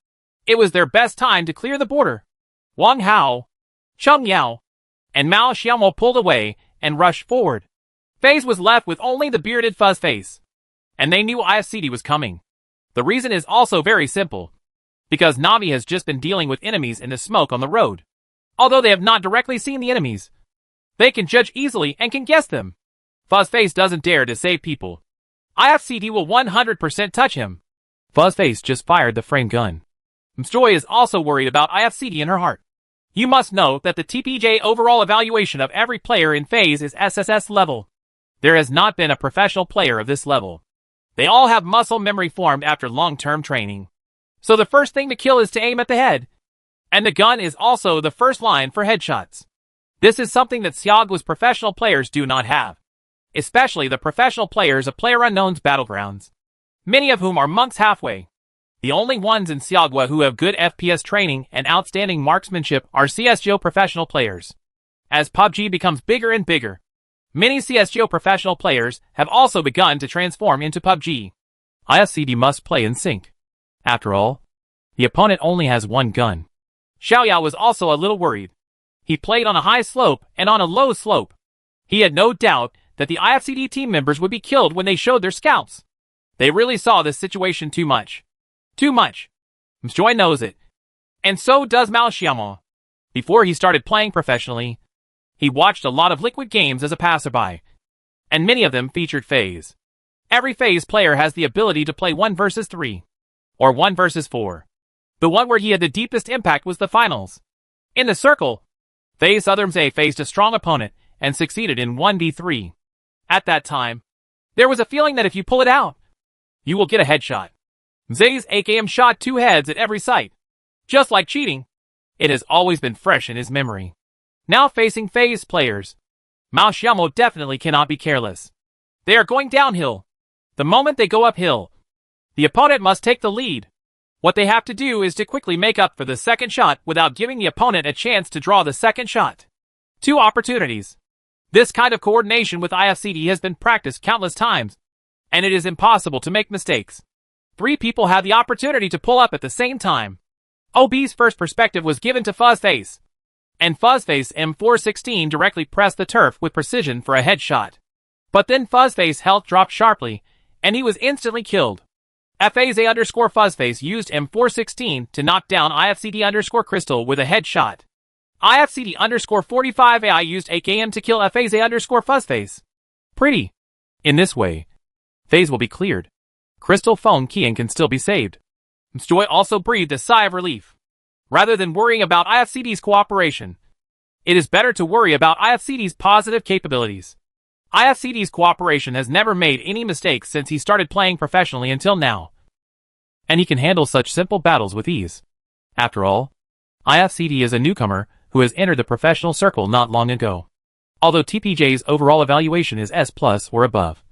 It was their best time to clear the border. Wang Hao, Cheng Yao, and Mao Xiaomo pulled away and rushed forward. FaZe was left with only the bearded fuzz face, and they knew IFCD was coming. The reason is also very simple. Because Navi has just been dealing with enemies in the smoke on the road. Although they have not directly seen the enemies, they can judge easily and can guess them. Fuzzface doesn't dare to save people. IFCD will 100% touch him. Fuzzface just fired the frame gun. Mjoy is also worried about IFCD in her heart. You must know that the TPJ overall evaluation of every player in FaZe is SSS level. There has not been a professional player of this level. They all have muscle memory formed after long-term training. So the first thing to kill is to aim at the head. And the gun is also the first line for headshots. This is something that Xiaogua's professional players do not have. Especially the professional players of PlayerUnknown's Battlegrounds. Many of whom are monks halfway. The only ones in Xiaogua who have good FPS training and outstanding marksmanship are CSGO professional players. As PUBG becomes bigger and bigger, many CSGO professional players have also begun to transform into PUBG. IFCD must play in sync. After all, the opponent only has 1 gun. Xiaoyao was also a little worried. He played on a high slope and on a low slope. He had no doubt that the IFCD team members would be killed when they showed their scalps. They really saw this situation too much. Too much. Mjoy knows it. And so does Mao Xiaomo. Before he started playing professionally, he watched a lot of Liquid games as a passerby. And many of them featured FaZe. Every FaZe player has the ability to play 1 versus 3. Or 1 versus 4. The one where he had the deepest impact was the finals. In the circle, FaZe Southern faced a strong opponent and succeeded in 1v3. At that time, there was a feeling that if you pull it out, you will get a headshot. Zay's AKM shot 2 heads at every sight. Just like cheating, it has always been fresh in his memory. Now facing FaZe players, Mao Xiaomo definitely cannot be careless. They are going downhill. The moment they go uphill, the opponent must take the lead. What they have to do is to quickly make up for the second shot without giving the opponent a chance to draw the second shot. 2 opportunities. This kind of coordination with IFCD has been practiced countless times, and it is impossible to make mistakes. 3 people have the opportunity to pull up at the same time. OB's first perspective was given to Fuzzface, and Fuzzface M416 directly pressed the turf with precision for a headshot. But then Fuzzface's health dropped sharply, and he was instantly killed. FAZ_Fuzzface used M416 to knock down IFCD_Crystal with a headshot. IFCD_45AI used AKM to kill FAZ_Fuzzface. Pretty. In this way, FaZe will be cleared. Crystal phone Kian can still be saved. Mjoy also breathed a sigh of relief. Rather than worrying about IFCD's cooperation, it is better to worry about IFCD's positive capabilities. IFCD's cooperation has never made any mistakes since he started playing professionally until now. And he can handle such simple battles with ease. After all, IFCD is a newcomer who has entered the professional circle not long ago. Although TPJ's overall evaluation is S+ or above,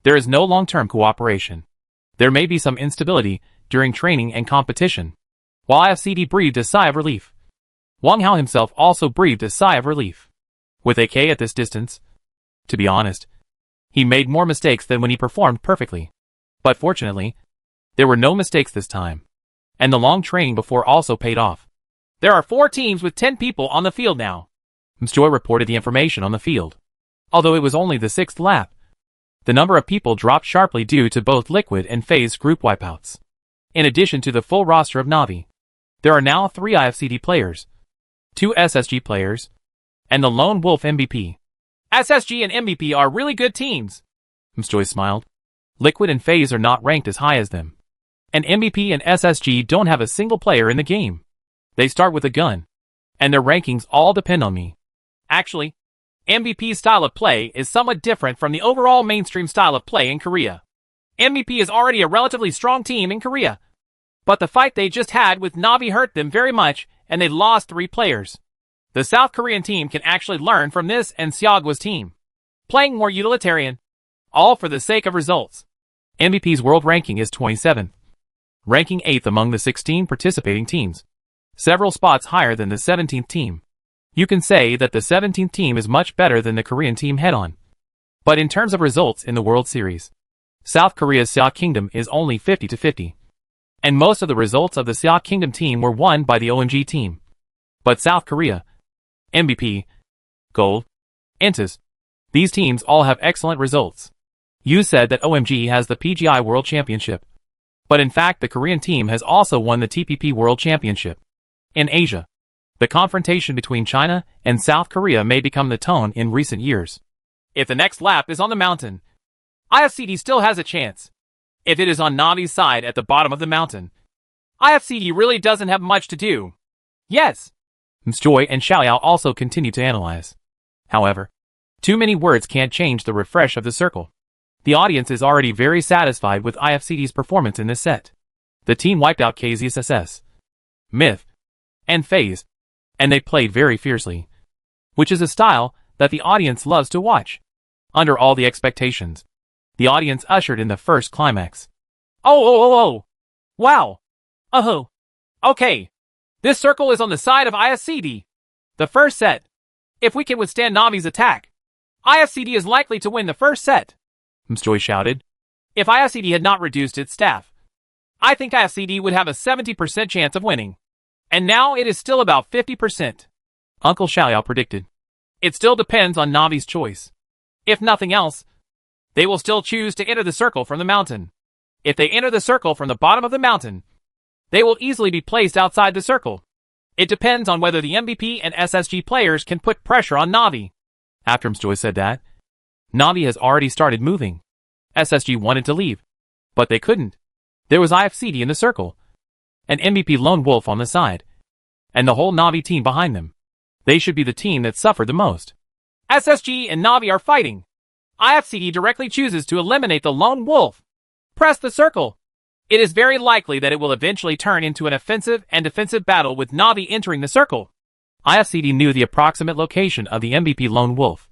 there is no long-term cooperation. There may be some instability during training and competition. While IFCD breathed a sigh of relief, Wang Hao himself also breathed a sigh of relief. With AK at this distance, to be honest, he made more mistakes than when he performed perfectly. But fortunately, there were no mistakes this time. And the long training before also paid off. There are 4 teams with 10 people on the field now. Mjoy reported the information on the field. Although it was only the 6th lap, the number of people dropped sharply due to both Liquid and FaZe group wipeouts. In addition to the full roster of Na'Vi, there are now 3 IFCD players, 2 SSG players, and the Lone Wolf MVP. SSG and MVP are really good teams. Mjoy smiled. Liquid and FaZe are not ranked as high as them. And MVP and SSG don't have a single player in the game. They start with a gun. And their rankings all depend on me. Actually, MVP's style of play is somewhat different from the overall mainstream style of play in Korea. MVP is already a relatively strong team in Korea. But the fight they just had with Na'Vi hurt them very much, and they lost 3 players. The South Korean team can actually learn from this and Seogwa's team. Playing more utilitarian. All for the sake of results. MVP's world ranking is 27th. Ranking 8th among the 16 participating teams. Several spots higher than the 17th team. You can say that the 17th team is much better than the Korean team head-on. But in terms of results in the World Series, South Korea's Seoul Kingdom is only 50-50. And most of the results of the Seoul Kingdom team were won by the OMG team. But South Korea, MVP, Gold, Entus, these teams all have excellent results. You said that OMG has the PGI World Championship. But in fact the Korean team has also won the TPP World Championship. In Asia, the confrontation between China and South Korea may become the tone in recent years. If the next lap is on the mountain, IFCD still has a chance. If it is on Na'Vi's side at the bottom of the mountain, IFCD really doesn't have much to do. Yes. Mjoy and Xiaoyao also continue to analyze. However, too many words can't change the refresh of the circle. The audience is already very satisfied with IFCD's performance in this set. The team wiped out KZSS, Myth, and FaZe, and they played very fiercely, which is a style that the audience loves to watch. Under all the expectations, the audience ushered in the first climax. Oh! Wow! Okay. This circle is on the side of IFCD. The first set. If we can withstand Na'Vi's attack, IFCD is likely to win the first set. Mjoy shouted. If IFCD had not reduced its staff, I think IFCD would have a 70% chance of winning. And now it is still about 50%. Uncle Xiaoyao predicted. It still depends on Na'Vi's choice. If nothing else, they will still choose to enter the circle from the mountain. If they enter the circle from the bottom of the mountain, they will easily be placed outside the circle. It depends on whether the MVP and SSG players can put pressure on Na'Vi. After Mjoy said that, Na'Vi has already started moving. SSG wanted to leave, but they couldn't. There was IFCD in the circle, and MVP Lone Wolf on the side, and the whole Na'Vi team behind them. They should be the team that suffered the most. SSG and Na'Vi are fighting. IFCD directly chooses to eliminate the Lone Wolf. Press the circle. It is very likely that it will eventually turn into an offensive and defensive battle with Na'Vi entering the circle. IFCD knew the approximate location of the MVP Lone Wolf,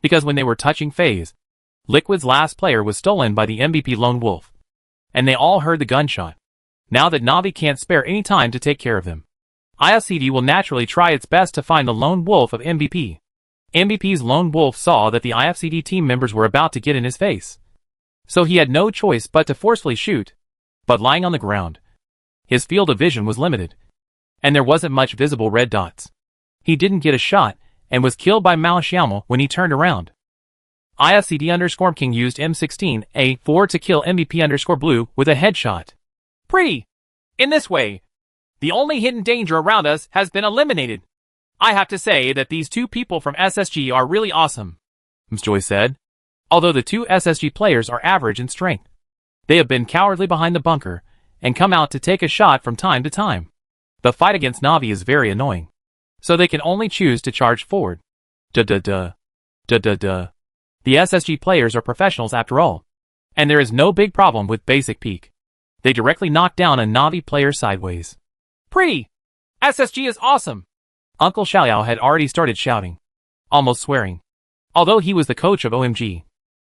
because when they were touching FaZe, Liquid's last player was stolen by the MVP Lone Wolf, and they all heard the gunshot. Now that Na'Vi can't spare any time to take care of them, IFCD will naturally try its best to find the Lone Wolf of MVP. MVP's Lone Wolf saw that the IFCD team members were about to get in his face, so he had no choice but to forcefully shoot. But lying on the ground, his field of vision was limited, and there wasn't much visible red dots. He didn't get a shot, and was killed by Mao Xiaomo when he turned around. IFCD_King used M16A4 to kill MVP_Blue with a headshot. Pretty. In this way, the only hidden danger around us has been eliminated. I have to say that these two people from SSG are really awesome, Mjoy said. Although the two SSG players are average in strength, they have been cowardly behind the bunker and come out to take a shot from time to time. The fight against Na'Vi is very annoying, so they can only choose to charge forward. The SSG players are professionals after all, and there is no big problem with basic peek. They directly knock down a Na'Vi player sideways. Pretty. SSG is awesome. Uncle Xiaoyao had already started shouting, almost swearing. Although he was the coach of OMG,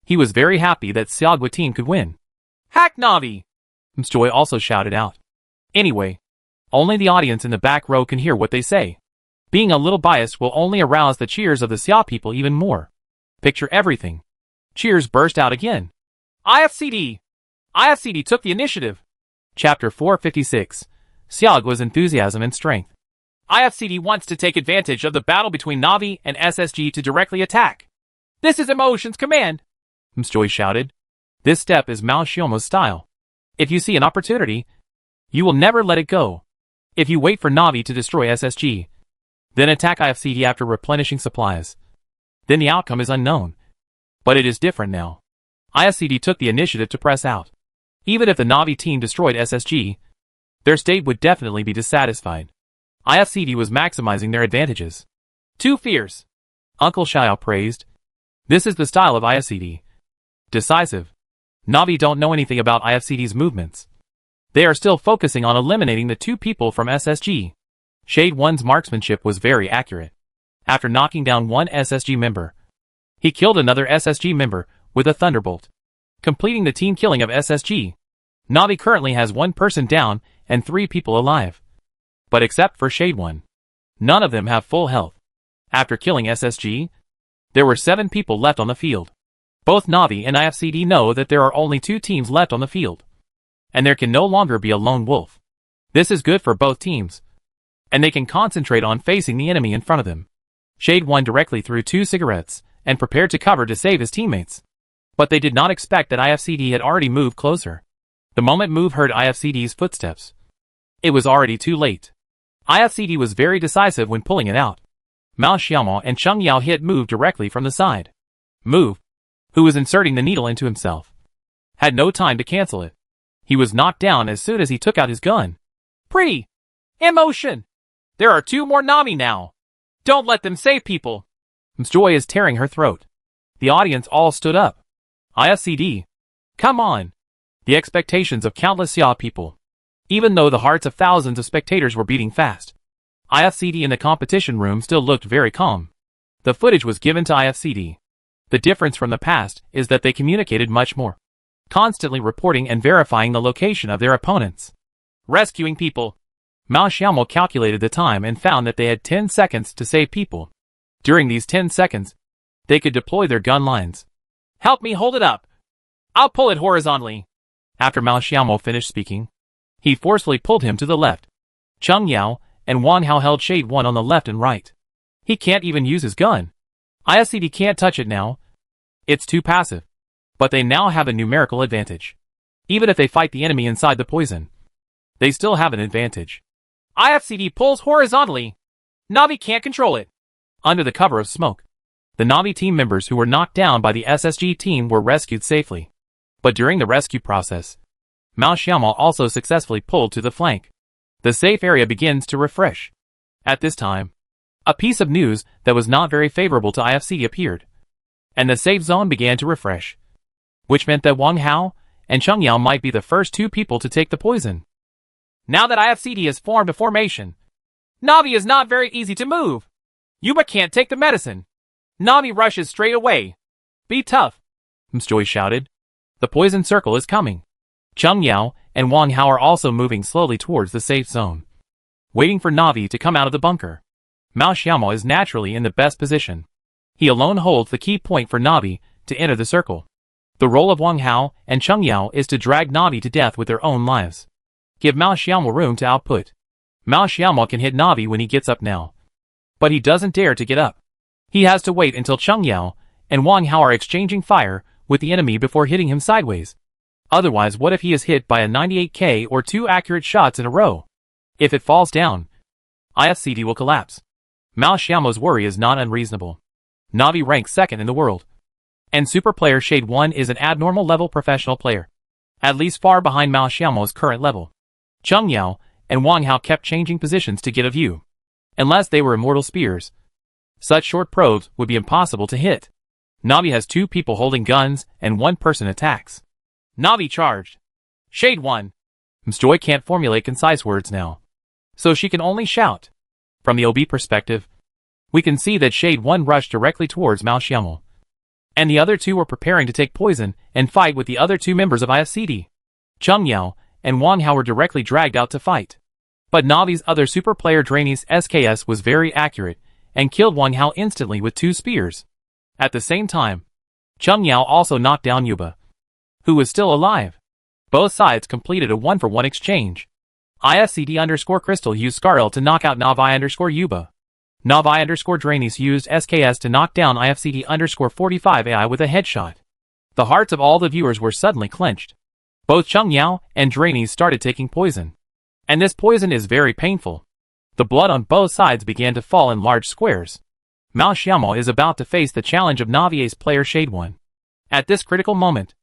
he was very happy that Xiaogua team could win. Hack Na'Vi! Mjoy also shouted out. Anyway, only the audience in the back row can hear what they say. Being a little biased will only arouse the cheers of the Xia people even more. Picture everything. Cheers burst out again. IFCD! IFCD took the initiative. Chapter 456. Xiaogua's enthusiasm and strength. IFCD wants to take advantage of the battle between Na'Vi and SSG to directly attack. This is Emotion's command, Mjoy shouted. This step is Mao Xiaomo's style. If you see an opportunity, you will never let it go. If you wait for Na'Vi to destroy SSG, then attack IFCD after replenishing supplies, then the outcome is unknown. But it is different now. IFCD took the initiative to press out. Even if the Na'Vi team destroyed SSG, their state would definitely be dissatisfied. IFCD was maximizing their advantages. Too fierce, Uncle Xiao praised. This is the style of IFCD. Decisive. Na'Vi don't know anything about IFCD's movements. They are still focusing on eliminating the two people from SSG. Shade 1's marksmanship was very accurate. After knocking down one SSG member, he killed another SSG member with a thunderbolt, completing the team killing of SSG. Na'Vi currently has one person down and 3 people alive. But except for Shade 1, none of them have full health. After killing SSG, there were 7 people left on the field. Both Na'Vi and IFCD know that there are only 2 teams left on the field, and there can no longer be a lone wolf. This is good for both teams, and they can concentrate on facing the enemy in front of them. Shade 1 directly threw 2 cigarettes and prepared to cover to save his teammates. But they did not expect that IFCD had already moved closer. The moment Move heard IFCD's footsteps, it was already too late. IFCD was very decisive when pulling it out. Mao Xiaomo and Cheng Yao hit Move directly from the side. Move, who was inserting the needle into himself, had no time to cancel it. He was knocked down as soon as he took out his gun. Pretty. Emotion. There are 2 more Na'Vi now. Don't let them save people. Mjoy is tearing her throat. The audience all stood up. IFCD. Come on. The expectations of countless Xia people. Even though the hearts of thousands of spectators were beating fast, IFCD in the competition room still looked very calm. The footage was given to IFCD. The difference from the past is that they communicated much more, constantly reporting and verifying the location of their opponents. Rescuing people. Mao Xiaomo calculated the time and found that they had 10 seconds to save people. During these 10 seconds, they could deploy their gun lines. Help me hold it up. I'll pull it horizontally. After Mao Xiaomo finished speaking, he forcefully pulled him to the left. Cheng Yao and Wang Hao held Shade 1 on the left and right. He can't even use his gun. IFCD can't touch it now. It's too passive. But they now have a numerical advantage. Even if they fight the enemy inside the poison, they still have an advantage. IFCD pulls horizontally. Na'Vi can't control it. Under the cover of smoke, the Na'Vi team members who were knocked down by the SSG team were rescued safely. But during the rescue process, Mao Xiaomo also successfully pulled to the flank. The safe area begins to refresh. At this time, a piece of news that was not very favorable to IFCD appeared, and the safe zone began to refresh, which meant that Wang Hao and Cheng Yao might be the first 2 people to take the poison. Now that IFCD has formed a formation, Na'Vi is not very easy to move. Yuba can't take the medicine. Na'Vi rushes straight away. Be tough, Mjoy shouted. The poison circle is coming. Cheng Yao and Wang Hao are also moving slowly towards the safe zone, waiting for Na'Vi to come out of the bunker. Mao Xiaomo is naturally in the best position. He alone holds the key point for Na'Vi to enter the circle. The role of Wang Hao and Cheng Yao is to drag Na'Vi to death with their own lives. Give Mao Xiaomo room to output. Mao Xiaomo can hit Na'Vi when he gets up now, but he doesn't dare to get up. He has to wait until Cheng Yao and Wang Hao are exchanging fire with the enemy before hitting him sideways. Otherwise, what if he is hit by a 98k or 2 accurate shots in a row? If it falls down, IFCD will collapse. Mao Xiaomo's worry is not unreasonable. Na'Vi ranks 2nd in the world. And super player Shade 1 is an abnormal level professional player. At least far behind Mao Xiaomo's current level. Cheng Yao and Wang Hao kept changing positions to get a view. Unless they were immortal spears, such short probes would be impossible to hit. Na'Vi has 2 people holding guns and 1 person attacks. Na'Vi charged. Shade 1. Ms. Joy can't formulate concise words now, so she can only shout. From the OB perspective, we can see that Shade 1 rushed directly towards Mao Xiaomo, and the other 2 were preparing to take poison and fight with the other 2 members of IFCD. Cheng Yao and Wang Hao were directly dragged out to fight. But Na'Vi's other super player Drainey's SKS was very accurate and killed Wang Hao instantly with 2 spears. At the same time, Cheng Yao also knocked down Yuba, who was still alive. Both sides completed a 1-for-1 exchange. IFCD_Crystal used Scarl to knock out Na'Vi_Yuba. Na'Vi_Drainey's used SKS to knock down IFCD_45 AI with a headshot. The hearts of all the viewers were suddenly clenched. Both Cheng Yao and Drainey started taking poison. And this poison is very painful. The blood on both sides began to fall in large squares. Mao Xiaomo is about to face the challenge of Na'Vi Ace player Shade 1. At this critical moment,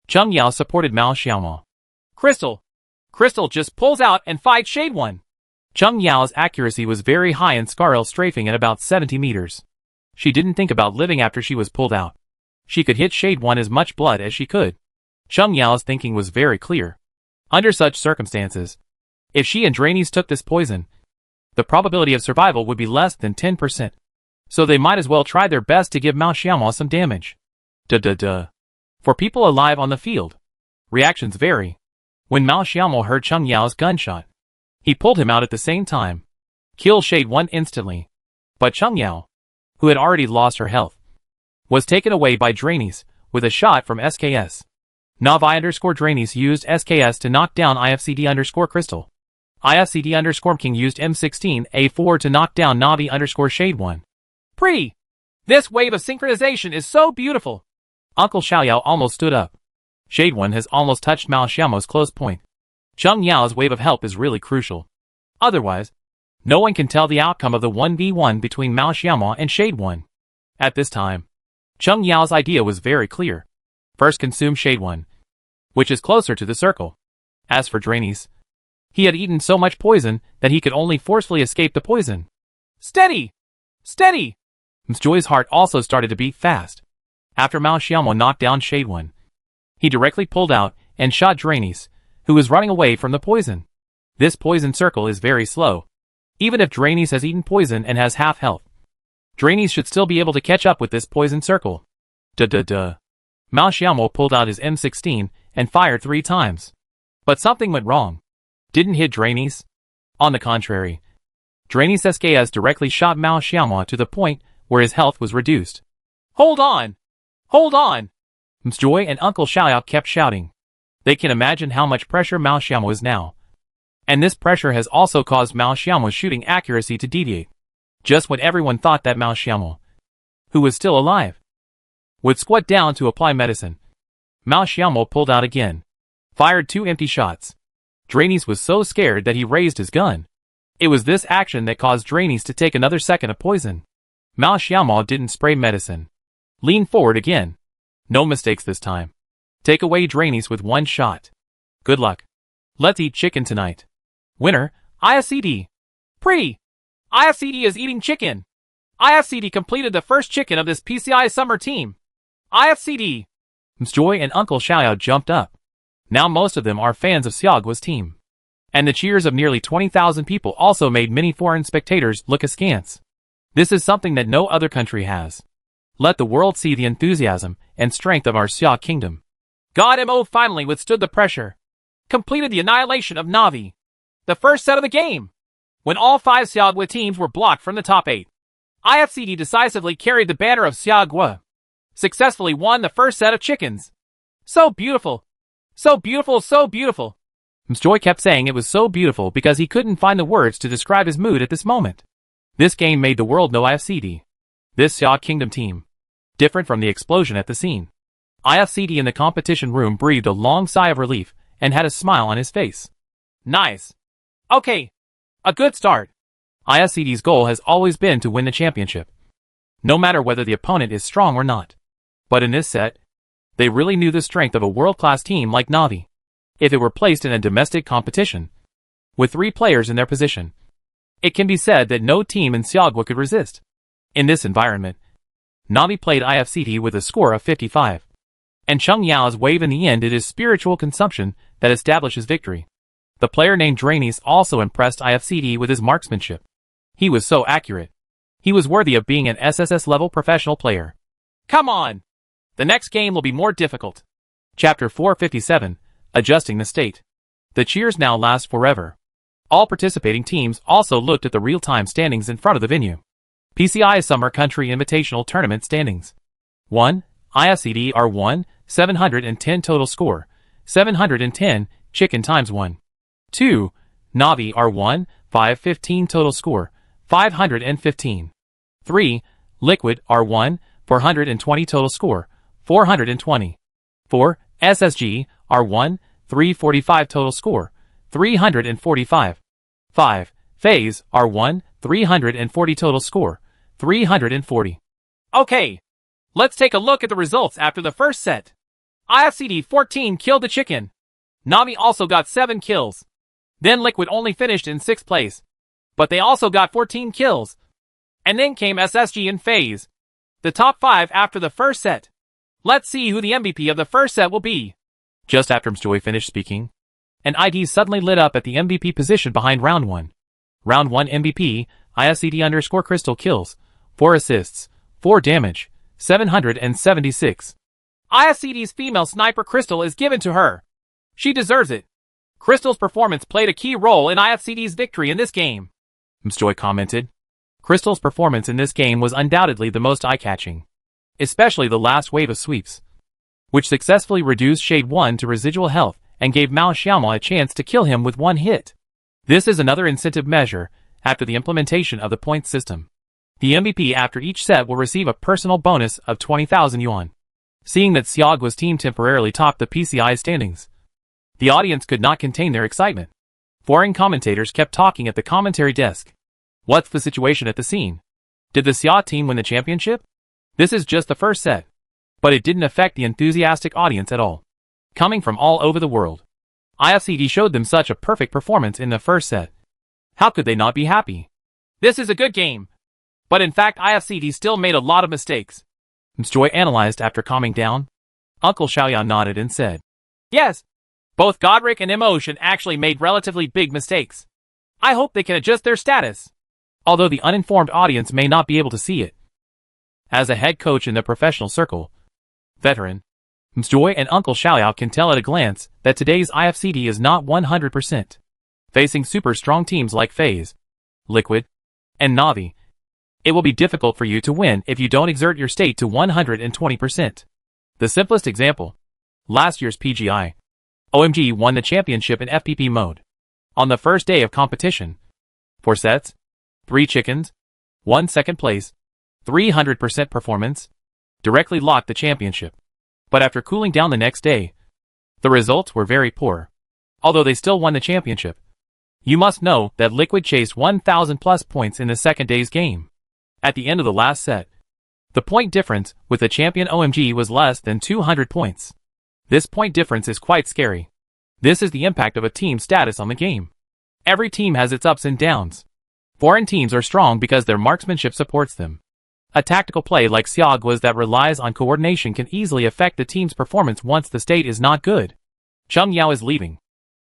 Cheng Yao supported Mao Xiaomo. Crystal just pulls out and fights Shade 1. Cheng Yao's accuracy was very high and Scarl strafing at about 70 meters. She didn't think about living after she was pulled out. She could hit Shade 1 as much blood as she could. Cheng Yao's thinking was very clear. Under such circumstances, if she and Drainey's took this poison, the probability of survival would be less than 10%. So they might as well try their best to give Mao Xiaomo some damage. For people alive on the field, reactions vary. When Mao Xiaomo heard Cheng Yao's gunshot, he pulled him out at the same time, killed Shade 1 instantly. But Cheng Yao, who had already lost her health, was taken away by Drainey's with a shot from SKS. Na'Vi_Drainey's used SKS to knock down IFCD_Crystal. IFCD_King used M16 A4 to knock down Na'Vi_Shade 1. This wave of synchronization is so beautiful. Uncle Xiaoyao almost stood up. Shade 1 has almost touched Mao Xiaomo's close point. Cheng Yao's wave of help is really crucial. Otherwise, no one can tell the outcome of the 1v1 between Mao Xiaomo and Shade 1. At this time, Cheng Yao's idea was very clear. First consume Shade 1, which is closer to the circle. As for Drainey's, he had eaten so much poison that he could only forcefully escape the poison. Steady! Ms. Joy's heart also started to beat fast. After Mao Xiaomo knocked down Shade 1, he directly pulled out and shot Drainey's, who was running away from the poison. This poison circle is very slow. Even if Drainey's has eaten poison and has half health, Drainey's should still be able to catch up with this poison circle. Mao Xiaomo pulled out his M16 and fired 3 times. But something went wrong. Didn't hit Drainey's. On the contrary, Drainey's SKS directly shot Mao Xiaomo to the point where his health was reduced. Hold on! Ms. Joy and Uncle Xiaoyao kept shouting. They can imagine how much pressure Mao Xiaomo is now. And this pressure has also caused Mao Xiaomo's shooting accuracy to deviate. Just when everyone thought that Mao Xiaomo, who was still alive, would squat down to apply medicine, Mao Xiaomo pulled out again, fired 2 empty shots. Drainey's was so scared that he raised his gun. It was this action that caused Drainey's to take another second of poison. Mao Xiaomo didn't spray medicine. Lean forward again. No mistakes this time. Take away Drainey's with 1 shot. Good luck. Let's eat chicken tonight. Winner, IFCD. IFCD is eating chicken. IFCD completed the first chicken of this PCI summer team. IFCD. Ms. Joy and Uncle Xiaoyao jumped up. Now most of them are fans of Xiaoguo's team. And the cheers of nearly 20,000 people also made many foreign spectators look askance. This is something that no other country has. Let the world see the enthusiasm and strength of our Xia kingdom. God Mo finally withstood the pressure. Completed the annihilation of Na'Vi. The first set of the game. When all 5 Xiaoguo teams were blocked from the top 8, IFCD decisively carried the banner of Xiaoguo. Successfully won the first set of chickens. So beautiful. Ms. Joy kept saying it was so beautiful because he couldn't find the words to describe his mood at this moment. This game made the world know IFCD. This Xia Kingdom team different from the explosion at the scene. IFCD in the competition room breathed a long sigh of relief and had a smile on his face. Nice. Okay. A good start. IFCD's goal has always been to win the championship, no matter whether the opponent is strong or not. But in this set, they really knew the strength of a world-class team like Na'Vi. If it were placed in a domestic competition, with 3 players in their position, it can be said that no team in Siagwa could resist. In this environment, Na'Vi played IFCD with a score of 55. And Chung Yao's wave in the end it is spiritual consumption that establishes victory. The player named Drainies also impressed IFCD with his marksmanship. He was so accurate. He was worthy of being an SSS-level professional player. Come on! The next game will be more difficult. Chapter 457, Adjusting the State. The cheers now last forever. All participating teams also looked at the real-time standings in front of the venue. PCI Summer Country Invitational Tournament standings. 1. IFCD R1, 710 total score, 710, chicken times 1. 2. Na'Vi R1, 515 total score, 515. 3. Liquid R1, 420 total score, 420. 4. SSG R1, 345 total score, 345. 5. Phase R1, 340 total score, 340. Okay. Let's take a look at the results after the first set. IFCD 14 killed the chicken. Na'Vi also got 7 kills. Then Liquid only finished in 6th place. But they also got 14 kills. And then came SSG and FaZe. The top 5 after the first set. Let's see who the MVP of the first set will be. Just after Mjoy finished speaking, an ID suddenly lit up at the MVP position behind round 1. Round 1 MVP, IFCD _Crystal kills, 4 assists, 4 damage, 776. IFCD's female sniper Crystal is given to her. She deserves it. Crystal's performance played a key role in IFCD's victory in this game. Mjoy commented. Crystal's performance in this game was undoubtedly the most eye-catching, especially the last wave of sweeps, which successfully reduced Shade 1 to residual health and gave Mao Xiaomo a chance to kill him with 1 hit. This is another incentive measure after the implementation of the points system. The MVP after each set will receive a personal bonus of 20,000 yuan. Seeing that Siagwa's team temporarily topped the PCI standings, the audience could not contain their excitement. Foreign commentators kept talking at the commentary desk. What's the situation at the scene? Did the Xia team win the championship? This is just the first set. But it didn't affect the enthusiastic audience at all. Coming from all over the world, IFCD showed them such a perfect performance in the first set. How could they not be happy? This is a good game. But in fact IFCD still made a lot of mistakes. Mjoy analyzed after calming down. Uncle Xiaoyan nodded and said, Yes. Both Godric and Emotion actually made relatively big mistakes. I hope they can adjust their status. Although the uninformed audience may not be able to see it. As a head coach in the professional circle, veteran, Mjoy and Uncle Xiaoyao can tell at a glance that today's IFCD is not 100%. Facing super strong teams like FaZe, Liquid, and Na'Vi, it will be difficult for you to win if you don't exert your state to 120%. The simplest example, last year's PGI, OMG won the championship in FPP mode. On the first day of competition, 4 sets, 3 chickens, 1 second place, 300% performance, directly locked the championship. But after cooling down the next day, the results were very poor. Although they still won the championship. You must know that Liquid chased 1,000 plus points in the second day's game. At the end of the last set, the point difference with the champion OMG was less than 200 points. This point difference is quite scary. This is the impact of a team's status on the game. Every team has its ups and downs. Foreign teams are strong because their marksmanship supports them. A tactical play like Siagwa's that relies on coordination can easily affect the team's performance once the state is not good. Chung Yao is leaving,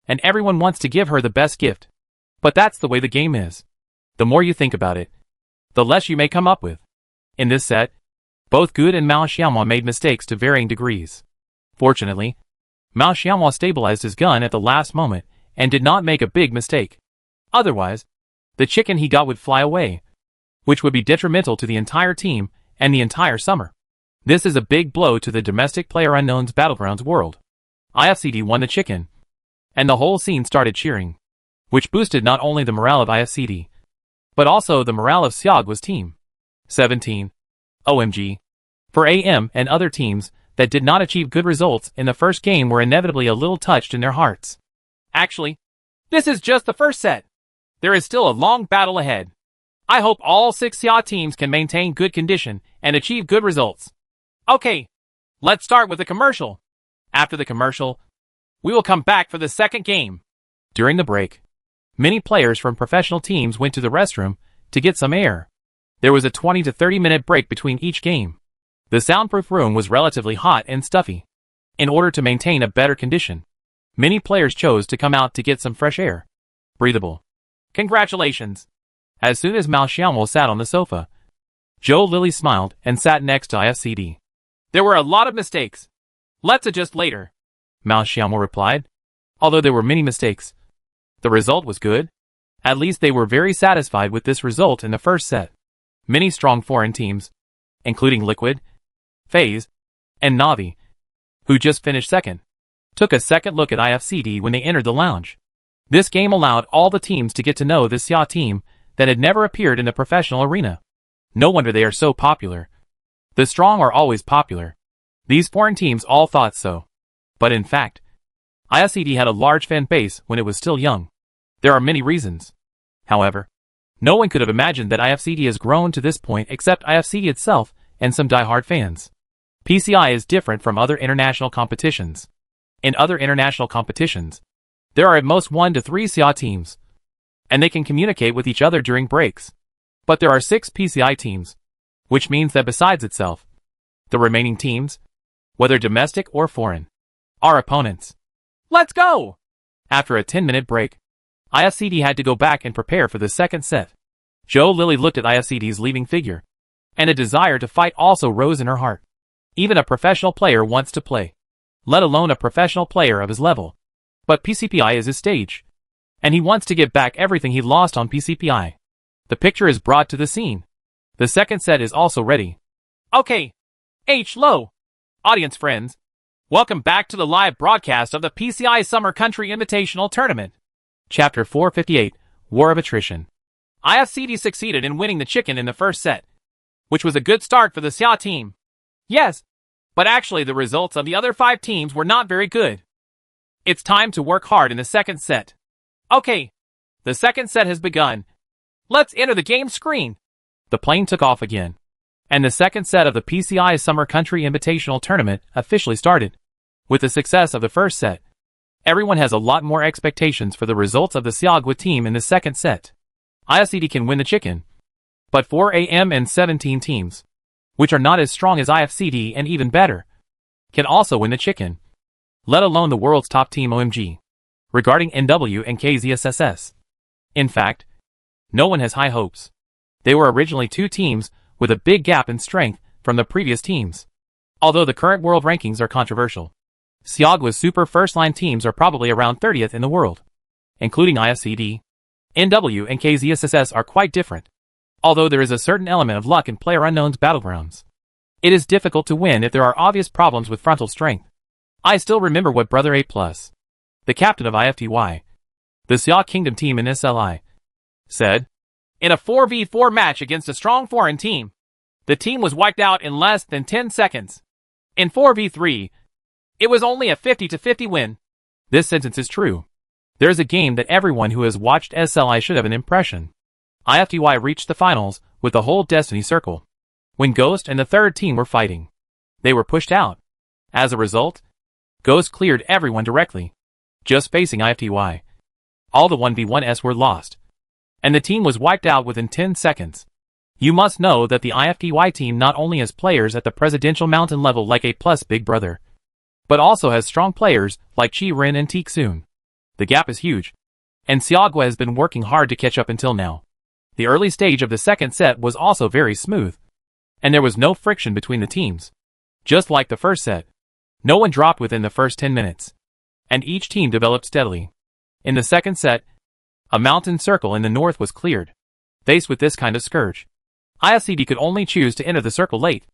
and everyone wants to give her the best gift. But that's the way the game is. The more you think about it, the less you may come up with. In this set, both Good and Mao Xiaomo made mistakes to varying degrees. Fortunately, Mao Xiaomo stabilized his gun at the last moment and did not make a big mistake. Otherwise, the chicken he got would fly away, which would be detrimental to the entire team and the entire summer. This is a big blow to the domestic PlayerUnknown's Battlegrounds world. IFCD won the chicken, and the whole scene started cheering, which boosted not only the morale of IFCD, but also the morale of Siagwa's team. 17. OMG. For AM and other teams that did not achieve good results in the first game were inevitably a little touched in their hearts. Actually, this is just the first set. There is still a long battle ahead. I hope all 6 SEA teams can maintain good condition and achieve good results. Okay, let's start with the commercial. After the commercial, we will come back for the second game. During the break, many players from professional teams went to the restroom to get some air. There was a 20 to 30 minute break between each game. The soundproof room was relatively hot and stuffy. In order to maintain a better condition, many players chose to come out to get some fresh air. Breathable. Congratulations! As soon as Mao Xiaomo sat on the sofa, Joe Lilly smiled and sat next to IFCD. There were a lot of mistakes. Let's adjust later, Mao Xiaomo replied. Although there were many mistakes, the result was good. At least they were very satisfied with this result in the first set. Many strong foreign teams, including Liquid, FaZe, and Navi, who just finished second, took a second look at IFCD when they entered the lounge. This game allowed all the teams to get to know this SEA team that had never appeared in the professional arena. No wonder they are so popular. The strong are always popular. These foreign teams all thought so. But in fact, IFCD had a large fan base when it was still young. There are many reasons. However, no one could have imagined that IFCD has grown to this point except IFCD itself and some die-hard fans. PCI is different from other international competitions. In other international competitions, there are at most 1 to 3 SEA teams, and they can communicate with each other during breaks. But there are 6 PCI teams, which means that besides itself, the remaining teams, whether domestic or foreign, are opponents. Let's go! After a 10-minute break, IFCD had to go back and prepare for the second set. Joe Lilly looked at IFCD's leaving figure, and a desire to fight also rose in her heart. Even a professional player wants to play, let alone a professional player of his level. But PCPI is his stage, and he wants to get back everything he lost on PCPI. The picture is brought to the scene. The second set is also ready. Okay. Hello, audience friends. Welcome back to the live broadcast of the PCI Summer Country Invitational Tournament. Chapter 458, War of Attrition. IFCD succeeded in winning the chicken in the first set, which was a good start for the SEA team. Yes, but actually the results of the other 5 teams were not very good. It's time to work hard in the second set. Okay, the second set has begun. Let's enter the game screen. The plane took off again, and the second set of the PCI Summer Country Invitational Tournament officially started. With the success of the first set, everyone has a lot more expectations for the results of the Siagwa team in the second set. IFCD can win the chicken, but 4 AM and 17 teams, which are not as strong as IFCD and even better, can also win the chicken, let alone the world's top team OMG. Regarding NW and KZSSS, in fact, no one has high hopes. They were originally 2 teams with a big gap in strength from the previous teams. Although the current world rankings are controversial, Siagwa's super first-line teams are probably around 30th in the world, including IFCD. NW and KZSSS are quite different, although there is a certain element of luck in PlayerUnknown's battlegrounds. It is difficult to win if there are obvious problems with frontal strength. I still remember what Brother A+, the captain of IFTY, the SEA Kingdom team in SLI, said. In a 4v4 match against a strong foreign team, the team was wiped out in less than 10 seconds. In 4v3, it was only a 50-50 win. This sentence is true. There is a game that everyone who has watched SLI should have an impression. IFTY reached the finals with the whole Destiny Circle. When Ghost and the third team were fighting, they were pushed out. As a result, Ghost cleared everyone directly, just facing IFTY. All the 1v1s were lost, and the team was wiped out within 10 seconds. You must know that the IFTY team not only has players at the Presidential Mountain level like A+ Big Brother, but also has strong players like Chi Rin and Teek Soon. The gap is huge, and Siagwa has been working hard to catch up until now. The early stage of the second set was also very smooth, and there was no friction between the teams. Just like the first set, no one dropped within the first 10 minutes, and each team developed steadily. In the second set, a mountain circle in the north was cleared. Faced with this kind of scourge, IFCD could only choose to enter the circle late,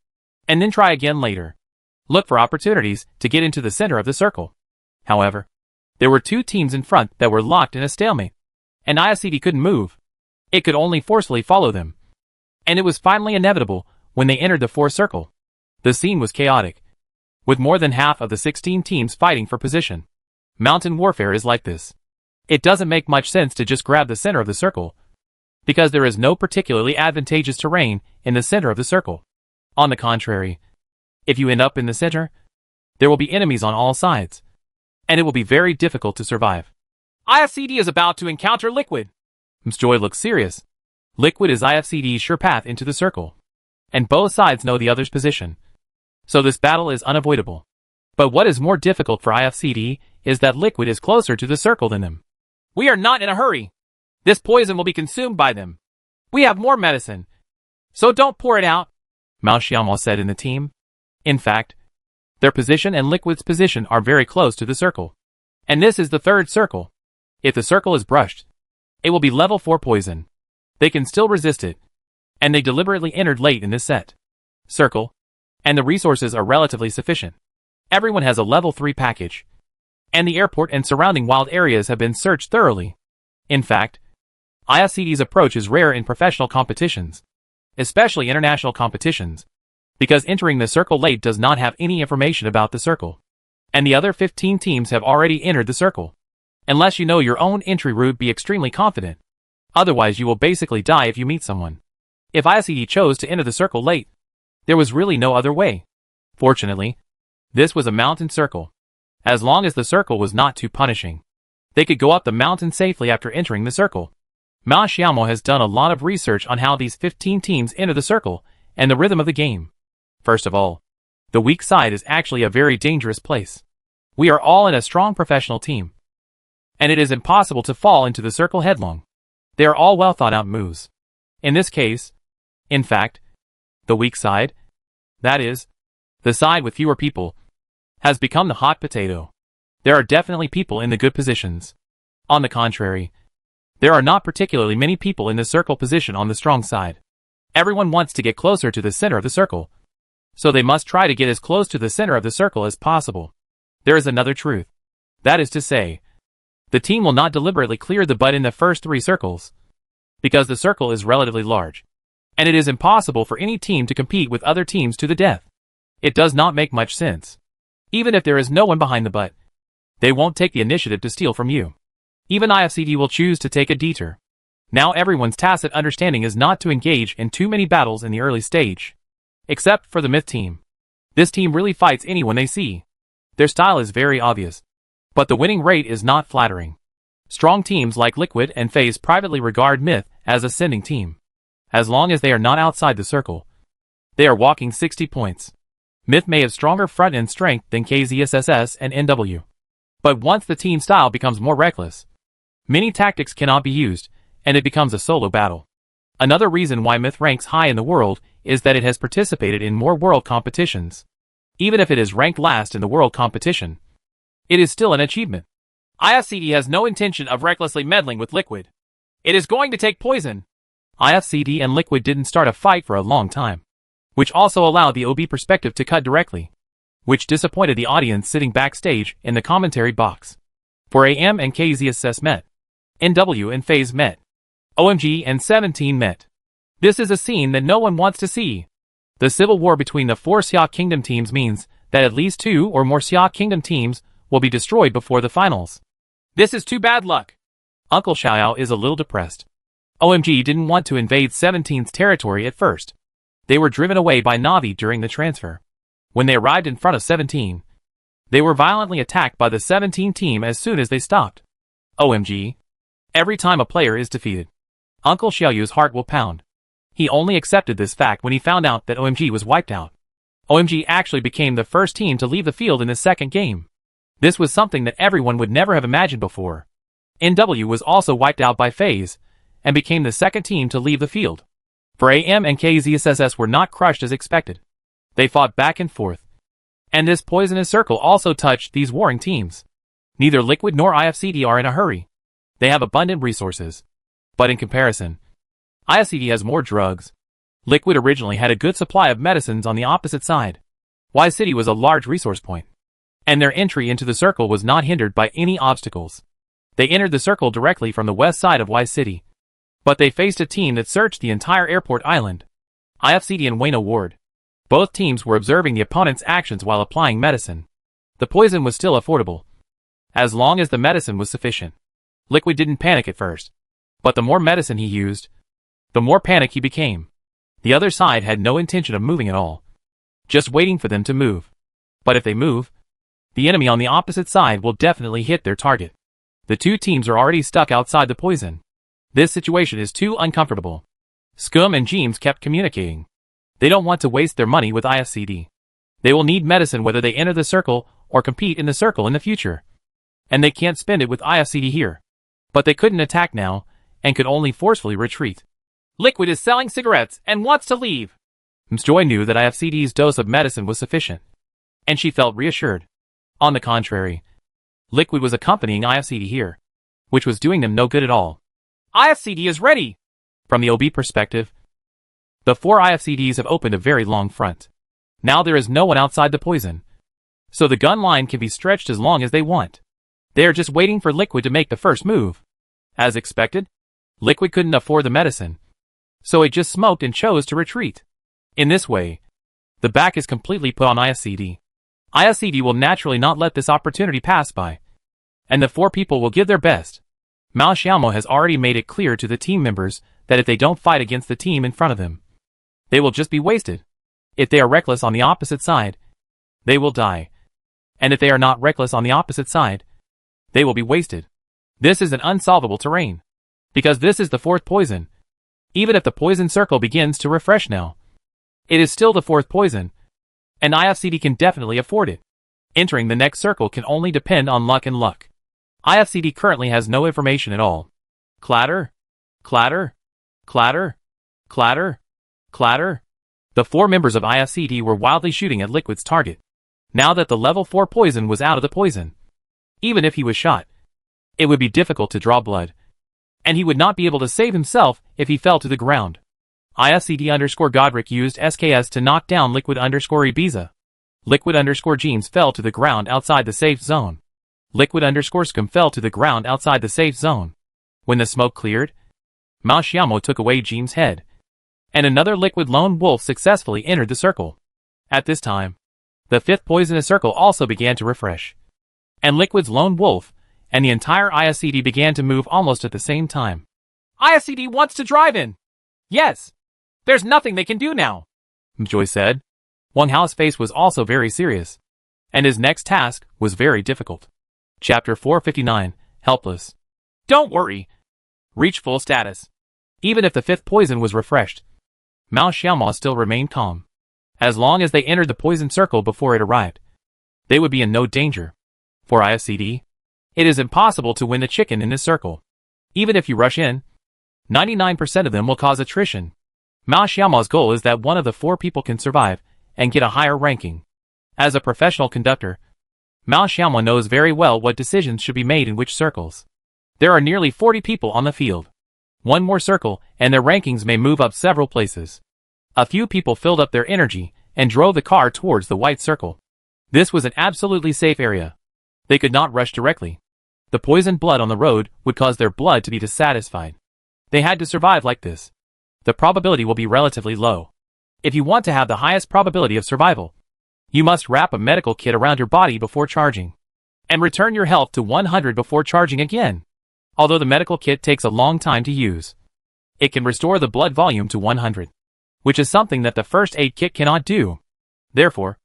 and then try again later. Look for opportunities to get into the center of the circle. However, there were 2 teams in front that were locked in a stalemate, and IFCD couldn't move. It could only forcefully follow them. And it was finally inevitable when they entered the 4th circle. The scene was chaotic, with more than half of the 16 teams fighting for position. Mountain warfare is like this. It doesn't make much sense to just grab the center of the circle, because there is no particularly advantageous terrain in the center of the circle. On the contrary, if you end up in the center, there will be enemies on all sides, and it will be very difficult to survive. IFCD is about to encounter Liquid. Msjoy looks serious. Liquid is IFCD's sure path into the circle, and both sides know the other's position, so this battle is unavoidable. But what is more difficult for IFCD is that Liquid is closer to the circle than them. We are not in a hurry. This poison will be consumed by them. We have more medicine, so don't pour it out, Mao Xiaomo said in the team. In fact, their position and Liquid's position are very close to the circle. And this is the third circle. If the circle is brushed, it will be level 4 poison. They can still resist it, and they deliberately entered late in this circle, and the resources are relatively sufficient. Everyone has a level 3 package, and the airport and surrounding wild areas have been searched thoroughly. In fact, IFCD's approach is rare in professional competitions, especially international competitions, because entering the circle late does not have any information about the circle, and the other 15 teams have already entered the circle. Unless you know your own entry route, be extremely confident. Otherwise you will basically die if you meet someone. If IFCD chose to enter the circle late, there was really no other way. Fortunately, this was a mountain circle. As long as the circle was not too punishing, they could go up the mountain safely after entering the circle. Mao Xiaomo has done a lot of research on how these 15 teams enter the circle and the rhythm of the game. First of all, the weak side is actually a very dangerous place. We are all in a strong professional team, and it is impossible to fall into the circle headlong. They are all well thought out moves. In this case, in fact, the weak side, that is, the side with fewer people, has become the hot potato. There are definitely people in the good positions. On the contrary, there are not particularly many people in the circle position on the strong side. Everyone wants to get closer to the center of the circle, so they must try to get as close to the center of the circle as possible. There is another truth. That is to say, the team will not deliberately clear the butt in the first 3 circles, because the circle is relatively large, and it is impossible for any team to compete with other teams to the death. It does not make much sense. Even if there is no one behind the butt, they won't take the initiative to steal from you. Even IFCD will choose to take a detour. Now everyone's tacit understanding is not to engage in too many battles in the early stage. Except for the Myth team. This team really fights anyone they see. Their style is very obvious, but the winning rate is not flattering. Strong teams like Liquid and FaZe privately regard Myth as a sending team. As long as they are not outside the circle, they are walking 60 points. Myth may have stronger front-end strength than KZSSS and NW. But once the team style becomes more reckless, many tactics cannot be used, and it becomes a solo battle. Another reason why Myth ranks high in the world is that it has participated in more world competitions. Even if it is ranked last in the world competition, it is still an achievement. IFCD has no intention of recklessly meddling with Liquid. It is going to take poison. IFCD and Liquid didn't start a fight for a long time, which also allowed the OB perspective to cut directly, which disappointed the audience sitting backstage in the commentary box. For AM and KZSS met. NW and FaZe met. OMG and 17 met. This is a scene that no one wants to see. The civil war between the 4 Xia Kingdom teams means that at least 2 or more Xia Kingdom teams will be destroyed before the finals. This is too bad luck. Uncle Xiaoyao is a little depressed. OMG didn't want to invade 17's territory at first. They were driven away by Navi during the transfer. When they arrived in front of 17, they were violently attacked by the 17 team as soon as they stopped. OMG. Every time a player is defeated, Uncle Xiaoyu's heart will pound. He only accepted this fact when he found out that OMG was wiped out. OMG actually became the first team to leave the field in the second game. This was something that everyone would never have imagined before. NW was also wiped out by FaZe, and became the second team to leave the field. For AM and KZSSS were not crushed as expected. They fought back and forth. And this poisonous circle also touched these warring teams. Neither Liquid nor IFCD are in a hurry. They have abundant resources. But in comparison, IFCD has more drugs. Liquid originally had a good supply of medicines on the opposite side. Y City was a large resource point, and their entry into the circle was not hindered by any obstacles. They entered the circle directly from the west side of Y City. But they faced a team that searched the entire airport island. IFCD and Wayne Ward. Both teams were observing the opponent's actions while applying medicine. The poison was still affordable, as long as the medicine was sufficient. Liquid didn't panic at first, but the more medicine he used, the more panic he became. The other side had no intention of moving at all, just waiting for them to move. But if they move, the enemy on the opposite side will definitely hit their target. The two teams are already stuck outside the poison. This situation is too uncomfortable. Scum and James kept communicating. They don't want to waste their money with IFCD. They will need medicine whether they enter the circle or compete in the circle in the future. And they can't spend it with IFCD here. But they couldn't attack now, and could only forcefully retreat. Liquid is selling cigarettes and wants to leave. Ms. Joy knew that IFCD's dose of medicine was sufficient, and she felt reassured. On the contrary, Liquid was accompanying IFCD here, which was doing them no good at all. IFCD is ready. From the OB perspective, the 4 IFCDs have opened a very long front. Now there is no one outside the poison, so the gun line can be stretched as long as they want. They are just waiting for Liquid to make the first move. As expected, Liquid couldn't afford the medicine, so it just smoked and chose to retreat. In this way, the back is completely put on IFCD. IFCD will naturally not let this opportunity pass by, and the 4 people will give their best. Mao Xiaomo has already made it clear to the team members that if they don't fight against the team in front of them, they will just be wasted. If they are reckless on the opposite side, they will die. And if they are not reckless on the opposite side, they will be wasted. This is an unsolvable terrain, because this is the 4th poison. Even if the poison circle begins to refresh now, it is still the 4th poison, and IFCD can definitely afford it. Entering the next circle can only depend on luck and luck. IFCD currently has no information at all. Clatter, clatter, clatter, clatter, clatter. The 4 members of IFCD were wildly shooting at Liquid's target, now that the level 4 poison was out of the poison. Even if he was shot, it would be difficult to draw blood, and he would not be able to save himself if he fell to the ground. IFCD_Godric used SKS to knock down Liquid_Ibiza. Liquid_Jeans fell to the ground outside the safe zone. Liquid_Scum fell to the ground outside the safe zone. When the smoke cleared, Mao Xiaomo took away Jean's head, and another Liquid Lone Wolf successfully entered the circle. At this time, the 5th poisonous circle also began to refresh, and Liquid's Lone Wolf and the entire IFCD began to move almost at the same time. IFCD wants to drive in. Yes. There's nothing they can do now, Joy said. Wang Hao's face was also very serious, and his next task was very difficult. Chapter 459, Helpless. Don't worry. Reach full status. Even if the 5th poison was refreshed, Mao Xiaomo still remained calm. As long as they entered the poison circle before it arrived, they would be in no danger. For IFCD, it is impossible to win the chicken in this circle. Even if you rush in, 99% of them will cause attrition. Mao Xiaomo's goal is that one of the 4 people can survive and get a higher ranking. As a professional conductor, Mao Xiaomo knows very well what decisions should be made in which circles. There are nearly 40 people on the field. One more circle, and their rankings may move up several places. A few people filled up their energy and drove the car towards the white circle. This was an absolutely safe area. They could not rush directly. The poisoned blood on the road would cause their blood to be dissatisfied. They had to survive like this. The probability will be relatively low. If you want to have the highest probability of survival, you must wrap a medical kit around your body before charging, and return your health to 100 before charging again. Although the medical kit takes a long time to use, it can restore the blood volume to 100, which is something that the first aid kit cannot do. Therefore,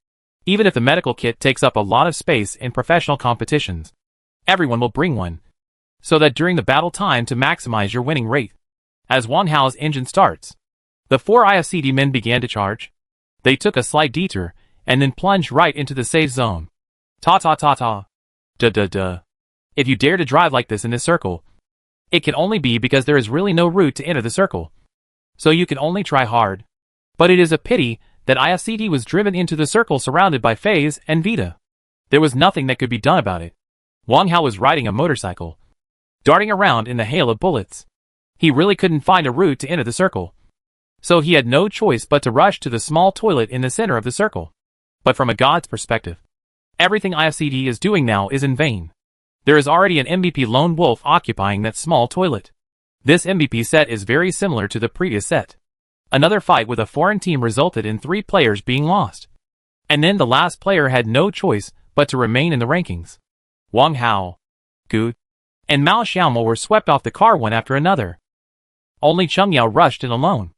even if the medical kit takes up a lot of space in professional competitions, everyone will bring one, so that during the battle time to maximize your winning rate. As Wang Hao's engine starts, the 4 IFCD men began to charge. They took a slight detour, and then plunged right into the safe zone. Ta-ta-ta-ta. Duh-duh-duh. If you dare to drive like this in this circle, it can only be because there is really no route to enter the circle. So you can only try hard. But it is a pity that IFCD was driven into the circle surrounded by FaZe and Vita. There was nothing that could be done about it. Wang Hao was riding a motorcycle, darting around in the hail of bullets. He really couldn't find a route to enter the circle, so he had no choice but to rush to the small toilet in the center of the circle. But from a god's perspective, everything IFCD is doing now is in vain. There is already an MVP lone wolf occupying that small toilet. This MVP set is very similar to the previous set. Another fight with a foreign team resulted in 3 players being lost. And then the last player had no choice but to remain in the rankings. Wang Hao, Gu, and Mao Xiaomo were swept off the car one after another. Only Cheng Yao rushed in alone.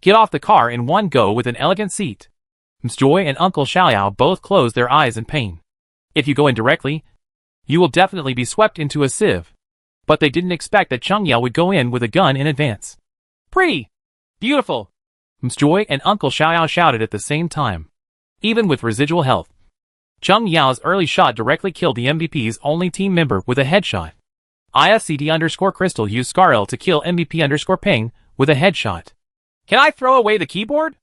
Get off the car in one go with an elegant seat. Ms. Joy and Uncle Xiaoyao both closed their eyes in pain. If you go in directly, you will definitely be swept into a sieve. But they didn't expect that Cheng Yao would go in with a gun in advance. Pretty! Beautiful! Ms. Joy and Uncle Xiaoyao shouted at the same time. Even with residual health, Cheng Yao's early shot directly killed the MVP's only team member with a headshot. IFCD_Crystal used Scarl to kill MVP_Ping with a headshot. Can I throw away the keyboard?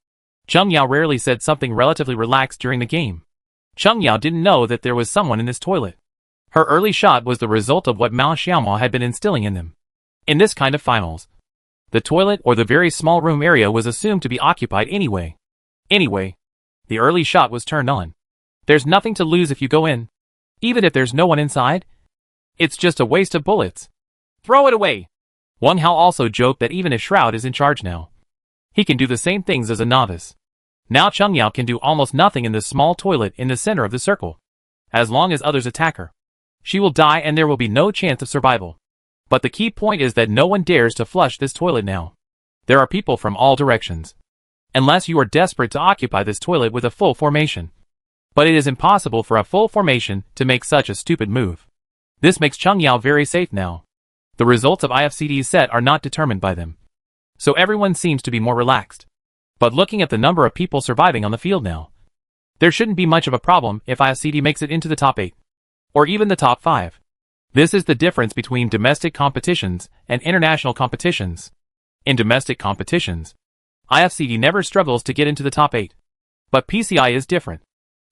Cheng Yao rarely said something relatively relaxed during the game. Cheng Yao didn't know that there was someone in this toilet. Her early shot was the result of what Mao Xiaomo had been instilling in them. In this kind of finals, the toilet or the very small room area was assumed to be occupied anyway. Anyway, the early shot was turned on. There's nothing to lose if you go in. Even if there's no one inside, it's just a waste of bullets. Throw it away. Wang Hao also joked that even if Shroud is in charge now, he can do the same things as a novice. Now Cheng Yao can do almost nothing in the small toilet in the center of the circle. As long as others attack her, she will die and there will be no chance of survival. But the key point is that no one dares to flush this toilet now. There are people from all directions. Unless you are desperate to occupy this toilet with a full formation. But it is impossible for a full formation to make such a stupid move. This makes Cheng Yao very safe now. The results of IFCD's set are not determined by them. So everyone seems to be more relaxed. But looking at the number of people surviving on the field now, there shouldn't be much of a problem if IFCD makes it into the top 8. Or even the top 5. This is the difference between domestic competitions and international competitions. In domestic competitions, IFCD never struggles to get into the top 8. But PCI is different.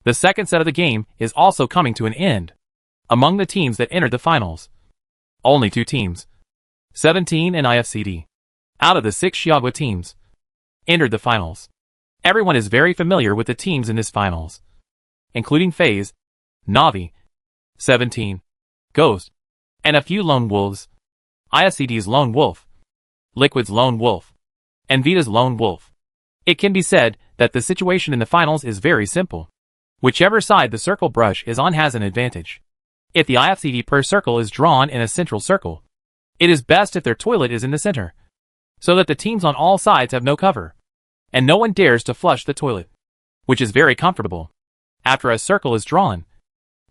The second set of the game is also coming to an end. Among the teams that entered the finals, only 2 teams, 17 and IFCD, out of the 6 Xiaohua teams, entered the finals. Everyone is very familiar with the teams in this finals, including FaZe, Navi, 17, Ghost, and a few Lone Wolves, IFCD's Lone Wolf, Liquid's Lone Wolf, and Vita's Lone Wolf. It can be said that the situation in the finals is very simple. Whichever side the circle brush is on has an advantage. If the IFCD per circle is drawn in a central circle, it is best if their toilet is in the center, so that the teams on all sides have no cover, and no one dares to flush the toilet, which is very comfortable. After a circle is drawn,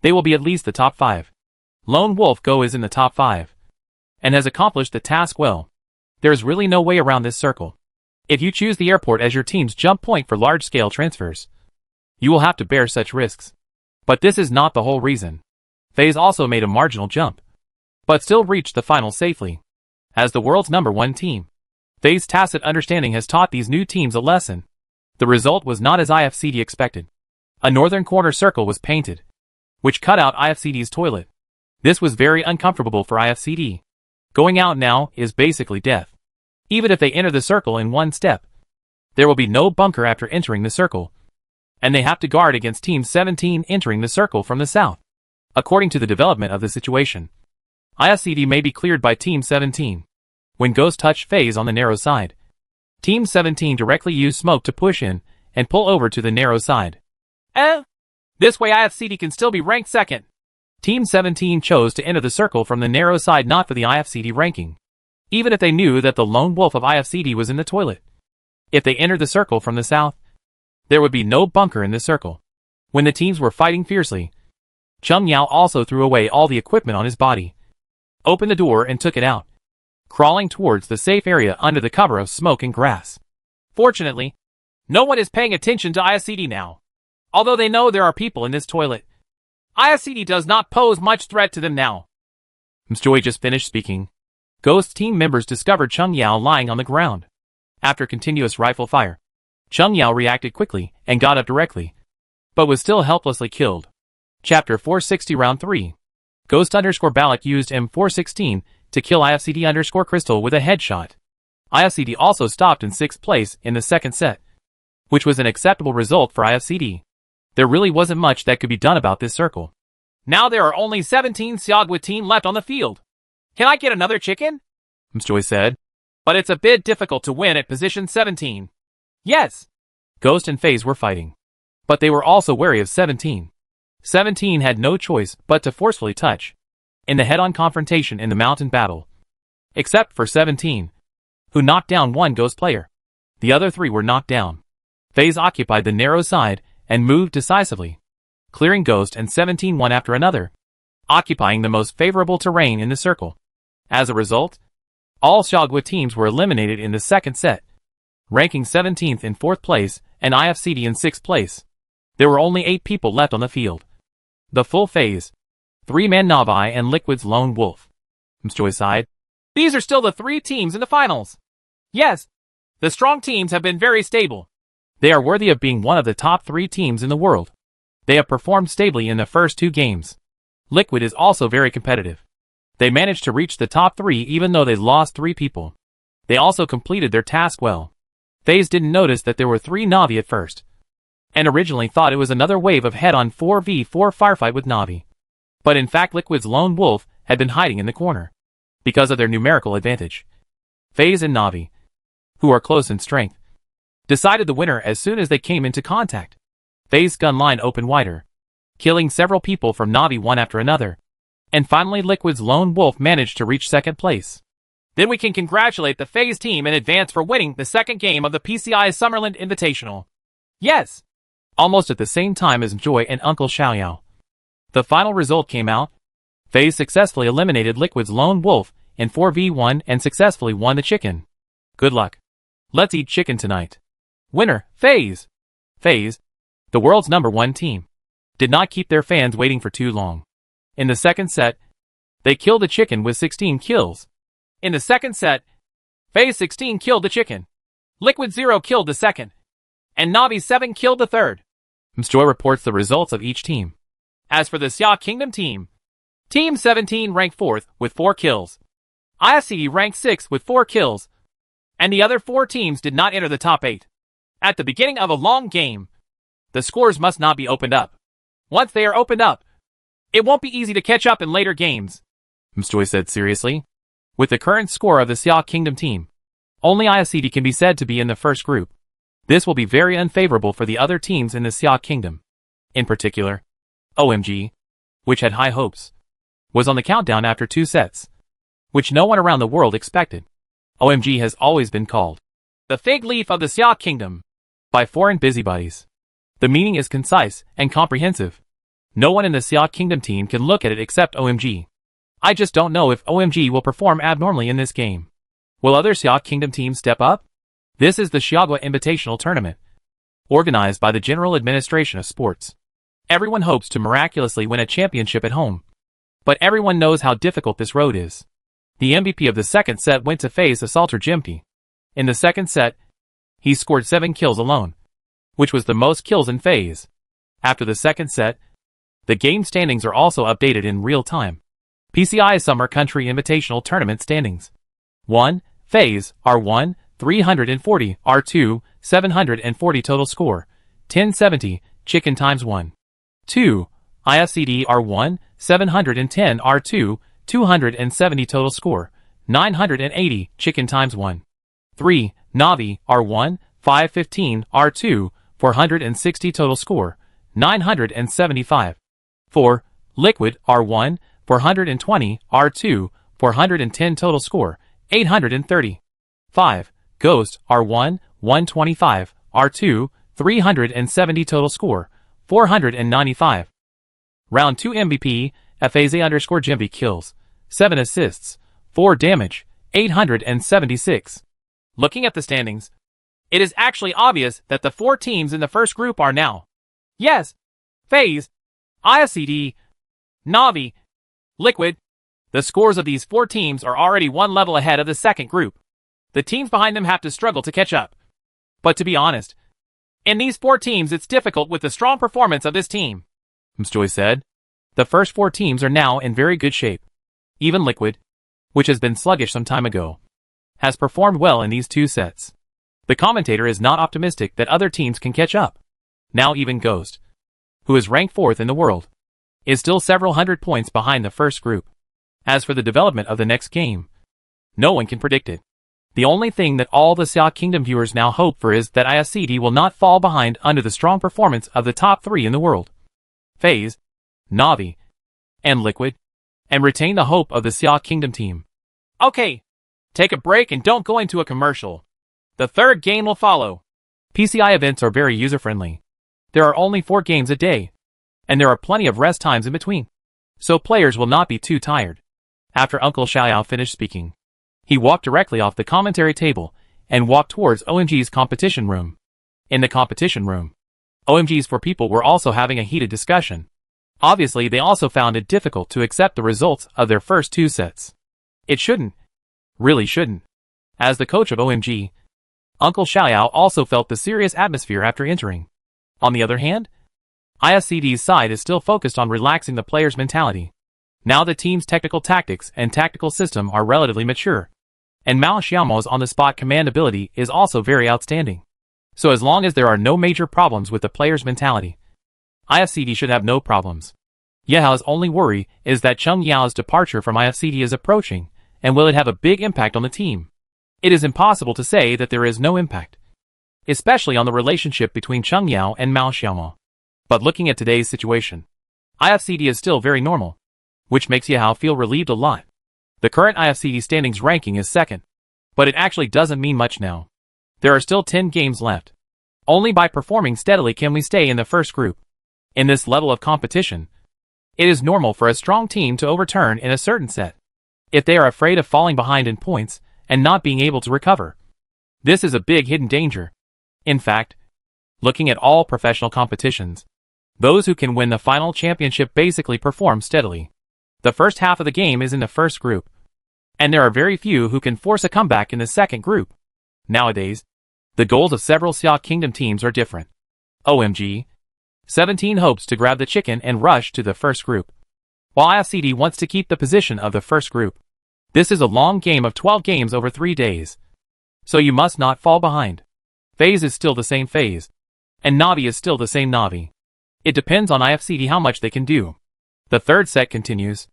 they will be at least the top 5. Lone Wolf Go is in the top 5, and has accomplished the task well. There is really no way around this circle. If you choose the airport as your team's jump point for large-scale transfers, you will have to bear such risks. But this is not the whole reason. FaZe also made a marginal jump, but still reached the final safely. As the world's #1 team, FaZe's tacit understanding has taught these new teams a lesson. The result was not as IFCD expected. A northern corner circle was painted, which cut out IFCD's toilet. This was very uncomfortable for IFCD. Going out now is basically death. Even if they enter the circle in one step, there will be no bunker after entering the circle, and they have to guard against Team 17 entering the circle from the south. According to the development of the situation, IFCD may be cleared by Team 17. When Ghost touched FaZe on the narrow side, Team 17 directly used smoke to push in and pull over to the narrow side. This way IFCD can still be ranked second. Team 17 chose to enter the circle from the narrow side not for the IFCD ranking, even if they knew that the lone wolf of IFCD was in the toilet. If they entered the circle from the south, there would be no bunker in the circle. When the teams were fighting fiercely, Cheng Yao also threw away all the equipment on his body, opened the door and took it out, crawling towards the safe area under the cover of smoke and grass. Fortunately, no one is paying attention to IFCD now. Although they know there are people in this toilet, IFCD does not pose much threat to them now. Ms. Joy just finished speaking. Ghost team members discovered Cheng Yao lying on the ground. After continuous rifle fire, Cheng Yao reacted quickly and got up directly, but was still helplessly killed. Chapter 460 Round 3. Ghost_Balak used M416 to kill IFCD_Crystal with a headshot. IFCD also stopped in 6th place in the second set, which was an acceptable result for IFCD. There really wasn't much that could be done about this circle. Now there are only 17 Xiaohua team left on the field. Can I get another chicken? Ms. Joy said. But it's a bit difficult to win at position 17. Yes! Ghost and FaZe were fighting. But they were also wary of 17. 17 had no choice but to forcefully touch in the head-on confrontation in the mountain battle. Except for 17, who knocked down one Ghost player. The other three were knocked down. FaZe occupied the narrow side and moved decisively, clearing Ghost and 17 one after another, occupying the most favorable terrain in the circle. As a result, all Xiaogua teams were eliminated in the second set, ranking 17th in 4th place and IFCD in 6th place. There were only 8 people left on the field. The full FaZe, 3-man Navi and Liquid's Lone Wolf. Mjoy sighed. These are still the 3 teams in the finals. Yes, the strong teams have been very stable. They are worthy of being one of the top 3 teams in the world. They have performed stably in the first 2 games. Liquid is also very competitive. They managed to reach the top 3 even though they lost 3 people. They also completed their task well. FaZe didn't notice that there were 3 Navi at first, and originally thought it was another wave of head-on 4v4 firefight with Navi. But in fact Liquid's Lone Wolf had been hiding in the corner, because of their numerical advantage. FaZe and Navi, who are close in strength, decided the winner as soon as they came into contact. FaZe's gun line opened wider, killing several people from Navi one after another, and finally Liquid's Lone Wolf managed to reach second place. Then we can congratulate the FaZe team in advance for winning the second game of the PCI Summerland Invitational. Yes! Almost at the same time as Joy and Uncle Xiaoyao. The final result came out. FaZe successfully eliminated Liquid's Lone Wolf in 4v1 and successfully won the chicken. Good luck. Let's eat chicken tonight. Winner, FaZe! FaZe, the world's #1 team, did not keep their fans waiting for too long. In the second set, they killed the chicken with 16 kills. In the second set, FaZe 16 killed the chicken. Liquid 0 killed the second. And Navi 7 killed the third. Mjoy reports the results of each team. As for the Xia Kingdom team, Team 17 ranked 4th with 4 kills. IFCD ranked 6th with 4 kills. And the other 4 teams did not enter the top 8. At the beginning of a long game, the scores must not be opened up. Once they are opened up, it won't be easy to catch up in later games. Mjoy said seriously. With the current score of the Xia Kingdom team, only IFCD can be said to be in the first group. This will be very unfavorable for the other teams in the Xia Kingdom. In particular, OMG, which had high hopes, was on the countdown after 2 sets, which no one around the world expected. OMG has always been called the fig leaf of the Xia Kingdom by foreign busybodies. The meaning is concise and comprehensive. No one in the Xia Kingdom team can look at it except OMG. I just don't know if OMG will perform abnormally in this game. Will other Xia Kingdom teams step up? This is the Xiaogua Invitational Tournament, organized by the General Administration of Sports. Everyone hopes to miraculously win a championship at home, but everyone knows how difficult this road is. The MVP of the second set went to FaZe Assaulter Jimpy. In the second set, he scored 7 kills alone, which was the most kills in FaZe. After the second set, the game standings are also updated in real time. PCI Summer Country Invitational Tournament standings. 1. FaZe, R1, 340, R2, 740 total score, 1070, chicken times 1. 2. IFCD R1, 710, R2, 270 total score, 980, chicken times 1. 3. Navi, R1, 515, R2, 460 total score, 975. 4. Liquid, R1, 420, R2, 410 total score, 830. 5. Ghost, R1, 125, R2, 370 total score, 495. Round 2 MVP, FaZe_Jimpy kills, 7 assists, 4 damage, 876. Looking at the standings, it is actually obvious that the 4 teams in the first group are now, yes, FaZe, IFCD, Navi, Liquid. The scores of these 4 teams are already 1 level ahead of the second group. The teams behind them have to struggle to catch up. But to be honest, in these 4 teams it's difficult with the strong performance of this team. Mjoy said. The first 4 teams are now in very good shape. Even Liquid, which has been sluggish some time ago, has performed well in these 2 sets. The commentator is not optimistic that other teams can catch up. Now even Ghost, who is ranked 4th in the world, is still several hundred points behind the first group. As for the development of the next game, no one can predict it. The only thing that all the Xia Kingdom viewers now hope for is that ISCD will not fall behind under the strong performance of the top 3 in the world, FaZe, Na'Vi, and Liquid, and retain the hope of the Xia Kingdom team. Okay, take a break and don't go into a commercial. The third game will follow. PCI events are very user-friendly. There are only 4 games a day, and there are plenty of rest times in between, so players will not be too tired. After Uncle Xiaoyao finished speaking, he walked directly off the commentary table and walked towards OMG's competition room. In the competition room, OMG's 4 people were also having a heated discussion. Obviously, they also found it difficult to accept the results of their first 2 sets. It shouldn't. Really shouldn't. As the coach of OMG, Uncle Xiaoyao also felt the serious atmosphere after entering. On the other hand, ISCD's side is still focused on relaxing the players' mentality. Now the team's technical tactics and tactical system are relatively mature, and Mao Xiaomo's on-the-spot command ability is also very outstanding. So as long as there are no major problems with the players' mentality, ISCD should have no problems. Yehao's only worry is that Cheng Yao's departure from ISCD is approaching, and will it have a big impact on the team? It is impossible to say that there is no impact, especially on the relationship between Cheng Yao and Mao Xiaomo. But looking at today's situation, IFCD is still very normal, which makes Yehao feel relieved a lot. The current IFCD standings ranking is 2nd, but it actually doesn't mean much now. There are still 10 games left. Only by performing steadily can we stay in the first group. In this level of competition, it is normal for a strong team to overturn in a certain set, if they are afraid of falling behind in points and not being able to recover. This is a big hidden danger. In fact, looking at all professional competitions, those who can win the final championship basically perform steadily. The first half of the game is in the first group, and there are very few who can force a comeback in the second group. Nowadays, the goals of several Xia Kingdom teams are different. OMG 17 hopes to grab the chicken and rush to the first group, while IFCD wants to keep the position of the first group. This is a long game of 12 games over 3 days, so you must not fall behind. FaZe is still the same FaZe, and Na'Vi is still the same Na'Vi. It depends on IFCD how much they can do. The third set continues.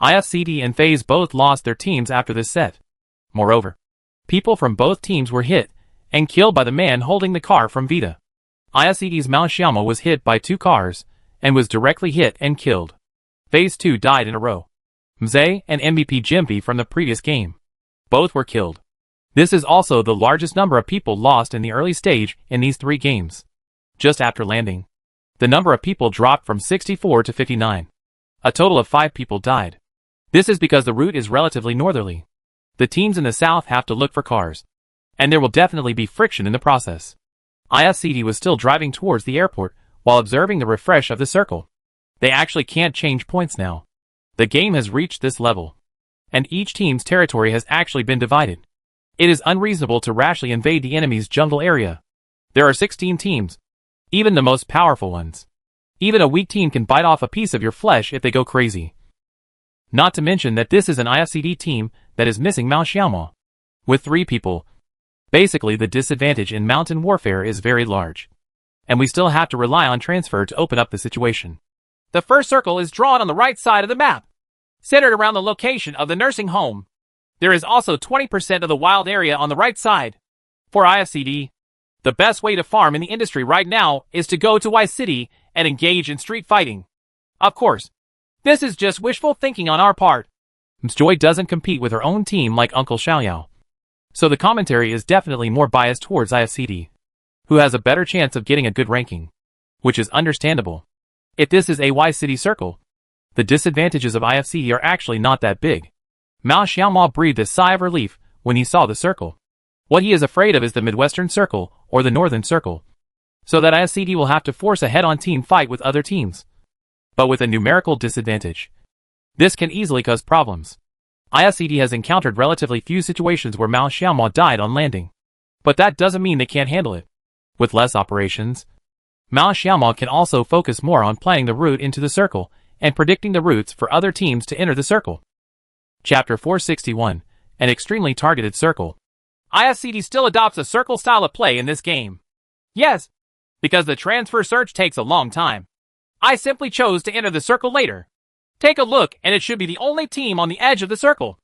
IFCD and FaZe both lost their teams after this set. Moreover, people from both teams were hit and killed by the man holding the car from Vita. IFCD's Mao Xiaomo was hit by 2 cars and was directly hit and killed. FaZe 2 died in a row. Mzee and MVP Jimpy from the previous game. Both were killed. This is also the largest number of people lost in the early stage in these 3 games. Just after landing, the number of people dropped from 64 to 59. A total of 5 people died. This is because the route is relatively northerly. The teams in the south have to look for cars, and there will definitely be friction in the process. IFCD was still driving towards the airport while observing the refresh of the circle. They actually can't change points now. The game has reached this level, and each team's territory has actually been divided. It is unreasonable to rashly invade the enemy's jungle area. There are 16 teams, even the most powerful ones. Even a weak team can bite off a piece of your flesh if they go crazy. Not to mention that this is an IFCD team that is missing Mao Xiaomo. With 3 people, basically the disadvantage in mountain warfare is very large, and we still have to rely on transfer to open up the situation. The first circle is drawn on the right side of the map, centered around the location of the nursing home. There is also 20% of the wild area on the right side. For IFCD, the best way to farm in the industry right now is to go to Y City and engage in street fighting. Of course, this is just wishful thinking on our part. Msjoy doesn't compete with her own team like Uncle Xiaoyao, so the commentary is definitely more biased towards IFCD, who has a better chance of getting a good ranking, which is understandable. If this is a Y City circle, the disadvantages of IFCD are actually not that big. Mao Xiaomo breathed a sigh of relief when he saw the circle. What he is afraid of is the Midwestern Circle or the Northern Circle, so that IFCD will have to force a head-on team fight with other teams, but with a numerical disadvantage. This can easily cause problems. IFCD has encountered relatively few situations where Mao Xiaomo died on landing, but that doesn't mean they can't handle it. With less operations, Mao Xiaomo can also focus more on planning the route into the circle and predicting the routes for other teams to enter the circle. Chapter 461, an extremely targeted circle. IFCD still adopts a circle style of play in this game. Yes, because the transfer search takes a long time. I simply chose to enter the circle later. Take a look and it should be the only team on the edge of the circle.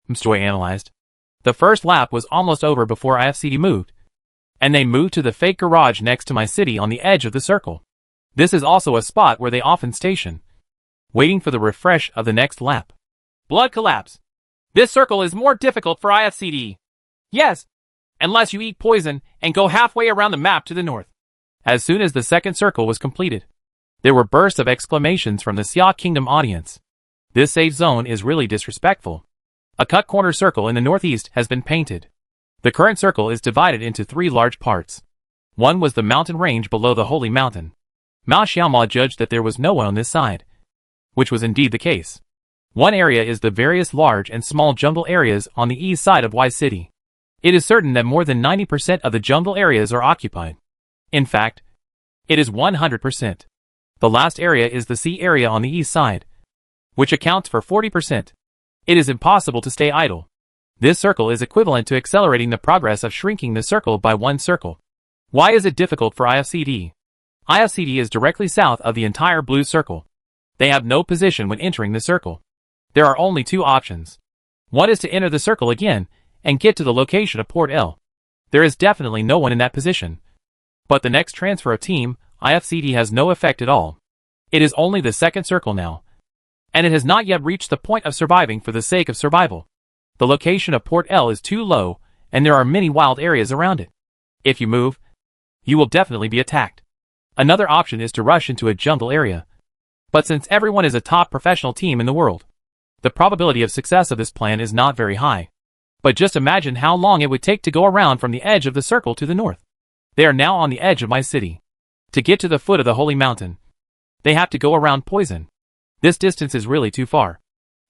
Msjoy analyzed. The first lap was almost over before IFCD moved, and they moved to the fake garage next to my city on the edge of the circle. This is also a spot where they often station, waiting for the refresh of the next lap. Blood collapse. This circle is more difficult for IFCD. Yes, unless you eat poison and go halfway around the map to the north. As soon as the second circle was completed, there were bursts of exclamations from the Xia Kingdom audience. This safe zone is really disrespectful. A cut corner circle in the northeast has been painted. The current circle is divided into 3 large parts. One was the mountain range below the Holy Mountain. Mao Xiaoma judged that there was no one on this side, which was indeed the case. One area is the various large and small jungle areas on the east side of Y City. It is certain that more than 90% of the jungle areas are occupied. In fact, it is 100%. The last area is the sea area on the east side, which accounts for 40%. It is impossible to stay idle. This circle is equivalent to accelerating the progress of shrinking the circle by 1 circle. Why is it difficult for IFCD? IFCD is directly south of the entire blue circle. They have no position when entering the circle. There are only 2 options. One is to enter the circle again and get to the location of Port L. There is definitely no one in that position. But the next transfer of team, IFCD has no effect at all. It is only the second circle now, and it has not yet reached the point of surviving for the sake of survival. The location of Port L is too low, and there are many wild areas around it. If you move, you will definitely be attacked. Another option is to rush into a jungle area. But since everyone is a top professional team in the world, the probability of success of this plan is not very high. But just imagine how long it would take to go around from the edge of the circle to the north. They are now on the edge of my city. To get to the foot of the Holy Mountain, they have to go around Poison. This distance is really too far,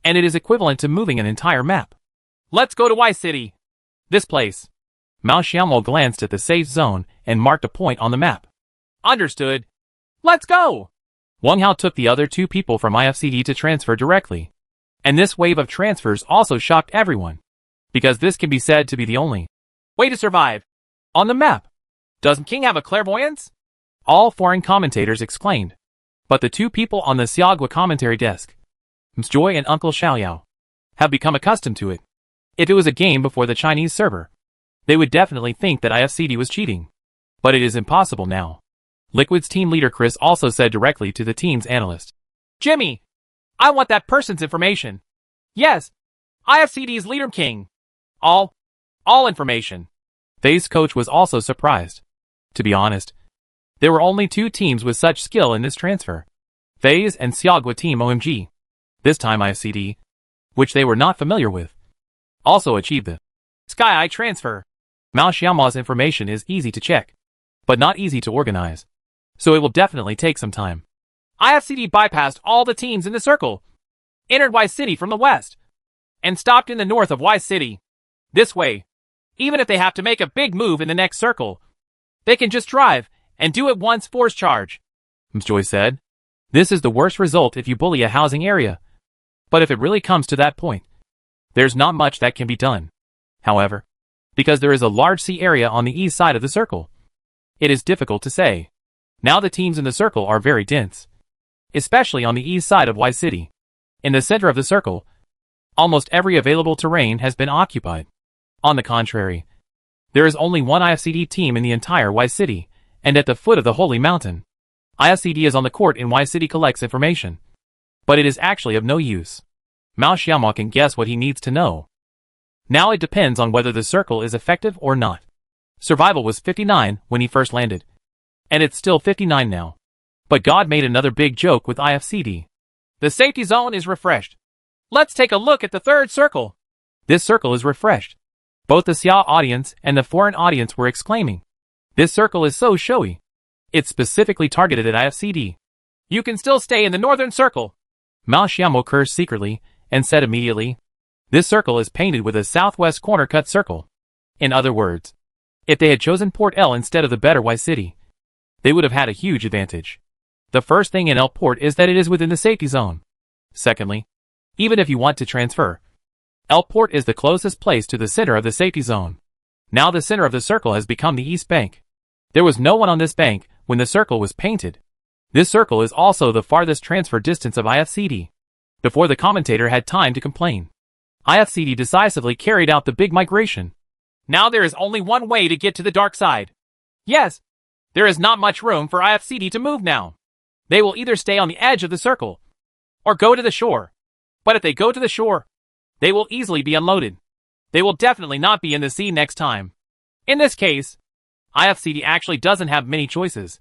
and it is equivalent to moving an entire map. Let's go to Y City. This place. Mao Xiaomo glanced at the safe zone and marked a point on the map. Understood. Let's go! Wang Hao took the other 2 people from IFCD to transfer directly. And this wave of transfers also shocked everyone, because this can be said to be the only way to survive on the map. Doesn't King have a clairvoyance? All foreign commentators exclaimed. But the 2 people on the Xiaogua commentary desk, Msjoy and Uncle Xiaoyao, have become accustomed to it. If it was a game before the Chinese server, they would definitely think that IFCD was cheating. But it is impossible now. Liquid's team leader Chris also said directly to the team's analyst, Jimmy, I want that person's information. Yes, IFCD's leader King. All information. Fei's coach was also surprised. To be honest, there were only 2 teams with such skill in this transfer. Fei's and Xiaogua team OMG. This time IFCD, which they were not familiar with, also achieved the Sky Eye transfer. Mao Xiaoma's information is easy to check, but not easy to organize. So it will definitely take some time. IFCD bypassed all the teams in the circle, entered Y City from the west, and stopped in the north of Y City. This way, even if they have to make a big move in the next circle, they can just drive and do it once force charge. Msjoy said, this is the worst result if you bully a housing area. But if it really comes to that point, there's not much that can be done. However, because there is a large sea area on the east side of the circle, it is difficult to say. Now the teams in the circle are very dense, especially on the east side of Y City. In the center of the circle, almost every available terrain has been occupied. On the contrary, there is only one IFCD team in the entire Y City, and at the foot of the Holy Mountain. IFCD is on the court in Y City collects information, but it is actually of no use. Mao Xiaoma can guess what he needs to know. Now it depends on whether the circle is effective or not. Survival was 59 when he first landed, and it's still 59 now. But God made another big joke with IFCD. The safety zone is refreshed. Let's take a look at the third circle. This circle is refreshed. Both the Xia audience and the foreign audience were exclaiming, this circle is so showy. It's specifically targeted at IFCD. You can still stay in the northern circle. Mao Xiaomo cursed secretly and said immediately, this circle is painted with a southwest corner cut circle. In other words, if they had chosen Port L instead of the better Y City, they would have had a huge advantage. The first thing in L Port is that it is within the safety zone. Secondly, even if you want to transfer, L Port is the closest place to the center of the safety zone. Now the center of the circle has become the east bank. There was no one on this bank when the circle was painted. This circle is also the farthest transfer distance of IFCD. Before the commentator had time to complain, IFCD decisively carried out the big migration. Now there is only one way to get to the dark side. Yes, there is not much room for IFCD to move now. They will either stay on the edge of the circle, or go to the shore. But if they go to the shore, they will easily be unloaded. They will definitely not be in the sea next time. In this case, IFCD actually doesn't have many choices.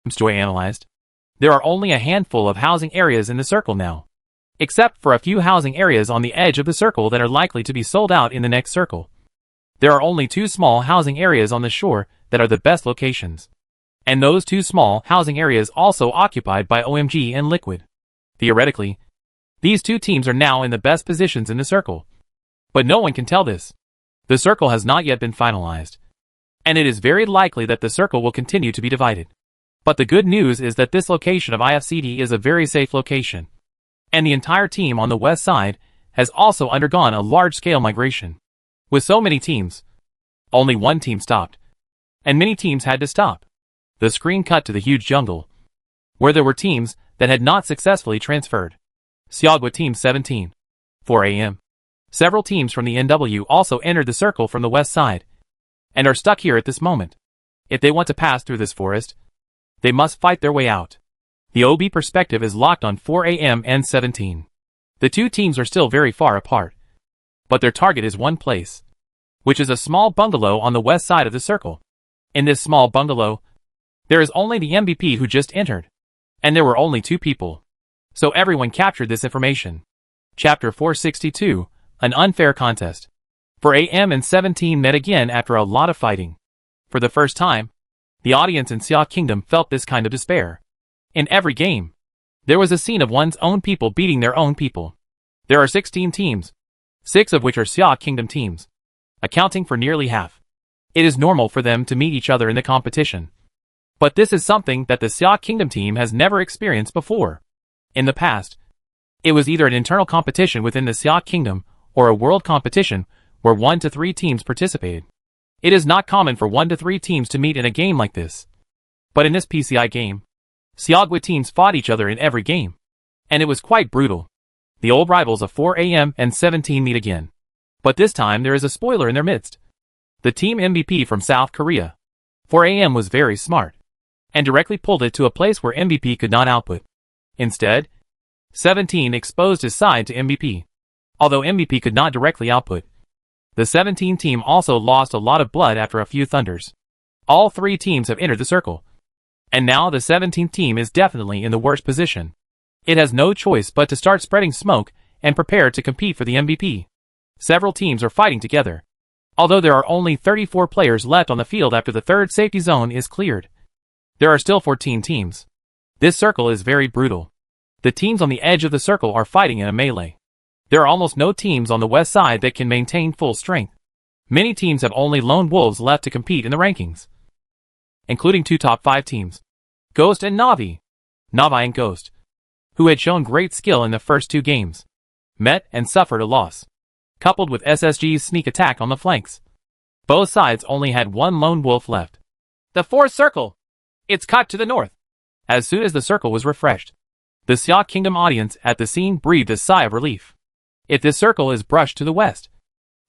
Joy analyzed. There are only a handful of housing areas in the circle now, except for a few housing areas on the edge of the circle that are likely to be sold out in the next circle. There are only 2 small housing areas on the shore that are the best locations. And those 2 small housing areas also occupied by OMG and Liquid. Theoretically, these 2 teams are now in the best positions in the circle. But no one can tell this. The circle has not yet been finalized. And it is very likely that the circle will continue to be divided. But the good news is that this location of IFCD is a very safe location. And the entire team on the west side has also undergone a large-scale migration. With so many teams, only one team stopped. And many teams had to stop. The screen cut to the huge jungle, where there were teams that had not successfully transferred. Siagwa Team 17. 4 a.m. Several teams from the NW also entered the circle from the west side, and are stuck here at this moment. If they want to pass through this forest, they must fight their way out. The OB perspective is locked on 4 a.m. and 17. The 2 teams are still very far apart, but their target is one place, which is a small bungalow on the west side of the circle. In this small bungalow, there is only the MVP who just entered, and there were only 2 people. So everyone captured this information. Chapter 462, An Unfair Contest. 4 a.m. and 17 met again after a lot of fighting. For the first time, the audience in Xia Kingdom felt this kind of despair. In every game, there was a scene of one's own people beating their own people. There are 16 teams, 6 of which are Xia Kingdom teams, accounting for nearly half. It is normal for them to meet each other in the competition. But this is something that the Xia Kingdom team has never experienced before. In the past, it was either an internal competition within the Xia Kingdom or a world competition where 1 to 3 teams participated. It is not common for 1 to 3 teams to meet in a game like this. But in this PCI game, Siagwa teams fought each other in every game. And it was quite brutal. The old rivals of 4 a.m. and 17 meet again. But this time there is a spoiler in their midst. The team MVP from South Korea. 4 a.m. was very smart, and directly pulled it to a place where MVP could not output. Instead, 17 exposed his side to MVP. Although MVP could not directly output, the 17 team also lost a lot of blood after a few thunders. All 3 teams have entered the circle. And now the 17th team is definitely in the worst position. It has no choice but to start spreading smoke and prepare to compete for the MVP. Several teams are fighting together. Although there are only 34 players left on the field after the 3rd safety zone is cleared, there are still 14 teams. This circle is very brutal. The teams on the edge of the circle are fighting in a melee. There are almost no teams on the west side that can maintain full strength. Many teams have only lone wolves left to compete in the rankings, including 2 top 5 teams, Ghost and Navi. Navi and Ghost, who had shown great skill in the first 2 games, met and suffered a loss, coupled with SSG's sneak attack on the flanks. Both sides only had 1 lone wolf left. The 4th circle. It's cut to the north. As soon as the circle was refreshed, the Xia Kingdom audience at the scene breathed a sigh of relief. If this circle is brushed to the west,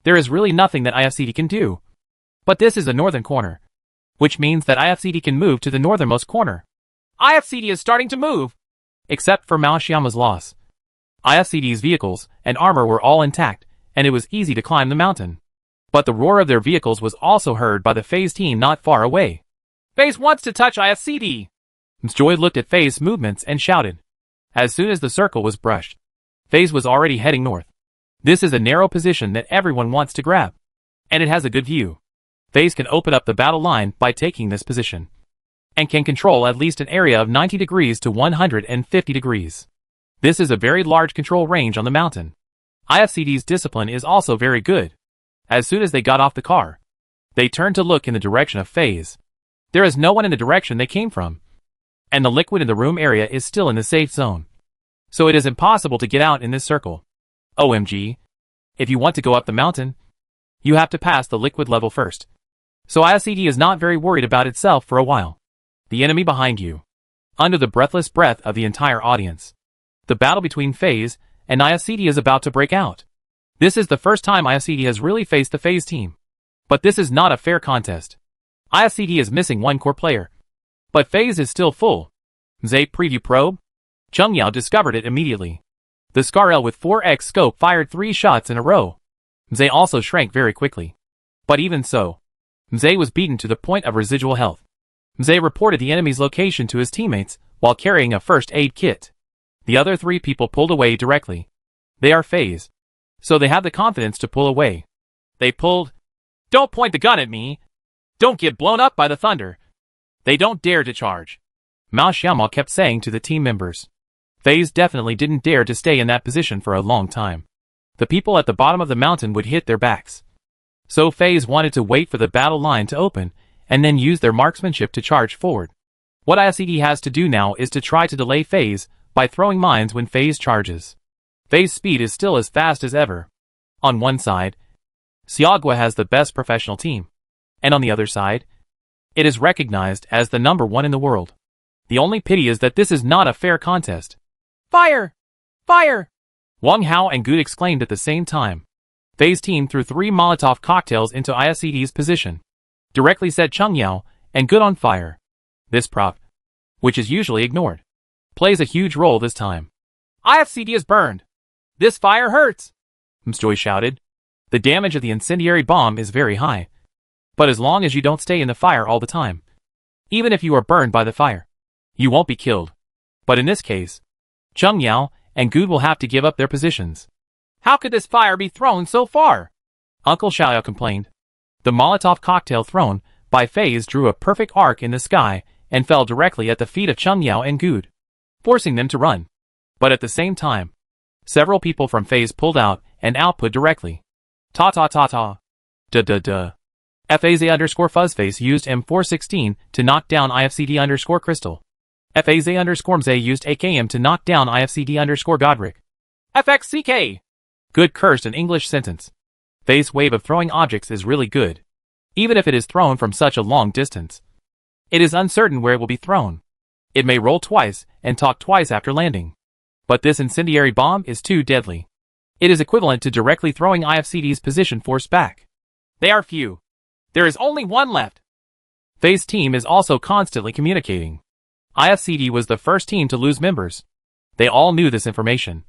there is really nothing that IFCD can do. But this is the northern corner, which means that IFCD can move to the northernmost corner. IFCD is starting to move, except for Mao Xiaoma's loss. IFCD's vehicles and armor were all intact, and it was easy to climb the mountain. But the roar of their vehicles was also heard by the FaZe team not far away. FaZe wants to touch IFCD. Joy looked at FaZe's movements and shouted. As soon as the circle was brushed, FaZe was already heading north. This is a narrow position that everyone wants to grab, and it has a good view. FaZe can open up the battle line by taking this position, and can control at least an area of 90 degrees to 150 degrees. This is a very large control range on the mountain. IFCD's discipline is also very good. As soon as they got off the car, they turned to look in the direction of FaZe. There is no one in the direction they came from, and the liquid in the room area is still in the safe zone. So it is impossible to get out in this circle. OMG. If you want to go up the mountain, you have to pass the liquid level first. So IFCD is not very worried about itself for a while. The enemy behind you. Under the breathless breath of the entire audience, the battle between FaZe and IFCD is about to break out. This is the first time IFCD has really faced the FaZe team. But this is not a fair contest. IFCD is missing one core player. But FaZe is still full. M16 preview probe? Chungyao discovered it immediately. The Scar-L with 4x scope fired 3 shots in a row. M16 also shrank very quickly. But even so, M16 was beaten to the point of residual health. M16 reported the enemy's location to his teammates while carrying a first aid kit. The other 3 people pulled away directly. They are FaZe, so they have the confidence to pull away. They pulled. Don't point the gun at me. Don't get blown up by the thunder. They don't dare to charge. Mao Xiaomao kept saying to the team members. FaZe definitely didn't dare to stay in that position for a long time. The people at the bottom of the mountain would hit their backs. So FaZe wanted to wait for the battle line to open, and then use their marksmanship to charge forward. What IFCD has to do now is to try to delay FaZe by throwing mines when FaZe charges. FaZe's speed is still as fast as ever. On one side, Xiaogua has the best professional team. And on the other side, it is recognized as the #1 in the world. The only pity is that this is not a fair contest. Fire! Fire! Wang Hao and Good exclaimed at the same time. FaZe team threw 3 Molotov cocktails into IFCD's position. Directly set Chungyao and Good on fire. This prop, which is usually ignored, plays a huge role this time. IFCD is burned. This fire hurts, M16 shouted. The damage of the incendiary bomb is very high. But as long as you don't stay in the fire all the time, even if you are burned by the fire, you won't be killed. But in this case, Chungyao and Good will have to give up their positions. How could this fire be thrown so far? Uncle Xiaoyao complained. The Molotov cocktail thrown by FaZe drew a perfect arc in the sky and fell directly at the feet of Chungyao and Good, forcing them to run. But at the same time, several people from FaZe pulled out and output directly. Ta-ta-ta-ta. Duh-duh-duh. FAZ_Fuzzface used M416 to knock down IFCD_Crystal. FAZ_Mze used AKM to knock down IFCD_Godric. FXCK. Good cursed an English sentence. FaZe's wave of throwing objects is really good. Even if it is thrown from such a long distance. It is uncertain where it will be thrown. It may roll twice and talk twice after landing. But this incendiary bomb is too deadly. It is equivalent to directly throwing IFCD's position force back. They are few. There is only one left. FaZe team is also constantly communicating. IFCD was the first team to lose members. They all knew this information.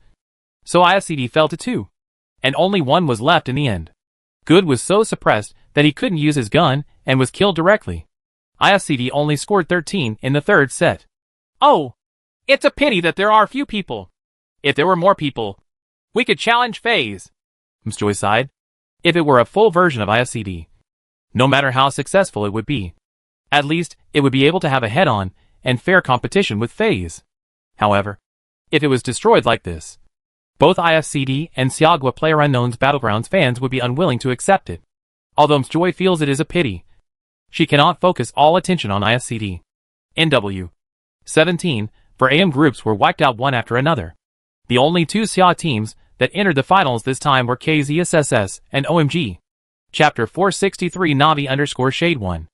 So IFCD fell to 2. And only 1 was left in the end. Good was so suppressed that he couldn't use his gun and was killed directly. IFCD only scored 13 in the 3rd set. Oh! It's a pity that there are few people. If there were more people, we could challenge FaZe. M16 sighed. If it were a full version of IFCD, no matter how successful it would be, at least it would be able to have a head-on and fair competition with FaZe. However, if it was destroyed like this, both IFCD and Xiaogua PlayerUnknown's Battlegrounds fans would be unwilling to accept it. Although M16 feels it is a pity, she cannot focus all attention on IFCD. NW 17 for AM groups were wiped out one after another. The only 2 Xia teams that entered the finals this time were KZSSS and OMG. Chapter 463 Navi_Shade1.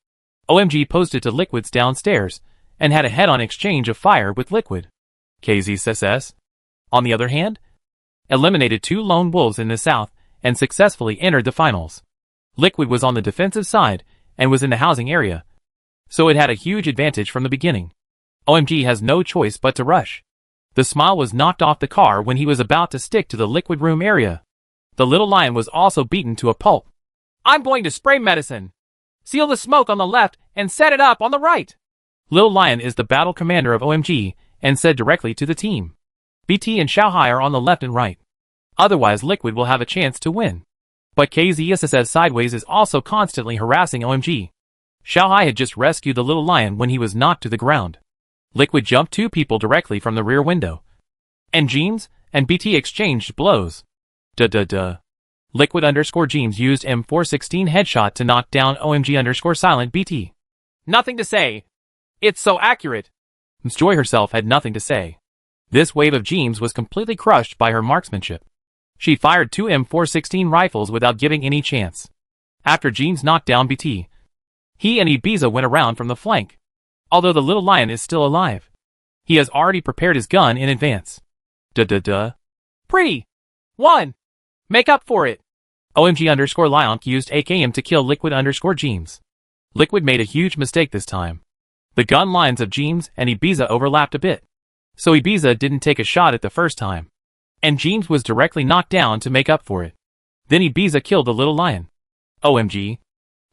OMG posted to Liquid's downstairs and had a head-on exchange of fire with Liquid. KZSSS, on the other hand, eliminated 2 lone wolves in the south and successfully entered the finals. Liquid was on the defensive side and was in the housing area, so it had a huge advantage from the beginning. OMG has no choice but to rush. The Smile was knocked off the car when he was about to stick to the Liquid room area. The Little Lion was also beaten to a pulp. I'm going to spray medicine. Seal the smoke on the left and set it up on the right. Little Lion is the battle commander of OMG and said directly to the team. BT and Xiaohai are on the left and right. Otherwise Liquid will have a chance to win. But KZSS's Sideways is also constantly harassing OMG. Xiaohai had just rescued the Little Lion when he was knocked to the ground. Liquid jumped 2 people directly from the rear window. And James and BT exchanged blows. Duh-duh-duh. Liquid_James used M416 headshot to knock down OMG_Silent BT. Nothing to say. It's so accurate. M16 herself had nothing to say. This wave of James was completely crushed by her marksmanship. She fired 2 M416 rifles without giving any chance. After James knocked down BT, he and Ibiza went around from the flank. Although the Little Lion is still alive, he has already prepared his gun in advance. Duh-duh-duh. Pretty. 1. Make up for it. OMG_Lionk used AKM to kill Liquid_James. Liquid made a huge mistake this time. The gun lines of James and Ibiza overlapped a bit. So Ibiza didn't take a shot at the first time. And James was directly knocked down to make up for it. Then Ibiza killed the little lion. OMG.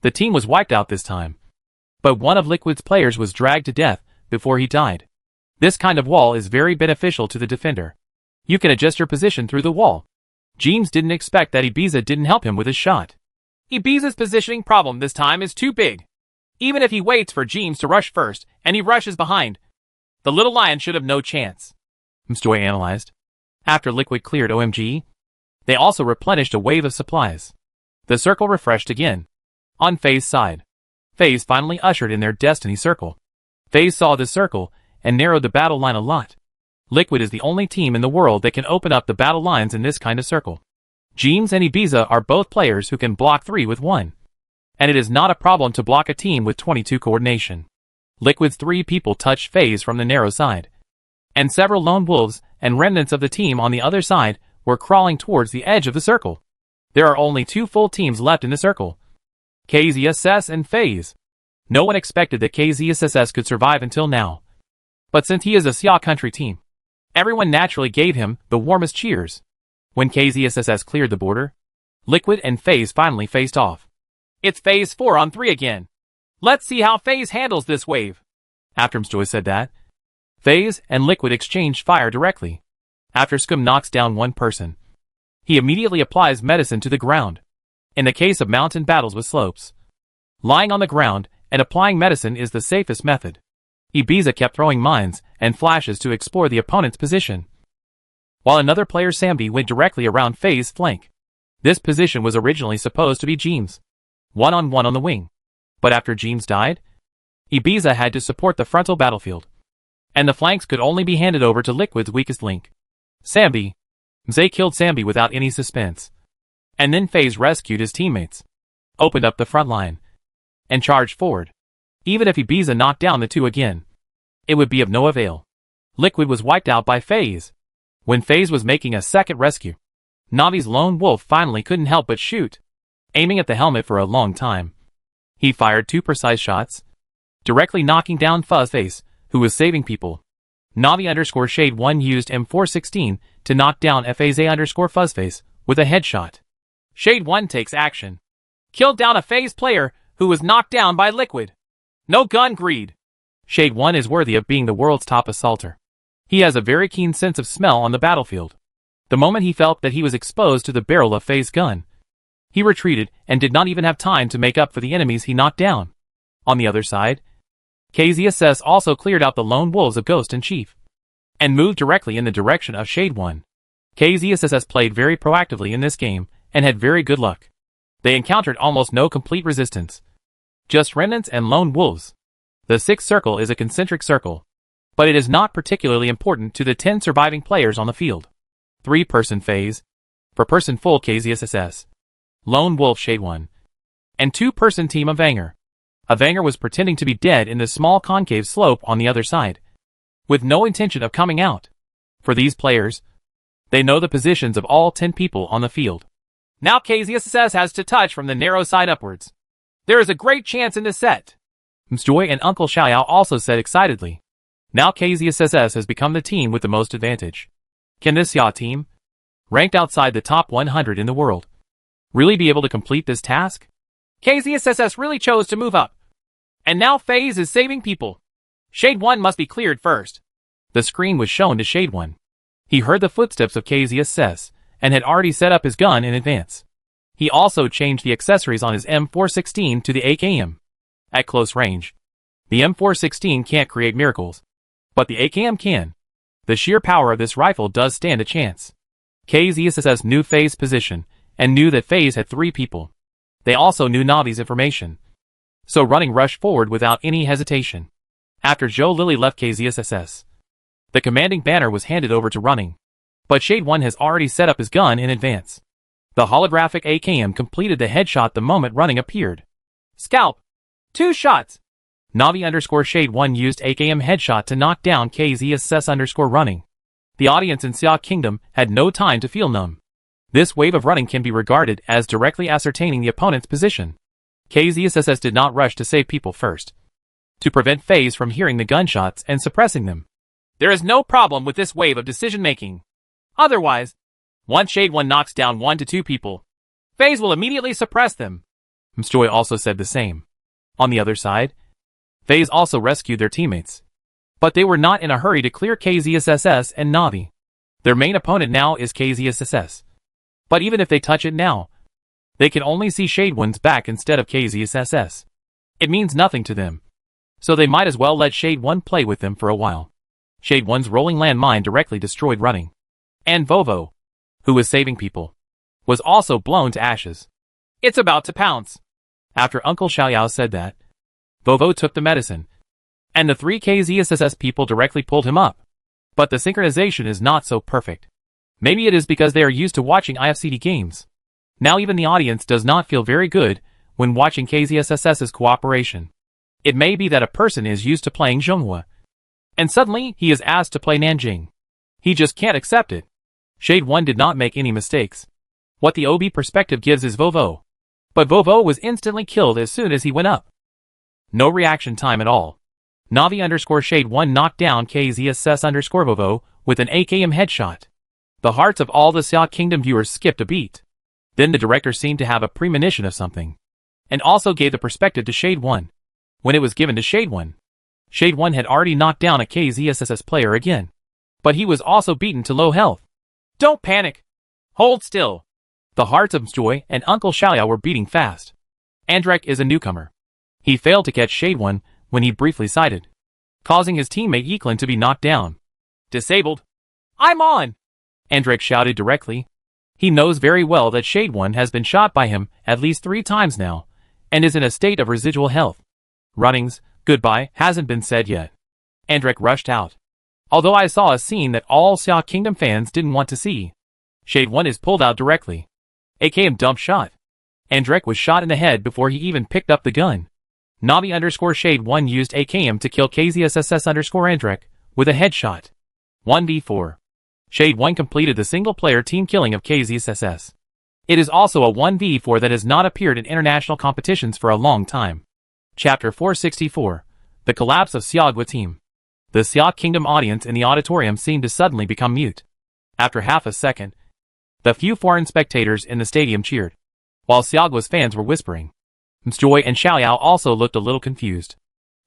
The team was wiped out this time. But one of Liquid's players was dragged to death before he died. This kind of wall is very beneficial to the defender. You can adjust your position through the wall. James didn't expect that Ibiza didn't help him with his shot. Ibiza's positioning problem this time is too big. Even if he waits for James to rush first, and he rushes behind, the little lion should have no chance. Mstoy analyzed. After Liquid cleared OMG, they also replenished a wave of supplies. The circle refreshed again. On FaZe's side, FaZe finally ushered in their destiny circle. FaZe saw this circle and narrowed the battle line a lot. Liquid is the only team in the world that can open up the battle lines in this kind of circle. James and Ibiza are both players who can block 3 with 1. And it is not a problem to block a team with 22 coordination. Liquid's 3 people touched FaZe from the narrow side. And several lone wolves and remnants of the team on the other side were crawling towards the edge of the circle. There are only 2 full teams left in the circle. KZSS and FaZe. No one expected that KZSS could survive until now. But since he is a Xia country team, everyone naturally gave him the warmest cheers. When KZSS cleared the border, Liquid and FaZe finally faced off. It's FaZe 4 on 3 again. Let's see how FaZe handles this wave. After Mstoy said that, FaZe and Liquid exchanged fire directly. After Scum knocks down one person, he immediately applies medicine to the ground. In the case of mountain battles with slopes, lying on the ground and applying medicine is the safest method. Ibiza kept throwing mines and flashes to explore the opponent's position, while another player Samdi went directly around FaZe's flank. This position was originally supposed to be James, one-on-one on the wing. But after James died, Ibiza had to support the frontal battlefield, and the flanks could only be handed over to Liquid's weakest link, Samdi. Mzee killed Samdi without any suspense. And then FaZe rescued his teammates, opened up the front line, and charged forward. Even if Ibiza knocked down the 2 again, it would be of no avail. Liquid was wiped out by FaZe. When FaZe was making a second rescue, Navi's lone wolf finally couldn't help but shoot, aiming at the helmet for a long time. He fired 2 precise shots, directly knocking down Fuzzface, who was saving people. Navi_Shade1 used M416 to knock down FaZe_Fuzzface with a headshot. Shade 1 takes action. Killed down a FaZe player who was knocked down by Liquid. No gun greed. Shade 1 is worthy of being the world's top assaulter. He has a very keen sense of smell on the battlefield. The moment he felt that he was exposed to the barrel of FaZe's gun, he retreated and did not even have time to make up for the enemies he knocked down. On the other side, KZSS also cleared out the lone wolves of Ghost and Chief, and moved directly in the direction of Shade 1. KZSS played very proactively in this game, and had very good luck. They encountered almost no complete resistance, just remnants and lone wolves. The 6th circle is a concentric circle, but it is not particularly important to the 10 surviving players on the field. 3-person FaZe, 4-person full KZSS, lone wolf Shade 1, and 2-person team of Vanger. Vanger was pretending to be dead in the small concave slope on the other side, with no intention of coming out. For these players, they know the positions of all 10 people on the field. Now KZSS has to touch from the narrow side upwards. There is a great chance in this set. Mstoy and Uncle Xiaoyao also said excitedly. Now KZSS has become the team with the most advantage. Can this Xia team, ranked outside the top 100 in the world, really be able to complete this task? KZSS really chose to move up. And now FaZe is saving people. Shade 1 must be cleared first. The screen was shown to Shade 1. He heard the footsteps of KZSS and had already set up his gun in advance. He also changed the accessories on his M416 to the AKM. At close range, the M416 can't create miracles, but the AKM can. The sheer power of this rifle does stand a chance. KZSS knew FaZe's position and knew that FaZe had 3 people. They also knew Navi's information, so running rushed forward without any hesitation. After Joe Lilly left KZSS, the commanding banner was handed over to running, but Shade 1 has already set up his gun in advance. The holographic AKM completed the headshot the moment running appeared. Scalp. 2 shots. Navi_Shade 1 used AKM headshot to knock down KZSS_running. The audience in Xia Kingdom had no time to feel numb. This wave of running can be regarded as directly ascertaining the opponent's position. KZSSS did not rush to save people first, to prevent FaZe from hearing the gunshots and suppressing them. There is no problem with this wave of decision-making. Otherwise, once Shade 1 knocks down 1 to 2 people, FaZe will immediately suppress them. Mjoy also said the same. On the other side, FaZe also rescued their teammates. But they were not in a hurry to clear KZSSS and Navi. Their main opponent now is KZSSS. But even if they touch it now, they can only see Shade 1's back instead of KZSSS. It means nothing to them. So they might as well let Shade 1 play with them for a while. Shade 1's rolling landmine directly destroyed Running. And Vovo, who was saving people, was also blown to ashes. It's about to pounce. After Uncle Xiaoyao said that, Vovo took the medicine, and the 3 KZSSS people directly pulled him up. But the synchronization is not so perfect. Maybe it is because they are used to watching IFCD games. Now even the audience does not feel very good when watching KZSSS's cooperation. It may be that a person is used to playing Zhonghua, and suddenly he is asked to play Nanjing. He just can't accept it. Shade 1 did not make any mistakes. What the OB perspective gives is Vovo. But Vovo was instantly killed as soon as he went up. No reaction time at all. Navi_Shade 1 knocked down KZSS_Vovo with an AKM headshot. The hearts of all the Xia Kingdom viewers skipped a beat. Then the director seemed to have a premonition of something, and also gave the perspective to Shade 1. When it was given to Shade 1, Shade 1 had already knocked down a KZSSS player again. But he was also beaten to low health. Don't panic. Hold still. The hearts of Mjoy and Uncle Xiaoyao were beating fast. Andrek is a newcomer. He failed to catch Shade 1 when he briefly sighted, causing his teammate Eklund to be knocked down. Disabled. I'm on. Andrek shouted directly. He knows very well that Shade 1 has been shot by him at least 3 times now, and is in a state of residual health. Running's goodbye hasn't been said yet. Andrek rushed out. Although I saw a scene that all Xia Kingdom fans didn't want to see. Shade 1 is pulled out directly. AKM dump shot. Andrek was shot in the head before he even picked up the gun. Navi_Shade 1 used AKM to kill KZSSS_Andrek with a headshot. 1v4. Shade 1 completed the single-player team killing of KZSSS. It is also a 1v4 that has not appeared in international competitions for a long time. Chapter 464. The Collapse of Xiaogua Team. The Xia Kingdom audience in the auditorium seemed to suddenly become mute. After half a second, the few foreign spectators in the stadium cheered, while Xiaogua's fans were whispering. Mjoy and Xiaoyao also looked a little confused.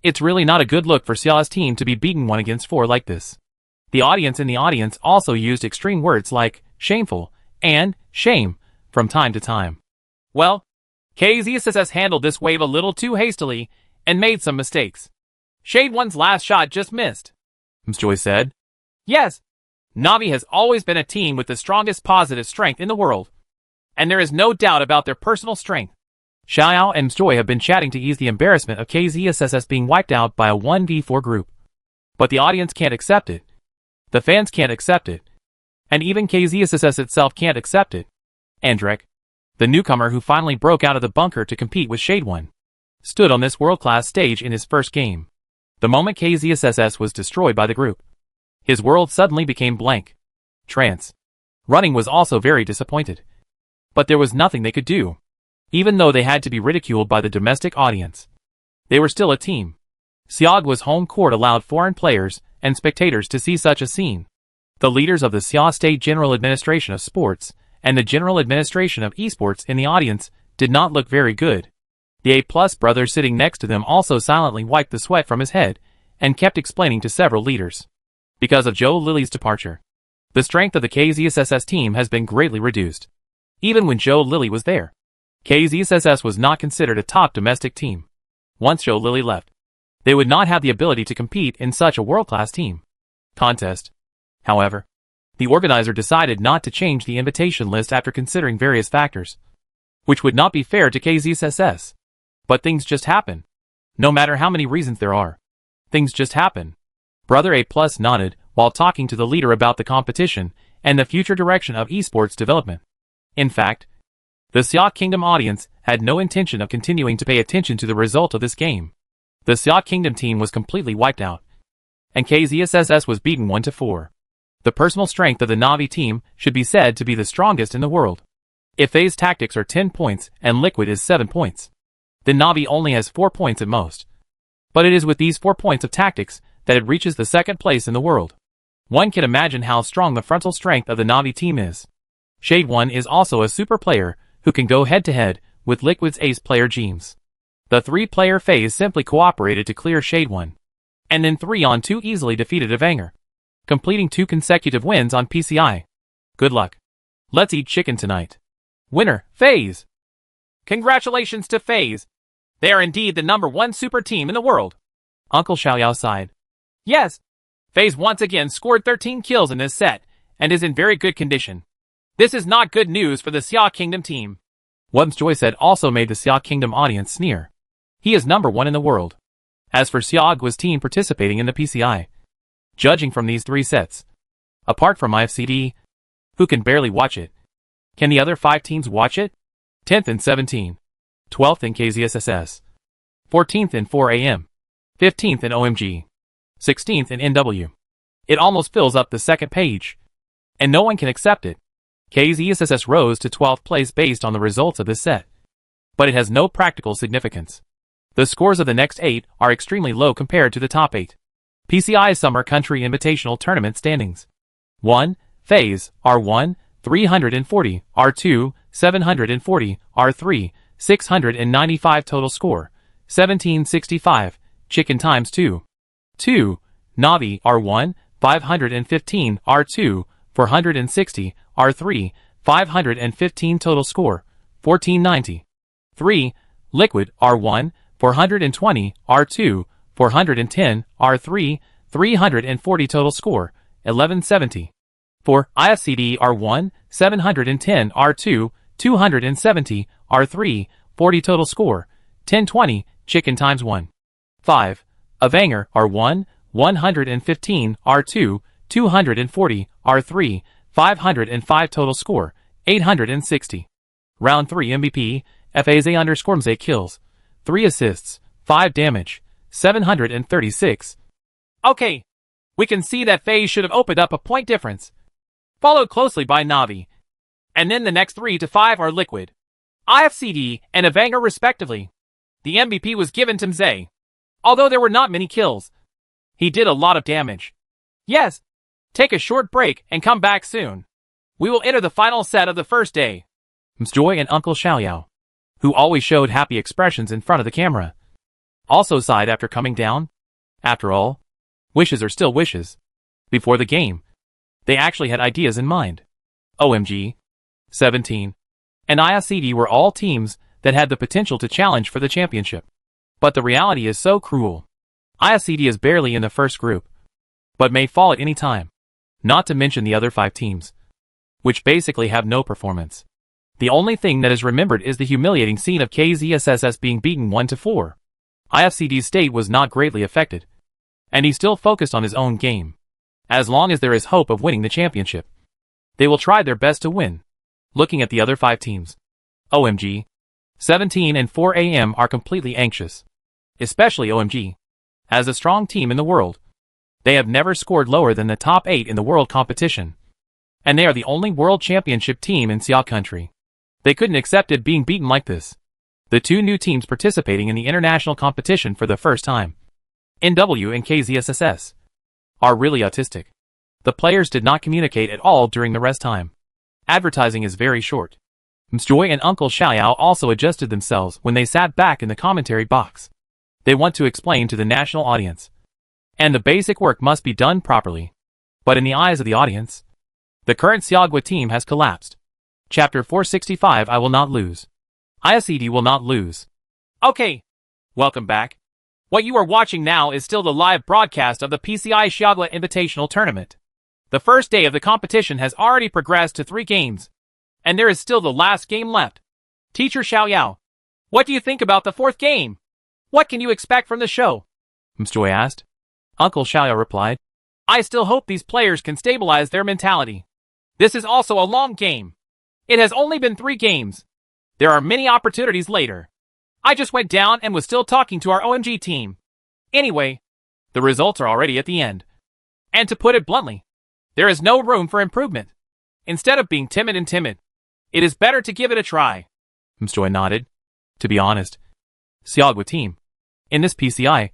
It's really not a good look for Xia's team to be beaten 1-4 like this. The audience in the audience also used extreme words like shameful and shame from time to time. Well, KZSSS handled this wave a little too hastily and made some mistakes. Shade 1's last shot just missed. Mjoy said. Yes, Navi has always been a team with the strongest positive strength in the world. And there is no doubt about their personal strength. Xiaoyao and Mjoy have been chatting to ease the embarrassment of KZSSS being wiped out by a 1v4 group. But the audience can't accept it. The fans can't accept it. And even KZSSS itself can't accept it. Andrek, the newcomer who finally broke out of the bunker to compete with Shade 1, stood on this world-class stage in his first game. The moment KZSSS was destroyed by the group, his world suddenly became blank. Trance. Running was also very disappointed. But there was nothing they could do. Even though they had to be ridiculed by the domestic audience, they were still a team. Xiaogua's home court allowed foreign players and spectators to see such a scene. The leaders of the Xia State General Administration of Sports and the General Administration of Esports in the audience did not look very good. The A+ brother sitting next to them also silently wiped the sweat from his head and kept explaining to several leaders. Because of Zhou Lily's departure, the strength of the KZSSS team has been greatly reduced. Even when Zhou Lily was there, KZSSS was not considered a top domestic team. Once Zhou Lily left, they would not have the ability to compete in such a world-class team contest. However, the organizer decided not to change the invitation list after considering various factors, which would not be fair to KZSSS. But things just happen. No matter how many reasons there are, things just happen. Brother A+ nodded while talking to the leader about the competition and the future direction of esports development. In fact, the Xia Kingdom audience had no intention of continuing to pay attention to the result of this game. The Xia Kingdom team was completely wiped out, and KZSSS was beaten 1-4. The personal strength of the Na'Vi team should be said to be the strongest in the world. If FaZe's tactics are 10 points and Liquid is 7 points, then Na'Vi only has 4 points at most. But it is with these 4 points of tactics that it reaches the second place in the world. One can imagine how strong the frontal strength of the Na'Vi team is. Shade One is also a super player who can go head-to-head with Liquid's ace player James. The 3-player FaZe simply cooperated to clear Shade One, and then 3-on-2 easily defeated Avanger, completing 2 consecutive wins on PCI. Good luck. Let's eat chicken tonight. Winner, FaZe. Congratulations to FaZe. They are indeed the #1 super team in the world. Uncle Xiaoyao sighed. Yes. FaZe once again scored 13 kills in this set, and is in very good condition. This is not good news for the Xia Kingdom team. What Msjoy said also made the Xia Kingdom audience sneer. He is #1 in the world. As for Xiaogua's team participating in the PCI, judging from these 3 sets, apart from IFCD, who can barely watch it, can the other 5 teams watch it? 10th in 17, 12th in KZSSS, 14th in 4AM, 15th in OMG, 16th in NW. It almost fills up the second page, and no one can accept it. KZSSS rose to 12th place based on the results of this set, but it has no practical significance. The scores of the next 8 are extremely low compared to the top 8. PCI Summer Country Invitational Tournament standings. 1. FaZe, R1, 340, R2, 740, R3, 695 total score, 1765, chicken times 2. 2. Na'Vi, R1, 515, R2, 460, R3, 515 total score, 1490. 3. Liquid, R1, 420, R2, 410, R3, 340 total score, 1170. 4. IFCD, R1, 710, R2, 270, R3, 40 total score, 1020, chicken times 1. 5. Avanger, R1, 115, R2, 240, R3, 505 total score, 860. Round 3 MVP, FaZe_Mze kills, 3 assists, 5 damage, 736. Okay, we can see that FaZe should have opened up a point difference, followed closely by Na'Vi, and then the next 3 to 5 are Liquid, IFCD, and Avanger respectively. The MVP was given to Mze. Although there were not many kills, he did a lot of damage. Yes, take a short break and come back soon. We will enter the final set of the first day. Msjoy and Uncle Xiaoyao, who always showed happy expressions in front of the camera, also sighed after coming down. After all, wishes are still wishes. Before the game, they actually had ideas in mind. OMG, 17, and IFCD were all teams that had the potential to challenge for the championship. But the reality is so cruel. IFCD is barely in the first group, but may fall at any time. Not to mention the other 5 teams, which basically have no performance. The only thing that is remembered is the humiliating scene of KZSSS being beaten 1-4. IFCD's state was not greatly affected, and he still focused on his own game. As long as there is hope of winning the championship, they will try their best to win. Looking at the other 5 teams, OMG, 17 and 4AM are completely anxious. Especially OMG. As a strong team in the world, they have never scored lower than the top 8 in the world competition. And they are the only world championship team in Xia country. They couldn't accept it being beaten like this. The 2 new teams participating in the international competition for the first time, NW and KZSSS, are really autistic. The players did not communicate at all during the rest time. Advertising is very short. Msjoy and Uncle Xiaoyao also adjusted themselves when they sat back in the commentary box. They want to explain to the national audience, and the basic work must be done properly. But in the eyes of the audience, the current Xiaogua team has collapsed. Chapter 465 I will not lose. IFCD will not lose. Okay, welcome back. What you are watching now is still the live broadcast of the PCI Xiaogua Invitational Tournament. The first day of the competition has already progressed to 3 games, and there is still the last game left. Teacher Xiaoyao, what do you think about the 4th game? What can you expect from the show? Msjoy asked. Uncle Xiaoyao replied, I still hope these players can stabilize their mentality. This is also a long game. It has only been 3 games. There are many opportunities later. I just went down and was still talking to our OMG team. Anyway, the results are already at the end. And to put it bluntly, There is no room for improvement. Instead of being timid, it is better to give it a try. Mjoy nodded. To be honest, Seogwa team. In this PCI,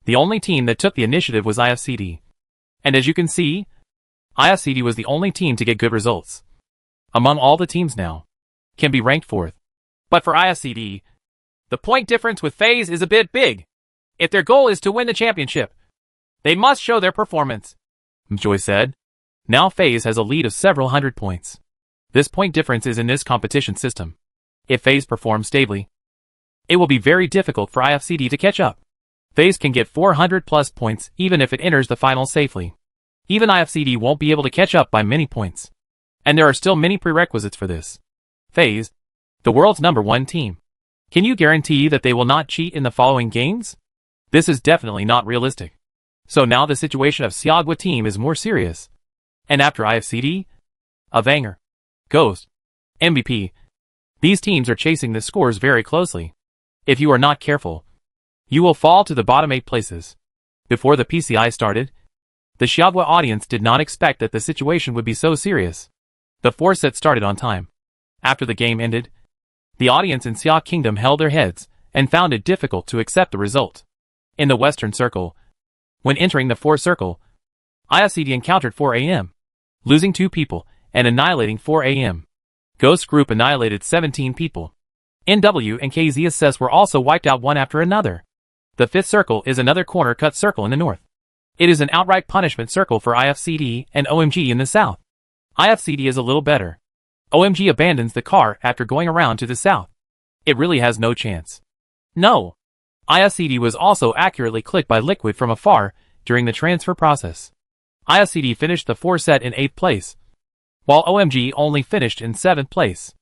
the only team that took the initiative was IFCD. And as you can see, IFCD was the only team to get good results. Among all the teams now, can be ranked 4th. But for IFCD, the point difference with FaZe is a bit big. If their goal is to win the championship, they must show their performance, Mjoy said. Now FaZe has a lead of several hundred points. This point difference is in this competition system. If FaZe performs stably, it will be very difficult for IFCD to catch up. FaZe can get 400 plus points even if it enters the finals safely. Even IFCD won't be able to catch up by many points. And there are still many prerequisites for this. FaZe, the world's #1 team. Can you guarantee that they will not cheat in the following games? This is definitely not realistic. So now the situation of Seogwa team is more serious. And after IFCD, Avanger, Ghost, MVP, these teams are chasing the scores very closely. If you are not careful, you will fall to the bottom 8 places. Before the PCI started, the Seogwa audience did not expect that the situation would be so serious. The 4 set started on time. After the game ended, the audience in Seog Kingdom held their heads and found it difficult to accept the result. In the Western Circle, when entering the 4 circle, IFCD encountered 4 AM, losing 2 people and annihilating 4 AM. Ghost Group annihilated 17 people. NW and KZSS were also wiped out one after another. The 5th circle is another corner cut circle in the north. It is an outright punishment circle for IFCD and OMG in the south. IFCD is a little better. OMG abandons the car after going around to the south. It really has no chance. No. IFCD was also accurately clicked by Liquid from afar during the transfer process. IFCD finished the 4 set in 8th place, while OMG only finished in 7th place.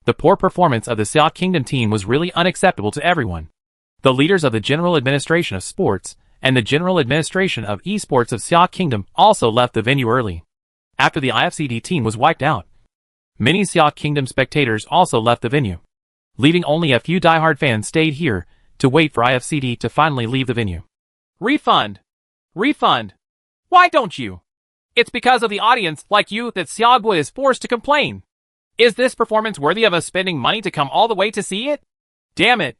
The poor performance of the Seog Kingdom team was really unacceptable to everyone. The leaders of the General Administration of Sports and the General Administration of Esports of Seog Kingdom also left the venue early. After the IFCD team was wiped out, many Seog Kingdom spectators also left the venue, leaving only a few diehard fans stayed here to wait for IFCD to finally leave the venue. Refund! Refund! Why don't you? It's because of the audience like you that Seogwa is forced to complain. Is this performance worthy of us spending money to come all the way to see it? Damn it.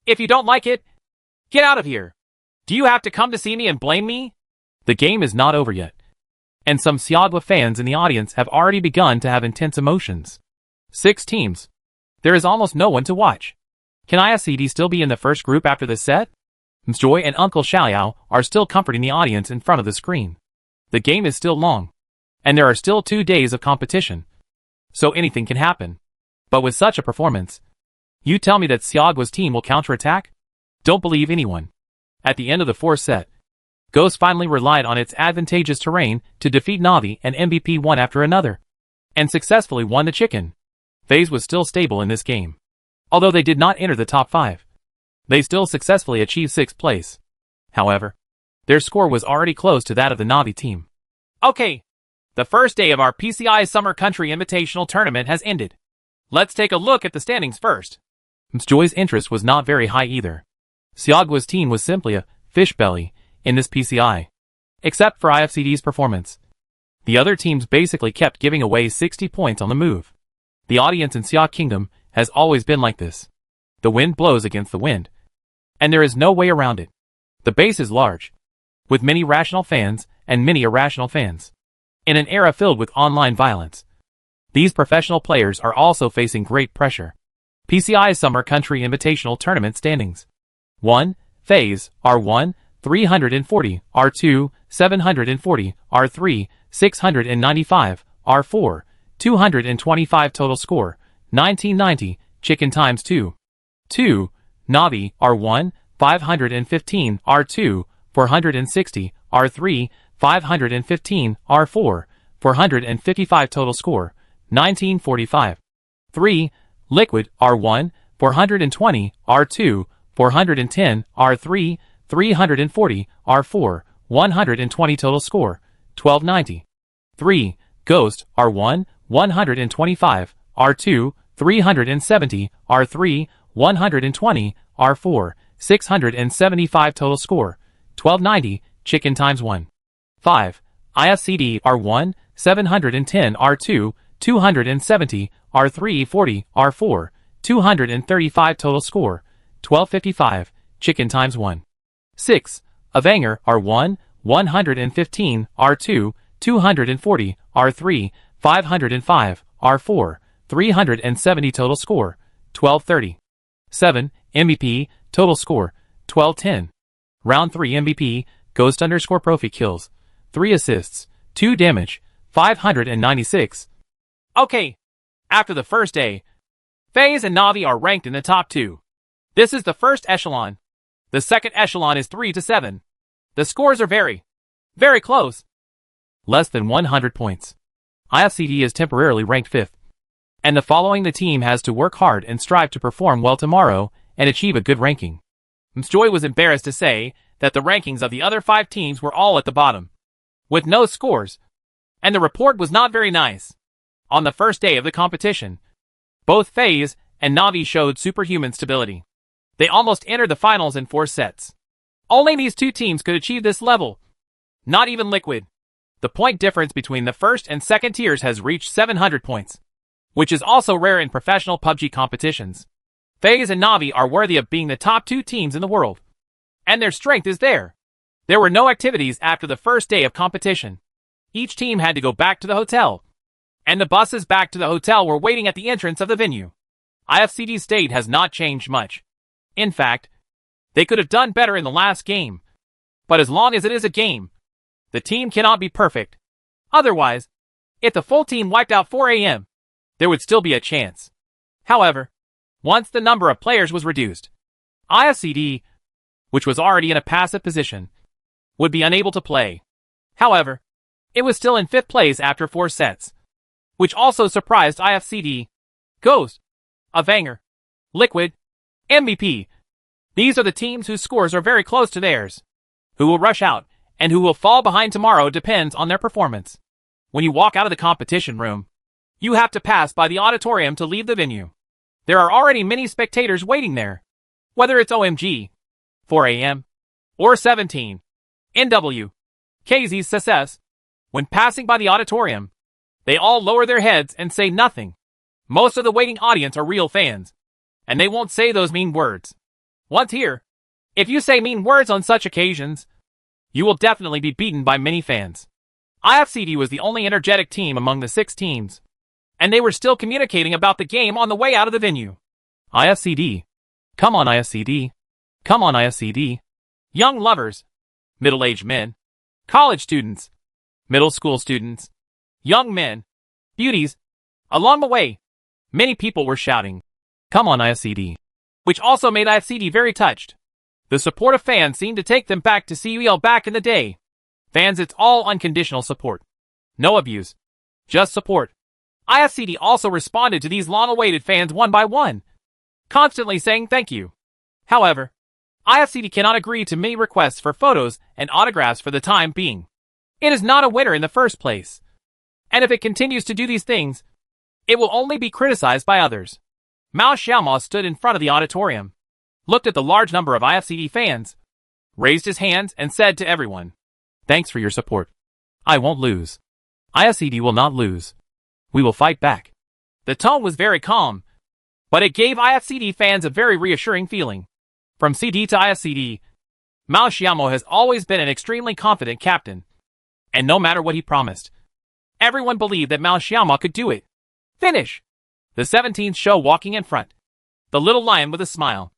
If you don't like it, get out of here. Do you have to come to see me and blame me? The game is not over yet, and some Seogwa fans in the audience have already begun to have intense emotions. 6 teams. There is almost no one to watch. Can IFCD still be in the first group after this set? Mjoy and Uncle Xiaoyao are still comforting the audience in front of the screen. The game is still long, and there are still 2 days of competition, so anything can happen. But with such a performance, you tell me that Seogwa's team will counterattack? Don't believe anyone. At the end of the 4th set, Ghost finally relied on its advantageous terrain to defeat Navi and MVP one after another, and successfully won the chicken. FaZe was still stable in this game. Although they did not enter the top 5, they still successfully achieved 6th place. However, their score was already close to that of the Navi team. Okay, the first day of our PCI Summer Country Invitational Tournament has ended. Let's take a look at the standings first. Mjoy's interest was not very high either. Seogwa's team was simply a fish belly in this PCI. Except for IFCD's performance, the other teams basically kept giving away 60 points on the move. The audience in Seog Kingdom has always been like this. The wind blows against the wind, and there is no way around it. The base is large, with many rational fans and many irrational fans. In an era filled with online violence, these professional players are also facing great pressure. PCI Summer Country Invitational Tournament standings. 1. FaZe, R1, 340, R2, 740, R3, 695, R4, 225 total score, 1990, chicken times 2. 2. Navi, R1, 515, R2, 460, R3, 515, R4, 455 total score, 1945. 3. Liquid, R1, 420, R2, 410, R3, 340, R4, 120 total score, 1290. 3. Ghost, R1, 125, R2, 370, R3, 120, R4, 675 total score, 1290, chicken times 1. 5. IFCD R1, 710 R2, 270, R3 40, R4, 235 total score, 1255, chicken times 1. 6. Avanger R1, 115, R2, 240, R3, 505, R4, 370 total score, 1230. 7. MVP, total score, 1210. Round 3 MVP, Ghost _ Profi kills, 3 assists, 2 damage, 596. Okay. After the first day, FaZe and Na'Vi are ranked in the top 2. This is the first echelon. The second echelon is 3 to 7. The scores are very close. Less than 100 points. IFCD is temporarily ranked 5th. And the following the team has to work hard and strive to perform well tomorrow and achieve a good ranking. Msjoy was embarrassed to say that the rankings of the other 5 teams were all at the bottom, with no scores, and the report was not very nice. On the first day of the competition, both FaZe and Na'Vi showed superhuman stability. They almost entered the finals in 4 sets. Only these 2 teams could achieve this level. Not even Liquid. The point difference between the first and second tiers has reached 700 points, which is also rare in professional PUBG competitions. FaZe and Na'Vi are worthy of being the top 2 teams in the world. And their strength is there. There were no activities after the first day of competition. Each team had to go back to the hotel, and the buses back to the hotel were waiting at the entrance of the venue. IFCD's state has not changed much. In fact, they could have done better in the last game. But as long as it is a game, the team cannot be perfect. Otherwise, if the full team wiped out 4 AM, there would still be a chance. However, once the number of players was reduced, IFCD, which was already in a passive position, would be unable to play. However, it was still in 5th place after 4 sets, which also surprised IFCD. Ghost, Avanger, Liquid, MVP. These are the teams whose scores are very close to theirs. Who will rush out and who will fall behind tomorrow depends on their performance. When you walk out of the competition room, you have to pass by the auditorium to leave the venue. There are already many spectators waiting there. Whether it's OMG, 4 AM, or 17, NW, KZ's success, when passing by the auditorium, they all lower their heads and say nothing. Most of the waiting audience are real fans, and they won't say those mean words. Once here, if you say mean words on such occasions, you will definitely be beaten by many fans. IFCD was the only energetic team among the 6 teams, and they were still communicating about the game on the way out of the venue. IFCD. Come on IFCD. Come on IFCD. Young lovers, middle-aged men, college students, middle school students, young men, beauties. Along the way, many people were shouting, "Come on IFCD," which also made IFCD very touched. The support of fans seemed to take them back to CUL back in the day. Fans, it's all unconditional support. No abuse. Just support. IFCD also responded to these long-awaited fans one by one, constantly saying thank you. However, IFCD cannot agree to many requests for photos and autographs for the time being. It is not a winner in the first place. And if it continues to do these things, it will only be criticized by others. Mao Xiaoma stood in front of the auditorium, looked at the large number of IFCD fans, raised his hands and said to everyone, "Thanks for your support. I won't lose. IFCD will not lose. We will fight back." The tone was very calm, but it gave IFCD fans a very reassuring feeling. From CD to IFCD, Mao Xiaoma has always been an extremely confident captain. And no matter what he promised, everyone believed that Mao Xiaoma could do it. Finish! The 17th show walking in front, the little lion with a smile,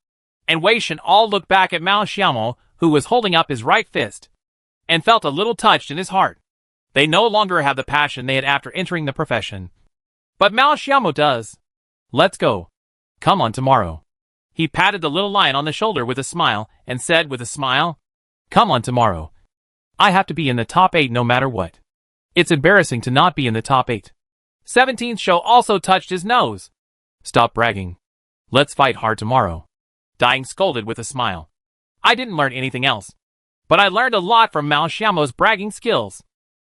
and Wei Shen all looked back at Mao Xiaoma, who was holding up his right fist, and felt a little touched in his heart. They no longer have the passion they had after entering the profession. But Mao Xiaoma does. "Let's go. Come on tomorrow." He patted the little lion on the shoulder with a smile and said with a smile, "Come on tomorrow. I have to be in the top 8 no matter what. It's embarrassing to not be in the top 8. 17th show also touched his nose. "Stop bragging. Let's fight hard tomorrow." Dying scolded with a smile. "I didn't learn anything else, but I learned a lot from Mao Xiaoma's bragging skills."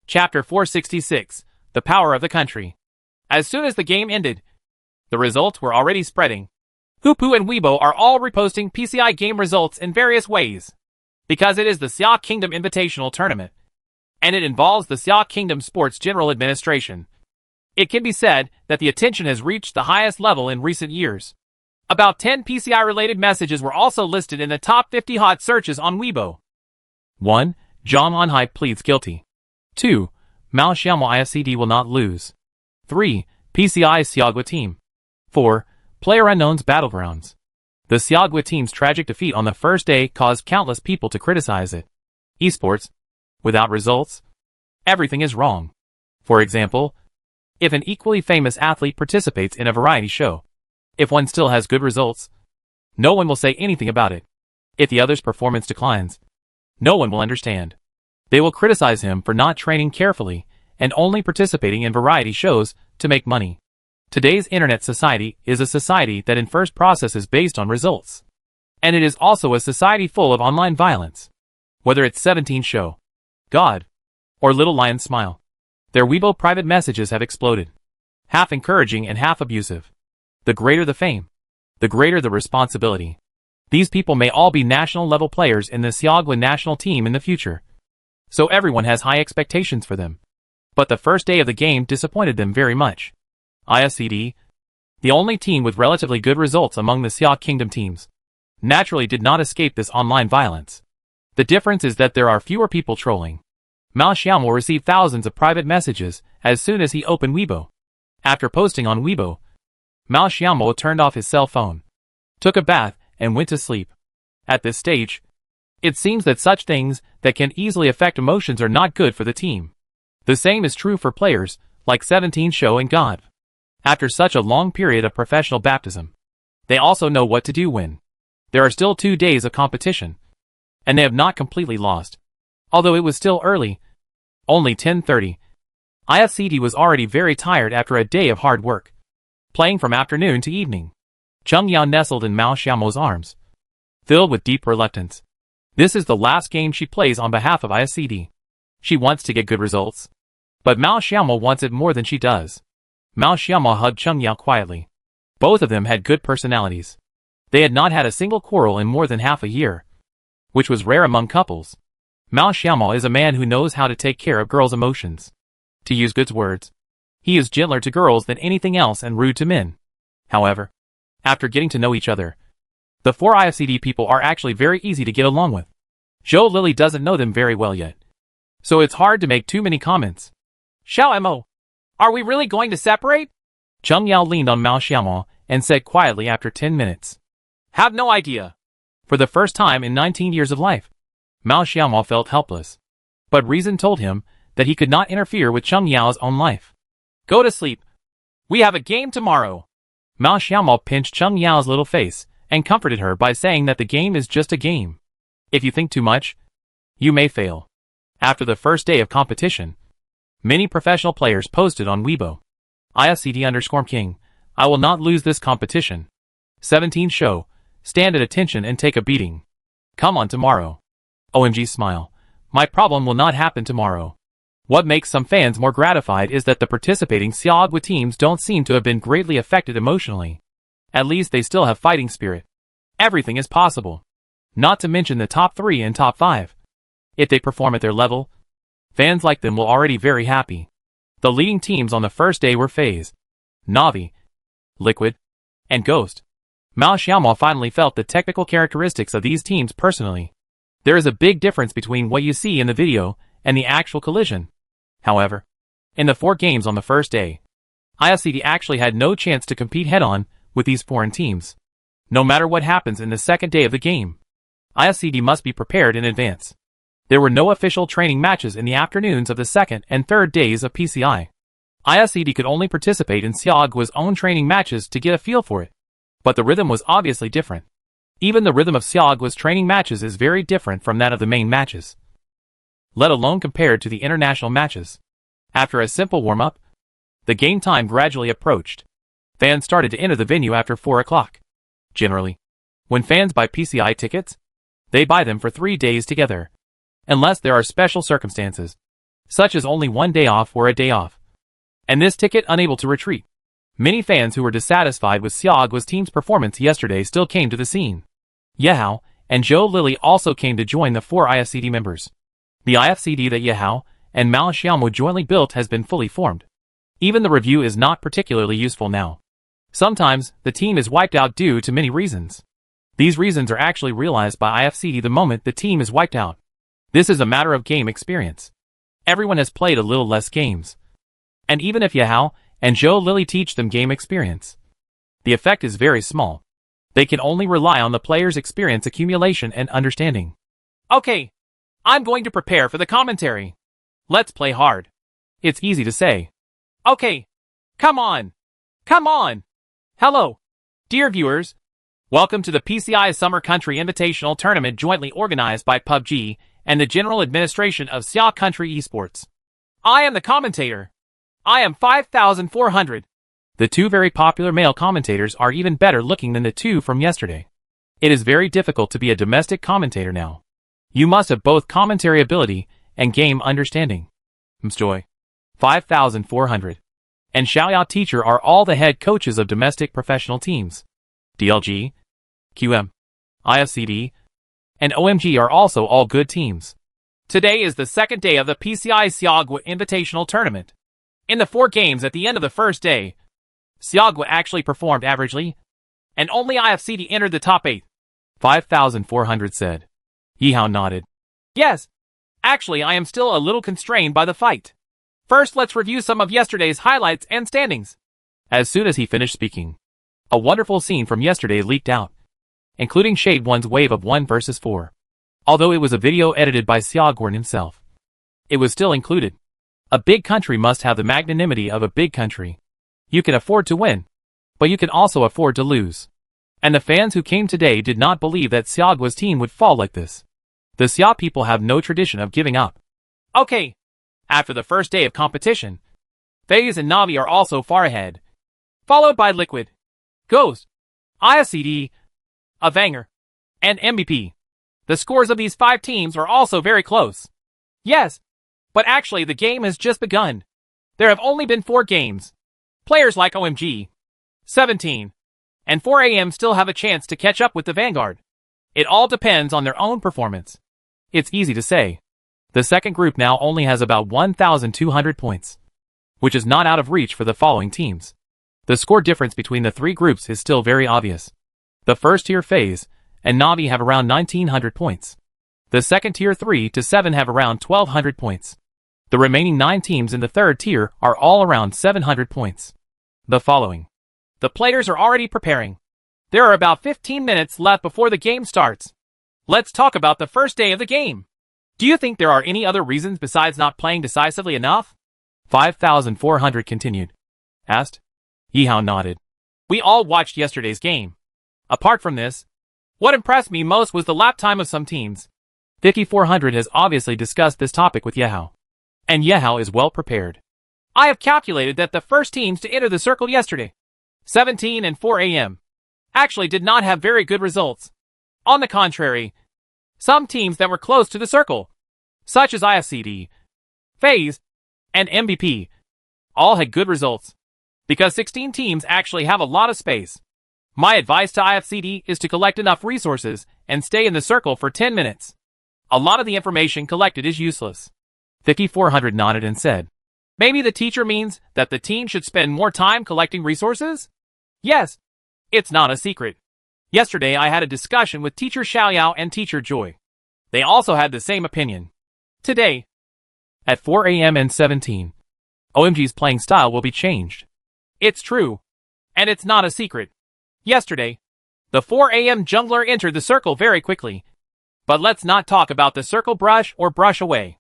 Chapter 466, The Power of the Country. As soon as the game ended, the results were already spreading. Hupu and Weibo are all reposting PCI game results in various ways, because it is the Xia Kingdom Invitational Tournament. and it involves the Xia Kingdom Sports General Administration. It can be said that the attention has reached the highest level in recent years. About 10 PCI-related messages were also listed in the top 50 hot searches on Weibo. 1. Zhang Anhai pleads guilty. 2. Mao Xiaomo ISCD will not lose. 3. PCI Xiaogui team. 4. Player Unknown's Battlegrounds. The Xiaogui team's tragic defeat on the first day caused countless people to criticize it. Esports. Without results, everything is wrong. For example, if an equally famous athlete participates in a variety show, if one still has good results, no one will say anything about it. If the other's performance declines, no one will understand. They will criticize him for not training carefully and only participating in variety shows to make money. Today's internet society is a society that infers processes based on results. And it is also a society full of online violence. Whether it's 17 Show, God, or Little Lion Smile, their Weibo private messages have exploded. Half encouraging and half abusive. The greater the fame, the greater the responsibility. These people may all be national-level players in the Xiaogui national team in the future. So everyone has high expectations for them. But the first day of the game disappointed them very much. ISCD, the only team with relatively good results among the Xia Kingdom teams, naturally did not escape this online violence. The difference is that there are fewer people trolling. Mao Xiaomo will receive thousands of private messages as soon as he opened Weibo. After posting on Weibo, Mao Xiaomo turned off his cell phone, took a bath, and went to sleep. At this stage, it seems that such things that can easily affect emotions are not good for the team. The same is true for players like 17 Show and God. After such a long period of professional baptism, they also know what to do when there are still 2 days of competition, and they have not completely lost. Although it was still early, only 10:30, ISCD was already very tired after a day of hard work, playing from afternoon to evening. Cheng Yao nestled in Mao Xiaomo's arms, filled with deep reluctance. This is the last game she plays on behalf of ISCD. She wants to get good results, but Mao Xiaomo wants it more than she does. Mao Xiaomo hugged Cheng Yao quietly. Both of them had good personalities. They had not had a single quarrel in more than half a year, which was rare among couples. Mao Xiaomo is a man who knows how to take care of girls' emotions. To use good words, he is gentler to girls than anything else and rude to men. However, after getting to know each other, the 4 ISCD people are actually very easy to get along with. Zhou Lily doesn't know them very well yet, so it's hard to make too many comments. Xiao Mo, are we really going to separate? Cheng Yao leaned on Mao Xiaomo and said quietly after 10 minutes. Have no idea. For the first time in 19 years of life, Mao Xiaomo felt helpless. But reason told him that he could not interfere with Cheng Yao's own life. Go to sleep. We have a game tomorrow. Mao Xiaomo pinched Cheng Yao's little face and comforted her by saying that the game is just a game. If you think too much, you may fail. After the first day of competition, many professional players posted on Weibo. ISCD_King, I will not lose this competition. 17 Show, stand at attention and take a beating. Come on tomorrow. OMG smile. My problem will not happen tomorrow. What makes some fans more gratified is that the participating Xiaogui teams don't seem to have been greatly affected emotionally. At least they still have fighting spirit. Everything is possible. Not to mention the top 3 and top 5. If they perform at their level, fans like them will already very happy. The leading teams on the first day were FaZe, Navi, Liquid, and Ghost. Mao Xiaomo finally felt the technical characteristics of these teams personally. There is a big difference between what you see in the video and the actual collision. However, in the 4 games on the first day, ISCD actually had no chance to compete head-on with these foreign teams. No matter what happens in the second day of the game, ISCD must be prepared in advance. There were no official training matches in the afternoons of the second and third days of PCI. ISCD could only participate in Xiaogui's own training matches to get a feel for it. But the rhythm was obviously different. Even the rhythm of Xiaogui's training matches is very different from that of the main matches, let alone compared to the international matches. After a simple warm-up, the game time gradually approached. Fans started to enter the venue after 4 o'clock. Generally, when fans buy PCI tickets, they buy them for 3 days together, unless there are special circumstances, such as only 1 day off or a day off, and this ticket unable to retreat. Many fans who were dissatisfied with Xiaogui's team's performance yesterday still came to the scene. Yehao and Zhou Lily also came to join the 4 ISCD members. The IFCD that Yehao and Mao Xiaomo jointly built has been fully formed. Even the review is not particularly useful now. Sometimes, the team is wiped out due to many reasons. These reasons are actually realized by IFCD the moment the team is wiped out. This is a matter of game experience. Everyone has played a little less games. And even if Yahao and Zhou Lily teach them game experience, the effect is very small. They can only rely on the player's experience accumulation and understanding. Okay, I'm going to prepare for the commentary. Let's play hard. It's easy to say. Okay, come on. Come on. Hello, dear viewers. Welcome to the PCI Summer Country Invitational Tournament jointly organized by PUBG and the General Administration of Xia Country Esports. I am the commentator. I am 5,400. The two very popular male commentators are even better looking than the two from yesterday. It is very difficult to be a domestic commentator now. You must have both commentary ability and game understanding. Msjoy, 5,400. And Xiaoyao Teacher are all the head coaches of domestic professional teams. DLG, QM, IFCD, and OMG are also all good teams. Today is the second day of the PCI Siagwa Invitational Tournament. In the 4 games at the end of the first day, Siagwa actually performed averagely, and only IFCD entered the top 8. 5,400 said. Yihao nodded. Yes. Actually, I am still a little constrained by the fight. First, let's review some of yesterday's highlights and standings. As soon as he finished speaking, a wonderful scene from yesterday leaked out, including Shade 1's wave of 1 versus 4. Although it was a video edited by Xiaogorn himself, it was still included. A big country must have the magnanimity of a big country. You can afford to win, but you can also afford to lose. And the fans who came today did not believe that Xiaogua's team would fall like this. The Xia people have no tradition of giving up. Okay. After the first day of competition, FaZe and Navi are also far ahead, followed by Liquid, Ghost, IFCD, Avanger, and MVP. The scores of these 5 teams are also very close. Yes, but actually the game has just begun. There have only been 4 games. Players like OMG, 17, and 4AM still have a chance to catch up with the Vanguard. It all depends on their own performance. It's easy to say. The second group now only has about 1,200 points, which is not out of reach for the following teams. The score difference between the 3 groups is still very obvious. The first tier FaZe and Navi have around 1,900 points. The second tier 3 to 7 have around 1,200 points. The remaining 9 teams in the third tier are all around 700 points. The following. The players are already preparing. There are about 15 minutes left before the game starts. Let's talk about the first day of the game. Do you think there are any other reasons besides not playing decisively enough? 5,400 continued. Asked. Yihao nodded. We all watched yesterday's game. Apart from this, what impressed me most was the lap time of some teams. 5,400 has obviously discussed this topic with Yehao. And Yehao is well prepared. I have calculated that the first teams to enter the circle yesterday, 17 and 4AM, actually did not have very good results. On the contrary, some teams that were close to the circle, such as IFCD, FaZe, and MVP, all had good results. Because 16 teams actually have a lot of space. My advice to IFCD is to collect enough resources and stay in the circle for 10 minutes. A lot of the information collected is useless. 5,400 nodded and said, Maybe the teacher means that the team should spend more time collecting resources? Yes, it's not a secret. Yesterday I had a discussion with Teacher Xiaoyao and Teacher Joy. They also had the same opinion. Today, at 4AM and 17, OMG's playing style will be changed. It's true. And it's not a secret. Yesterday, the 4AM jungler entered the circle very quickly. But let's not talk about the circle brush or brush away.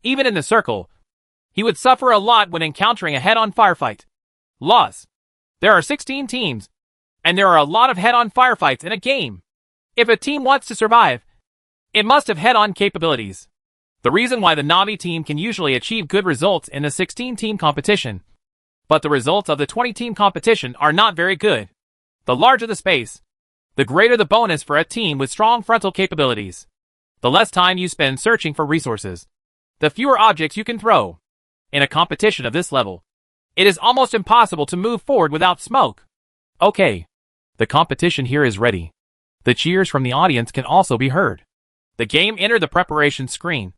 Even in the circle, he would suffer a lot when encountering a head-on firefight. Loss. There are 16 teams, and there are a lot of head-on firefights in a game. If a team wants to survive, it must have head-on capabilities. The reason why the Navi team can usually achieve good results in the 16-team competition, but the results of the 20-team competition are not very good. The larger the space, the greater the bonus for a team with strong frontal capabilities. The less time you spend searching for resources, the fewer objects you can throw. In a competition of this level, it is almost impossible to move forward without smoke. Okay. The competition here is ready. The cheers from the audience can also be heard. The game entered the preparation screen.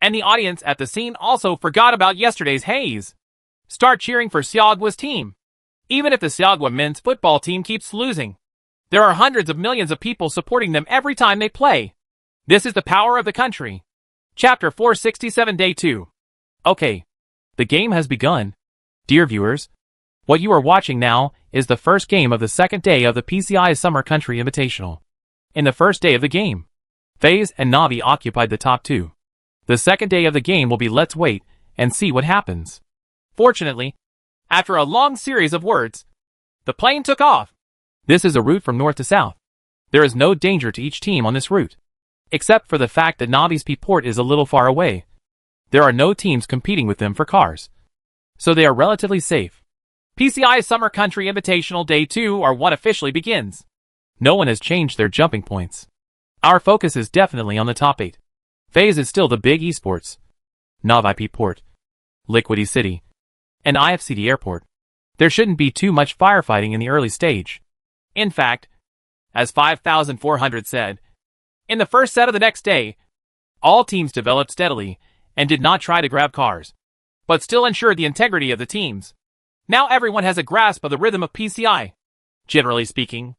And the audience at the scene also forgot about yesterday's haze. Start cheering for Seogwa's team. Even if the Seogwa men's football team keeps losing, there are hundreds of millions of people supporting them every time they play. This is the power of the country. Chapter 467 Day 2. Okay. The game has begun. Dear viewers, what you are watching now is the first game of the second day of the PCI Summer Country Invitational. In the first day of the game, FaZe and Navi occupied the top two. The second day of the game will be let's wait and see what happens. Fortunately, after a long series of words, the plane took off. This is a route from north to south. There is no danger to each team on this route, except for the fact that Navi's P-port is a little far away. There are no teams competing with them for cars, so they are relatively safe. PCI Summer Country Invitational Day 2 or 1 officially begins. No one has changed their jumping points. Our focus is definitely on the top 8. FaZe is still the big esports, Navi P-port, Liquid City, and IFCD Airport. There shouldn't be too much firefighting in the early stage. In fact, as 5400 said, in the first set of the next day, all teams developed steadily and did not try to grab cars, but still ensured the integrity of the teams. Now everyone has a grasp of the rhythm of PCI. Generally speaking,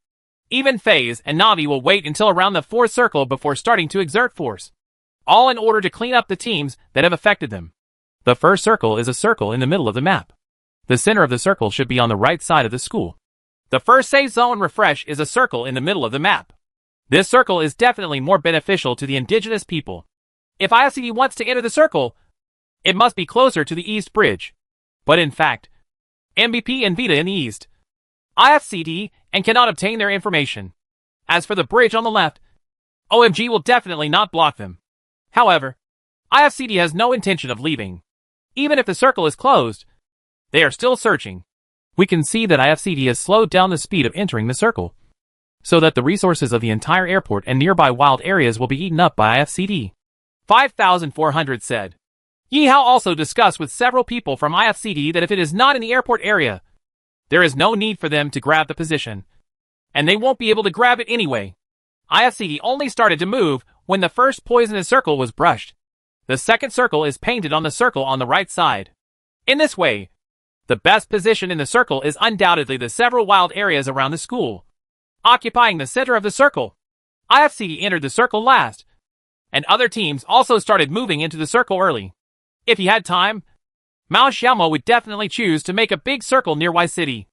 even FaZe and Navi will wait until around the 4th circle before starting to exert force, all in order to clean up the teams that have affected them. The first circle is a circle in the middle of the map. The center of the circle should be on the right side of the school. The first safe zone refresh is a circle in the middle of the map. This circle is definitely more beneficial to the indigenous people. If IFCD wants to enter the circle, it must be closer to the east bridge. But in fact, MVP and Vita in the east, IFCD and cannot obtain their information. As for the bridge on the left, OMG will definitely not block them. However, IFCD has no intention of leaving. Even if the circle is closed, they are still searching. We can see that IFCD has slowed down the speed of entering the circle, so that the resources of the entire airport and nearby wild areas will be eaten up by IFCD. 5400 said. Yihao also discussed with several people from IFCD that if it is not in the airport area, there is no need for them to grab the position, and they won't be able to grab it anyway. IFCD only started to move when the first poisonous circle was brushed. The second circle is painted on the circle on the right side. In this way, the best position in the circle is undoubtedly the several wild areas around the school, occupying the center of the circle. IFCD entered the circle last, and other teams also started moving into the circle early. If he had time, Mao Xiaomo would definitely choose to make a big circle near Y City.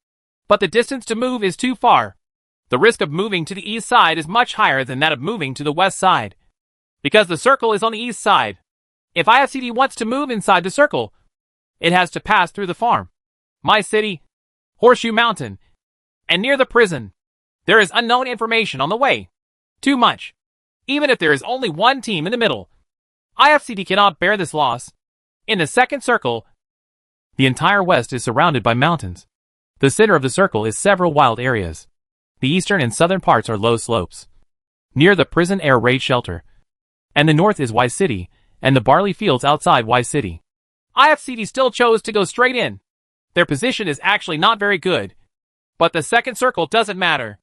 But the distance to move is too far. The risk of moving to the east side is much higher than that of moving to the west side, because the circle is on the east side. If IFCD wants to move inside the circle, it has to pass through the farm, My City, Horseshoe Mountain, and near the prison. There is unknown information on the way. Too much. Even if there is only one team in the middle, IFCD cannot bear this loss. In the second circle, the entire west is surrounded by mountains. The center of the circle is several wild areas. The eastern and southern parts are low slopes, near the prison air raid shelter, and the north is Y City, and the barley fields outside Y City. IFCD still chose to go straight in. Their position is actually not very good, but the second circle doesn't matter.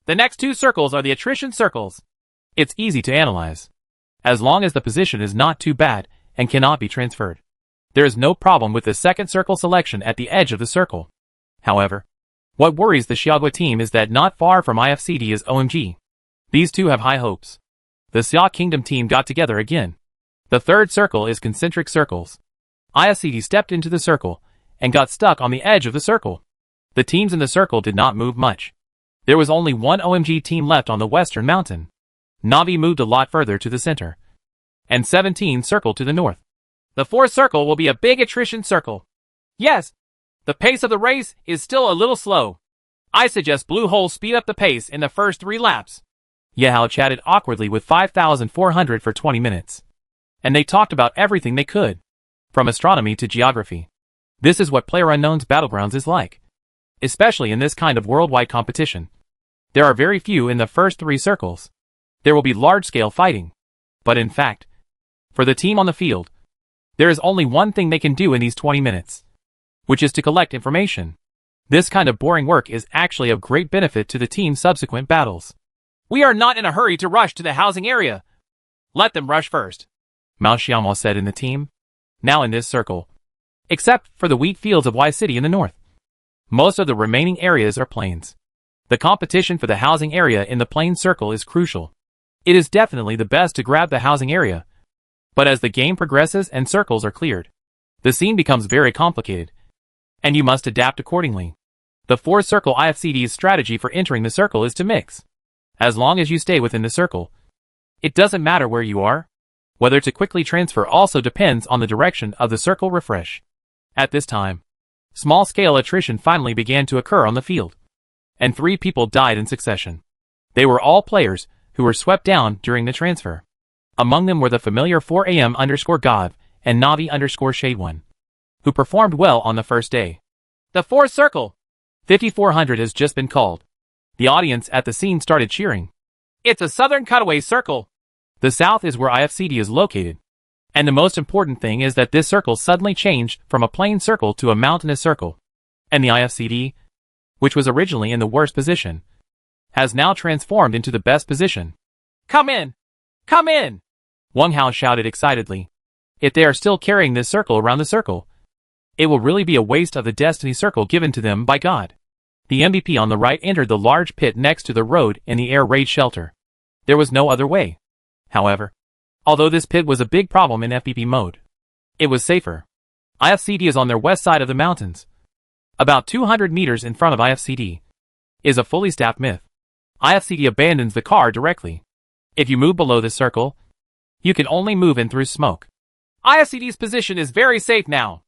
The next two circles are the attrition circles. It's easy to analyze, as long as the position is not too bad and cannot be transferred. There is no problem with the second circle selection at the edge of the circle. However, what worries the Xiaogua team is that not far from IFCD is OMG. These two have high hopes. The Xia Kingdom team got together again. The third circle is concentric circles. IFCD stepped into the circle and got stuck on the edge of the circle. The teams in the circle did not move much. There was only one OMG team left on the western mountain. Navi moved a lot further to the center, and 17 circled to the north. The fourth circle will be a big attrition circle. Yes, the pace of the race is still a little slow. I suggest Blue Hole speed up the pace in the first 3 laps. Yahao chatted awkwardly with 5400 for 20 minutes. And they talked about everything they could, from astronomy to geography. This is what PlayerUnknown's Battlegrounds is like, especially in this kind of worldwide competition. There are very few in the first 3 circles. There will be large-scale fighting. But in fact, for the team on the field, there is only one thing they can do in these 20 minutes, which is to collect information. This kind of boring work is actually of great benefit to the team's subsequent battles. We are not in a hurry to rush to the housing area. Let them rush first. Mao Xiaomo said in the team. Now in this circle. Except for the wheat fields of Y City in the north. Most of the remaining areas are plains. The competition for the housing area in the plain circle is crucial. It is definitely the best to grab the housing area. But as the game progresses and circles are cleared, the scene becomes very complicated. And you must adapt accordingly. The 4-circle IFCD's strategy for entering the circle is to mix. As long as you stay within the circle, it doesn't matter where you are. Whether to quickly transfer also depends on the direction of the circle refresh. At this time, small-scale attrition finally began to occur on the field. And 3 people died in succession. They were all players who were swept down during the transfer. Among them were the familiar 4am_God and Navi_Shade1, who performed well on the first day. The 4th circle. 5400 has just been called. The audience at the scene started cheering. It's a southern cutaway circle. The south is where IFCD is located. And the most important thing is that this circle suddenly changed from a plain circle to a mountainous circle. And the IFCD, which was originally in the worst position, has now transformed into the best position. Come in! Come in! Wang Hao shouted excitedly. If they are still carrying this circle around the circle, it will really be a waste of the destiny circle given to them by God. The MVP on the right entered the large pit next to the road in the air raid shelter. There was no other way. However, although this pit was a big problem in FPP mode, it was safer. IFCD is on their west side of the mountains. About 200 meters in front of IFCD is a fully staffed myth. IFCD abandons the car directly. If you move below this circle, you can only move in through smoke. IFCD's position is very safe now.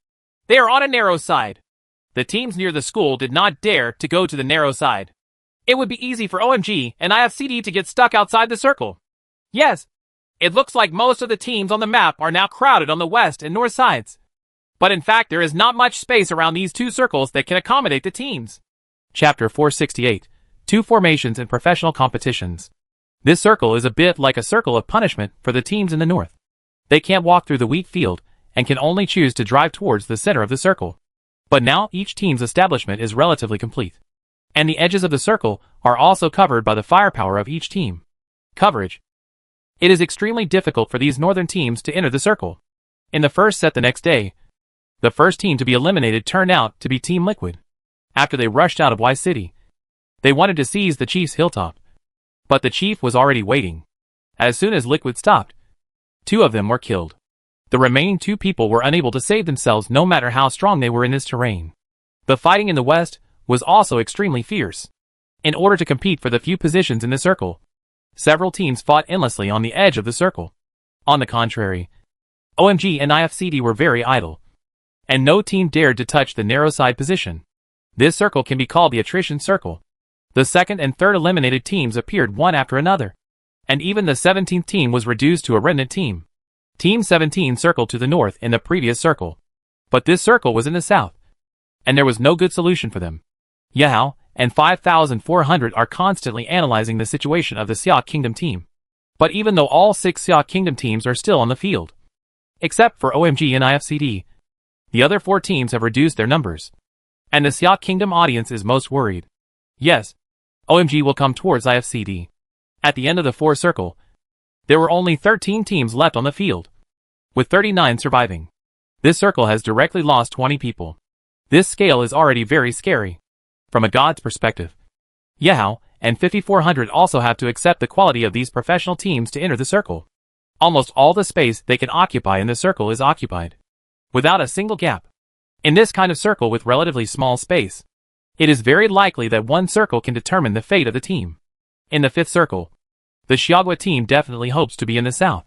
They are on a narrow side. The teams near the school did not dare to go to the narrow side. It would be easy for OMG and IFCD to get stuck outside the circle. Yes, it looks like most of the teams on the map are now crowded on the west and north sides. But in fact there is not much space around these 2 circles that can accommodate the teams. Chapter 468. 2 formations in professional competitions. This circle is a bit like a circle of punishment for the teams in the north. They can't walk through the wheat field and can only choose to drive towards the center of the circle. But now each team's establishment is relatively complete. And the edges of the circle are also covered by the firepower of each team. Coverage. It is extremely difficult for these northern teams to enter the circle. In the first set the next day, the first team to be eliminated turned out to be Team Liquid. After they rushed out of Y City, they wanted to seize the Chief's hilltop. But the Chief was already waiting. As soon as Liquid stopped, 2 of them were killed. The remaining 2 people were unable to save themselves no matter how strong they were in this terrain. The fighting in the west was also extremely fierce. In order to compete for the few positions in the circle, several teams fought endlessly on the edge of the circle. On the contrary, OMG and IFCD were very idle, and no team dared to touch the narrow side position. This circle can be called the attrition circle. The second and third eliminated teams appeared one after another, and even the 17th team was reduced to a remnant team. Team 17 circled to the north in the previous circle, but this circle was in the south, and there was no good solution for them. Yahao and 5400 are constantly analyzing the situation of the Xia Kingdom team. But even though all 6 Xia Kingdom teams are still on the field, except for OMG and IFCD, the other 4 teams have reduced their numbers, and the Xia Kingdom audience is most worried. Yes, OMG will come towards IFCD. At the end of the 4 circle, there were only 13 teams left on the field, with 39 surviving. This circle has directly lost 20 people. This scale is already very scary. From a god's perspective, Yahao and 5400 also have to accept the quality of these professional teams to enter the circle. Almost all the space they can occupy in the circle is occupied, without a single gap. In this kind of circle with relatively small space, it is very likely that one circle can determine the fate of the team. In the 5th circle, the Xiaogua team definitely hopes to be in the south.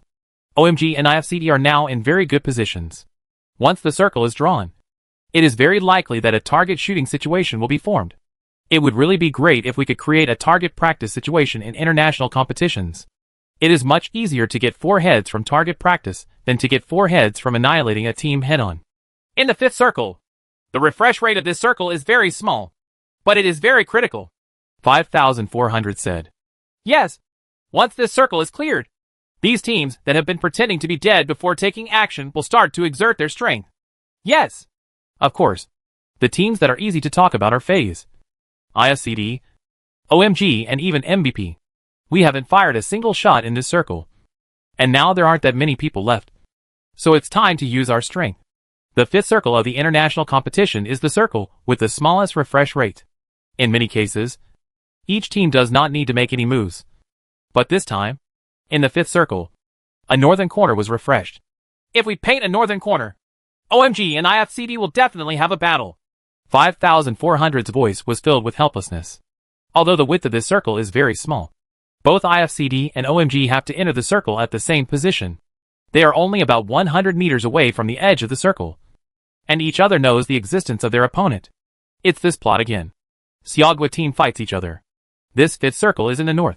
OMG and IFCD are now in very good positions. Once the circle is drawn, it is very likely that a target shooting situation will be formed. It would really be great if we could create a target practice situation in international competitions. It is much easier to get 4 heads from target practice than to get 4 heads from annihilating a team head-on. In the 5th circle, the refresh rate of this circle is very small, but it is very critical. 5400 said. Yes, once this circle is cleared, these teams that have been pretending to be dead before taking action will start to exert their strength. Yes. Of course, the teams that are easy to talk about are FaZe, IFCD, OMG and even MVP. We haven't fired a single shot in this circle. And now there aren't that many people left. So it's time to use our strength. The fifth circle of the international competition is the circle with the smallest refresh rate. In many cases, each team does not need to make any moves. But this time, in the fifth circle, a northern corner was refreshed. If we paint a northern corner, OMG and IFCD will definitely have a battle. 5400's voice was filled with helplessness. Although the width of this circle is very small, both IFCD and OMG have to enter the circle at the same position. They are only about 100 meters away from the edge of the circle, and each other knows the existence of their opponent. It's this plot again. Siagwa team fights each other. This fifth circle is in the north.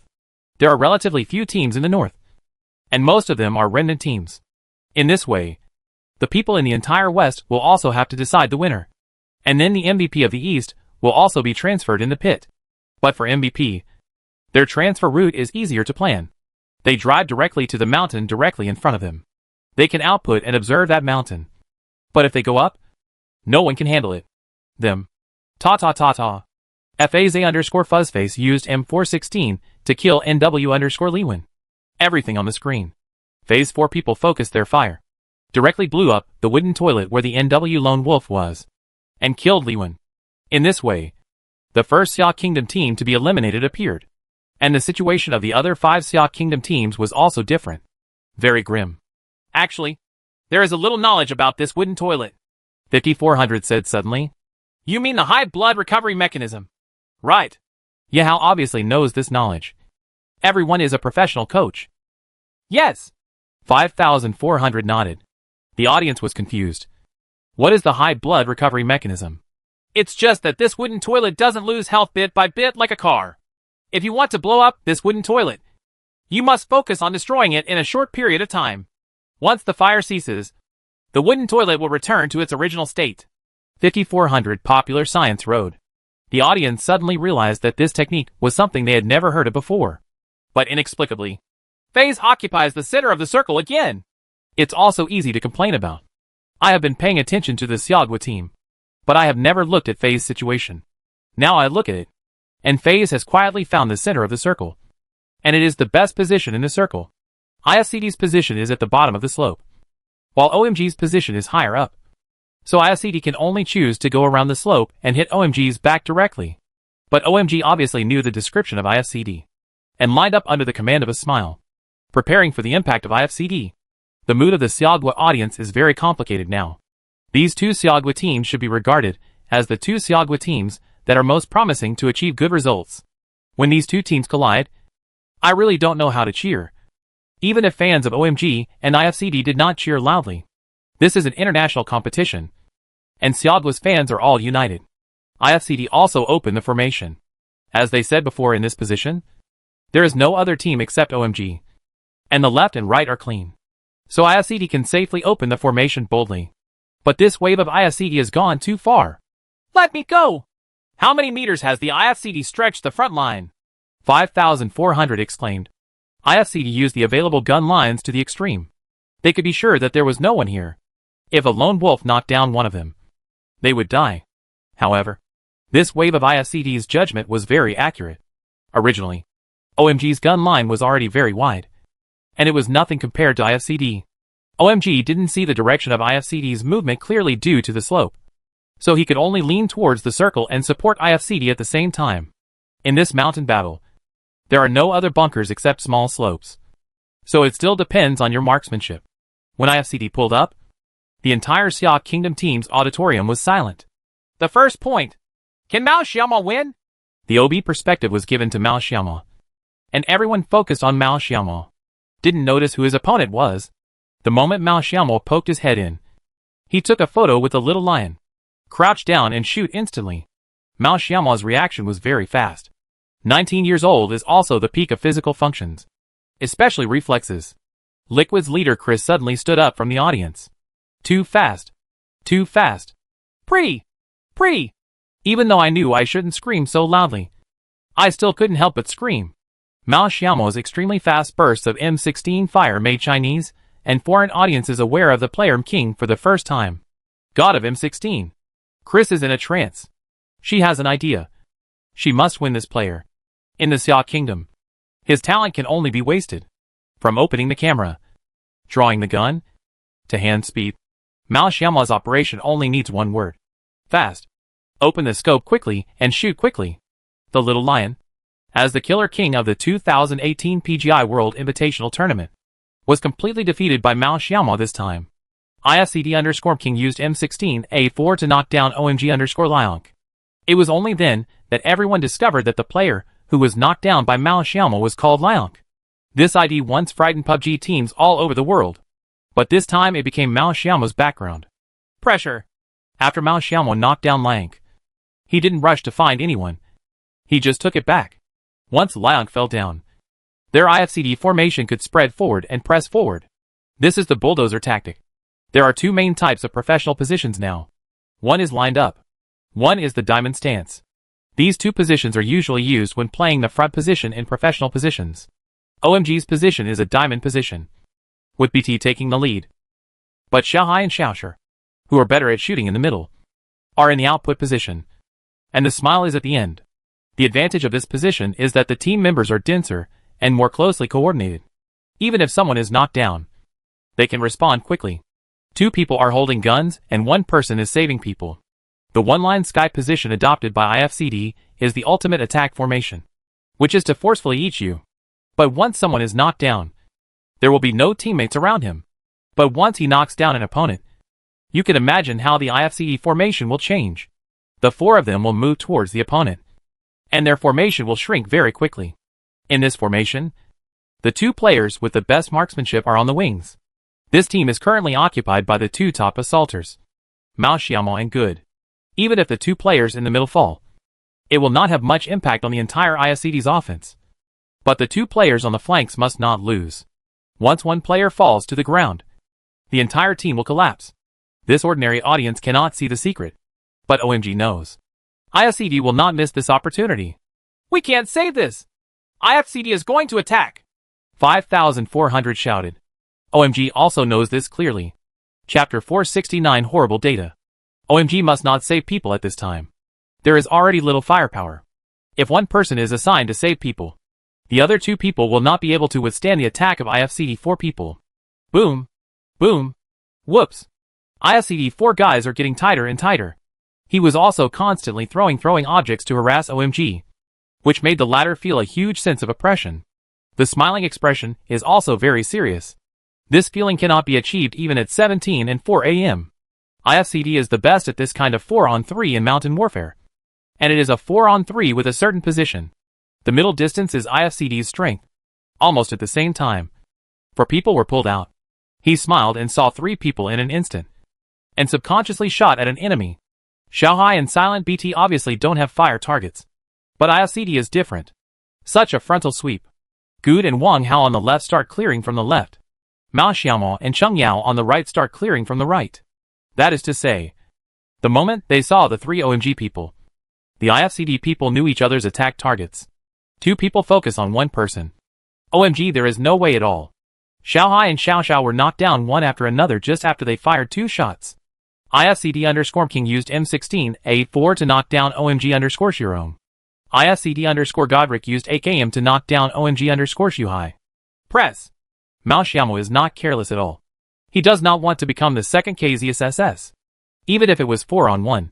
There are relatively few teams in the north, and most of them are remnant teams. In this way, the people in the entire west will also have to decide the winner. And then the MVP of the east will also be transferred in the pit. But for MVP, their transfer route is easier to plan. They drive directly to the mountain directly in front of them. They can output and observe that mountain. But if they go up, no one can handle it. Them. Ta. FAZ_Fuzzface used M416 to kill NW_Lewin. Everything on the screen. Phase 4 people focused their fire. Directly blew up the wooden toilet where the NW Lone Wolf was. And killed Lewin. In this way, the first Xia Kingdom team to be eliminated appeared. And the situation of the other 5 Xia Kingdom teams was also different. Very grim. Actually, there is a little knowledge about this wooden toilet. 5400 said suddenly. You mean the high blood recovery mechanism? Right. Yahao obviously knows this knowledge. Everyone is a professional coach. Yes. 5400 nodded. The audience was confused. What is the high blood recovery mechanism? It's just that this wooden toilet doesn't lose health bit by bit like a car. If you want to blow up this wooden toilet, you must focus on destroying it in a short period of time. Once the fire ceases, the wooden toilet will return to its original state. 5400 Popular Science Road. The audience suddenly realized that this technique was something they had never heard of before. But inexplicably, FaZe occupies the center of the circle again. It's also easy to complain about. I have been paying attention to the Siagwa team, but I have never looked at FaZe's situation. Now I look at it, and FaZe has quietly found the center of the circle. And it is the best position in the circle. IFCD's position is at the bottom of the slope, while OMG's position is higher up. So IFCD can only choose to go around the slope and hit OMG's back directly. But OMG obviously knew the description of IFCD, and lined up under the command of a smile, preparing for the impact of IFCD. The mood of the Siagwa audience is very complicated now. These 2 Siagwa teams should be regarded as the 2 Siagwa teams that are most promising to achieve good results. When these 2 teams collide, I really don't know how to cheer. Even if fans of OMG and IFCD did not cheer loudly. This is an international competition, and Siagwa's fans are all united. IFCD also opened the formation. As they said before in this position, there is no other team except OMG, and the left and right are clean. So IFCD can safely open the formation boldly. But this wave of IFCD has gone too far. Let me go! How many meters has the IFCD stretched the front line? 5400 exclaimed. IFCD used the available gun lines to the extreme. They could be sure that there was no one here. If a lone wolf knocked down one of them, they would die. However, this wave of IFCD's judgment was very accurate. Originally, OMG's gun line was already very wide, and it was nothing compared to IFCD. OMG didn't see the direction of IFCD's movement clearly due to the slope, so he could only lean towards the circle and support IFCD at the same time. In this mountain battle, there are no other bunkers except small slopes, so it still depends on your marksmanship. When IFCD pulled up, the entire Xia Kingdom team's auditorium was silent. The first point. Can Mao Xiaoma win? The OB perspective was given to Mao Xiaoma, and everyone focused on Mao Xiaoma. Didn't notice who his opponent was. The moment Mao Xiaoma poked his head in, he took a photo with the little lion. Crouch down and shoot instantly. Mao Xiaoma's reaction was very fast. 19 years old is also the peak of physical functions, especially reflexes. Liquid's leader Chris suddenly stood up from the audience. Too fast. Too fast. Pre! Even though I knew I shouldn't scream so loudly, I still couldn't help but scream. Mao Xiaoma's extremely fast bursts of M16 fire made Chinese and foreign audiences aware of the player King for the first time. God of M16. Chris is in a trance. She has an idea. She must win this player. In the Xia Kingdom, his talent can only be wasted. From opening the camera, drawing the gun, to hand speed. Mao Xiaoma's operation only needs one word. Fast. Open the scope quickly and shoot quickly. The Little Lion, as the killer king of the 2018 PGI World Invitational Tournament, was completely defeated by Mao Xiaoma this time. IFCD_King used M16A4 to knock down OMG_Liang. It was only then that everyone discovered that the player who was knocked down by Mao Xiaoma was called Liang. This ID once frightened PUBG teams all over the world, but this time it became Mao Xiaoma's background. Pressure. After Mao Xiaoma knocked down Liang, he didn't rush to find anyone. He just took it back. Once Liang fell down, their IFCD formation could spread forward and press forward. This is the bulldozer tactic. There are two main types of professional positions now. One is lined up. One is the diamond stance. These two positions are usually used when playing the front position in professional positions. OMG's position is a diamond position, with BT taking the lead. But Xiaohai and Xiaoshi, who are better at shooting in the middle, are in the output position. And the smile is at the end. The advantage of this position is that the team members are denser and more closely coordinated. Even if someone is knocked down, they can respond quickly. Two people are holding guns and one person is saving people. The one-line Skype position adopted by IFCD is the ultimate attack formation, which is to forcefully eat you. But once someone is knocked down, there will be no teammates around him. But once he knocks down an opponent, you can imagine how the IFCD formation will change. The four of them will move towards the opponent, and their formation will shrink very quickly. In this formation, the two players with the best marksmanship are on the wings. This team is currently occupied by the two top assaulters, Mao Xiaomo and Good. Even if the two players in the middle fall, it will not have much impact on the entire IFCD's offense. But the two players on the flanks must not lose. Once one player falls to the ground, the entire team will collapse. This ordinary audience cannot see the secret, but OMG knows. IFCD will not miss this opportunity. We can't save this! IFCD is going to attack! 5,400 shouted. OMG also knows this clearly. Chapter 469 Horrible Data. OMG must not save people at this time. There is already little firepower. If one person is assigned to save people, the other two people will not be able to withstand the attack of IFCD 4 people. Boom. Boom. Whoops. IFCD 4 guys are getting tighter and tighter. He was also constantly throwing objects to harass OMG, which made the latter feel a huge sense of oppression. The smiling expression is also very serious. This feeling cannot be achieved even at 17 and 4 AM. IFCD is the best at this kind of 4-on-3 in mountain warfare. And it is a 4-on-3 with a certain position. The middle distance is IFCD's strength. Almost at the same time, 4 people were pulled out. He smiled and saw 3 people in an instant, and subconsciously shot at an enemy. Xiaohai and Silent BT obviously don't have fire targets, but IFCD is different. Such a frontal sweep. Good and Wang Hao on the left start clearing from the left. Mao Xiaomo and Cheng Yao on the right start clearing from the right. That is to say, the moment they saw the 3 OMG people, the IFCD people knew each other's attack targets. 2 people focus on one person. OMG, there is no way at all. Xiaohai and Xiaoxiao were knocked down one after another just after they fired 2 shots. IFCD_King used M16A4 to knock down OMG_Shirome. IFCD_Godric used AKM to knock down OMG_Shuhai. Press. Mao Xiaomo is not careless at all. He does not want to become the second KZSSS. Even if it was 4-on-1.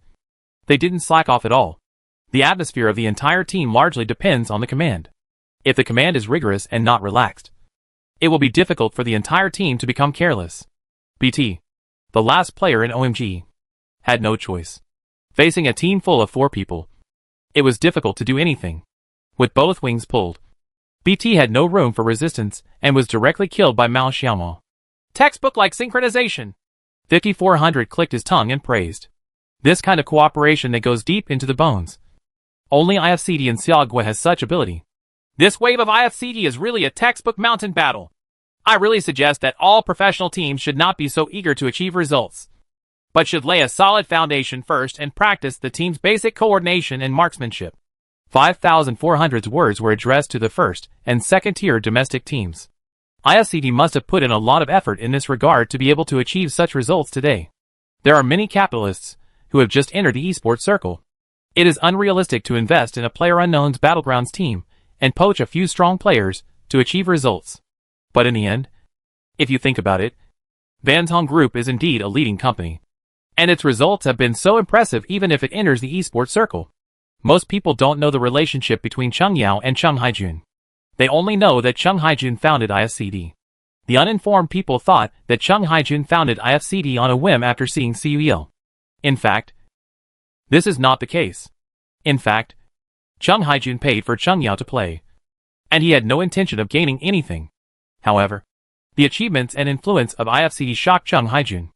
They didn't slack off at all. The atmosphere of the entire team largely depends on the command. If the command is rigorous and not relaxed, it will be difficult for the entire team to become careless. BT, the last player in OMG, had no choice. Facing a team full of 4 people, it was difficult to do anything. With both wings pulled, BT had no room for resistance and was directly killed by Mao Xiaomo. Textbook-like synchronization. 5400 clicked his tongue and praised. This kind of cooperation that goes deep into the bones. Only IFCD and Xiaogui has such ability. This wave of IFCD is really a textbook mountain battle. I really suggest that all professional teams should not be so eager to achieve results, but should lay a solid foundation first and practice the team's basic coordination and marksmanship. 5,400's words were addressed to the first and second tier domestic teams. IFCD must have put in a lot of effort in this regard to be able to achieve such results today. There are many capitalists who have just entered the esports circle. It is unrealistic to invest in a PlayerUnknown's Battlegrounds team and poach a few strong players to achieve results. But in the end, if you think about it, Vantong Group is indeed a leading company. And its results have been so impressive even if it enters the esports circle. Most people don't know the relationship between Chung Yao and Chung Haijun. They only know that Chung Haijun founded IFCD. The uninformed people thought that Chung Haijun founded IFCD on a whim after seeing CUEL. In fact, this is not the case. In fact, Chung Haijun paid for Chung Yao to play. And he had no intention of gaining anything. However, the achievements and influence of IFCD shocked Chung Haijun.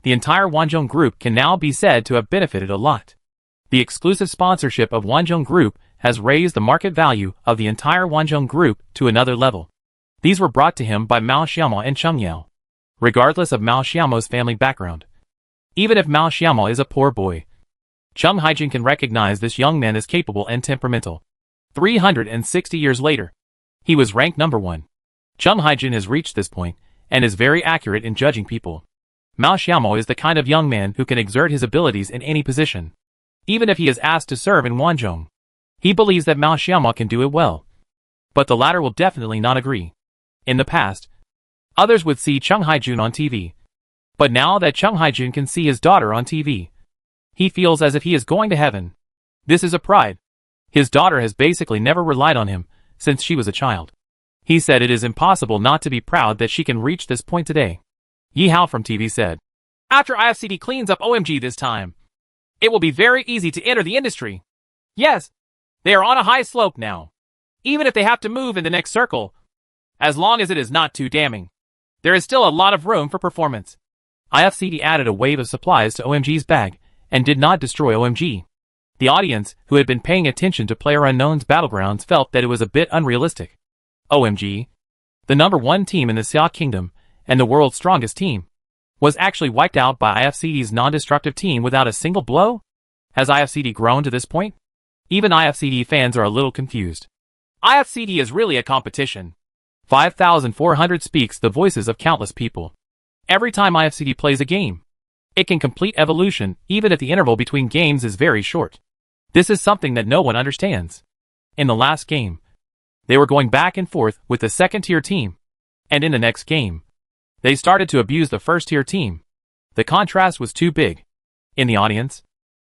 The entire Wanzhong Group can now be said to have benefited a lot. The exclusive sponsorship of Wanzhong Group has raised the market value of the entire Wanzhong Group to another level. These were brought to him by Mao Xiaomo and Chung Yao, regardless of Mao Xiaomo's family background. Even if Mao Xiaomo is a poor boy, Chung Haijun can recognize this young man as capable and temperamental. 360 years later, he was ranked number 1. Chung Haijun has reached this point and is very accurate in judging people. Mao Xiaomo is the kind of young man who can exert his abilities in any position. Even if he is asked to serve in Wanzhong, he believes that Mao Xiaomo can do it well. But the latter will definitely not agree. In the past, others would see Chung Haijun on TV. But now that Chung Haijun can see his daughter on TV, he feels as if he is going to heaven. This is a pride. His daughter has basically never relied on him since she was a child. He said it is impossible not to be proud that she can reach this point today. Yi Hao from TV said, "After IFCD cleans up OMG this time, it will be very easy to enter the industry. Yes, they are on a high slope now. Even if they have to move in the next circle, as long as it is not too damning, there is still a lot of room for performance." IFCD added a wave of supplies to OMG's bag and did not destroy OMG. The audience, who had been paying attention to PlayerUnknown's Battlegrounds, felt that it was a bit unrealistic. OMG, the number 1 team in the Xia Kingdom and the world's strongest team, was actually wiped out by IFCD's non-destructive team without a single blow? Has IFCD grown to this point? Even IFCD fans are a little confused. IFCD is really a competition. 5,400 speaks the voices of countless people. Every time IFCD plays a game, it can complete evolution even if the interval between games is very short. This is something that no one understands. In the last game, they were going back and forth with the second-tier team, and in the next game, they started to abuse the first-tier team. The contrast was too big. In the audience,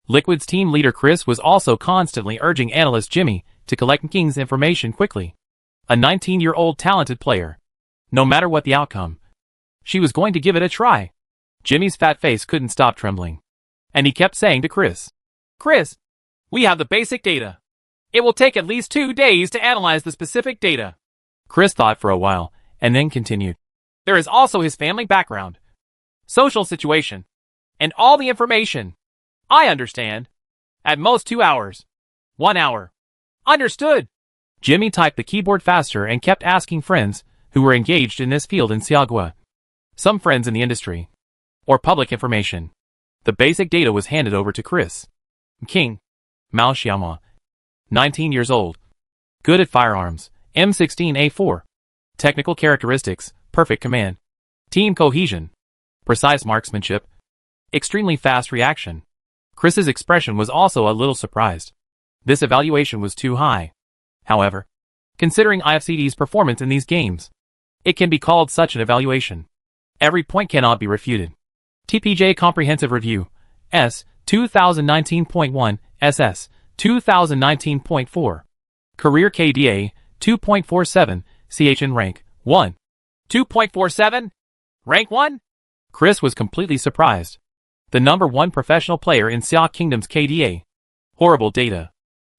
Liquid's team leader Chris was also constantly urging analyst Jimmy to collect King's information quickly. A 19-year-old talented player. No matter what the outcome, she was going to give it a try. Jimmy's fat face couldn't stop trembling. And he kept saying to Chris, "Chris, we have the basic data. It will take at least 2 days to analyze the specific data." Chris thought for a while, and then continued. "There is also his family background, social situation, and all the information. I understand. At most 2 hours. 1 hour. Understood." Jimmy typed the keyboard faster and kept asking friends who were engaged in this field in Xiagua. Some friends in the industry. Or public information. The basic data was handed over to Chris. King. Mao Xiaomo. 19 years old. Good at firearms. M16A4. Technical characteristics. Perfect command. Team cohesion. Precise marksmanship. Extremely fast reaction. Chris's expression was also a little surprised. This evaluation was too high. However, considering IFCD's performance in these games, it can be called such an evaluation. Every point cannot be refuted. TPJ Comprehensive Review. S. 2019.1. SS. 2019.4. Career KDA. 2.47. CHN rank. 1. 2.47? Rank 1? Chris was completely surprised. The number 1 professional player in Xia Kingdom's KDA. Horrible data.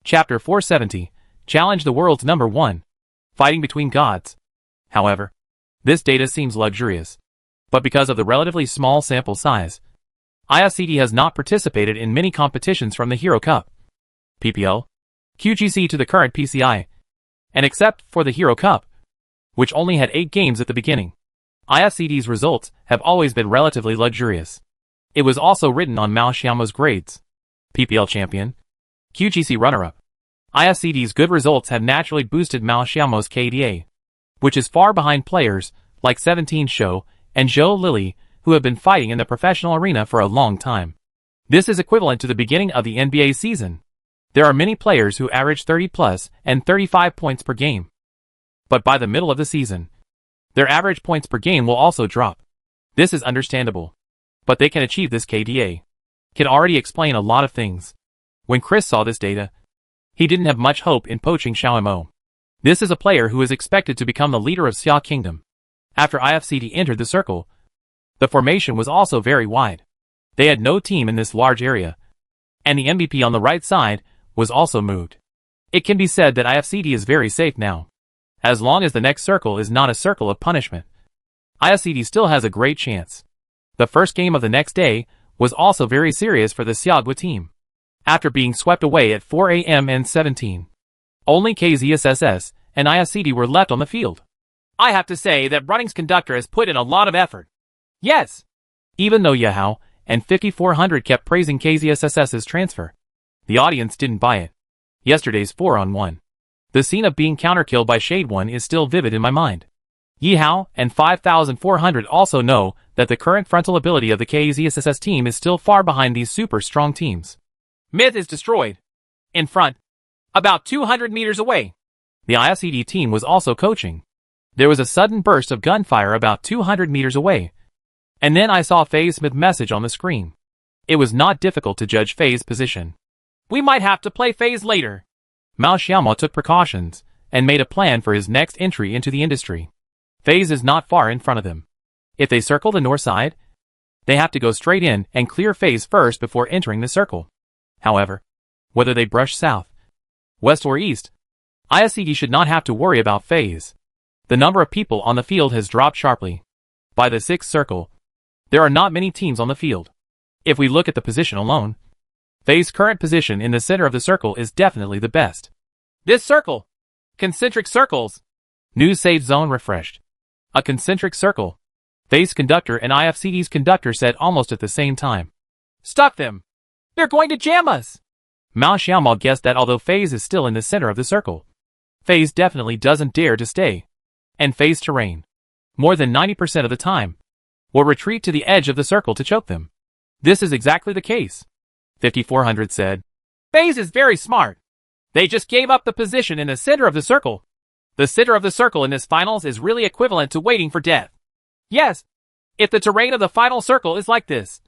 Chapter 470. Challenge the world's number 1. Fighting between gods. However, this data seems luxurious. But because of the relatively small sample size, IFCD has not participated in many competitions from the Hero Cup, PPL, QGC to the current PCI, and except for the Hero Cup, which only had 8 games at the beginning, IFCD's results have always been relatively luxurious. It was also written on Mao Xiaomo's grades. PPL champion, QGC runner-up. IFCD's good results have naturally boosted Mao Xiaomo's KDA, which is far behind players like 17 Show and Zhou Lily, who have been fighting in the professional arena for a long time. This is equivalent to the beginning of the NBA season. There are many players who average 30 plus and 35 points per game. But by the middle of the season, their average points per game will also drop. This is understandable. But they can achieve this KDA. Can already explain a lot of things. When Chris saw this data, he didn't have much hope in poaching Xiaomo. This is a player who is expected to become the leader of Xia Kingdom. After IFCD entered the circle, the formation was also very wide. They had no team in this large area, and the MVP on the right side was also moved. It can be said that IFCD is very safe now. As long as the next circle is not a circle of punishment, IFCD still has a great chance. The first game of the next day was also very serious for the Xiagua team. After being swept away at 4 a.m. M17, only KZSSS and IFCD were left on the field. I have to say that Running's conductor has put in a lot of effort. Yes. Even though Yahao and 5400 kept praising KZSSS's transfer, the audience didn't buy it. Yesterday's 4-on-1. The scene of being counterkilled by Shade 1 is still vivid in my mind. Yihao and 5400 also know that the current frontal ability of the KZSSS team is still far behind these super strong teams. Myth is destroyed. In front. About 200 meters away. The IFCD team was also coaching. There was a sudden burst of gunfire about 200 meters away. And then I saw FaZe Smith's message on the screen. It was not difficult to judge FaZe's position. We might have to play FaZe later. Mao Xiaomo took precautions and made a plan for his next entry into the industry. FaZe is not far in front of them. If they circle the north side, they have to go straight in and clear FaZe first before entering the circle. However, whether they brush south, west or east, IFCD should not have to worry about FaZe. The number of people on the field has dropped sharply. By the sixth circle, there are not many teams on the field. If we look at the position alone, FaZe's current position in the center of the circle is definitely the best. This circle. Concentric circles. News safe zone refreshed. A concentric circle. FaZe conductor and IFCD's conductor said almost at the same time. Stuck them. They're going to jam us. Mao Xiaomo guessed that although FaZe is still in the center of the circle, FaZe definitely doesn't dare to stay. And FaZe terrain, more than 90% of the time, will retreat to the edge of the circle to choke them. This is exactly the case. 5400 said. FaZe is very smart. They just gave up the position in the center of the circle. The center of the circle in this finals is really equivalent to waiting for death. Yes. If the terrain of the final circle is like this,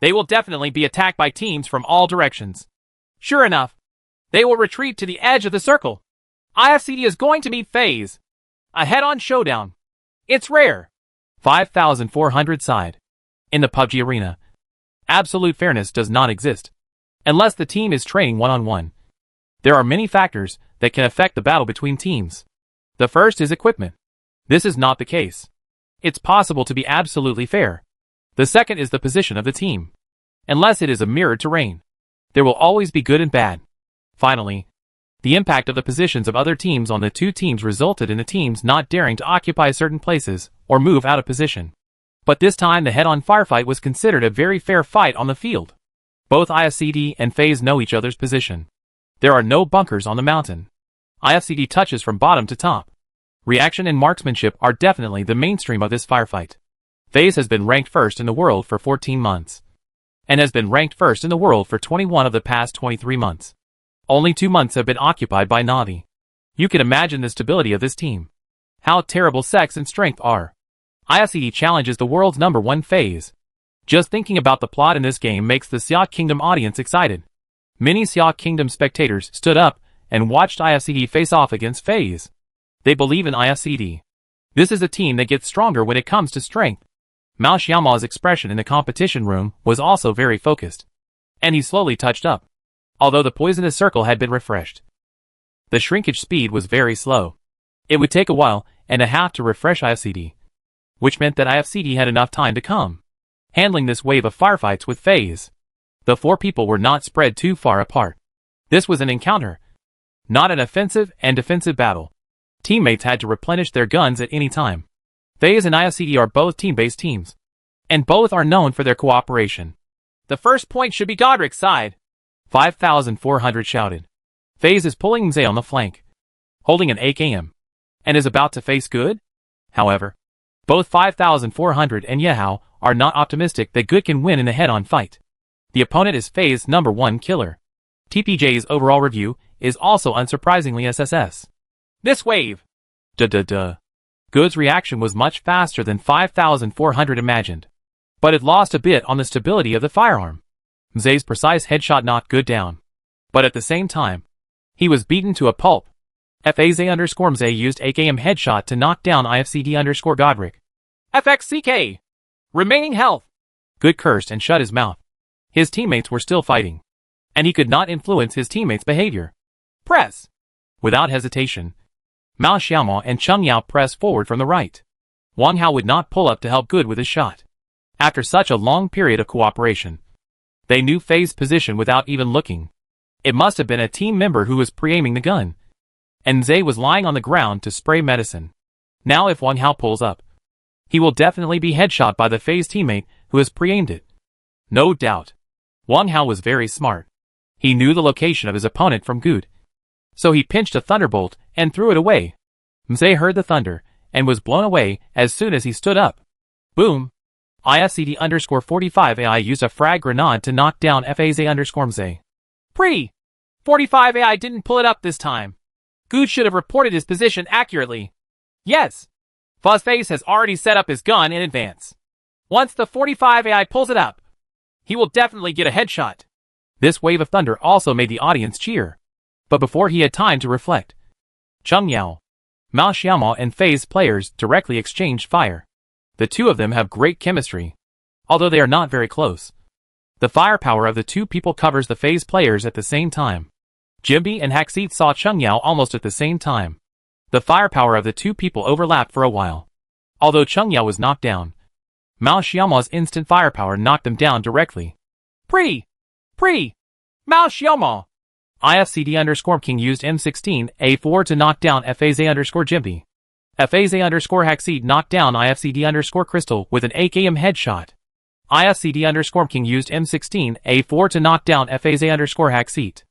they will definitely be attacked by teams from all directions. Sure enough, they will retreat to the edge of the circle. IFCD is going to meet FaZe. A head-on showdown. It's rare. 5400 sighed. In the PUBG arena, absolute fairness does not exist. Unless the team is training one-on-one. There are many factors that can affect the battle between teams. The first is equipment. This is not the case. It's possible to be absolutely fair. The second is the position of the team. Unless it is a mirrored terrain, there will always be good and bad. Finally, the impact of the positions of other teams on the two teams resulted in the teams not daring to occupy certain places or move out of position. But this time the head-on firefight was considered a very fair fight on the field. Both IFCD and FaZe know each other's position. There are no bunkers on the mountain. IFCD touches from bottom to top. Reaction and marksmanship are definitely the mainstream of this firefight. FaZe has been ranked first in the world for 14 months. And has been ranked first in the world for 21 of the past 23 months. Only 2 months have been occupied by Navi. You can imagine the stability of this team. How terrible sex and strength are. IFCD challenges the world's #1 FaZe. Just thinking about the plot in this game makes the Xia Kingdom audience excited. Many Xia Kingdom spectators stood up and watched IFCD face off against FaZe. They believe in IFCD. This is a team that gets stronger when it comes to strength. Mao Xiaomo's expression in the competition room was also very focused. And he slowly touched up. Although the poisonous circle had been refreshed, the shrinkage speed was very slow. It would take a while and a half to refresh IFCD, which meant that IFCD had enough time to come, handling this wave of firefights with FaZe. The 4 people were not spread too far apart. This was an encounter, not an offensive and defensive battle. Teammates had to replenish their guns at any time. FaZe and IFCD are both team-based teams, and both are known for their cooperation. The first point should be Godric's side. 5400 shouted. FaZe is pulling Mzee on the flank, holding an AKM, and is about to face Good. However, both 5400 and Yehao are not optimistic that Good can win in the head-on fight. The opponent is FaZe's #1 killer. TPJ's overall review is also unsurprisingly SSS. This wave. Duh. Good's reaction was much faster than 5,400 imagined. But it lost a bit on the stability of the firearm. Mzay's precise headshot knocked Good down. But at the same time, he was beaten to a pulp. FAZ_Mzay used AKM headshot to knock down IFCD_Godric. FXCK. Remaining health. Good cursed and shut his mouth. His teammates were still fighting. And he could not influence his teammates' behavior. Press. Without hesitation, Mao Xiaomo and Cheng Yao pressed forward from the right. Wang Hao would not pull up to help Good with his shot. After such a long period of cooperation, they knew Fei's position without even looking. It must have been a team member who was pre-aiming the gun. And Zay was lying on the ground to spray medicine. Now if Wang Hao pulls up, he will definitely be headshot by the Fei's teammate who has pre-aimed it. No doubt. Wang Hao was very smart. He knew the location of his opponent from Good. So he pinched a thunderbolt and threw it away. Mzay heard the thunder and was blown away as soon as he stood up. Boom! IFCD_45 AI used a frag grenade to knock down FAZ_Mzay. Pre-45 AI didn't pull it up this time. Good should have reported his position accurately. Yes. Fuzzface has already set up his gun in advance. Once the 45 AI pulls it up, he will definitely get a headshot. This wave of thunder also made the audience cheer. But before he had time to reflect, Cheng Yao, Mao Xiaomo and Fei's players directly exchanged fire. The two of them have great chemistry, although they are not very close. The firepower of the two people covers the Fei's players at the same time. Jimby and Haxit saw Cheng Yao almost at the same time. The firepower of the two people overlapped for a while. Although Cheng Yao was knocked down, Mao Xiaomo's instant firepower knocked them down directly. Mao Xiaomo. IFCD_King used M16 A4 to knock down FAZ_Jimby. FAZ_Haxit knocked down IFCD_Crystal with an AKM headshot. IFCD_King used M16 A4 to knock down FAZ_Haxit.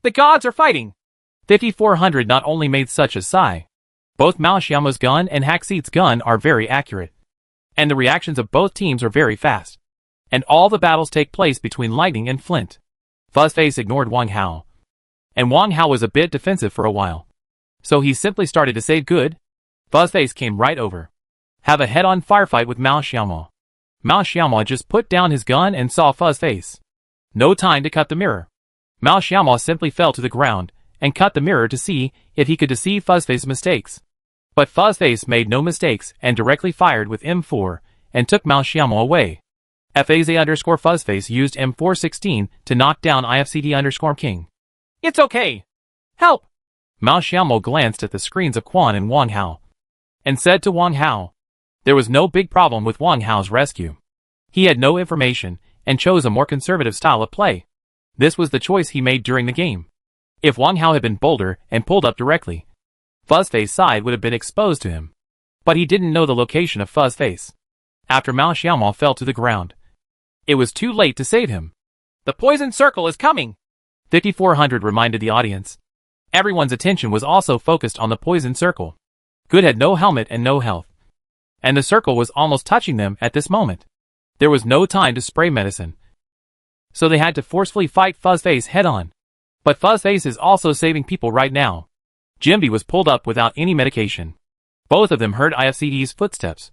The gods are fighting. 5400 not only made such a sigh. Both Mao Xiaomo's gun and Haxit's gun are very accurate. And the reactions of both teams are very fast. And all the battles take place between Lightning and Flint. Fuzzface ignored Wang Hao. And Wang Hao was a bit defensive for a while. So he simply started to say Good. Fuzzface came right over. Have a head-on firefight with Mao Xiaomo. Mao Xiaomo just put down his gun and saw Fuzzface. No time to cut the mirror. Mao Xiaomo simply fell to the ground and cut the mirror to see if he could deceive Fuzzface's mistakes. But Fuzzface made no mistakes and directly fired with M4 and took Mao Xiaomo away. FAZ_Fuzzface used M416 to knock down IFCD_King. It's okay. Help! Mao Xiaomo glanced at the screens of Quan and Wang Hao and said to Wang Hao. There was no big problem with Wang Hao's rescue. He had no information and chose a more conservative style of play. This was the choice he made during the game. If Wang Hao had been bolder and pulled up directly, Fuzzface's side would have been exposed to him. But he didn't know the location of Fuzzface. After Mao Xiaomo fell to the ground, it was too late to save him. The poison circle is coming. 5400 reminded the audience. Everyone's attention was also focused on the poison circle. Good had no helmet and no health. And the circle was almost touching them at this moment. There was no time to spray medicine. So they had to forcefully fight Fuzzface head-on. But Fuzzface is also saving people right now. Jimby was pulled up without any medication. Both of them heard IFCD's footsteps.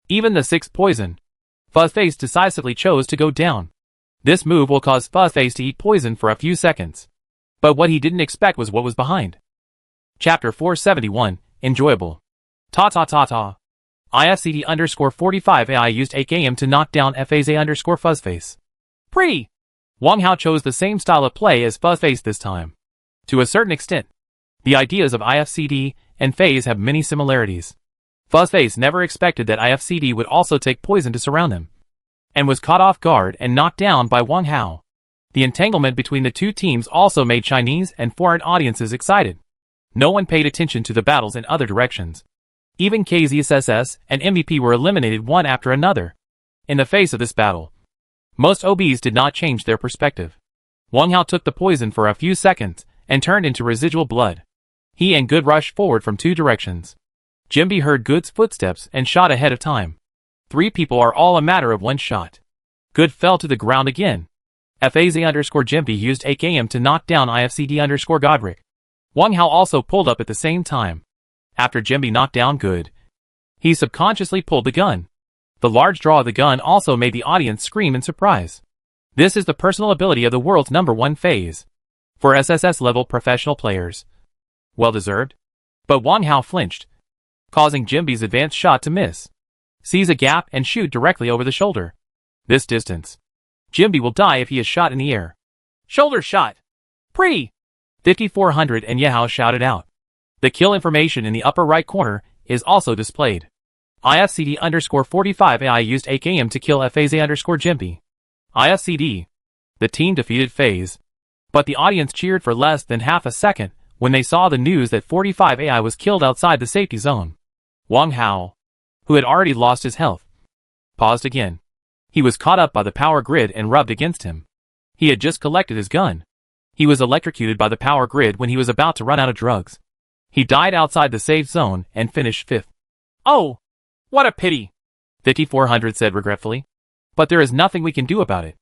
Even the sixth poison. Fuzzface decisively chose to go down. This move will cause Fuzzface to eat poison for a few seconds. But what he didn't expect was what was behind. Chapter 471, Enjoyable. Ta-ta-ta-ta. IFCD_45 AI used AKM to knock down FAZ_Fuzzface. Wang Hao chose the same style of play as Fuzzface this time. To a certain extent, the ideas of IFCD and FaZe have many similarities. Fuzzface never expected that IFCD would also take poison to surround them, and was caught off guard and knocked down by Wang Hao. The entanglement between the two teams also made Chinese and foreign audiences excited. No one paid attention to the battles in other directions. Even KZSS and MVP were eliminated one after another. In the face of this battle, most OBs did not change their perspective. Wang Hao took the poison for a few seconds and turned into residual blood. He and Good rushed forward from two directions. Jimby heard Good's footsteps and shot ahead of time. Three people are all a matter of one shot. Good fell to the ground again. FAZ_Jimby used AKM to knock down IFCD_Godric. Wang Hao also pulled up at the same time. After Jimby knocked down Good, He subconsciously pulled the gun. The large draw of the gun also made the audience scream in surprise. This is the personal ability of the world's #1 phase. For SSS level professional players. Well deserved. But Wang Hao flinched, causing Jimby's advanced shot to miss. Sees a gap and shoot directly over the shoulder. This distance. Jimby will die if he is shot in the air. Shoulder shot. Pretty. 5400 and Yehao shouted out. The kill information in the upper right corner is also displayed. IFCD_45AI used AKM to kill FAZ_Jimby. IFCD. The team defeated FaZe. But the audience cheered for less than half a second when they saw the news that 45AI was killed outside the safety zone. Wang Hao, who had already lost his health, paused again. He was caught up by the power grid and rubbed against him. He had just collected his gun. He was electrocuted by the power grid when he was about to run out of drugs. He died outside the safe zone and finished 5th. Oh, what a pity, 5400 said regretfully. But there is nothing we can do about it.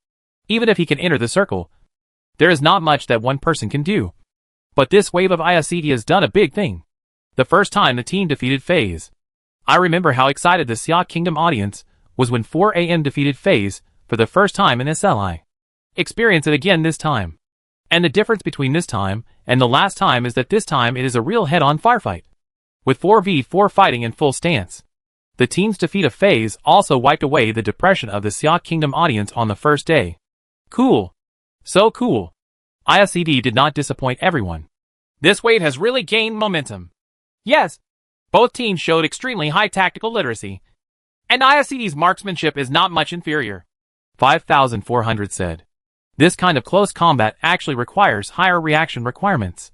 Even if he can enter the circle, there is not much that one person can do. But this wave of IFCD has done a big thing. The first time the team defeated FaZe. I remember how excited the Xia Kingdom audience was when 4AM defeated FaZe for the first time in SLI. Experience it again this time. And the difference between this time and the last time is that this time it is a real head-on firefight. With 4v4 fighting in full stance. The team's defeat of FaZe also wiped away the depression of the Xia Kingdom audience on the first day. Cool. So cool. IFCD did not disappoint everyone. This wave has really gained momentum. Yes, both teams showed extremely high tactical literacy. And IFCD's marksmanship is not much inferior. 5400 said. This kind of close combat actually requires higher reaction requirements.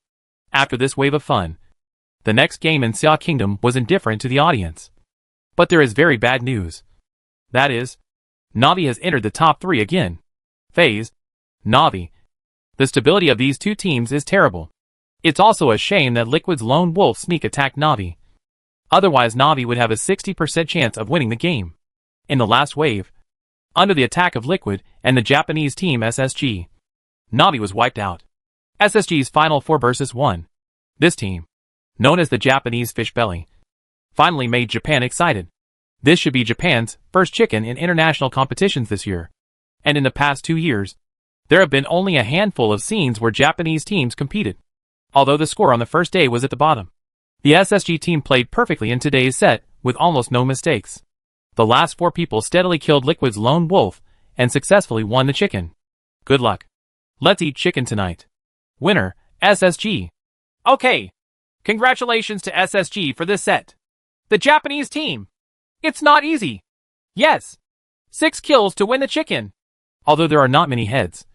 After this wave of fun, the next game in Xia Kingdom was indifferent to the audience. But there is very bad news. That is, Na'Vi has entered the top 3 again. FaZe, Na'Vi. The stability of these two teams is terrible. It's also a shame that Liquid's lone wolf sneak attacked Na'Vi. Otherwise Na'Vi would have a 60% chance of winning the game. In the last wave, under the attack of Liquid and the Japanese team SSG, Na'Vi was wiped out. SSG's final 4 versus 1. This team, known as the Japanese fish belly, finally made Japan excited. This should be Japan's first chicken in international competitions this year. And in the past 2 years, there have been only a handful of scenes where Japanese teams competed. Although the score on the first day was at the bottom. The SSG team played perfectly in today's set, with almost no mistakes. The last 4 people steadily killed Liquid's lone wolf, and successfully won the chicken. Good luck. Let's eat chicken tonight. Winner, SSG. Okay. Congratulations to SSG for this set. The Japanese team. It's not easy. Yes. 6 kills to win the chicken. Although there are not many heads.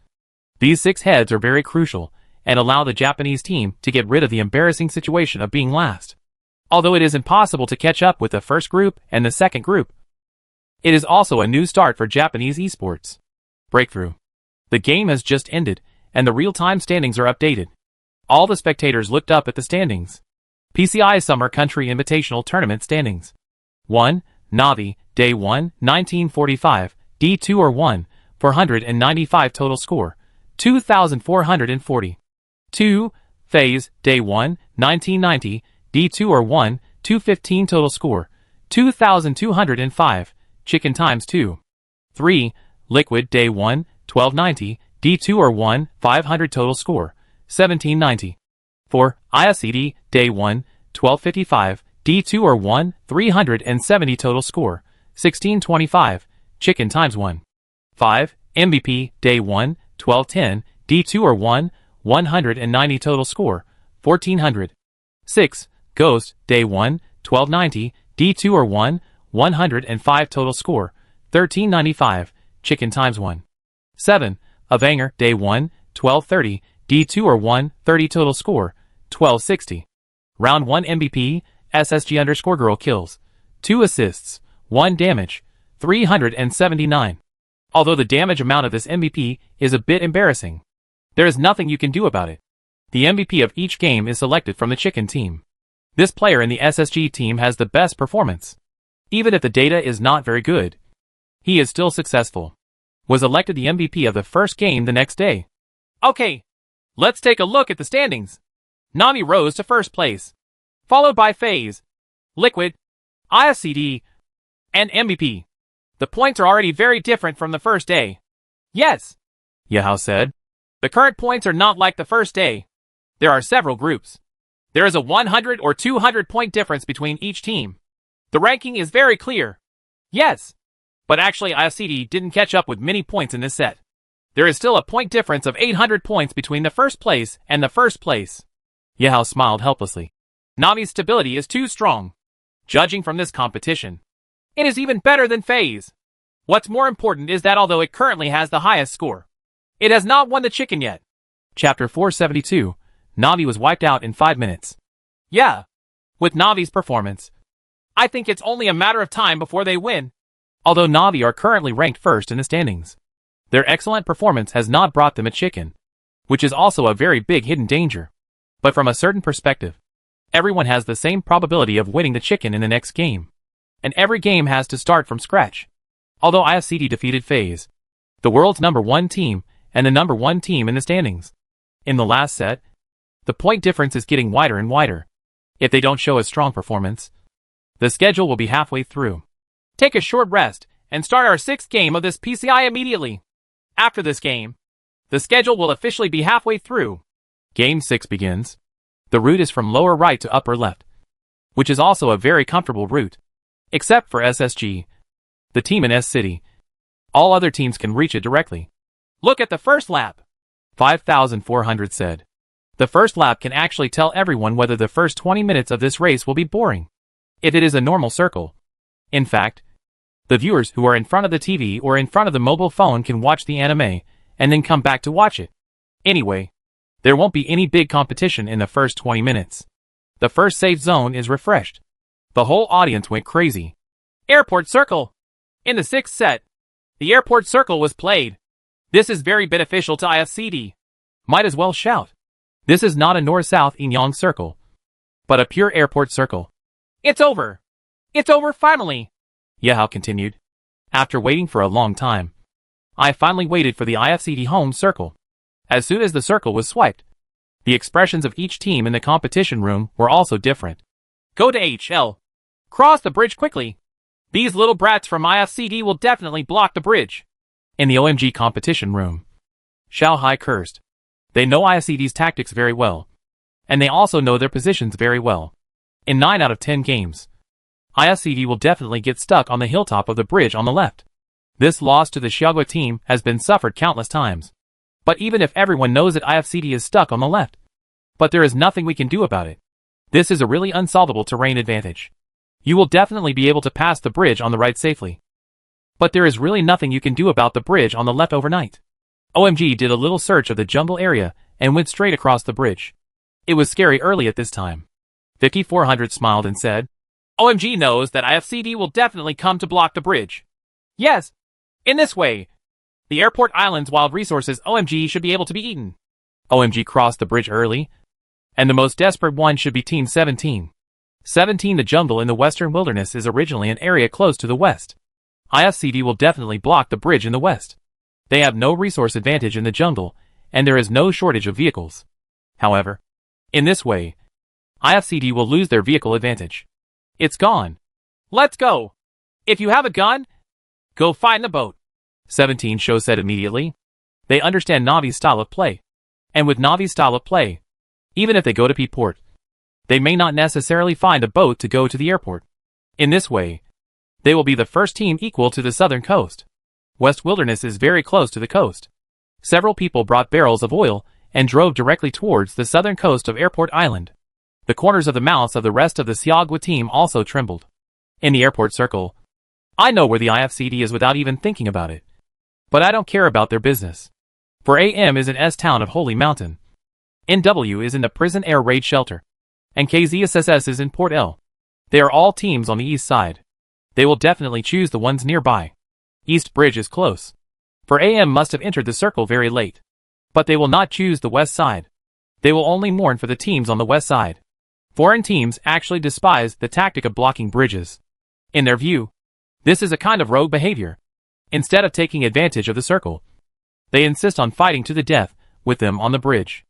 These 6 heads are very crucial, and allow the Japanese team to get rid of the embarrassing situation of being last. Although it is impossible to catch up with the first group and the second group. It is also a new start for Japanese esports. Breakthrough. The game has just ended, and the real-time standings are updated. All the spectators looked up at the standings. PCI Summer Country Invitational Tournament standings. 1. Na'Vi, Day 1, 1945, D2 or 1, 495 total score, 2,440. 2. FaZe, Day 1, 1990, D2 or 1, 215 total score, 2,205, chicken times 2. 3. Liquid, Day 1, 1290, D2 or 1, 500 total score, 1790. 4. IFCD, Day 1, 1255, D2 or 1, 370 total score, 1625, chicken times 1. 5. MVP, Day 1, 1210, D2 or 1, 190 total score, 1400. 6. Ghost, Day 1, 1290, D2 or 1, 105 total score, 1395, chicken times 1. 7. Avanger, Day 1, 1230, D2 or 1, 30 total score, 1260. Round 1 MVP, SSG_girl kills, 2 assists, 1 damage, 379. Although the damage amount of this MVP is a bit embarrassing, there is nothing you can do about it. The MVP of each game is selected from the chicken team. This player in the SSG team has the best performance. Even if the data is not very good, he is still successful. Was elected the MVP of the first game the next day. Okay, let's take a look at the standings. Na'Vi rose to first place, followed by FaZe, Liquid, IFCD, and MVP. The points are already very different from the first day. Yes, Yahao said. the current points are not like the first day. There are several groups. There is a 100 or 200 point difference between each team. The ranking is very clear. Yes, but actually IFCD didn't catch up with many points in this set. There is still a point difference of 800 points between the first place and the first place. Yahao smiled helplessly. Navi's stability is too strong. Judging from this competition, it is even better than FaZe. What's more important is that although it currently has the highest score, it has not won the chicken yet. Chapter 472, Navi was wiped out in 5 minutes. Yeah, with Navi's performance, I think it's only a matter of time before they win. Although Navi are currently ranked first in the standings, their excellent performance has not brought them a chicken, which is also a very big hidden danger. But from a certain perspective, everyone has the same probability of winning the chicken in the next game, and every game has to start from scratch. Although IFCD defeated FaZe, the world's #1 team and the #1 team in the standings, in the last set, the point difference is getting wider and wider. If they don't show a strong performance, the schedule will be halfway through. Take a short rest and start our 6th game of this PCI immediately. After this game, the schedule will officially be halfway through. Game 6 begins. The route is from lower right to upper left, which is also a very comfortable route, except for SSG, the team in S City. All other teams can reach it directly. Look at the first lap. 5,400 said. The first lap can actually tell everyone whether the first 20 minutes of this race will be boring, if it is a normal circle. In fact, the viewers who are in front of the TV or in front of the mobile phone can watch the anime and then come back to watch it. Anyway, there won't be any big competition in the first 20 minutes. The first safe zone is refreshed. The whole audience went crazy. Airport Circle. In the 6th set, the Airport Circle was played. This is very beneficial to IFCD. Might as well shout. This is not a north-south yin-yang circle, but a pure airport circle. It's over. It's over finally. Yahao continued. After waiting for a long time, I finally waited for the IFCD home circle. As soon as the circle was swiped, the expressions of each team in the competition room were also different. Go to HL. Cross the bridge quickly. These little brats from IFCD will definitely block the bridge. In the OMG competition room, Xiao Hai cursed. They know IFCD's tactics very well, and they also know their positions very well. In 9 out of 10 games, IFCD will definitely get stuck on the hilltop of the bridge on the left. This loss to the Xiaogua team has been suffered countless times. But even if everyone knows that IFCD is stuck on the left, but there is nothing we can do about it. This is a really unsolvable terrain advantage. You will definitely be able to pass the bridge on the right safely. But there is really nothing you can do about the bridge on the left overnight. OMG did a little search of the jungle area and went straight across the bridge. It was scary early at this time. 5400 smiled and said, OMG knows that IFCD will definitely come to block the bridge. Yes, in this way, the airport island's wild resources OMG should be able to be eaten. OMG crossed the bridge early, and the most desperate one should be Team 17. 17 The jungle in the western wilderness is originally an area close to the west. IFCD will definitely block the bridge in the west. They have no resource advantage in the jungle, and there is no shortage of vehicles. However, in this way, IFCD will lose their vehicle advantage. It's gone. Let's go. If you have a gun, go find the boat. 17 Show said immediately. They understand Navi's style of play. And with Navi's style of play, even if they go to P-Port, they may not necessarily find a boat to go to the airport. In this way, they will be the first team equal to the southern coast. West Wilderness is very close to the coast. Several people brought barrels of oil and drove directly towards the southern coast of Airport Island. The corners of the mouths of the rest of the Xiaogua team also trembled. In the airport circle, I know where the IFCD is without even thinking about it. But I don't care about their business. For AM is in S town of Holy Mountain. NW is in the prison air raid shelter. And KZSSS is in Port L. They are all teams on the east side. They will definitely choose the ones nearby. East Bridge is close. For AM must have entered the circle very late. But they will not choose the west side. They will only mourn for the teams on the west side. Foreign teams actually despise the tactic of blocking bridges. In their view, this is a kind of rogue behavior. Instead of taking advantage of the circle, they insist on fighting to the death with them on the bridge.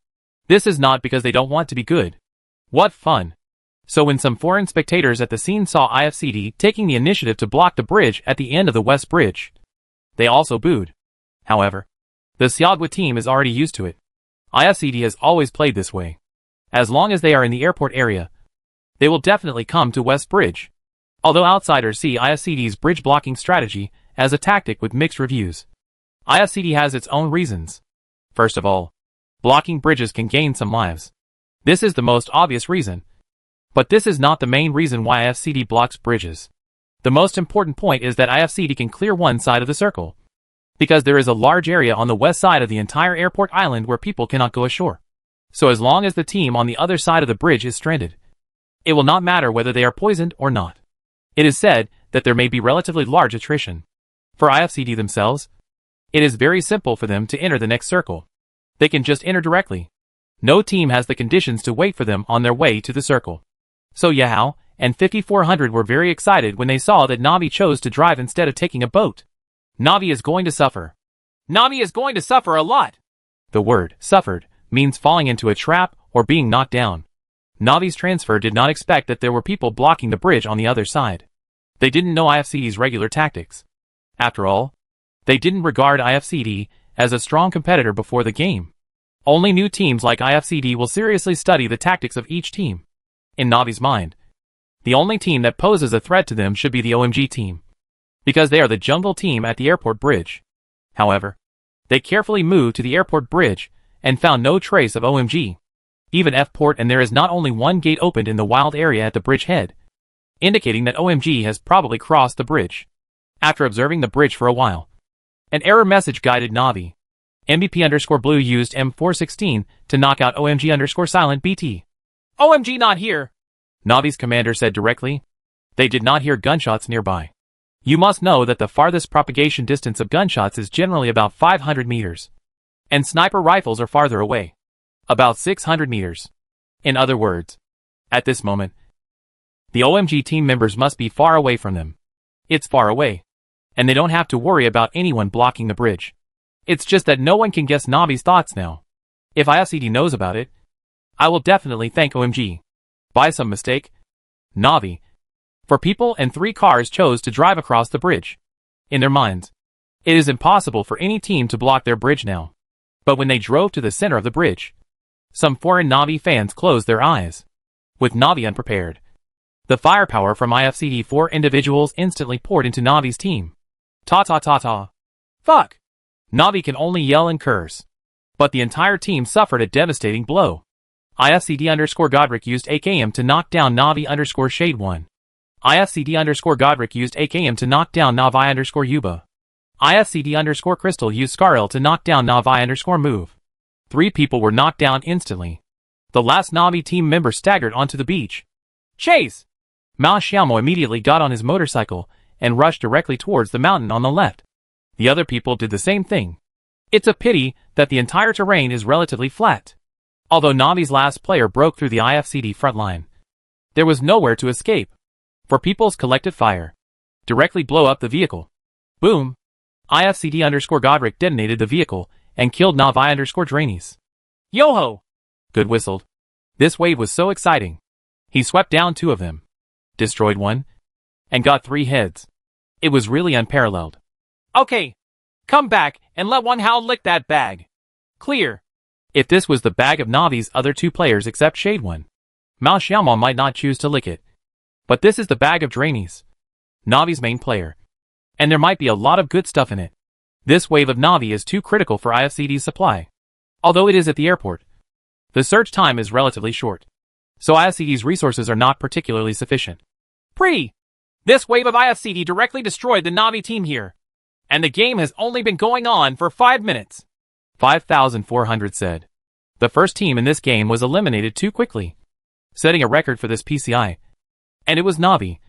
This is not because they don't want to be good. What fun! So when some foreign spectators at the scene saw IFCD taking the initiative to block the bridge at the end of the West Bridge, they also booed. However, the Xiaodhua team is already used to it. IFCD has always played this way. As long as they are in the airport area, they will definitely come to West Bridge. Although outsiders see IFCD's bridge blocking strategy as a tactic with mixed reviews, IFCD has its own reasons. First of all, blocking bridges can gain some lives. This is the most obvious reason. But this is not the main reason why IFCD blocks bridges. The most important point is that IFCD can clear one side of the circle, because there is a large area on the west side of the entire airport island where people cannot go ashore. So as long as the team on the other side of the bridge is stranded, it will not matter whether they are poisoned or not. It is said that there may be relatively large attrition. For IFCD themselves, it is very simple for them to enter the next circle. They can just enter directly. No team has the conditions to wait for them on their way to the circle. So Yahao and 5400 were very excited when they saw that Navi chose to drive instead of taking a boat. Navi is going to suffer. Navi is going to suffer a lot. The word suffered means falling into a trap or being knocked down. Navi's transfer did not expect that there were people blocking the bridge on the other side. They didn't know IFCD's regular tactics. After all, they didn't regard IFCD as a strong competitor before the game. Only new teams like IFCD will seriously study the tactics of each team. In Navi's mind, the only team that poses a threat to them should be the OMG team, because they are the jungle team at the airport bridge. However, they carefully moved to the airport bridge and found no trace of OMG, even F-port, and there is not only one gate opened in the wild area at the bridge head, indicating that OMG has probably crossed the bridge. After observing the bridge for a while, an error message guided Navi. MVP_Blue used M416 to knock out OMG_Silent BT. OMG not here, Navi's commander said directly. They did not hear gunshots nearby. You must know that the farthest propagation distance of gunshots is generally about 500 meters. And sniper rifles are farther away, about 600 meters. In other words, at this moment, the OMG team members must be far away from them. It's far away, and they don't have to worry about anyone blocking the bridge. It's just that no one can guess Navi's thoughts now. If IFCD knows about it, I will definitely thank OMG. By some mistake, Navi, 4 people and 3 cars chose to drive across the bridge. In their minds, it is impossible for any team to block their bridge now. But when they drove to the center of the bridge, some foreign Navi fans closed their eyes. With Navi unprepared, the firepower from IFCD 4 individuals instantly poured into Navi's team. Ta ta ta ta. Fuck! Navi can only yell and curse. But the entire team suffered a devastating blow. IFCD_Godric used AKM to knock down Navi_Shade1. IFCD_Godric used AKM to knock down Navi_Yuba. IFCD_Crystal used Scaril to knock down Navi_Move. 3 people were knocked down instantly. The last Navi team member staggered onto the beach. Chase! Mao Xiaomo immediately got on his motorcycle and rushed directly towards the mountain on the left. The other people did the same thing. It's a pity that the entire terrain is relatively flat. Although Navi's last player broke through the IFCD front line, there was nowhere to escape. For people's collective fire, directly blow up the vehicle. Boom! IFCD_Godric detonated the vehicle and killed Navi_Drainies. Yo-ho! Good whistled. This wave was so exciting. He swept down 2 of them, destroyed 1, and got 3 heads. It was really unparalleled. Okay, come back and let one howl lick that bag. Clear. If this was the bag of Navi's other 2 players except Shade1, Mao Xiaomo might not choose to lick it. But this is the bag of Drainies, Navi's main player. And there might be a lot of good stuff in it. This wave of Navi is too critical for IFCD's supply. Although it is at the airport, the search time is relatively short. So IFCD's resources are not particularly sufficient. This wave of IFCD directly destroyed the Navi team here. And the game has only been going on for 5 minutes. 5,400 said. The first team in this game was eliminated too quickly, setting a record for this PCI. And it was Navi,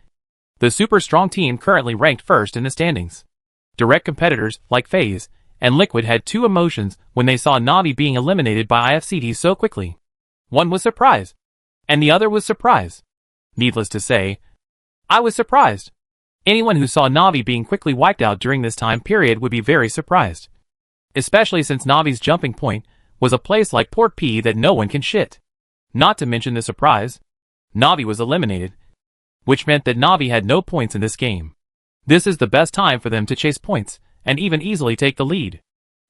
the super strong team currently ranked first in the standings. Direct competitors like FaZe and Liquid had 2 emotions when they saw Navi being eliminated by IFCD so quickly. One was surprise, and the other was surprise. Needless to say, I was surprised. Anyone who saw Navi being quickly wiped out during this time period would be very surprised. Especially since Navi's jumping point was a place like Port P that no one can shit. Not to mention the surprise Navi was eliminated, which meant that Navi had no points in this game. This is the best time for them to chase points, and even easily take the lead.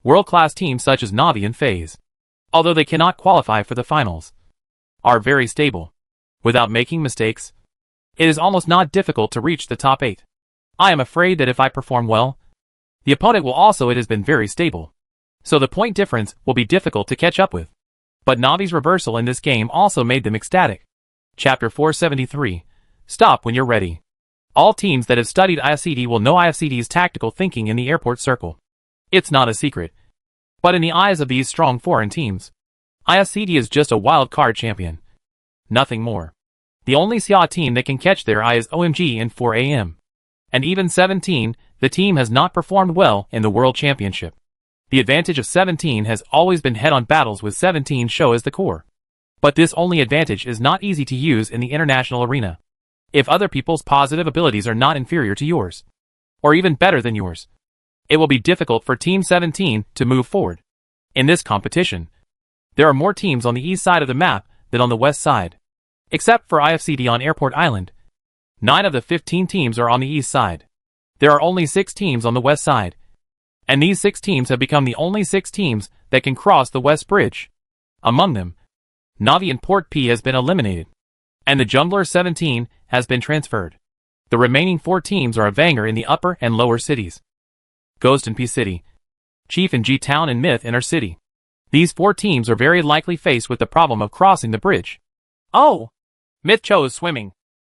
World-class teams such as Navi and FaZe, although they cannot qualify for the finals, are very stable. Without making mistakes, it is almost not difficult to reach the top 8. I am afraid that if I perform well, the opponent will also. It has been very stable, so the point difference will be difficult to catch up with. But Navi's reversal in this game also made them ecstatic. Chapter 473. Stop when you're ready. All teams that have studied IFCD will know IFCD's tactical thinking in the airport circle. It's not a secret. But in the eyes of these strong foreign teams, IFCD is just a wild card champion. Nothing more. The only CA team that can catch their eye is OMG and 4AM. And even 17, the team has not performed well in the World Championship. The advantage of 17 has always been head-on battles with 17 show as the core. But this only advantage is not easy to use in the international arena. If other people's positive abilities are not inferior to yours, or even better than yours, it will be difficult for Team 17 to move forward. In this competition, there are more teams on the east side of the map than on the west side. Except for IFCD on Airport Island, 9 of the 15 teams are on the east side. There are only 6 teams on the west side, and these 6 teams have become the only 6 teams that can cross the West Bridge. Among them, Navi and Port P has been eliminated, and the Jungler 17 has been transferred. The remaining 4 teams are Avanger in the upper and lower cities, Ghost in P City, Chief in G Town, and Myth in our city. These 4 teams are very likely faced with the problem of crossing the bridge. Oh! Myth chose swimming,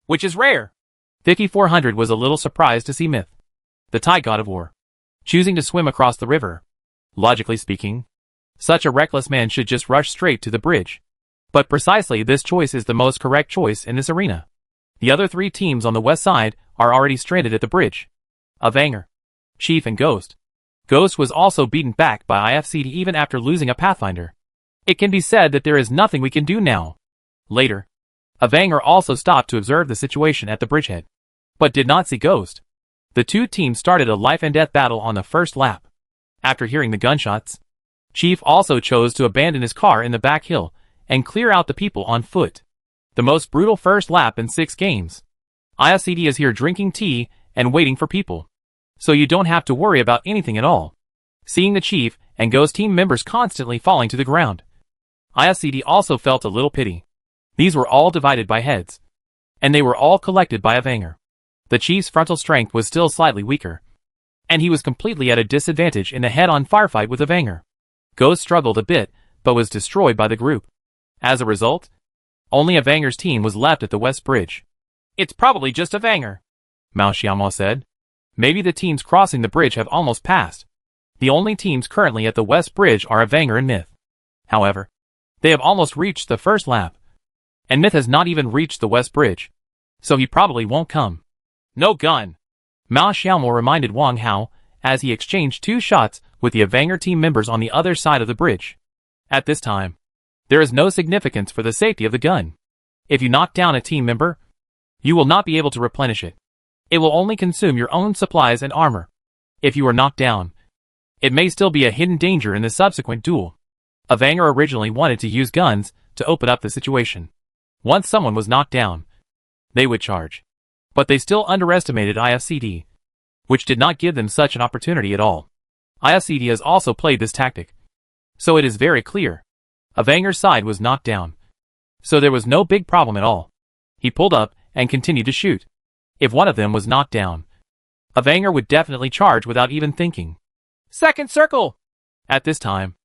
which is rare. 5400 was a little surprised to see Myth, the Thai god of war, choosing to swim across the river. Logically speaking, such a reckless man should just rush straight to the bridge. But precisely this choice is the most correct choice in this arena. The other 3 teams on the west side are already stranded at the bridge. Avanger, Chief, and Ghost. Ghost was also beaten back by IFCD even after losing a Pathfinder. It can be said that there is nothing we can do now. Later, Avanger also stopped to observe the situation at the bridgehead, but did not see Ghost. The 2 teams started a life and death battle on the first lap. After hearing the gunshots, Chief also chose to abandon his car in the back hill and clear out the people on foot. The most brutal first lap in 6 games. IFCD is here drinking tea and waiting for people, so you don't have to worry about anything at all. Seeing the Chief and Ghost team members constantly falling to the ground, IFCD also felt a little pity. These were all divided by heads, and they were all collected by Avanger. The Chief's frontal strength was still slightly weaker, and he was completely at a disadvantage in the head-on firefight with Avanger. Ghost struggled a bit, but was destroyed by the group. As a result, only Avanger's team was left at the West Bridge. It's probably just Avanger, Mao Xiaomo said. Maybe the teams crossing the bridge have almost passed. The only teams currently at the West Bridge are Avanger and Myth. However, they have almost reached the first lap, and Myth has not even reached the West Bridge, so he probably won't come. No gun, Mao Xiaomo reminded Wang Hao as he exchanged 2 shots with the Avanger team members on the other side of the bridge. At this time, there is no significance for the safety of the gun. If you knock down a team member, you will not be able to replenish it. It will only consume your own supplies and armor. If you are knocked down, it may still be a hidden danger in the subsequent duel. Avanger originally wanted to use guns to open up the situation. Once someone was knocked down, they would charge. But they still underestimated IFCD, which did not give them such an opportunity at all. IFCD has also played this tactic, so it is very clear. Avanger's side was knocked down, so there was no big problem at all. He pulled up and continued to shoot. If one of them was knocked down, Avanger would definitely charge without even thinking. Second circle! At this time,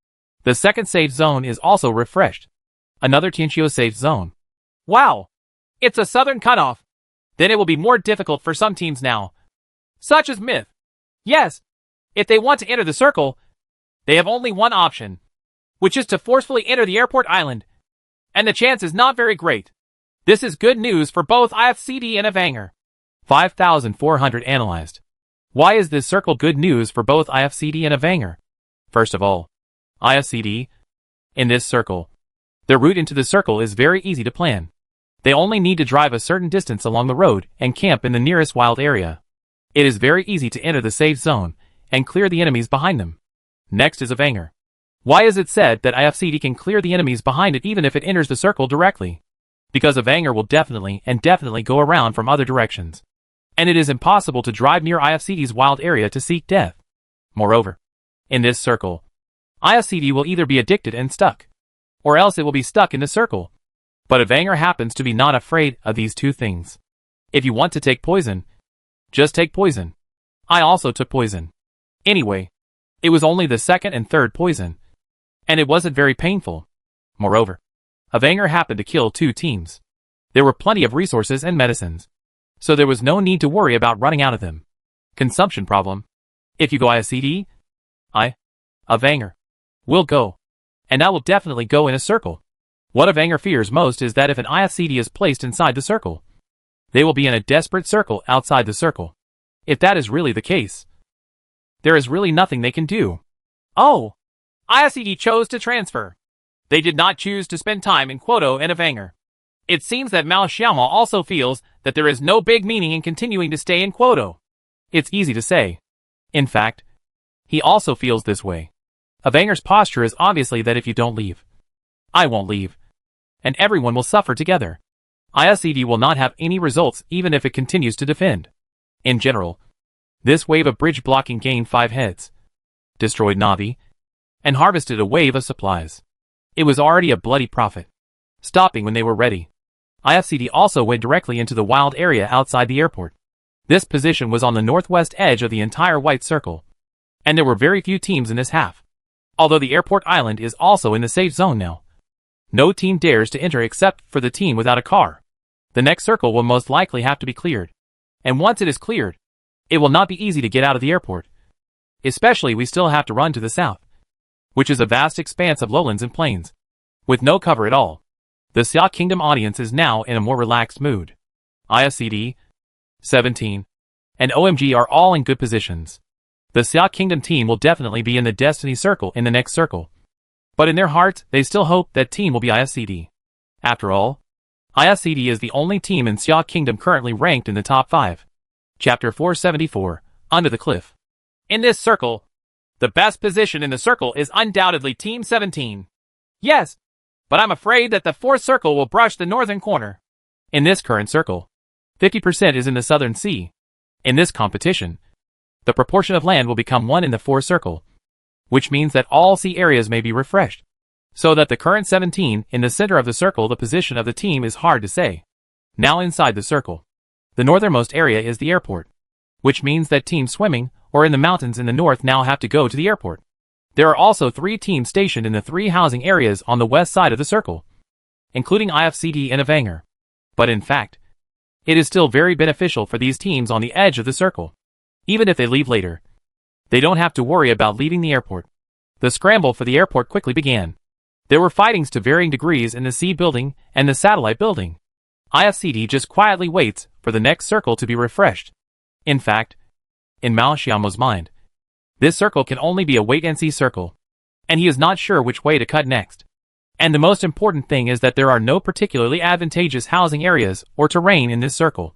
the second safe zone is also refreshed. Another Tianqiu safe zone. Wow! It's a southern cutoff. Then it will be more difficult for some teams now, such as Myth. Yes, if they want to enter the circle, they have only one option, which is to forcefully enter the airport island, and the chance is not very great. This is good news for both IFCD and Avanger. 5,400 analyzed. Why is this circle good news for both IFCD and Avanger? First of all, IFCD, in this circle, their route into the circle is very easy to plan. They only need to drive a certain distance along the road and camp in the nearest wild area. It is very easy to enter the safe zone and clear the enemies behind them. Next is Avanger. Why is it said that IFCD can clear the enemies behind it even if it enters the circle directly? because a Vanger will definitely go around from other directions. And it is impossible to drive near IFCD's wild area to seek death. Moreover, in this circle, IFCD will either be addicted and stuck, or else it will be stuck in the circle. But a Vanger happens to be not afraid of these two things. If you want to take poison, just take poison. I also took poison. Anyway, it was only the second and third poison, and it wasn't very painful. Moreover, a Vanger happened to kill 2 teams. There were plenty of resources and medicines, so there was no need to worry about running out of them. Consumption problem. If you go IFCD, a Vanger will go, and I will definitely go in a circle. What a Vanger fears most is that if an IFCD is placed inside the circle, they will be in a desperate circle outside the circle. If that is really the case, there is really nothing they can do. Oh! IFCD chose to transfer. They did not choose to spend time in Kwoto and a Vanger. It seems that Mao Xiaoma also feels that there is no big meaning in continuing to stay in Kwoto. It's easy to say. In fact, he also feels this way. A Vanger's posture is obviously that if you don't leave, I won't leave, and everyone will suffer together. IFCD will not have any results even if it continues to defend. In general, this wave of bridge blocking gained 5 heads, destroyed Navi, and harvested a wave of supplies. It was already a bloody profit, stopping when they were ready. IFCD also went directly into the wild area outside the airport. This position was on the northwest edge of the entire white circle, and there were very few teams in this half. Although the airport island is also in the safe zone now, no team dares to enter except for the team without a car. The next circle will most likely have to be cleared, and once it is cleared, it will not be easy to get out of the airport. Especially we still have to run to the south, which is a vast expanse of lowlands and plains, with no cover at all. The Xia Kingdom audience is now in a more relaxed mood. IFCD, 17, and OMG are all in good positions. The Xia Kingdom team will definitely be in the Destiny Circle in the next circle. But in their hearts, they still hope that team will be IFCD. After all, IFCD is the only team in Xia Kingdom currently ranked in the top 5. Chapter 474, Under the Cliff. In this circle, the best position in the circle is undoubtedly Team 17. Yes, but I'm afraid that the 4th circle will brush the northern corner. In this current circle, 50% is in the southern sea. In this competition, the proportion of land will become 1 in the 4th circle, which means that all sea areas may be refreshed. So that the current 17 in the center of the circle, the position of the team is hard to say. Now inside the circle, the northernmost area is the airport, which means that teams swimming or in the mountains in the north now have to go to the airport. There are also 3 teams stationed in the 3 housing areas on the west side of the circle, including IFCD and a Vanger. But in fact, it is still very beneficial for these teams on the edge of the circle. Even if they leave later, they don't have to worry about leaving the airport. The scramble for the airport quickly began. There were fightings to varying degrees in the C building and the satellite building. IFCD just quietly waits for the next circle to be refreshed. In fact, in Mao Xiaomo's mind, this circle can only be a wait-and-see circle, and he is not sure which way to cut next. And the most important thing is that there are no particularly advantageous housing areas or terrain in this circle.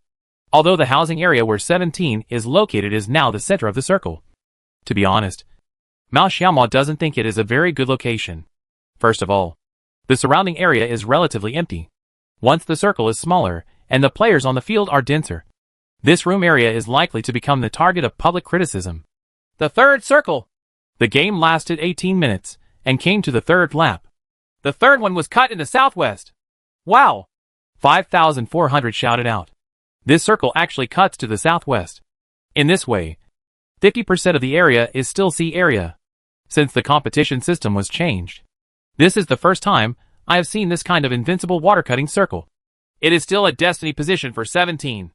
Although the housing area where 17 is located is now the center of the circle. To be honest, Mao Xiaomo doesn't think it is a very good location. First of all, the surrounding area is relatively empty. Once the circle is smaller, and the players on the field are denser, this room area is likely to become the target of public criticism. The 3rd circle. The game lasted 18 minutes, and came to the 3rd lap. The 3rd one was cut in the southwest. Wow! 5,400 shouted out. This circle actually cuts to the southwest. In this way, 50% of the area is still sea area, since the competition system was changed. This is the first time I have seen this kind of invincible water-cutting circle. It is still a destiny position for 17.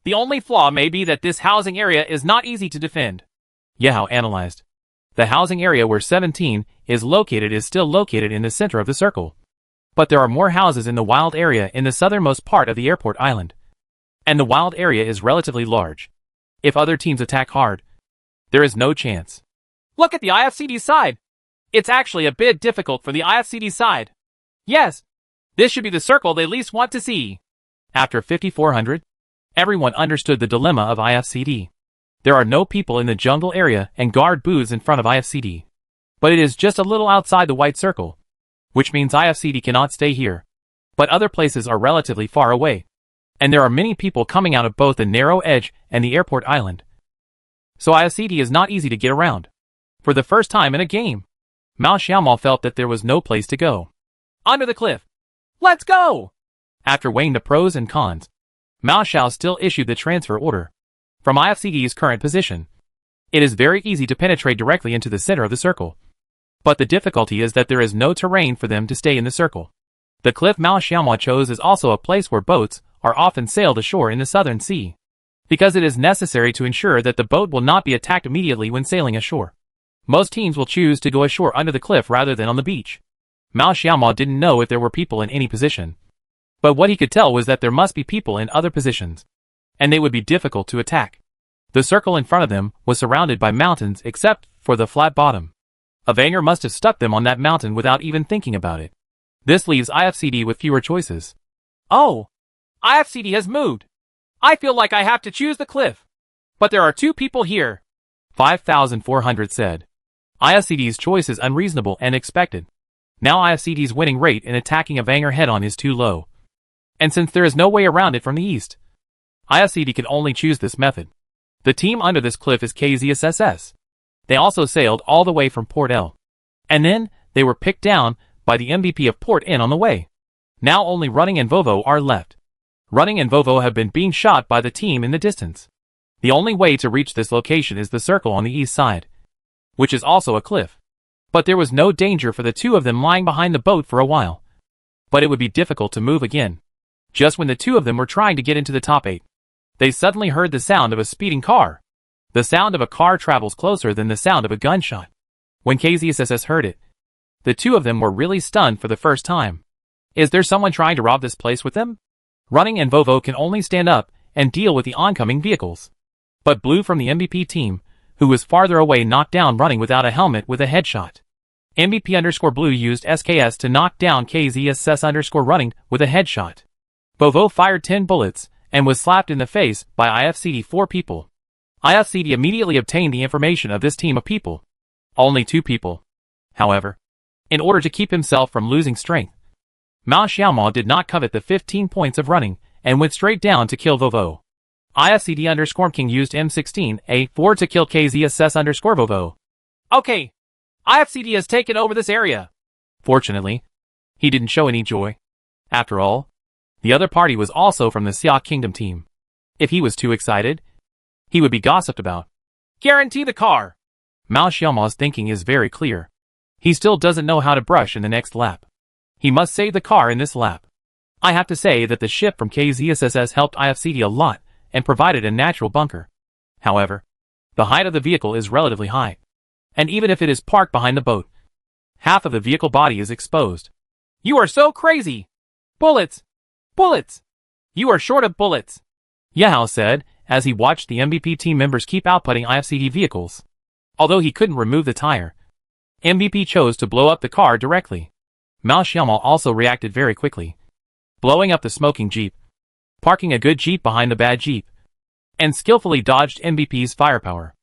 The only flaw may be that this housing area is not easy to defend. Yahoo analyzed. The housing area where 17 is located is still located in the center of the circle. But there are more houses in the wild area in the southernmost part of the airport island. And the wild area is relatively large. If other teams attack hard, there is no chance. Look at the IFCD side. It's actually a bit difficult for the IFCD side. Yes, this should be the circle they least want to see. After 5,400, everyone understood the dilemma of IFCD. There are no people in the jungle area and guard booths in front of IFCD. But it is just a little outside the white circle, which means IFCD cannot stay here. but other places are relatively far away, and there are many people coming out of both the narrow edge and the airport island. So IFCD is not easy to get around. For the first time in a game, Mao Xiaomo felt that there was no place to go. Under the cliff. Let's go! After weighing the pros and cons, Mao Xiao still issued the transfer order. From IFCD's current position, it is very easy to penetrate directly into the center of the circle. But the difficulty is that there is no terrain for them to stay in the circle. The cliff Mao Xiaomo chose is also a place where boats are often sailed ashore in the Southern Sea, because it is necessary to ensure that the boat will not be attacked immediately when sailing ashore. Most teams will choose to go ashore under the cliff rather than on the beach. Mao Xiaomo didn't know if there were people in any position, but what he could tell was that there must be people in other positions, and they would be difficult to attack. The circle in front of them was surrounded by mountains except for the flat bottom. A Vanger must have stuck them on that mountain without even thinking about it. This leaves IFCD with fewer choices. Oh! IFCD has moved! I feel like I have to choose the cliff. But there are 2 people here. 5,400 said. IFCD's choice is unreasonable and expected. Now IFCD's winning rate in attacking a Vanger head-on is too low. And since there is no way around it from the east, IFCD can only choose this method. The team under this cliff is KZSSS. They also sailed all the way from Port L. And then, they were picked down by the MVP of Port N on the way. Now only Running and Vovo are left. Running and Vovo have been being shot by the team in the distance. The only way to reach this location is the circle on the east side, which is also a cliff. But there was no danger for the 2 of them lying behind the boat for a while. But it would be difficult to move again. Just when the 2 of them were trying to get into the top 8, they suddenly heard the sound of a speeding car. The sound of a car travels closer than the sound of a gunshot. When KZSSS heard it, the 2 of them were really stunned for the first time. Is there someone trying to rob this place with them? Running and Vovo can only stand up and deal with the oncoming vehicles. But Blue from the MVP team, who was farther away, knocked down Running without a helmet with a headshot. MVP_Blue used SKS to knock down KZSS_Running with a headshot. Vovo fired 10 bullets and was slapped in the face by IFCD 4 people. IFCD immediately obtained the information of this team of people. Only 2 people. However, in order to keep himself from losing strength, Mao Xiaomo did not covet the 15 points of Running and went straight down to kill Vovo. IFCD_King used M16A4 to kill KZSS_Vovo. Okay, IFCD has taken over this area. Fortunately, he didn't show any joy. After all, the other party was also from the Xia Kingdom team. If he was too excited, he would be gossiped about. Guarantee the car. Mao Xiaomo's thinking is very clear. He still doesn't know how to brush in the next lap. He must save the car in this lap. I have to say that the ship from KZSSS helped IFCD a lot and provided a natural bunker. However, the height of the vehicle is relatively high. And even if it is parked behind the boat, half of the vehicle body is exposed. You are so crazy! Bullets! Bullets! You are short of bullets! Yahao said, as he watched the MVP team members keep outputting IFCD vehicles. Although he couldn't remove the tire, MVP chose to blow up the car directly. Mao Xiaomo also reacted very quickly, blowing up the smoking jeep, parking a good jeep behind the bad jeep, and skillfully dodged MVP's firepower.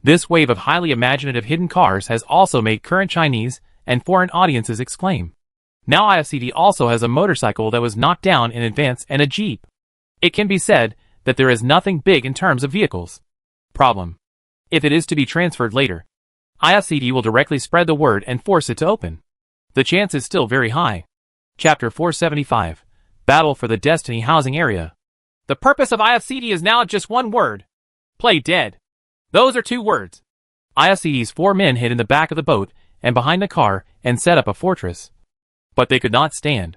This wave of highly imaginative hidden cars has also made current Chinese and foreign audiences exclaim. Now IFCD also has a motorcycle that was knocked down in advance and a jeep. It can be said that there is nothing big in terms of vehicles. Problem. If it is to be transferred later, IFCD will directly spread the word and force it to open. The chance is still very high. Chapter 475. Battle for the Destiny Housing Area. The purpose of IFCD is now just one word. Play dead. Those are 2 words. IFCD's 4 men hid in the back of the boat and behind the car and set up a fortress. But they could not stand.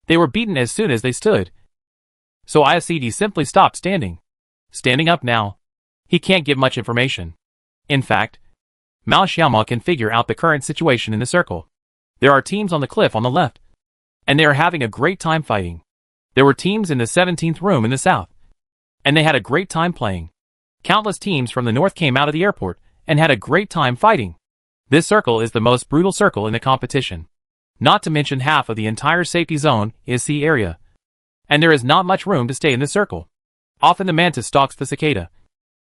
They were beaten as soon as they stood. So IFCD simply stopped standing. Standing up now, he can't give much information. In fact, Mao Xiaomo can figure out the current situation in the circle. There are teams on the cliff on the left, and they are having a great time fighting. There were teams in the 17th room in the south, and they had a great time playing. Countless teams from the north came out of the airport and had a great time fighting. This circle is the most brutal circle in the competition. Not to mention half of the entire safety zone is sea area, and there is not much room to stay in the circle. Often the mantis stalks the cicada,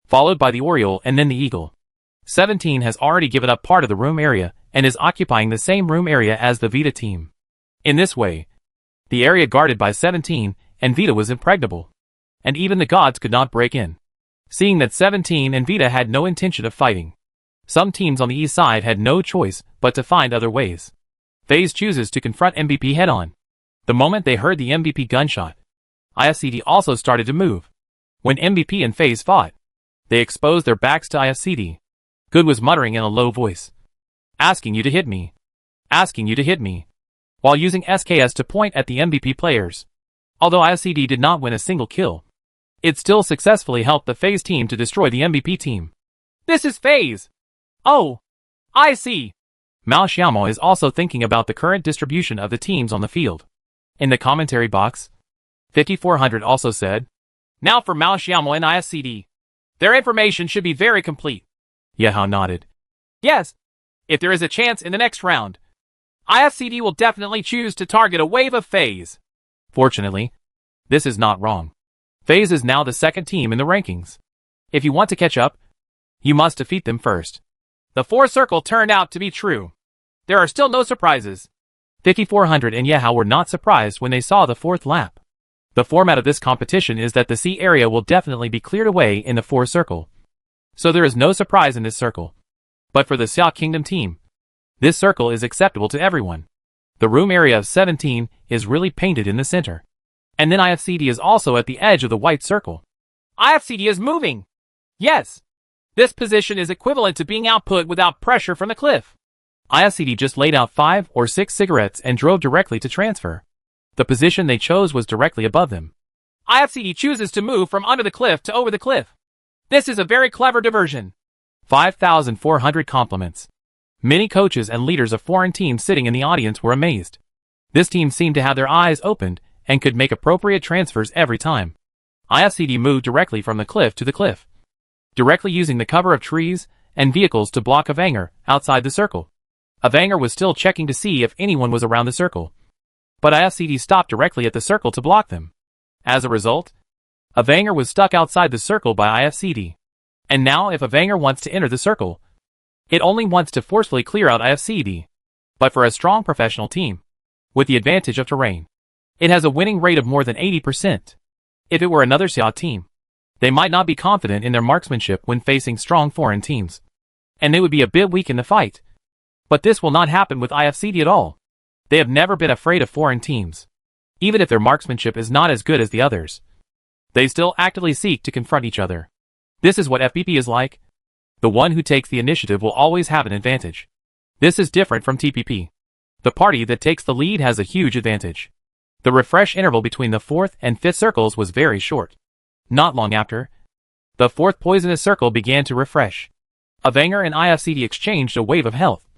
followed by the oriole and then the eagle. 17 has already given up part of the room area and is occupying the same room area as the Vita team. In this way, The area guarded by 17 and Vita was impregnable, and even the gods could not break in. Seeing that 17 and Vita had no intention of fighting, some teams on the east side had no choice but to find other ways. FaZe chooses to confront MVP head-on. The moment they heard the MVP gunshot, IFCD also started to move. When MVP and FaZe fought, they exposed their backs to IFCD. Good was muttering in a low voice, "Asking you to hit me. Asking you to hit me," while using SKS to point at the MVP players. Although IFCD did not win a single kill, it still successfully helped the FaZe team to destroy the MVP team. This is FaZe. Oh, I see. Mao Xiaomo is also thinking about the current distribution of the teams on the field. In the commentary box, 5400 also said, "Now for Mao Xiaomo and IFCD. Their information should be very complete." Yehao nodded. "Yes. If there is a chance in the next round, IFCD will definitely choose to target a wave of FaZe." Fortunately, this is not wrong. FaZe is now the second team in the rankings. If you want to catch up, you must defeat them first. The 4 circle turned out to be true. There are still no surprises. 5400 and Yehao were not surprised when they saw the 4th lap. The format of this competition is that the C area will definitely be cleared away in the 4 circle. So there is no surprise in this circle. But for the Xia Kingdom team, this circle is acceptable to everyone. The room area of 17 is really painted in the center. And then IFCD is also at the edge of the white circle. IFCD is moving. Yes. This position is equivalent to being output without pressure from the cliff. IFCD just laid out 5 or 6 cigarettes and drove directly to transfer. The position they chose was directly above them. IFCD chooses to move from under the cliff to over the cliff. This is a very clever diversion. 5,400 compliments. Many coaches and leaders of foreign teams sitting in the audience were amazed. This team seemed to have their eyes opened and could make appropriate transfers every time. IFCD moved directly from the cliff to the cliff, directly using the cover of trees and vehicles to block Avanger outside the circle. Avanger was still checking to see if anyone was around the circle, but IFCD stopped directly at the circle to block them. As a result, Avanger was stuck outside the circle by IFCD. And now if Avanger wants to enter the circle, it only wants to forcefully clear out IFCD. But for a strong professional team, with the advantage of terrain, it has a winning rate of more than 80%. If it were another Xia team, they might not be confident in their marksmanship when facing strong foreign teams, and they would be a bit weak in the fight. But this will not happen with IFCD at all. They have never been afraid of foreign teams. Even if their marksmanship is not as good as the others, they still actively seek to confront each other. This is what FPP is like. The one who takes the initiative will always have an advantage. This is different from TPP. The party that takes the lead has a huge advantage. The refresh interval between the 4th and 5th circles was very short. Not long after, the 4th poisonous circle began to refresh. Avanger and IFCD exchanged a wave of health.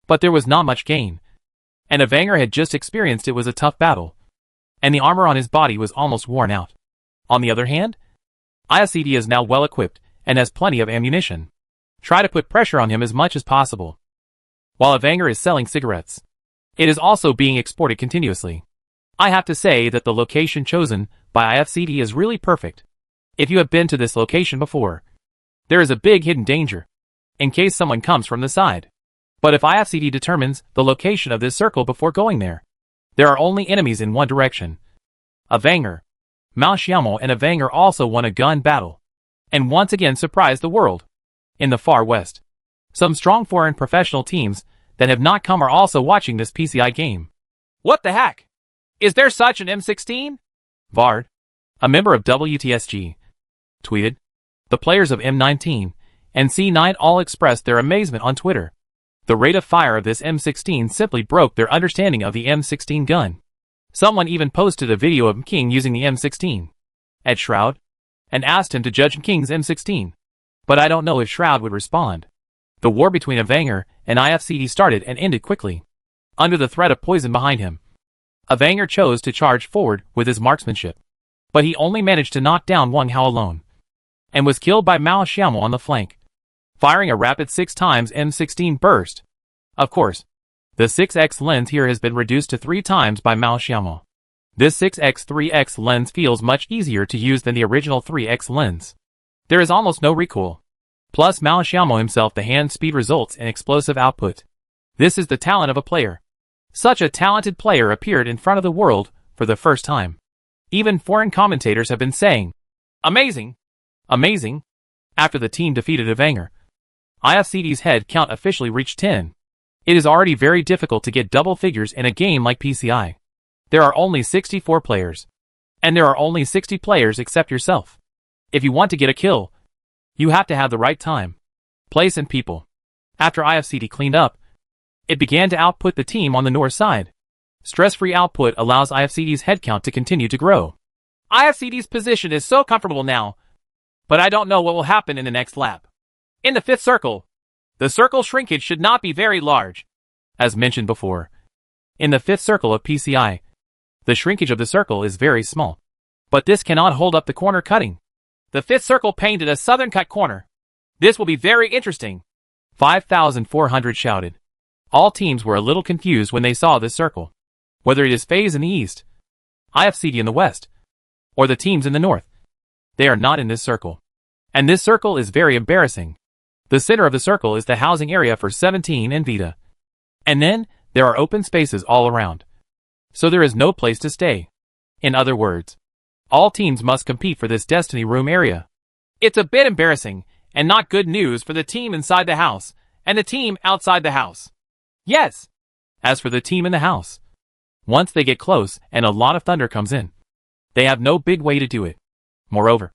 But there was not much gain. And Avanger had just experienced it was a tough battle. And the armor on his body was almost worn out. On the other hand, IFCD is now well equipped and has plenty of ammunition. Try to put pressure on him as much as possible. While Avanger is selling cigarettes, it is also being exported continuously. I have to say that the location chosen by IFCD is really perfect. If you have been to this location before, there is a big hidden danger, in case someone comes from the side. But if IFCD determines the location of this circle before going there are only enemies in one direction. Avanger, Mao Xiaomo and Avanger also won a gun battle, and once again surprised the world. In the far west, some strong foreign professional teams that have not come are also watching this PCI game. What the heck? Is there such an M16? Vard, a member of WTSG, tweeted. The players of M19 and C9 all expressed their amazement on Twitter. The rate of fire of this M16 simply broke their understanding of the M16 gun. Someone even posted a video of King using the M16 at Shroud and asked him to judge King's M16. But I don't know if Shroud would respond. The war between Avanger and IFCD started and ended quickly. Under the threat of poison behind him, Avanger chose to charge forward with his marksmanship. But he only managed to knock down Wang Hao alone, and was killed by Mao Xiaomo on the flank, firing a rapid 6 times M16 burst. Of course, the 6x lens here has been reduced to 3 times by Mao Xiaomo. This 6x 3x lens feels much easier to use than the original 3x lens. There is almost no recoil. Plus Mao Xiaomo himself, the hand speed results in explosive output. This is the talent of a player. Such a talented player appeared in front of the world for the first time. Even foreign commentators have been saying, "Amazing! Amazing!" After the team defeated Evanger, IFCD's head count officially reached 10. It is already very difficult to get double figures in a game like PCI. There are only 64 players. And there are only 60 players except yourself. If you want to get a kill, you have to have the right time, place and people. After IFCD cleaned up, it began to output the team on the north side. Stress-free output allows IFCD's headcount to continue to grow. IFCD's position is so comfortable now, but I don't know what will happen in the next lap. In the 5th circle, the circle shrinkage should not be very large. As mentioned before, in the 5th circle of PCI, the shrinkage of the circle is very small. But this cannot hold up the corner cutting. The 5th circle painted a southern cut corner. This will be very interesting. 5,400 shouted. All teams were a little confused when they saw this circle. Whether it is FaZe in the east, IFCD in the west, or the teams in the north, they are not in this circle. And this circle is very embarrassing. The center of the circle is the housing area for 17 and Vita. And then, there are open spaces all around. So there is no place to stay. In other words, all teams must compete for this Destiny room area. It's a bit embarrassing, and not good news for the team inside the house, and the team outside the house. Yes! As for the team in the house, once they get close and a lot of thunder comes in, they have no big way to do it. Moreover,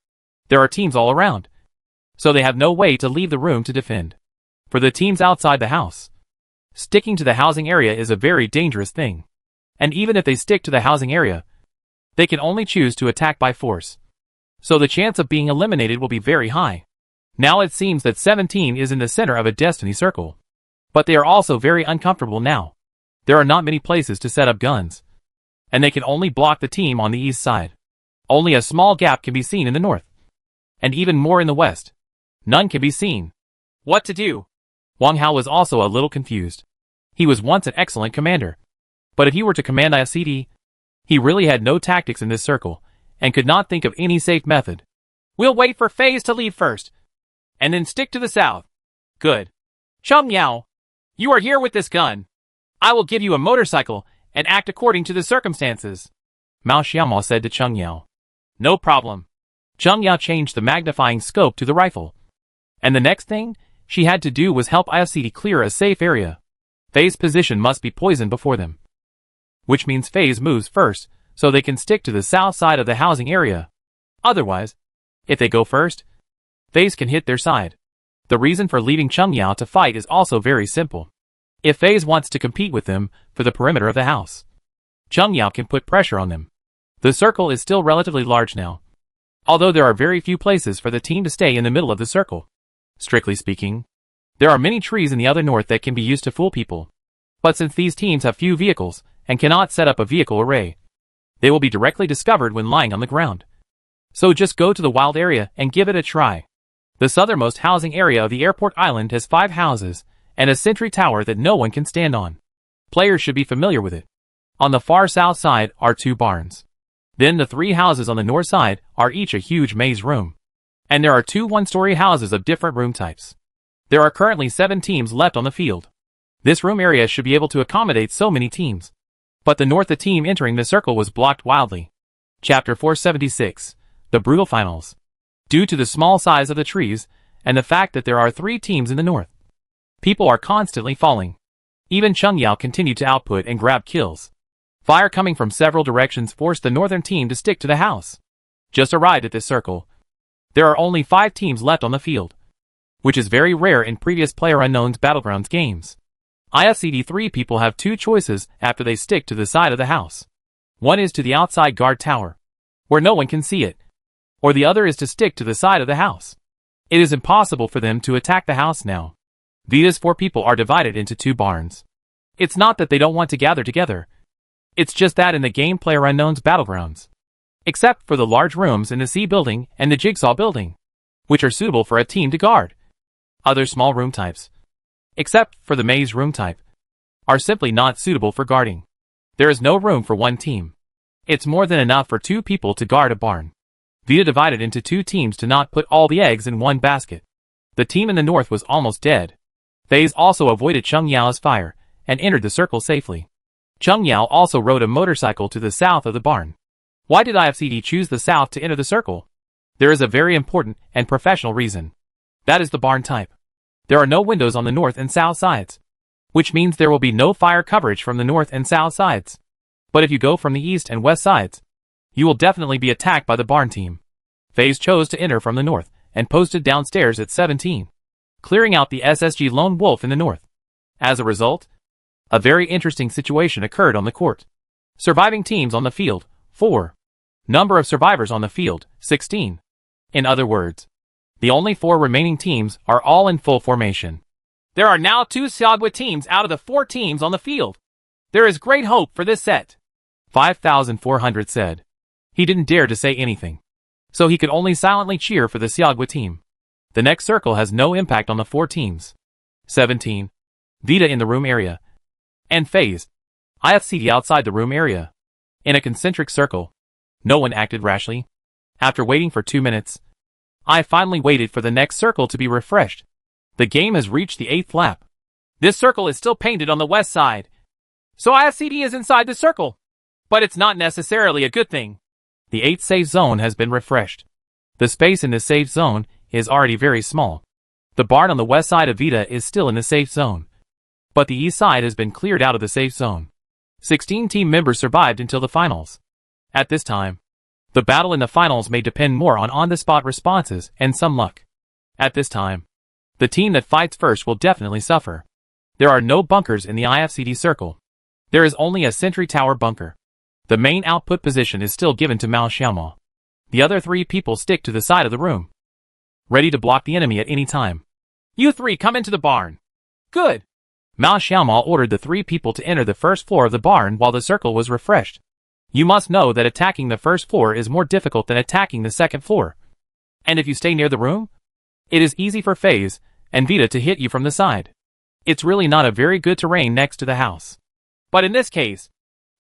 there are teams all around, so they have no way to leave the room to defend. For the teams outside the house, sticking to the housing area is a very dangerous thing. And even if they stick to the housing area, they can only choose to attack by force. So the chance of being eliminated will be very high. Now it seems that 17 is in the center of a Destiny circle. But they are also very uncomfortable now. There are not many places to set up guns. And they can only block the team on the east side. Only a small gap can be seen in the north. And even more in the west. None can be seen. What to do? Wang Hao was also a little confused. He was once an excellent commander. But if he were to command IFCD, he really had no tactics in this circle, and could not think of any safe method. We'll wait for FaZe to leave first, and then stick to the south. Good. Cheng Yao, you are here with this gun. I will give you a motorcycle, and act according to the circumstances. Mao Xiaomao said to Cheng Yao. No problem. Cheng Yao changed the magnifying scope to the rifle. And the next thing she had to do was help IFCD clear a safe area. FaZe's position must be poisoned before them. Which means FaZe moves first, so they can stick to the south side of the housing area. Otherwise, if they go first, FaZe can hit their side. The reason for leaving Cheng Yao to fight is also very simple. If FaZe wants to compete with them for the perimeter of the house, Cheng Yao can put pressure on them. The circle is still relatively large now, although there are very few places for the team to stay in the middle of the circle. Strictly speaking, there are many trees in the other north that can be used to fool people. But since these teams have few vehicles, and cannot set up a vehicle array, they will be directly discovered when lying on the ground. So just go to the wild area and give it a try. The southernmost housing area of the airport island has 5 houses, and a sentry tower that no one can stand on. Players should be familiar with it. On the far south side are 2 barns. Then the 3 houses on the north side are each a huge maze room. And there are 2 one-story houses of different room types. There are currently 7 teams left on the field. This room area should be able to accommodate so many teams. But the north team entering the circle was blocked wildly. Chapter 476, The Brutal Finals. Due to the small size of the trees, and the fact that there are 3 teams in the north, people are constantly falling. Even Cheng Yao continued to output and grab kills. Fire coming from several directions forced the northern team to stick to the house. Just arrived at this circle. There are only 5 teams left on the field, which is very rare in previous PlayerUnknown's Battlegrounds games. IFCD 3 people have 2 choices after they stick to the side of the house. One is to the outside guard tower, where no one can see it, or the other is to stick to the side of the house. It is impossible for them to attack the house now. Vita's 4 people are divided into 2 barns. It's not that they don't want to gather together. It's just that in the game PlayerUnknown's Battlegrounds, except for the large rooms in the C building and the Jigsaw building, which are suitable for a team to guard. Other small room types, except for the maze room type, are simply not suitable for guarding. There is no room for 1 team. It's more than enough for 2 people to guard a barn. Vita divided into 2 teams to not put all the eggs in one basket. The team in the north was almost dead. FaZe also avoided Cheng Yao's fire, and entered the circle safely. Chung Yao also rode a motorcycle to the south of the barn. Why did IFCD choose the south to enter the circle? There is a very important and professional reason. That is the barn type. There are no windows on the north and south sides, which means there will be no fire coverage from the north and south sides. But if you go from the east and west sides, you will definitely be attacked by the barn team. FaZe chose to enter from the north and posted downstairs at 17, clearing out the SSG Lone Wolf in the north. As a result, a very interesting situation occurred on the court. Surviving teams on the field, 4. Number of survivors on the field, 16. In other words, the only 4 remaining teams are all in full formation. There are now 2 Seogwa teams out of the 4 teams on the field. There is great hope for this set. 5,400 said. He didn't dare to say anything, so he could only silently cheer for the Seogwa team. The next circle has no impact on the 4 teams. 17. Vita in the room area, and FaZe, IFCD outside the room area. In a concentric circle, no one acted rashly. After waiting for 2 minutes, I finally waited for the next circle to be refreshed. The game has reached the 8th lap. This circle is still painted on the west side, so IFCD is inside the circle. But it's not necessarily a good thing. The 8th safe zone has been refreshed. The space in the safe zone is already very small. The barn on the west side of Vita is still in the safe zone, but the east side has been cleared out of the safe zone. 16 team members survived until the finals. At this time, the battle in the finals may depend more on on-the-spot responses and some luck. At this time, the team that fights first will definitely suffer. There are no bunkers in the IFCD circle. There is only a sentry tower bunker. The main output position is still given to Mao Xiaomo. The other 3 people stick to the side of the room, ready to block the enemy at any time. You 3 come into the barn. Good. Mao Xiaomo ordered the 3 people to enter the first floor of the barn while the circle was refreshed. You must know that attacking the first floor is more difficult than attacking the second floor. And if you stay near the room, it is easy for FaZe and Vita to hit you from the side. It's really not a very good terrain next to the house. But in this case,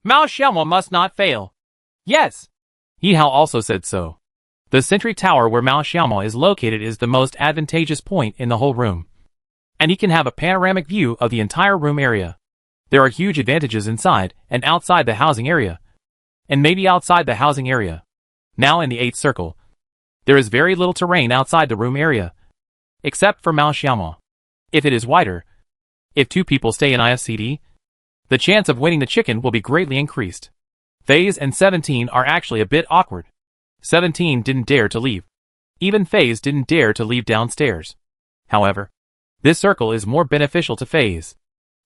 Mao Xiaomo must not fail. Yes. Yihao also said so. The sentry tower where Mao Xiaomo is located is the most advantageous point in the whole room, and he can have a panoramic view of the entire room area. There are huge advantages inside and outside the housing area, and maybe outside the housing area. Now in the 8th circle, there is very little terrain outside the room area, except for Mao Xiaomo. If it is wider, if 2 people stay in IFCD, the chance of winning the chicken will be greatly increased. FaZe and 17 are actually a bit awkward. 17 didn't dare to leave. Even FaZe didn't dare to leave downstairs. However, this circle is more beneficial to FaZe.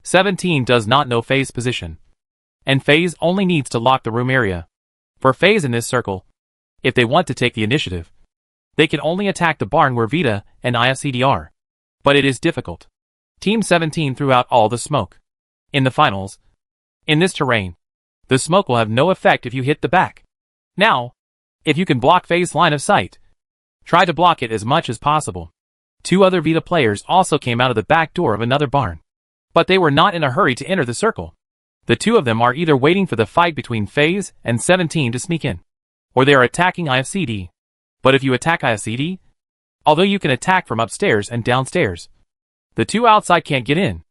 17 does not know FaZe's position, and FaZe only needs to lock the room area. For FaZe in this circle, if they want to take the initiative, they can only attack the barn where Vita and IFCD are. But it is difficult. Team 17 threw out all the smoke. In the finals, in this terrain, the smoke will have no effect if you hit the back. Now, if you can block FaZe's line of sight, try to block it as much as possible. 2 other Vita players also came out of the back door of another barn, but they were not in a hurry to enter the circle. The 2 of them are either waiting for the fight between FaZe and 17 to sneak in, or they are attacking IFCD. But if you attack IFCD, although you can attack from upstairs and downstairs, the 2 outside can't get in.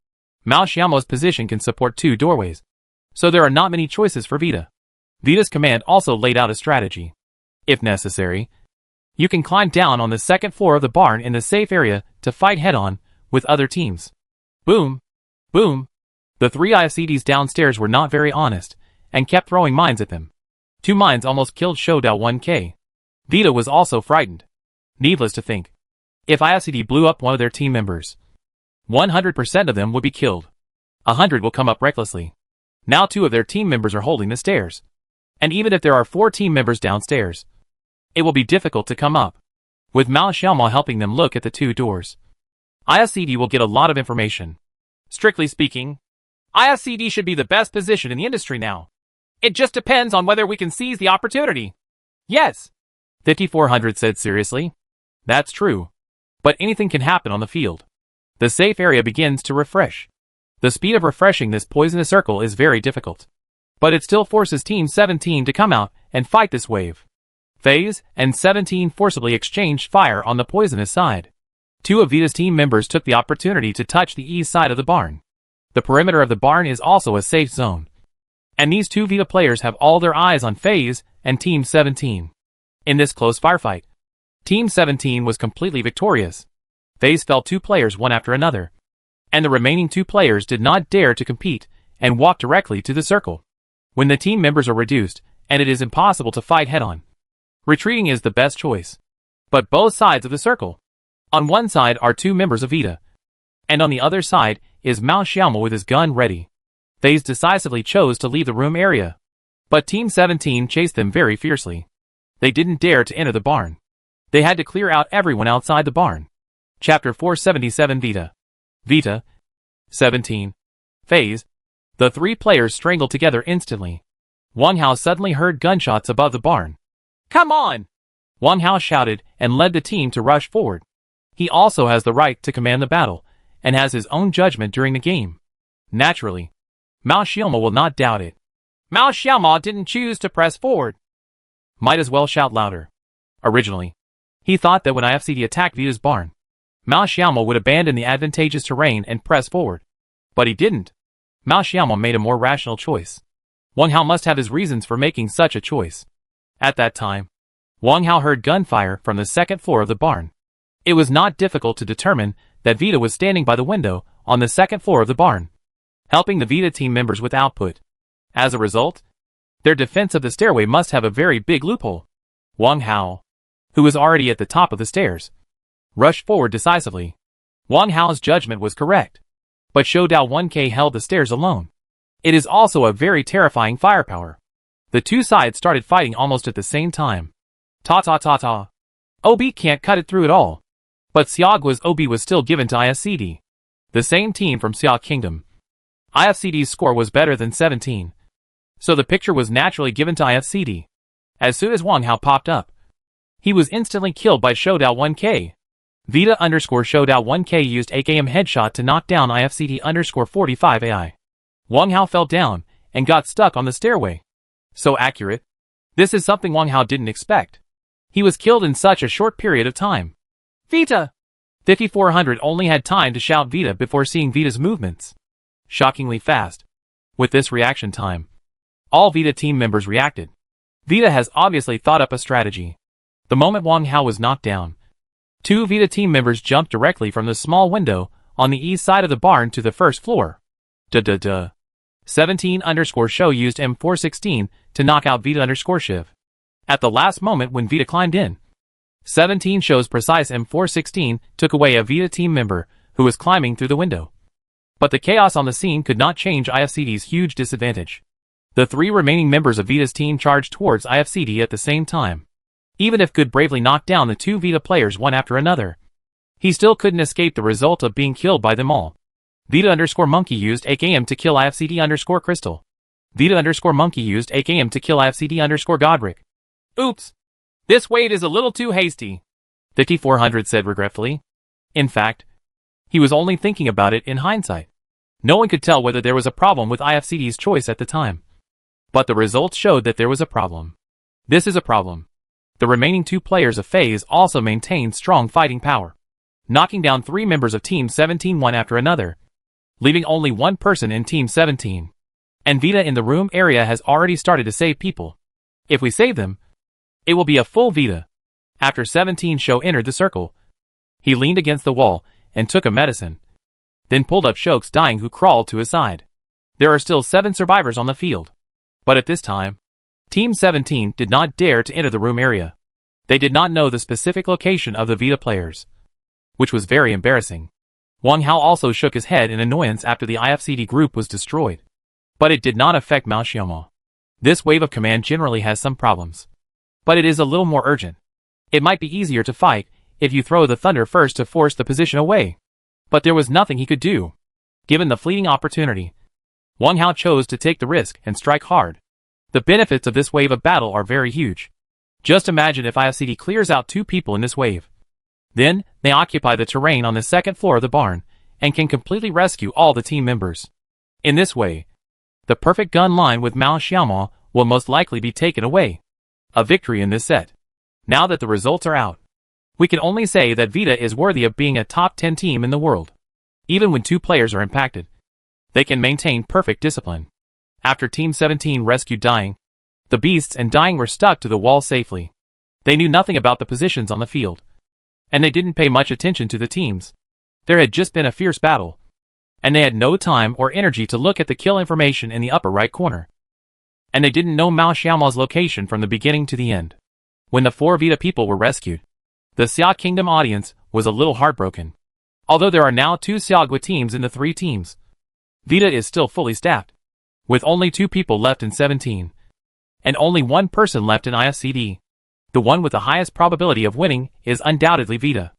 Mao Xiaomo's position can support 2 doorways, so there are not many choices for Vita. Vita's command also laid out a strategy. If necessary, you can climb down on the 2nd floor of the barn in the safe area to fight head-on with other teams. Boom! Boom! The 3 IFCDs downstairs were not very honest and kept throwing mines at them. 2 mines almost killed Shoudao 1K. Vita was also frightened. Needless to think, if IFCD blew up one of their team members, 100% of them would be killed. 100 will come up recklessly. Now 2 of their team members are holding the stairs. And even if there are 4 team members downstairs, it will be difficult to come up. With Mao Xiaomo helping them look at the 2 doors, IFCD will get a lot of information. Strictly speaking, IFCD should be the best position in the industry now. It just depends on whether we can seize the opportunity. Yes. 5,400 said seriously. That's true. But anything can happen on the field. The safe area begins to refresh. The speed of refreshing this poisonous circle is very difficult, but it still forces Team 17 to come out and fight this wave. FaZe and 17 forcibly exchanged fire on the poisonous side. 2 of Vita's team members took the opportunity to touch the east side of the barn. The perimeter of the barn is also a safe zone. And these two Vita players have all their eyes on FaZe and Team 17. In this close firefight, Team 17 was completely victorious. FaZe fell 2 players one after another, and the remaining 2 players did not dare to compete and walked directly to the circle. When the team members are reduced, and it is impossible to fight head-on, retreating is the best choice. But both sides of the circle. On one side are 2 members of Vita, and on the other side is Mao Xiaomo with his gun ready. FaZe decisively chose to leave the room area, but Team 17 chased them very fiercely. They didn't dare to enter the barn. They had to clear out everyone outside the barn. Chapter 477 Vita 17 FaZe. The 3 players strangled together instantly. Wang Hao suddenly heard gunshots above the barn. "Come on!" Wang Hao shouted and led the team to rush forward. He also has the right to command the battle, and has his own judgment during the game. Naturally, Mao Xiaomo will not doubt it. Mao Xiaomo didn't choose to press forward. Might as well shout louder. Originally, he thought that when IFCD attacked Vita's barn, Mao Xiaomo would abandon the advantageous terrain and press forward. But he didn't. Mao Xiaomo made a more rational choice. Wang Hao must have his reasons for making such a choice. At that time, Wang Hao heard gunfire from the 2nd floor of the barn. It was not difficult to determine that Vita was standing by the window on the 2nd floor of the barn, helping the Vita team members with output. As a result, their defense of the stairway must have a very big loophole. Wang Hao, who was already at the top of the stairs, rushed forward decisively. Wang Hao's judgment was correct, but Shou Dao 1K held the stairs alone. It is also a very terrifying firepower. The 2 sides started fighting almost at the same time. Ta. OB can't cut it through at all. But Xiaogua's OB was still given to IFCD, the same team from Xiao Kingdom. IFCD's score was better than 17, so the picture was naturally given to IFCD. As soon as Wang Hao popped up, he was instantly killed by Shou Dao 1K. Vita_Shou Dao 1K used AKM headshot to knock down IFCD_45 AI. Wang Hao fell down and got stuck on the stairway. So accurate. This is something Wang Hao didn't expect. He was killed in such a short period of time. Vita! 5400 only had time to shout Vita before seeing Vita's movements. Shockingly fast. With this reaction time, all Vita team members reacted. Vita has obviously thought up a strategy. The moment Wang Hao was knocked down, 2 Vita team members jumped directly from the small window on the east side of the barn to the 1st floor. 17_Show used M416 to knock out Vita_Shiv. At the last moment when Vita climbed in, 17 Show's precise M416 took away a Vita team member who was climbing through the window. But the chaos on the scene could not change IFCD's huge disadvantage. The 3 remaining members of Vita's team charged towards IFCD at the same time. Even if Good bravely knocked down the 2 Vita players one after another, he still couldn't escape the result of being killed by them all. Vita_Monkey used AKM to kill IFCD_Crystal. Vita_Monkey used AKM to kill IFCD_Godric. Oops! This wave is a little too hasty, 5400 said regretfully. In fact, he was only thinking about it in hindsight. No one could tell whether there was a problem with IFCD's choice at the time. But the results showed that there was a problem. This is a problem. The remaining 2 players of FaZe also maintained strong fighting power, knocking down 3 members of Team 17 one after another, leaving only 1 person in Team 17. And Vita in the room area has already started to save people. If we save them, it will be a full Vita. After 17 Show entered the circle, he leaned against the wall and took a medicine, then pulled up Shokes dying who crawled to his side. There are still 7 survivors on the field. But at this time, Team 17 did not dare to enter the room area. They did not know the specific location of the Vita players, which was very embarrassing. Wang Hao also shook his head in annoyance after the IFCD group was destroyed. But it did not affect Mao Xiaomo. This wave of command generally has some problems, but it is a little more urgent. It might be easier to fight if you throw the thunder first to force the position away. But there was nothing he could do. Given the fleeting opportunity, Wang Hao chose to take the risk and strike hard. The benefits of this wave of battle are very huge. Just imagine if IFCD clears out 2 people in this wave. Then, they occupy the terrain on the 2nd floor of the barn, and can completely rescue all the team members. In this way, the perfect gun line with Mao Xiaomo will most likely be taken away. A victory in this set. Now that the results are out, we can only say that Vita is worthy of being a top 10 team in the world. Even when 2 players are impacted, they can maintain perfect discipline. After Team 17 rescued Dying, the beasts and Dying were stuck to the wall safely. They knew nothing about the positions on the field, and they didn't pay much attention to the teams. There had just been a fierce battle, and they had no time or energy to look at the kill information in the upper right corner. And they didn't know Mao Xiaomo's location from the beginning to the end. When the 4 Vita people were rescued, the Xia Kingdom audience was a little heartbroken. Although there are now 2 Xiaogui teams in the 3 teams, Vita is still fully staffed, with only 2 people left in 17, and only 1 person left in IFCD. The one with the highest probability of winning is undoubtedly Vita.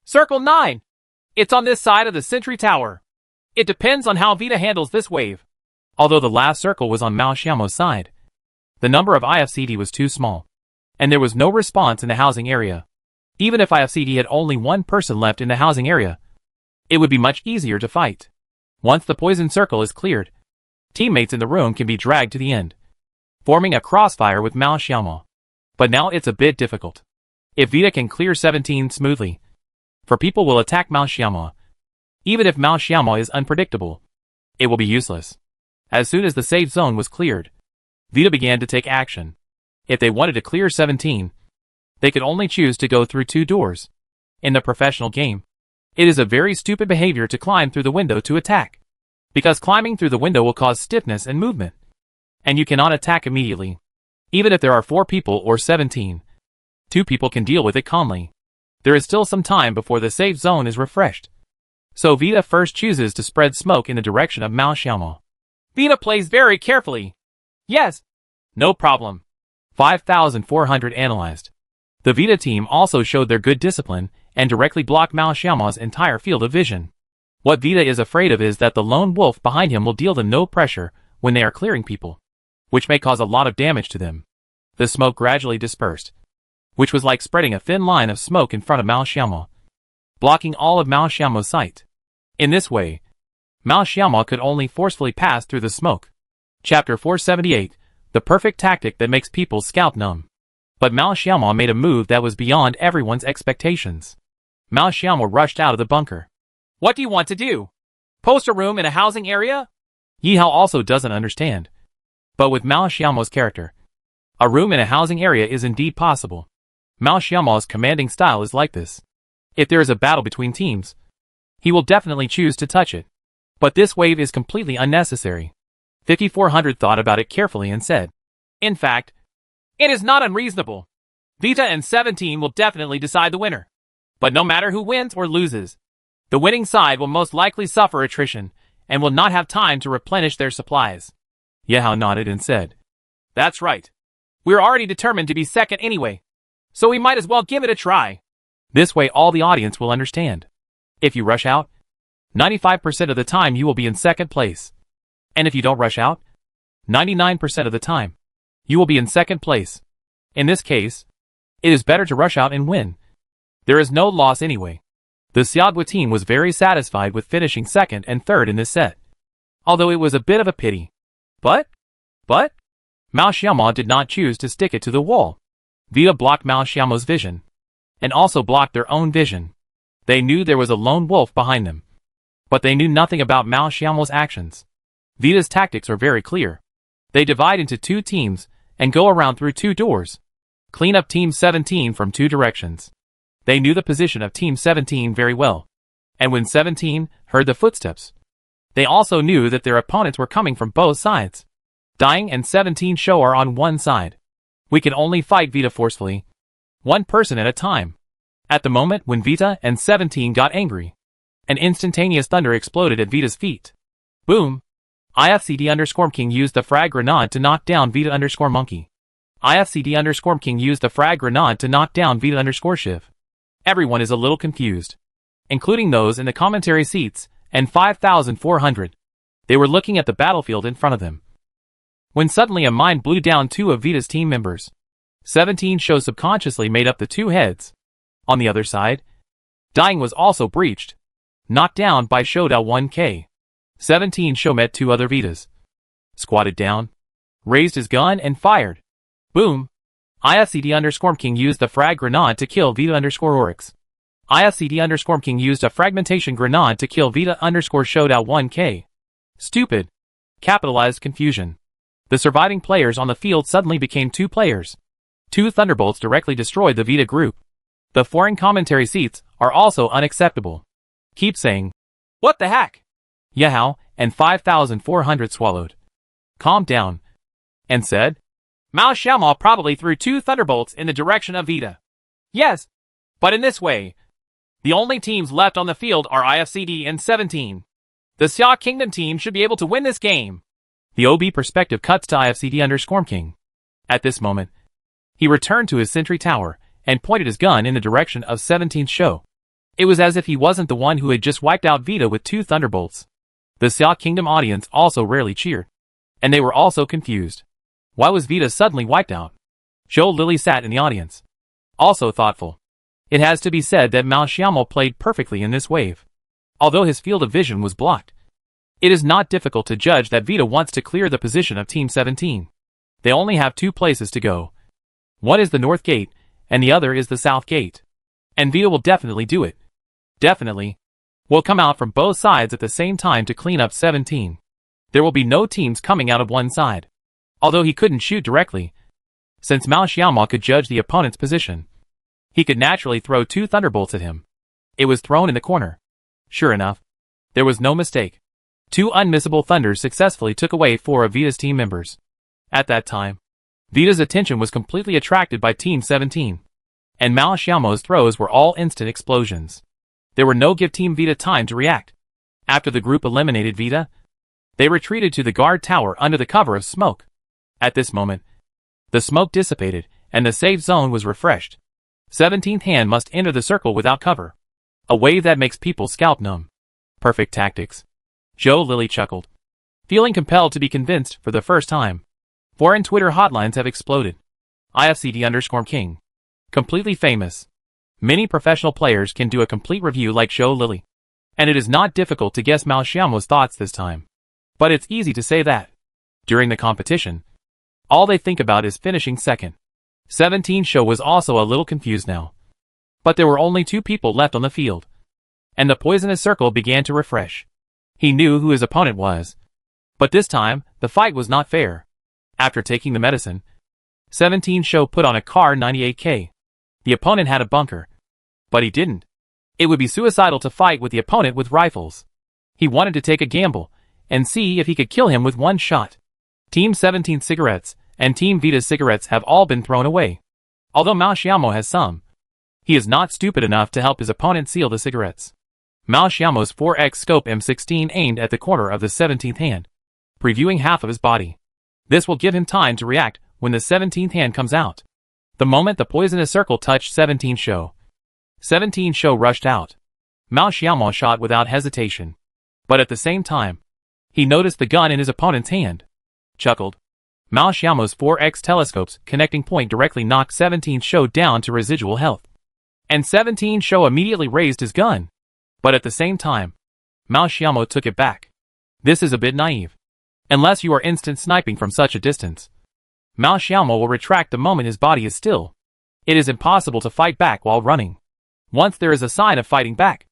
Circle 9! It's on this side of the Sentry Tower. It depends on how Vita handles this wave. Although the last circle was on Mao Xiaomo's side, the number of IFCD was too small, and there was no response in the housing area. Even if IFCD had only 1 person left in the housing area, it would be much easier to fight. Once the poison circle is cleared, teammates in the room can be dragged to the end, forming a crossfire with Mao Xiaomo. But now it's a bit difficult. If Vita can clear 17 smoothly, for people will attack Mao Xiaomo. Even if Mao Xiaomo is unpredictable, it will be useless. As soon as the safe zone was cleared, Vita began to take action. If they wanted to clear 17, they could only choose to go through 2 doors. In the professional game, it is a very stupid behavior to climb through the window to attack, because climbing through the window will cause stiffness and movement, and you cannot attack immediately. Even if there are 4 people or 17, 2 people can deal with it calmly. There is still some time before the safe zone is refreshed. So Vita first chooses to spread smoke in the direction of Mao Xiaomo. Vita plays very carefully. Yes. No problem. 5,400 analyzed. The Vita team also showed their good discipline and directly blocked Mao Xiaomo's entire field of vision. What Vita is afraid of is that the lone wolf behind him will deal them no pressure when they are clearing people, which may cause a lot of damage to them. The smoke gradually dispersed, which was like spreading a thin line of smoke in front of Mao Xiaomo, blocking all of Mao Xiaomo's sight. In this way, Mao Xiaomo could only forcefully pass through the smoke. Chapter 478, the perfect tactic that makes people's scalp numb. But Mao Xiaomo made a move that was beyond everyone's expectations. Mao Xiaomo rushed out of the bunker. What do you want to do? Post a room in a housing area? Yi Hao also doesn't understand. But with Mao Xiaomo's character, a room in a housing area is indeed possible. Mao Xiaomo's commanding style is like this. If there is a battle between teams, he will definitely choose to touch it. But this wave is completely unnecessary. 5400 thought about it carefully and said, in fact, it is not unreasonable. Vita and 17 will definitely decide the winner. But no matter who wins or loses, the winning side will most likely suffer attrition and will not have time to replenish their supplies. Yi Hao nodded and said, that's right. We're already determined to be second anyway, so we might as well give it a try. This way all the audience will understand. If you rush out, 95% of the time you will be in second place. And if you don't rush out, 99% of the time, you will be in second place. In this case, it is better to rush out and win. There is no loss anyway. The Xiaogui team was very satisfied with finishing second and third in this set, although it was a bit of a pity. But, Mao Xiaomo did not choose to stick it to the wall. Vita blocked Mao Xiaomo's vision, and also blocked their own vision. They knew there was a lone wolf behind them, but they knew nothing about Mao Xiaomo's actions. Vita's tactics are very clear. They divide into 2 teams and go around through 2 doors. Clean up Team 17 from 2 directions. They knew the position of Team 17 very well, and when 17 heard the footsteps, they also knew that their opponents were coming from both sides. Dying and 17 show are on one side. We can only fight Vita forcefully, 1 person at a time. At the moment when Vita and 17 got angry, an instantaneous thunder exploded at Vita's feet. Boom! IFCD_King used the frag grenade to knock down Vita_Monkey. IFCD_King used the frag grenade to knock down Vita_Shiv. Everyone is a little confused, including those in the commentary seats, and 5,400. They were looking at the battlefield in front of them, when suddenly a mine blew down 2 of Vita's team members. 17 show subconsciously made up the 2 heads. On the other side, Dying was also breached, knocked down by Shoudao 1K. 17 show met 2 other Vitas, squatted down, raised his gun and fired. Boom! IFCD_King used the frag grenade to kill Vita_Oryx. IFCD_King used a fragmentation grenade to kill Vita_Shoudao 1K. Stupid. Capitalized confusion. The surviving players on the field suddenly became 2 players. 2 thunderbolts directly destroyed the Vita group. The foreign commentary seats are also unacceptable. Keep saying, What the heck? Yahoo, and 5,400 swallowed. Calmed down. And said, Mao Xiaomao probably threw 2 thunderbolts in the direction of Vita. Yes, but in this way, the only teams left on the field are IFCD and 17. The Xia Kingdom team should be able to win this game. The OB perspective cuts to IFCD_King. At this moment, he returned to his sentry tower and pointed his gun in the direction of 17's show. It was as if he wasn't the one who had just wiped out Vita with 2 thunderbolts. The Xia Kingdom audience also rarely cheered. And they were also confused. Why was Vita suddenly wiped out? Zhou Lili sat in the audience. Also thoughtful. It has to be said that Mao Xiaomao played perfectly in this wave. Although his field of vision was blocked, it is not difficult to judge that Vita wants to clear the position of Team 17. They only have 2 places to go. One is the North Gate, and the other is the South Gate. And Vita will definitely do it. Definitely. Will come out from both sides at the same time to clean up 17. There will be no teams coming out of one side. Although he couldn't shoot directly, since Mao Xiaomao could judge the opponent's position, he could naturally throw 2 thunderbolts at him. It was thrown in the corner. Sure enough, there was no mistake. 2 unmissable thunders successfully took away 4 of Vita's team members. At that time, Vita's attention was completely attracted by Team 17. And Mao Xiaomao's throws were all instant explosions. There were no give Team Vita time to react. After the group eliminated Vita, they retreated to the guard tower under the cover of smoke. At this moment, the smoke dissipated, and the safe zone was refreshed. 17th hand must enter the circle without cover. A wave that makes people scalp numb. Perfect tactics. Zhou Lili chuckled, feeling compelled to be convinced for the first time. Foreign Twitter hotlines have exploded. IFCD_King. Completely famous. Many professional players can do a complete review like Zhou Lili. And it is not difficult to guess Mao Xiaomao's thoughts this time. But it's easy to say that, during the competition, all they think about is finishing second. 17 show was also a little confused now. But there were only 2 people left on the field. And the poisonous circle began to refresh. He knew who his opponent was. But this time, the fight was not fair. After taking the medicine, 17 show put on a Kar 98K. The opponent had a bunker. But he didn't. It would be suicidal to fight with the opponent with rifles. He wanted to take a gamble and see if he could kill him with 1 shot. Team 17 cigarettes and Team Vita's cigarettes have all been thrown away. Although Mao Xiaomao has some, he is not stupid enough to help his opponent seal the cigarettes. Mao Xiaomao's 4x scope M16 aimed at the corner of the 17th hand, previewing half of his body. This will give him time to react when the 17th hand comes out. The moment the poisonous circle touched 17 show, 17 show rushed out. Mao Xiaomao shot without hesitation. But at the same time, he noticed the gun in his opponent's hand. Chuckled. Mao Xiaomao's 4x telescope's connecting point directly knocked 17 show down to residual health. And 17 show immediately raised his gun. But at the same time, Mao Xiaomao took it back. This is a bit naive. Unless you are instant sniping from such a distance, Mao Xiaomao will retract the moment his body is still. It is impossible to fight back while running. Once there is a sign of fighting back,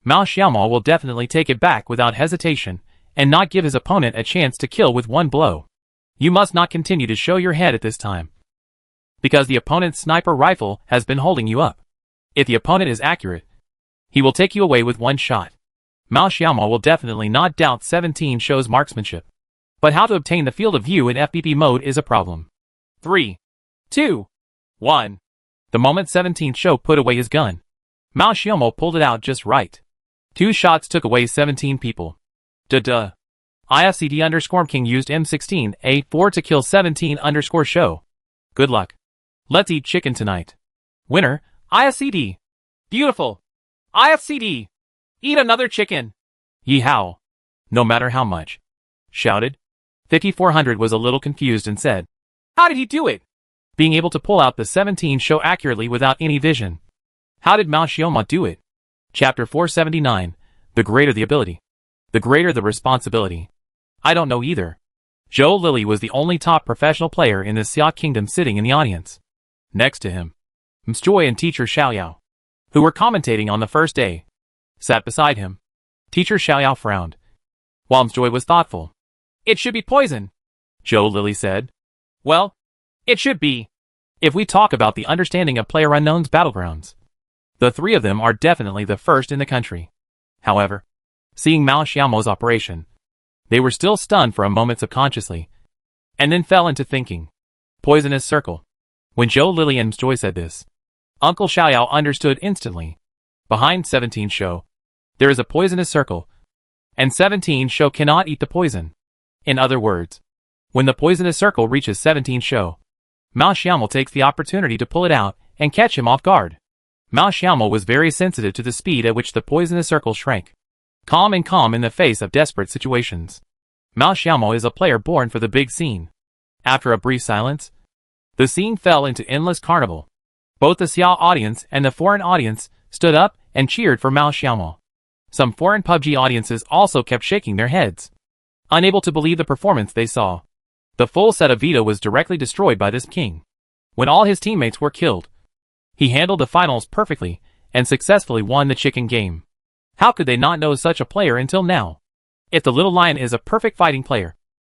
Mao Xiaomao will definitely take it back without hesitation and not give his opponent a chance to kill with 1 blow. You must not continue to show your head at this time, because the opponent's sniper rifle has been holding you up. If the opponent is accurate, he will take you away with 1 shot. Mao Xiaomao will definitely not doubt 17 show's marksmanship. But how to obtain the field of view in FPP mode is a problem. 3, 2, 1. The moment 17 show put away his gun, Mao Xiaomao pulled it out just right. 2 shots took away 17 people. Duh. IFCD_King used M16 A4 to kill 17_show. Good luck. Let's eat chicken tonight. Winner, IFCD. Beautiful. IFCD. Eat another chicken. Yeehaw. No matter how much. Shouted. 5400 was a little confused and said, How did he do it? Being able to pull out the 17 show accurately without any vision. How did Mao Xiaomao do it? Chapter 479. The greater the ability, the greater the responsibility. I don't know either. Zhou Lili was the only top professional player in the Xia Kingdom sitting in the audience. Next to him, Msjoy and teacher Xiaoyao, who were commentating on the first day, sat beside him. Teacher Xiaoyao frowned, while Msjoy was thoughtful. It should be poison. Joe Lilly said. Well, it should be. If we talk about the understanding of PlayerUnknown's battlegrounds, the three of them are definitely the first in the country. However, seeing Mao Xiaomo's operation, they were still stunned for a moment subconsciously, and then fell into thinking. Poisonous circle. When Joe Lilly and Joy said this, Uncle Xiaoyao understood instantly. Behind 17 Show, there is a poisonous circle, and 17 Show cannot eat the poison. In other words, when the poisonous circle reaches 17 Show, Mao Xiaomo takes the opportunity to pull it out and catch him off guard. Mao Xiaomo was very sensitive to the speed at which the poisonous circle shrank. Calm in the face of desperate situations. Mao Xiaomo is a player born for the big scene. After a brief silence, the scene fell into endless carnival. Both the Xiao audience and the foreign audience stood up and cheered for Mao Xiaomo. Some foreign PUBG audiences also kept shaking their heads, unable to believe the performance they saw. The full set of Vita was directly destroyed by this king. When all his teammates were killed, he handled the finals perfectly and successfully won the chicken game. How could they not know such a player until now? If the little lion is a perfect fighting player,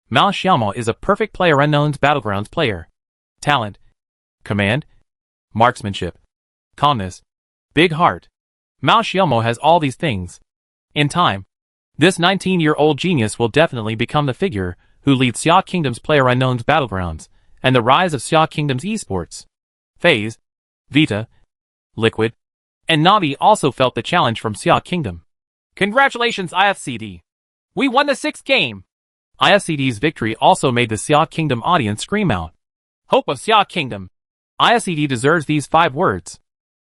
Mao Xiaomo is a perfect PlayerUnknown's battlegrounds player. Talent, command, marksmanship, calmness, big heart. Mao Xiaomo has all these things. In time, this 19-year-old genius will definitely become the figure who leads Xia Kingdom's PlayerUnknown's battlegrounds and the rise of Xia Kingdom's esports. FaZe, Vita, Liquid, and Navi also felt the challenge from Xia Kingdom. Congratulations IFCD! We won the 6th game! IFCD's victory also made the Xia Kingdom audience scream out. Hope of Xia Kingdom! IFCD deserves these 5 words.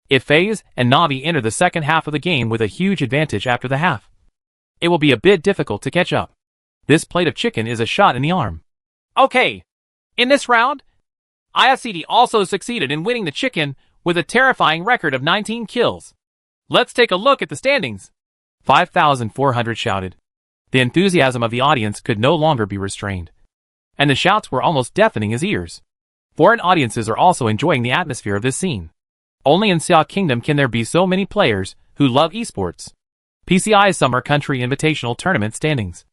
If FaZe and Navi enter the second half of the game with a huge advantage after the half, it will be a bit difficult to catch up. This plate of chicken is a shot in the arm. Okay. In this round, IFCD also succeeded in winning the chicken with a terrifying record of 19 kills. Let's take a look at the standings. 5,400 shouted. The enthusiasm of the audience could no longer be restrained, and the shouts were almost deafening his ears. Foreign audiences are also enjoying the atmosphere of this scene. Only in Xia Kingdom can there be so many players who love esports. PCI Summer Country Invitational Tournament standings.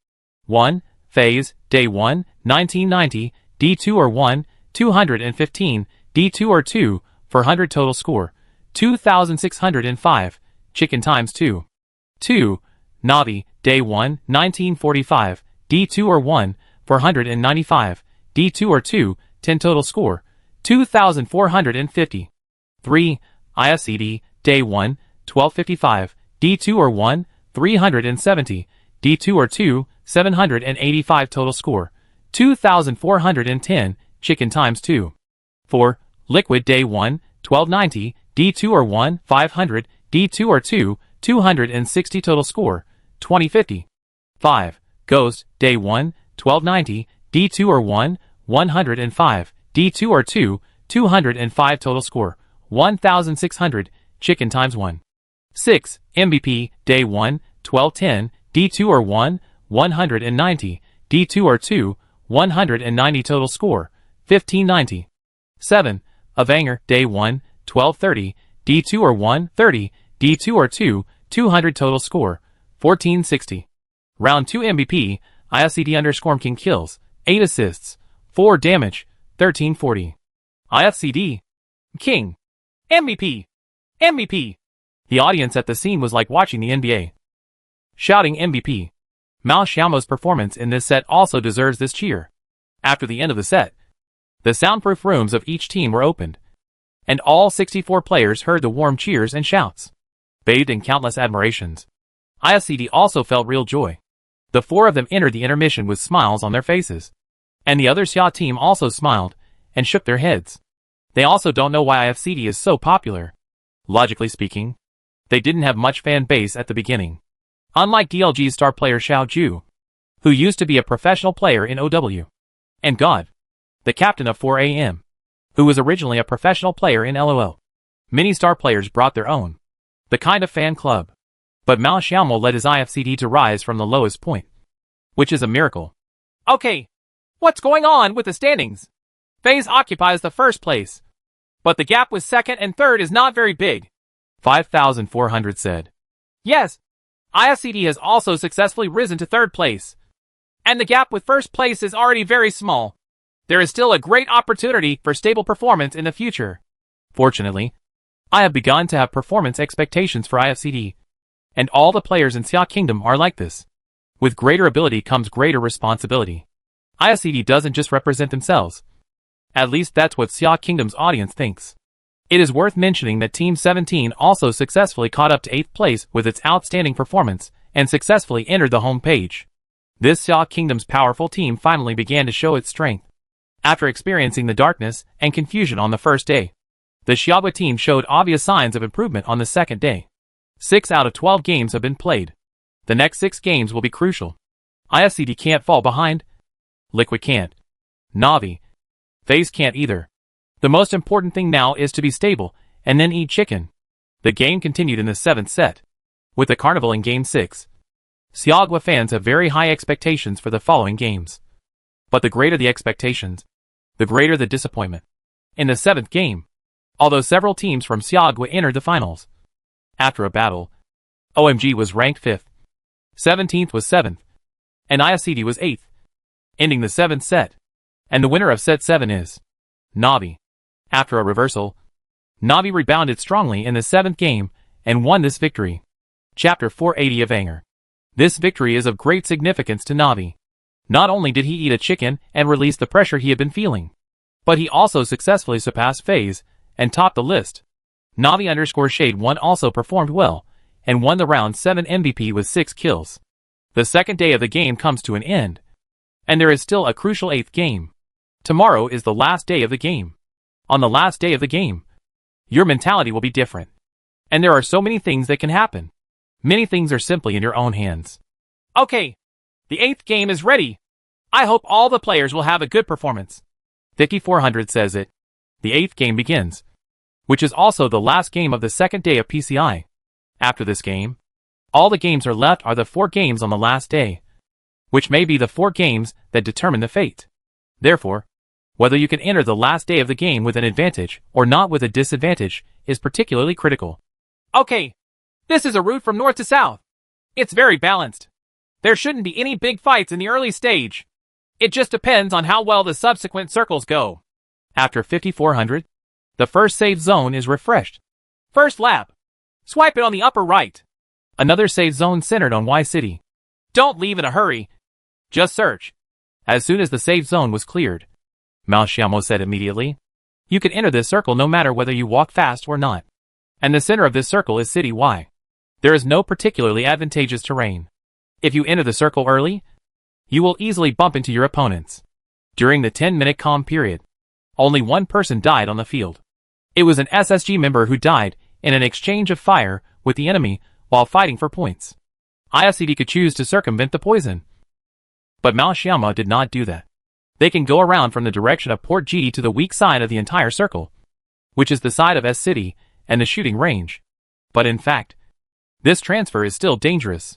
1. FaZe, Day 1, 1990, D2 or 1, 215, D2 or 2, 400 total score, 2,605, chicken times 2. 2. Navi, Day 1, 1945, D2 or 1, 495, D2 or 2, 10 total score, 2,450. 3. IFCD, Day 1, 1255, D2 or 1, 370, D2 or 2, 785 total score, 2,410, chicken times 2. 4. Liquid Day 1, 1290, D2 or 1, 500, D2 or 2, 260 total score, 2050. 5. Ghost Day 1, 1290, D2 or 1, 105, D2 or 2, 205 total score, 1,600, chicken times 1. 6. MVP Day 1, 1210, D2 or 1, 190, D2 or 2, 190 total score, 1590. 7. Avanger Day 1, 1230, D2 or 1, 30, D2 or 2, 200 total score, 1460. Round 2 MVP, IFCD_King kills, 8 assists, 4 damage, 1340. IFCD. King. MVP. MVP. The audience at the scene was like watching the NBA. Shouting MVP. Mao Xiaomo's performance in this set also deserves this cheer. After the end of the set, the soundproof rooms of each team were opened, and all 64 players heard the warm cheers and shouts. Bathed in countless admirations, IFCD also felt real joy. The 4 of them entered the intermission with smiles on their faces, and the other Xia team also smiled and shook their heads. They also don't know why IFCD is so popular. Logically speaking, they didn't have much fan base at the beginning. Unlike DLG's star player Xiao Ju, who used to be a professional player in OW. And God, the captain of 4AM, who was originally a professional player in LOL. Many star players brought their own, the kind of fan club. But Mao Xiaomo led his IFCD to rise from the lowest point, which is a miracle. Okay, what's going on with the standings? FaZe occupies the first place, but the gap with second and third is not very big. 5,400 said. Yes, IFCD has also successfully risen to third place. and the gap with first place is already very small. There is still a great opportunity for stable performance in the future. Fortunately, I have begun to have performance expectations for IFCD, and all the players in Xia Kingdom are like this. With greater ability comes greater responsibility. IFCD doesn't just represent themselves. At least that's what Xia Kingdom's audience thinks. It is worth mentioning that Team 17 also successfully caught up to 8th place with its outstanding performance and successfully entered the home page. This Xia Kingdom's powerful team finally began to show its strength. After experiencing the darkness and confusion on the first day, the Xiaohua team showed obvious signs of improvement on the second day. 6 out of 12 games have been played. The next 6 games will be crucial. IFCD can't fall behind. Liquid can't. Navi. FaZe can't either. The most important thing now is to be stable, and then eat chicken. The game continued in the 7th set, with the Carnival in Game 6. Xiaohua fans have very high expectations for the following games. But the greater the expectations, the greater the disappointment. In the 7th game, although several teams from Xiaohua entered the finals, after a battle, OMG was ranked 5th, 17th was 7th, and IFCD was 8th, ending the 7th set. And the winner of set 7 is Navi. After a reversal, Navi rebounded strongly in the 7th game and won this victory. Chapter 480 of Anger. This victory is of great significance to Navi. Not only did he eat a chicken and release the pressure he had been feeling, but he also successfully surpassed FaZe and topped the list. Navi_Shade 1 also performed well and won the round 7 MVP with 6 kills. The second day of the game comes to an end, and there is still a crucial 8th game. Tomorrow is the last day of the game. On the last day of the game, your mentality will be different. And there are so many things that can happen. Many things are simply in your own hands. Okay, the 8th game is ready. I hope all the players will have a good performance. 5400 says it. The 8th game begins, which is also the last game of the second day of PCI. After this game, all the games are left are the 4 games on the last day, which may be the 4 games that determine the fate. Therefore, whether you can enter the last day of the game with an advantage or not with a disadvantage is particularly critical. Okay, this is a route from north to south. It's very balanced. There shouldn't be any big fights in the early stage. It just depends on how well the subsequent circles go. After 5400, the first save zone is refreshed. First lap. Swipe it on the upper right. Another save zone centered on Y City. Don't leave in a hurry. Just search. As soon as the save zone was cleared, Mao Xiaomo said immediately, you can enter this circle no matter whether you walk fast or not. And the center of this circle is City Y. There is no particularly advantageous terrain. If you enter the circle early, you will easily bump into your opponents. During the 10-minute calm period, only one person died on the field. It was an SSG member who died in an exchange of fire with the enemy while fighting for points. IFCD could choose to circumvent the poison, but Mao Xiaomo did not do that. They can go around from the direction of Port G to the weak side of the entire circle, which is the side of S City and the shooting range. But in fact, this transfer is still dangerous.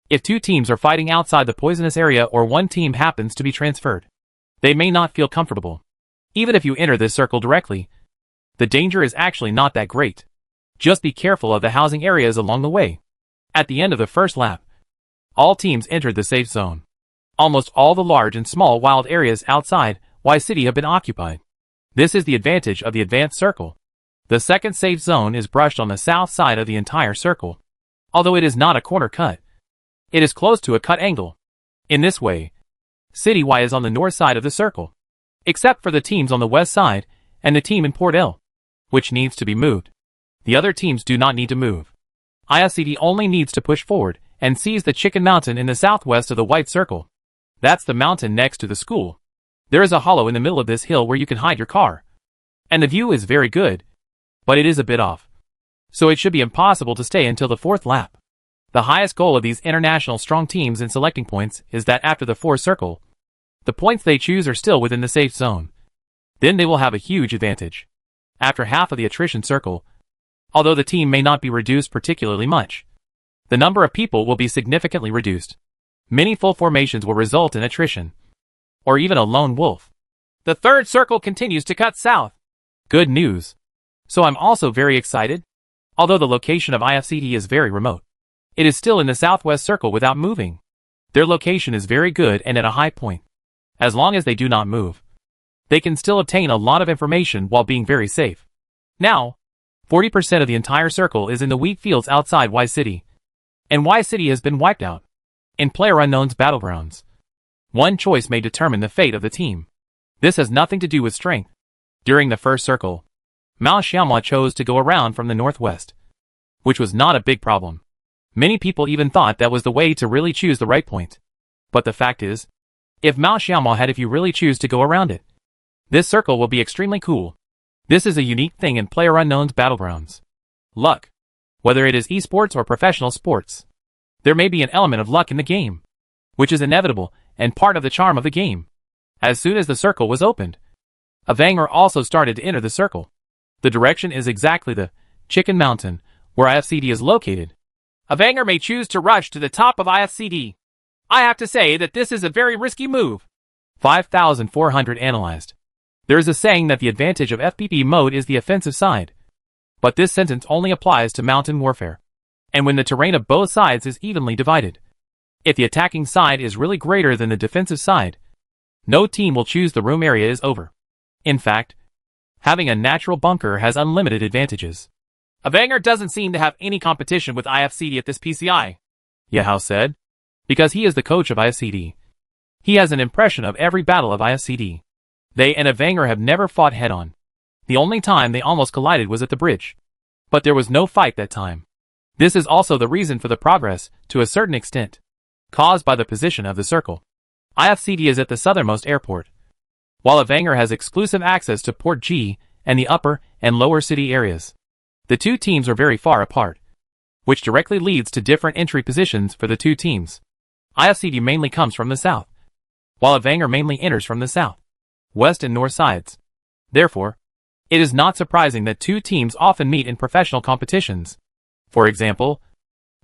If 2 teams are fighting outside the poisonous area or one team happens to be transferred, they may not feel comfortable. Even if you enter this circle directly, the danger is actually not that great. Just be careful of the housing areas along the way. At the end of the first lap, all teams entered the safe zone. Almost all the large and small wild areas outside Y City have been occupied. This is the advantage of the advanced circle. The second safe zone is brushed on the south side of the entire circle. Although it is not a corner cut, it is close to a cut angle. In this way, City Y is on the north side of the circle, except for the teams on the west side and the team in Port L, which needs to be moved. The other teams do not need to move. IFCD only needs to push forward and seize the Chicken Mountain in the southwest of the white circle. That's the mountain next to the school. There is a hollow in the middle of this hill where you can hide your car. And the view is very good, but it is a bit off. So it should be impossible to stay until the 4th lap. The highest goal of these international strong teams in selecting points is that after the 4th circle, the points they choose are still within the safe zone. Then they will have a huge advantage. After half of the attrition circle, although the team may not be reduced particularly much, the number of people will be significantly reduced. Many full formations will result in attrition, or even a lone wolf. The 3rd circle continues to cut south. Good news. So I'm also very excited. Although the location of IFCD is very remote, it is still in the southwest circle without moving. Their location is very good and at a high point. As long as they do not move, they can still obtain a lot of information while being very safe. Now, 40% of the entire circle is in the wheat fields outside Y City, and Y City has been wiped out. In PlayerUnknown's Battlegrounds, one choice may determine the fate of the team. This has nothing to do with strength. During the first circle, Mao Xiaomao chose to go around from the northwest, which was not a big problem. Many people even thought that was the way to really choose the right point. But the fact is, if Mao Xiaomao had if you really choose to go around it, this circle will be extremely cool. This is a unique thing in PlayerUnknown's Battlegrounds. Luck. Whether it is esports or professional sports, there may be an element of luck in the game, which is inevitable and part of the charm of the game. As soon as the circle was opened, a Vanger also started to enter the circle. The direction is exactly the Chicken Mountain, where IFCD is located. A Vanger may choose to rush to the top of IFCD. I have to say that this is a very risky move. 5,400 analyzed. There is a saying that the advantage of FPP mode is the offensive side. But this sentence only applies to mountain warfare, and when the terrain of both sides is evenly divided. If the attacking side is really greater than the defensive side, no team will choose the room area is over. In fact, having a natural bunker has unlimited advantages. A Vanger doesn't seem to have any competition with IFCD at this PCI. Yahoo said, because he is the coach of IFCD. He has an impression of every battle of IFCD. They and a Vanger have never fought head-on. The only time they almost collided was at the bridge. But there was no fight that time. This is also the reason for the progress, to a certain extent, caused by the position of the circle. IFCD is at the southernmost airport, while a Vanger has exclusive access to Port G and the upper and lower city areas. The two teams are very far apart, which directly leads to different entry positions for the two teams. IFCD mainly comes from the south, while a Vanger mainly enters from the south, west and north sides. Therefore, it is not surprising that two teams often meet in professional competitions. For example,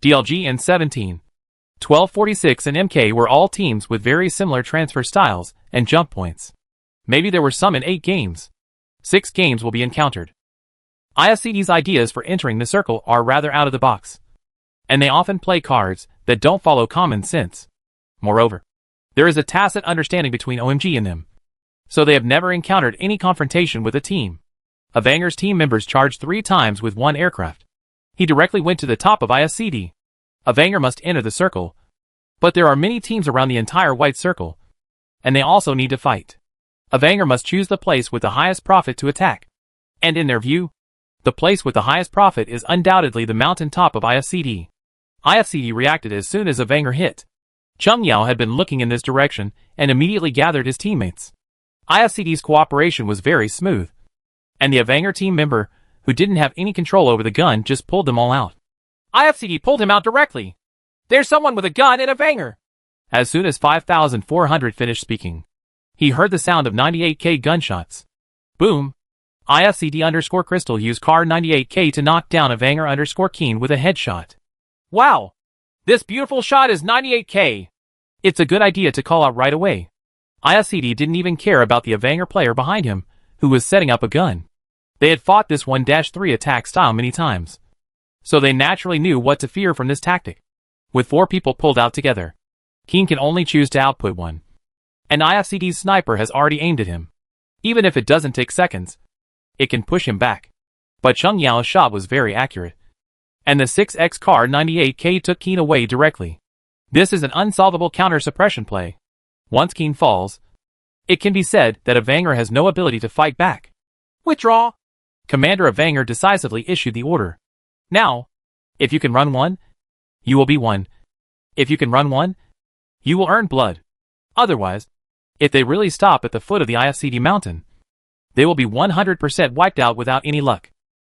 DLG and 17, 1246 and MK were all teams with very similar transfer styles and jump points. Maybe there were some in 8 games. 6 games will be encountered. IFCD's ideas for entering the circle are rather out of the box, and they often play cards that don't follow common sense. Moreover, there is a tacit understanding between OMG and them, so they have never encountered any confrontation with a team. A Vanger's team members charged 3 times with 1 aircraft. He directly went to the top of IFCD. A Vanger must enter the circle, but there are many teams around the entire white circle, and they also need to fight. A Vanger must choose the place with the highest profit to attack, and in their view, the place with the highest profit is undoubtedly the mountain top of IFCD. IFCD reacted as soon as a Vanger hit. Chung Yao had been looking in this direction and immediately gathered his teammates. IFCD's cooperation was very smooth, and the Vanger team member, who didn't have any control over the gun, just pulled them all out. IFCD pulled him out directly. There's someone with a gun and a Vanger. As soon as 5,400 finished speaking, he heard the sound of 98K gunshots. Boom! IFCD_Crystal used Car 98K to knock down a Vanger_Keen with a headshot. Wow! This beautiful shot is 98K. It's a good idea to call out right away. IFCD didn't even care about the Vanger player behind him, who was setting up a gun. They had fought this 1-3 attack style many times, so they naturally knew what to fear from this tactic. With 4 people pulled out together, Keen can only choose to output one, and IFCD's sniper has already aimed at him. Even if it doesn't take seconds, it can push him back. But Chung Yao's shot was very accurate, and the 6X Car 98K took Keen away directly. This is an unsolvable counter-suppression play. Once Keen falls, it can be said that a Vanger has no ability to fight back. Withdraw! Commander of Vanger decisively issued the order. Now, if you can run one, you will be one. If you can run one, you will earn blood. Otherwise, if they really stop at the foot of the IFCD mountain, they will be 100% wiped out without any luck.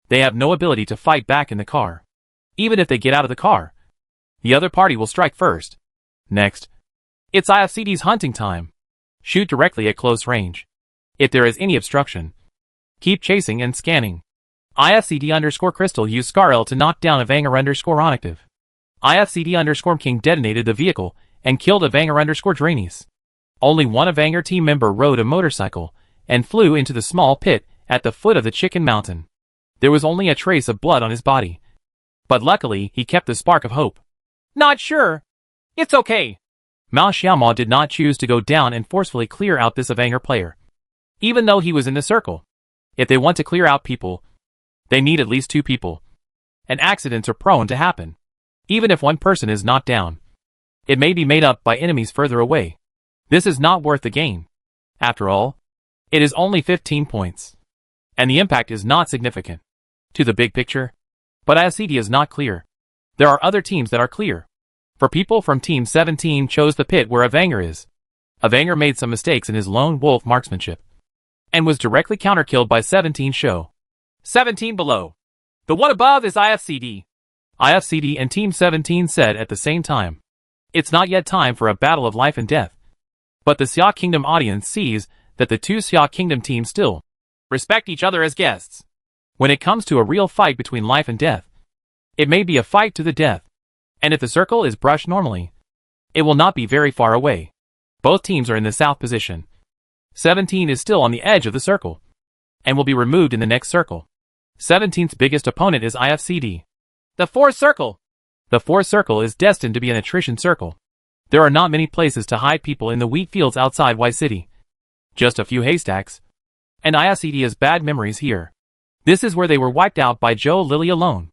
They have no ability to fight back in the car. Even if they get out of the car, the other party will strike first. Next, it's IFCD's hunting time. Shoot directly at close range. If there is any obstruction, keep chasing and scanning. IFCD_Crystal used Scarl to knock down a Vanger_Onactive. IFCD_King detonated the vehicle and killed a Vanger_Drainies. Only one Vanger team member rode a motorcycle and flew into the small pit at the foot of the Chicken Mountain. There was only a trace of blood on his body, but luckily he kept the spark of hope. Not sure. It's okay. Mao Xiaomao did not choose to go down and forcefully clear out this Avenger player. Even though he was in the circle. If they want to clear out people, they need at least 2 people. And accidents are prone to happen. Even if one person is knocked down, it may be made up by enemies further away. This is not worth the gain. After all, it is only 15 points. And the impact is not significant to the big picture. But IFCD is not clear. There are other teams that are clear. For people from Team 17 chose the pit where Avenger is. Avenger made some mistakes in his lone wolf marksmanship. And was directly counter-killed by 17 show. 17 below. The one above is IFCD. IFCD and Team 17 said at the same time. It's not yet time for a battle of life and death. But the Xia Kingdom audience sees that the 2 Xia Kingdom teams still respect each other as guests. When it comes to a real fight between life and death, it may be a fight to the death. And if the circle is brushed normally, it will not be very far away. Both teams are in the south position. 17 is still on the edge of the circle, and will be removed in the next circle. 17's biggest opponent is IFCD. The 4th circle. The 4th circle is destined to be an attrition circle. There are not many places to hide people in the wheat fields outside Y City. Just a few haystacks. And IFCD has bad memories here. This is where they were wiped out by Joe Lily alone.